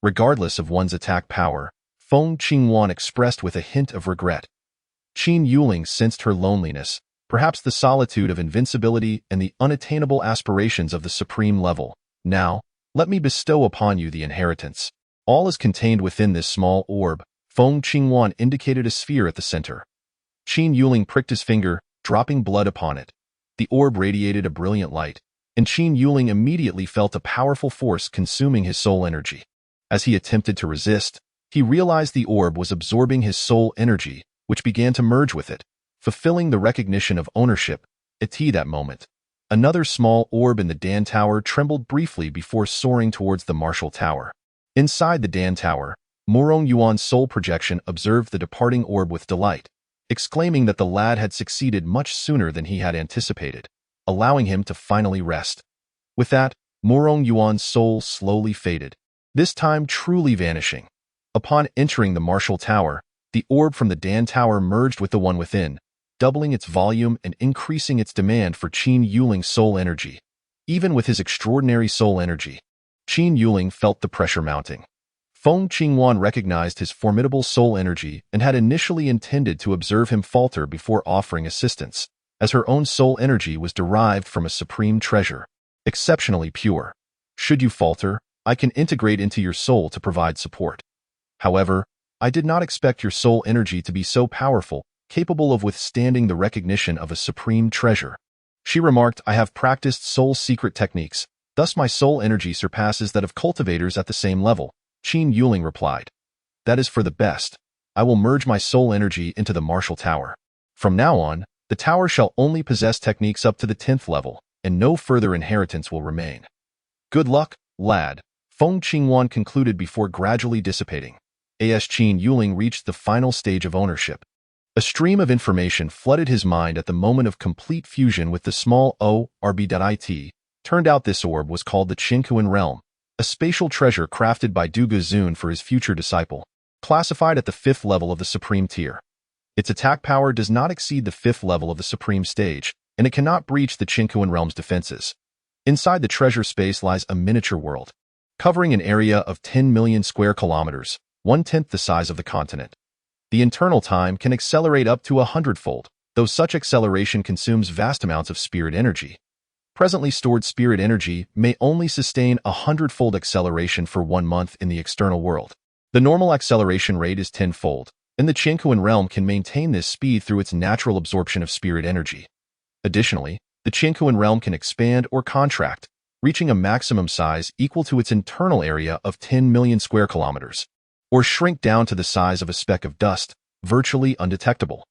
Regardless of one's attack power, Feng Qingwan expressed with a hint of regret. Qin Yuling sensed her loneliness, perhaps the solitude of invincibility and the unattainable aspirations of the supreme level. Now, let me bestow upon you the inheritance. All is contained within this small orb. Feng Qingwan indicated a sphere at the center. Qin Yuling pricked his finger, dropping blood upon it. The orb radiated a brilliant light, and Qin Yuling immediately felt a powerful force consuming his soul energy. As he attempted to resist, he realized the orb was absorbing his soul energy, which began to merge with it, fulfilling the recognition of ownership. At that moment, another small orb in the Dan Tower trembled briefly before soaring towards the Martial Tower. Inside the Dan Tower, Morong Yuan's soul projection observed the departing orb with delight, exclaiming that the lad had succeeded much sooner than he had anticipated, allowing him to finally rest. With that, Morong Yuan's soul slowly faded, this time truly vanishing. Upon entering the Martial Tower, the orb from the Dan Tower merged with the one within, doubling its volume and increasing its demand for Qin Yuling's soul energy. Even with his extraordinary soul energy, Qin Yuling felt the pressure mounting. Feng Qingwan recognized his formidable soul energy and had initially intended to observe him falter before offering assistance, as her own soul energy was derived from a supreme treasure, exceptionally pure. Should you falter, I can integrate into your soul to provide support. However, I did not expect your soul energy to be so powerful, capable of withstanding the recognition of a supreme treasure. She remarked, I have practiced soul secret techniques, thus my soul energy surpasses that of cultivators at the same level. Qin Yuling replied. That is for the best. I will merge my soul energy into the Martial Tower. From now on, the tower shall only possess techniques up to the 10th level, and no further inheritance will remain. Good luck, lad, Feng Qingwan concluded before gradually dissipating. As Qin Yuling reached the final stage of ownership, a stream of information flooded his mind at the moment of complete fusion with the small orb.it. Turned out this orb was called the Qinkuan Realm, a spatial treasure crafted by Dugu Zun for his future disciple, classified at the 5th level of the Supreme Tier. Its attack power does not exceed the 5th level of the Supreme Stage, and it cannot breach the Qinkuan Realm's defenses. Inside the treasure space lies a miniature world, covering an area of 10 million square kilometers, 1/10 the size of the continent. The internal time can accelerate up to 100-fold, though such acceleration consumes vast amounts of spirit energy. Presently stored spirit energy may only sustain 100-fold acceleration for 1 month in the external world. The normal acceleration rate is 10-fold, and the Qinkuan realm can maintain this speed through its natural absorption of spirit energy. Additionally, the Qinkuan realm can expand or contract, reaching a maximum size equal to its internal area of 10 million square kilometers, or shrink down to the size of a speck of dust, virtually undetectable.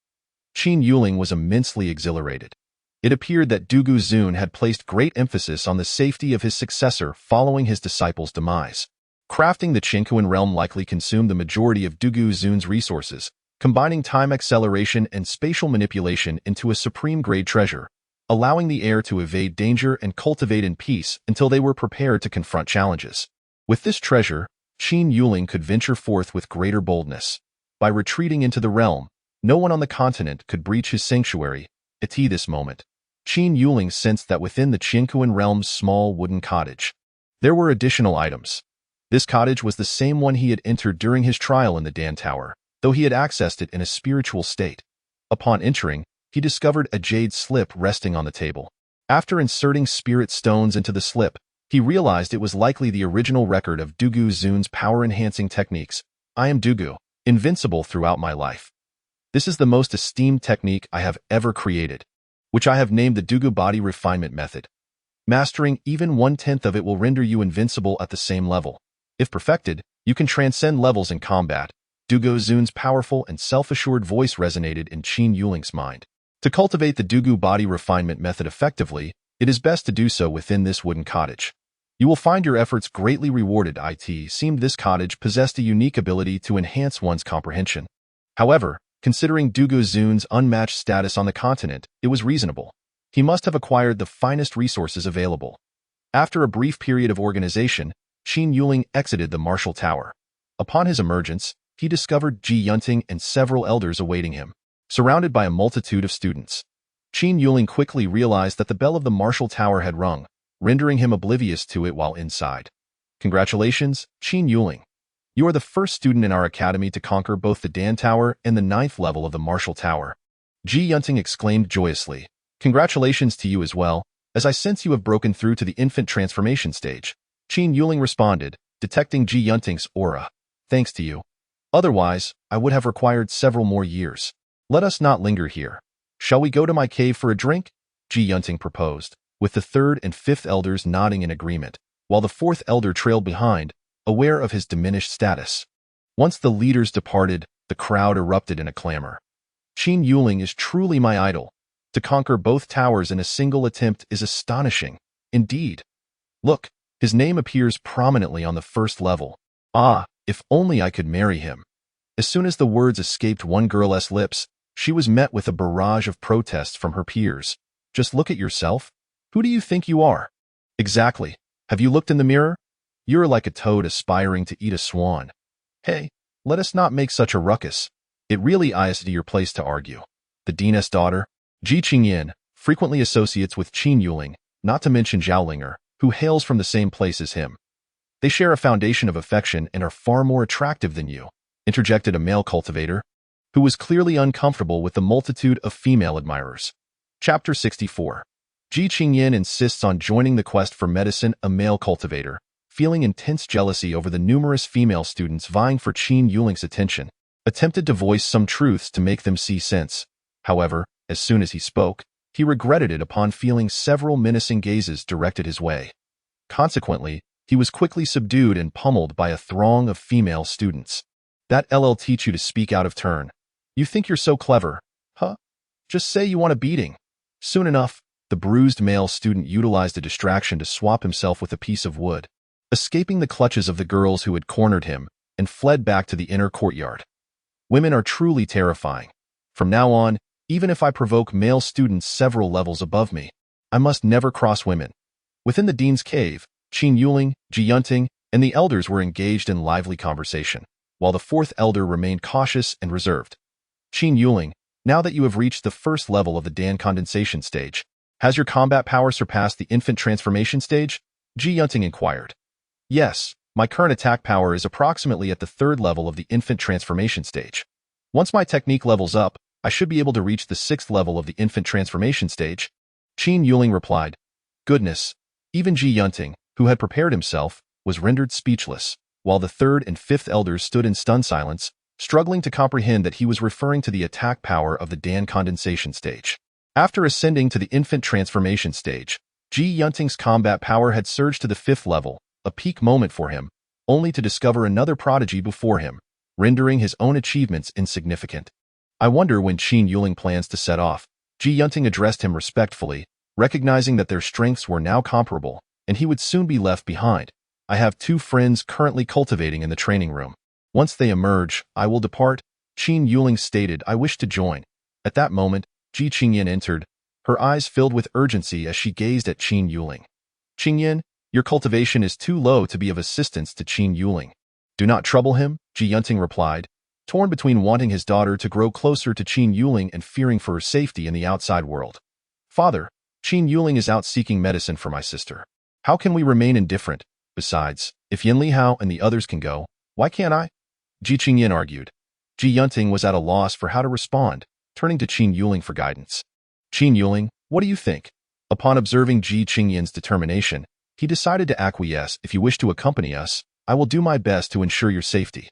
Qin Yuling was immensely exhilarated. It appeared that Dugu Zun had placed great emphasis on the safety of his successor following his disciple's demise. Crafting the Qinkuan realm likely consumed the majority of Dugu Zun's resources, combining time acceleration and spatial manipulation into a supreme-grade treasure, allowing the heir to evade danger and cultivate in peace until they were prepared to confront challenges. With this treasure, Qin Yuling could venture forth with greater boldness. By retreating into the realm, no one on the continent could breach his sanctuary. At this moment, Qin Yuling sensed that within the Qinkuan realm's small wooden cottage, there were additional items. This cottage was the same one he had entered during his trial in the Dan Tower, though he had accessed it in a spiritual state. Upon entering, he discovered a jade slip resting on the table. After inserting spirit stones into the slip, he realized it was likely the original record of Dugu Zun's power-enhancing techniques. I am Dugu, invincible throughout my life. This is the most esteemed technique I have ever created, which I have named the Dugu Body Refinement Method. Mastering even 1/10 of it will render you invincible at the same level. If perfected, you can transcend levels in combat. Dugu Zun's powerful and self-assured voice resonated in Qin Yuling's mind. To cultivate the Dugu Body Refinement Method effectively, it is best to do so within this wooden cottage. You will find your efforts greatly rewarded. It seemed this cottage possessed a unique ability to enhance one's comprehension. However, considering Dugu Zun's unmatched status on the continent, it was reasonable. He must have acquired the finest resources available. After a brief period of organization, Qin Yuling exited the martial tower. Upon his emergence, he discovered Ji Yunting and several elders awaiting him, surrounded by a multitude of students. Qin Yuling quickly realized that the bell of the martial tower had rung, rendering him oblivious to it while inside. Congratulations, Qin Yuling. You are the first student in our academy to conquer both the Dan Tower and the 9th level of the martial tower. Ji Yunting exclaimed joyously. Congratulations to you as well, as I sense you have broken through to the infant transformation stage. Qin Yuling responded, detecting Ji Yunting's aura. Thanks to you. Otherwise, I would have required several more years. Let us not linger here. Shall we go to my cave for a drink? Ji Yunting proposed, with the 3rd and 5th elders nodding in agreement, while the 4th elder trailed behind, aware of his diminished status. Once the leaders departed, the crowd erupted in a clamor. Qin Yuling is truly my idol. To conquer both towers in a single attempt is astonishing. Indeed. Look, his name appears prominently on the 1st level. Ah, if only I could marry him. As soon as the words escaped one girl's lips, she was met with a barrage of protests from her peers. Just look at yourself. Who do you think you are? Exactly. Have you looked in the mirror? You're like a toad aspiring to eat a swan. Hey, let us not make such a ruckus. It really is your place to argue. The Dean's daughter, Ji Qingyan, frequently associates with Qin Yuling, not to mention Zhaolinger, who hails from the same place as him. They share a foundation of affection and are far more attractive than you, interjected a male cultivator, who was clearly uncomfortable with the multitude of female admirers. Chapter 64. Ji Qingyan insists on joining the quest for medicine. A male cultivator, feeling intense jealousy over the numerous female students vying for Qin Yuling's attention, attempted to voice some truths to make them see sense. However, as soon as he spoke, he regretted it upon feeling several menacing gazes directed his way. Consequently, he was quickly subdued and pummeled by a throng of female students. That LL teach you to speak out of turn. You think you're so clever, huh? Just say you want a beating. Soon enough, the bruised male student utilized a distraction to swap himself with a piece of wood, escaping the clutches of the girls who had cornered him, and fled back to the inner courtyard. Women are truly terrifying. From now on, even if I provoke male students several levels above me, I must never cross women. Within the dean's cave, Qin Yuling, Ji Yunting, and the elders were engaged in lively conversation, while the 4th elder remained cautious and reserved. Qin Yuling, now that you have reached the 1st level of the Dan condensation stage, has your combat power surpassed the infant transformation stage? Ji Yunting inquired. Yes, my current attack power is approximately at the 3rd level of the infant transformation stage. Once my technique levels up, I should be able to reach the 6th level of the infant transformation stage. Qin Yuling replied. Goodness. Even Ji Yunting, who had prepared himself, was rendered speechless, while the 3rd and 5th elders stood in stunned silence, struggling to comprehend that he was referring to the attack power of the Dan condensation stage. After ascending to the infant transformation stage, Ji Yunting's combat power had surged to the 5th level, a peak moment for him, only to discover another prodigy before him, rendering his own achievements insignificant. I wonder when Qin Yuling plans to set off. Ji Yunting addressed him respectfully, recognizing that their strengths were now comparable, and he would soon be left behind. I have 2 friends currently cultivating in the training room. Once they emerge, I will depart. Qin Yuling stated. I wish to join. At that moment, Ji Qingyan entered, her eyes filled with urgency as she gazed at Qin Yuling. Qingyan, your cultivation is too low to be of assistance to Qin Yuling. Do not trouble him, Ji Yunting replied, torn between wanting his daughter to grow closer to Qin Yuling and fearing for her safety in the outside world. Father, Qin Yuling is out seeking medicine for my sister. How can we remain indifferent? Besides, if Yin Lihao and the others can go, why can't I? Ji Qingyan argued. Ji Yunting was at a loss for how to respond, turning to Qin Yuling for guidance. Qin Yuling, what do you think? Upon observing Ji Qingyan's determination, he decided to acquiesce. If you wish to accompany us, I will do my best to ensure your safety.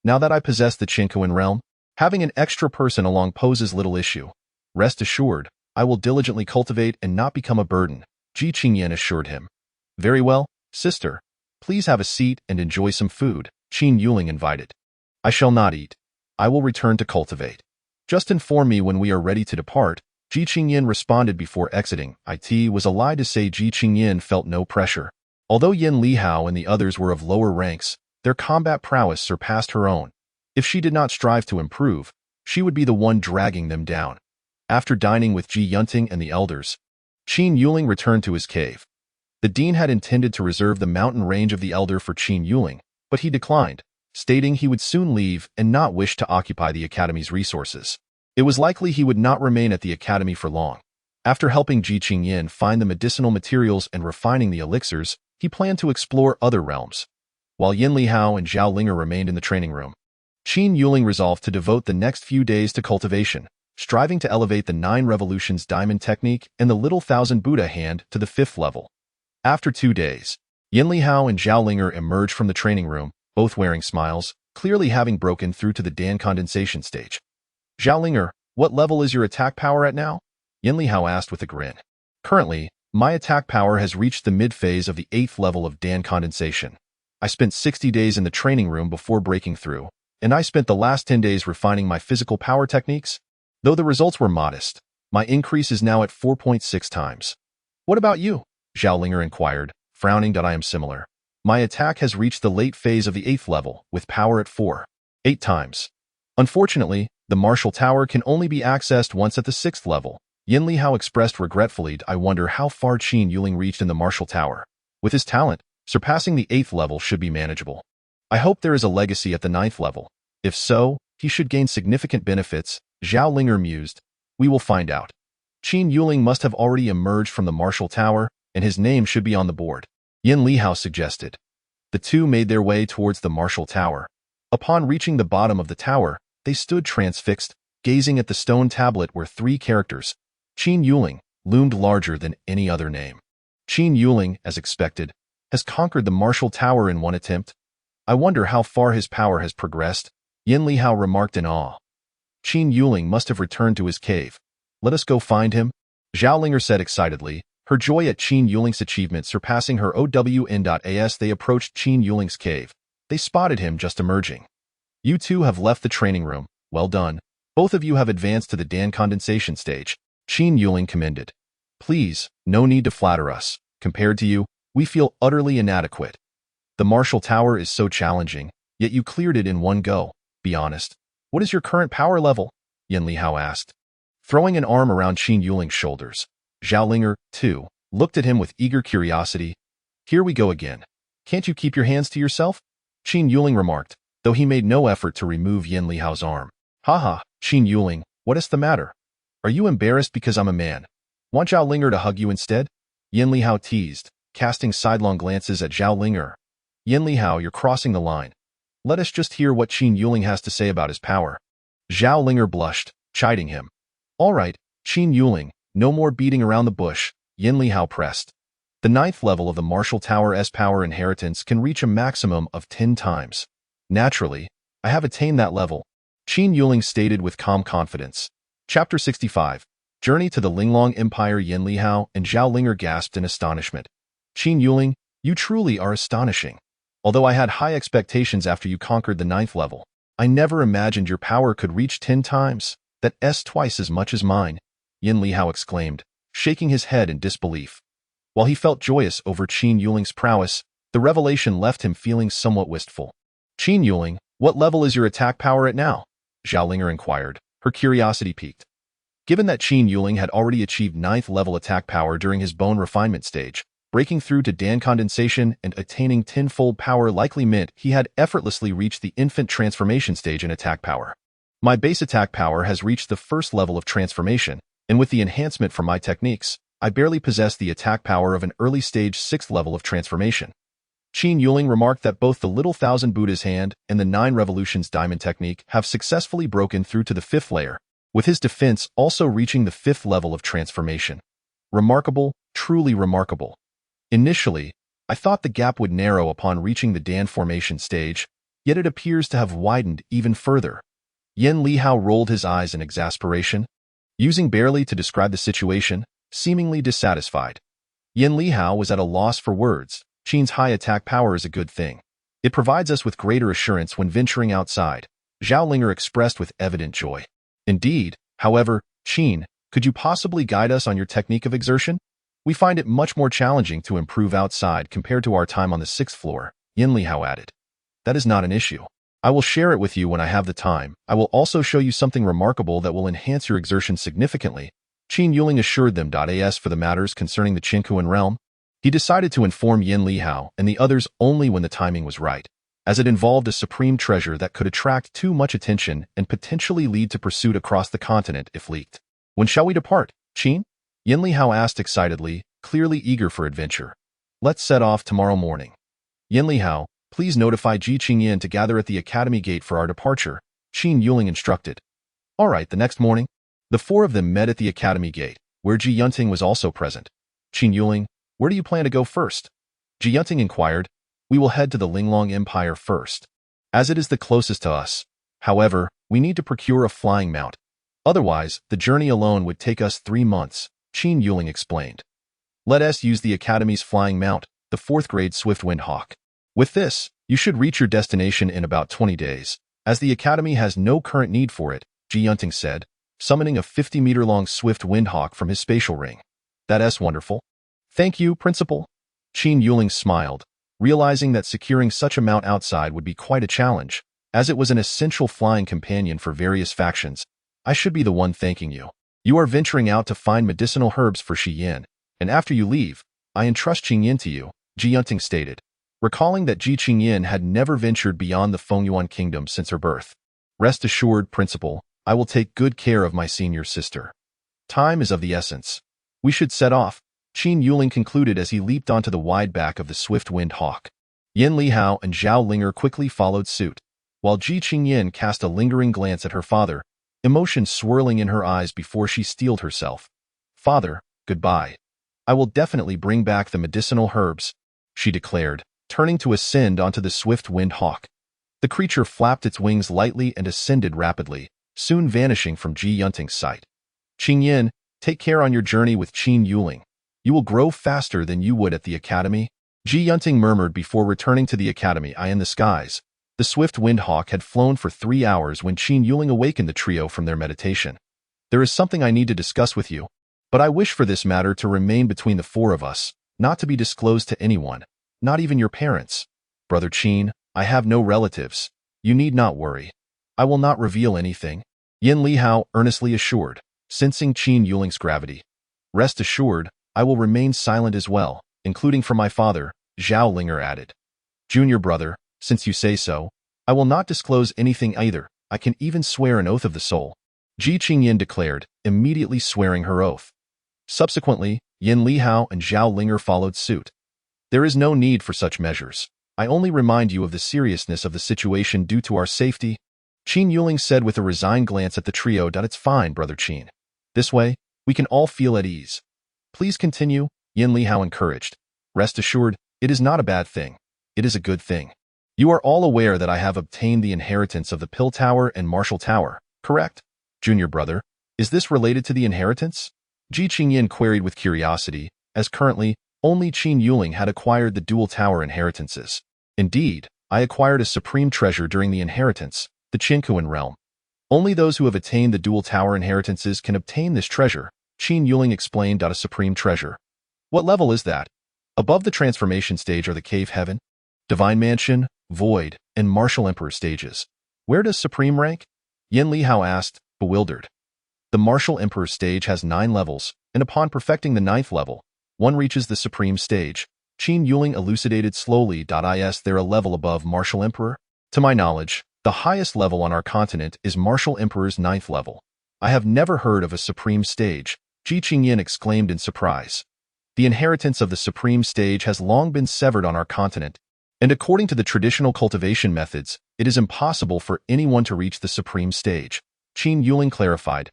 Now that I possess the Qinkuan realm, having an extra person along poses little issue. Rest assured, I will diligently cultivate and not become a burden, Ji Qingyan assured him. Very well, sister. Please have a seat and enjoy some food, Qin Yuling invited. I shall not eat. I will return to cultivate. Just inform me when we are ready to depart, Ji Qingyan responded before exiting. It was a lie to say Ji Qingyan felt no pressure. Although Yin Lihao and the others were of lower ranks, their combat prowess surpassed her own. If she did not strive to improve, she would be the one dragging them down. After dining with Ji Yunting and the elders, Qin Yuling returned to his cave. The dean had intended to reserve the mountain range of the elder for Qin Yuling, but he declined, stating he would soon leave and not wish to occupy the academy's resources. It was likely he would not remain at the academy for long. After helping Ji Qingyin find the medicinal materials and refining the elixirs, he planned to explore other realms. While Yin Lihao and Zhao Linger remained in the training room, Qin Yuling resolved to devote the next few days to cultivation, striving to elevate the 9 Revolutions Diamond Technique and the Little Thousand Buddha Hand to the 5th level. After 2 days, Yin Lihao and Zhao Linger emerged from the training room, both wearing smiles, clearly having broken through to the Dan condensation stage. Zhao Linger, what level is your attack power at now? Yin Lihao asked with a grin. Currently, my attack power has reached the mid-phase of the 8th level of Dan condensation. I spent 60 days in the training room before breaking through, and I spent the last 10 days refining my physical power techniques. Though the results were modest, my increase is now at 4.6 times. What about you? Zhao Linger inquired, frowning that I am similar. My attack has reached the late phase of the 8th level, with power at 4.8 times. Unfortunately, the Martial Tower can only be accessed once at the 6th level. Yin Lihao expressed regretfully, I wonder how far Qin Yuling reached in the Martial Tower. With his talent, surpassing the 8th level should be manageable. I hope there is a legacy at the 9th level. If so, he should gain significant benefits, Zhao Linger mused. We will find out. Qin Yuling must have already emerged from the Martial Tower, and his name should be on the board. Yin Lihao suggested. The two made their way towards the Martial Tower. Upon reaching the bottom of the tower, they stood transfixed, gazing at the stone tablet where 3 characters, Qin Yuling, loomed larger than any other name. Qin Yuling, as expected, has conquered the Martial Tower in one attempt. I wonder how far his power has progressed, Yin Lihao remarked in awe. Qin Yuling must have returned to his cave. Let us go find him, Zhao Linger said excitedly, her joy at Qin Yuling's achievement surpassing her OWN.as. They approached Qin Yuling's cave. They spotted him just emerging. You two have left the training room. Well done. Both of you have advanced to the Dan condensation stage, Qin Yuling commended. Please, no need to flatter us. Compared to you, we feel utterly inadequate. The Martial Tower is so challenging, yet you cleared it in one go. Be honest. What is your current power level? Yin Lihao asked. Throwing an arm around Qin Yuling's shoulders, Zhao Linger, too, looked at him with eager curiosity. Here we go again. Can't you keep your hands to yourself? Qin Yuling remarked, though he made no effort to remove Yin Lihao's arm. Haha, Qin Yuling, what is the matter? Are you embarrassed because I'm a man? Want Zhao Linger to hug you instead? Yin Lihao teased, casting sidelong glances at Zhao Linger. Yin Lihao, you're crossing the line. Let us just hear what Qin Yuling has to say about his power. Zhao Linger blushed, chiding him. All right, Qin Yuling, no more beating around the bush, Yin Lihao pressed. The 9th level of the Martial Tower's power inheritance can reach a maximum of 10 times. Naturally, I have attained that level, Qin Yuling stated with calm confidence. Chapter 65. Journey to the Linglong Empire. Yin Lihao and Zhao Linger gasped in astonishment. Qin Yuling, you truly are astonishing. Although I had high expectations after you conquered the 9th level, I never imagined your power could reach 10 times. That's twice as much as mine, Yin Lihao exclaimed, shaking his head in disbelief. While he felt joyous over Qin Yuling's prowess, the revelation left him feeling somewhat wistful. Qin Yuling, what level is your attack power at now? Zhao Linger inquired, her curiosity piqued. Given that Qin Yuling had already achieved 9th level attack power during his bone refinement stage, breaking through to Dan condensation and attaining 10-fold power likely meant he had effortlessly reached the infant transformation stage in attack power. My base attack power has reached the 1st level of transformation, and with the enhancement from my techniques, I barely possess the attack power of an early stage 6th level of transformation. Qin Yuling remarked that both the Little Thousand Buddha's Hand and the 9 Revolutions Diamond Technique have successfully broken through to the 5th layer, with his defense also reaching the 5th level of transformation. Remarkable, truly remarkable. Initially, I thought the gap would narrow upon reaching the Dan formation stage, yet it appears to have widened even further. Yin Lihao rolled his eyes in exasperation, using barely to describe the situation, seemingly dissatisfied. Yin Lihao was at a loss for words. Qin's high attack power is a good thing. It provides us with greater assurance when venturing outside, Zhao Linger expressed with evident joy. Indeed, however, Qin, could you possibly guide us on your technique of exertion? We find it much more challenging to improve outside compared to our time on the 6th floor, Yin Lihao added. That is not an issue. I will share it with you when I have the time. I will also show you something remarkable that will enhance your exertion significantly. Qin Yuling assured them. As for the matters concerning the Qinkuan realm, he decided to inform Yin Lihao and the others only when the timing was right, as it involved a supreme treasure that could attract too much attention and potentially lead to pursuit across the continent if leaked. When shall we depart, Qin? Yin Lihao asked excitedly, clearly eager for adventure. Let's set off tomorrow morning. Yin Lihao, please notify Ji Qingyin to gather at the academy gate for our departure, Qin Yuling instructed. All right, the next morning, the four of them met at the academy gate, where Ji Yunting was also present. Qin Yuling, where do you plan to go first? Ji Yunting inquired. We will head to the Linglong Empire first, as it is the closest to us. However, we need to procure a flying mount. Otherwise, the journey alone would take us 3 months, Qin Yuling explained. Let us use the Academy's flying mount, the 4th grade Swiftwind Hawk. With this, you should reach your destination in about 20 days, as the Academy has no current need for it, Ji Yunting said, summoning a 50-meter-long Swift Windhawk from his spatial ring. That's wonderful. Thank you, Principal. Qin Yuling smiled, realizing that securing such a mount outside would be quite a challenge, as it was an essential flying companion for various factions. I should be the one thanking you. You are venturing out to find medicinal herbs for Shi Yin, and after you leave, I entrust Qingyin to you, Ji Yunting stated, recalling that Ji Qingyin had never ventured beyond the Fengyuan kingdom since her birth. Rest assured, Principal, I will take good care of my senior sister. Time is of the essence. We should set off, Qin Yuling concluded as he leaped onto the wide back of the swift-winged hawk. Yin Lihao and Zhao Linger quickly followed suit, while Ji Qingyin cast a lingering glance at her father, emotion swirling in her eyes before she steeled herself. Father, goodbye. I will definitely bring back the medicinal herbs, she declared, turning to ascend onto the swift-winged hawk. The creature flapped its wings lightly and ascended rapidly, soon vanishing from Ji Yunting's sight. Qingyin, take care on your journey with Qin Yuling. You will grow faster than you would at the academy, Ji Yunting murmured before returning to the academy. Eye in the skies. The swift windhawk had flown for 3 hours when Qin Yuling awakened the trio from their meditation. There is something I need to discuss with you, but I wish for this matter to remain between the 4 of us, not to be disclosed to anyone, not even your parents. Brother Qin, I have no relatives. You need not worry. I will not reveal anything, Yin Lihao earnestly assured, sensing Qin Yuling's gravity. Rest assured, I will remain silent as well, including for my father, Zhao Linger added. Junior brother, since you say so, I will not disclose anything either. I can even swear an oath of the soul, Ji Qingyin declared, immediately swearing her oath. Subsequently, Yin Lihao and Zhao Linger followed suit. There is no need for such measures. I only remind you of the seriousness of the situation due to our safety, Qin Yuling said with a resigned glance at the trio. It's fine, Brother Qin. This way, we can all feel at ease. Please continue, Yin Lihao encouraged. Rest assured, it is not a bad thing. It is a good thing. You are all aware that I have obtained the inheritance of the Pill Tower and Martial Tower, correct? Junior brother, is this related to the inheritance? Ji Qingyin queried with curiosity, as currently, only Qin Yuling had acquired the dual tower inheritances. Indeed, I acquired a supreme treasure during the inheritance, the Qinkuan realm. Only those who have attained the dual tower inheritances can obtain this treasure, Qin Yuling explained. A supreme treasure. What level is that? Above the transformation stage are the Cave Heaven, Divine Mansion, Void, and Martial Emperor stages. Where does Supreme rank? Yin Lihao asked, bewildered. The Martial Emperor stage has 9 levels, and upon perfecting the 9th level, one reaches the Supreme stage. Qin Yuling elucidated slowly. Is there a level above Martial Emperor? To my knowledge, the highest level on our continent is Martial Emperor's 9th level. I have never heard of a Supreme stage, Ji Qingyin exclaimed in surprise. The inheritance of the Supreme stage has long been severed on our continent, and according to the traditional cultivation methods, it is impossible for anyone to reach the Supreme stage, Qin Yuling clarified.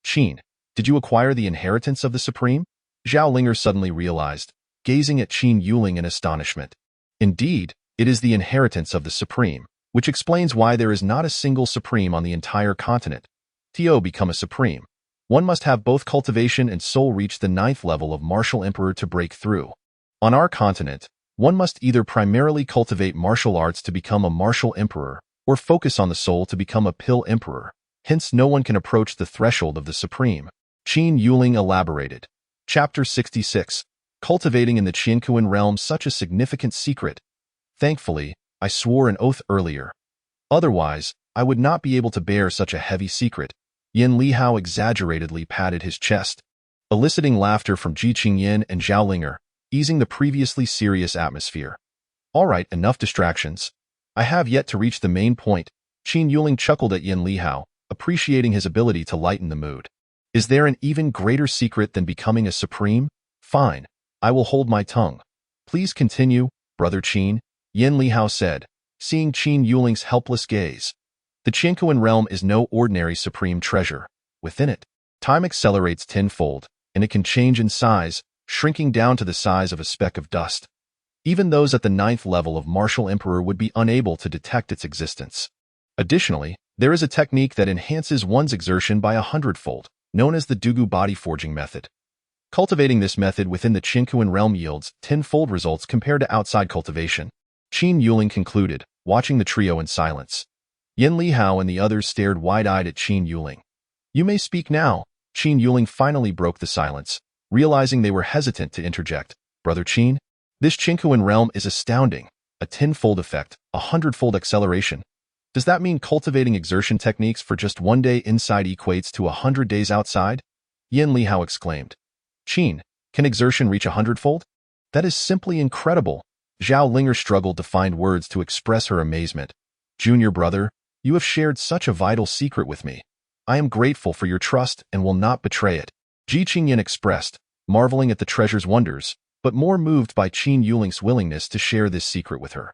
Qin, did you acquire the inheritance of the Supreme? Zhao Linger suddenly realized, gazing at Qin Yuling in astonishment. Indeed, it is the inheritance of the Supreme, which explains why there is not a single Supreme on the entire continent. To become a Supreme, one must have both cultivation and soul reach the 9th level of Martial Emperor to break through. On our continent, one must either primarily cultivate martial arts to become a Martial Emperor, or focus on the soul to become a Pill Emperor. Hence no one can approach the threshold of the Supreme, Qin Yuling elaborated. Chapter 66, cultivating in the Qianquan realm such a significant secret. Thankfully, I swore an oath earlier. Otherwise, I would not be able to bear such a heavy secret. Yin Lihao exaggeratedly patted his chest, eliciting laughter from Ji Qingyin and Zhao Linger, easing the previously serious atmosphere. All right, enough distractions. I have yet to reach the main point. Qin Yuling chuckled at Yin Lihao, appreciating his ability to lighten the mood. Is there an even greater secret than becoming a supreme? Fine, I will hold my tongue. Please continue, Brother Qin, Yin Lihao said, seeing Qin Yuling's helpless gaze. The Qianquan realm is no ordinary supreme treasure. Within it, time accelerates tenfold, and it can change in size, shrinking down to the size of a speck of dust. Even those at the 9th level of Martial Emperor would be unable to detect its existence. Additionally, there is a technique that enhances one's exertion by 100-fold, known as the Dugu body forging method. Cultivating this method within the Qianquan realm yields 10-fold results compared to outside cultivation. Qin Yuling concluded, watching the trio in silence. Yin Lihao and the others stared wide-eyed at Qin Yuling. You may speak now. Qin Yuling finally broke the silence, realizing they were hesitant to interject. Brother Qin, this Qianquan realm is astounding. A 10-fold effect, a 100-fold acceleration. Does that mean cultivating exertion techniques for just 1 day inside equates to 100 days outside? Yin Lihao exclaimed. Qin, can exertion reach 100-fold? That is simply incredible. Zhao Linger struggled to find words to express her amazement. Junior brother, you have shared such a vital secret with me. I am grateful for your trust and will not betray it. Ji Qingyin expressed, marveling at the treasure's wonders, but more moved by Qin Yuling's willingness to share this secret with her.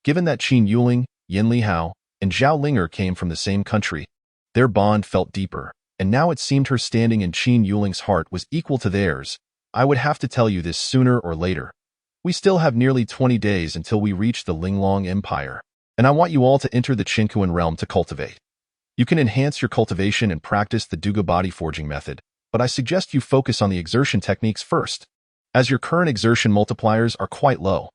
Given that Qin Yuling, Yin Lihao, and Zhao Linger came from the same country, their bond felt deeper, and now it seemed her standing in Qin Yuling's heart was equal to theirs. I would have to tell you this sooner or later. We still have nearly 20 days until we reach the Linglong Empire, and I want you all to enter the Qianquan realm to cultivate. You can enhance your cultivation and practice the Dugu body forging method, but I suggest you focus on the exertion techniques first, as your current exertion multipliers are quite low.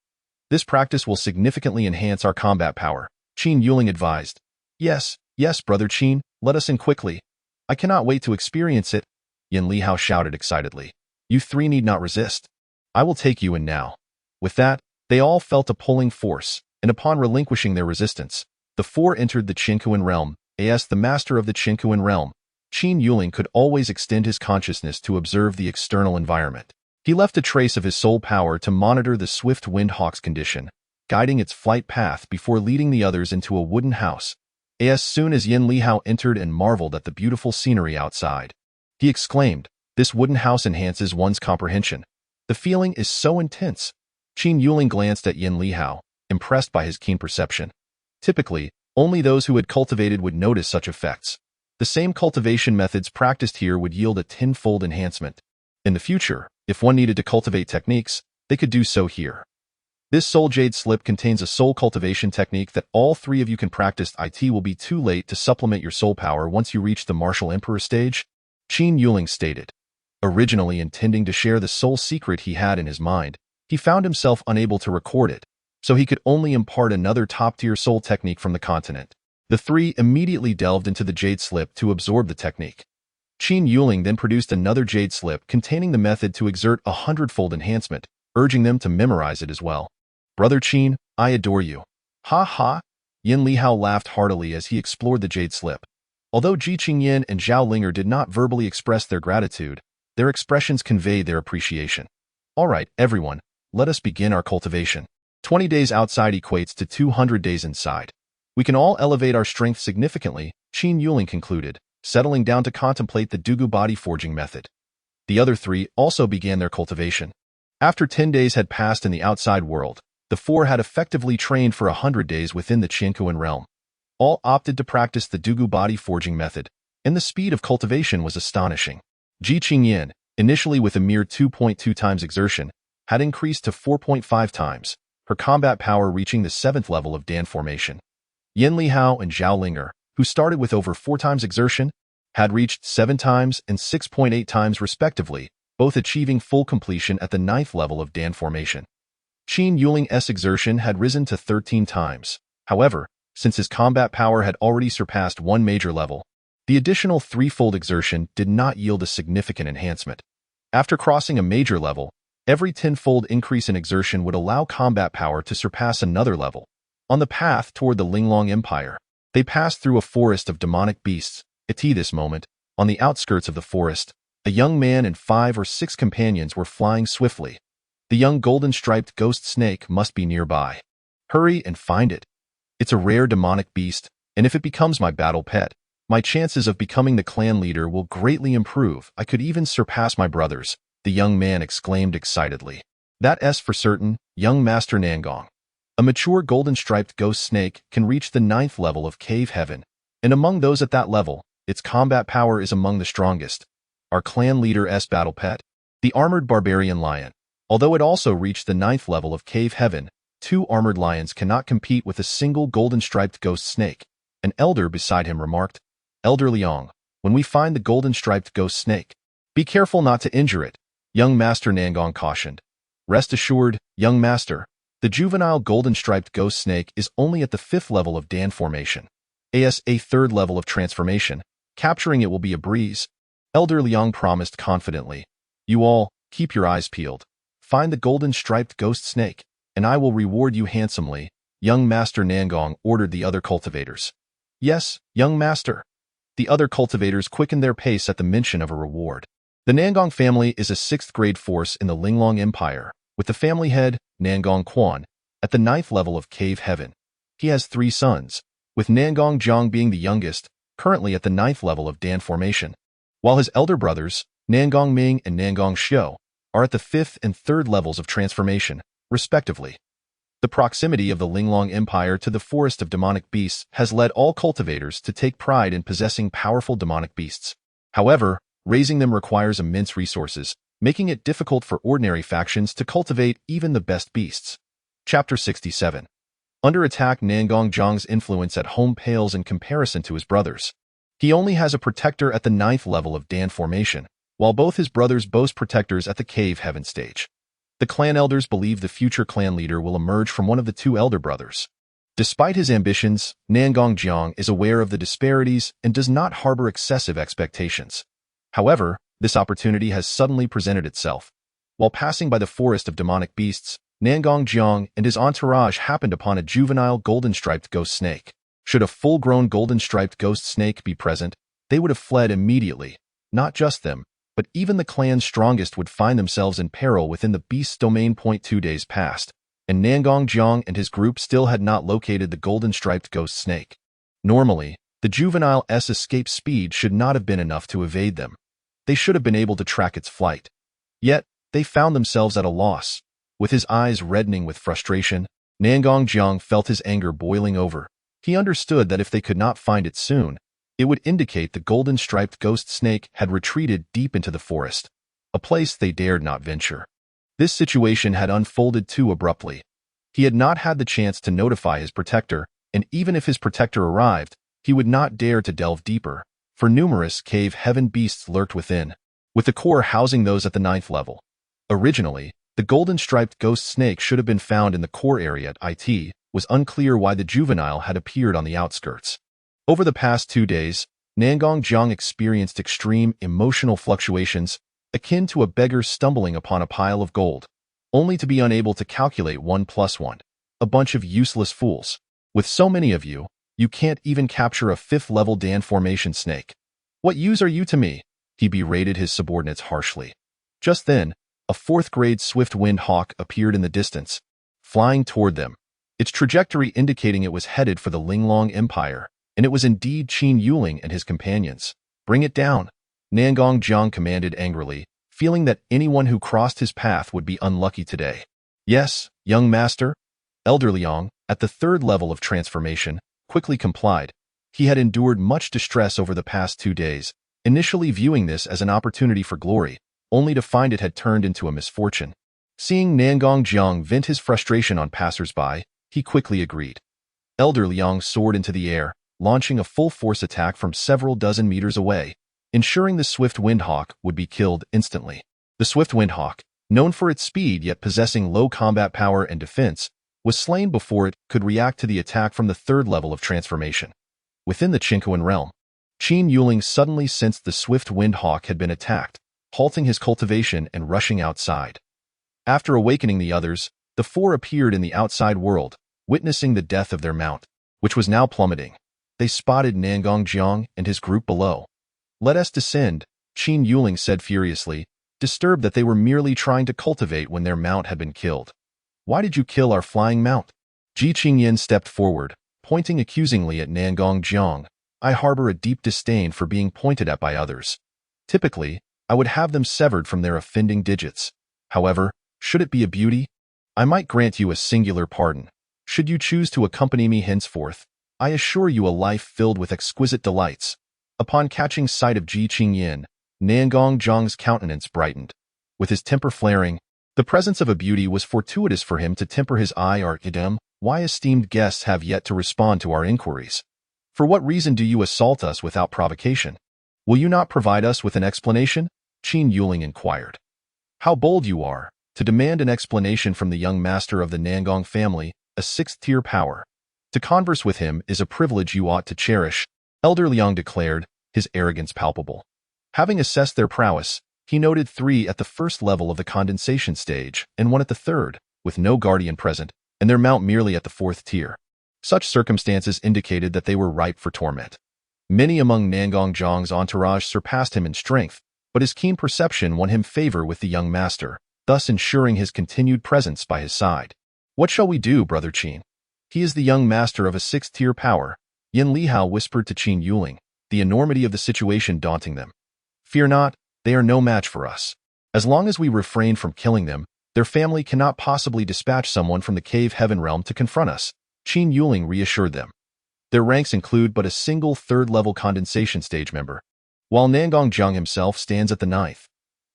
This practice will significantly enhance our combat power, Qin Yuling advised. Yes, Brother Qin, let us in quickly. I cannot wait to experience it, Yin Lihao shouted excitedly. You three need not resist. I will take you in now. With that, they all felt a pulling force, and upon relinquishing their resistance, the four entered the Qianquan realm. As the master of the Qianquan realm, Qin Yuling could always extend his consciousness to observe the external environment. He left a trace of his soul power to monitor the swift windhawk's condition, guiding its flight path before leading the others into a wooden house. As soon as Yin Lihao entered and marveled at the beautiful scenery outside, he exclaimed, "This wooden house enhances one's comprehension. The feeling is so intense." Qin Yuling glanced at Yin Lihao, impressed by his keen perception. Typically, only those who had cultivated would notice such effects. The same cultivation methods practiced here would yield a 10-fold enhancement. In the future, if one needed to cultivate techniques, they could do so here. This Soul Jade slip contains a soul cultivation technique that all three of you can practice. It will be too late to supplement your soul power once you reach the Martial Emperor stage, Qin Yuling stated. Originally intending to share the soul secret he had in his mind, he found himself unable to record it, so he could only impart another top-tier soul technique from the continent. The three immediately delved into the Jade slip to absorb the technique. Qin Yuling then produced another Jade slip containing the method to exert a 100-fold enhancement, urging them to memorize it as well. Brother Qin, I adore you. Ha ha! Yin Lihao laughed heartily as he explored the Jade slip. Although Ji Qingyin and Zhao Linger did not verbally express their gratitude, their expressions conveyed their appreciation. All right, everyone, let us begin our cultivation. 20 days outside equates to 200 days inside. We can all elevate our strength significantly, Qin Yuling concluded, settling down to contemplate the Dugu body forging method. The other three also began their cultivation. After 10 days had passed in the outside world, the four had effectively trained for 100 days within the Qianquan realm. All opted to practice the Dugu body forging method, and the speed of cultivation was astonishing. Ji Qingyin, initially with a mere 2.2 times exertion, had increased to 4.5 times, her combat power reaching the 7th level of Dan formation. Yin Lihao and Zhao Linger, who started with over 4 times exertion, had reached 7 times and 6.8 times respectively, both achieving full completion at the 9th level of Dan formation. Qin Yuling's exertion had risen to 13 times. However, since his combat power had already surpassed one major level, the additional 3-fold exertion did not yield a significant enhancement. After crossing a major level, Every tenfold increase in exertion would allow combat power to surpass another level. On the path toward the Linglong Empire, they passed through a forest of demonic beasts. At this moment, on the outskirts of the forest, a young man and 5 or 6 companions were flying swiftly. The young golden-striped ghost snake must be nearby. Hurry and find it. It's a rare demonic beast, and if it becomes my battle pet, my chances of becoming the clan leader will greatly improve. I could even surpass my brothers, the young man exclaimed excitedly. That's for certain, young Master Nangong. A mature golden-striped ghost snake can reach the 9th level of Cave Heaven, and among those at that level, its combat power is among the strongest. Our clan leader's battle pet, the armored barbarian lion. Although it also reached the 9th level of Cave Heaven, 2 armored lions cannot compete with a single golden-striped ghost snake. An elder beside him remarked, Elder Liang, when we find the golden-striped ghost snake, be careful not to injure it, young Master Nangong cautioned. Rest assured, young master, the juvenile golden-striped ghost snake is only at the 5th level of Dan formation. As a 3rd level of transformation, capturing it will be a breeze. Elder Liang promised confidently. You all, keep your eyes peeled. Find the golden-striped ghost snake, and I will reward you handsomely, young Master Nangong ordered the other cultivators. Yes, young master. The other cultivators quickened their pace at the mention of a reward. The Nangong family is a 6th-grade force in the Linglong Empire, with the family head, Nangong Quan, at the 9th level of Cave Heaven. He has 3 sons, with Nangong Jiang being the youngest, currently at the 9th level of Dan formation, while his elder brothers, Nangong Ming and Nangong Xiu, are at the 5th and 3rd levels of transformation, respectively. The proximity of the Linglong Empire to the forest of demonic beasts has led all cultivators to take pride in possessing powerful demonic beasts. However, raising them requires immense resources, making it difficult for ordinary factions to cultivate even the best beasts. Chapter 67. Under attack, Nangong Jiang's influence at home pales in comparison to his brothers. He only has a protector at the 9th level of Dan formation, while both his brothers boast protectors at the Cave Heaven stage. The clan elders believe the future clan leader will emerge from one of the 2 elder brothers. Despite his ambitions, Nangong Jiang is aware of the disparities and does not harbor excessive expectations. However, this opportunity has suddenly presented itself. While passing by the forest of demonic beasts, Nangong Jiang and his entourage happened upon a juvenile golden-striped ghost snake. Should a full-grown golden-striped ghost snake be present, they would have fled immediately. Not just them, but even the clan's strongest would find themselves in peril within the beast's domain. 2 days passed, and Nangong Jiang and his group still had not located the golden-striped ghost snake. Normally, the juvenile's escape speed should not have been enough to evade them. They should have been able to track its flight. Yet, they found themselves at a loss. With his eyes reddening with frustration, Nangong Jiang felt his anger boiling over. He understood that if they could not find it soon, it would indicate the golden-striped ghost snake had retreated deep into the forest, a place they dared not venture. This situation had unfolded too abruptly. He had not had the chance to notify his protector, and even if his protector arrived, he would not dare to delve deeper, for numerous Cave Heaven beasts lurked within, with the core housing those at the 9th level. Originally, the golden-striped ghost snake should have been found in the core area. It was unclear why the juvenile had appeared on the outskirts. Over the past 2 days, Nangong Jiang experienced extreme emotional fluctuations, akin to a beggar stumbling upon a pile of gold, only to be unable to calculate 1 + 1. A bunch of useless fools. With so many of you, you can't even capture a 5th-level Dan formation snake. What use are you to me? He berated his subordinates harshly. Just then, a 4th-grade swift-winged hawk appeared in the distance, flying toward them, its trajectory indicating it was headed for the Linglong Empire, and it was indeed Qin Yuling and his companions. Bring it down, Nangong Jiang commanded angrily, feeling that anyone who crossed his path would be unlucky today. Yes, young master. Elder Liang, at the 3rd level of transformation, quickly complied. He had endured much distress over the past 2 days, initially viewing this as an opportunity for glory, only to find it had turned into a misfortune. Seeing Nangong Jiang vent his frustration on passers-by, he quickly agreed. Elder Liang soared into the air, launching a full-force attack from several dozen meters away, ensuring the swift windhawk would be killed instantly. The swift windhawk, known for its speed yet possessing low combat power and defense, was slain before it could react to the attack from the 3rd level of transformation. Within the Qinkuan realm, Qin Yuling suddenly sensed the swift windhawk had been attacked, halting his cultivation and rushing outside. After awakening the others, the four appeared in the outside world, witnessing the death of their mount, which was now plummeting. They spotted Nangong Jiang and his group below. "Let us descend," Qin Yuling said furiously, disturbed that they were merely trying to cultivate when their mount had been killed. "Why did you kill our flying mount?" Ji Qingyan stepped forward, pointing accusingly at Nangong Jiang. "I harbor a deep disdain for being pointed at by others. Typically, I would have them severed from their offending digits. However, should it be a beauty, I might grant you a singular pardon. Should you choose to accompany me henceforth, I assure you a life filled with exquisite delights." Upon catching sight of Ji Qingyan, Nangong Jiang's countenance brightened. With his temper flaring, the presence of a beauty was fortuitous for him to temper his ire. "Idem, why esteemed guests have yet to respond to our inquiries? For what reason do you assault us without provocation? Will you not provide us with an explanation?" Qin Yuling inquired. "How bold you are, to demand an explanation from the young master of the Nangong family, a sixth-tier power. To converse with him is a privilege you ought to cherish," Elder Liang declared, his arrogance palpable. Having assessed their prowess, he noted 3 at the first level of the condensation stage and 1 at the third, with no guardian present, and their mount merely at the 4th tier. Such circumstances indicated that they were ripe for torment. Many among Nangong Jiang's entourage surpassed him in strength, but his keen perception won him favor with the young master, thus ensuring his continued presence by his side. "What shall we do, Brother Qin? He is the young master of a 6th-tier power," Yin Lihao whispered to Qin Yuling, the enormity of the situation daunting them. "Fear not, they are no match for us. As long as we refrain from killing them, their family cannot possibly dispatch someone from the cave heaven realm to confront us," Qin Yuling reassured them. Their ranks include but a single 3rd-level condensation stage member, while Nangong Jiang himself stands at the 9th.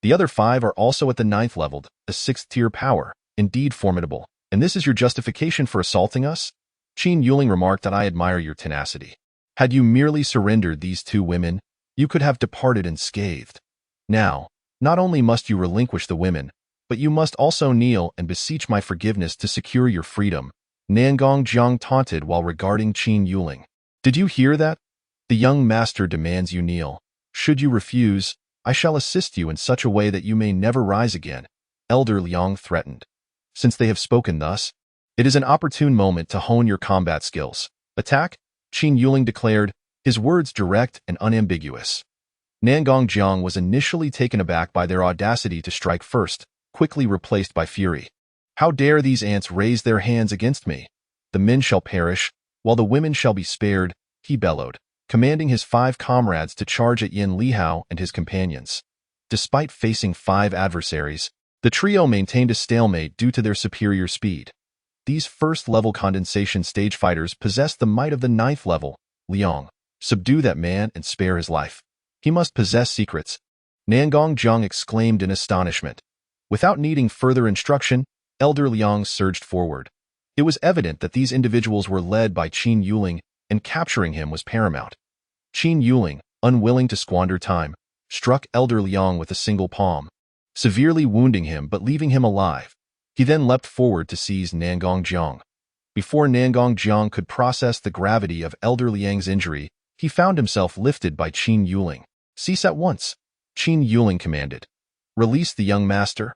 The other 5 are also at the 9th leveled, a 6th-tier power, indeed formidable. "And this is your justification for assaulting us?" Qin Yuling remarked that I admire your tenacity. Had you merely surrendered these 2 women, you could have departed unscathed. Now, not only must you relinquish the women, but you must also kneel and beseech my forgiveness to secure your freedom, Nangong Jiang taunted while regarding Qin Yuling. "Did you hear that? The young master demands you kneel. Should you refuse, I shall assist you in such a way that you may never rise again," Elder Liang threatened. "Since they have spoken thus, it is an opportune moment to hone your combat skills. Attack," Qin Yuling declared, his words direct and unambiguous. Nangong Jiang was initially taken aback by their audacity to strike first, quickly replaced by fury. "How dare these ants raise their hands against me? The men shall perish, while the women shall be spared," he bellowed, commanding his 5 comrades to charge at Yin Lihao and his companions. Despite facing 5 adversaries, the trio maintained a stalemate due to their superior speed. These 1st-level condensation stage fighters possessed the might of the 9th level. "Liang, subdue that man and spare his life. He must possess secrets," Nangong Jiang exclaimed in astonishment. Without needing further instruction, Elder Liang surged forward. It was evident that these individuals were led by Qin Yuling, and capturing him was paramount. Qin Yuling, unwilling to squander time, struck Elder Liang with a single palm, severely wounding him but leaving him alive. He then leapt forward to seize Nangong Jiang. Before Nangong Jiang could process the gravity of Elder Liang's injury, he found himself lifted by Qin Yuling. "Cease at once," Qin Yuling commanded. "Release the young master."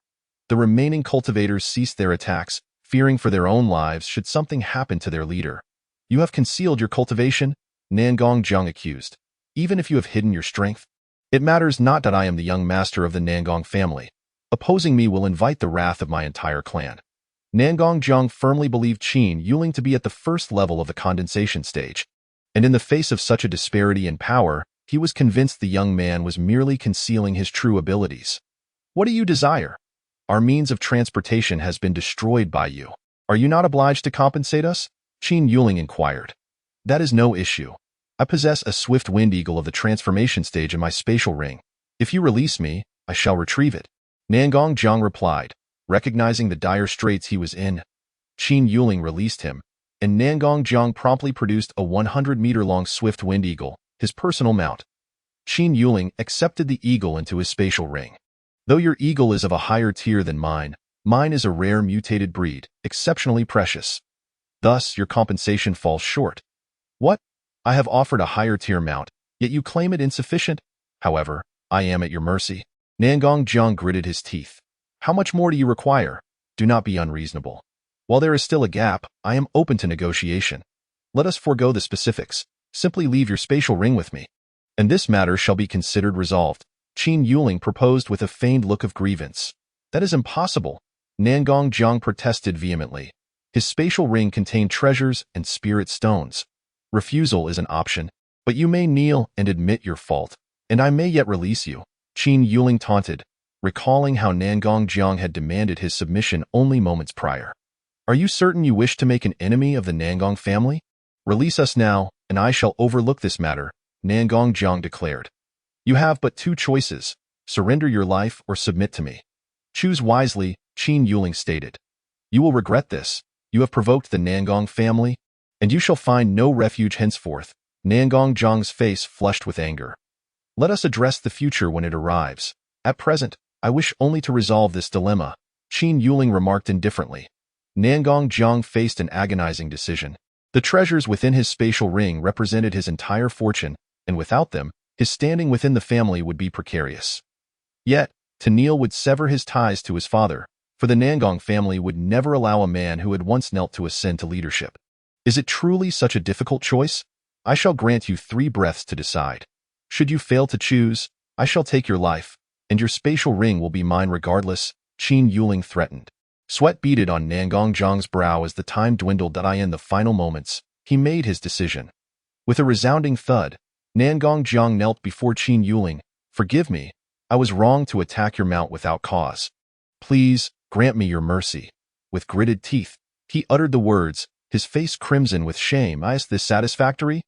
The remaining cultivators ceased their attacks, fearing for their own lives should something happen to their leader. "You have concealed your cultivation?" Nangong Jiang accused. "Even if you have hidden your strength? It matters not that I am the young master of the Nangong family. Opposing me will invite the wrath of my entire clan." Nangong Jiang firmly believed Qin Yuling to be at the 1st level of the condensation stage, and in the face of such a disparity in power, he was convinced the young man was merely concealing his true abilities. "What do you desire? Our means of transportation has been destroyed by you. Are you not obliged to compensate us?" Qin Yuling inquired. "That is no issue. I possess a swift wind eagle of the transformation stage in my spatial ring. If you release me, I shall retrieve it," Nangong Jiang replied, recognizing the dire straits he was in. Qin Yuling released him, and Nangong Jiang promptly produced a 100-meter-long swift wind eagle, his personal mount. Qin Yuling accepted the eagle into his spatial ring. "Though your eagle is of a higher tier than mine is a rare mutated breed, exceptionally precious. Thus, your compensation falls short." "What? I have offered a higher tier mount, yet you claim it insufficient? However, I am at your mercy." Nangong Jiang gritted his teeth. "How much more do you require?" do not be unreasonable. While there is still a gap, I am open to negotiation. Let us forego the specifics. Simply leave your spatial ring with me, and this matter shall be considered resolved. Qin Yuling proposed with a feigned look of grievance. That is impossible. Nangong Jiang protested vehemently. His spatial ring contained treasures and spirit stones. Refusal is an option, but you may kneel and admit your fault, and I may yet release you. Qin Yuling taunted, recalling how Nangong Jiang had demanded his submission only moments prior. Are you certain you wish to make an enemy of the Nangong family? Release us now, and I shall overlook this matter, Nangong Jiang declared. You have but two choices: surrender your life or submit to me. Choose wisely, Qin Yuling stated. You will regret this. You have provoked the Nangong family, and you shall find no refuge henceforth. Nangong Jiang's face flushed with anger. Let us address the future when it arrives. At present, I wish only to resolve this dilemma, Qin Yuling remarked indifferently. Nangong Jiang faced an agonizing decision. The treasures within his spatial ring represented his entire fortune, and without them, his standing within the family would be precarious. Yet, to kneel would sever his ties to his father, for the Nangong family would never allow a man who had once knelt to ascend to leadership. Is it truly such a difficult choice? I shall grant you 3 breaths to decide. Should you fail to choose, I shall take your life, and your spatial ring will be mine regardless, Qin Yuling threatened. Sweat beaded on Nangong Jiang's brow as the time dwindled. In the final moments, he made his decision. With a resounding thud, Nangong Jiang knelt before Qin Yuling. Forgive me, I was wrong to attack your mount without cause. Please, grant me your mercy. With gritted teeth, he uttered the words, his face crimson with shame. Is this satisfactory?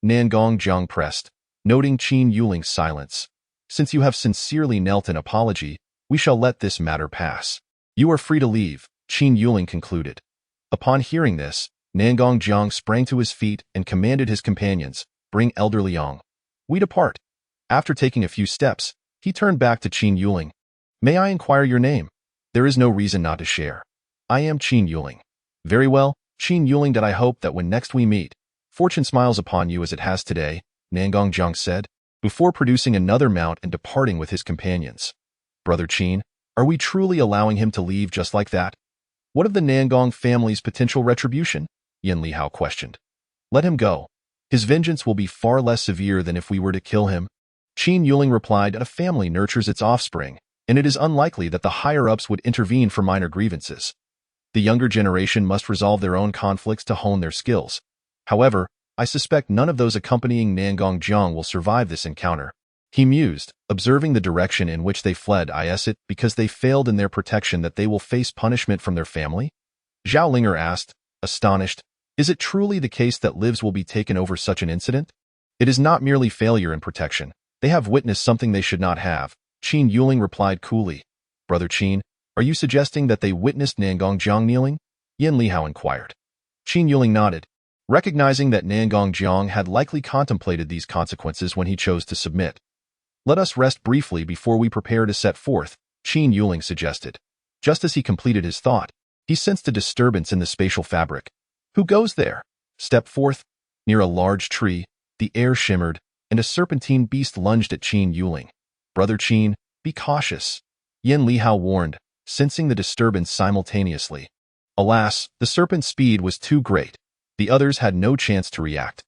Nangong Jiang pressed, noting Qin Yuling's silence. Since you have sincerely knelt in apology, we shall let this matter pass. You are free to leave, Qin Yuling concluded. Upon hearing this, Nangong Jiang sprang to his feet and commanded his companions, bring Elder Liang. We depart. After taking a few steps, he turned back to Qin Yuling. May I inquire your name? There is no reason not to share. I am Qin Yuling. Very well, Qin Yuling. I hope that when next we meet, fortune smiles upon you as it has today, Nangong Jiang said, before producing another mount and departing with his companions. Brother Qin, are we truly allowing him to leave just like that? What of the Nangong family's potential retribution? Yin Lihao questioned. Let him go. His vengeance will be far less severe than if we were to kill him. Qin Yuling replied, a family nurtures its offspring, and it is unlikely that the higher-ups would intervene for minor grievances. The younger generation must resolve their own conflicts to hone their skills. However, I suspect none of those accompanying Nangong Jiang will survive this encounter. He mused, observing the direction in which they fled. Is it because they failed in their protection that they will face punishment from their family? Zhao Linger asked, astonished. Is it truly the case that lives will be taken over such an incident? It is not merely failure in protection. They have witnessed something they should not have, Qin Yuling replied coolly. Brother Qin, are you suggesting that they witnessed Nangong Jiang kneeling? Yin Lihao inquired. Qin Yuling nodded, recognizing that Nangong Jiang had likely contemplated these consequences when he chose to submit. Let us rest briefly before we prepare to set forth, Qin Yuling suggested. Just as he completed his thought, he sensed a disturbance in the spatial fabric. Who goes there? Step forth. Near a large tree, the air shimmered, and a serpentine beast lunged at Qin Yuling. Brother Qin, be cautious, Yin Lihao warned, sensing the disturbance simultaneously. Alas, the serpent's speed was too great. The others had no chance to react.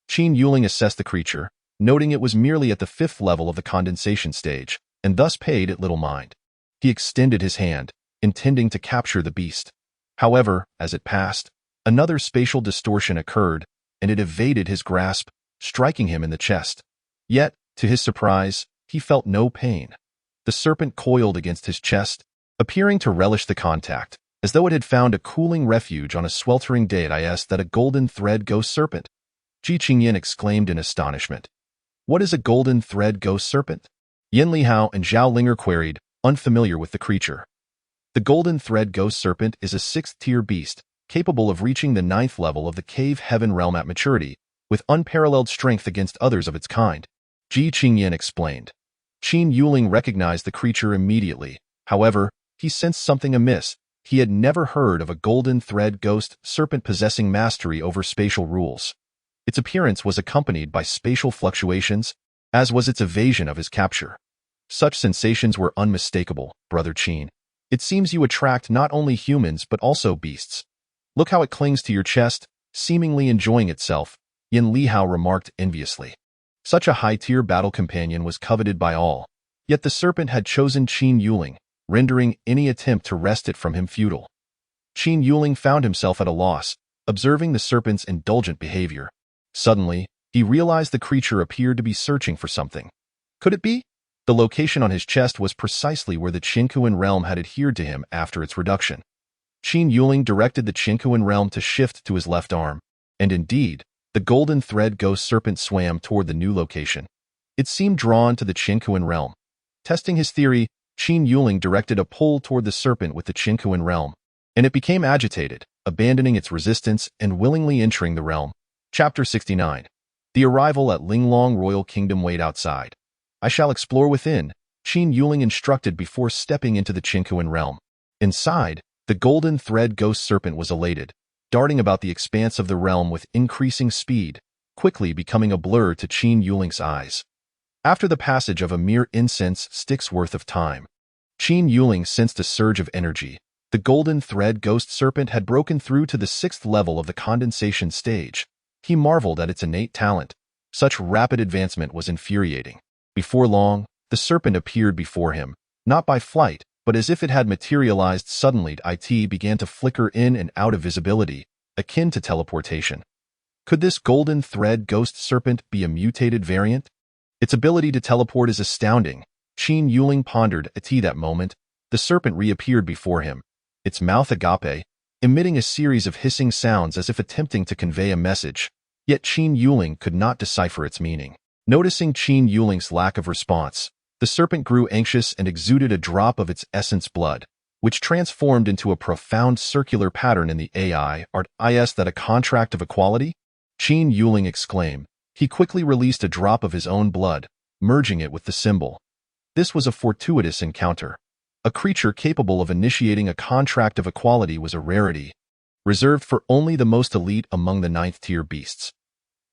Qin Yuling assessed the creature, noting it was merely at the 5th level of the condensation stage, and thus paid it little mind. He extended his hand, intending to capture the beast. However, as it passed, another spatial distortion occurred, and it evaded his grasp, striking him in the chest. Yet, to his surprise, he felt no pain. The serpent coiled against his chest, appearing to relish the contact, as though it had found a cooling refuge on a sweltering day. That a golden thread ghost serpent? Ji Qingyan exclaimed in astonishment. What is a golden thread ghost serpent? Yin Lihao and Zhao Linger queried, unfamiliar with the creature. The golden thread ghost serpent is a 6th-tier beast, capable of reaching the 9th level of the cave heaven realm at maturity, with unparalleled strength against others of its kind, Ji Qingyan explained. Qin Yuling recognized the creature immediately. However, he sensed something amiss. He had never heard of a golden thread ghost serpent possessing mastery over spatial rules. Its appearance was accompanied by spatial fluctuations, as was its evasion of his capture. Such sensations were unmistakable, Brother Qin. It seems you attract not only humans but also beasts. Look how it clings to your chest, seemingly enjoying itself, Yin Lihao remarked enviously. Such a high-tier battle companion was coveted by all. Yet the serpent had chosen Qin Yuling, rendering any attempt to wrest it from him futile. Qin Yuling found himself at a loss, observing the serpent's indulgent behavior. Suddenly, he realized the creature appeared to be searching for something. Could it be? The location on his chest was precisely where the Qinkuan realm had adhered to him after its reduction. Qin Yuling directed the Qinkuan realm to shift to his left arm, and indeed, the golden thread ghost serpent swam toward the new location. It seemed drawn to the Qinkuan realm. Testing his theory, Qin Yuling directed a pull toward the serpent with the Qinkuan realm, and it became agitated, abandoning its resistance and willingly entering the realm. Chapter 69. The arrival at Linglong Royal Kingdom wait outside. I shall explore within, Qin Yuling instructed before stepping into the Qinkuan realm. Inside, the golden thread ghost serpent was elated, darting about the expanse of the realm with increasing speed, quickly becoming a blur to Qin Yuling's eyes. After the passage of a mere incense stick's worth of time, Qin Yuling sensed a surge of energy. The golden thread ghost serpent had broken through to the 6th level of the condensation stage. He marveled at its innate talent. Such rapid advancement was infuriating. Before long, the serpent appeared before him, not by flight, but as if it had materialized suddenly. It began to flicker in and out of visibility, akin to teleportation. Could this golden thread ghost serpent be a mutated variant? Its ability to teleport is astounding. Qin Yuling pondered. At that moment, the serpent reappeared before him, its mouth agape, emitting a series of hissing sounds as if attempting to convey a message. Yet Qin Yuling could not decipher its meaning. Noticing Qin Yuling's lack of response, the serpent grew anxious and exuded a drop of its essence blood, which transformed into a profound circular pattern in the AI. Is that a contract of equality? Qin Yuling exclaimed. He quickly released a drop of his own blood, merging it with the symbol. This was a fortuitous encounter. A creature capable of initiating a contract of equality was a rarity, reserved for only the most elite among the 9th-tier beasts.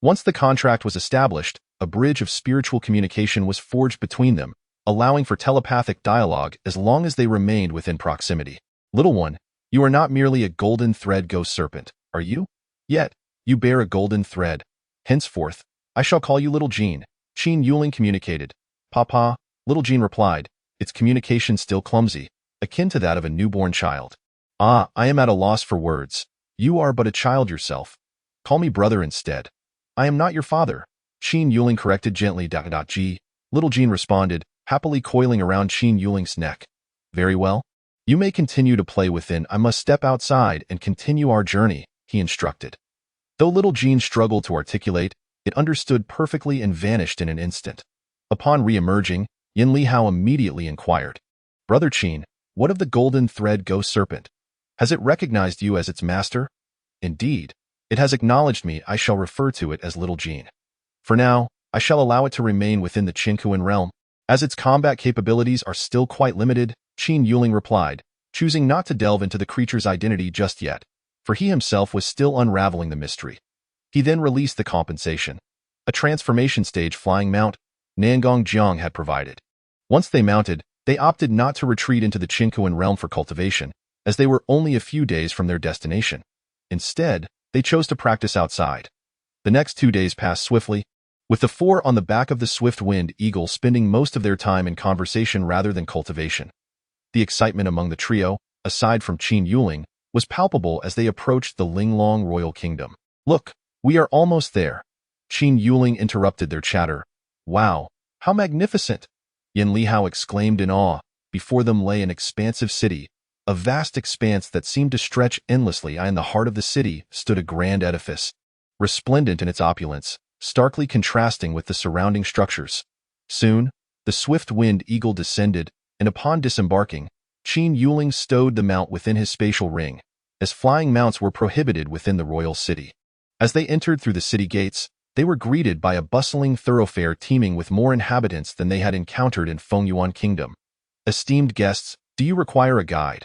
Once the contract was established, a bridge of spiritual communication was forged between them, allowing for telepathic dialogue as long as they remained within proximity. Little one, you are not merely a golden thread ghost serpent, are you? Yet, you bear a golden thread. Henceforth, I shall call you Little Jean, Qin Yuling communicated. Papa, Little Jean replied, its communication still clumsy, akin to that of a newborn child. I am at a loss for words. You are but a child yourself. Call me brother instead. I am not your father. Qin Yuling corrected gently. Little Jean responded, happily coiling around Qin Yuling's neck. Very well. You may continue to play within. I must step outside and continue our journey, he instructed. Though Little Jean struggled to articulate, it understood perfectly and vanished in an instant. Upon re-emerging, Yin Lihao immediately inquired, Brother Qin, what of the golden thread ghost serpent? Has it recognized you as its master? Indeed, it has acknowledged me. I shall refer to it as Little Jean. For now, I shall allow it to remain within the Qinkuan realm, as its combat capabilities are still quite limited, Qin Yuling replied, choosing not to delve into the creature's identity just yet, for he himself was still unraveling the mystery. He then released the compensation, a transformation stage flying mount Nangong Jiang had provided. Once they mounted, they opted not to retreat into the Qinkuan realm for cultivation, as they were only a few days from their destination. Instead, they chose to practice outside. The next 2 days passed swiftly, with the 4 on the back of the swift-winged eagle spending most of their time in conversation rather than cultivation. The excitement among the trio, aside from Qin Yuling, was palpable as they approached the Linglong Royal Kingdom. Look, we are almost there. Qin Yuling interrupted their chatter. Wow, how magnificent! Yin Lihao exclaimed in awe. Before them lay an expansive city, a vast expanse that seemed to stretch endlessly. In the heart of the city stood a grand edifice, resplendent in its opulence, starkly contrasting with the surrounding structures. Soon, the swift-winged eagle descended, and upon disembarking, Qin Yuling stowed the mount within his spatial ring, as flying mounts were prohibited within the royal city. As they entered through the city gates, they were greeted by a bustling thoroughfare teeming with more inhabitants than they had encountered in Fengyuan Kingdom. Esteemed guests, do you require a guide?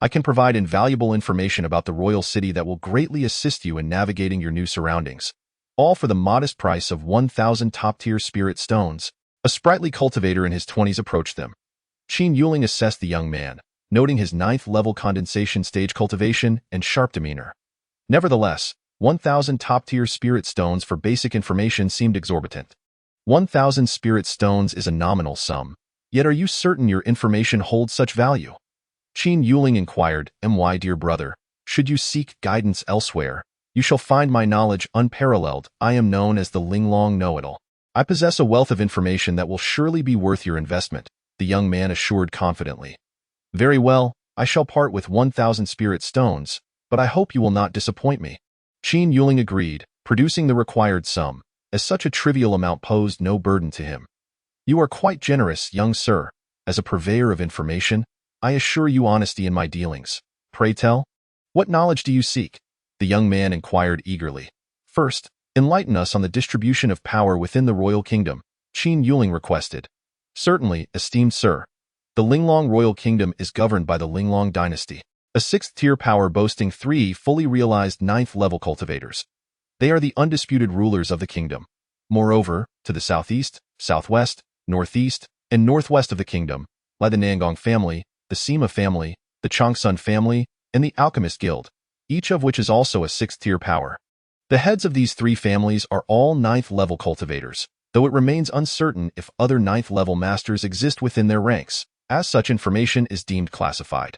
I can provide invaluable information about the royal city that will greatly assist you in navigating your new surroundings. All for the modest price of 1,000 top-tier spirit stones. A sprightly cultivator in his 20s approached them. Qin Yuling assessed the young man, noting his 9th-level condensation stage cultivation and sharp demeanor. Nevertheless, 1,000 top-tier spirit stones for basic information seemed exorbitant. 1,000 spirit stones is a nominal sum, yet are you certain your information holds such value? Qin Yuling inquired, "My dear brother, should you seek guidance elsewhere, you shall find my knowledge unparalleled. I am known as the Linglong Know-It-All. I possess a wealth of information that will surely be worth your investment," the young man assured confidently. "Very well, I shall part with 1,000 spirit stones, but I hope you will not disappoint me." Qin Yuling agreed, producing the required sum, as such a trivial amount posed no burden to him. "You are quite generous, young sir. As a purveyor of information, I assure you honesty in my dealings. Pray tell, what knowledge do you seek?" the young man inquired eagerly. "First, enlighten us on the distribution of power within the royal kingdom," Qin Yuling requested. "Certainly, esteemed sir. The Linglong royal kingdom is governed by the Linglong dynasty, a 6th-tier power boasting 3 fully realized 9th-level cultivators. They are the undisputed rulers of the kingdom. Moreover, to the southeast, southwest, northeast, and northwest of the kingdom lie the Nangong family, the Sima family, the Changsun family, and the Alchemist Guild, each of which is also a 6th-tier power. The heads of these 3 families are all 9th-level cultivators, though it remains uncertain if other 9th-level masters exist within their ranks, as such information is deemed classified.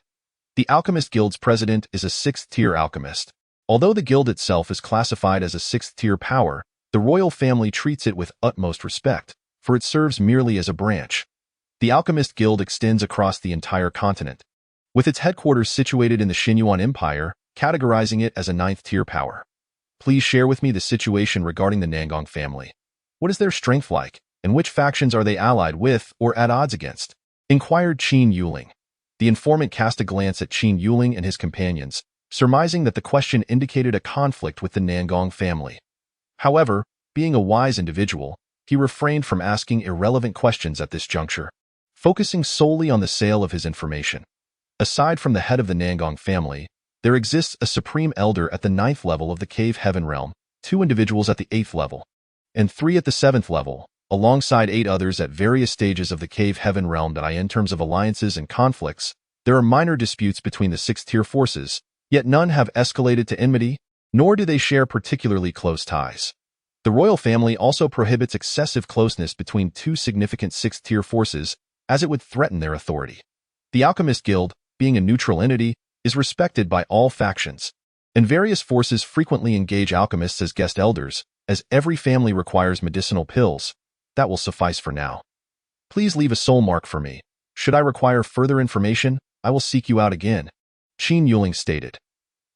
The Alchemist Guild's president is a 6th-tier alchemist. Although the guild itself is classified as a 6th-tier power, the royal family treats it with utmost respect, for it serves merely as a branch. The Alchemist Guild extends across the entire continent, with its headquarters situated in the Xinyuan Empire, categorizing it as a 9th-tier power. Please share with me the situation regarding the Nangong family. What is their strength like, and which factions are they allied with or at odds against?" inquired Qin Yuling. The informant cast a glance at Qin Yuling and his companions, surmising that the question indicated a conflict with the Nangong family. However, being a wise individual, he refrained from asking irrelevant questions at this juncture, focusing solely on the sale of his information. Aside from the head of the Nangong family, there exists a supreme elder at the 9th level of the Cave Heaven realm, 2 individuals at the 8th level, and 3 at the 7th level, alongside 8 others at various stages of the Cave Heaven realm. That in terms of alliances and conflicts, there are minor disputes between the 6th-tier forces, yet none have escalated to enmity, nor do they share particularly close ties. The royal family also prohibits excessive closeness between 2 significant 6th-tier forces, as it would threaten their authority. The Alchemist Guild, being a neutral entity, is respected by all factions, and various forces frequently engage alchemists as guest elders, as every family requires medicinal pills. That will suffice for now. Please leave a soul mark for me. Should I require further information, I will seek you out again," Qin Yuling stated.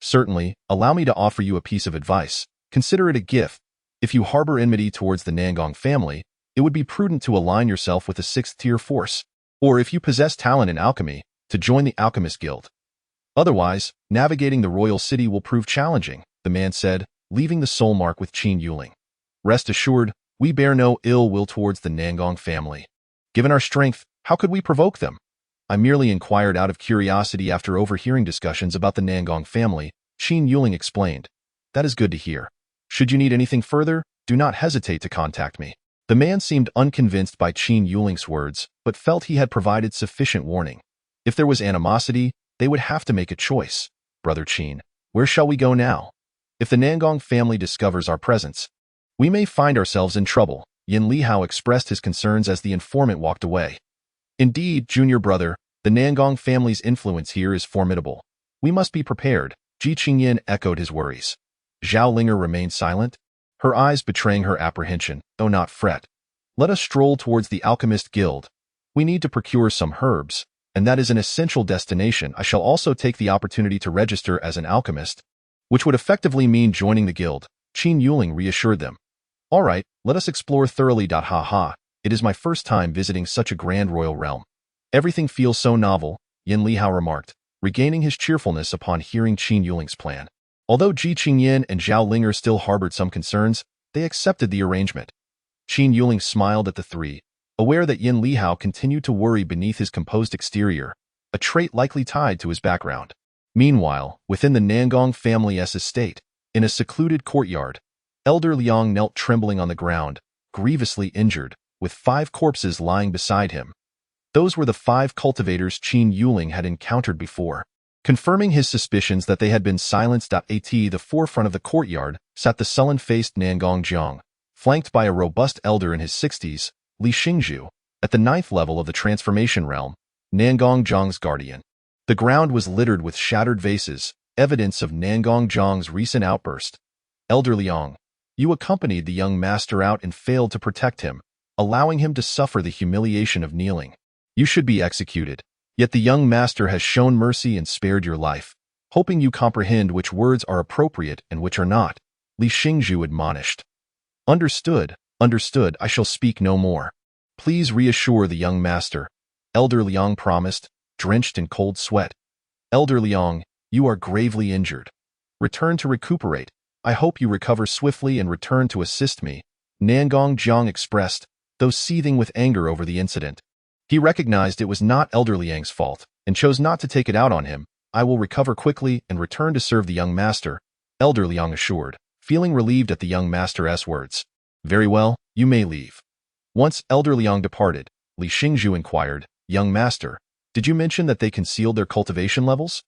"Certainly, allow me to offer you a piece of advice. Consider it a gift. If you harbor enmity towards the Nangong family, it would be prudent to align yourself with a 6th-tier force, or if you possess talent in alchemy, to join the Alchemist Guild. Otherwise, navigating the royal city will prove challenging," the man said, leaving the soul mark with Qin Yuling. "Rest assured, we bear no ill will towards the Nangong family. Given our strength, how could we provoke them? I merely inquired out of curiosity after overhearing discussions about the Nangong family," Qin Yuling explained. "That is good to hear. Should you need anything further, do not hesitate to contact me." The man seemed unconvinced by Qin Yuling's words, but felt he had provided sufficient warning. If there was animosity, they would have to make a choice. "Brother Qin, where shall we go now? If the Nangong family discovers our presence, we may find ourselves in trouble," Yin Lihao expressed his concerns as the informant walked away. "Indeed, junior brother, the Nangong family's influence here is formidable. We must be prepared," Ji Qingyan echoed his worries. Zhao Linger remained silent, her eyes betraying her apprehension, though not fret. "Let us stroll towards the Alchemist Guild. We need to procure some herbs, and that is an essential destination. I shall also take the opportunity to register as an alchemist, which would effectively mean joining the guild," Qin Yuling reassured them. "All right, let us explore thoroughly. Ha ha, it is my first time visiting such a grand royal realm. Everything feels so novel," Yin Lihao remarked, regaining his cheerfulness upon hearing Qin Yuling's plan. Although Ji Qingyan and Zhao Linger still harbored some concerns, they accepted the arrangement. Qin Yuling smiled at the 3, aware that Yin Lihao continued to worry beneath his composed exterior, a trait likely tied to his background. Meanwhile, within the Nangong family's estate, in a secluded courtyard, Elder Liang knelt trembling on the ground, grievously injured, with 5 corpses lying beside him. Those were the 5 cultivators Qin Yuling had encountered before. Confirming his suspicions that they had been silenced. At the forefront of the courtyard sat the sullen-faced Nangong Jiang, flanked by a robust elder in his 60s, Li Xingzhu, at the 9th level of the transformation realm, Nangong Jiang's guardian. The ground was littered with shattered vases, evidence of Nangong Jiang's recent outburst. Elder Liang, you accompanied the young master out and failed to protect him, allowing him to suffer the humiliation of kneeling. You should be executed. Yet the young master has shown mercy and spared your life, hoping you comprehend which words are appropriate and which are not, Li Xingzhu admonished. Understood, understood, I shall speak no more. Please reassure the young master, Elder Liang promised, drenched in cold sweat. Elder Liang, you are gravely injured. Return to recuperate. I hope you recover swiftly and return to assist me, Nangong Jiang expressed, though seething with anger over the incident. He recognized it was not Elder Liang's fault and chose not to take it out on him. I will recover quickly and return to serve the young master, Elder Liang assured, feeling relieved at the young master's words. Very well, you may leave. Once Elder Liang departed, Li Xingzhu inquired, Young master, did you mention that they concealed their cultivation levels?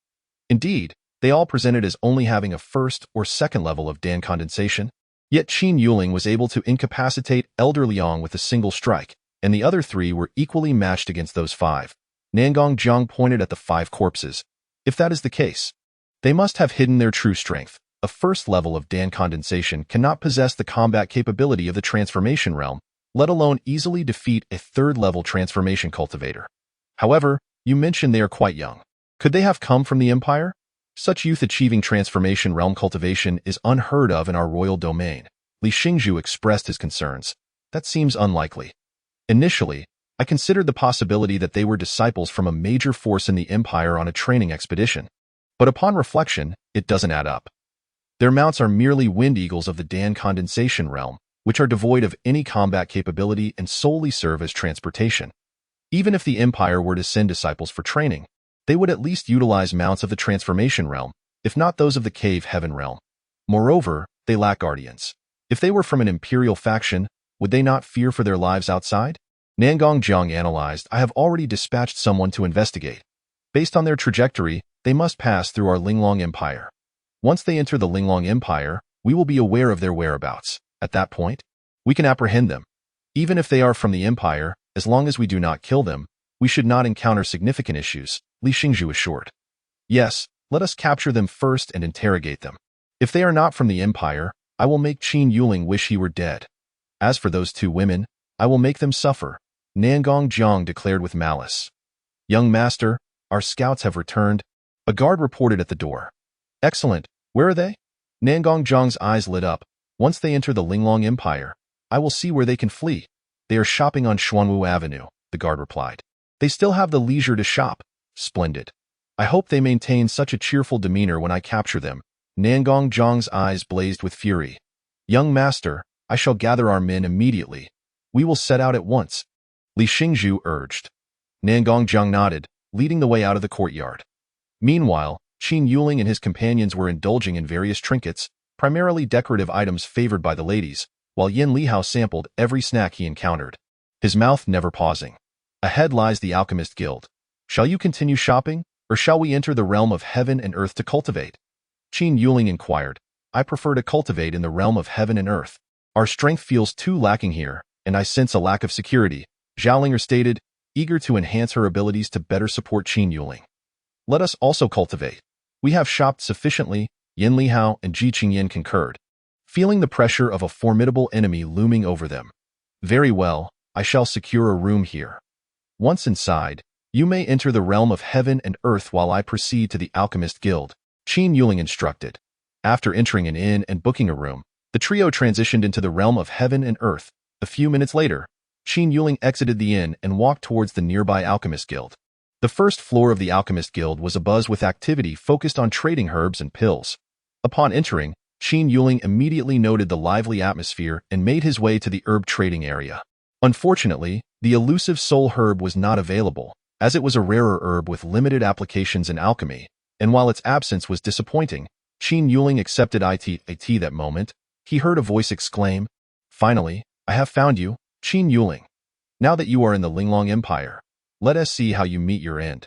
Indeed, they all presented as only having a 1st or 2nd level of Dan condensation. Yet Qin Yuling was able to incapacitate Elder Liang with a single strike, and the other 3 were equally matched against those 5. Nangong Jiang pointed at the 5 corpses. If that is the case, they must have hidden their true strength. A 1st level of Dan condensation cannot possess the combat capability of the transformation realm, let alone easily defeat a 3rd level transformation cultivator. However, you mentioned they are quite young. Could they have come from the Empire? Such youth achieving transformation realm cultivation is unheard of in our royal domain. Li Xingzhu expressed his concerns. That seems unlikely. Initially, I considered the possibility that they were disciples from a major force in the Empire on a training expedition. But upon reflection, it doesn't add up. Their mounts are merely wind eagles of the Dan condensation realm, which are devoid of any combat capability and solely serve as transportation. Even if the Empire were to send disciples for training, they would at least utilize mounts of the transformation realm, if not those of the cave heaven realm. Moreover, they lack guardians. If they were from an imperial faction, would they not fear for their lives outside? Nangong Jiang analyzed, I have already dispatched someone to investigate. Based on their trajectory, they must pass through our Linglong Empire. Once they enter the Linglong Empire, we will be aware of their whereabouts. At that point, we can apprehend them. Even if they are from the Empire, as long as we do not kill them, we should not encounter significant issues, Li Xingzhu assured. Yes, let us capture them first and interrogate them. If they are not from the Empire, I will make Qin Yuling wish he were dead. As for those 2 women, I will make them suffer, Nangong Jiang declared with malice. Young master, our scouts have returned. A guard reported at the door. Excellent. Where are they? Nangong Jiang's eyes lit up. Once they enter the Linglong Empire, I will see where they can flee. They are shopping on Xuanwu Avenue, the guard replied. They still have the leisure to shop. Splendid. I hope they maintain such a cheerful demeanor when I capture them. Nangong Jiang's eyes blazed with fury. Young master, I shall gather our men immediately. We will set out at once, Li Xingzhu urged. Nangong Jiang nodded, leading the way out of the courtyard. Meanwhile, Qin Yuling and his companions were indulging in various trinkets, primarily decorative items favored by the ladies, while Yin Lihao sampled every snack he encountered, his mouth never pausing. Ahead lies the Alchemist Guild. Shall you continue shopping, or shall we enter the realm of heaven and earth to cultivate? Qin Yuling inquired. I prefer to cultivate in the realm of heaven and earth. Our strength feels too lacking here, and I sense a lack of security, Zhaolinger stated, eager to enhance her abilities to better support Qin Yuling. Let us also cultivate. We have shopped sufficiently, Yin Lihao and Ji Qingyan concurred, feeling the pressure of a formidable enemy looming over them. Very well, I shall secure a room here. Once inside, you may enter the realm of heaven and earth while I proceed to the Alchemist Guild, Qin Yuling instructed. After entering an inn and booking a room, the trio transitioned into the realm of heaven and earth. A few minutes later, Qin Yuling exited the inn and walked towards the nearby Alchemist Guild. The first floor of the Alchemist Guild was abuzz with activity focused on trading herbs and pills. Upon entering, Qin Yuling immediately noted the lively atmosphere and made his way to the herb trading area. Unfortunately, the elusive soul herb was not available, as it was a rarer herb with limited applications in alchemy, and while its absence was disappointing, Qin Yuling accepted it that moment. He heard a voice exclaim, Finally, I have found you, Qin Yuling. Now that you are in the Linglong Empire, Let us see how you meet your end.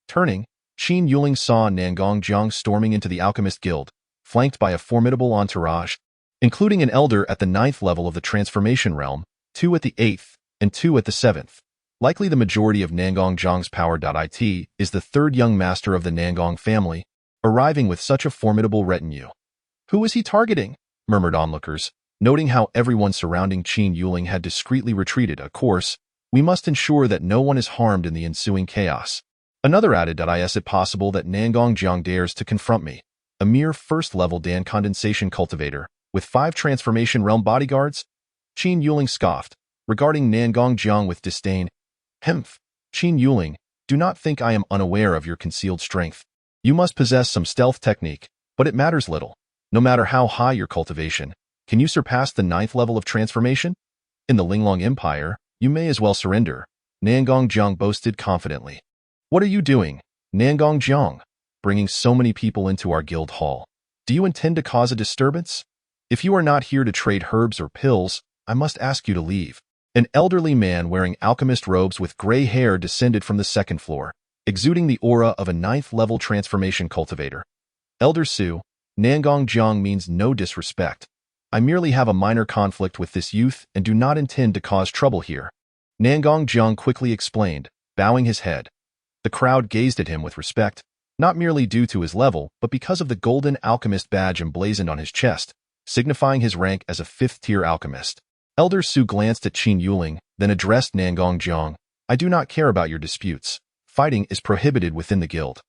Turning, Qin Yuling saw Nangong Jiang storming into the Alchemist Guild, flanked by a formidable entourage, including an elder at the 9th level of the Transformation Realm, 2 at the 8th, and 2 at the 7th. Likely the majority of Nangong Jiang's power.it is the 3rd young master of the Nangong family, arriving with such a formidable retinue. Who is he targeting? Murmured onlookers, noting how everyone surrounding Qin Yuling had discreetly retreated. Of course, we must ensure that no one is harmed in the ensuing chaos. Another added, is it possible that Nangong Jiang dares to confront me, a mere 1st-level Dan condensation cultivator, with 5 Transformation Realm bodyguards? Qin Yuling scoffed, regarding Nangong Jiang with disdain. Humph, Qin Yuling, do not think I am unaware of your concealed strength. You must possess some stealth technique, but it matters little. No matter how high your cultivation, can you surpass the 9th level of transformation? In the Linglong Empire, you may as well surrender, Nangong Jiang boasted confidently. What are you doing, Nangong Jiang, bringing so many people into our guild hall? Do you intend to cause a disturbance? If you are not here to trade herbs or pills, I must ask you to leave. An elderly man wearing alchemist robes with gray hair descended from the 2nd floor, exuding the aura of a 9th-level transformation cultivator. Elder Su, Nangong Jiang means no disrespect. I merely have a minor conflict with this youth and do not intend to cause trouble here. Nangong Jiang quickly explained, bowing his head. The crowd gazed at him with respect, not merely due to his level, but because of the golden alchemist badge emblazoned on his chest, signifying his rank as a 5th-tier alchemist. Elder Su glanced at Qin Yuling, then addressed Nangong Jiang. I do not care about your disputes. Fighting is prohibited within the guild.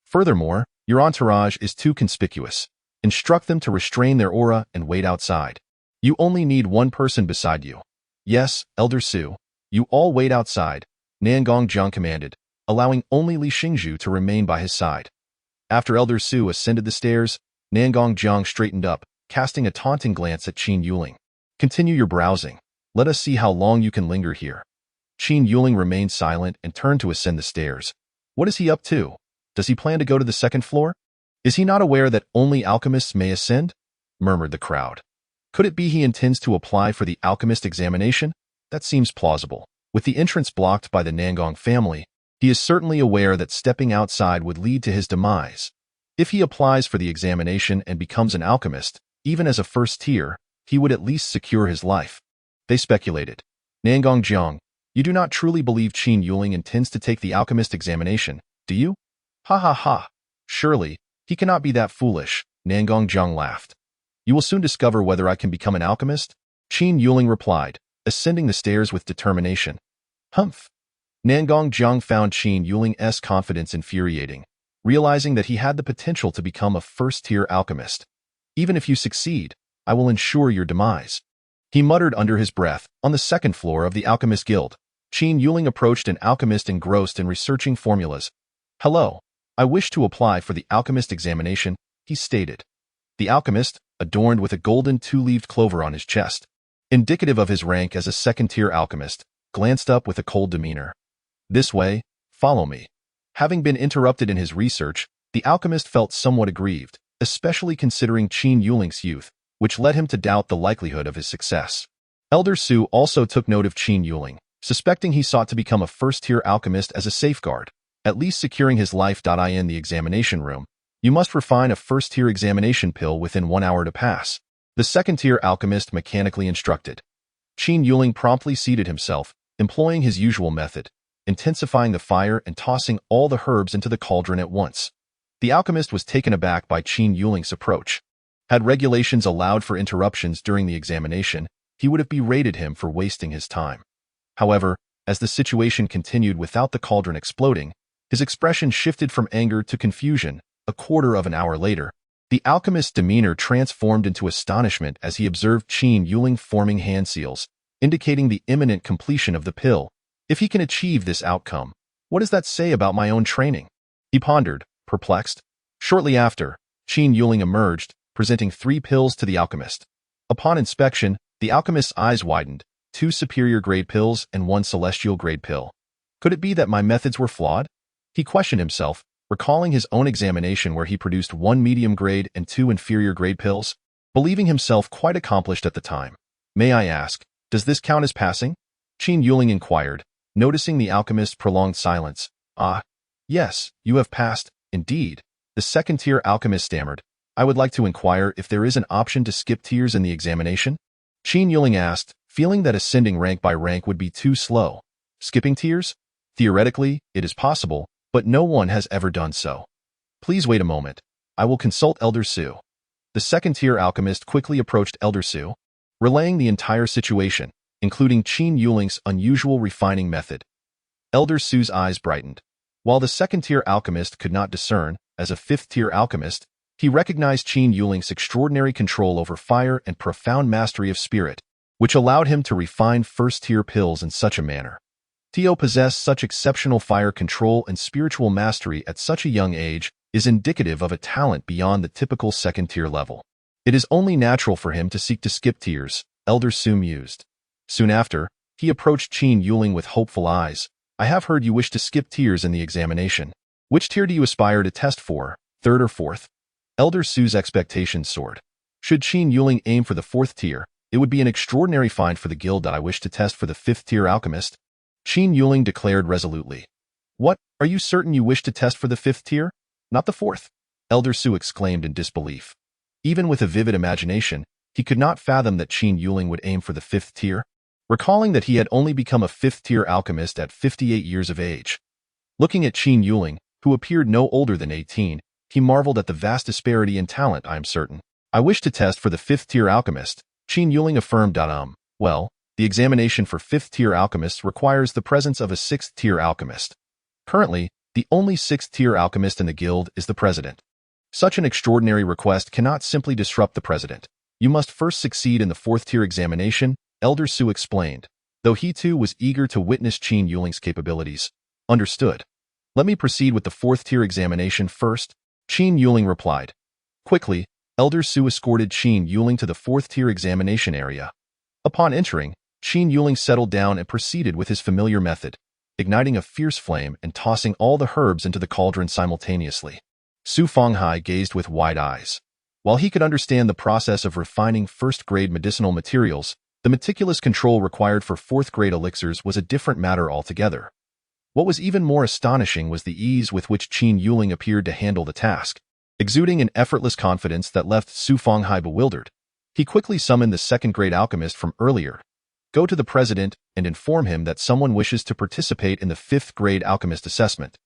Furthermore, your entourage is too conspicuous. Instruct them to restrain their aura and wait outside. You only need one person beside you. Yes, Elder Su, you all wait outside, Nangong Jiang commanded, allowing only Li Xingzhu to remain by his side. After Elder Su ascended the stairs, Nangong Jiang straightened up, casting a taunting glance at Qin Yuling. Continue your browsing. Let us see how long you can linger here. Qin Yuling remained silent and turned to ascend the stairs. What is he up to? Does he plan to go to the 2nd floor? Is he not aware that only alchemists may ascend? Murmured the crowd. Could it be he intends to apply for the alchemist examination? That seems plausible. With the entrance blocked by the Nangong family, he is certainly aware that stepping outside would lead to his demise. If he applies for the examination and becomes an alchemist, even as a 1st tier, he would at least secure his life. They speculated. Nangong Jiang, you do not truly believe Qin Yuling intends to take the alchemist examination, do you? Ha ha ha. Surely, he cannot be that foolish, Nangong Jiang laughed. You will soon discover whether I can become an alchemist, Qin Yuling replied, ascending the stairs with determination. Humph. Nangong Jiang found Qin Yuling's confidence infuriating, realizing that he had the potential to become a 1st-tier alchemist. Even if you succeed, I will ensure your demise. He muttered under his breath. On the 2nd floor of the Alchemist Guild, Qin Yuling approached an alchemist engrossed in researching formulas. Hello, I wish to apply for the alchemist examination, he stated. The alchemist, adorned with a golden 2-leaved clover on his chest, indicative of his rank as a 2nd-tier alchemist, glanced up with a cold demeanor. This way, follow me. Having been interrupted in his research, the alchemist felt somewhat aggrieved, especially considering Qin Yuling's youth, which led him to doubt the likelihood of his success. Elder Su also took note of Qin Yuling, suspecting he sought to become a 1st-tier alchemist as a safeguard, at least securing his life. In the examination room, you must refine a 1st-tier examination pill within 1 hour to pass. The 2nd-tier alchemist mechanically instructed. Qin Yuling promptly seated himself, employing his usual method, intensifying the fire and tossing all the herbs into the cauldron at once. The alchemist was taken aback by Qin Yuling's approach. Had regulations allowed for interruptions during the examination, he would have berated him for wasting his time. However, as the situation continued without the cauldron exploding, his expression shifted from anger to confusion. A quarter of an hour later, the alchemist's demeanor transformed into astonishment as he observed Qin Yuling forming hand seals, indicating the imminent completion of the pill. If he can achieve this outcome, what does that say about my own training? He pondered, perplexed. Shortly after, Qin Yuling emerged, presenting 3 pills to the alchemist. Upon inspection, the alchemist's eyes widened, 2 superior-grade pills and 1 celestial-grade pill. Could it be that my methods were flawed? He questioned himself, recalling his own examination where he produced 1 medium-grade and 2 inferior-grade pills, believing himself quite accomplished at the time. May I ask, does this count as passing? Qin Yuling inquired, Noticing the alchemist's prolonged silence, "Ah, yes, you have passed, indeed." The second-tier alchemist stammered, "I would like to inquire if there is an option to skip tiers in the examination?" Qin Yuling asked, feeling that ascending rank by rank would be too slow. Skipping tiers? Theoretically, it is possible, but no one has ever done so. "Please wait a moment. I will consult Elder Su." The second-tier alchemist quickly approached Elder Su, relaying the entire situation, including Qin Yuling's unusual refining method. Elder Su's eyes brightened. While the second-tier alchemist could not discern, as a fifth-tier alchemist, he recognized Qin Yuling's extraordinary control over fire and profound mastery of spirit, which allowed him to refine first-tier pills in such a manner. Tio possessed such exceptional fire control and spiritual mastery at such a young age is indicative of a talent beyond the typical second-tier level. It is only natural for him to seek to skip tiers, Elder Su mused. Soon after, he approached Qin Yuling with hopeful eyes. "I have heard you wish to skip tiers in the examination. Which tier do you aspire to test for, third or fourth?" Elder Su's expectations soared. Should Qin Yuling aim for the fourth tier, it would be an extraordinary find for the guild that I wish to test for the fifth-tier alchemist. Qin Yuling declared resolutely. "What? Are you certain you wish to test for the fifth tier? Not the fourth?" Elder Su exclaimed in disbelief. Even with a vivid imagination, he could not fathom that Qin Yuling would aim for the fifth tier. Recalling that he had only become a fifth-tier alchemist at 58 years of age. Looking at Qin Yuling, who appeared no older than 18, he marveled at the vast disparity in talent. "I am certain. I wish to test for the fifth-tier alchemist," Qin Yuling affirmed. Well, the examination for fifth-tier alchemists requires the presence of a sixth-tier alchemist. Currently, the only sixth-tier alchemist in the guild is the president. Such an extraordinary request cannot simply disrupt the president. You must first succeed in the fourth-tier examination, Elder Su explained, though he too was eager to witness Qin Yuling's capabilities. "Understood. Let me proceed with the fourth-tier examination first," Qin Yuling replied. Quickly, Elder Su escorted Qin Yuling to the fourth-tier examination area. Upon entering, Qin Yuling settled down and proceeded with his familiar method, igniting a fierce flame and tossing all the herbs into the cauldron simultaneously. Su Fenghai gazed with wide eyes. While he could understand the process of refining first-grade medicinal materials, the meticulous control required for fourth-grade elixirs was a different matter altogether. What was even more astonishing was the ease with which Qin Yuling appeared to handle the task, exuding an effortless confidence that left Su Fenghai bewildered. He quickly summoned the second-grade alchemist from earlier. "Go to the president and inform him that someone wishes to participate in the fifth-grade alchemist assessment,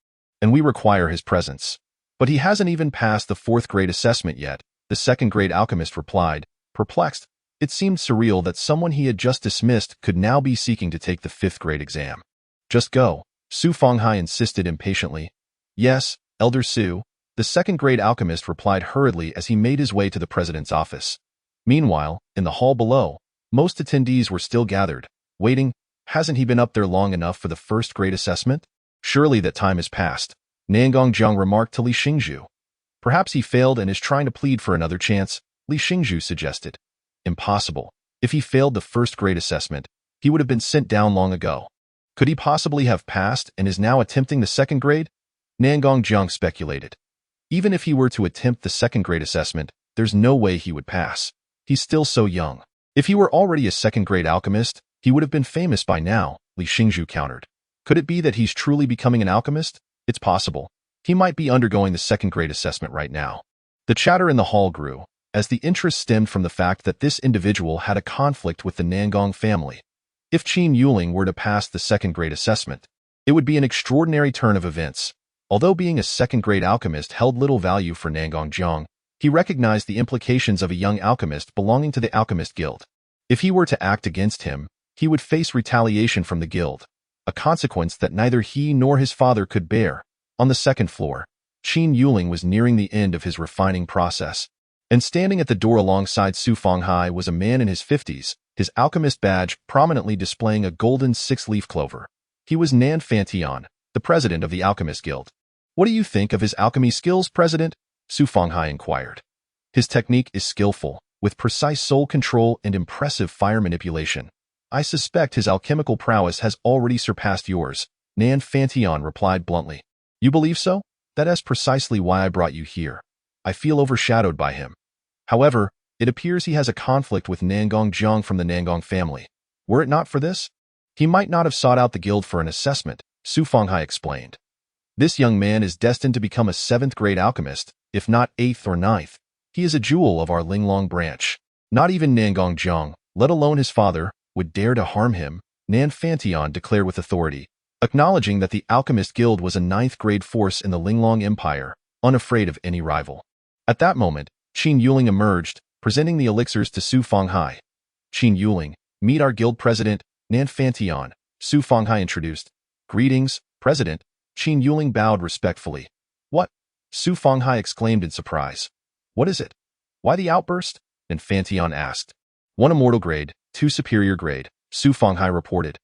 and we require his presence." "But he hasn't even passed the fourth-grade assessment yet," the second-grade alchemist replied, perplexed. It seemed surreal that someone he had just dismissed could now be seeking to take the fifth-grade exam. "Just go," Su Fenghai insisted impatiently. "Yes, Elder Su," the second-grade alchemist replied hurriedly as he made his way to the president's office. Meanwhile, in the hall below, most attendees were still gathered, waiting. "Hasn't he been up there long enough for the first-grade assessment? Surely that time has passed," Nangong Jiang remarked to Li Xingzhu. "Perhaps he failed and is trying to plead for another chance," Li Xingzhu suggested. "Impossible. If he failed the first-grade assessment, he would have been sent down long ago. Could he possibly have passed and is now attempting the second grade?" Nangong Jiang speculated. "Even if he were to attempt the second-grade assessment, there's no way he would pass. He's still so young. If he were already a second-grade alchemist, he would have been famous by now," Li Xingzhu countered. "Could it be that he's truly becoming an alchemist? It's possible. He might be undergoing the second-grade assessment right now." The chatter in the hall grew, as the interest stemmed from the fact that this individual had a conflict with the Nangong family. If Qin Yuling were to pass the second-grade assessment, it would be an extraordinary turn of events. Although being a second-grade alchemist held little value for Nangong Jiang, he recognized the implications of a young alchemist belonging to the Alchemist Guild. If he were to act against him, he would face retaliation from the guild, a consequence that neither he nor his father could bear. On the second floor, Qin Yuling was nearing the end of his refining process, and standing at the door alongside Su Fenghai was a man in his 50s, his alchemist badge prominently displaying a golden six-leaf clover. He was Nan Fantion, the president of the Alchemist Guild. "What do you think of his alchemy skills, President?" Su Fenghai inquired. "His technique is skillful, with precise soul control and impressive fire manipulation. I suspect his alchemical prowess has already surpassed yours," Nan Fantion replied bluntly. "You believe so? That is precisely why I brought you here. I feel overshadowed by him. However, it appears he has a conflict with Nangong Jiang from the Nangong family. Were it not for this, He might not have sought out the guild for an assessment, Su Fenghai explained. This young man is destined to become a 7th-grade alchemist, if not 8th or 9th. He is a jewel of our Linglong branch. Not even Nangong Jiang, let alone his father, would dare to harm him, Nan Fantian declared with authority, acknowledging that the Alchemist Guild was a 9th-grade force in the Linglong Empire, unafraid of any rival. At that moment, Qin Yuling emerged, presenting the elixirs to Su Fenghai. Qin Yuling, meet our guild president, Nan Fantian, Su Fenghai introduced. Greetings, President. Qin Yuling bowed respectfully. What? Su Fenghai exclaimed in surprise. What is it? Why the outburst? Nan Fantian asked. 1 immortal grade, 2 superior grade, Su Fenghai reported.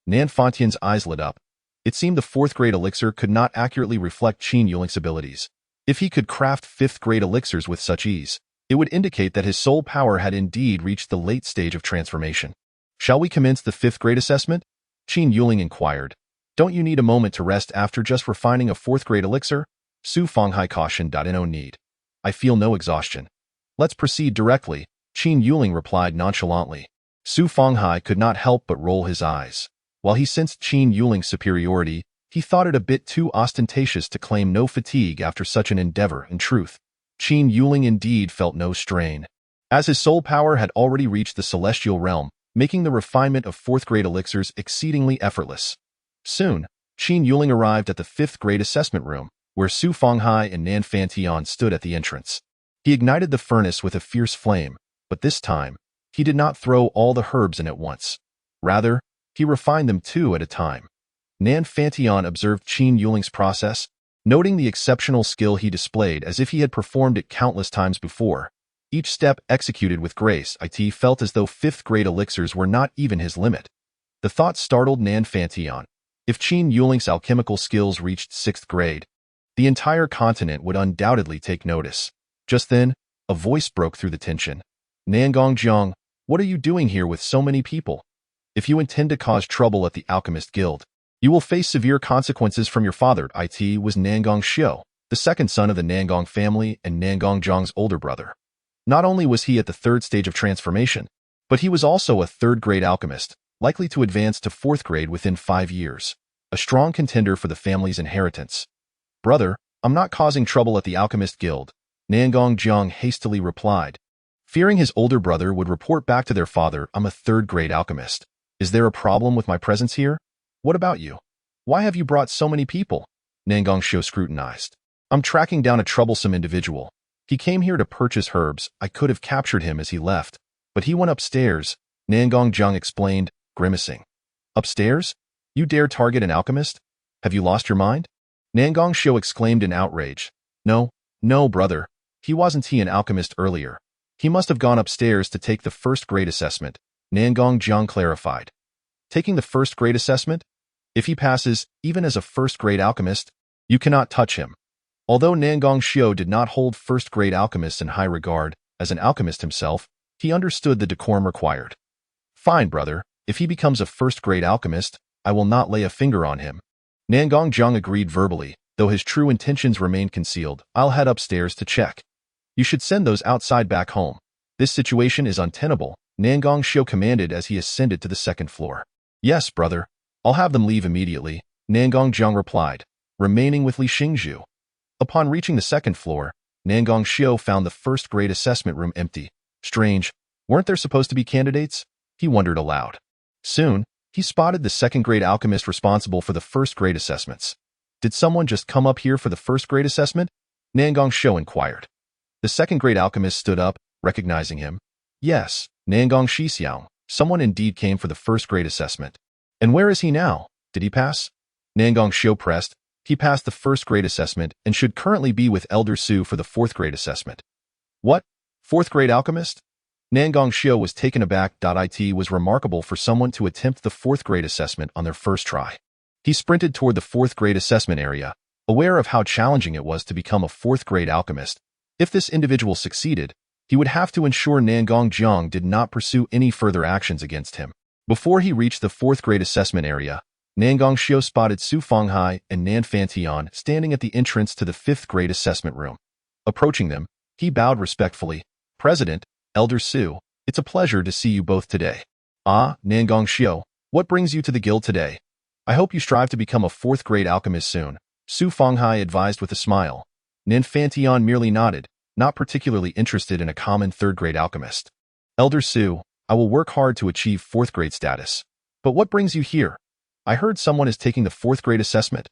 Nan Fantian's eyes lit up. It seemed the 4th-grade elixir could not accurately reflect Qin Yuling's abilities. If he could craft 5th-grade elixirs with such ease, it would indicate that his soul power had indeed reached the late stage of transformation. Shall we commence the 5th-grade assessment? Qin Yuling inquired. Don't you need a moment to rest after just refining a 4th-grade elixir? Su Fenghai cautioned. No need. I feel no exhaustion. Let's proceed directly, Qin Yuling replied nonchalantly. Su Fenghai could not help but roll his eyes. While he sensed Qin Yuling's superiority, he thought it a bit too ostentatious to claim no fatigue after such an endeavor. In truth, Qin Yuling indeed felt no strain, as his soul power had already reached the celestial realm, making the refinement of 4th-grade elixirs exceedingly effortless. Soon, Qin Yuling arrived at the 5th-grade assessment room, where Su Fenghai and Nan Fantian stood at the entrance. He ignited the furnace with a fierce flame, but this time, he did not throw all the herbs in at once. Rather, he refined them 2 at a time. Nan Fantian observed Qin Yuling's process, noting the exceptional skill he displayed as if he had performed it countless times before. Each step executed with grace. It felt as though 5th-grade elixirs were not even his limit. The thought startled Nan Fantian. If Qin Yuling's alchemical skills reached 6th grade, the entire continent would undoubtedly take notice. Just then, a voice broke through the tension. Nangong Jiang, what are you doing here with so many people? If you intend to cause trouble at the Alchemist Guild, you will face severe consequences from your father. It was Nangong Xiu, the 2nd son of the Nangong family and Nangong Jiang's older brother. Not only was he at the 3rd stage of transformation, but he was also a 3rd-grade alchemist, likely to advance to 4th grade within 5 years, a strong contender for the family's inheritance. Brother, I'm not causing trouble at the Alchemist Guild, Nangong Jiang hastily replied. Fearing his older brother would report back to their father, I'm a 3rd-grade alchemist. Is there a problem with my presence here? What about you? Why have you brought so many people? Nangong Xiu scrutinized. I'm tracking down a troublesome individual. He came here to purchase herbs. I could have captured him as he left, but he went upstairs, Nangong Jiang explained, grimacing. Upstairs? You dare target an alchemist? Have you lost your mind? Nangong Xiu exclaimed in outrage. No, brother. He wasn't an alchemist earlier. He must have gone upstairs to take the 1st-grade assessment, Nangong Jiang clarified. Taking the 1st-grade assessment? If he passes, even as a 1st-grade alchemist, you cannot touch him. Although Nangong Xiu did not hold 1st-grade alchemists in high regard, as an alchemist himself, he understood the decorum required. Fine, brother. If he becomes a 1st-grade alchemist, I will not lay a finger on him. Nangong Jiang agreed verbally, though his true intentions remained concealed. I'll head upstairs to check. You should send those outside back home. This situation is untenable, Nangong Xiu commanded as he ascended to the 2nd floor. Yes, brother. I'll have them leave immediately, Nangong Jiang replied, remaining with Li Xingzhu. Upon reaching the 2nd floor, Nangong Xiu found the 1st-grade assessment room empty. Strange, weren't there supposed to be candidates? He wondered aloud. Soon, he spotted the 2nd-grade alchemist responsible for the 1st-grade assessments. Did someone just come up here for the 1st-grade assessment? Nangong Xiu inquired. The 2nd-grade alchemist stood up, recognizing him. Yes, Nangong Shixiang, someone indeed came for the 1st-grade assessment. And where is he now? Did he pass? Nangong Xiu pressed. He passed the 1st-grade assessment and should currently be with Elder Su for the 4th-grade assessment. What? 4th-grade alchemist? Nangong Xiu was taken aback. It was remarkable for someone to attempt the 4th-grade assessment on their first try. He sprinted toward the 4th-grade assessment area, aware of how challenging it was to become a 4th-grade alchemist. If this individual succeeded, he would have to ensure Nangong Jiang did not pursue any further actions against him. Before he reached the 4th-grade assessment area, Nangong Xiu spotted Su Fenghai and Nan Fantian standing at the entrance to the 5th-grade assessment room. Approaching them, he bowed respectfully. President, Elder Su, it's a pleasure to see you both today. Ah, Nangong Xiu, What brings you to the guild today? I hope you strive to become a fourth-grade alchemist soon, Su Fenghai advised with a smile. Nanfantion merely nodded, not particularly interested in a common third-grade alchemist. Elder Su, I will work hard to achieve fourth-grade status. But what brings you here? I heard someone is taking the fourth-grade assessment.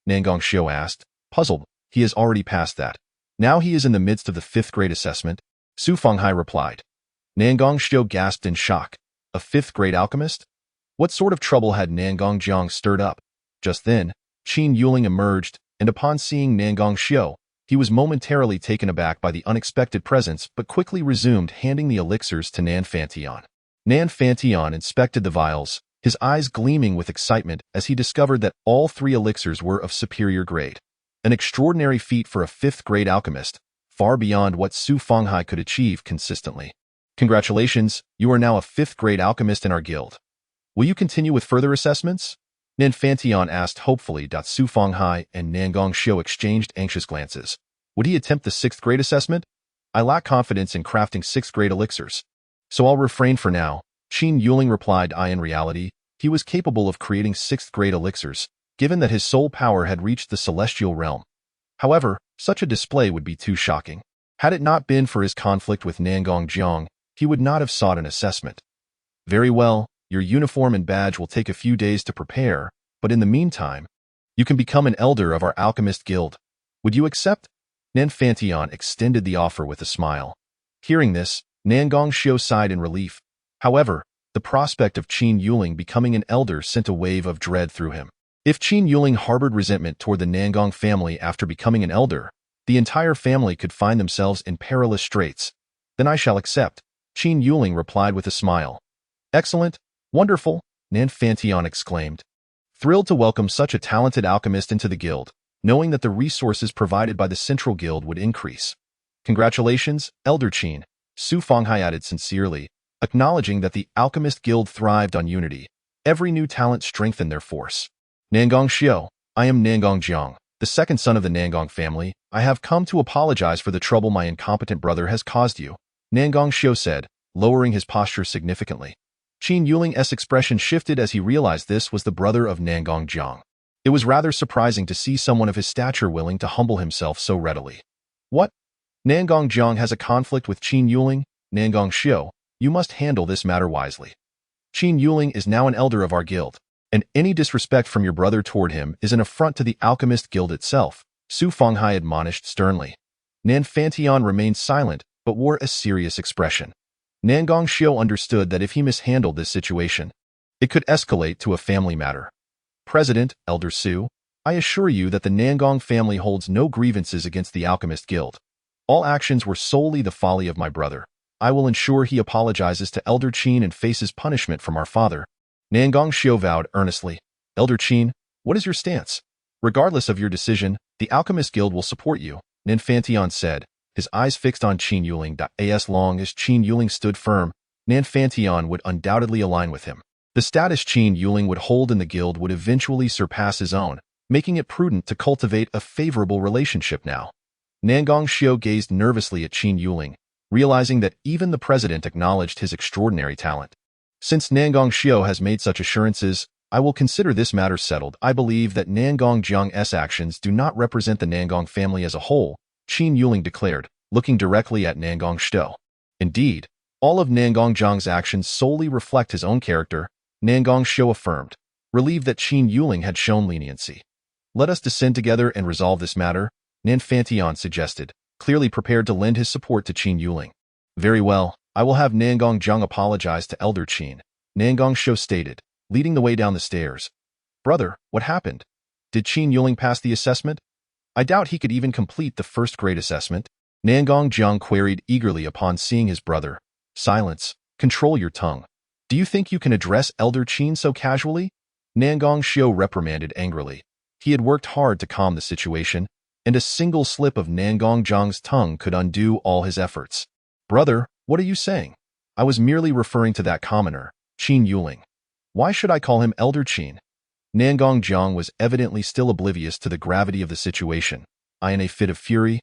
Nangong Xiu asked, puzzled. He has already passed that. Now he is in the midst of the fifth-grade assessment, Su Fenghai replied. Nangong Xiu gasped in shock. A fifth-grade alchemist? What sort of trouble had Nangong Jiang stirred up? Just then, Qin Yuling emerged, and upon seeing Nangong Xiu, he was momentarily taken aback by the unexpected presence but quickly resumed handing the elixirs to Nanfantion. Nanfantion inspected the vials, his eyes gleaming with excitement as he discovered that all 3 elixirs were of superior grade. An extraordinary feat for a fifth-grade alchemist, far beyond what Su Fenghai could achieve consistently. Congratulations, you are now a fifth-grade alchemist in our guild. Will you continue with further assessments? Nanfantion asked hopefully. Su Fenghai and Nangong Xiu exchanged anxious glances. Would he attempt the 6th-grade assessment? I lack confidence in crafting 6th-grade elixirs, so I'll refrain for now, Qin Yuling replied. In reality, he was capable of creating 6th-grade elixirs, given that his soul power had reached the celestial realm. However, such a display would be too shocking. Had it not been for his conflict with Nangong Jiang, he would not have sought an assessment. Very well, your uniform and badge will take a few days to prepare, but in the meantime, you can become an elder of our alchemist guild. Would you accept? Nanfantion extended the offer with a smile. Hearing this, Nangong Xiu sighed in relief. However, the prospect of Qin Yuling becoming an elder sent a wave of dread through him. If Qin Yuling harbored resentment toward the Nangong family after becoming an elder, the entire family could find themselves in perilous straits. Then I shall accept, Qin Yuling replied with a smile. Excellent, wonderful, Nanfantion exclaimed, thrilled to welcome such a talented alchemist into the guild, knowing that the resources provided by the central guild would increase. Congratulations, Elder Qin, Su Fenghai added sincerely, acknowledging that the alchemist guild thrived on unity. Every new talent strengthened their force. Nangong Xiu, I am Nangong Jiang, the second son of the Nangong family. I have come to apologize for the trouble my incompetent brother has caused you, Nangong Xiu said, lowering his posture significantly. Qin Yuling's expression shifted as he realized this was the brother of Nangong Jiang. It was rather surprising to see someone of his stature willing to humble himself so readily. What? Nangong Jiang has a conflict with Qin Yuling? Nangong Xiu, you must handle this matter wisely. Qin Yuling is now an elder of our guild, and any disrespect from your brother toward him is an affront to the Alchemist Guild itself, Su Fenghai admonished sternly. Nanfantion remained silent, but wore a serious expression. Nangong Xiu understood that if he mishandled this situation, it could escalate to a family matter. President, Elder Su, I assure you that the Nangong family holds no grievances against the Alchemist Guild. All actions were solely the folly of my brother. I will ensure he apologizes to Elder Qin and faces punishment from our father. Nangong Xiu vowed earnestly. Elder Qin, what is your stance? Regardless of your decision, the Alchemist Guild will support you, Nanfantion said, his eyes fixed on Qin Yuling. As long as Qin Yuling stood firm, Nanfantion would undoubtedly align with him. The status Qin Yuling would hold in the guild would eventually surpass his own, making it prudent to cultivate a favorable relationship now. Nangong Xiu gazed nervously at Qin Yuling, realizing that even the president acknowledged his extraordinary talent. Since Nangong Xiu has made such assurances, I will consider this matter settled. I believe that Nangong Jiang's actions do not represent the Nangong family as a whole, Qin Yuling declared, looking directly at Nangong Xiu. Indeed, all of Nangong Jiang's actions solely reflect his own character, Nangong Xiu affirmed, relieved that Qin Yuling had shown leniency. Let us descend together and resolve this matter, Nanfantion suggested, clearly prepared to lend his support to Qin Yuling. Very well, I will have Nangong Jiang apologize to Elder Qin, Nangong Xiu stated, leading the way down the stairs. Brother, what happened? Did Qin Yuling pass the assessment? I doubt he could even complete the first-grade assessment, Nangong Jiang queried eagerly upon seeing his brother. Silence, control your tongue. Do you think you can address Elder Qin so casually? Nangong Xiu reprimanded angrily. He had worked hard to calm the situation, and a single slip of Nangong Jiang's tongue could undo all his efforts. Brother, what are you saying? I was merely referring to that commoner, Qin Yuling. Why should I call him Elder Qin? Nangong Jiang was evidently still oblivious to the gravity of the situation. In a fit of fury,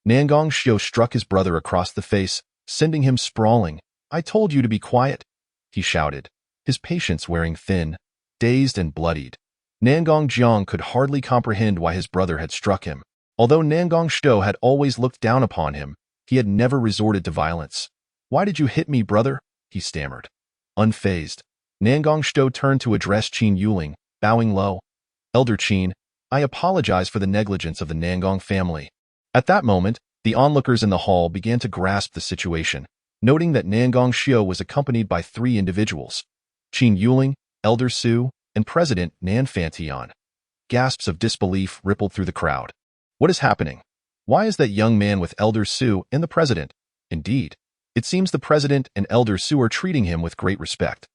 Nangong Xiu struck his brother across the face, sending him sprawling. I told you to be quiet, he shouted, his patience wearing thin. Dazed and bloodied, Nangong Jiang could hardly comprehend why his brother had struck him. Although Nangong Shou had always looked down upon him, he had never resorted to violence. "Why did you hit me, brother?" he stammered. Unfazed, Nangong Shou turned to address Qin Yuling, bowing low. "Elder Qin, I apologize for the negligence of the Nangong family." At that moment, the onlookers in the hall began to grasp the situation, noting that Nangong Shou was accompanied by 3 individuals: Qin Yuling, Elder Su, and President Nan Fantian. Gasps of disbelief rippled through the crowd. What is happening? Why is that young man with Elder Su and the president? Indeed, it seems the president and Elder Su are treating him with great respect.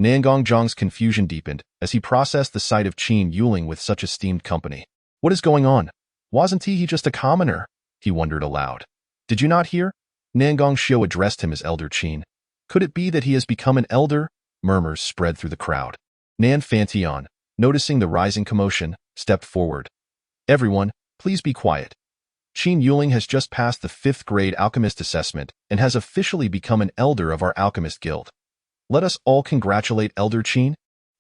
Nangong Jiang's confusion deepened as he processed the sight of Qin Yuling with such esteemed company. What is going on? Wasn't he just a commoner? He wondered aloud. Did you not hear? Nangong Shou addressed him as Elder Qin. Could it be that he has become an elder? Murmurs spread through the crowd. Nan Fantian, noticing the rising commotion, stepped forward. Everyone, please be quiet. Qin Yuling has just passed the 5th grade Alchemist assessment and has officially become an elder of our Alchemist Guild. Let us all congratulate Elder Qin.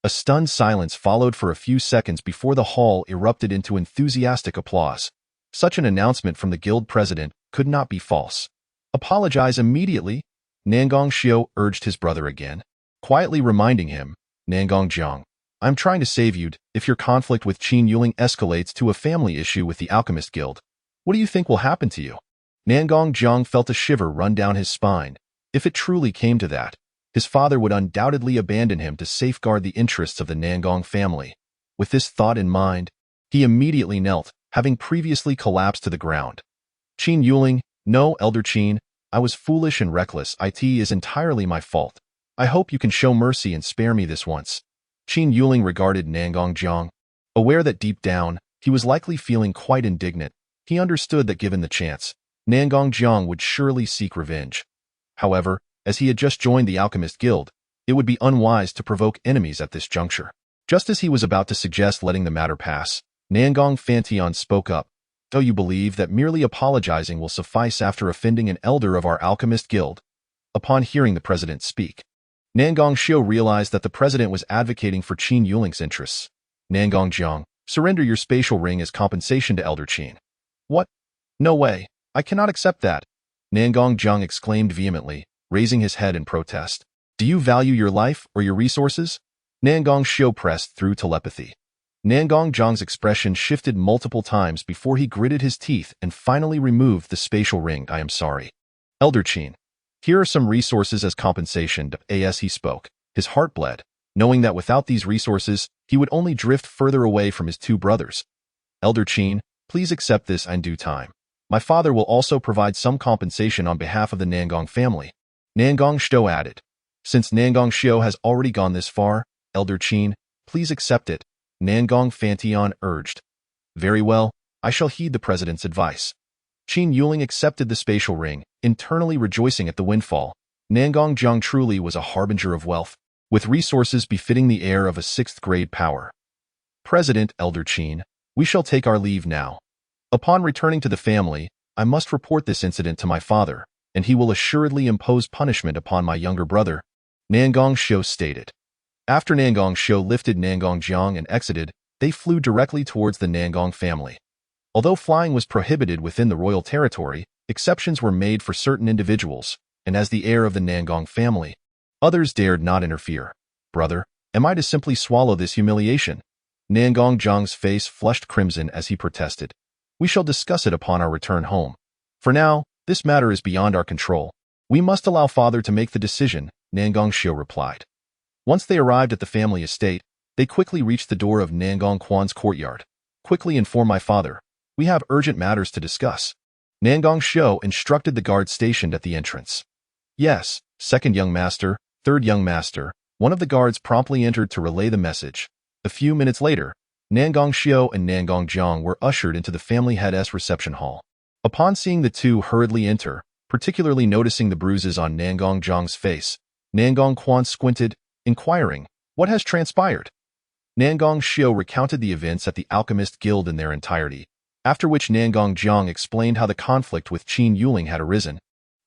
A stunned silence followed for a few seconds before the hall erupted into enthusiastic applause. Such an announcement from the guild president could not be false. Apologize immediately, Nangong Shou urged his brother again, quietly reminding him, Nangong Jiang, I'm trying to save you. If your conflict with Qin Yuling escalates to a family issue with the Alchemist Guild, what do you think will happen to you? Nangong Jiang felt a shiver run down his spine. If it truly came to that, his father would undoubtedly abandon him to safeguard the interests of the Nangong family. With this thought in mind, he immediately knelt, having previously collapsed to the ground. Qin Yuling, no, Elder Qin, I was foolish and reckless. It is entirely my fault. I hope you can show mercy and spare me this once. Qin Yuling regarded Nangong Jiang. Aware that deep down, he was likely feeling quite indignant, he understood that given the chance, Nangong Jiang would surely seek revenge. However, as he had just joined the Alchemist Guild, it would be unwise to provoke enemies at this juncture. Just as he was about to suggest letting the matter pass, Nangong Fantian spoke up. Do you believe that merely apologizing will suffice after offending an elder of our Alchemist Guild? Upon hearing the president speak, Nangong Shou realized that the president was advocating for Qin Yuling's interests. Nangong Jiang, surrender your spatial ring as compensation to Elder Qin. What? No way. I cannot accept that. Nangong Jiang exclaimed vehemently, raising his head in protest. Do you value your life or your resources? Nangong Shou pressed through telepathy. Nangong Jiang's expression shifted multiple times before he gritted his teeth and finally removed the spatial ring. I am sorry. Elder Qin, here are some resources as compensation. As he spoke, his heart bled, knowing that without these resources, he would only drift further away from his 2 brothers. Elder Qin, please accept this in due time. My father will also provide some compensation on behalf of the Nangong family. Nangong Shou added. Since Nangong Shou has already gone this far, Elder Qin, please accept it, Nangong Fantian urged. Very well, I shall heed the president's advice. Qin Yuling accepted the spatial ring, internally rejoicing at the windfall. Nangong Jiang truly was a harbinger of wealth, with resources befitting the heir of a 6th grade power. President Elder Qin, we shall take our leave now. Upon returning to the family, I must report this incident to my father, and he will assuredly impose punishment upon my younger brother, Nangong Shou stated. After Nangong Shou lifted Nangong Jiang and exited, they flew directly towards the Nangong family. Although flying was prohibited within the royal territory, exceptions were made for certain individuals, and as the heir of the Nangong family, others dared not interfere. Brother, am I to simply swallow this humiliation? Nangong Jiang's face flushed crimson as he protested. We shall discuss it upon our return home. For now, this matter is beyond our control. We must allow father to make the decision, Nangong Shou replied. Once they arrived at the family estate, they quickly reached the door of Nangong Quan's courtyard. Quickly inform my father. We have urgent matters to discuss. Nangong Shou instructed the guard stationed at the entrance. Yes, 2nd young master, 3rd young master. One of the guards promptly entered to relay the message. A few minutes later, Nangong Shou and Nangong Jiang were ushered into the family head's reception hall. Upon seeing the 2 hurriedly enter, particularly noticing the bruises on Nangong Jiang's face, Nangong Quan squinted, inquiring, what has transpired? Nangong Shou recounted the events at the Alchemist Guild in their entirety, after which Nangong Jiang explained how the conflict with Qin Yuling had arisen,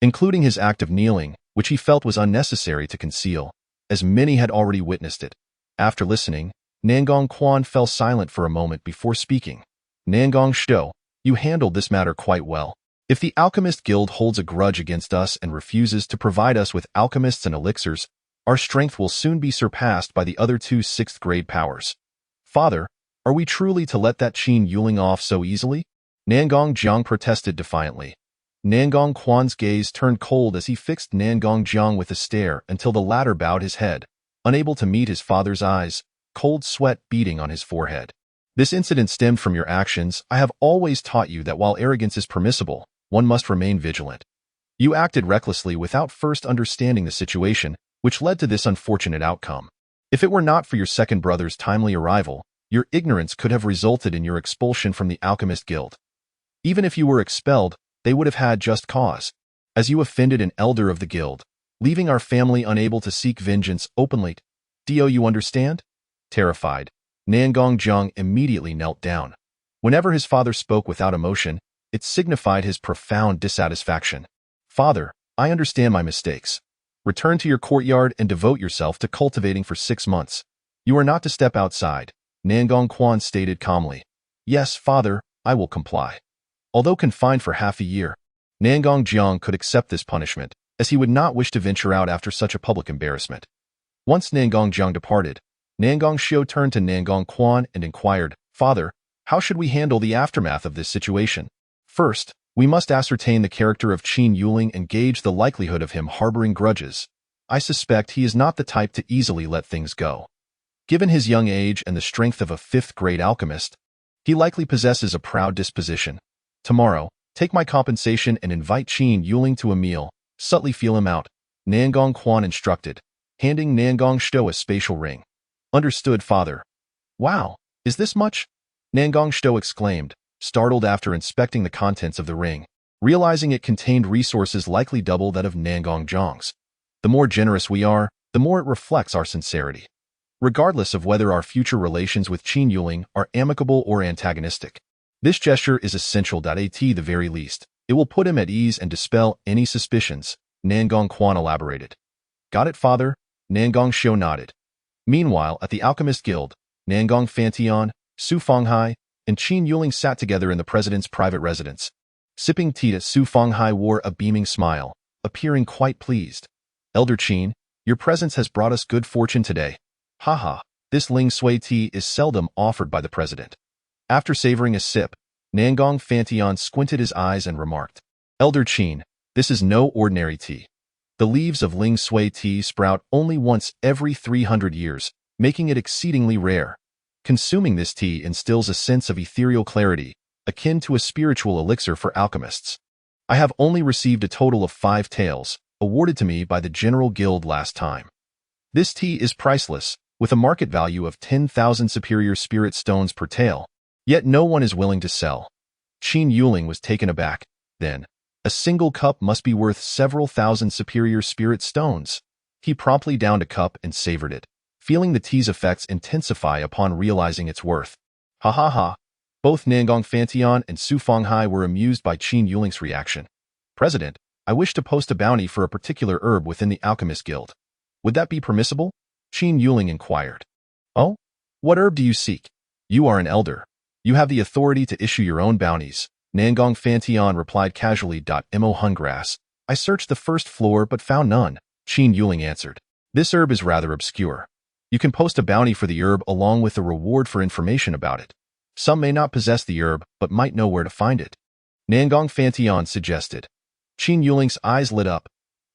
including his act of kneeling, which he felt was unnecessary to conceal, as many had already witnessed it. After listening, Nangong Quan fell silent for a moment before speaking. Nangong Shou, you handled this matter quite well. If the Alchemist Guild holds a grudge against us and refuses to provide us with alchemists and elixirs, our strength will soon be surpassed by the other two 6th-grade powers. Father, are we truly to let that Qin Yuling off so easily? Nangong Jiang protested defiantly. Nangong Quan's gaze turned cold as he fixed Nangong Jiang with a stare until the latter bowed his head, unable to meet his father's eyes, cold sweat beading on his forehead. This incident stemmed from your actions. I have always taught you that while arrogance is permissible, one must remain vigilant. You acted recklessly without first understanding the situation, which led to this unfortunate outcome. If it were not for your second brother's timely arrival, your ignorance could have resulted in your expulsion from the Alchemist Guild. Even if you were expelled, they would have had just cause, as you offended an elder of the guild, leaving our family unable to seek vengeance openly. Do you understand? Terrified, Nangong Jiang immediately knelt down. Whenever his father spoke without emotion, it signified his profound dissatisfaction. Father, I understand my mistakes. Return to your courtyard and devote yourself to cultivating for 6 months. You are not to step outside, Nangong Quan stated calmly. Yes, father, I will comply. Although confined for half a year, Nangong Jiang could accept this punishment, as he would not wish to venture out after such a public embarrassment. Once Nangong Jiang departed, Nangong Shou turned to Nangong Quan and inquired, Father, how should we handle the aftermath of this situation? First, we must ascertain the character of Qin Yuling and gauge the likelihood of him harboring grudges. I suspect he is not the type to easily let things go. Given his young age and the strength of a 5th-grade alchemist, he likely possesses a proud disposition. Tomorrow, take my compensation and invite Qin Yuling to a meal, subtly feel him out, Nangong Quan instructed, handing Nangong Shou a spatial ring. Understood, father. Wow, is this much? Nangong Shou exclaimed, startled after inspecting the contents of the ring, realizing it contained resources likely double that of Nangong Jiang's. The more generous we are, the more it reflects our sincerity. Regardless of whether our future relations with Qin Yuling are amicable or antagonistic. This gesture is essential at the very least. It will put him at ease and dispel any suspicions, Nangong Quan elaborated. Got it, father? Nangong Shou nodded. Meanwhile, at the Alchemist Guild, Nangong Fantian, Su Fenghai, and Qin Yuling sat together in the president's private residence. Sipping tea, Su Fenghai wore a beaming smile, appearing quite pleased. Elder Qin, your presence has brought us good fortune today. Haha, this Ling Sui tea is seldom offered by the president. After savoring a sip, Nangong Fantian squinted his eyes and remarked, Elder Qin, this is no ordinary tea. The leaves of Ling Sui tea sprout only once every 300 years, making it exceedingly rare. Consuming this tea instills a sense of ethereal clarity, akin to a spiritual elixir for alchemists. I have only received a total of 5 taels, awarded to me by the General Guild last time. This tea is priceless, with a market value of 10,000 superior spirit stones per tael, yet no one is willing to sell. Qin Yuling was taken aback. Then, a single cup must be worth several thousand superior spirit stones. He promptly downed a cup and savored it, feeling the tea's effects intensify upon realizing its worth. Ha ha ha. Both Nangong Fantian and Su Fenghai were amused by Qin Yuling's reaction. President, I wish to post a bounty for a particular herb within the Alchemist Guild. Would that be permissible? Qin Yuling inquired. Oh? What herb do you seek? You are an elder. You have the authority to issue your own bounties, Nangong Fantian replied casually. Mo Hungrass. I searched the first floor but found none, Qin Yuling answered. This herb is rather obscure. You can post a bounty for the herb along with a reward for information about it. Some may not possess the herb but might know where to find it. Nangong Fantian suggested. Qin Yuling's eyes lit up.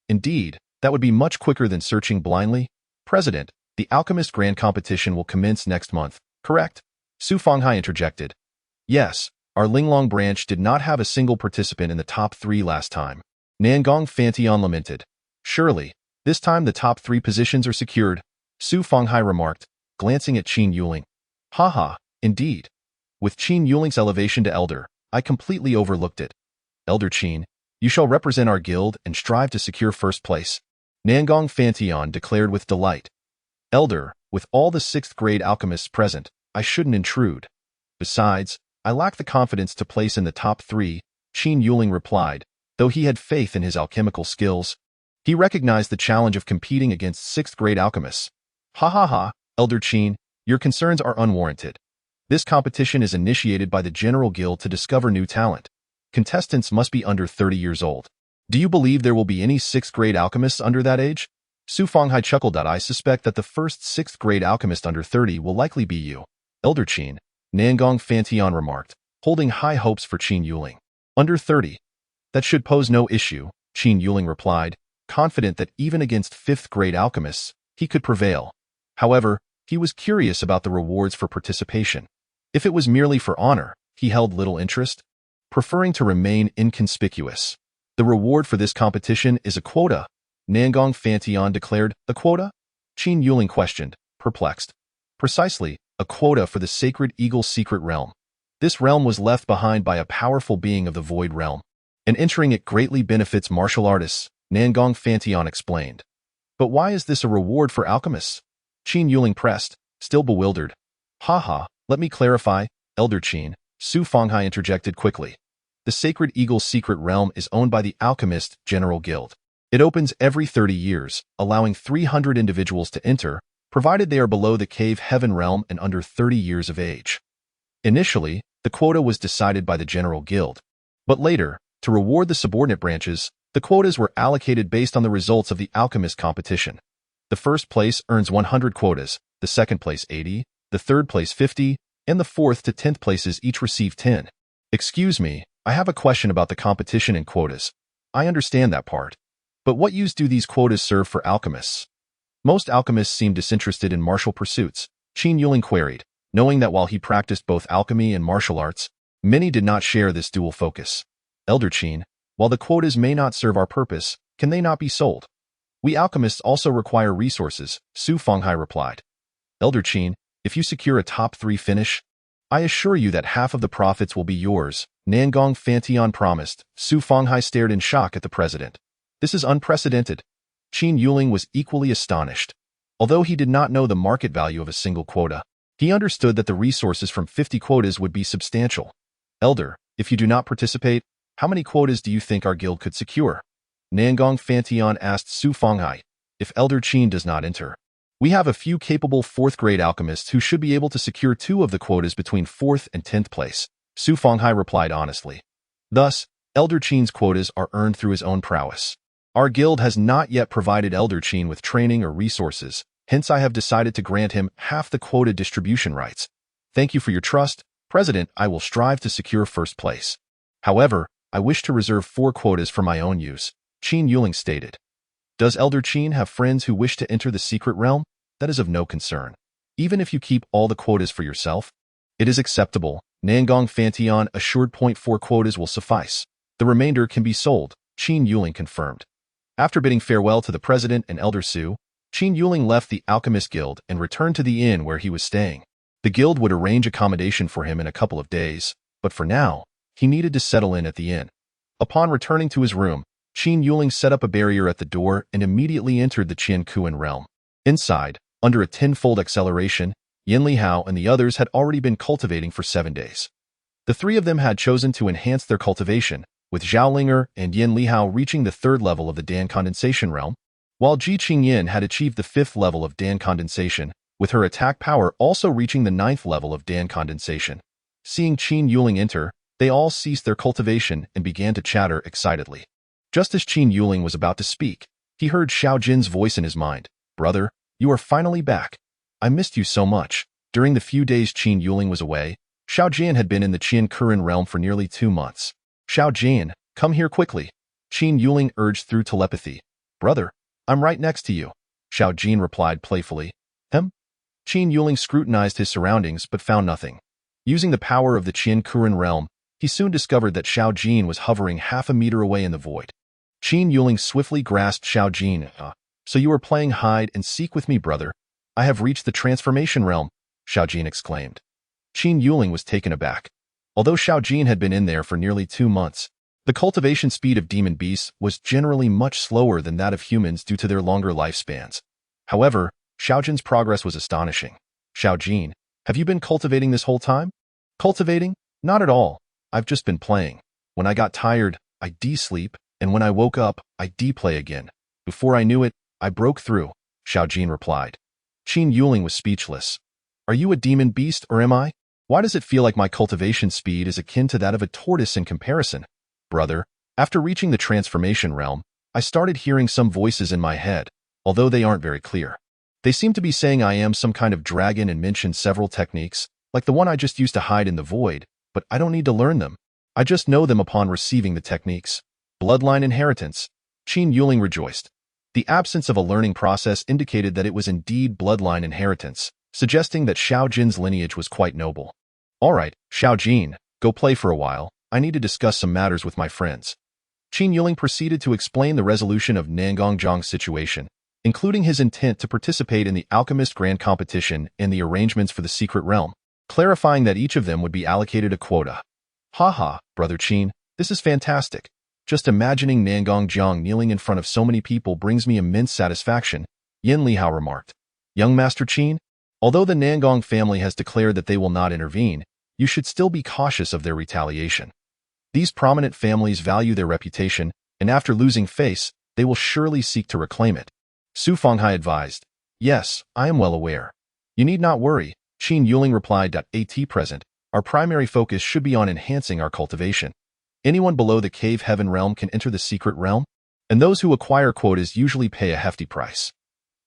Indeed, that would be much quicker than searching blindly. President, the Alchemist Grand Competition will commence next month, correct? Su Fenghai interjected. Yes, our Linglong branch did not have a single participant in the top 3 last time. Nangong Fantian lamented. Surely, this time the top 3 positions are secured, Su Fenghai remarked, glancing at Qin Yuling. Haha, indeed. With Qin Yuling's elevation to elder, I completely overlooked it. Elder Qin, you shall represent our guild and strive to secure first place, Nangong Fantian declared with delight. Elder, with all the 6th-grade alchemists present, I shouldn't intrude. Besides, I lack the confidence to place in the top 3, Qin Yuling replied, though he had faith in his alchemical skills. He recognized the challenge of competing against 6th-grade alchemists. Ha ha ha, Elder Qin, Your concerns are unwarranted. This competition is initiated by the General Guild to discover new talent. Contestants must be under 30 years old. Do you believe there will be any 6th grade alchemists under that age? Su Fenghai chuckled. I suspect that the first 6th grade alchemist under 30 will likely be you. Elder Qin, Nangong Fantian remarked, holding high hopes for Qin Yuling. Under 30. That should pose no issue, Qin Yuling replied, confident that even against 5th grade alchemists, he could prevail. However, he was curious about the rewards for participation. If it was merely for honor, he held little interest, preferring to remain inconspicuous. The reward for this competition is a quota, Nangong Fantian declared. A quota? Qin Yuling questioned, perplexed. Precisely, a quota for the Sacred Eagle's secret realm. This realm was left behind by a powerful being of the Void Realm, and entering it greatly benefits martial artists, Nangong Fantian explained. But why is this a reward for alchemists? Qin Yuling pressed, still bewildered. Haha, let me clarify, Elder Qin, Su Fenghai interjected quickly. The Sacred Eagle's secret realm is owned by the Alchemist General Guild. It opens every 30 years, allowing 300 individuals to enter, provided they are below the Cave Heaven realm and under 30 years of age. Initially, the quota was decided by the General Guild. But later, to reward the subordinate branches, the quotas were allocated based on the results of the alchemist competition. The first place earns 100 quotas, the second place 80, the third place 50, and the 4th to 10th places each receive 10. Excuse me, I have a question about the competition and quotas. I understand that part. But what use do these quotas serve for alchemists? Most alchemists seem disinterested in martial pursuits, Qin Yuling queried, knowing that while he practiced both alchemy and martial arts, many did not share this dual focus. Elder Qin, while the quotas may not serve our purpose, can they not be sold? We alchemists also require resources, Su Fenghai replied. Elder Qin, if you secure a top 3 finish, I assure you that half of the profits will be yours, Nangong Fantian promised. Su Fenghai stared in shock at the president. This is unprecedented. Qin Yuling was equally astonished. Although he did not know the market value of a single quota, he understood that the resources from 50 quotas would be substantial. Elder, if you do not participate, how many quotas do you think our guild could secure? Nangong Fantian asked Su Fenghai. If Elder Qin does not enter, we have a few capable 4th grade alchemists who should be able to secure 2 of the quotas between 4th and 10th place, Su Fenghai replied honestly. Thus, Elder Qin's quotas are earned through his own prowess. Our guild has not yet provided Elder Qin with training or resources, hence I have decided to grant him half the quota distribution rights. Thank you for your trust, President. I will strive to secure 1st place. However, I wish to reserve 4 quotas for my own use, Qin Yuling stated. Does Elder Qin have friends who wish to enter the secret realm? That is of no concern. Even if you keep all the quotas for yourself, it is acceptable, Nangong Fantian assured. 4 quotas will suffice. The remainder can be sold, Qin Yuling confirmed. After bidding farewell to the president and Elder Su, Qin Yuling left the Alchemist Guild and returned to the inn where he was staying. The guild would arrange accommodation for him in a couple of days, but for now, he needed to settle in at the inn. Upon returning to his room, Qin Yuling set up a barrier at the door and immediately entered the Qian Kuan realm. Inside, under a tenfold acceleration, Yin Lihao and the others had already been cultivating for 7 days. The 3 of them had chosen to enhance their cultivation, with Zhao Linger and Yin Lihao reaching the 3rd level of the Dan Condensation realm, while Ji Qingyin had achieved the 5th level of Dan Condensation, with her attack power also reaching the 9th level of Dan Condensation. Seeing Qin Yuling enter, they all ceased their cultivation and began to chatter excitedly. Just as Qin Yuling was about to speak, he heard Xiao Jin's voice in his mind. Brother, you are finally back. I missed you so much. During the few days Qin Yuling was away, Xiao Jin had been in the Qian Kuran realm for nearly 2 months. Xiao Jin, come here quickly. Qin Yuling urged through telepathy. Brother, I'm right next to you. Xiao Jin replied playfully. Qin Yuling scrutinized his surroundings but found nothing. Using the power of the Qian Kuran realm, he soon discovered that Xiao Jin was hovering half a meter away in the void. Qin Yuling swiftly grasped Xiao Jin. So you are playing hide and seek with me, brother. I have reached the transformation realm, Xiao Jin exclaimed. Qin Yuling was taken aback. Although Xiao Jin had been in there for nearly 2 months, the cultivation speed of demon beasts was generally much slower than that of humans due to their longer lifespans. However, Xiao Jin's progress was astonishing. Xiao Jin, have you been cultivating this whole time? Cultivating? Not at all. I've just been playing. When I got tired, I de-sleep, and when I woke up, I de-play again. Before I knew it, I broke through, Xiao Jin replied. Qin Yuling was speechless. Are you a demon beast or am I? Why does it feel like my cultivation speed is akin to that of a tortoise in comparison? Brother, after reaching the transformation realm, I started hearing some voices in my head, although they aren't very clear. They seem to be saying I am some kind of dragon and mention several techniques, like the one I just used to hide in the void, but I don't need to learn them. I just know them upon receiving the techniques. Bloodline inheritance. Qin Yuling rejoiced. The absence of a learning process indicated that it was indeed bloodline inheritance, suggesting that Xiao Jin's lineage was quite noble. All right, Xiao Jin, go play for a while. I need to discuss some matters with my friends. Qin Yuling proceeded to explain the resolution of Nangong Zhang's situation, including his intent to participate in the Alchemist Grand Competition and the arrangements for the Secret Realm, clarifying that each of them would be allocated a quota. Haha, Brother Qin, this is fantastic. Just imagining Nangong Zhang kneeling in front of so many people brings me immense satisfaction, Yin Lihao remarked. Young Master Qin, although the Nangong family has declared that they will not intervene, you should still be cautious of their retaliation. These prominent families value their reputation, and after losing face, they will surely seek to reclaim it. Su Fenghai advised. Yes, I am well aware. You need not worry, Qin Yuling replied. At present, our primary focus should be on enhancing our cultivation. Anyone below the Cave Heaven realm can enter the Secret Realm, and those who acquire quotas usually pay a hefty price.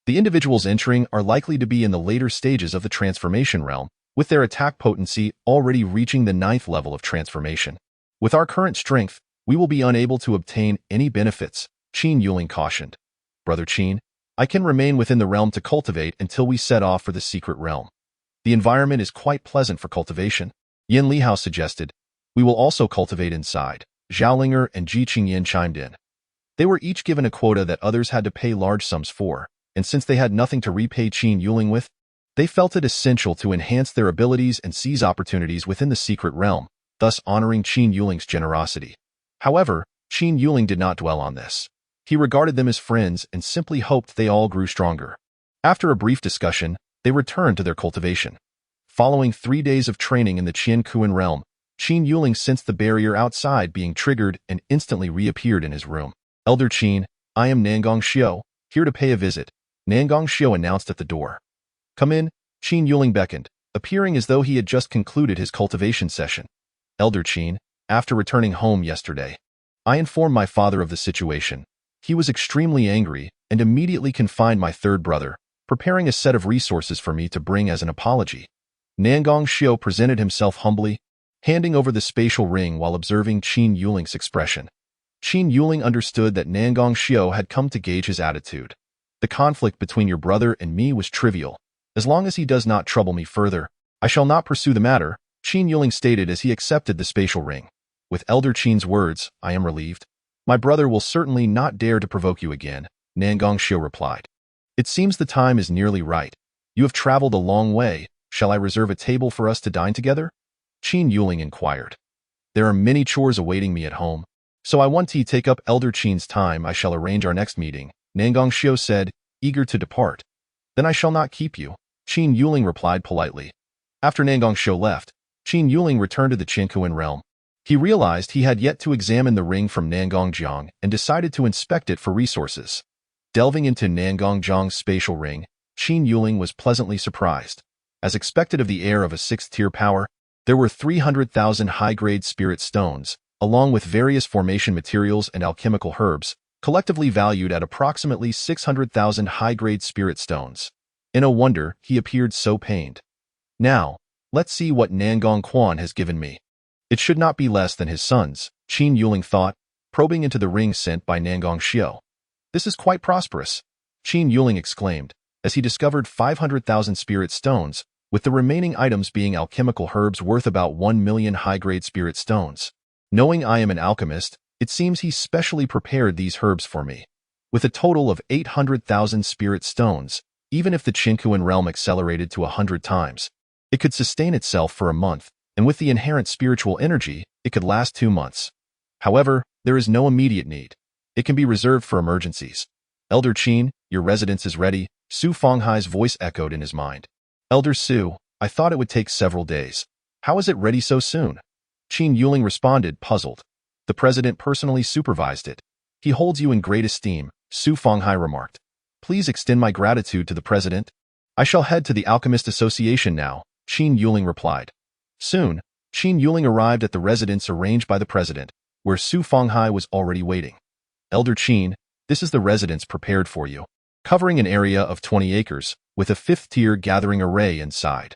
The individuals entering are likely to be in the later stages of the Transformation Realm, with their attack potency already reaching the 9th level of transformation. With our current strength, we will be unable to obtain any benefits, Qin Yuling cautioned. Brother Qin, I can remain within the realm to cultivate until we set off for the Secret Realm. The environment is quite pleasant for cultivation, Yin Lihao suggested. We will also cultivate inside, Zhaolinger and Ji Qingyan chimed in. They were each given a quota that others had to pay large sums for, and since they had nothing to repay Qin Yuling with, they felt it essential to enhance their abilities and seize opportunities within the Secret Realm, thus honoring Qin Yuling's generosity. However, Qin Yuling did not dwell on this. He regarded them as friends and simply hoped they all grew stronger. After a brief discussion, they returned to their cultivation. Following 3 days of training in the Qian Kuan realm, Qin Yuling sensed the barrier outside being triggered and instantly reappeared in his room. Elder Qin, I am Nangong Xiu, here to pay a visit, Nangong Xiu announced at the door. Come in, Qin Yuling beckoned, appearing as though he had just concluded his cultivation session. Elder Qin, after returning home yesterday, I informed my father of the situation. He was extremely angry and immediately confined my third brother, preparing a set of resources for me to bring as an apology. Nangong Xiu presented himself humbly, handing over the spatial ring while observing Qin Yuling's expression. Qin Yuling understood that Nangong Xiu had come to gauge his attitude. The conflict between your brother and me was trivial. As long as he does not trouble me further, I shall not pursue the matter, Qin Yuling stated as he accepted the spatial ring. With Elder Qin's words, I am relieved. My brother will certainly not dare to provoke you again, Nangong Xiu replied. It seems the time is nearly right. You have traveled a long way. Shall I reserve a table for us to dine together? Qin Yuling inquired. There are many chores awaiting me at home, so I want to take up Elder Qin's time. I shall arrange our next meeting, Nangong Xiu said, eager to depart. Then I shall not keep you, Qin Yuling replied politely. After Nangong Xiu left, Qin Yuling returned to the Qinkuan realm. He realized he had yet to examine the ring from Nangong Zhang and decided to inspect it for resources. Delving into Nangong Zhang's spatial ring, Qin Yuling was pleasantly surprised. As expected of the heir of a 6th-tier power, there were 300,000 high-grade spirit stones, along with various formation materials and alchemical herbs, collectively valued at approximately 600,000 high-grade spirit stones. In a wonder, he appeared so pained. Now, let's see what Nangong Quan has given me. It should not be less than his son's, Qin Yuling thought, probing into the ring sent by Nangong Xiu. This is quite prosperous, Qin Yuling exclaimed, as he discovered 500,000 spirit stones, with the remaining items being alchemical herbs worth about 1 million high-grade spirit stones. Knowing I am an alchemist, it seems he specially prepared these herbs for me. With a total of 800,000 spirit stones, even if the Qinkuan realm accelerated to 100 times, it could sustain itself for a month, and with the inherent spiritual energy, it could last 2 months. However, there is no immediate need. It can be reserved for emergencies. Elder Qin, your residence is ready, Su Fenghai's voice echoed in his mind. Elder Su, I thought it would take several days. How is it ready so soon? Qin Yuling responded, puzzled. The president personally supervised it. He holds you in great esteem, Su Fenghai remarked. Please extend my gratitude to the president. I shall head to the Alchemist Association now, Qin Yuling replied. Soon, Qin Yuling arrived at the residence arranged by the president, where Su Fenghai was already waiting. Elder Qin, this is the residence prepared for you, covering an area of 20 acres, with a fifth-tier gathering array inside.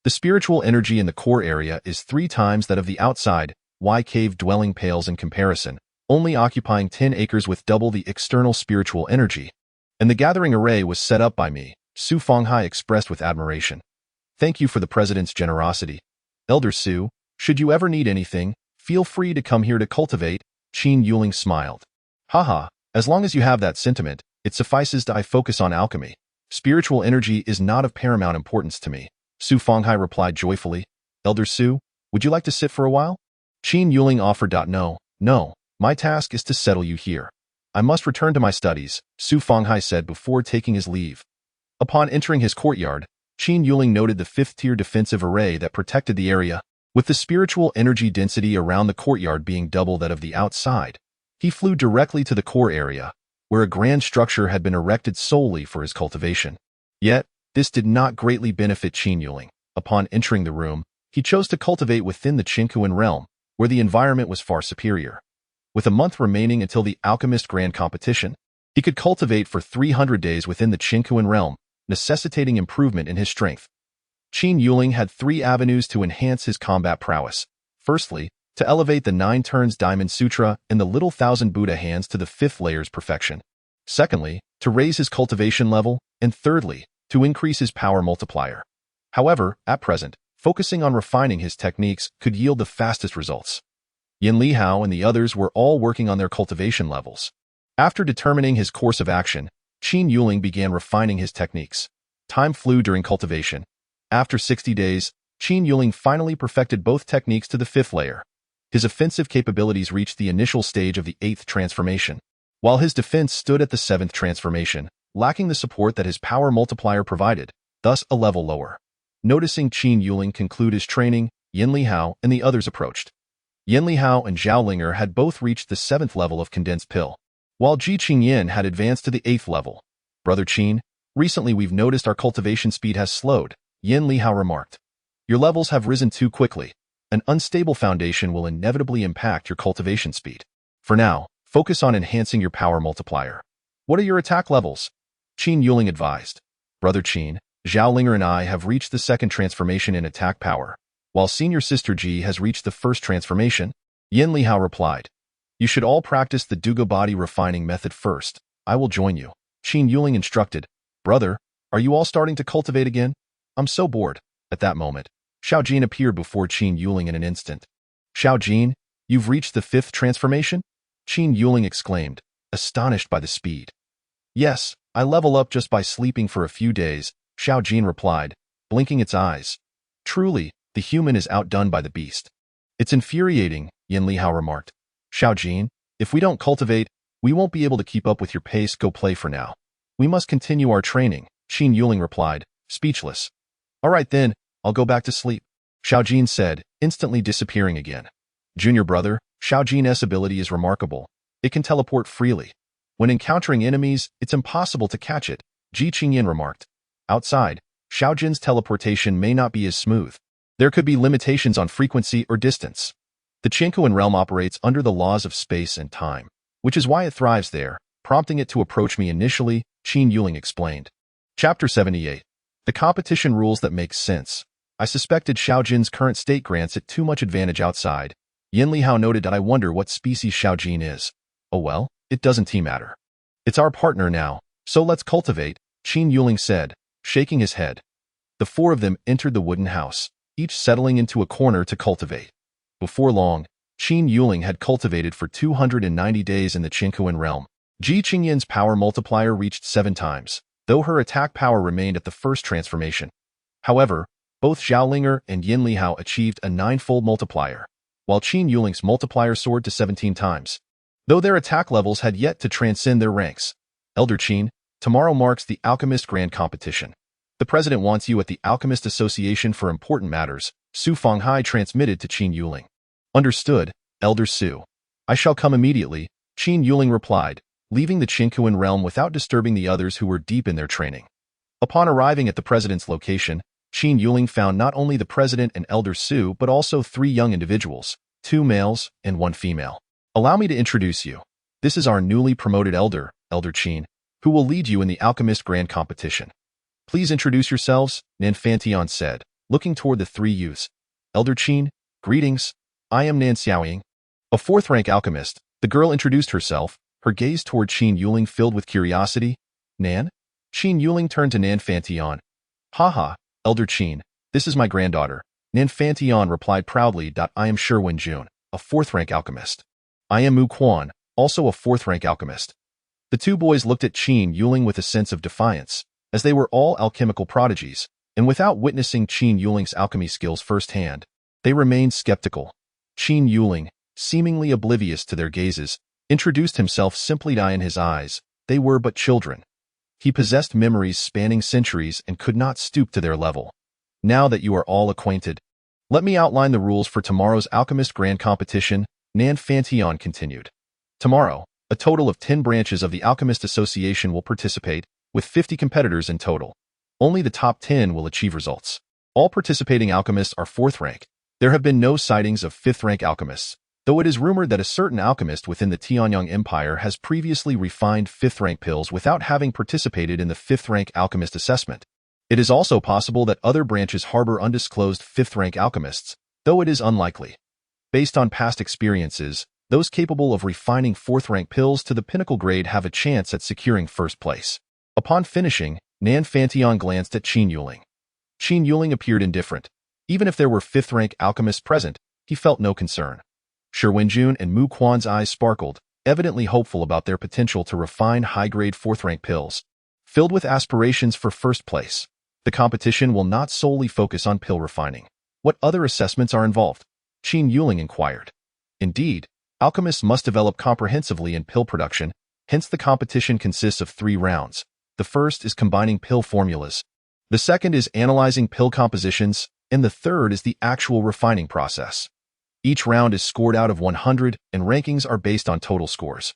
The spiritual energy in the core area is 3 times that of the outside, cave dwelling pales in comparison, only occupying 10 acres with double the external spiritual energy. And the gathering array was set up by me, Su Fenghai expressed with admiration. Thank you for the president's generosity. Elder Su, should you ever need anything, feel free to come here to cultivate, Qin Yuling smiled. Haha, as long as you have that sentiment, it suffices that I focus on alchemy. Spiritual energy is not of paramount importance to me, Su Fenghai replied joyfully. Elder Su, would you like to sit for a while? Qin Yuling offered. No, my task is to settle you here. I must return to my studies, Su Fenghai said before taking his leave. Upon entering his courtyard, Qin Yuling noted the 5th-tier defensive array that protected the area, with the spiritual energy density around the courtyard being double that of the outside. He flew directly to the core area, where a grand structure had been erected solely for his cultivation. Yet, this did not greatly benefit Qin Yuling. Upon entering the room, he chose to cultivate within the Qinkuan realm, where the environment was far superior. With a month remaining until the Alchemist Grand Competition, he could cultivate for 300 days within the Qinkuan realm, necessitating improvement in his strength. Qin Yuling had 3 avenues to enhance his combat prowess. Firstly, to elevate the 9 turns Diamond Sutra and the Little Thousand Buddha hands to the 5th layer's perfection. Secondly, to raise his cultivation level, and thirdly, to increase his power multiplier. However, at present, focusing on refining his techniques could yield the fastest results. Yin Lihao and the others were all working on their cultivation levels. After determining his course of action, Qin Yuling began refining his techniques. Time flew during cultivation. After 60 days, Qin Yuling finally perfected both techniques to the 5th layer. His offensive capabilities reached the initial stage of the 8th transformation, while his defense stood at the 7th transformation, lacking the support that his power multiplier provided, thus a level lower. Noticing Qin Yuling conclude his training, Yin Lihao and the others approached. Yin Lihao and Zhao Linger had both reached the 7th level of condensed pill, while Ji Qingyan had advanced to the 8th level. Brother Qin, recently we've noticed our cultivation speed has slowed, Yin Lihao remarked. Your levels have risen too quickly. An unstable foundation will inevitably impact your cultivation speed. For now, focus on enhancing your power multiplier. What are your attack levels? Qin Yuling advised. Brother Qin, Zhao Linger and I have reached the 2nd transformation in attack power, while senior sister Ji has reached the 1st transformation, Yin Lihao replied. You should all practice the Duga body refining method first. I will join you, Qin Yuling instructed. Brother, are you all starting to cultivate again? I'm so bored. At that moment, Xiao Jin appeared before Qin Yuling in an instant. Xiao Jin, you've reached the 5th transformation? Qin Yuling exclaimed, astonished by the speed. Yes, I level up just by sleeping for a few days, Xiao Jin replied, blinking its eyes. Truly, the human is outdone by the beast. It's infuriating, Yin Lihao remarked. Xiao Jin, if we don't cultivate, we won't be able to keep up with your pace. Go play for now. We must continue our training, Qin Yuling replied, speechless. All right then, I'll go back to sleep, Xiao Jin said, instantly disappearing again. Junior brother, Xiao Jin's ability is remarkable. It can teleport freely. When encountering enemies, it's impossible to catch it, Ji Qingyan remarked. Outside, Xiao Jin's teleportation may not be as smooth. There could be limitations on frequency or distance. The Qinkuan realm operates under the laws of space and time, which is why it thrives there, prompting it to approach me initially, Qin Yuling explained. Chapter 78. The competition rules that make sense. I suspected Xiao Jin's current state grants it too much advantage outside. Yin Lihao noted that I wonder what species Xiao Jin is. Oh well, it doesn't matter. It's our partner now, so let's cultivate, Qin Yuling said, shaking his head. The 4 of them entered the wooden house, each settling into a corner to cultivate. Before long, Qin Yuling had cultivated for 290 days in the Qinkuan realm. Ji Qingyan's power multiplier reached 7 times, though her attack power remained at the 1st transformation. However, both Zhao Linger and Yin Lihao achieved a 9-fold multiplier, while Qin Yuling's multiplier soared to 17 times, though their attack levels had yet to transcend their ranks. Elder Qin, tomorrow marks the Alchemist Grand Competition. The president wants you at the Alchemist Association for important matters, Su Fenghai transmitted to Qin Yuling. Understood, Elder Su. I shall come immediately, Qin Yuling replied, leaving the Qinkuan realm without disturbing the others who were deep in their training. Upon arriving at the president's location, Qin Yuling found not only the president and Elder Su but also 3 young individuals, 2 males and 1 female. Allow me to introduce you. This is our newly promoted Elder Qin, who will lead you in the Alchemist Grand Competition. Please introduce yourselves, Nan Fantion said, looking toward the 3 youths. Elder Qin, greetings. I am Nan Xiaoying. A 4th-rank alchemist, the girl introduced herself, her gaze toward Qin Yuling filled with curiosity. Nan? Qin Yuling turned to Nan Fantion. Haha, Elder Qin, this is my granddaughter. Nan Fantion replied proudly. I am Shi Wenjun, a 4th-rank alchemist. I am Mu Quan, also a 4th-rank alchemist. The 2 boys looked at Qin Yuling with a sense of defiance, as they were all alchemical prodigies, and without witnessing Qin Yuling's alchemy skills firsthand, they remained skeptical. Qin Yuling, seemingly oblivious to their gazes, introduced himself simply. In his eyes, they were but children. He possessed memories spanning centuries and could not stoop to their level. Now that you are all acquainted, let me outline the rules for tomorrow's Alchemist Grand Competition, Nan Fantion continued. Tomorrow, a total of 10 branches of the Alchemist Association will participate, with 50 competitors in total. Only the top 10 will achieve results. All participating alchemists are 4th rank. There have been no sightings of 5th-rank alchemists, though it is rumored that a certain alchemist within the Tianyang Empire has previously refined 5th-rank pills without having participated in the 5th-rank alchemist assessment. It is also possible that other branches harbor undisclosed 5th-rank alchemists, though it is unlikely. Based on past experiences, those capable of refining 4th-rank pills to the pinnacle grade have a chance at securing 1st place. Upon finishing, Nan Fantion glanced at Qin Yuling. Qin Yuling appeared indifferent. Even if there were 5th-rank alchemists present, he felt no concern. Shi Wenjun and Mu Quan's eyes sparkled, evidently hopeful about their potential to refine high-grade 4th-rank pills. Filled with aspirations for 1st place, the competition will not solely focus on pill refining. What other assessments are involved? Qin Yuling inquired. Indeed, alchemists must develop comprehensively in pill production, hence the competition consists of 3 rounds. The first is combining pill formulas. The second is analyzing pill compositions, and the third is the actual refining process. Each round is scored out of 100, and rankings are based on total scores.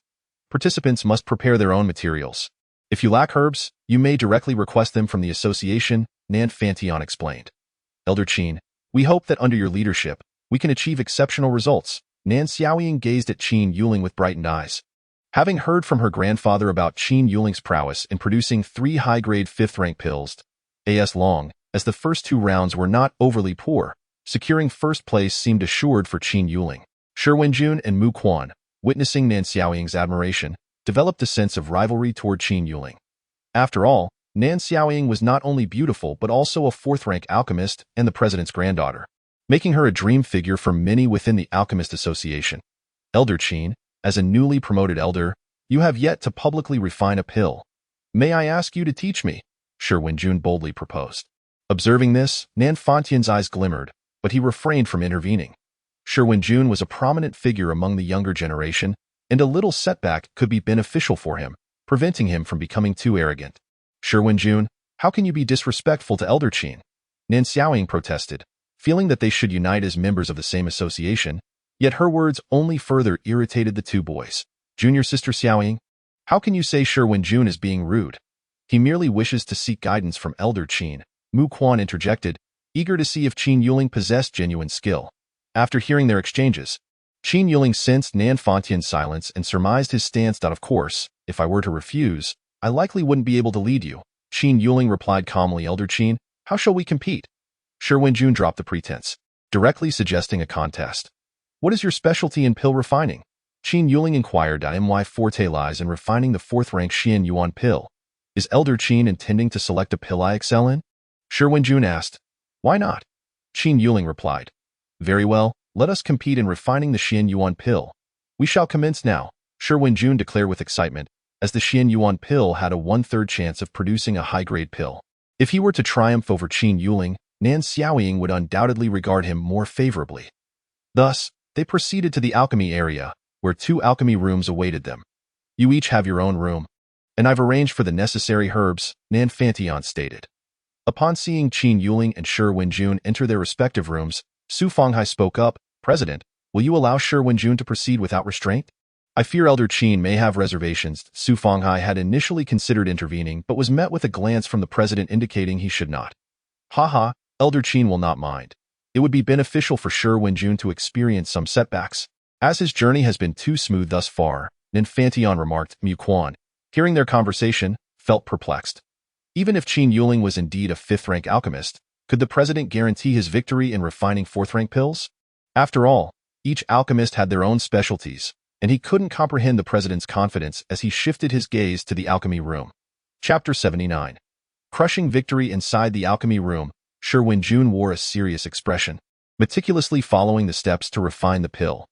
Participants must prepare their own materials. If you lack herbs, you may directly request them from the association, Nan Fantion explained. Elder Qin, we hope that under your leadership, we can achieve exceptional results. Nan Xiaoying gazed at Qin Yuling with brightened eyes. Having heard from her grandfather about Qin Yuling's prowess in producing 3 high-grade 5th-rank pills, as long as the first 2 rounds were not overly poor, securing 1st place seemed assured for Qin Yuling. Shi Wenjun and Mu Quan, witnessing Nan Xiaoying's admiration, developed a sense of rivalry toward Qin Yuling. After all, Nan Xiaoying was not only beautiful but also a 4th-rank alchemist and the president's granddaughter, making her a dream figure for many within the Alchemist Association. Elder Qin, as a newly promoted elder, you have yet to publicly refine a pill. May I ask you to teach me? Shi Wenjun boldly proposed. Observing this, Nan Fantion's eyes glimmered, but he refrained from intervening. Shi Wenjun was a prominent figure among the younger generation, and a little setback could be beneficial for him, preventing him from becoming too arrogant. Shi Wenjun, how can you be disrespectful to Elder Qin? Nan Xiaoying protested, feeling that they should unite as members of the same association, yet her words only further irritated the 2 boys. Junior sister Xiaoying, how can you say Shi Wenjun is being rude? He merely wishes to seek guidance from Elder Qin, Mu Quan interjected, eager to see if Qin Yuling possessed genuine skill. After hearing their exchanges, Qin Yuling sensed Nan Fantion's silence and surmised his stance. Of course, if I were to refuse, I likely wouldn't be able to lead you. Qin Yuling replied calmly. Elder Qin, how shall we compete? Shi Wenjun dropped the pretense, directly suggesting a contest. What is your specialty in pill refining? Qin Yuling inquired. My forte lies in refining the 4th-rank Xian Yuan pill. Is Elder Qin intending to select a pill I excel in? Shi Wenjun asked. Why not? Qin Yuling replied. Very well, let us compete in refining the Xian Yuan pill. We shall commence now, Shi Wenjun declared with excitement, as the Xian Yuan pill had a 1/3 chance of producing a high-grade pill. If he were to triumph over Qin Yuling, Nan Xiaoying would undoubtedly regard him more favorably. Thus, they proceeded to the alchemy area, where 2 alchemy rooms awaited them. You each have your own room, and I've arranged for the necessary herbs, Nan Fantion stated. Upon seeing Qin Yuling and Shi Wenjun enter their respective rooms, Su Fenghai spoke up. President, will you allow Shi Wenjun to proceed without restraint? I fear Elder Qin may have reservations. Su Fenghai had initially considered intervening, but was met with a glance from the president indicating he should not. Haha, Elder Qin will not mind. It would be beneficial for Shi Wenjun to experience some setbacks. As his journey has been too smooth thus far, Ninfantion remarked. Mu Quan, hearing their conversation, felt perplexed. Even if Qin Yuling was indeed a 5th-rank alchemist, could the president guarantee his victory in refining 4th-rank pills? After all, each alchemist had their own specialties, and he couldn't comprehend the president's confidence as he shifted his gaze to the alchemy room. Chapter 79. Crushing victory inside the alchemy room, Shi Wenjun wore a serious expression, meticulously following the steps to refine the pill.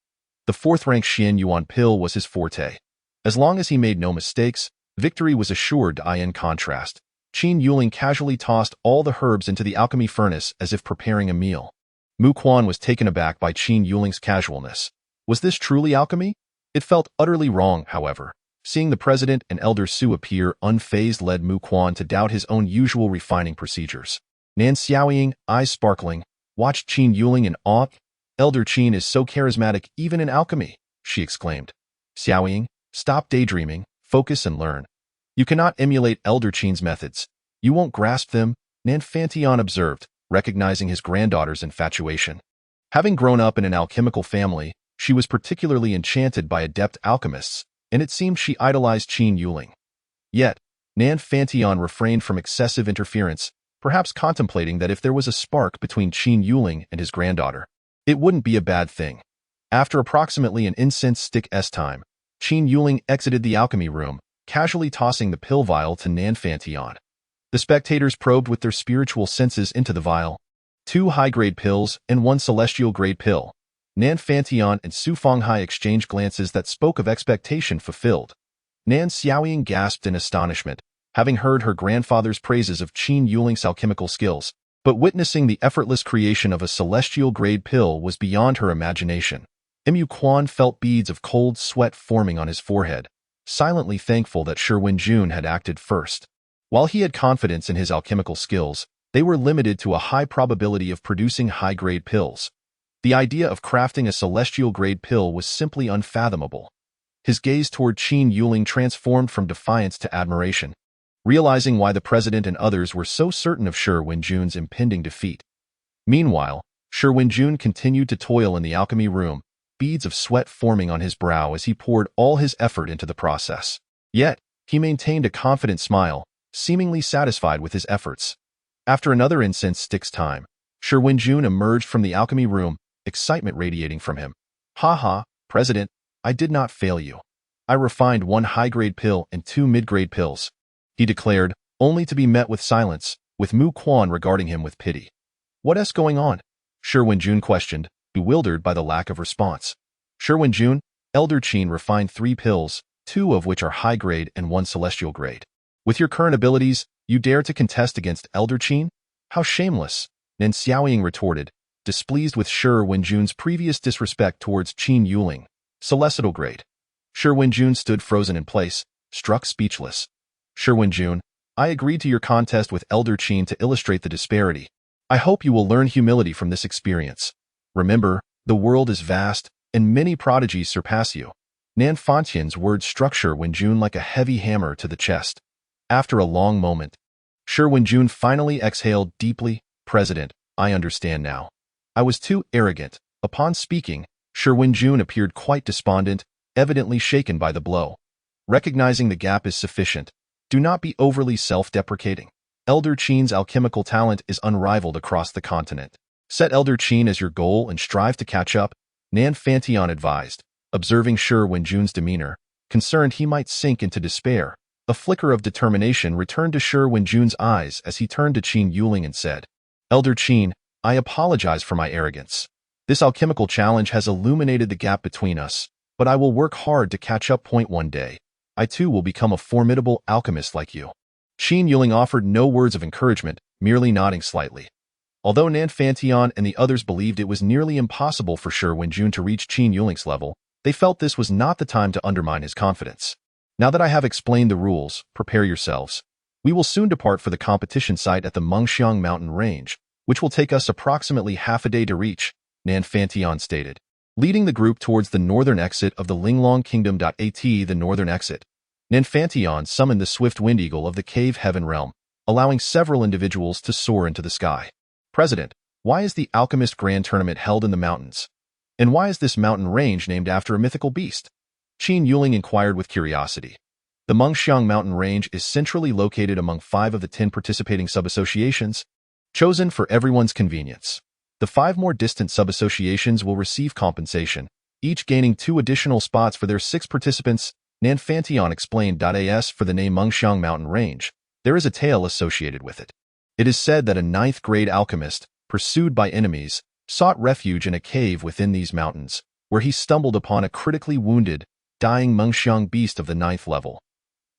The 4th-rank Xian Yuan pill was his forte. As long as he made no mistakes, victory was assured. In contrast, Qin Yuling casually tossed all the herbs into the alchemy furnace as if preparing a meal. Mu Quan was taken aback by Qin Yuling's casualness. Was this truly alchemy? It felt utterly wrong, however. Seeing the president and Elder Su appear unfazed led Mu Quan to doubt his own usual refining procedures. Nan Xiaoying, eyes sparkling, watched Qin Yuling in awe. Elder Qin is so charismatic even in alchemy, she exclaimed. Xiaoying, stop daydreaming, focus and learn. You cannot emulate Elder Qin's methods. You won't grasp them, Ninfantion observed, recognizing his granddaughter's infatuation. Having grown up in an alchemical family, she was particularly enchanted by adept alchemists, and it seemed she idolized Qin Yuling. Yet, Ninfantion refrained from excessive interference, perhaps contemplating that if there was a spark between Qin Yuling and his granddaughter, it wouldn't be a bad thing. After approximately an incense stick's time, Qin Yuling exited the alchemy room, casually tossing the pill vial to Ninfantion. The spectators probed with their spiritual senses into the vial. 2 high-grade pills and 1 celestial-grade pill. Ninfantion and Su Fenghai exchanged glances that spoke of expectation fulfilled. Nan Xiaoying gasped in astonishment, having heard her grandfather's praises of Qin Yuling's alchemical skills, but witnessing the effortless creation of a celestial-grade pill was beyond her imagination. Mu Quan felt beads of cold sweat forming on his forehead, silently thankful that Shi Wenjun had acted first. While he had confidence in his alchemical skills, they were limited to a high probability of producing high-grade pills. The idea of crafting a celestial-grade pill was simply unfathomable. His gaze toward Qin Yuling transformed from defiance to admiration, realizing why the president and others were so certain of Shi Wenjun's impending defeat. Meanwhile, Shi Wenjun continued to toil in the alchemy room, beads of sweat forming on his brow as he poured all his effort into the process. Yet, he maintained a confident smile, seemingly satisfied with his efforts. After another incense stick's time, Shi Wenjun emerged from the alchemy room, excitement radiating from him. Haha, President, I did not fail you. I refined 1 high-grade pill and 2 mid-grade pills, he declared, only to be met with silence, with Mu Quan regarding him with pity. What's going on? Shi Wenjun questioned, bewildered by the lack of response. Shi Wenjun, Elder Qin refined 3 pills, 2 of which are high-grade and 1 celestial grade. With your current abilities, you dare to contest against Elder Qin? How shameless, Nan Xiaoying retorted, displeased with Shi Wenjun's previous disrespect towards Qin Yuling. Celestial grade. Shi Wenjun stood frozen in place, struck speechless. Shi Wenjun, I agreed to your contest with Elder Qin to illustrate the disparity. I hope you will learn humility from this experience. Remember, the world is vast, and many prodigies surpass you. Ninfantion's words struck Shi Wenjun like a heavy hammer to the chest. After a long moment, Shi Wenjun finally exhaled deeply. President, I understand now. I was too arrogant. Upon speaking, Shi Wenjun appeared quite despondent, evidently shaken by the blow. Recognizing the gap is sufficient. Do not be overly self-deprecating. Elder Qin's alchemical talent is unrivaled across the continent. Set Elder Qin as your goal and strive to catch up, Ninfantion advised, observing Shi Wenjun's demeanor, concerned he might sink into despair. A flicker of determination returned to Shi Wenjun's eyes as he turned to Qin Yuling and said, Elder Qin, I apologize for my arrogance. This alchemical challenge has illuminated the gap between us, but I will work hard to catch up. One day, I too will become a formidable alchemist like you. Qin Yuling offered no words of encouragement, merely nodding slightly. Although Ninfantion and the others believed it was nearly impossible for Shi Wenjun to reach Qin Yuling's level, they felt this was not the time to undermine his confidence. Now that I have explained the rules, prepare yourselves. We will soon depart for the competition site at the Mengxiang mountain range, which will take us approximately half a day to reach, Ninfantion stated. leading the group towards the northern exit of the Linglong Kingdom. The northern exit. Nanfantion summoned the swift wind eagle of the cave heaven realm, allowing several individuals to soar into the sky. President, why is the Alchemist Grand Tournament held in the mountains? And why is this mountain range named after a mythical beast? Qin Yuling inquired with curiosity. The Mengxiang Mountain Range is centrally located among 5 of the 10 participating sub-associations, chosen for everyone's convenience. The 5 more distant sub-associations will receive compensation, each gaining 2 additional spots for their 6 participants. Nanfantion explained. As for the name Mengxiang Mountain Range, there is a tale associated with it. It is said that a 9th-grade alchemist, pursued by enemies, sought refuge in a cave within these mountains, where he stumbled upon a critically wounded, dying Mengxiang beast of the 9th level.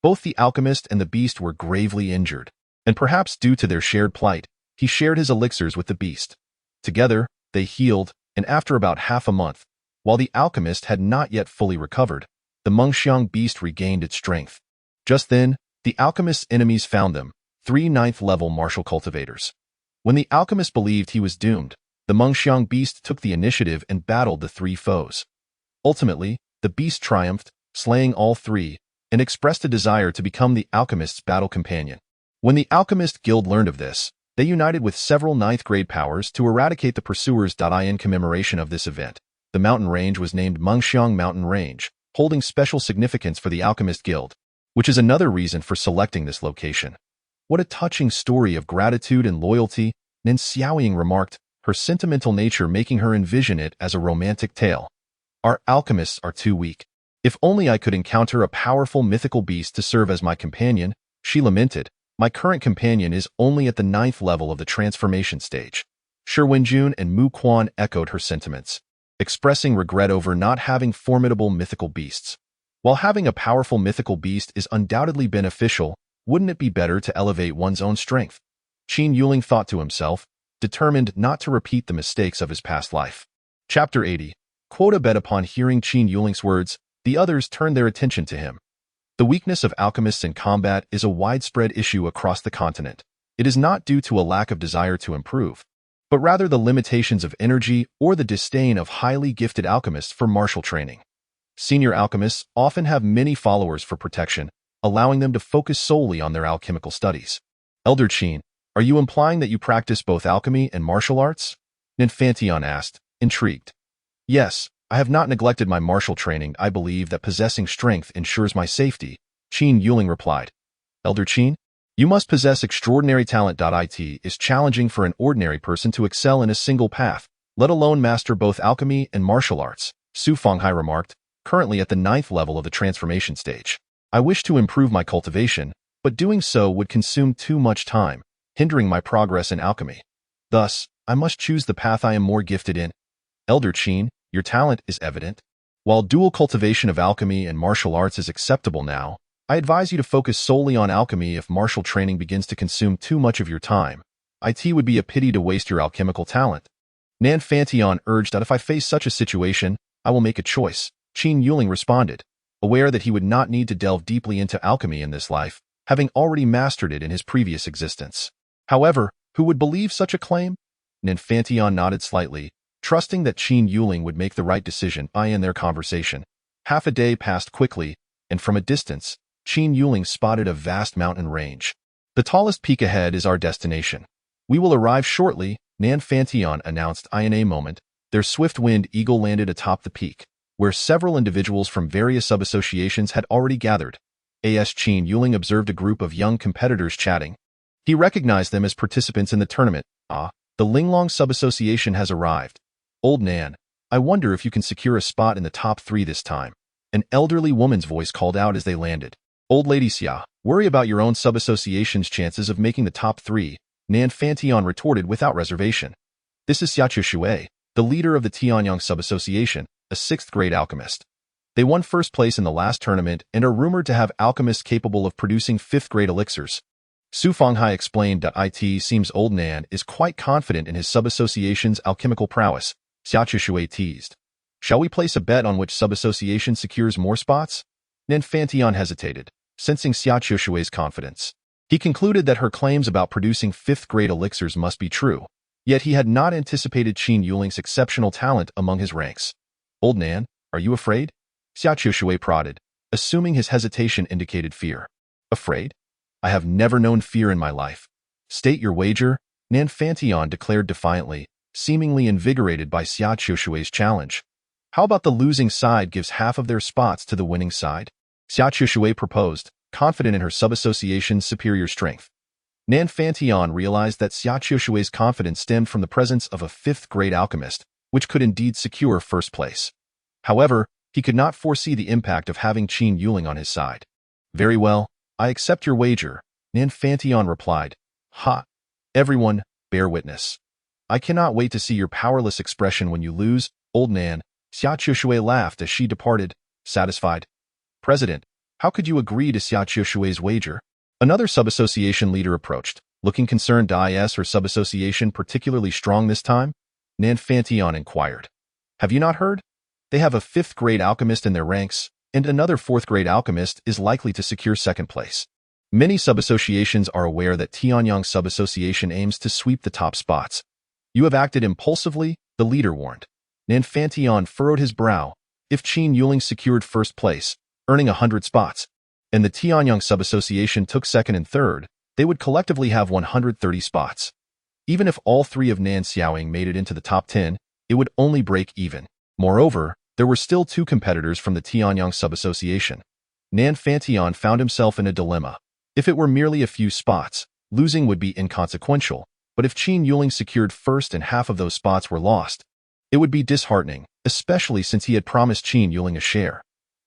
Both the alchemist and the beast were gravely injured, and perhaps due to their shared plight, he shared his elixirs with the beast. Together, they healed, and after about half a month, while the alchemist had not yet fully recovered, the Mengxiang beast regained its strength. Just then, the alchemist's enemies found them, 3 9th-level martial cultivators. When the alchemist believed he was doomed, the Mengxiang beast took the initiative and battled the 3 foes. Ultimately, the beast triumphed, slaying all 3, and expressed a desire to become the alchemist's battle companion. When the Alchemist Guild learned of this, they united with several 9th-grade powers to eradicate the pursuers. In commemoration of this event, the mountain range was named Mengxiang Mountain Range, holding special significance for the Alchemist Guild, which is another reason for selecting this location. What a touching story of gratitude and loyalty, Nin Xiaoying remarked, her sentimental nature making her envision it as a romantic tale. Our alchemists are too weak. If only I could encounter a powerful mythical beast to serve as my companion, she lamented. My current companion is only at the 9th level of the transformation stage. Shi Wenjun and Mu Quan echoed her sentiments, expressing regret over not having formidable mythical beasts. While having a powerful mythical beast is undoubtedly beneficial, wouldn't it be better to elevate one's own strength? Qin Yuling thought to himself, determined not to repeat the mistakes of his past life. Chapter 80. Quota bet. Upon hearing Qin Yuling's words, the others turned their attention to him. The weakness of alchemists in combat is a widespread issue across the continent. It is not due to a lack of desire to improve, but rather the limitations of energy or the disdain of highly gifted alchemists for martial training. Senior alchemists often have many followers for protection, allowing them to focus solely on their alchemical studies. Elder Qin, are you implying that you practice both alchemy and martial arts? Nanfantion asked, intrigued. Yes, I have not neglected my martial training. I believe that possessing strength ensures my safety, Qin Yuling replied. Elder Qin, you must possess extraordinary talent. It is challenging for an ordinary person to excel in a single path, let alone master both alchemy and martial arts, Su Fenghai remarked, currently at the 9th level of the transformation stage. I wish to improve my cultivation, but doing so would consume too much time, hindering my progress in alchemy. Thus, I must choose the path I am more gifted in. Elder Qin, your talent is evident. While dual cultivation of alchemy and martial arts is acceptable now, I advise you to focus solely on alchemy if martial training begins to consume too much of your time. It would be a pity to waste your alchemical talent. Nanfantion urged that if I face such a situation, I will make a choice. Qin Yuling responded, aware that he would not need to delve deeply into alchemy in this life, having already mastered it in his previous existence. However, who would believe such a claim? Nanfantion nodded slightly, trusting that Qin Yuling would make the right decision. In their conversation, half a day passed quickly, and from a distance, Qin Yuling spotted a vast mountain range. The tallest peak ahead is our destination. We will arrive shortly, Nanfantion announced. In a moment, their swift-winged eagle landed atop the peak, where several individuals from various sub-associations had already gathered. As Qin Yuling observed a group of young competitors chatting. He recognized them as participants in the tournament. The Linglong sub-association has arrived. Old Nan, I wonder if you can secure a spot in the top 3 this time. An elderly woman's voice called out as they landed. Old Lady Xia, worry about your own sub-association's chances of making the top 3, Nanfantion retorted without reservation. This is Xia Shui, the leader of the Tianyang sub-association, a 6th-grade alchemist. They won first place in the last tournament and are rumored to have alchemists capable of producing 5th-grade elixirs. Su Fenghai explained that it seems Old Nan is quite confident in his sub-association's alchemical prowess. Xia Shui teased. Shall we place a bet on which sub-association secures more spots? Nanfantion hesitated, sensing Xia Shui's confidence. He concluded that her claims about producing 5th-grade elixirs must be true, yet he had not anticipated Qin Yuling's exceptional talent among his ranks. Old Nan, are you afraid? Xiaoqiushui prodded, assuming his hesitation indicated fear. Afraid? I have never known fear in my life. State your wager, Nan Fantion declared defiantly, seemingly invigorated by Xiaoqiushui's challenge. How about the losing side gives half of their spots to the winning side? Xiaoqiushui proposed, confident in her sub-association's superior strength. Nan Fantion realized that Xiaoqiushui's confidence stemmed from the presence of a fifth-grade alchemist, which could indeed secure first place. However, he could not foresee the impact of having Qin Yuling on his side. Very well, I accept your wager, Nan Fantion replied. Ha! Everyone, bear witness. I cannot wait to see your powerless expression when you lose, old Nan. Xiaoqiushui laughed as she departed, satisfied. President, how could you agree to Xiaoqiushui's wager? Another sub-association leader approached, looking concerned. Is her sub-association particularly strong this time? Nan Fantion inquired. Have you not heard? They have a fifth-grade alchemist in their ranks, and another fourth-grade alchemist is likely to secure second place. Many sub-associations are aware that Tianyang sub-association aims to sweep the top spots. You have acted impulsively, the leader warned. Nan Fantion furrowed his brow. If Qin Yuling secured first place, earning 100 spots, and the Tianyang sub-association took second and third, they would collectively have 130 spots. Even if all three of Nan Xiaoying made it into the top 10, it would only break even. Moreover, there were still two competitors from the Tianyang sub-association. Nan Fantion found himself in a dilemma. If it were merely a few spots, losing would be inconsequential, but if Qin Yuling secured first and half of those spots were lost, it would be disheartening, especially since he had promised Qin Yuling a share.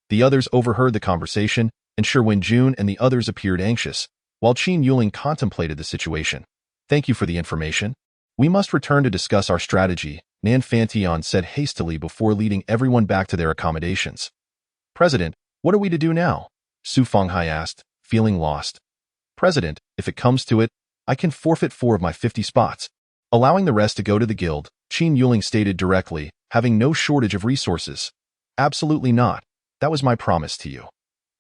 The others overheard the conversation, and Shi Wenjun and the others appeared anxious, while Qin Yuling contemplated the situation. Thank you for the information. We must return to discuss our strategy, Nan Fantion said hastily before leading everyone back to their accommodations. President, what are we to do now? Su Fenghai asked, feeling lost. President, if it comes to it, I can forfeit 4 of my 50 spots, allowing the rest to go to the guild, Qin Yuling stated directly, having no shortage of resources. Absolutely not. That was my promise to you.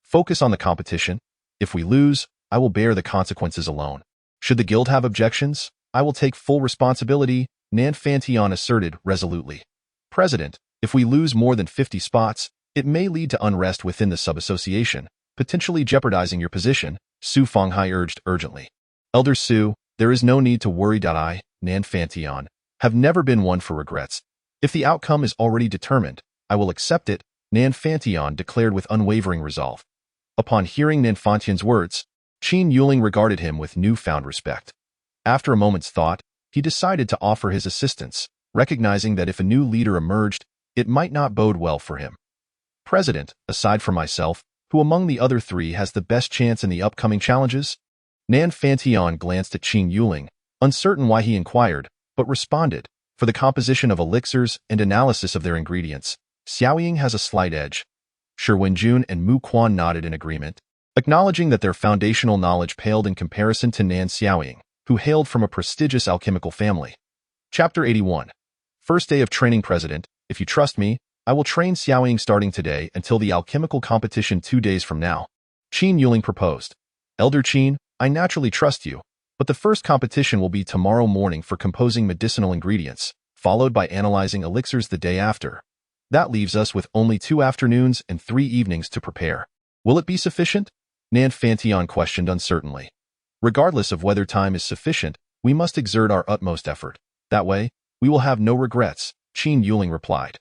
Focus on the competition. If we lose, I will bear the consequences alone. Should the guild have objections, I will take full responsibility, Nan Fantion asserted resolutely. President, if we lose more than 50 spots, it may lead to unrest within the sub-association, potentially jeopardizing your position, Su Fenghai urged urgently. Elder Su, there is no need to worry. I, Nan Fantion, have never been one for regrets. If the outcome is already determined, I will accept it, Nan Fantion declared with unwavering resolve. Upon hearing Nan Fantion's words, Qin Yuling regarded him with newfound respect. After a moment's thought, he decided to offer his assistance, recognizing that if a new leader emerged, it might not bode well for him. President, aside from myself, who among the other three has the best chance in the upcoming challenges? Nan Fantion glanced at Qin Yuling, uncertain why he inquired, but responded, for the composition of elixirs and analysis of their ingredients, Xiaoying has a slight edge. Shi Wenjun and Mu Quan nodded in agreement, acknowledging that their foundational knowledge paled in comparison to Nan Xiaoying, who hailed from a prestigious alchemical family. Chapter 81. First day of training. President, if you trust me, I will train Xiaoying starting today until the alchemical competition 2 days from now. Qin Yuling proposed. Elder Qin, I naturally trust you, but the first competition will be tomorrow morning for composing medicinal ingredients, followed by analyzing elixirs the day after. That leaves us with only 2 afternoons and 3 evenings to prepare. Will it be sufficient? Nan Fantion questioned uncertainly. Regardless of whether time is sufficient, we must exert our utmost effort. That way, we will have no regrets, Qin Yuling replied.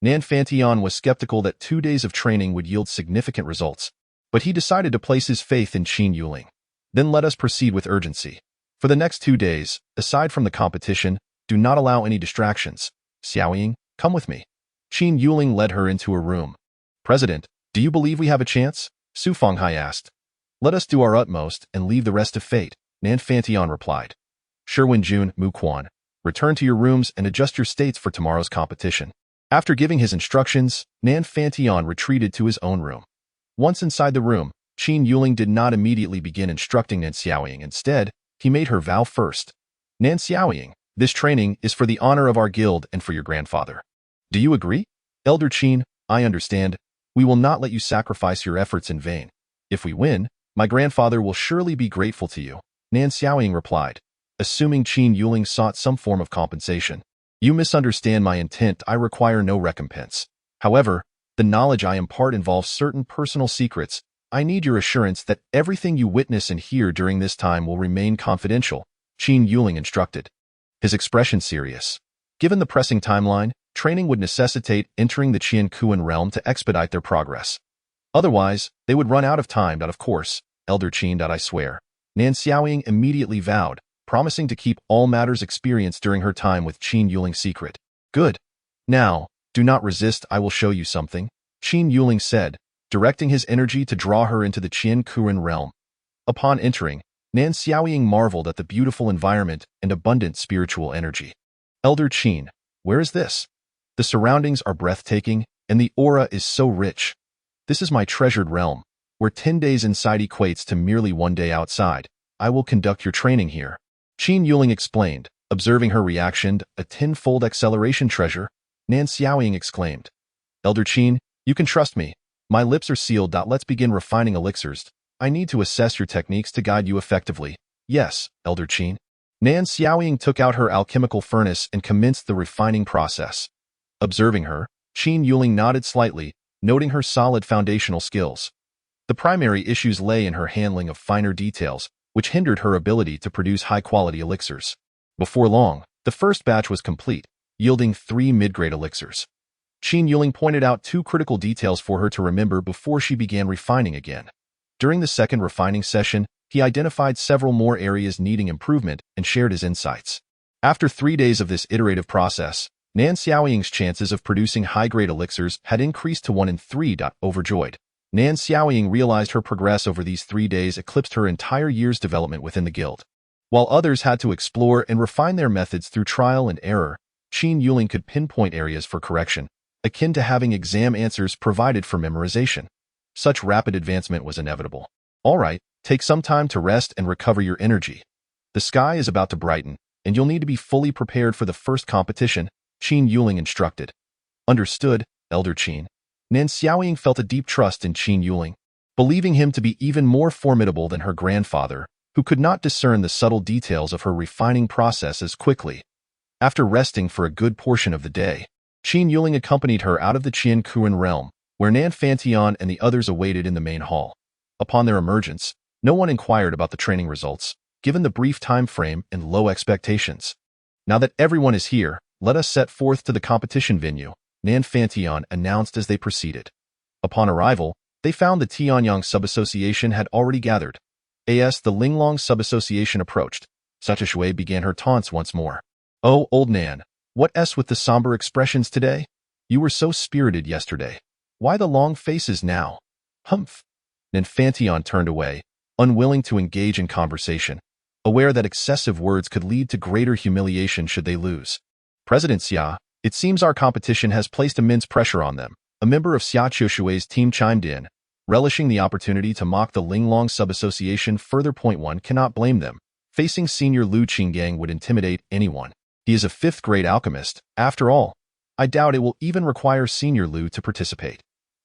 Nan Fantion was skeptical that 2 days of training would yield significant results, but he decided to place his faith in Qin Yuling. Then let us proceed with urgency. For the next 2 days, aside from the competition, do not allow any distractions. Xiaoying, come with me. Qin Yuling led her into her room. President, do you believe we have a chance? Su Fenghai asked. Let us do our utmost and leave the rest to fate, Nan Fantion replied. Shi Wenjun, Mu Quan, return to your rooms and adjust your states for tomorrow's competition. After giving his instructions, Nan Fantion retreated to his own room. Once inside the room, Qin Yuling did not immediately begin instructing Nan Xiaoying. Instead, he made her vow first. Nan Xiaoying, this training is for the honor of our guild and for your grandfather. Do you agree? Elder Qin, I understand. We will not let you sacrifice your efforts in vain. If we win, my grandfather will surely be grateful to you, Nan Xiaoying replied, assuming Qin Yuling sought some form of compensation. You misunderstand my intent. I require no recompense. However, the knowledge I impart involves certain personal secrets. I need your assurance that everything you witness and hear during this time will remain confidential, Qin Yuling instructed. His expression serious. Given the pressing timeline, training would necessitate entering the Qian Kuan realm to expedite their progress. Otherwise, they would run out of time. Of course, Elder Qin. I swear. Nan Xiaoying immediately vowed, promising to keep all matters experienced during her time with Qin Yuling secret. Good. Now, do not resist, I will show you something, Qin Yuling said, directing his energy to draw her into the Qian Kuan realm. Upon entering, Nan Xiaoying marveled at the beautiful environment and abundant spiritual energy. Elder Qin, where is this? The surroundings are breathtaking, and the aura is so rich. This is my treasured realm, where 10 days inside equates to merely 1 day outside. I will conduct your training here. Qin Yuling explained, observing her reaction. A 10-fold acceleration treasure, Nan Xiaoying exclaimed. Elder Qin, you can trust me. My lips are sealed. Let's begin refining elixirs. I need to assess your techniques to guide you effectively. Yes, Elder Qin. Nan Xiaoying took out her alchemical furnace and commenced the refining process. Observing her, Qin Yuling nodded slightly, noting her solid foundational skills. The primary issues lay in her handling of finer details, which hindered her ability to produce high-quality elixirs. Before long, the first batch was complete, yielding 3 mid-grade elixirs. Qin Yuling pointed out 2 critical details for her to remember before she began refining again. During the second refining session, he identified several more areas needing improvement and shared his insights. After 3 days of this iterative process, Nan Xiaoying's chances of producing high-grade elixirs had increased to 1 in 3. Overjoyed, Nan Xiaoying realized her progress over these 3 days eclipsed her entire year's development within the guild. While others had to explore and refine their methods through trial and error, Qin Yuling could pinpoint areas for correction, akin to having exam answers provided for memorization. Such rapid advancement was inevitable. All right, take some time to rest and recover your energy. The sky is about to brighten, and you'll need to be fully prepared for the first competition, Qin Yuling instructed. Understood, Elder Qin. Nan Xiaoying felt a deep trust in Qin Yuling, believing him to be even more formidable than her grandfather, who could not discern the subtle details of her refining process as quickly. After resting for a good portion of the day, Qin Yuling accompanied her out of the Qian Kuan realm, where Nan Fantion and the others awaited in the main hall. Upon their emergence, no one inquired about the training results, given the brief time frame and low expectations. Now that everyone is here, let us set forth to the competition venue, Nan Fantion announced as they proceeded. Upon arrival, they found the Tianyang Sub-Association had already gathered. As the Linglong Sub-Association approached, Shui began her taunts once more. Oh, old Nan, what with the somber expressions today? You were so spirited yesterday. Why the long faces now? Humph. Nan Fantion turned away, unwilling to engage in conversation, aware that excessive words could lead to greater humiliation should they lose. President Xia, it seems our competition has placed immense pressure on them, a member of Xia Shui's team chimed in, relishing the opportunity to mock the Linglong Sub-Association. Further, point one cannot blame them. Facing Senior Lu Qinggang would intimidate anyone. He is a 5th-grade alchemist, after all. I doubt it will even require Senior Lu to participate.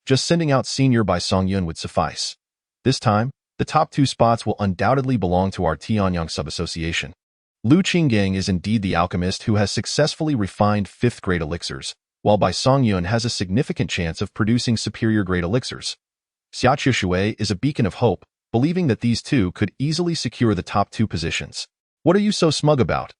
Just sending out Senior by Songyun would suffice. This time, the top 2 spots will undoubtedly belong to our Tianyang Sub-Association. Lu Qinggang is indeed the alchemist who has successfully refined 5th-grade elixirs, while Bai Songyun has a significant chance of producing superior-grade elixirs. Xia Shui is a beacon of hope, believing that these two could easily secure the top 2 positions. What are you so smug about?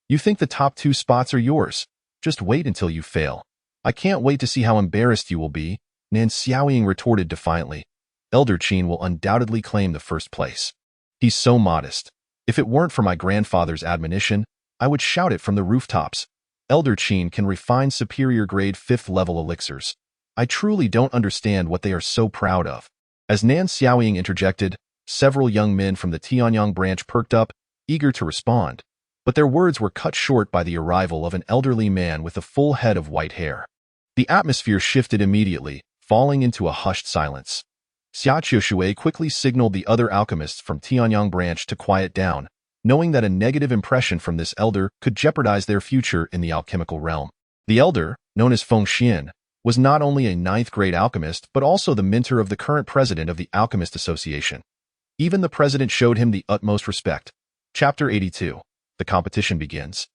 You think the top 2 spots are yours? Just wait until you fail. I can't wait to see how embarrassed you will be, Nan Xiaoying retorted defiantly. Elder Qin will undoubtedly claim the first place. He's so modest. If it weren't for my grandfather's admonition, I would shout it from the rooftops. Elder Qin can refine superior-grade 5th-level elixirs. I truly don't understand what they are so proud of. As Nan Xiaoying interjected, several young men from the Tianyang branch perked up, eager to respond. But their words were cut short by the arrival of an elderly man with a full head of white hair. The atmosphere shifted immediately, falling into a hushed silence. Xia Shui quickly signaled the other alchemists from Tianyang branch to quiet down, knowing that a negative impression from this elder could jeopardize their future in the alchemical realm. The elder, known as Feng Xian, was not only a 9th-grade alchemist but also the mentor of the current president of the Alchemist Association. Even the president showed him the utmost respect. Chapter 82. The competition begins.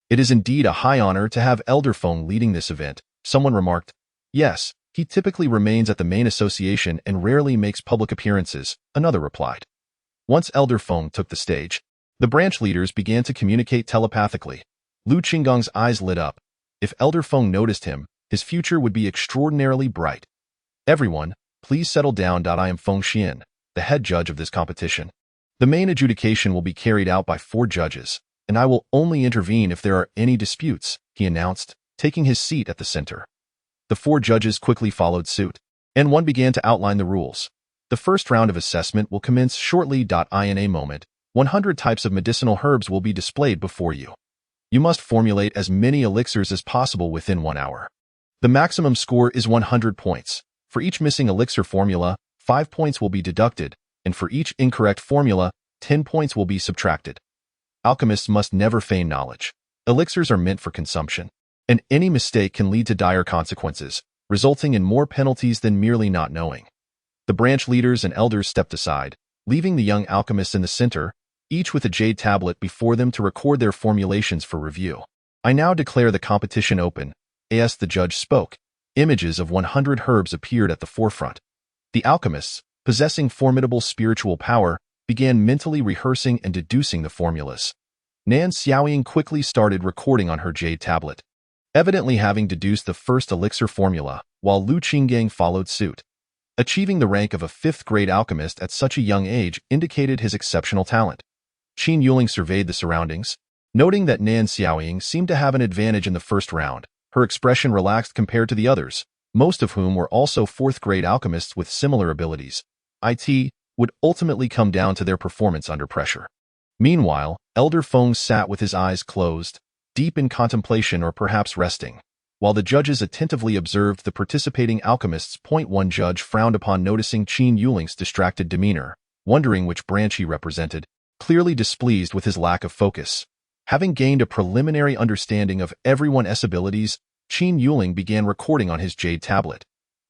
It is indeed a high honor to have Elder Feng leading this event, someone remarked. Yes, He typically remains at the main association and rarely makes public appearances, another replied. Once Elder Feng took the stage, the branch leaders began to communicate telepathically. Lu Qinggong's eyes lit up. If Elder Feng noticed him, his future would be extraordinarily bright. Everyone, please settle down. I am Feng Xian, the head judge of this competition. The main adjudication will be carried out by 4 judges, and I will only intervene if there are any disputes, he announced, taking his seat at the center. The 4 judges quickly followed suit, and one began to outline the rules. The first round of assessment will commence shortly. In a moment, 100 types of medicinal herbs will be displayed before you. You must formulate as many elixirs as possible within 1 hour. The maximum score is 100 points. For each missing elixir formula, 5 points will be deducted, and for each incorrect formula, 10 points will be subtracted. Alchemists must never feign knowledge. Elixirs are meant for consumption, and any mistake can lead to dire consequences, resulting in more penalties than merely not knowing. The branch leaders and elders stepped aside, leaving the young alchemists in the center, each with a jade tablet before them to record their formulations for review. I now declare the competition open, as the judge spoke. Images of 100 herbs appeared at the forefront. The alchemists, possessing formidable spiritual power, began mentally rehearsing and deducing the formulas. Nan Xiaoying quickly started recording on her jade tablet, evidently having deduced the first elixir formula, while Lu Qinggang followed suit. Achieving the rank of a 5th-grade alchemist at such a young age indicated his exceptional talent. Qin Yuling surveyed the surroundings, noting that Nan Xiaoying seemed to have an advantage in the first round. Her expression relaxed compared to the others, most of whom were also 4th-grade alchemists with similar abilities. It would ultimately come down to their performance under pressure. Meanwhile, Elder Feng sat with his eyes closed, deep in contemplation or perhaps resting, while the judges attentively observed the participating alchemists. One judge frowned upon noticing Qin Yuling's distracted demeanor, wondering which branch he represented, clearly displeased with his lack of focus. Having gained a preliminary understanding of everyone's abilities, Qin Yuling began recording on his jade tablet.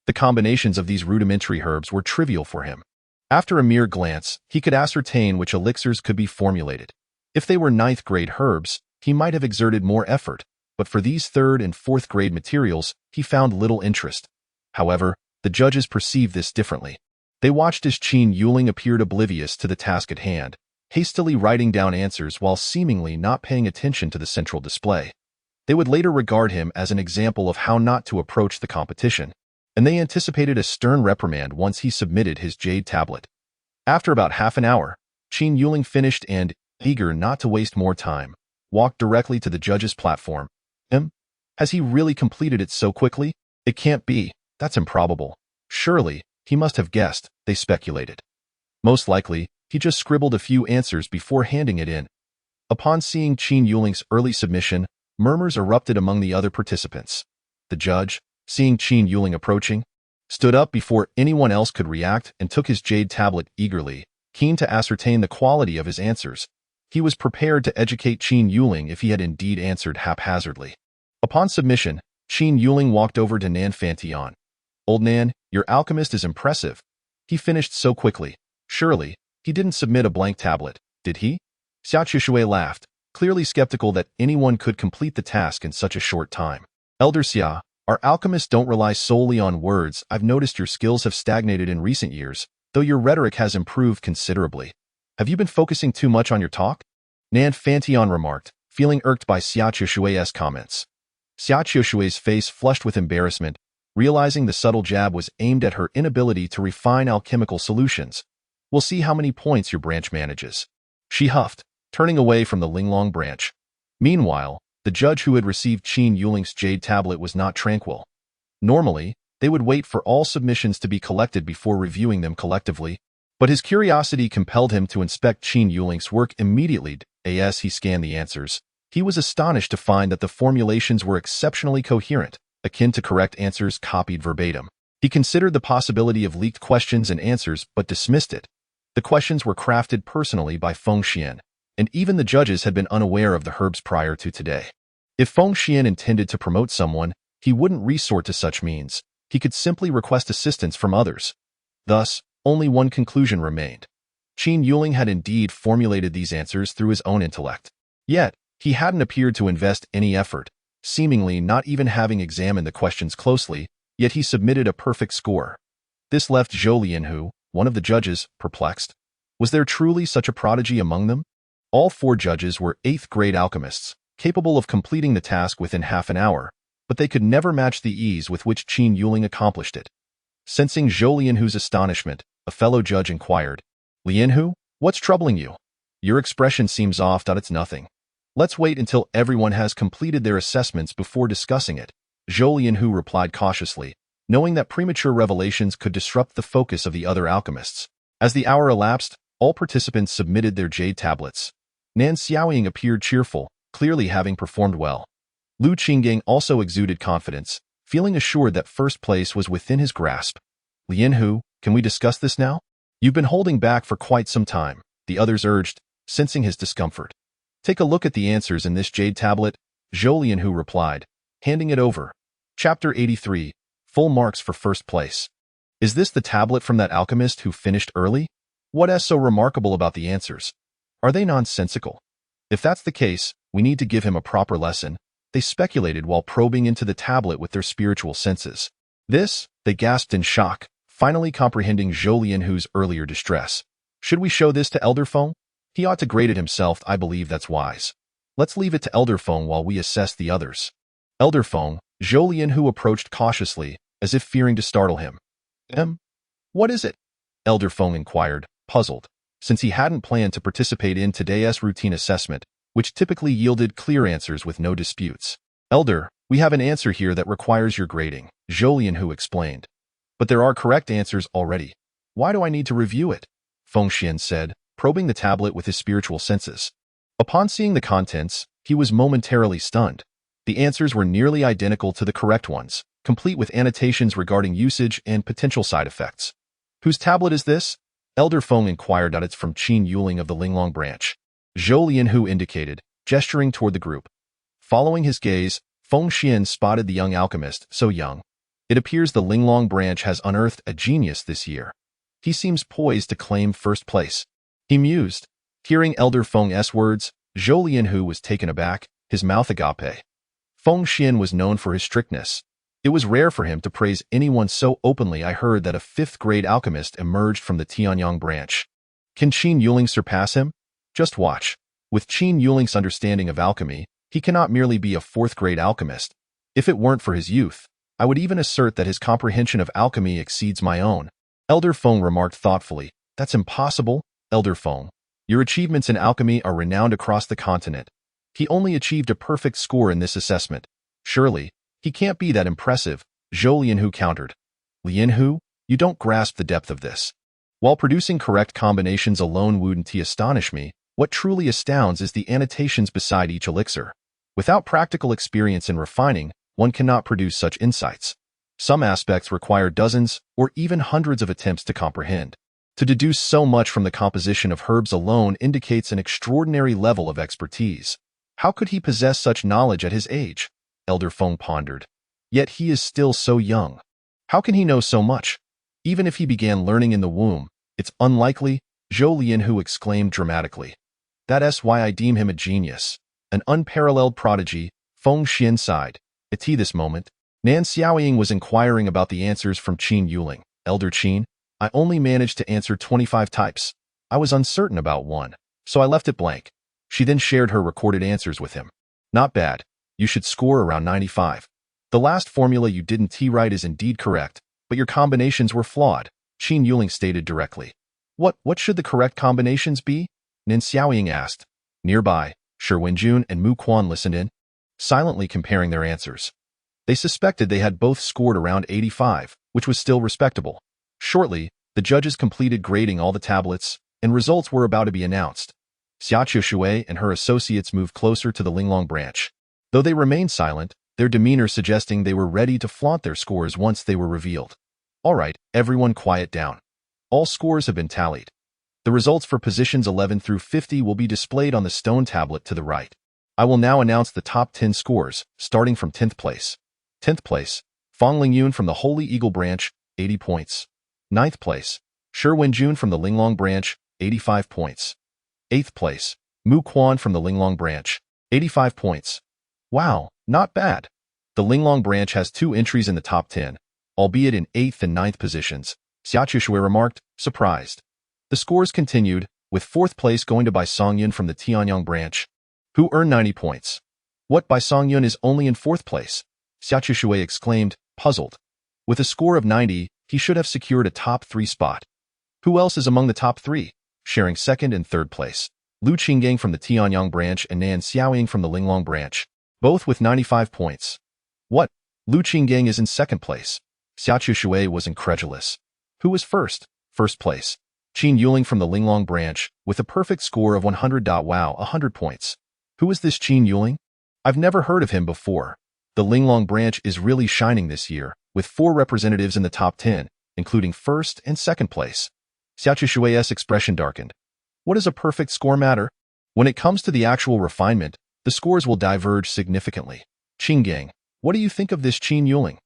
The combinations of these rudimentary herbs were trivial for him. After a mere glance, he could ascertain which elixirs could be formulated. If they were 9th-grade herbs, he might have exerted more effort, but for these 3rd and 4th-grade materials, he found little interest. However, the judges perceived this differently. They watched as Qin Yuling appeared oblivious to the task at hand, hastily writing down answers while seemingly not paying attention to the central display. They would later regard him as an example of how not to approach the competition, and they anticipated a stern reprimand once he submitted his jade tablet. After about half an hour, Qin Yuling finished and, eager not to waste more time, walked directly to the judge's platform. Has he really completed it so quickly? It can't be. That's improbable. Surely, he must have guessed, they speculated. Most likely, he just scribbled a few answers before handing it in. Upon seeing Qin Yuling's early submission, murmurs erupted among the other participants. The judge, seeing Qin Yuling approaching, stood up before anyone else could react and took his jade tablet eagerly, keen to ascertain the quality of his answers. He was prepared to educate Qin Yuling if he had indeed answered haphazardly. Upon submission, Qin Yuling walked over to Nan Fantian. Old Nan, your alchemist is impressive. He finished so quickly. Surely, he didn't submit a blank tablet, did he? Xia Qishui laughed, clearly skeptical that anyone could complete the task in such a short time. Elder Xia, our alchemists don't rely solely on words. I've noticed your skills have stagnated in recent years, though your rhetoric has improved considerably. Have you been focusing too much on your talk? Nan Fantian remarked, feeling irked by Xia Qishui's comments. Xia Qishui's face flushed with embarrassment, realizing the subtle jab was aimed at her inability to refine alchemical solutions. We'll see how many points your branch manages. She huffed, turning away from the Linglong branch. Meanwhile, the judge who had received Qin Yuling's jade tablet was not tranquil. Normally, they would wait for all submissions to be collected before reviewing them collectively, but his curiosity compelled him to inspect Qin Yuling's work immediately. As he scanned the answers, he was astonished to find that the formulations were exceptionally coherent, akin to correct answers copied verbatim. He considered the possibility of leaked questions and answers but dismissed it. The questions were crafted personally by Feng Xian, and even the judges had been unaware of the herbs prior to today. If Feng Xian intended to promote someone, he wouldn't resort to such means. He could simply request assistance from others. Thus, only one conclusion remained. Qin Yuling had indeed formulated these answers through his own intellect. Yet, he hadn't appeared to invest any effort, seemingly not even having examined the questions closely, yet he submitted a perfect score. This left Zhou Lianhu, one of the judges, perplexed. Was there truly such a prodigy among them? All 4 judges were 8th-grade alchemists, capable of completing the task within half an hour, but they could never match the ease with which Qin Yuling accomplished it. Sensing Zhou Lianhu's astonishment, a fellow judge inquired, "Lianhu, what's troubling you? Your expression seems off. It's nothing. Let's wait until everyone has completed their assessments before discussing it," Zhou Lianhu replied cautiously, knowing that premature revelations could disrupt the focus of the other alchemists. As the hour elapsed, all participants submitted their jade tablets. Nan Xiaoying appeared cheerful, clearly having performed well. Lu Qinggang also exuded confidence, feeling assured that first place was within his grasp. "Lianhu, can we discuss this now? You've been holding back for quite some time," the others urged, sensing his discomfort. "Take a look at the answers in this jade tablet," Zhou Lianhu replied, handing it over. Chapter 83, Full Marks for First Place. Is this the tablet from that alchemist who finished early? What is so remarkable about the answers? Are they nonsensical? If that's the case, we need to give him a proper lesson, they speculated while probing into the tablet with their spiritual senses. This, they gasped in shock, finally comprehending Zhou Lianhu's earlier distress. "Should we show this to Elder Feng? He ought to grade it himself. I believe that's wise. Let's leave it to Elder Feng while we assess the others." Elder Feng, Zhou Lianhu approached cautiously, as if fearing to startle him. What is it?" Elder Feng inquired, puzzled, since he hadn't planned to participate in today's routine assessment, which typically yielded clear answers with no disputes. "Elder, we have an answer here that requires your grading," Zhou Lianhu explained. "But there are correct answers already. Why do I need to review it?" Feng Xian said, probing the tablet with his spiritual senses. Upon seeing the contents, he was momentarily stunned. The answers were nearly identical to the correct ones, complete with annotations regarding usage and potential side effects. "Whose tablet is this?" Elder Feng inquired. "It's from Qin Yuling of the Linglong branch," Zhou Lianhu indicated, gesturing toward the group. Following his gaze, Feng Xian spotted the young alchemist, so young. It appears the Linglong branch has unearthed a genius this year. He seems poised to claim first place. He mused. Hearing Elder Feng's words, Zhou Lianhu was taken aback, his mouth agape. Feng Xian was known for his strictness. It was rare for him to praise anyone so openly. "I heard that a 5th-grade alchemist emerged from the Tianyang branch. Can Qin Yuling surpass him? Just watch. With Qin Yuling's understanding of alchemy, he cannot merely be a 4th-grade alchemist. If it weren't for his youth, I would even assert that his comprehension of alchemy exceeds my own." Elder Feng remarked thoughtfully, "That's impossible, Elder Feng. Your achievements in alchemy are renowned across the continent. He only achieved a perfect score in this assessment. Surely, he can't be that impressive," Zhou Lianhu countered. "Lianhu, you don't grasp the depth of this. While producing correct combinations alone wouldn't astonish me, what truly astounds is the annotations beside each elixir. Without practical experience in refining, one cannot produce such insights. Some aspects require dozens or even hundreds of attempts to comprehend. To deduce so much from the composition of herbs alone indicates an extraordinary level of expertise. How could he possess such knowledge at his age?" Elder Feng pondered. "Yet he is still so young. How can he know so much? Even if he began learning in the womb, it's unlikely," Zhou Lianhu exclaimed dramatically. "That's why I deem him a genius, an unparalleled prodigy," Feng Xian sighed. At this moment, Nan Xiaoying was inquiring about the answers from Qin Yuling. "Elder Qin, I only managed to answer 25 types. I was uncertain about one, so I left it blank." She then shared her recorded answers with him. "Not bad. You should score around 95. The last formula you didn't right is indeed correct, but your combinations were flawed," Qin Yuling stated directly. What should the correct combinations be?" Nan Xiaoying asked. Nearby, Shi Wenjun and Mu Quan listened in, silently comparing their answers. They suspected they had both scored around 85, which was still respectable. Shortly, the judges completed grading all the tablets, and results were about to be announced. Xia Shui and her associates moved closer to the Linglong branch. Though they remained silent, their demeanor suggesting they were ready to flaunt their scores once they were revealed. "All right, everyone quiet down. All scores have been tallied. The results for positions 11 through 50 will be displayed on the stone tablet to the right. I will now announce the top 10 scores, starting from 10th place. 10th place, Fang Lingyun from the Holy Eagle branch, 80 points. 9th place, Shi Wenjun from the Linglong branch, 85 points. 8th place, Mu Quan from the Linglong branch, 85 points. Wow, not bad. The Linglong branch has 2 entries in the top 10. albeit in 8th and 9th positions, Xia Chushui remarked, surprised. The scores continued, with 4th place going to Bai Songyun from the Tianyang branch, who earned 90 points. What, Bai Songyun is only in 4th place? Xia Chushui exclaimed, puzzled. With a score of 90, he should have secured a top 3 spot. Who else is among the top 3, sharing 2nd and 3rd place? Lu Qinggang from the Tianyang branch and Nan Xiaoying from the Linglong branch, both with 95 points. What? Lu Qinggang is in 2nd place. Xia Chushui was incredulous. Who was first? 1st place. Qin Yuling from the Linglong branch, with a perfect score of 100. Wow, 100 points. Who is this Qin Yuling? I've never heard of him before. The Linglong branch is really shining this year, with 4 representatives in the top 10, including 1st and 2nd place. Xia Chushui's expression darkened. What does a perfect score matter? When it comes to the actual refinement, the scores will diverge significantly. Qinggang, what do you think of this Qin Yuling?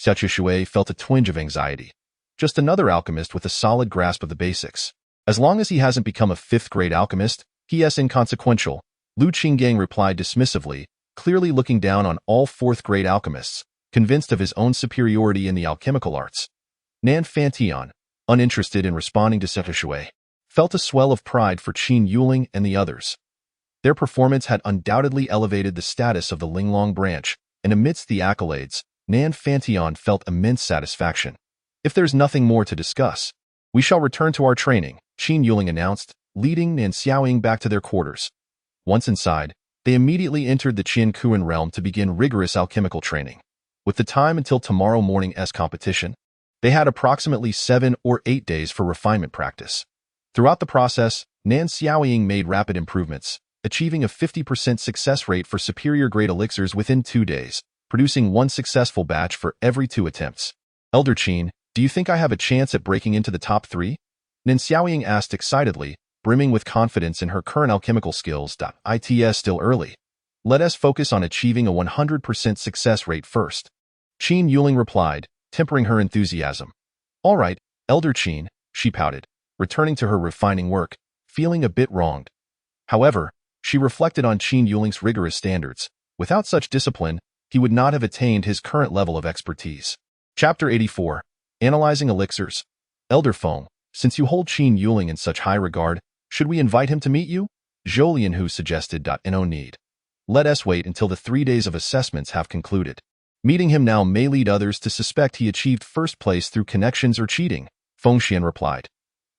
Xia Chushui felt a twinge of anxiety. Just another alchemist with a solid grasp of the basics. As long as he hasn't become a 5th-grade alchemist, he is inconsequential, Lu Qinggang replied dismissively, clearly looking down on all 4th-grade alchemists, convinced of his own superiority in the alchemical arts. Nan Fantian, uninterested in responding to Xia Chushui, felt a swell of pride for Qin Yuling and the others. Their performance had undoubtedly elevated the status of the Linglong branch, and amidst the accolades, Nan Fantian felt immense satisfaction. If there's nothing more to discuss, we shall return to our training, Qin Yuling announced, leading Nan Xiaoying back to their quarters. Once inside, they immediately entered the Qian Kuan realm to begin rigorous alchemical training. With the time until tomorrow morning's competition, they had approximately 7 or 8 days for refinement practice. Throughout the process, Nan Xiaoying made rapid improvements, achieving a 50% success rate for superior-grade elixirs within 2 days, producing 1 successful batch for every 2 attempts. Elder Qin, do you think I have a chance at breaking into the top 3? Nan Xiaoying asked excitedly, brimming with confidence in her current alchemical skills. It's still early. Let us focus on achieving a 100% success rate first. Qin Yuling replied, tempering her enthusiasm. All right, Elder Qin, she pouted, returning to her refining work, feeling a bit wronged. However, she reflected on Qin Yuling's rigorous standards. Without such discipline, he would not have attained his current level of expertise. Chapter 84. Analyzing Elixirs. Elder Feng, since you hold Qin Yuling in such high regard, should we invite him to meet you? Zhou Lianhu suggested. No need. Let us wait until the 3 days of assessments have concluded. Meeting him now may lead others to suspect he achieved 1st place through connections or cheating, Feng Xian replied.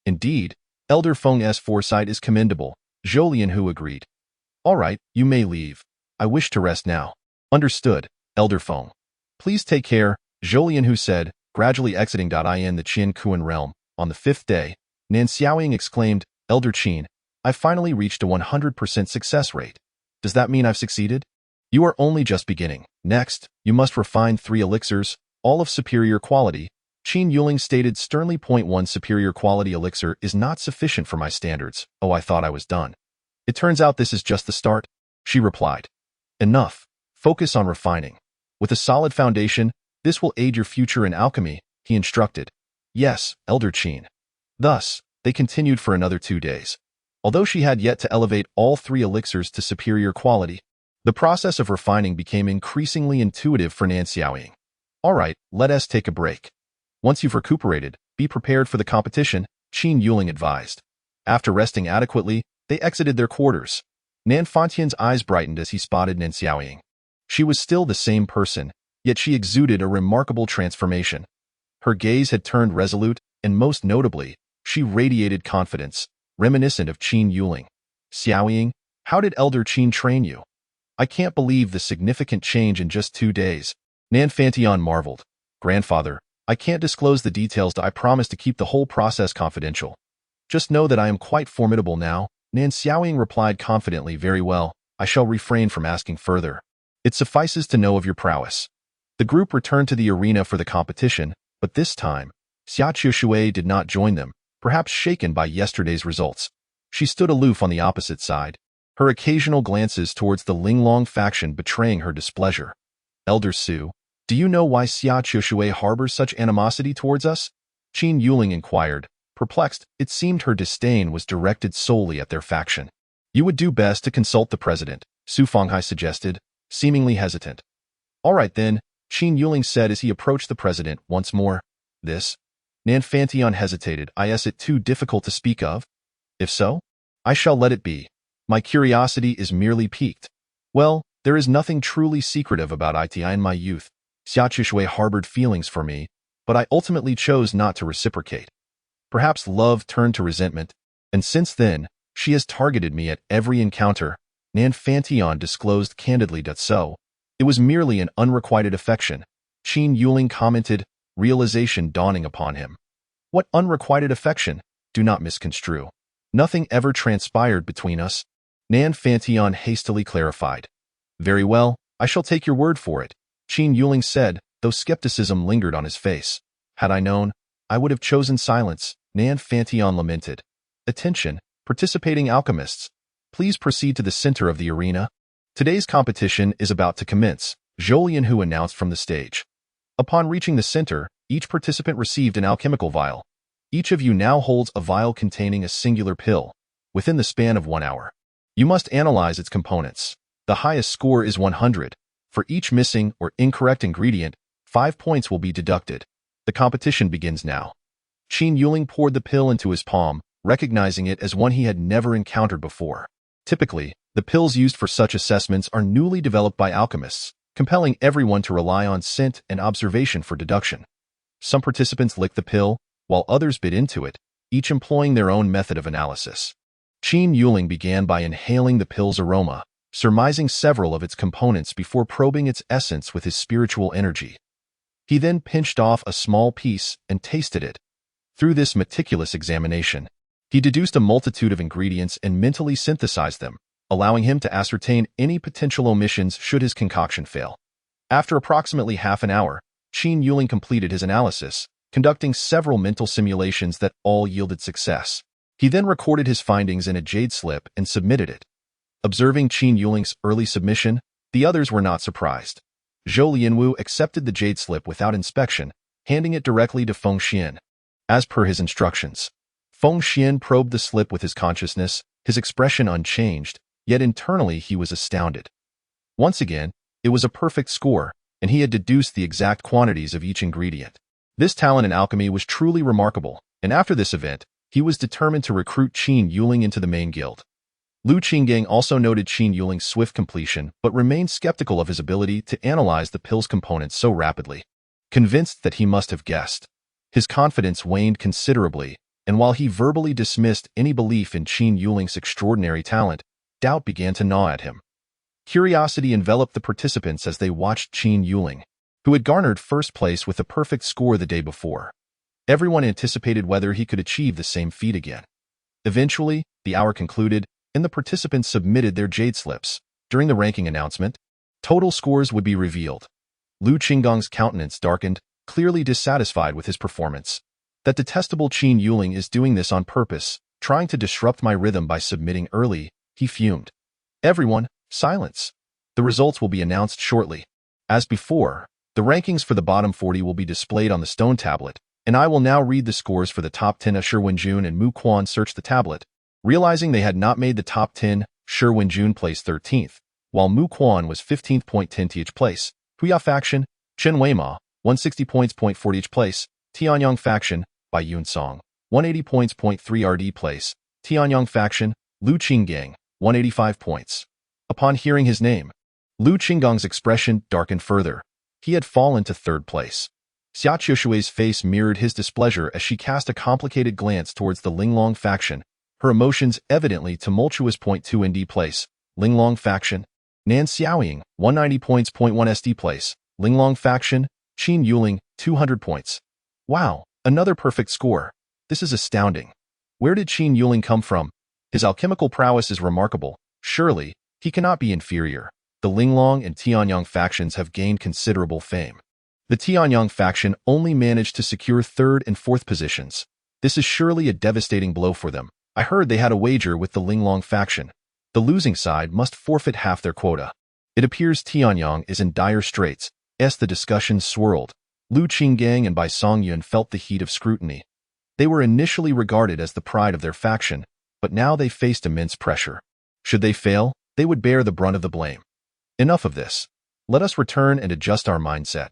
Indeed, Elder Feng's foresight is commendable, Zhou Lianhu agreed. All right, you may leave. I wish to rest now. Understood, Elder Feng. Please take care, Zhou Lianhu said, gradually exiting in the Qian Kuan realm. On the 5th day, Nan Xiaoying exclaimed, Elder Qin, I finally reached a 100% success rate. Does that mean I've succeeded? You are only just beginning. Next, you must refine 3 elixirs, all of superior quality. Qin Yuling stated sternly. 1 superior quality elixir is not sufficient for my standards. Oh, I thought I was done. It turns out this is just the start, she replied. Enough. Focus on refining. With a solid foundation, this will aid your future in alchemy, he instructed. Yes, Elder Qin. Thus, they continued for another 2 days. Although she had yet to elevate all 3 elixirs to superior quality, the process of refining became increasingly intuitive for Nan Xiaoying. All right, let us take a break. Once you've recuperated, be prepared for the competition, Qin Yuling advised. After resting adequately, they exited their quarters. Nan Fantian's eyes brightened as he spotted Nan Xiaoying. She was still the same person, yet she exuded a remarkable transformation. Her gaze had turned resolute, and most notably, she radiated confidence, reminiscent of Qin Yuling. Xiaoying, how did Elder Qin train you? I can't believe the significant change in just 2 days. Nan Fantian marveled. Grandfather, I can't disclose the details. I promise to keep the whole process confidential. Just know that I am quite formidable now, Nan Xiaoying replied confidently. Very well, I shall refrain from asking further. It suffices to know of your prowess. The group returned to the arena for the competition, but this time, Xia Chushui did not join them, perhaps shaken by yesterday's results. She stood aloof on the opposite side, her occasional glances towards the Linglong faction betraying her displeasure. Elder Su, do you know why Xia Chushui harbors such animosity towards us? Qin Yuling inquired, perplexed. It seemed her disdain was directed solely at their faction. You would do best to consult the president, Su Fenghai suggested, seemingly hesitant. All right then, Qin Yuling said as he approached the president once more. This? Nan Fantion hesitated. Is it too difficult to speak of? If so, I shall let it be. My curiosity is merely piqued. Well, there is nothing truly secretive about it. In my youth, Xia Qishui harbored feelings for me, but I ultimately chose not to reciprocate. Perhaps love turned to resentment, and since then, she has targeted me at every encounter. Nan Fantion disclosed candidly that so. It was merely an unrequited affection. Qin Yuling commented, realization dawning upon him. What unrequited affection? Do not misconstrue. Nothing ever transpired between us. Nan Fantion hastily clarified. Very well, I shall take your word for it, Qin Yuling said, though skepticism lingered on his face. Had I known, I would have chosen silence, Nan Fantion lamented. Attention, participating alchemists. Please proceed to the center of the arena. Today's competition is about to commence, Zhou Lianhu announced from the stage. Upon reaching the center, each participant received an alchemical vial. Each of you now holds a vial containing a singular pill, within the span of 1 hour. You must analyze its components. The highest score is 100. For each missing or incorrect ingredient, 5 points will be deducted. The competition begins now. Qin Yuling poured the pill into his palm, recognizing it as one he had never encountered before. Typically, the pills used for such assessments are newly developed by alchemists, compelling everyone to rely on scent and observation for deduction. Some participants lick the pill, while others bit into it, each employing their own method of analysis. Qin Yuling began by inhaling the pill's aroma, surmising several of its components before probing its essence with his spiritual energy. He then pinched off a small piece and tasted it. Through this meticulous examination, he deduced a multitude of ingredients and mentally synthesized them, allowing him to ascertain any potential omissions should his concoction fail. After approximately half an hour, Qin Yuling completed his analysis, conducting several mental simulations that all yielded success. He then recorded his findings in a jade slip and submitted it. Observing Qin Yuling's early submission, the others were not surprised. Zhou Lianwu accepted the jade slip without inspection, handing it directly to Feng Xian. As per his instructions, Feng Xian probed the slip with his consciousness, his expression unchanged, yet internally he was astounded. Once again, it was a perfect score, and he had deduced the exact quantities of each ingredient. This talent in alchemy was truly remarkable, and after this event, he was determined to recruit Qin Yuling into the main guild. Lu Qinggang also noted Qin Yuling's swift completion, but remained skeptical of his ability to analyze the pill's components so rapidly. Convinced that he must have guessed, his confidence waned considerably, and while he verbally dismissed any belief in Qin Yuling's extraordinary talent, doubt began to gnaw at him. Curiosity enveloped the participants as they watched Qin Yuling, who had garnered first place with a perfect score the day before. Everyone anticipated whether he could achieve the same feat again. Eventually, the hour concluded, and the participants submitted their jade slips. During the ranking announcement, total scores would be revealed. Lu Qinggang's countenance darkened, clearly dissatisfied with his performance. That detestable Qin Yuling is doing this on purpose, trying to disrupt my rhythm by submitting early, he fumed. Everyone, silence. The results will be announced shortly. As before, the rankings for the bottom 40 will be displayed on the stone tablet, and I will now read the scores for the top 10. Shi Wenjun and Mu Quan searched the tablet. Realizing they had not made the top 10, Shi Wenjun placed 13th, while Mu Quan was 15th. 10 to each place. Huya faction, Chen Weima, 160 points. 40 each place. Tianyang faction, by Yun Song, 180 points. 3 RD place. Tianyang faction, Lu Qinggang, 185 points. Upon hearing his name, Lu Qinggang's expression darkened further. He had fallen to third place. Xia Qiushui's face mirrored his displeasure as she cast a complicated glance towards the Linglong faction, her emotions evidently tumultuous. 2 ND place. Linglong faction, Nan Xiaoying, 190 points. 1 SD place. Linglong faction, Qin Yuling, 200 points. Wow, another perfect score. This is astounding. Where did Qin Yuling come from? His alchemical prowess is remarkable. Surely, he cannot be inferior. The Linglong and Tianyang factions have gained considerable fame. The Tianyang faction only managed to secure 3rd and 4th positions. This is surely a devastating blow for them. I heard they had a wager with the Linglong faction. The losing side must forfeit half their quota. It appears Tianyang is in dire straits. The discussion swirled. Lu Qinggang and Bai Songyun felt the heat of scrutiny. They were initially regarded as the pride of their faction, but now they faced immense pressure. Should they fail, they would bear the brunt of the blame. Enough of this. let us return and adjust our mindset.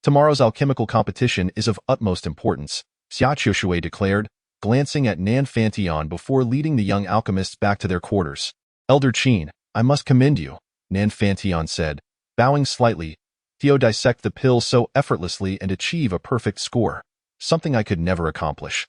Tomorrow's alchemical competition is of utmost importance, Xia Qiushui declared, glancing at Nan Fantion before leading the young alchemists back to their quarters. Elder Qin, I must commend you, Nan Fantion said, bowing slightly. Theo dissect the pill so effortlessly and achieve a perfect score, something I could never accomplish.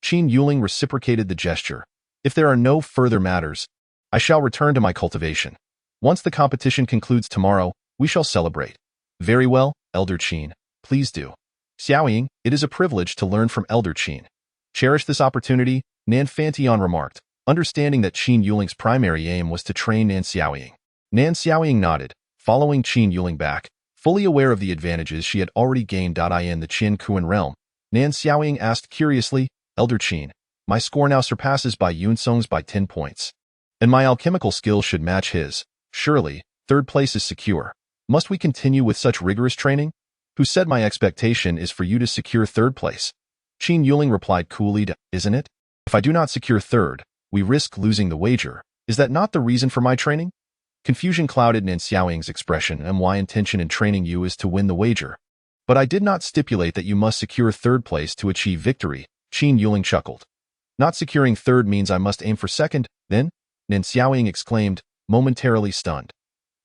Qin Yuling reciprocated the gesture. If there are no further matters, I shall return to my cultivation. Once the competition concludes tomorrow, we shall celebrate. Very well, Elder Qin, please do. Xiaoying, it is a privilege to learn from Elder Qin. Cherish this opportunity, Nan Fantion remarked, understanding that Qin Yuling's primary aim was to train Nan Xiaoying. Nan Xiaoying nodded, following Qin Yuling back, fully aware of the advantages she had already gained. In the Qin Kuan realm, Nan Xiaoying asked curiously, Elder Qin, my score now surpasses Bai Yunsong's by 10 points. And my alchemical skills should match his. Surely, third place is secure. Must we continue with such rigorous training? Who said my expectation is for you to secure third place? Qin Yuling replied coolly, isn't it? If I do not secure third, we risk losing the wager. Is that not the reason for my training? Confusion clouded Nan Xiaoying's expression, and my intention in training you is to win the wager. But I did not stipulate that you must secure third place to achieve victory, Qin Yuling chuckled. Not securing third means I must aim for second, then? Nan Xiaoying exclaimed, momentarily stunned.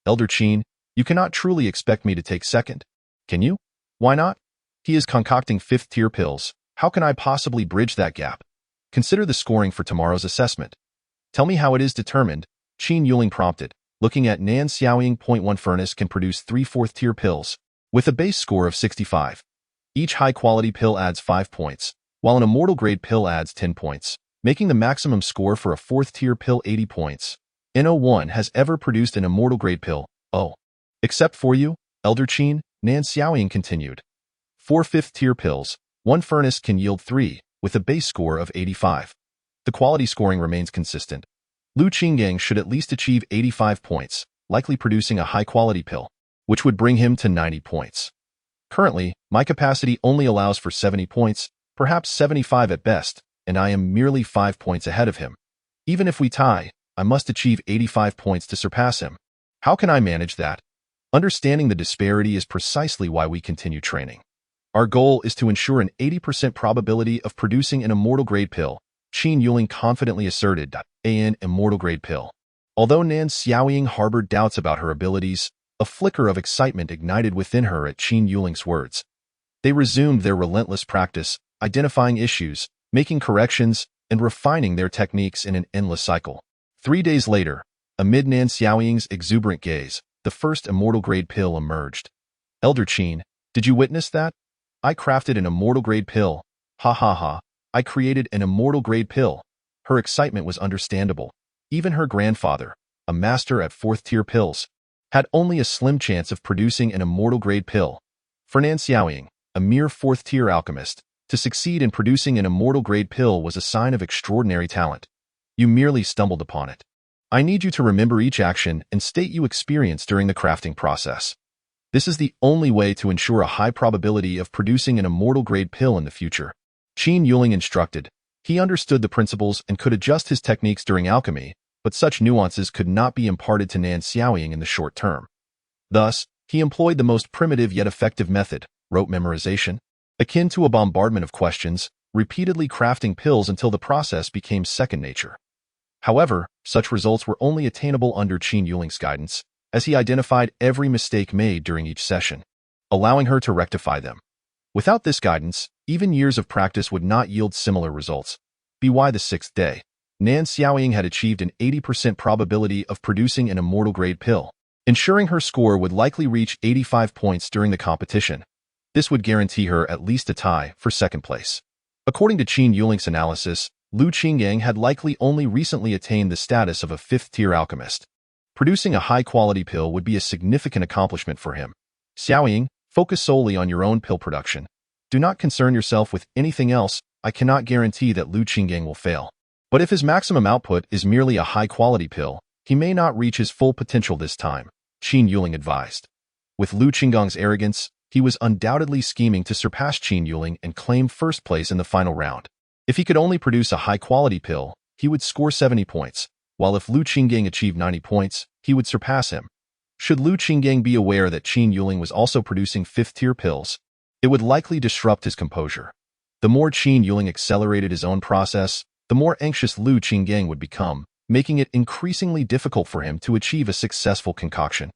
Elder Qin, you cannot truly expect me to take second. Can you? Why not? He is concocting fifth-tier pills. How can I possibly bridge that gap? Consider the scoring for tomorrow's assessment. Tell me how it is determined, Qin Yuling prompted, looking at Nan Xiaoying. One furnace can produce 3 fourth-tier pills, with a base score of 65. Each high-quality pill adds 5 points, while an immortal-grade pill adds 10 points, making the maximum score for a fourth-tier pill 80 points. No1 has ever produced an immortal-grade pill, except for you, Elder Qin, Nan Xiaoying continued. 4 fifth-tier pills, 1 furnace can yield 3, with a base score of 85. The quality scoring remains consistent. Lu Qinggang should at least achieve 85 points, likely producing a high-quality pill, which would bring him to 90 points. Currently, my capacity only allows for 70 points, perhaps 75 at best, and I am merely 5 points ahead of him. Even if we tie, I must achieve 85 points to surpass him. How can I manage that? Understanding the disparity is precisely why we continue training. Our goal is to ensure an 80% probability of producing an immortal-grade pill, Qin Yuling confidently asserted. An immortal-grade pill. Although Nan Xiaoying harbored doubts about her abilities, a flicker of excitement ignited within her at Qin Yuling's words. They resumed their relentless practice, identifying issues, making corrections, and refining their techniques in an endless cycle. 3 days later, amid Nan Xiaoying's exuberant gaze, the first immortal-grade pill emerged. Elder Qin, did you witness that? I crafted an immortal-grade pill. Ha ha ha, I created an immortal-grade pill. Her excitement was understandable. Even her grandfather, a master at fourth-tier pills, had only a slim chance of producing an immortal-grade pill. For Nan Xiaoying, a mere fourth-tier alchemist, to succeed in producing an immortal-grade pill was a sign of extraordinary talent. You merely stumbled upon it. I need you to remember each action and state you experienced during the crafting process. This is the only way to ensure a high probability of producing an immortal-grade pill in the future. Qin Yuling instructed. He understood the principles and could adjust his techniques during alchemy, but such nuances could not be imparted to Nan Xiaoying in the short term. Thus, he employed the most primitive yet effective method, rote memorization, akin to a bombardment of questions, repeatedly crafting pills until the process became second nature. However, such results were only attainable under Qin Yuling's guidance, as he identified every mistake made during each session, allowing her to rectify them. Without this guidance, even years of practice would not yield similar results. By the 6th day, Nan Xiaoying had achieved an 80% probability of producing an immortal-grade pill, ensuring her score would likely reach 85 points during the competition. This would guarantee her at least a tie for second place. According to Qin Yuling's analysis, Lu Qinggang had likely only recently attained the status of a fifth-tier alchemist. Producing a high-quality pill would be a significant accomplishment for him. Xiaoying, focus solely on your own pill production. Do not concern yourself with anything else. I cannot guarantee that Lu Qinggang will fail. But if his maximum output is merely a high-quality pill, he may not reach his full potential this time, Qin Yuling advised. With Lu Qinggang's arrogance, he was undoubtedly scheming to surpass Qin Yuling and claim first place in the final round. If he could only produce a high-quality pill, he would score 70 points, while if Lu Qinggang achieved 90 points, he would surpass him. Should Lu Qinggang be aware that Qin Yuling was also producing 5th-tier pills, it would likely disrupt his composure. The more Qin Yuling accelerated his own process, the more anxious Lu Qinggang would become, making it increasingly difficult for him to achieve a successful concoction.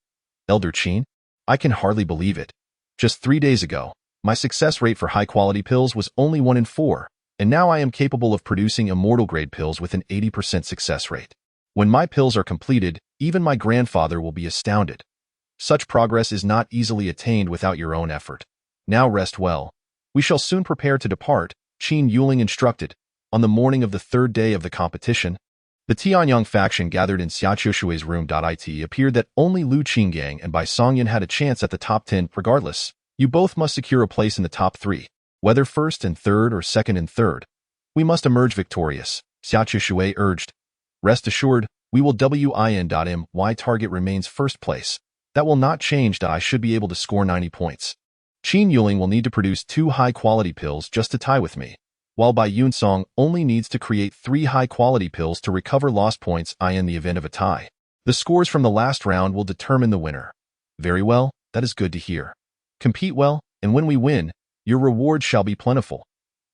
Elder Qin, I can hardly believe it. Just 3 days ago, my success rate for high-quality pills was only 1 in 4, and now I am capable of producing immortal-grade pills with an 80% success rate. When my pills are completed, even my grandfather will be astounded. Such progress is not easily attained without your own effort. Now rest well. We shall soon prepare to depart, Qin Yuling instructed. On the morning of the 3rd day of the competition, the Tianyang faction gathered in Xiaqiushui's room. It appeared that only Lu Qinggang and Bai Songyan had a chance at the top 10. Regardless, you both must secure a place in the top 3, whether 1st and 3rd or 2nd and 3rd. We must emerge victorious, Xiaqiushui urged. Rest assured, we will win. My target remains 1st place. That will not change. I should be able to score 90 points. Qin Yuling will need to produce 2 high-quality pills just to tie with me, while Bai Yunsong only needs to create 3 high-quality pills to recover lost points in the event of a tie. The scores from the last round will determine the winner. Very well, that is good to hear. Compete well, and when we win, your reward shall be plentiful.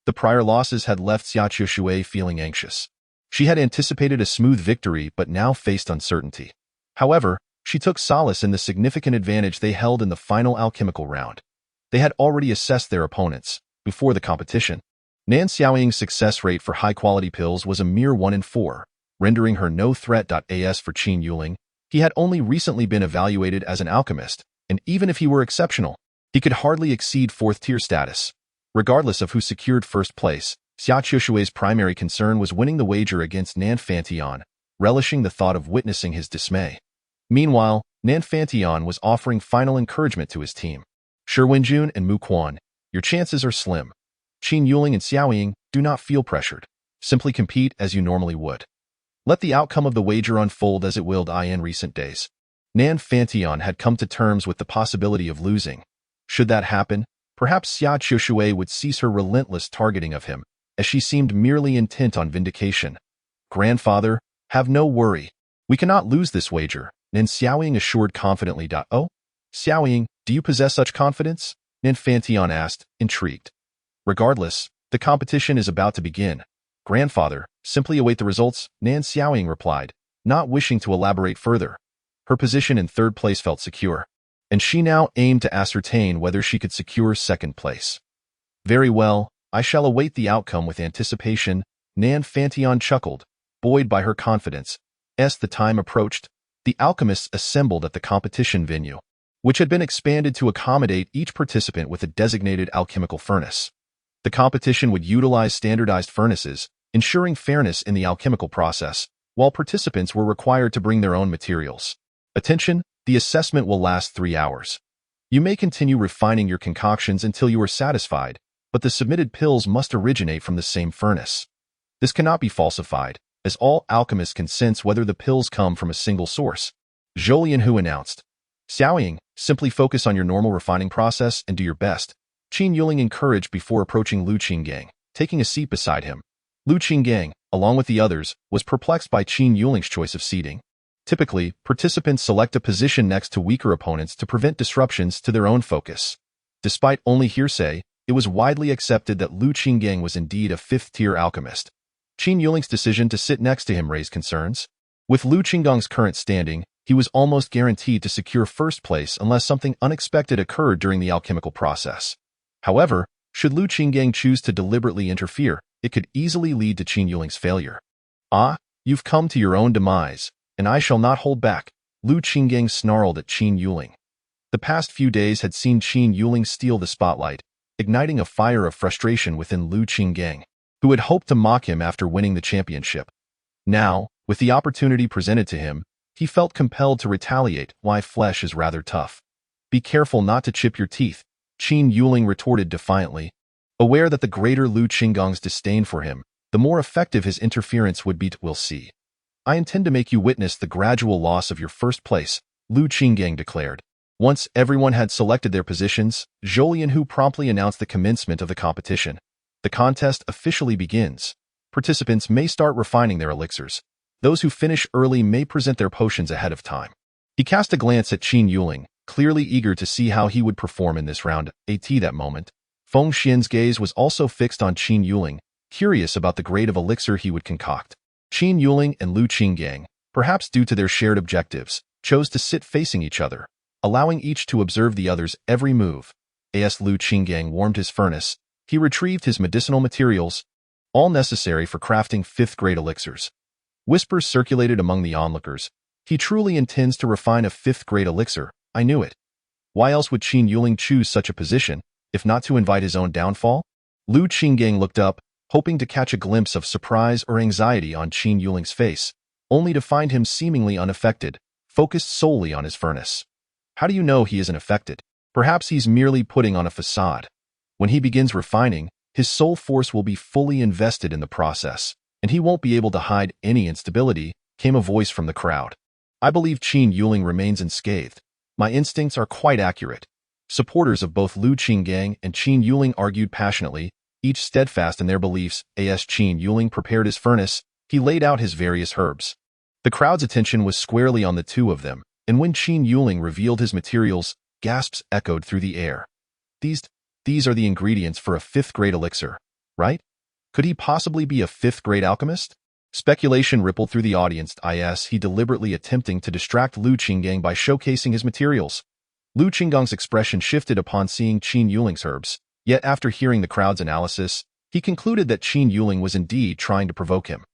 The prior losses had left Xiaqiushui feeling anxious. She had anticipated a smooth victory but now faced uncertainty. However, she took solace in the significant advantage they held in the final alchemical round. They had already assessed their opponents before the competition. Nan Xiaoying's success rate for high-quality pills was a mere 1 in 4, rendering her no threat. As for Qin Yuling, he had only recently been evaluated as an alchemist, and even if he were exceptional, he could hardly exceed 4th-tier status. Regardless of who secured 1st place, Xiaqiushui's primary concern was winning the wager against Nan Fantian, relishing the thought of witnessing his dismay. Meanwhile, Nan Fantian was offering final encouragement to his team. Shi Wenjun and Mu Quan, your chances are slim. Qin Yuling and Xiaoying, do not feel pressured. Simply compete as you normally would. Let the outcome of the wager unfold as it willed in recent days. Nan Fantian had come to terms with the possibility of losing. Should that happen, perhaps Xiaqiushui would cease her relentless targeting of him, as she seemed merely intent on vindication. Grandfather, have no worry. We cannot lose this wager, Nan Xiaoying assured confidently. Oh? Xiaoying, do you possess such confidence? Nan Fantian asked, intrigued. Regardless, the competition is about to begin. Grandfather, simply await the results, Nan Xiaoying replied, not wishing to elaborate further. Her position in 3rd place felt secure, and she now aimed to ascertain whether she could secure 2nd place. Very well, I shall await the outcome with anticipation, Nan Fantian chuckled, buoyed by her confidence. As the time approached, the alchemists assembled at the competition venue, which had been expanded to accommodate each participant with a designated alchemical furnace. The competition would utilize standardized furnaces, ensuring fairness in the alchemical process, while participants were required to bring their own materials. Attention, the assessment will last 3 hours. You may continue refining your concoctions until you are satisfied, but the submitted pills must originate from the same furnace. This cannot be falsified, as all alchemists can sense whether the pills come from a single source. Zhou Lianhu announced. Xiaoying, simply focus on your normal refining process and do your best, Qin Yuling encouraged before approaching Lu Qinggang, taking a seat beside him. Lu Qinggang, along with the others, was perplexed by Qin Yuling's choice of seating. Typically, participants select a position next to weaker opponents to prevent disruptions to their own focus. Despite only hearsay, it was widely accepted that Lu Qinggang was indeed a 5th-tier alchemist. Qin Yuling's decision to sit next to him raised concerns. With Lu Qinggang's current standing, he was almost guaranteed to secure 1st place unless something unexpected occurred during the alchemical process. However, should Lu Qinggang choose to deliberately interfere, it could easily lead to Qin Yuling's failure. Ah, you've come to your own demise, and I shall not hold back, Lu Qinggang snarled at Qin Yuling. The past few days had seen Qin Yuling steal the spotlight, igniting a fire of frustration within Lu Qinggang, who had hoped to mock him after winning the championship. Now, with the opportunity presented to him, he felt compelled to retaliate. Why, flesh is rather tough. Be careful not to chip your teeth, Qin Yuling retorted defiantly. Aware that the greater Lu Qinggang's disdain for him, the more effective his interference would be. We'll see. I intend to make you witness the gradual loss of your 1st place, Lu Qinggang declared. Once everyone had selected their positions, Zhou Lianhu promptly announced the commencement of the competition. The contest officially begins. Participants may start refining their elixirs. Those who finish early may present their potions ahead of time. He cast a glance at Qin Yuling, clearly eager to see how he would perform in this round. That moment, Feng Xian's gaze was also fixed on Qin Yuling, curious about the grade of elixir he would concoct. Qin Yuling and Lu Qinggang, perhaps due to their shared objectives, chose to sit facing each other, allowing each to observe the other's every move. As Lu Qinggang warmed his furnace, he retrieved his medicinal materials, all necessary for crafting 5th-grade elixirs. Whispers circulated among the onlookers. He truly intends to refine a 5th-grade elixir. I knew it. Why else would Qin Yuling choose such a position, if not to invite his own downfall? Lu Qinggang looked up, hoping to catch a glimpse of surprise or anxiety on Qin Yuling's face, only to find him seemingly unaffected, focused solely on his furnace. How do you know he isn't affected? Perhaps he's merely putting on a facade. When he begins refining, his soul force will be fully invested in the process, and he won't be able to hide any instability, came a voice from the crowd. I believe Qin Yuling remains unscathed. My instincts are quite accurate. Supporters of both Lu Qinggang and Qin Yuling argued passionately, each steadfast in their beliefs. As Qin Yuling prepared his furnace, he laid out his various herbs. The crowd's attention was squarely on the two of them, and when Qin Yuling revealed his materials, gasps echoed through the air. These are the ingredients for a 5th-grade elixir, right? Could he possibly be a 5th-grade alchemist? Speculation rippled through the audience. He deliberately attempting to distract Lu Qinggang by showcasing his materials. Lu Qinggang's expression shifted upon seeing Qin Yuling's herbs, yet after hearing the crowd's analysis, he concluded that Qin Yuling was indeed trying to provoke him.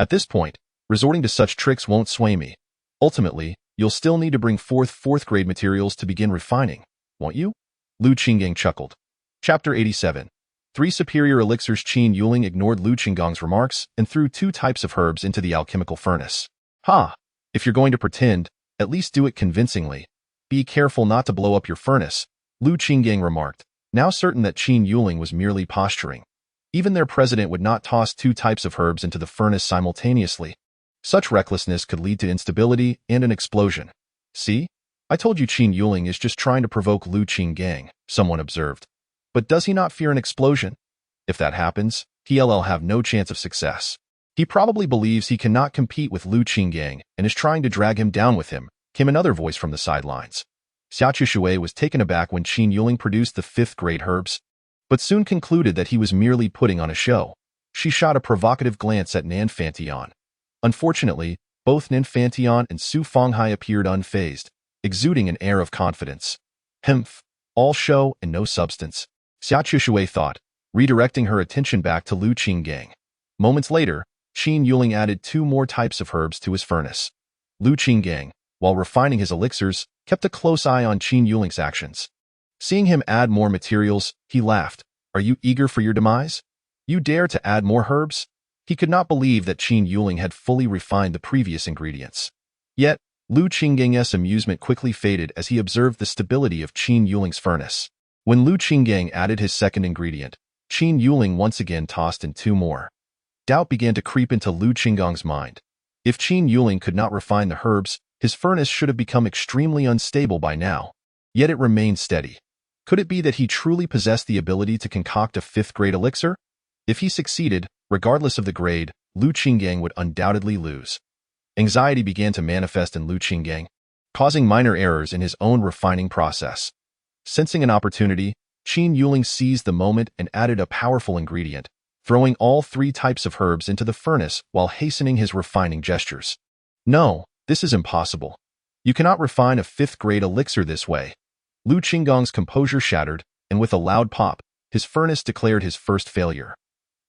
At this point, resorting to such tricks won't sway me. Ultimately, you'll still need to bring forth 4th-grade materials to begin refining, won't you? Lu Qinggang chuckled. Chapter 87. 3 superior elixirs. Qin Yuling ignored Lu Qinggang's remarks and threw 2 types of herbs into the alchemical furnace. If you're going to pretend, at least do it convincingly. Be careful not to blow up your furnace, Lu Qinggang remarked, now certain that Qin Yuling was merely posturing. Even their president would not toss 2 types of herbs into the furnace simultaneously. Such recklessness could lead to instability and an explosion. See? I told you Qin Yuling is just trying to provoke Lu Qinggang, someone observed. But does he not fear an explosion? If that happens, he'll have no chance of success. He probably believes he cannot compete with Lu Qinggang and is trying to drag him down with him, came another voice from the sidelines. Xiaoqiu Shui was taken aback when Qin Yuling produced the 5th-grade herbs, but soon concluded that he was merely putting on a show. She shot a provocative glance at Nan Fantian. Unfortunately, both Nan Fantian and Su Fenghai appeared unfazed, exuding an air of confidence. All show and no substance, Xiaoqiu Shui thought, redirecting her attention back to Lu Qinggang. Moments later, Qin Yuling added 2 more types of herbs to his furnace. Lu Qinggang, while refining his elixirs, kept a close eye on Qin Yuling's actions. Seeing him add more materials, he laughed. Are you eager for your demise? You dare to add more herbs? He could not believe that Qin Yuling had fully refined the previous ingredients. Yet, Lu Qinggang's amusement quickly faded as he observed the stability of Qin Yuling's furnace. When Lu Qinggang added his second ingredient, Qin Yuling once again tossed in 2 more. Doubt began to creep into Lu Qinggang's mind. If Qin Yuling could not refine the herbs, his furnace should have become extremely unstable by now. Yet it remained steady. Could it be that he truly possessed the ability to concoct a 5th-grade elixir? If he succeeded, regardless of the grade, Lu Qinggang would undoubtedly lose. Anxiety began to manifest in Lu Qinggang, causing minor errors in his own refining process. Sensing an opportunity, Qin Yuling seized the moment and added a powerful ingredient, throwing all 3 types of herbs into the furnace while hastening his refining gestures. No, this is impossible. You cannot refine a 5th-grade elixir this way. Lu Qinggang's composure shattered, and with a loud pop, his furnace declared his first failure.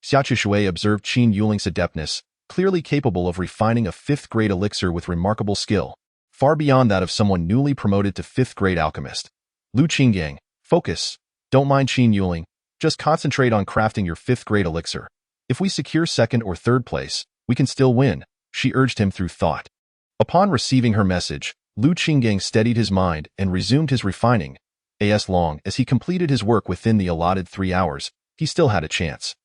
Xiaoqiu Shui observed Qin Yuling's adeptness, clearly capable of refining a 5th-grade elixir with remarkable skill, far beyond that of someone newly promoted to 5th-grade alchemist. Lu Qinggang, focus. Don't mind Qin Yuling. Just concentrate on crafting your 5th-grade elixir. If we secure 2nd or 3rd place, we can still win, she urged him through thought. Upon receiving her message, Lu Qinggang steadied his mind and resumed his refining. As long as he completed his work within the allotted 3 hours, he still had a chance.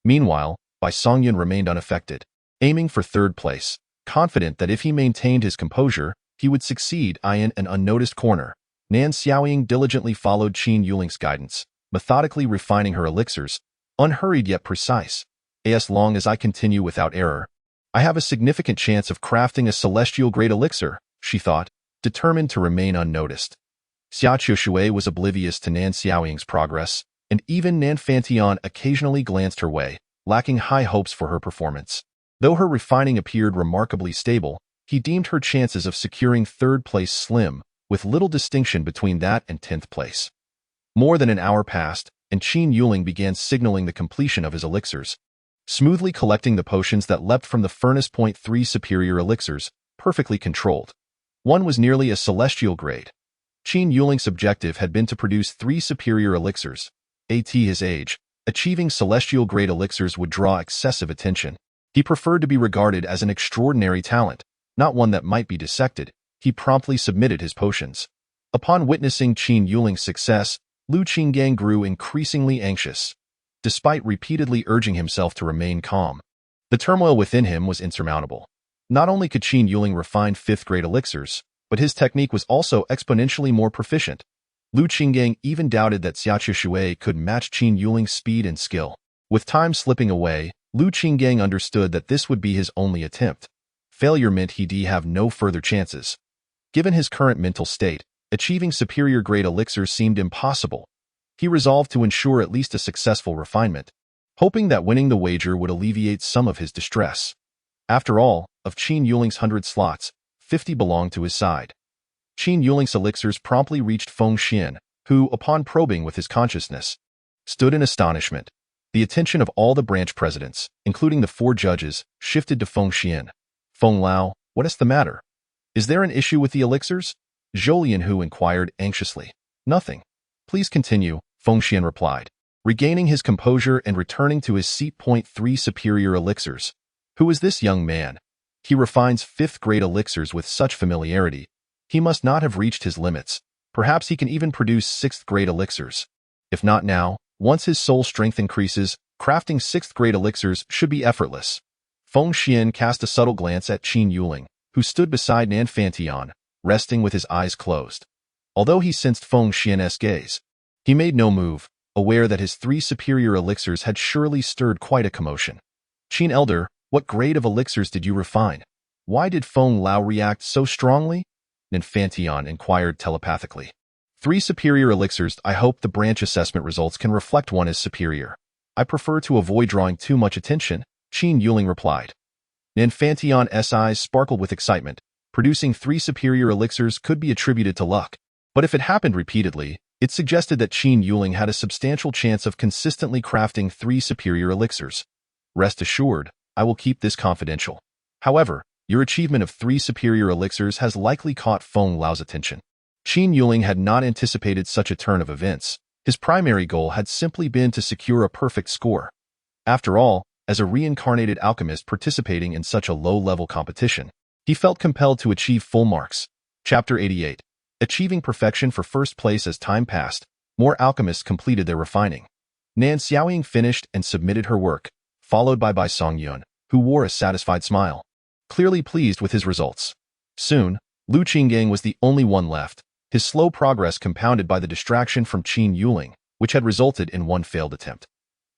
Meanwhile, Bai Songyun remained unaffected, aiming for 3rd place, confident that if he maintained his composure, he would succeed in an unnoticed corner. Nan Xiaoying diligently followed Qin Yuling's guidance, methodically refining her elixirs, unhurried yet precise. As long as I continue without error, I have a significant chance of crafting a celestial-grade elixir, she thought, determined to remain unnoticed. Xia Qiushui was oblivious to Nan Xiaoying's progress, and even Nan Fantian occasionally glanced her way, lacking high hopes for her performance. Though her refining appeared remarkably stable, he deemed her chances of securing third place slim, with little distinction between that and 10th place. More than an hour passed, and Qin Yuling began signaling the completion of his elixirs, smoothly collecting the potions that leapt from the furnace. 3 superior elixirs, perfectly controlled. One was nearly a celestial grade. Qin Yuling's objective had been to produce 3 superior elixirs. At his age, achieving celestial grade elixirs would draw excessive attention. He preferred to be regarded as an extraordinary talent, not one that might be dissected. He promptly submitted his potions. Upon witnessing Qin Yuling's success, Lu Qinggang grew increasingly anxious, despite repeatedly urging himself to remain calm. The turmoil within him was insurmountable. Not only could Qin Yuling refine 5th-grade elixirs, but his technique was also exponentially more proficient. Lu Qinggang even doubted that Xia Qiushui could match Qin Yuling's speed and skill. With time slipping away, Lu Qinggang understood that this would be his only attempt. Failure meant he'd have no further chances. Given his current mental state, achieving superior-grade elixirs seemed impossible. He resolved to ensure at least a successful refinement, hoping that winning the wager would alleviate some of his distress. After all, of Qin Yuling's 100 slots, 50 belonged to his side. Qin Yuling's elixirs promptly reached Feng Xian, who, upon probing with his consciousness, stood in astonishment. The attention of all the branch presidents, including the 4 judges, shifted to Feng Xian. Feng Lao, what is the matter? Is there an issue with the elixirs? Zhou Lianhu inquired anxiously. Nothing. Please continue, Feng Xian replied, regaining his composure and returning to his seat. 3 superior elixirs. Who is this young man? He refines 5th-grade elixirs with such familiarity. He must not have reached his limits. Perhaps he can even produce 6th-grade elixirs. If not now, once his soul strength increases, crafting 6th-grade elixirs should be effortless. Feng Xian cast a subtle glance at Qin Yuling, who stood beside Nan Fantian, resting with his eyes closed. Although he sensed Feng Xian's gaze, he made no move, aware that his 3 superior elixirs had surely stirred quite a commotion. Qin Elder, what grade of elixirs did you refine? Why did Feng Lao react so strongly? Nan Fantian inquired telepathically. 3 superior elixirs. I hope the branch assessment results can reflect one as superior. I prefer to avoid drawing too much attention, Qin Yuling replied. Nan Fantian's eyes sparkled with excitement. Producing 3 superior elixirs could be attributed to luck, but if it happened repeatedly, it suggested that Qin Yuling had a substantial chance of consistently crafting 3 superior elixirs. Rest assured, I will keep this confidential. However, your achievement of 3 superior elixirs has likely caught Feng Lao's attention. Qin Yuling had not anticipated such a turn of events. His primary goal had simply been to secure a perfect score. After all, as a reincarnated alchemist participating in such a low-level competition, he felt compelled to achieve full marks. Chapter 88. Achieving perfection for first place. As time passed, more alchemists completed their refining. Nan Xiaoying finished and submitted her work, followed by Bai Songyun, who wore a satisfied smile, clearly pleased with his results. Soon, Lu Qinggang was the only one left, his slow progress compounded by the distraction from Qin Yuling, which had resulted in one failed attempt.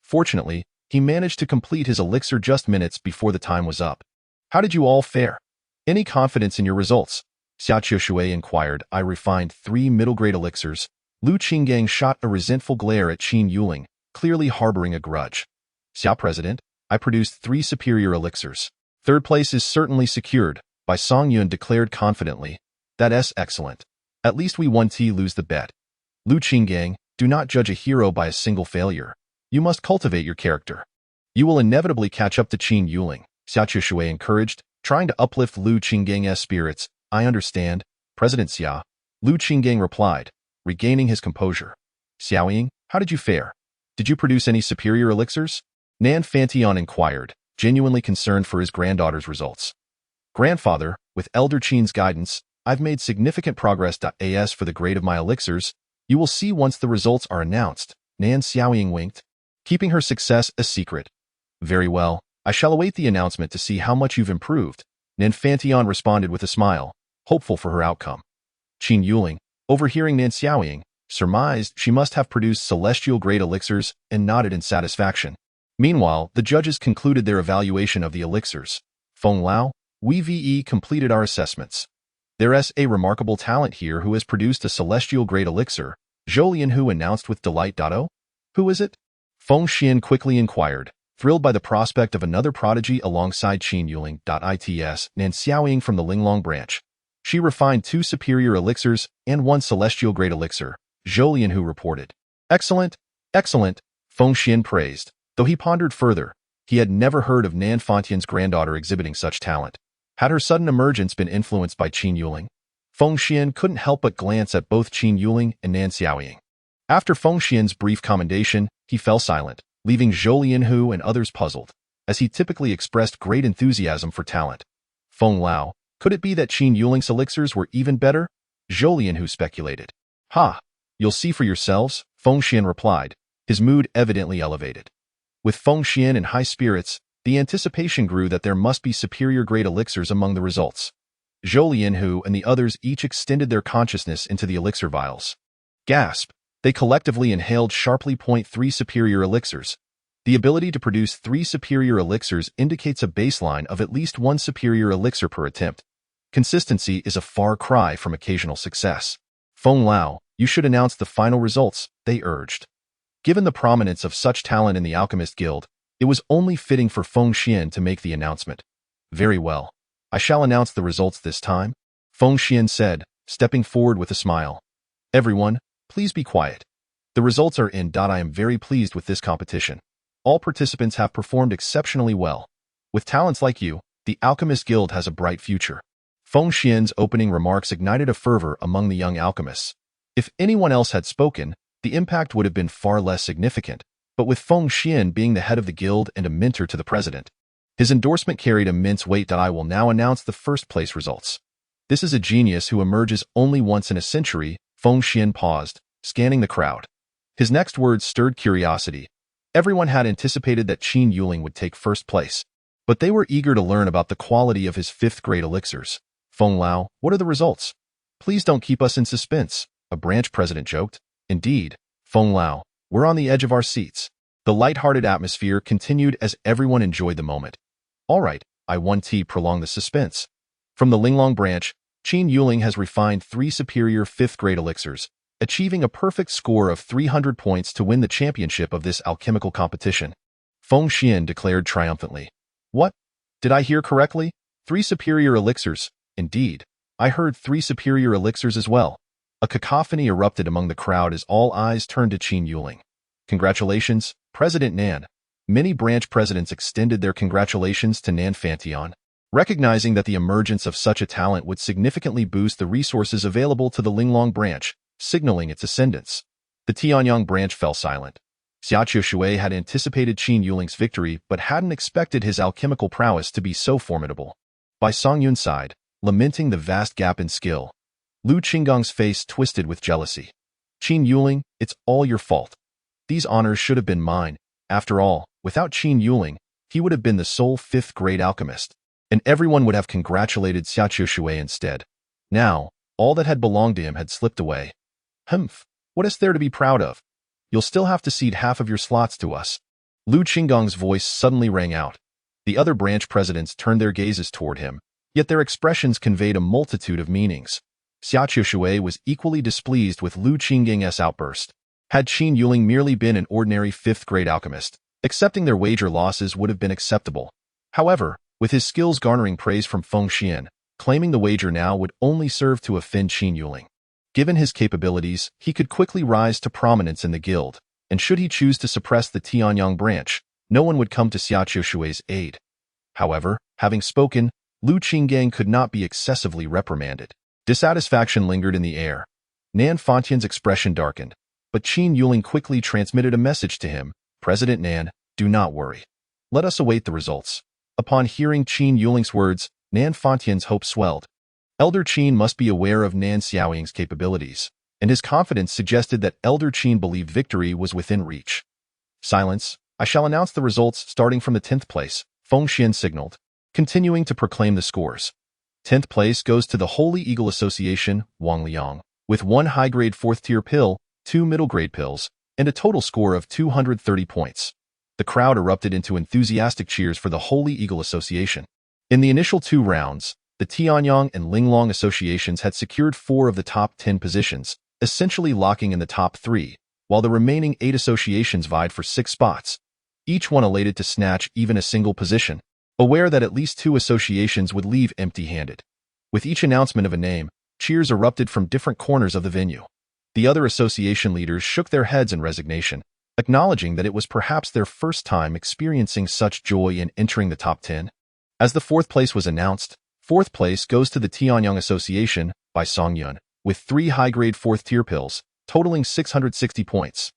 Fortunately, he managed to complete his elixir just minutes before the time was up. How did you all fare? Any confidence in your results? Xia Qiushui inquired. I refined 3 middle-grade elixirs. Lu Qinggang shot a resentful glare at Qin Yuling, clearly harboring a grudge. Xia President, I produced 3 superior elixirs. Third place is certainly secured, Bai Songyun declared confidently. That's excellent. At least we won. Lose the bet. Lu Qinggang, do not judge a hero by a single failure. You must cultivate your character. You will inevitably catch up to Qin Yuling, Xia Qiushui encouraged, trying to uplift Lu Qinggang's spirits. I understand, President Xia, Lu Qinggang replied, regaining his composure. Xiaoying, how did you fare? Did you produce any superior elixirs? Nan Fantian inquired, genuinely concerned for his granddaughter's results. Grandfather, with Elder Qin's guidance, I've made significant progress. As for the grade of my elixirs, you will see once the results are announced, Nan Xiaoying winked, keeping her success a secret. Very well, I shall await the announcement to see how much you've improved, Nan Fantian responded with a smile, hopeful for her outcome. Qin Yuling, overhearing Nan Xiaoying, surmised she must have produced celestial-grade elixirs and nodded in satisfaction. Meanwhile, the judges concluded their evaluation of the elixirs. Feng Lao, we completed our assessments. There's a remarkable talent here who has produced a celestial-grade elixir, Zhou Hu announced with delight. Oh, who is it? Feng Xian quickly inquired, thrilled by the prospect of another prodigy alongside Qin Yuling. Its Nan Xiaoying from the Linglong branch. She refined 2 superior elixirs and 1 celestial-grade elixir, Zhou Hu reported. Excellent, excellent, Feng Xian praised, though he pondered further. He had never heard of Nan Fontian's granddaughter exhibiting such talent. Had her sudden emergence been influenced by Qin Yuling? Feng Xian couldn't help but glance at both Qin Yuling and Nan Xiaoying. After Feng Xian's brief commendation, he fell silent, leaving Zhou Hu and others puzzled, as he typically expressed great enthusiasm for talent. Feng Lao, could it be that Qin Yuling's elixirs were even better? Zhou Hu speculated. Ha! You'll see for yourselves, Feng Xian replied, his mood evidently elevated. With Feng Xian in high spirits, the anticipation grew that there must be superior-grade elixirs among the results. Zhou Hu and the others each extended their consciousness into the elixir vials. Gasp! They collectively inhaled sharply. 3 superior elixirs. The ability to produce 3 superior elixirs indicates a baseline of at least 1 superior elixir per attempt. Consistency is a far cry from occasional success. Feng Lao, you should announce the final results, they urged. Given the prominence of such talent in the Alchemist Guild, it was only fitting for Feng Xian to make the announcement. Very well. I shall announce the results this time, Feng Xian said, stepping forward with a smile. Everyone, please be quiet. The results are in. I am very pleased with this competition. All participants have performed exceptionally well. With talents like you, the Alchemist Guild has a bright future. Feng Xian's opening remarks ignited a fervor among the young alchemists. If anyone else had spoken, the impact would have been far less significant, but with Feng Xian being the head of the guild and a mentor to the president, his endorsement carried immense weight. I will now announce the first-place results. This is a genius who emerges only once in a century. Feng Xian paused, scanning the crowd. His next words stirred curiosity. Everyone had anticipated that Qin Yuling would take first place, but they were eager to learn about the quality of his 5th-grade elixirs. Feng Lao, what are the results? Please don't keep us in suspense, a branch president joked. Indeed, Feng Lao, we're on the edge of our seats. The light-hearted atmosphere continued as everyone enjoyed the moment. All right, I 1T prolong the suspense. From the Linglong branch, Qin Yuling has refined 3 superior 5th-grade elixirs, achieving a perfect score of 300 points to win the championship of this alchemical competition. Feng Xian declared triumphantly. What? Did I hear correctly? 3 superior elixirs. Indeed, I heard 3 superior elixirs as well. A cacophony erupted among the crowd as all eyes turned to Qin Yuling. Congratulations, President Nan. Many branch presidents extended their congratulations to Nan Fontian, recognizing that the emergence of such a talent would significantly boost the resources available to the Linglong branch, signaling its ascendance. The Tianyang branch fell silent. Xiaqiu Shui had anticipated Qin Yuling's victory but hadn't expected his alchemical prowess to be so formidable. By Songyun's side, lamenting the vast gap in skill, Lu Qinggong's face twisted with jealousy. Qin Yuling, it's all your fault. These honors should have been mine. After all, without Qin Yuling, he would have been the sole 5th-grade alchemist, and everyone would have congratulated Xiaqiu Shui instead. Now, all that had belonged to him had slipped away. Humph, what is there to be proud of? You'll still have to cede half of your slots to us. Lu Qinggong's voice suddenly rang out. The other branch presidents turned their gazes toward him, yet their expressions conveyed a multitude of meanings. Xiaqiu Shui was equally displeased with Lu Qinggong's outburst. Had Qin Yuling merely been an ordinary 5th-grade alchemist, accepting their wager losses would have been acceptable. However, with his skills garnering praise from Feng Xian, claiming the wager now would only serve to offend Qin Yuling. Given his capabilities, he could quickly rise to prominence in the guild, and should he choose to suppress the Tianyang branch, no one would come to Xiaqiu Shui's aid. However, having spoken, Lu Qinggong could not be excessively reprimanded. Dissatisfaction lingered in the air. Nan Fontian's expression darkened, but Qin Yuling quickly transmitted a message to him. President Nan, do not worry. Let us await the results. Upon hearing Qin Yuling's words, Nan Fontian's hope swelled. Elder Qin must be aware of Nan Xiaoying's capabilities, and his confidence suggested that Elder Qin believed victory was within reach. Silence. I shall announce the results starting from the 10th place, Feng Xian signaled, continuing to proclaim the scores. 10th place goes to the Holy Eagle Association, Wang Liang, with 1 high-grade 4th-tier pill, 2 middle-grade pills, and a total score of 230 points. The crowd erupted into enthusiastic cheers for the Holy Eagle Association. In the initial 2 rounds, The Tianyang and Linglong associations had secured 4 of the top 10 positions, essentially locking in the top 3, while the remaining 8 associations vied for 6 spots, each one elated to snatch even a single position, aware that at least 2 associations would leave empty-handed. With each announcement of a name, cheers erupted from different corners of the venue. The other association leaders shook their heads in resignation, acknowledging that it was perhaps their first time experiencing such joy in entering the top 10. As the 4th place was announced, 4th place goes to the Tianyang Association by Songyun, with 3 high-grade 4th-tier pills, totaling 660 points.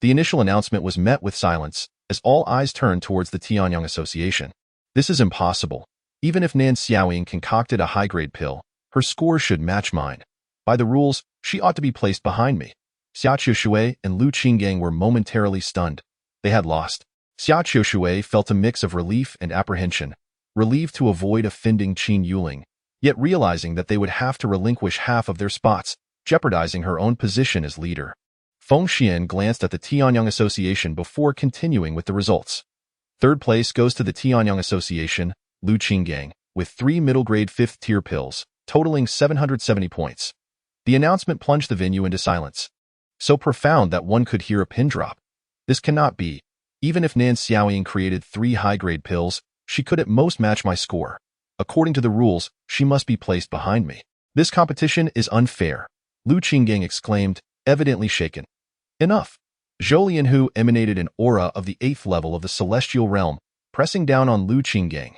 The initial announcement was met with silence, as all eyes turned towards the Tianyang Association. This is impossible. Even if Nan Xiaoying concocted a high-grade pill, her score should match mine. By the rules, she ought to be placed behind me. Xia Qiushui and Lu Qinggang were momentarily stunned. They had lost. Xia Qiushui felt a mix of relief and apprehension, relieved to avoid offending Qin Yuling, yet realizing that they would have to relinquish half of their spots, jeopardizing her own position as leader. Feng Xian glanced at the Tianyang Association before continuing with the results. 3rd place goes to the Tianyang Association, Lu Qinggang, with 3 middle-grade 5th-tier pills, totaling 770 points. The announcement plunged the venue into silence, so profound that one could hear a pin drop. This cannot be. Even if Nan Xiaoying created 3 high-grade pills, she could at most match my score. According to the rules, she must be placed behind me. This competition is unfair, Lu Qinggang exclaimed, evidently shaken. Enough. Zhou Lianhu emanated an aura of the 8th level of the celestial realm, pressing down on Lu Qinggang.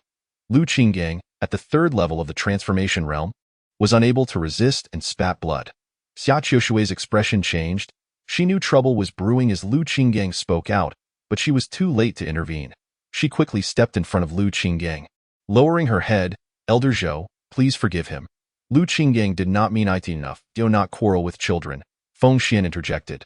Lu Qinggang, at the 3rd level of the transformation realm, was unable to resist and spat blood. Xia Qiushui's expression changed. She knew trouble was brewing as Lu Qinggang spoke out, but she was too late to intervene. She quickly stepped in front of Lu Qinggang. Lowering her head, Elder Zhou, please forgive him. Lu Qinggang did not mean it enough. Do not quarrel with children. Feng Xian interjected.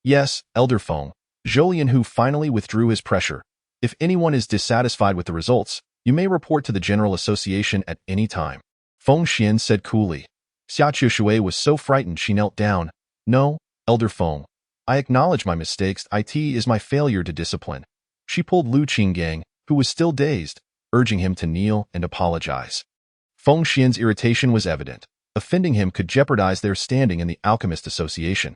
Yes, Elder Feng. Zhou Lianhu finally withdrew his pressure. If anyone is dissatisfied with the results, you may report to the General Association at any time. Feng Xian said coolly. Xia Qiushui was so frightened she knelt down. No, Elder Feng. I acknowledge my mistakes. It is my failure to discipline. She pulled Lu Qinggang, who was still dazed, urging him to kneel and apologize. Feng Xian's irritation was evident. Offending him could jeopardize their standing in the Alchemist Association.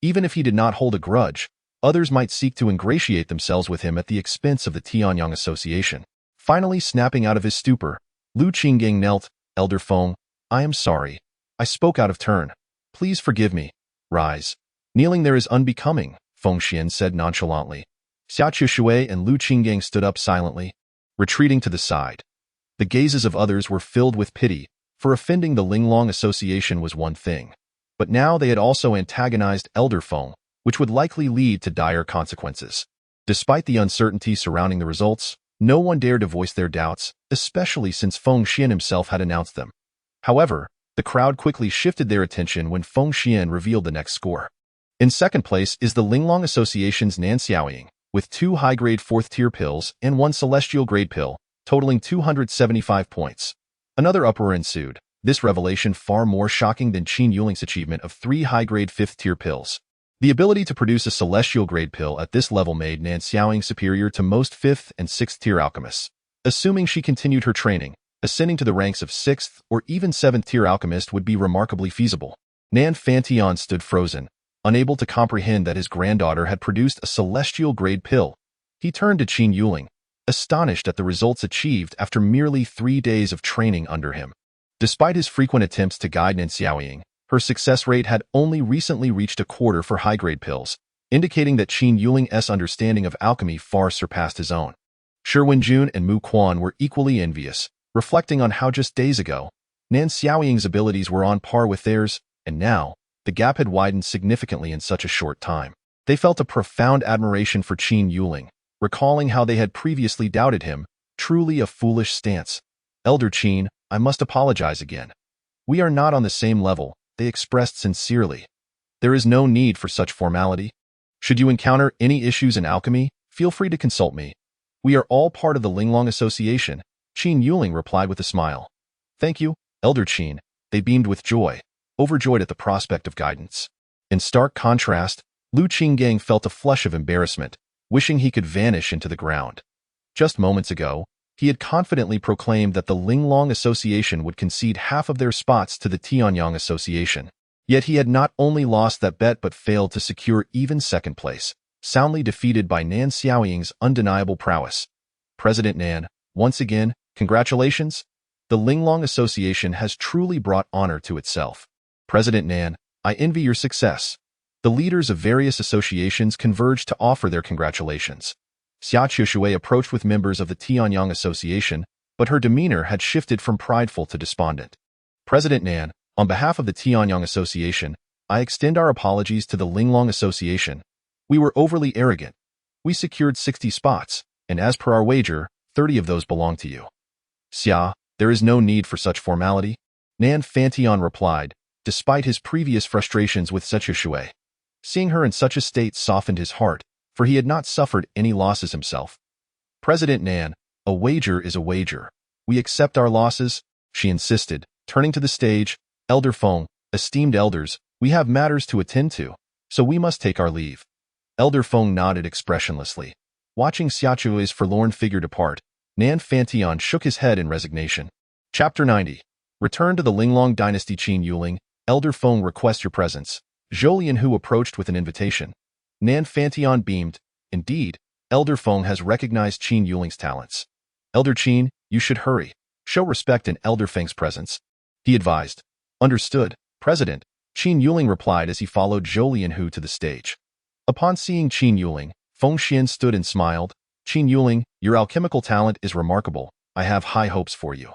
Even if he did not hold a grudge, others might seek to ingratiate themselves with him at the expense of the Tianyang Association. Finally snapping out of his stupor, Lu Qinggang knelt. Elder Feng, I am sorry. I spoke out of turn. Please forgive me. Rise. Kneeling there is unbecoming, Feng Xian said nonchalantly. Xia Qiushui and Lu Qinggang stood up silently, retreating to the side. The gazes of others were filled with pity, for offending the Linglong Association was one thing. But now they had also antagonized Elder Feng, which would likely lead to dire consequences. Despite the uncertainty surrounding the results, no one dared to voice their doubts, especially since Feng Xian himself had announced them. However, the crowd quickly shifted their attention when Feng Xian revealed the next score. In 2nd place is the Linglong Association's Nan Xiaoying, with 2 high-grade 4th-tier pills and 1 celestial-grade pill, totaling 275 points. Another uproar ensued, this revelation far more shocking than Qin Yuling's achievement of 3 high-grade 5th-tier pills. The ability to produce a celestial-grade pill at this level made Nan Xiaoying superior to most 5th and 6th-tier alchemists. Assuming she continued her training, ascending to the ranks of 6th or even 7th-tier alchemist would be remarkably feasible. Nan Fantian stood frozen, unable to comprehend that his granddaughter had produced a celestial-grade pill. He turned to Qin Yuling, astonished at the results achieved after merely 3 days of training under him. Despite his frequent attempts to guide Nan Xiaoying, her success rate had only recently reached a quarter for high-grade pills, indicating that Qin Yuling's understanding of alchemy far surpassed his own. Shi Wenjun and Mu Quan were equally envious, reflecting on how just days ago, Nan Xiaoying's abilities were on par with theirs, and now, the gap had widened significantly in such a short time. They felt a profound admiration for Qin Yuling, recalling how they had previously doubted him, truly a foolish stance. Elder Qin, I must apologize again. We are not on the same level, they expressed sincerely. There is no need for such formality. Should you encounter any issues in alchemy, feel free to consult me. We are all part of the Linglong Association, Qin Yuling replied with a smile. Thank you, Elder Qin. They beamed with joy, overjoyed at the prospect of guidance. In stark contrast, Lu Qinggang felt a flush of embarrassment, wishing he could vanish into the ground. Just moments ago, He had confidently proclaimed that the Linglong Association would concede half of their spots to the Tianyang Association. Yet he had not only lost that bet but failed to secure even second place, soundly defeated by Nan Xiaoying's undeniable prowess. President Nan, once again, congratulations. The Linglong Association has truly brought honor to itself. President Nan, I envy your success. The leaders of various associations converged to offer their congratulations. Xia Qiushui approached with members of the Tianyang Association, but her demeanor had shifted from prideful to despondent. President Nan, on behalf of the Tianyang Association, I extend our apologies to the Linglong Association. We were overly arrogant. We secured 60 spots, and as per our wager, 30 of those belong to you. Xia, there is no need for such formality, Nan Fantion replied, despite his previous frustrations with Xia Qiushui. Seeing her in such a state softened his heart, for he had not suffered any losses himself. President Nan, a wager is a wager. We accept our losses, she insisted, turning to the stage. Elder Feng, esteemed elders, we have matters to attend to, so we must take our leave. Elder Feng nodded expressionlessly. Watching Xia Qiushui's forlorn figure depart, Nan Fantion shook his head in resignation. Chapter 90. Return to the Linglong Dynasty. Qin Yuling, Elder Feng requests your presence. Zhou Lianhu approached with an invitation. Nan Fantion beamed. Indeed, Elder Feng has recognized Qin Yuling's talents. Elder Qin, you should hurry. Show respect in Elder Feng's presence, he advised. Understood, President, Qin Yuling replied as he followed Zhou Lianhu to the stage. Upon seeing Qin Yuling, Feng Xian stood and smiled. Qin Yuling, your alchemical talent is remarkable. I have high hopes for you.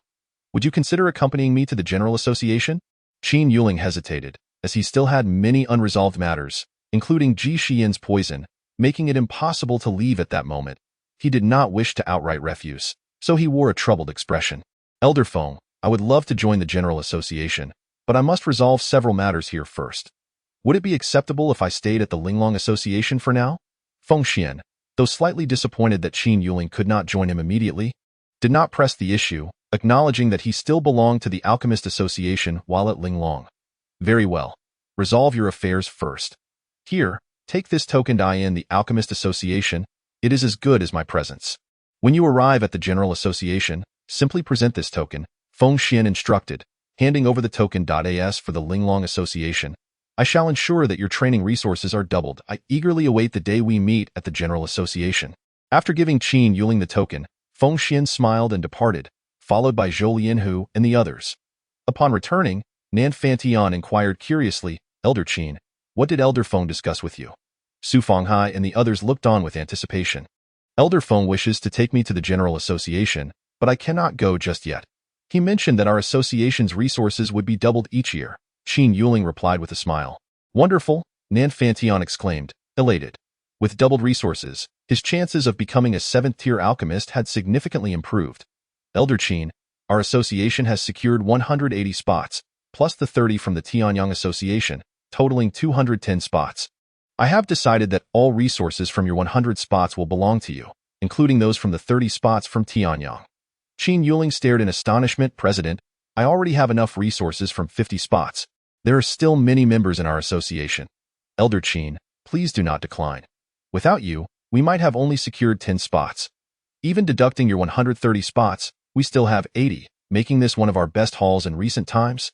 Would you consider accompanying me to the General Association? Qin Yuling hesitated, as he still had many unresolved matters, including Ji Xian's poison, making it impossible to leave at that moment. He did not wish to outright refuse, so he wore a troubled expression. Elder Feng, I would love to join the General Association, but I must resolve several matters here first. Would it be acceptable if I stayed at the Linglong Association for now? Feng Xian, though slightly disappointed that Qin Yuling could not join him immediately, did not press the issue, acknowledging that he still belonged to the Alchemist Association while at Linglong. Very well. Resolve your affairs first. Here, take this token in the Alchemist Association. It is as good as my presence. When you arrive at the General Association, simply present this token, Feng Xian instructed, handing over the token.as for the Linglong Association. I shall ensure that your training resources are doubled. I eagerly await the day we meet at the General Association. After giving Qin Yuling the token, Feng Xian smiled and departed, followed by Zhou Lianhu and the others. Upon returning, Nan Fantion inquired curiously, Elder Qin, what did Elder Feng discuss with you? Su Fenghai and the others looked on with anticipation. Elder Feng wishes to take me to the General Association, but I cannot go just yet. He mentioned that our association's resources would be doubled each year. Qin Yuling replied with a smile. Wonderful, Nan Fantion exclaimed, elated. With doubled resources, his chances of becoming a 7th-tier alchemist had significantly improved. Elder Qin, our association has secured 180 spots, plus the 30 from the Tianyang Association, totaling 210 spots. I have decided that all resources from your 100 spots will belong to you, including those from the 30 spots from Tianyang. Qin Yuling stared in astonishment. President, I already have enough resources from 50 spots. There are still many members in our association. Elder Qin, please do not decline. Without you, we might have only secured 10 spots. Even deducting your 130 spots, we still have 80, making this one of our best hauls in recent times.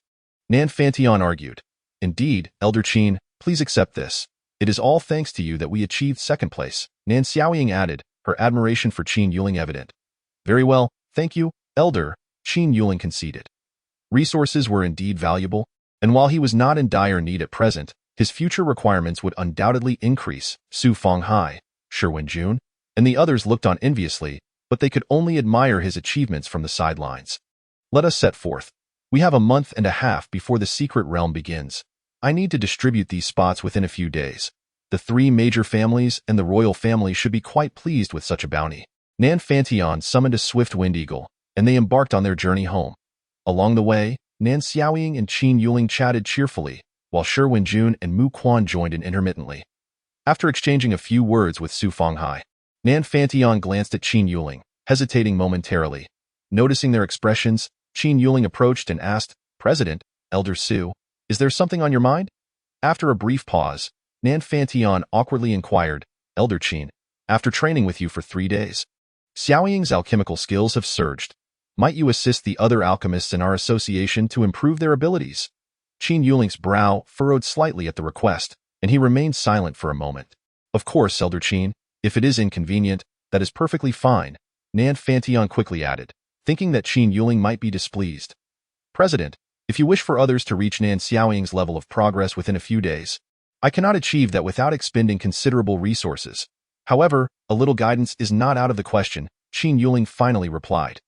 Nan Fantion argued. Indeed, Elder Qin, please accept this. It is all thanks to you that we achieved second place, Nan Xiaoying added, her admiration for Qin Yuling evident. Very well, thank you, Elder, Qin Yuling conceded. Resources were indeed valuable, and while he was not in dire need at present, his future requirements would undoubtedly increase. Su Fenghai, Shi Wenjun, and the others looked on enviously, but they could only admire his achievements from the sidelines. Let us set forth. We have a month and a half before the secret realm begins. I need to distribute these spots within a few days. The 3 major families and the royal family should be quite pleased with such a bounty. Nan Fantion summoned a swift wind eagle, and they embarked on their journey home. Along the way, Nan Xiaoying and Qin Yuling chatted cheerfully, while Shi Wenjun and Mu Quan joined in intermittently. After exchanging a few words with Su Fenghai, Nan Fantion glanced at Qin Yuling, hesitating momentarily. Noticing their expressions, Qin Yuling approached and asked, President, Elder Su, is there something on your mind? After a brief pause, Nan Fantion awkwardly inquired, Elder Qin, after training with you for 3 days, Xiaoying's alchemical skills have surged. Might you assist the other alchemists in our association to improve their abilities? Qin Yuling's brow furrowed slightly at the request, and he remained silent for a moment. Of course, Elder Qin, if it is inconvenient, that is perfectly fine, Nan Fantion quickly added, thinking that Qin Yuling might be displeased. President, if you wish for others to reach Nan Xiaoying's level of progress within a few days, I cannot achieve that without expending considerable resources. However, a little guidance is not out of the question, Qin Yuling finally replied.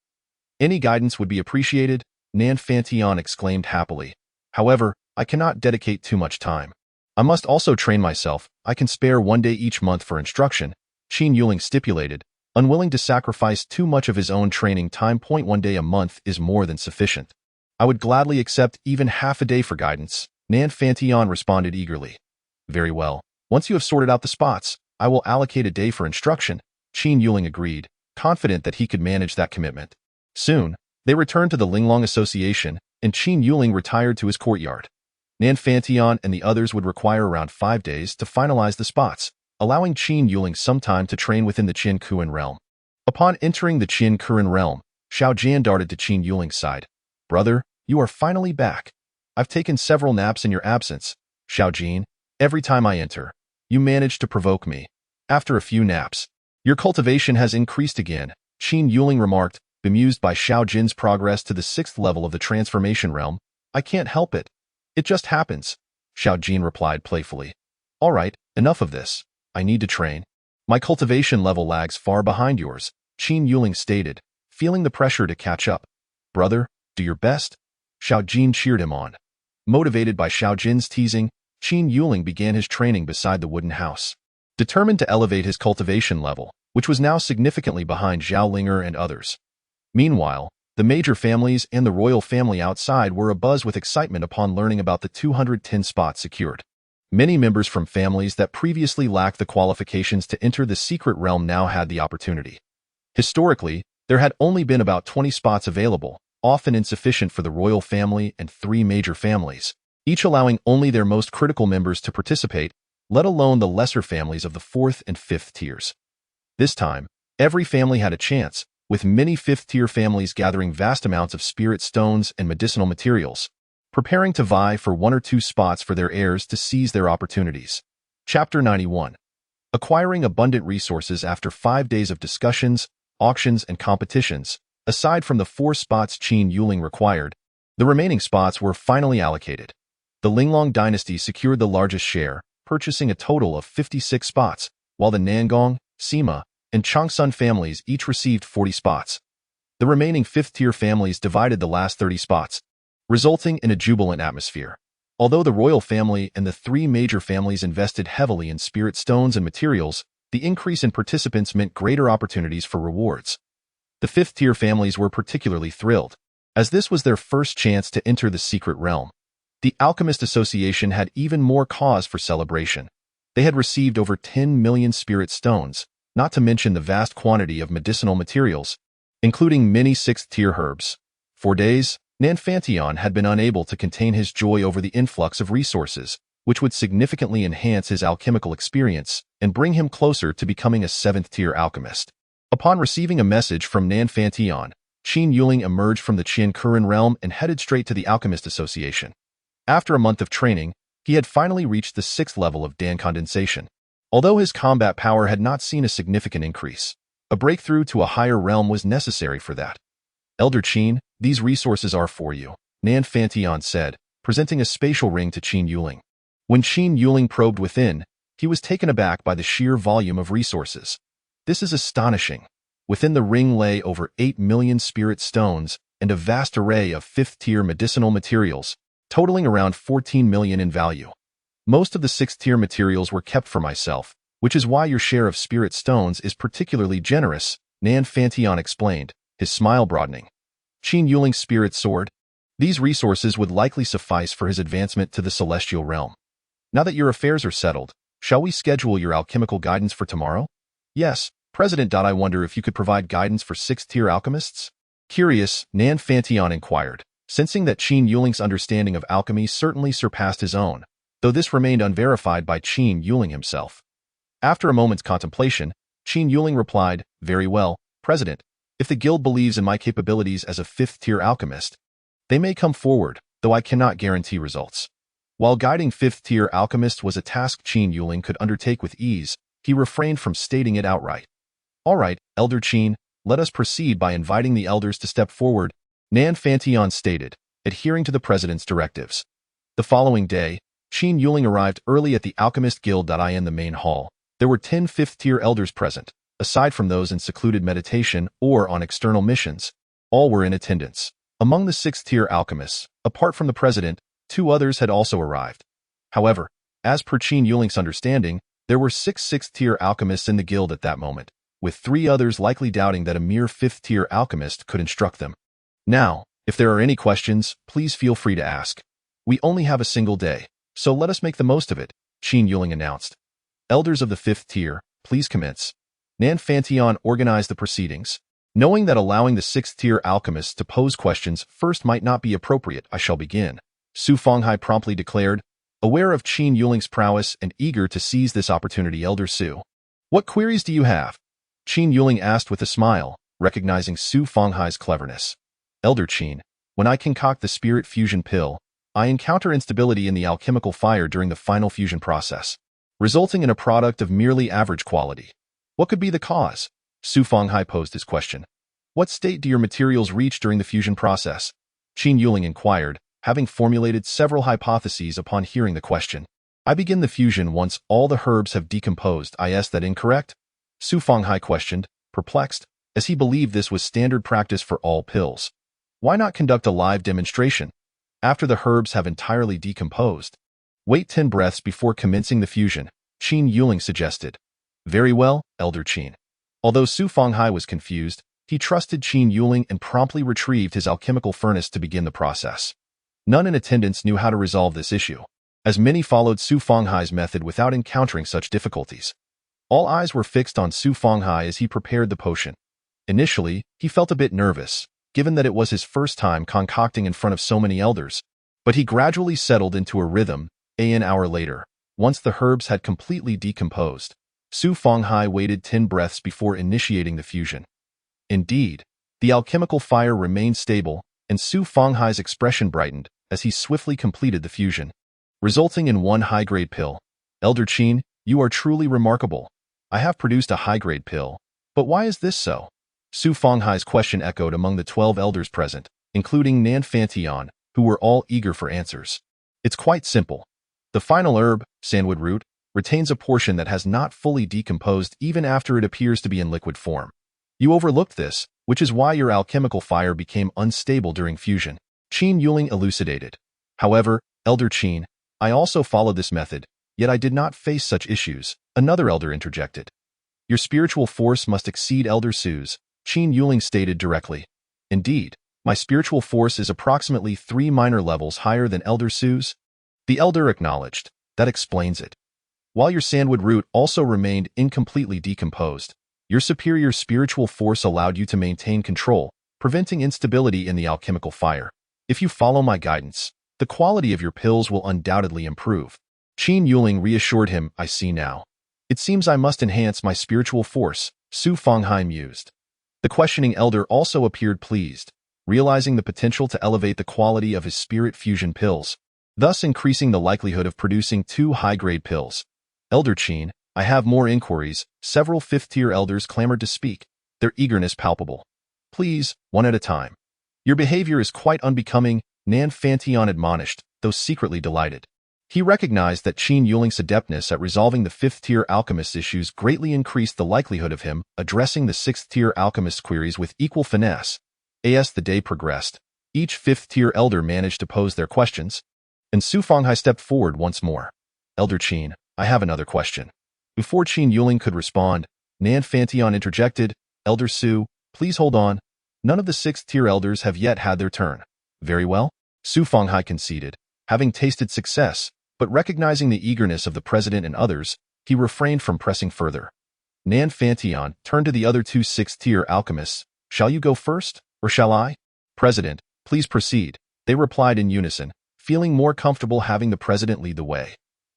Any guidance would be appreciated, Nan Fantion exclaimed happily. However, I cannot dedicate too much time. I must also train myself. I can spare 1 day each month for instruction, Qin Yuling stipulated, unwilling to sacrifice too much of his own training time. 1 day a month is more than sufficient. I would gladly accept even half a day for guidance, Nan Fantion responded eagerly. Very well. Once you have sorted out the spots, I will allocate a day for instruction, Qin Yuling agreed, confident that he could manage that commitment. Soon, they returned to the Linglong Association, and Qin Yuling retired to his courtyard. Nan Fantion and the others would require around 5 days to finalize the spots, allowing Qin Yuling some time to train within the Qin Kuan realm. Upon entering the Qin Kuan realm, Xiao Jian darted to Qin Yuling's side. Brother, you are finally back. I've taken several naps in your absence, Xiao Jian. Every time I enter, you manage to provoke me. After a few naps, your cultivation has increased again, Qin Yuling remarked, bemused by Xiao Jin's progress to the 6th level of the transformation realm. I can't help it. It just happens, Xiao Jin replied playfully. All right, enough of this. I need to train. My cultivation level lags far behind yours, Qin Yuling stated, feeling the pressure to catch up. Brother, do your best. Xiao Jin cheered him on. Motivated by Xiao Jin's teasing, Qin Yuling began his training beside the wooden house. Determined to elevate his cultivation level, which was now significantly behind Zhao Linger and others. Meanwhile, the major families and the royal family outside were abuzz with excitement upon learning about the 210 spots secured. Many members from families that previously lacked the qualifications to enter the secret realm now had the opportunity. Historically, there had only been about 20 spots available, often insufficient for the royal family and 3 major families, each allowing only their most critical members to participate, let alone the lesser families of the 4th and 5th tiers. This time, every family had a chance, with many 5th-tier families gathering vast amounts of spirit stones and medicinal materials, preparing to vie for 1 or 2 spots for their heirs to seize their opportunities. Chapter 91. Acquiring abundant resources after 5 days of discussions, auctions, and competitions, aside from the 4 spots Qin Yuling required, the remaining spots were finally allocated. The Linglong dynasty secured the largest share, purchasing a total of 56 spots, while the Nangong, Sima, and Changsun families each received 40 spots. The remaining 5th-tier families divided the last 30 spots, resulting in a jubilant atmosphere. Although the royal family and the 3 major families invested heavily in spirit stones and materials, the increase in participants meant greater opportunities for rewards. The 5th-tier families were particularly thrilled, as this was their first chance to enter the secret realm. The Alchemist Association had even more cause for celebration. They had received over 10 million spirit stones, not to mention the vast quantity of medicinal materials, including many 6th-tier herbs. For days, Nan Fantion had been unable to contain his joy over the influx of resources, which would significantly enhance his alchemical experience and bring him closer to becoming a 7th-tier alchemist. Upon receiving a message from Nan Fantion, Qin Yuling emerged from the Qin Kuan realm and headed straight to the Alchemist Association. After a month of training, he had finally reached the 6th level of Dan condensation. Although his combat power had not seen a significant increase, a breakthrough to a higher realm was necessary for that. Elder Qin, these resources are for you, Nan Fantion said, presenting a spatial ring to Qin Yuling. When Qin Yuling probed within, he was taken aback by the sheer volume of resources. This is astonishing. Within the ring lay over 8 million spirit stones and a vast array of 5th-tier medicinal materials, totaling around 14 million in value. Most of the 6th-tier materials were kept for myself, which is why your share of spirit stones is particularly generous, Nan Fantion explained, his smile broadening. Qin Yuling's spirit soared. These resources would likely suffice for his advancement to the celestial realm. Now that your affairs are settled, shall we schedule your alchemical guidance for tomorrow? Yes, President. I wonder if you could provide guidance for 6th-tier alchemists? Curious, Nan Fantion inquired, sensing that Qin Yuling's understanding of alchemy certainly surpassed his own, though this remained unverified by Qin Yuling himself. After a moment's contemplation, Qin Yuling replied, Very well, President, if the guild believes in my capabilities as a 5th-tier alchemist, they may come forward, though I cannot guarantee results. While guiding 5th-tier alchemist was a task Qin Yuling could undertake with ease, he refrained from stating it outright. All right, Elder Qin, let us proceed by inviting the elders to step forward, Nan Fantion stated, adhering to the president's directives. The following day, Qin Yuling arrived early at the Alchemist Guild in the main hall. There were 10 5th-tier elders present, aside from those in secluded meditation or on external missions. All were in attendance. Among the 6th-tier alchemists, apart from the president, 2 others had also arrived. However, as per Qin Yuling's understanding, there were 6 6th-tier alchemists in the guild at that moment, with 3 others likely doubting that a mere 5th-tier alchemist could instruct them. Now, if there are any questions, please feel free to ask. We only have a single day, so let us make the most of it, Qin Yuling announced. Elders of the 5th tier, please commence. Nan Fantion organized the proceedings. Knowing that allowing the 6th-tier alchemists to pose questions first might not be appropriate, I shall begin, Su Fenghai promptly declared, aware of Qin Yuling's prowess and eager to seize this opportunity. Elder Su, what queries do you have? Qin Yuling asked with a smile, recognizing Su Fenghai's cleverness. Elder Qin, when I concoct the spirit fusion pill, I encounter instability in the alchemical fire during the final fusion process, resulting in a product of merely average quality. What could be the cause? Su Fenghai posed his question. What state do your materials reach during the fusion process? Qin Yuling inquired, having formulated several hypotheses upon hearing the question. I begin the fusion once all the herbs have decomposed. Is that incorrect? Su Fenghai questioned, perplexed, as he believed this was standard practice for all pills. Why not conduct a live demonstration? After the herbs have entirely decomposed, wait 10 breaths before commencing the fusion, Qin Yuling suggested. Very well, Elder Qin. Although Su Fenghai was confused, he trusted Qin Yuling and promptly retrieved his alchemical furnace to begin the process. None in attendance knew how to resolve this issue, as many followed Su Fenghai's method without encountering such difficulties. All eyes were fixed on Su Fenghai as he prepared the potion. Initially, he felt a bit nervous, given that it was his first time concocting in front of so many elders, but he gradually settled into a rhythm. An hour later, once the herbs had completely decomposed, Su Fenghai waited 10 breaths before initiating the fusion. Indeed, the alchemical fire remained stable, and Su Fenghai's expression brightened as he swiftly completed the fusion, resulting in 1 high-grade pill. Elder Qin, you are truly remarkable. I have produced a high-grade pill, but why is this so? Su Fenghai's question echoed among the 12 elders present, including Nan Fantion, who were all eager for answers. It's quite simple. The final herb, sandwood root, retains a portion that has not fully decomposed even after it appears to be in liquid form. You overlooked this, which is why your alchemical fire became unstable during fusion, Qin Yuling elucidated. However, Elder Qin, I also followed this method, yet I did not face such issues, another elder interjected. Your spiritual force must exceed Elder Su's, Qin Yuling stated directly. Indeed, my spiritual force is approximately 3 minor levels higher than Elder Su's. The elder acknowledged. That explains it. While your sandwood root also remained incompletely decomposed, your superior spiritual force allowed you to maintain control, preventing instability in the alchemical fire. If you follow my guidance, the quality of your pills will undoubtedly improve. Qin Yuling reassured him. I see now. It seems I must enhance my spiritual force, Su Fenghai mused. The questioning elder also appeared pleased, realizing the potential to elevate the quality of his spirit fusion pills, thus increasing the likelihood of producing 2 high-grade pills. Elder Qin, I have more inquiries. Several 5th-tier elders clamored to speak, their eagerness palpable. Please, one at a time. Your behavior is quite unbecoming, Nan Fantion admonished, though secretly delighted. He recognized that Qin Yuling's adeptness at resolving the 5th-tier alchemist issues greatly increased the likelihood of him addressing the 6th-tier alchemist queries with equal finesse. As the day progressed, each 5th-tier elder managed to pose their questions, and Su Fenghai stepped forward once more. Elder Qin, I have another question. Before Qin Yuling could respond, Nan Fantion interjected, Elder Su, please hold on. None of the 6th-tier elders have yet had their turn. Very well, Su Fenghai conceded, having tasted success, but recognizing the eagerness of the president and others, he refrained from pressing further. Nan Fantion turned to the other 2 6th-tier alchemists. Shall you go first, or shall I? President, please proceed, they replied in unison, feeling more comfortable having the president lead the way.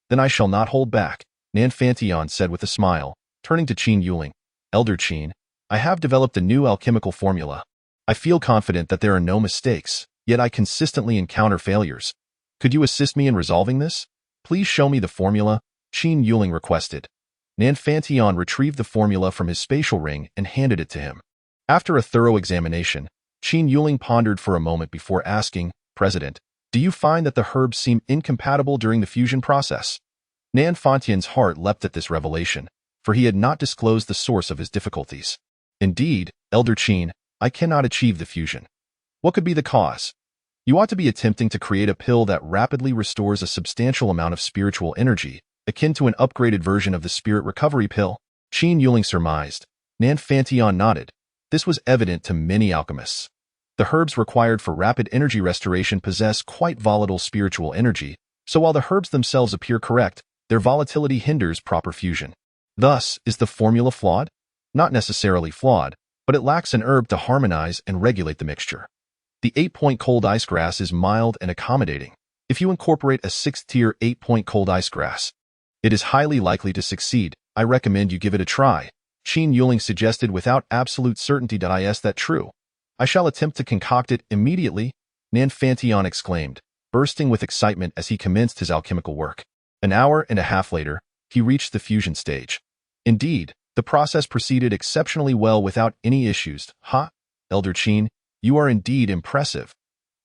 Then I shall not hold back, Nan Fantion said with a smile, turning to Qin Yuling. Elder Qin, I have developed a new alchemical formula. I feel confident that there are no mistakes, yet I consistently encounter failures. Could you assist me in resolving this? Please show me the formula, Qin Yuling requested. Nanfantion retrieved the formula from his spatial ring and handed it to him. After a thorough examination, Qin Yuling pondered for a moment before asking, President, do you find that the herbs seem incompatible during the fusion process? Nanfantion's heart leapt at this revelation, for he had not disclosed the source of his difficulties. Indeed, Elder Qin, I cannot achieve the fusion. What could be the cause? You ought to be attempting to create a pill that rapidly restores a substantial amount of spiritual energy, akin to an upgraded version of the spirit recovery pill, Qin Yuling surmised. Nanfantion nodded. This was evident to many alchemists. The herbs required for rapid energy restoration possess quite volatile spiritual energy, so while the herbs themselves appear correct, their volatility hinders proper fusion. Thus, is the formula flawed? Not necessarily flawed, but it lacks an herb to harmonize and regulate the mixture. The 8-point cold ice grass is mild and accommodating. If you incorporate a 6th-tier 8-point cold ice grass, it is highly likely to succeed. I recommend you give it a try. Qin Yuling suggested without absolute certainty. Is that true? I shall attempt to concoct it immediately, Nanfantion exclaimed, bursting with excitement as he commenced his alchemical work. An hour and a half later, he reached the fusion stage. Indeed, the process proceeded exceptionally well without any issues. Elder Qin, you are indeed impressive.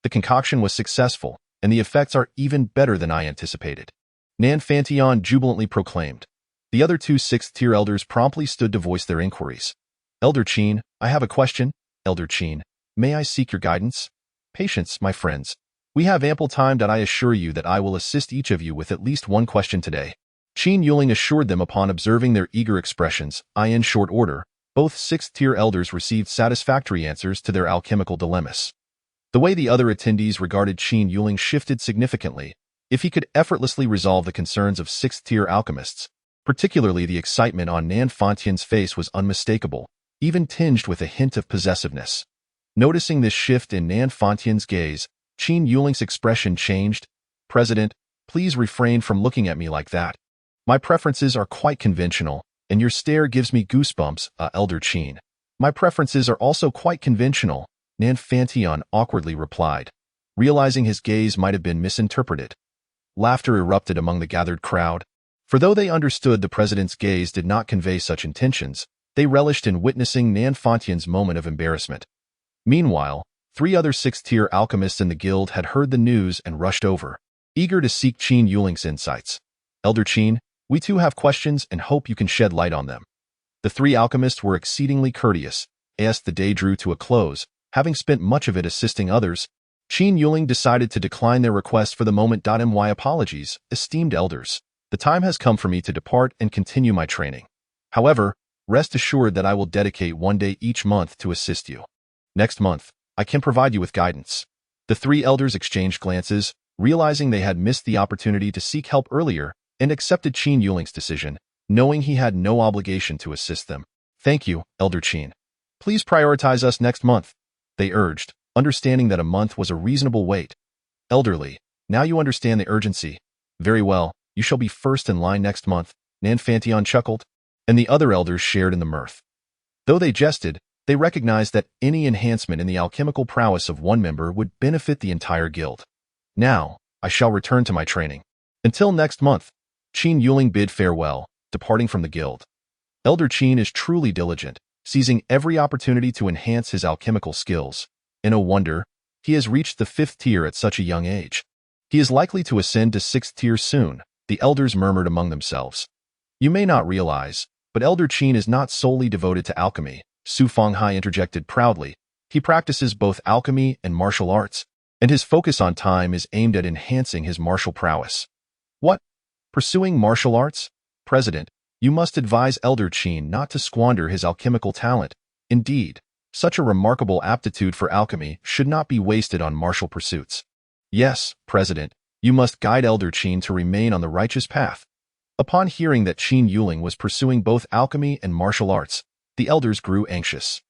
The concoction was successful, and the effects are even better than I anticipated. Nanfantion jubilantly proclaimed. The other two 6th-tier elders promptly stood to voice their inquiries. Elder Qin, I have a question. Elder Qin, may I seek your guidance? Patience, my friends. We have ample time. I assure you that I will assist each of you with at least one question today. Qin Yuling assured them upon observing their eager expressions. In short order, both 6th-tier elders received satisfactory answers to their alchemical dilemmas. The way the other attendees regarded Qin Yuling shifted significantly. If he could effortlessly resolve the concerns of 6th-tier alchemists, particularly the excitement on Nanfantion's face was unmistakable, even tinged with a hint of possessiveness. Noticing this shift in Nanfantion's gaze, Qin Yuling's expression changed. President, please refrain from looking at me like that. My preferences are quite conventional, and your stare gives me goosebumps, Elder Qin. My preferences are also quite conventional, Nanfantion awkwardly replied, realizing his gaze might have been misinterpreted. Laughter erupted among the gathered crowd. For though they understood the president's gaze did not convey such intentions, they relished in witnessing Nanfantion's moment of embarrassment. Meanwhile, 3 other 6th-tier alchemists in the guild had heard the news and rushed over, eager to seek Qin Yuling's insights. Elder Qin, we too have questions and hope you can shed light on them. The 3 alchemists were exceedingly courteous. As the day drew to a close, having spent much of it assisting others, Qin Yuling decided to decline their request for the moment. My apologies, esteemed elders. The time has come for me to depart and continue my training. However, rest assured that I will dedicate one day each month to assist you. Next month, I can provide you with guidance. The 3 elders exchanged glances, realizing they had missed the opportunity to seek help earlier, and accepted Qin Yuling's decision, knowing he had no obligation to assist them. Thank you, Elder Qin. Please prioritize us next month, they urged, understanding that a month was a reasonable wait. Elderly, now you understand the urgency. Very well, you shall be first in line next month, Nanfantion chuckled, and the other elders shared in the mirth. Though they jested, they recognized that any enhancement in the alchemical prowess of one member would benefit the entire guild. Now, I shall return to my training. Until next month, Qin Yuling bid farewell, departing from the guild. Elder Qin is truly diligent, seizing every opportunity to enhance his alchemical skills. And no wonder, he has reached the 5th tier at such a young age. He is likely to ascend to 6th tier soon, the elders murmured among themselves. You may not realize, but Elder Qin is not solely devoted to alchemy, Su Fenghai interjected proudly. He practices both alchemy and martial arts, and his focus on time is aimed at enhancing his martial prowess. What? Pursuing martial arts? President, you must advise Elder Qin not to squander his alchemical talent. Indeed, such a remarkable aptitude for alchemy should not be wasted on martial pursuits. Yes, President, you must guide Elder Qin to remain on the righteous path. Upon hearing that Qin Yuling was pursuing both alchemy and martial arts, the elders grew anxious.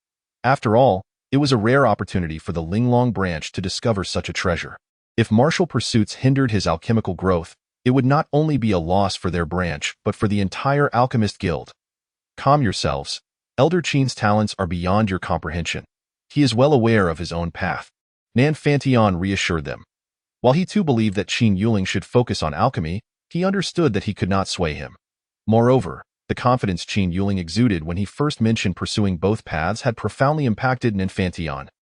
After all, it was a rare opportunity for the Linglong branch to discover such a treasure. If martial pursuits hindered his alchemical growth, it would not only be a loss for their branch but for the entire Alchemist Guild. Calm yourselves. Elder Qin's talents are beyond your comprehension. He is well aware of his own path. Nan Fantion reassured them. While he too believed that Qin Yuling should focus on alchemy, he understood that he could not sway him. Moreover, the confidence Qin Yuling exuded when he first mentioned pursuing both paths had profoundly impacted Nan Fantion.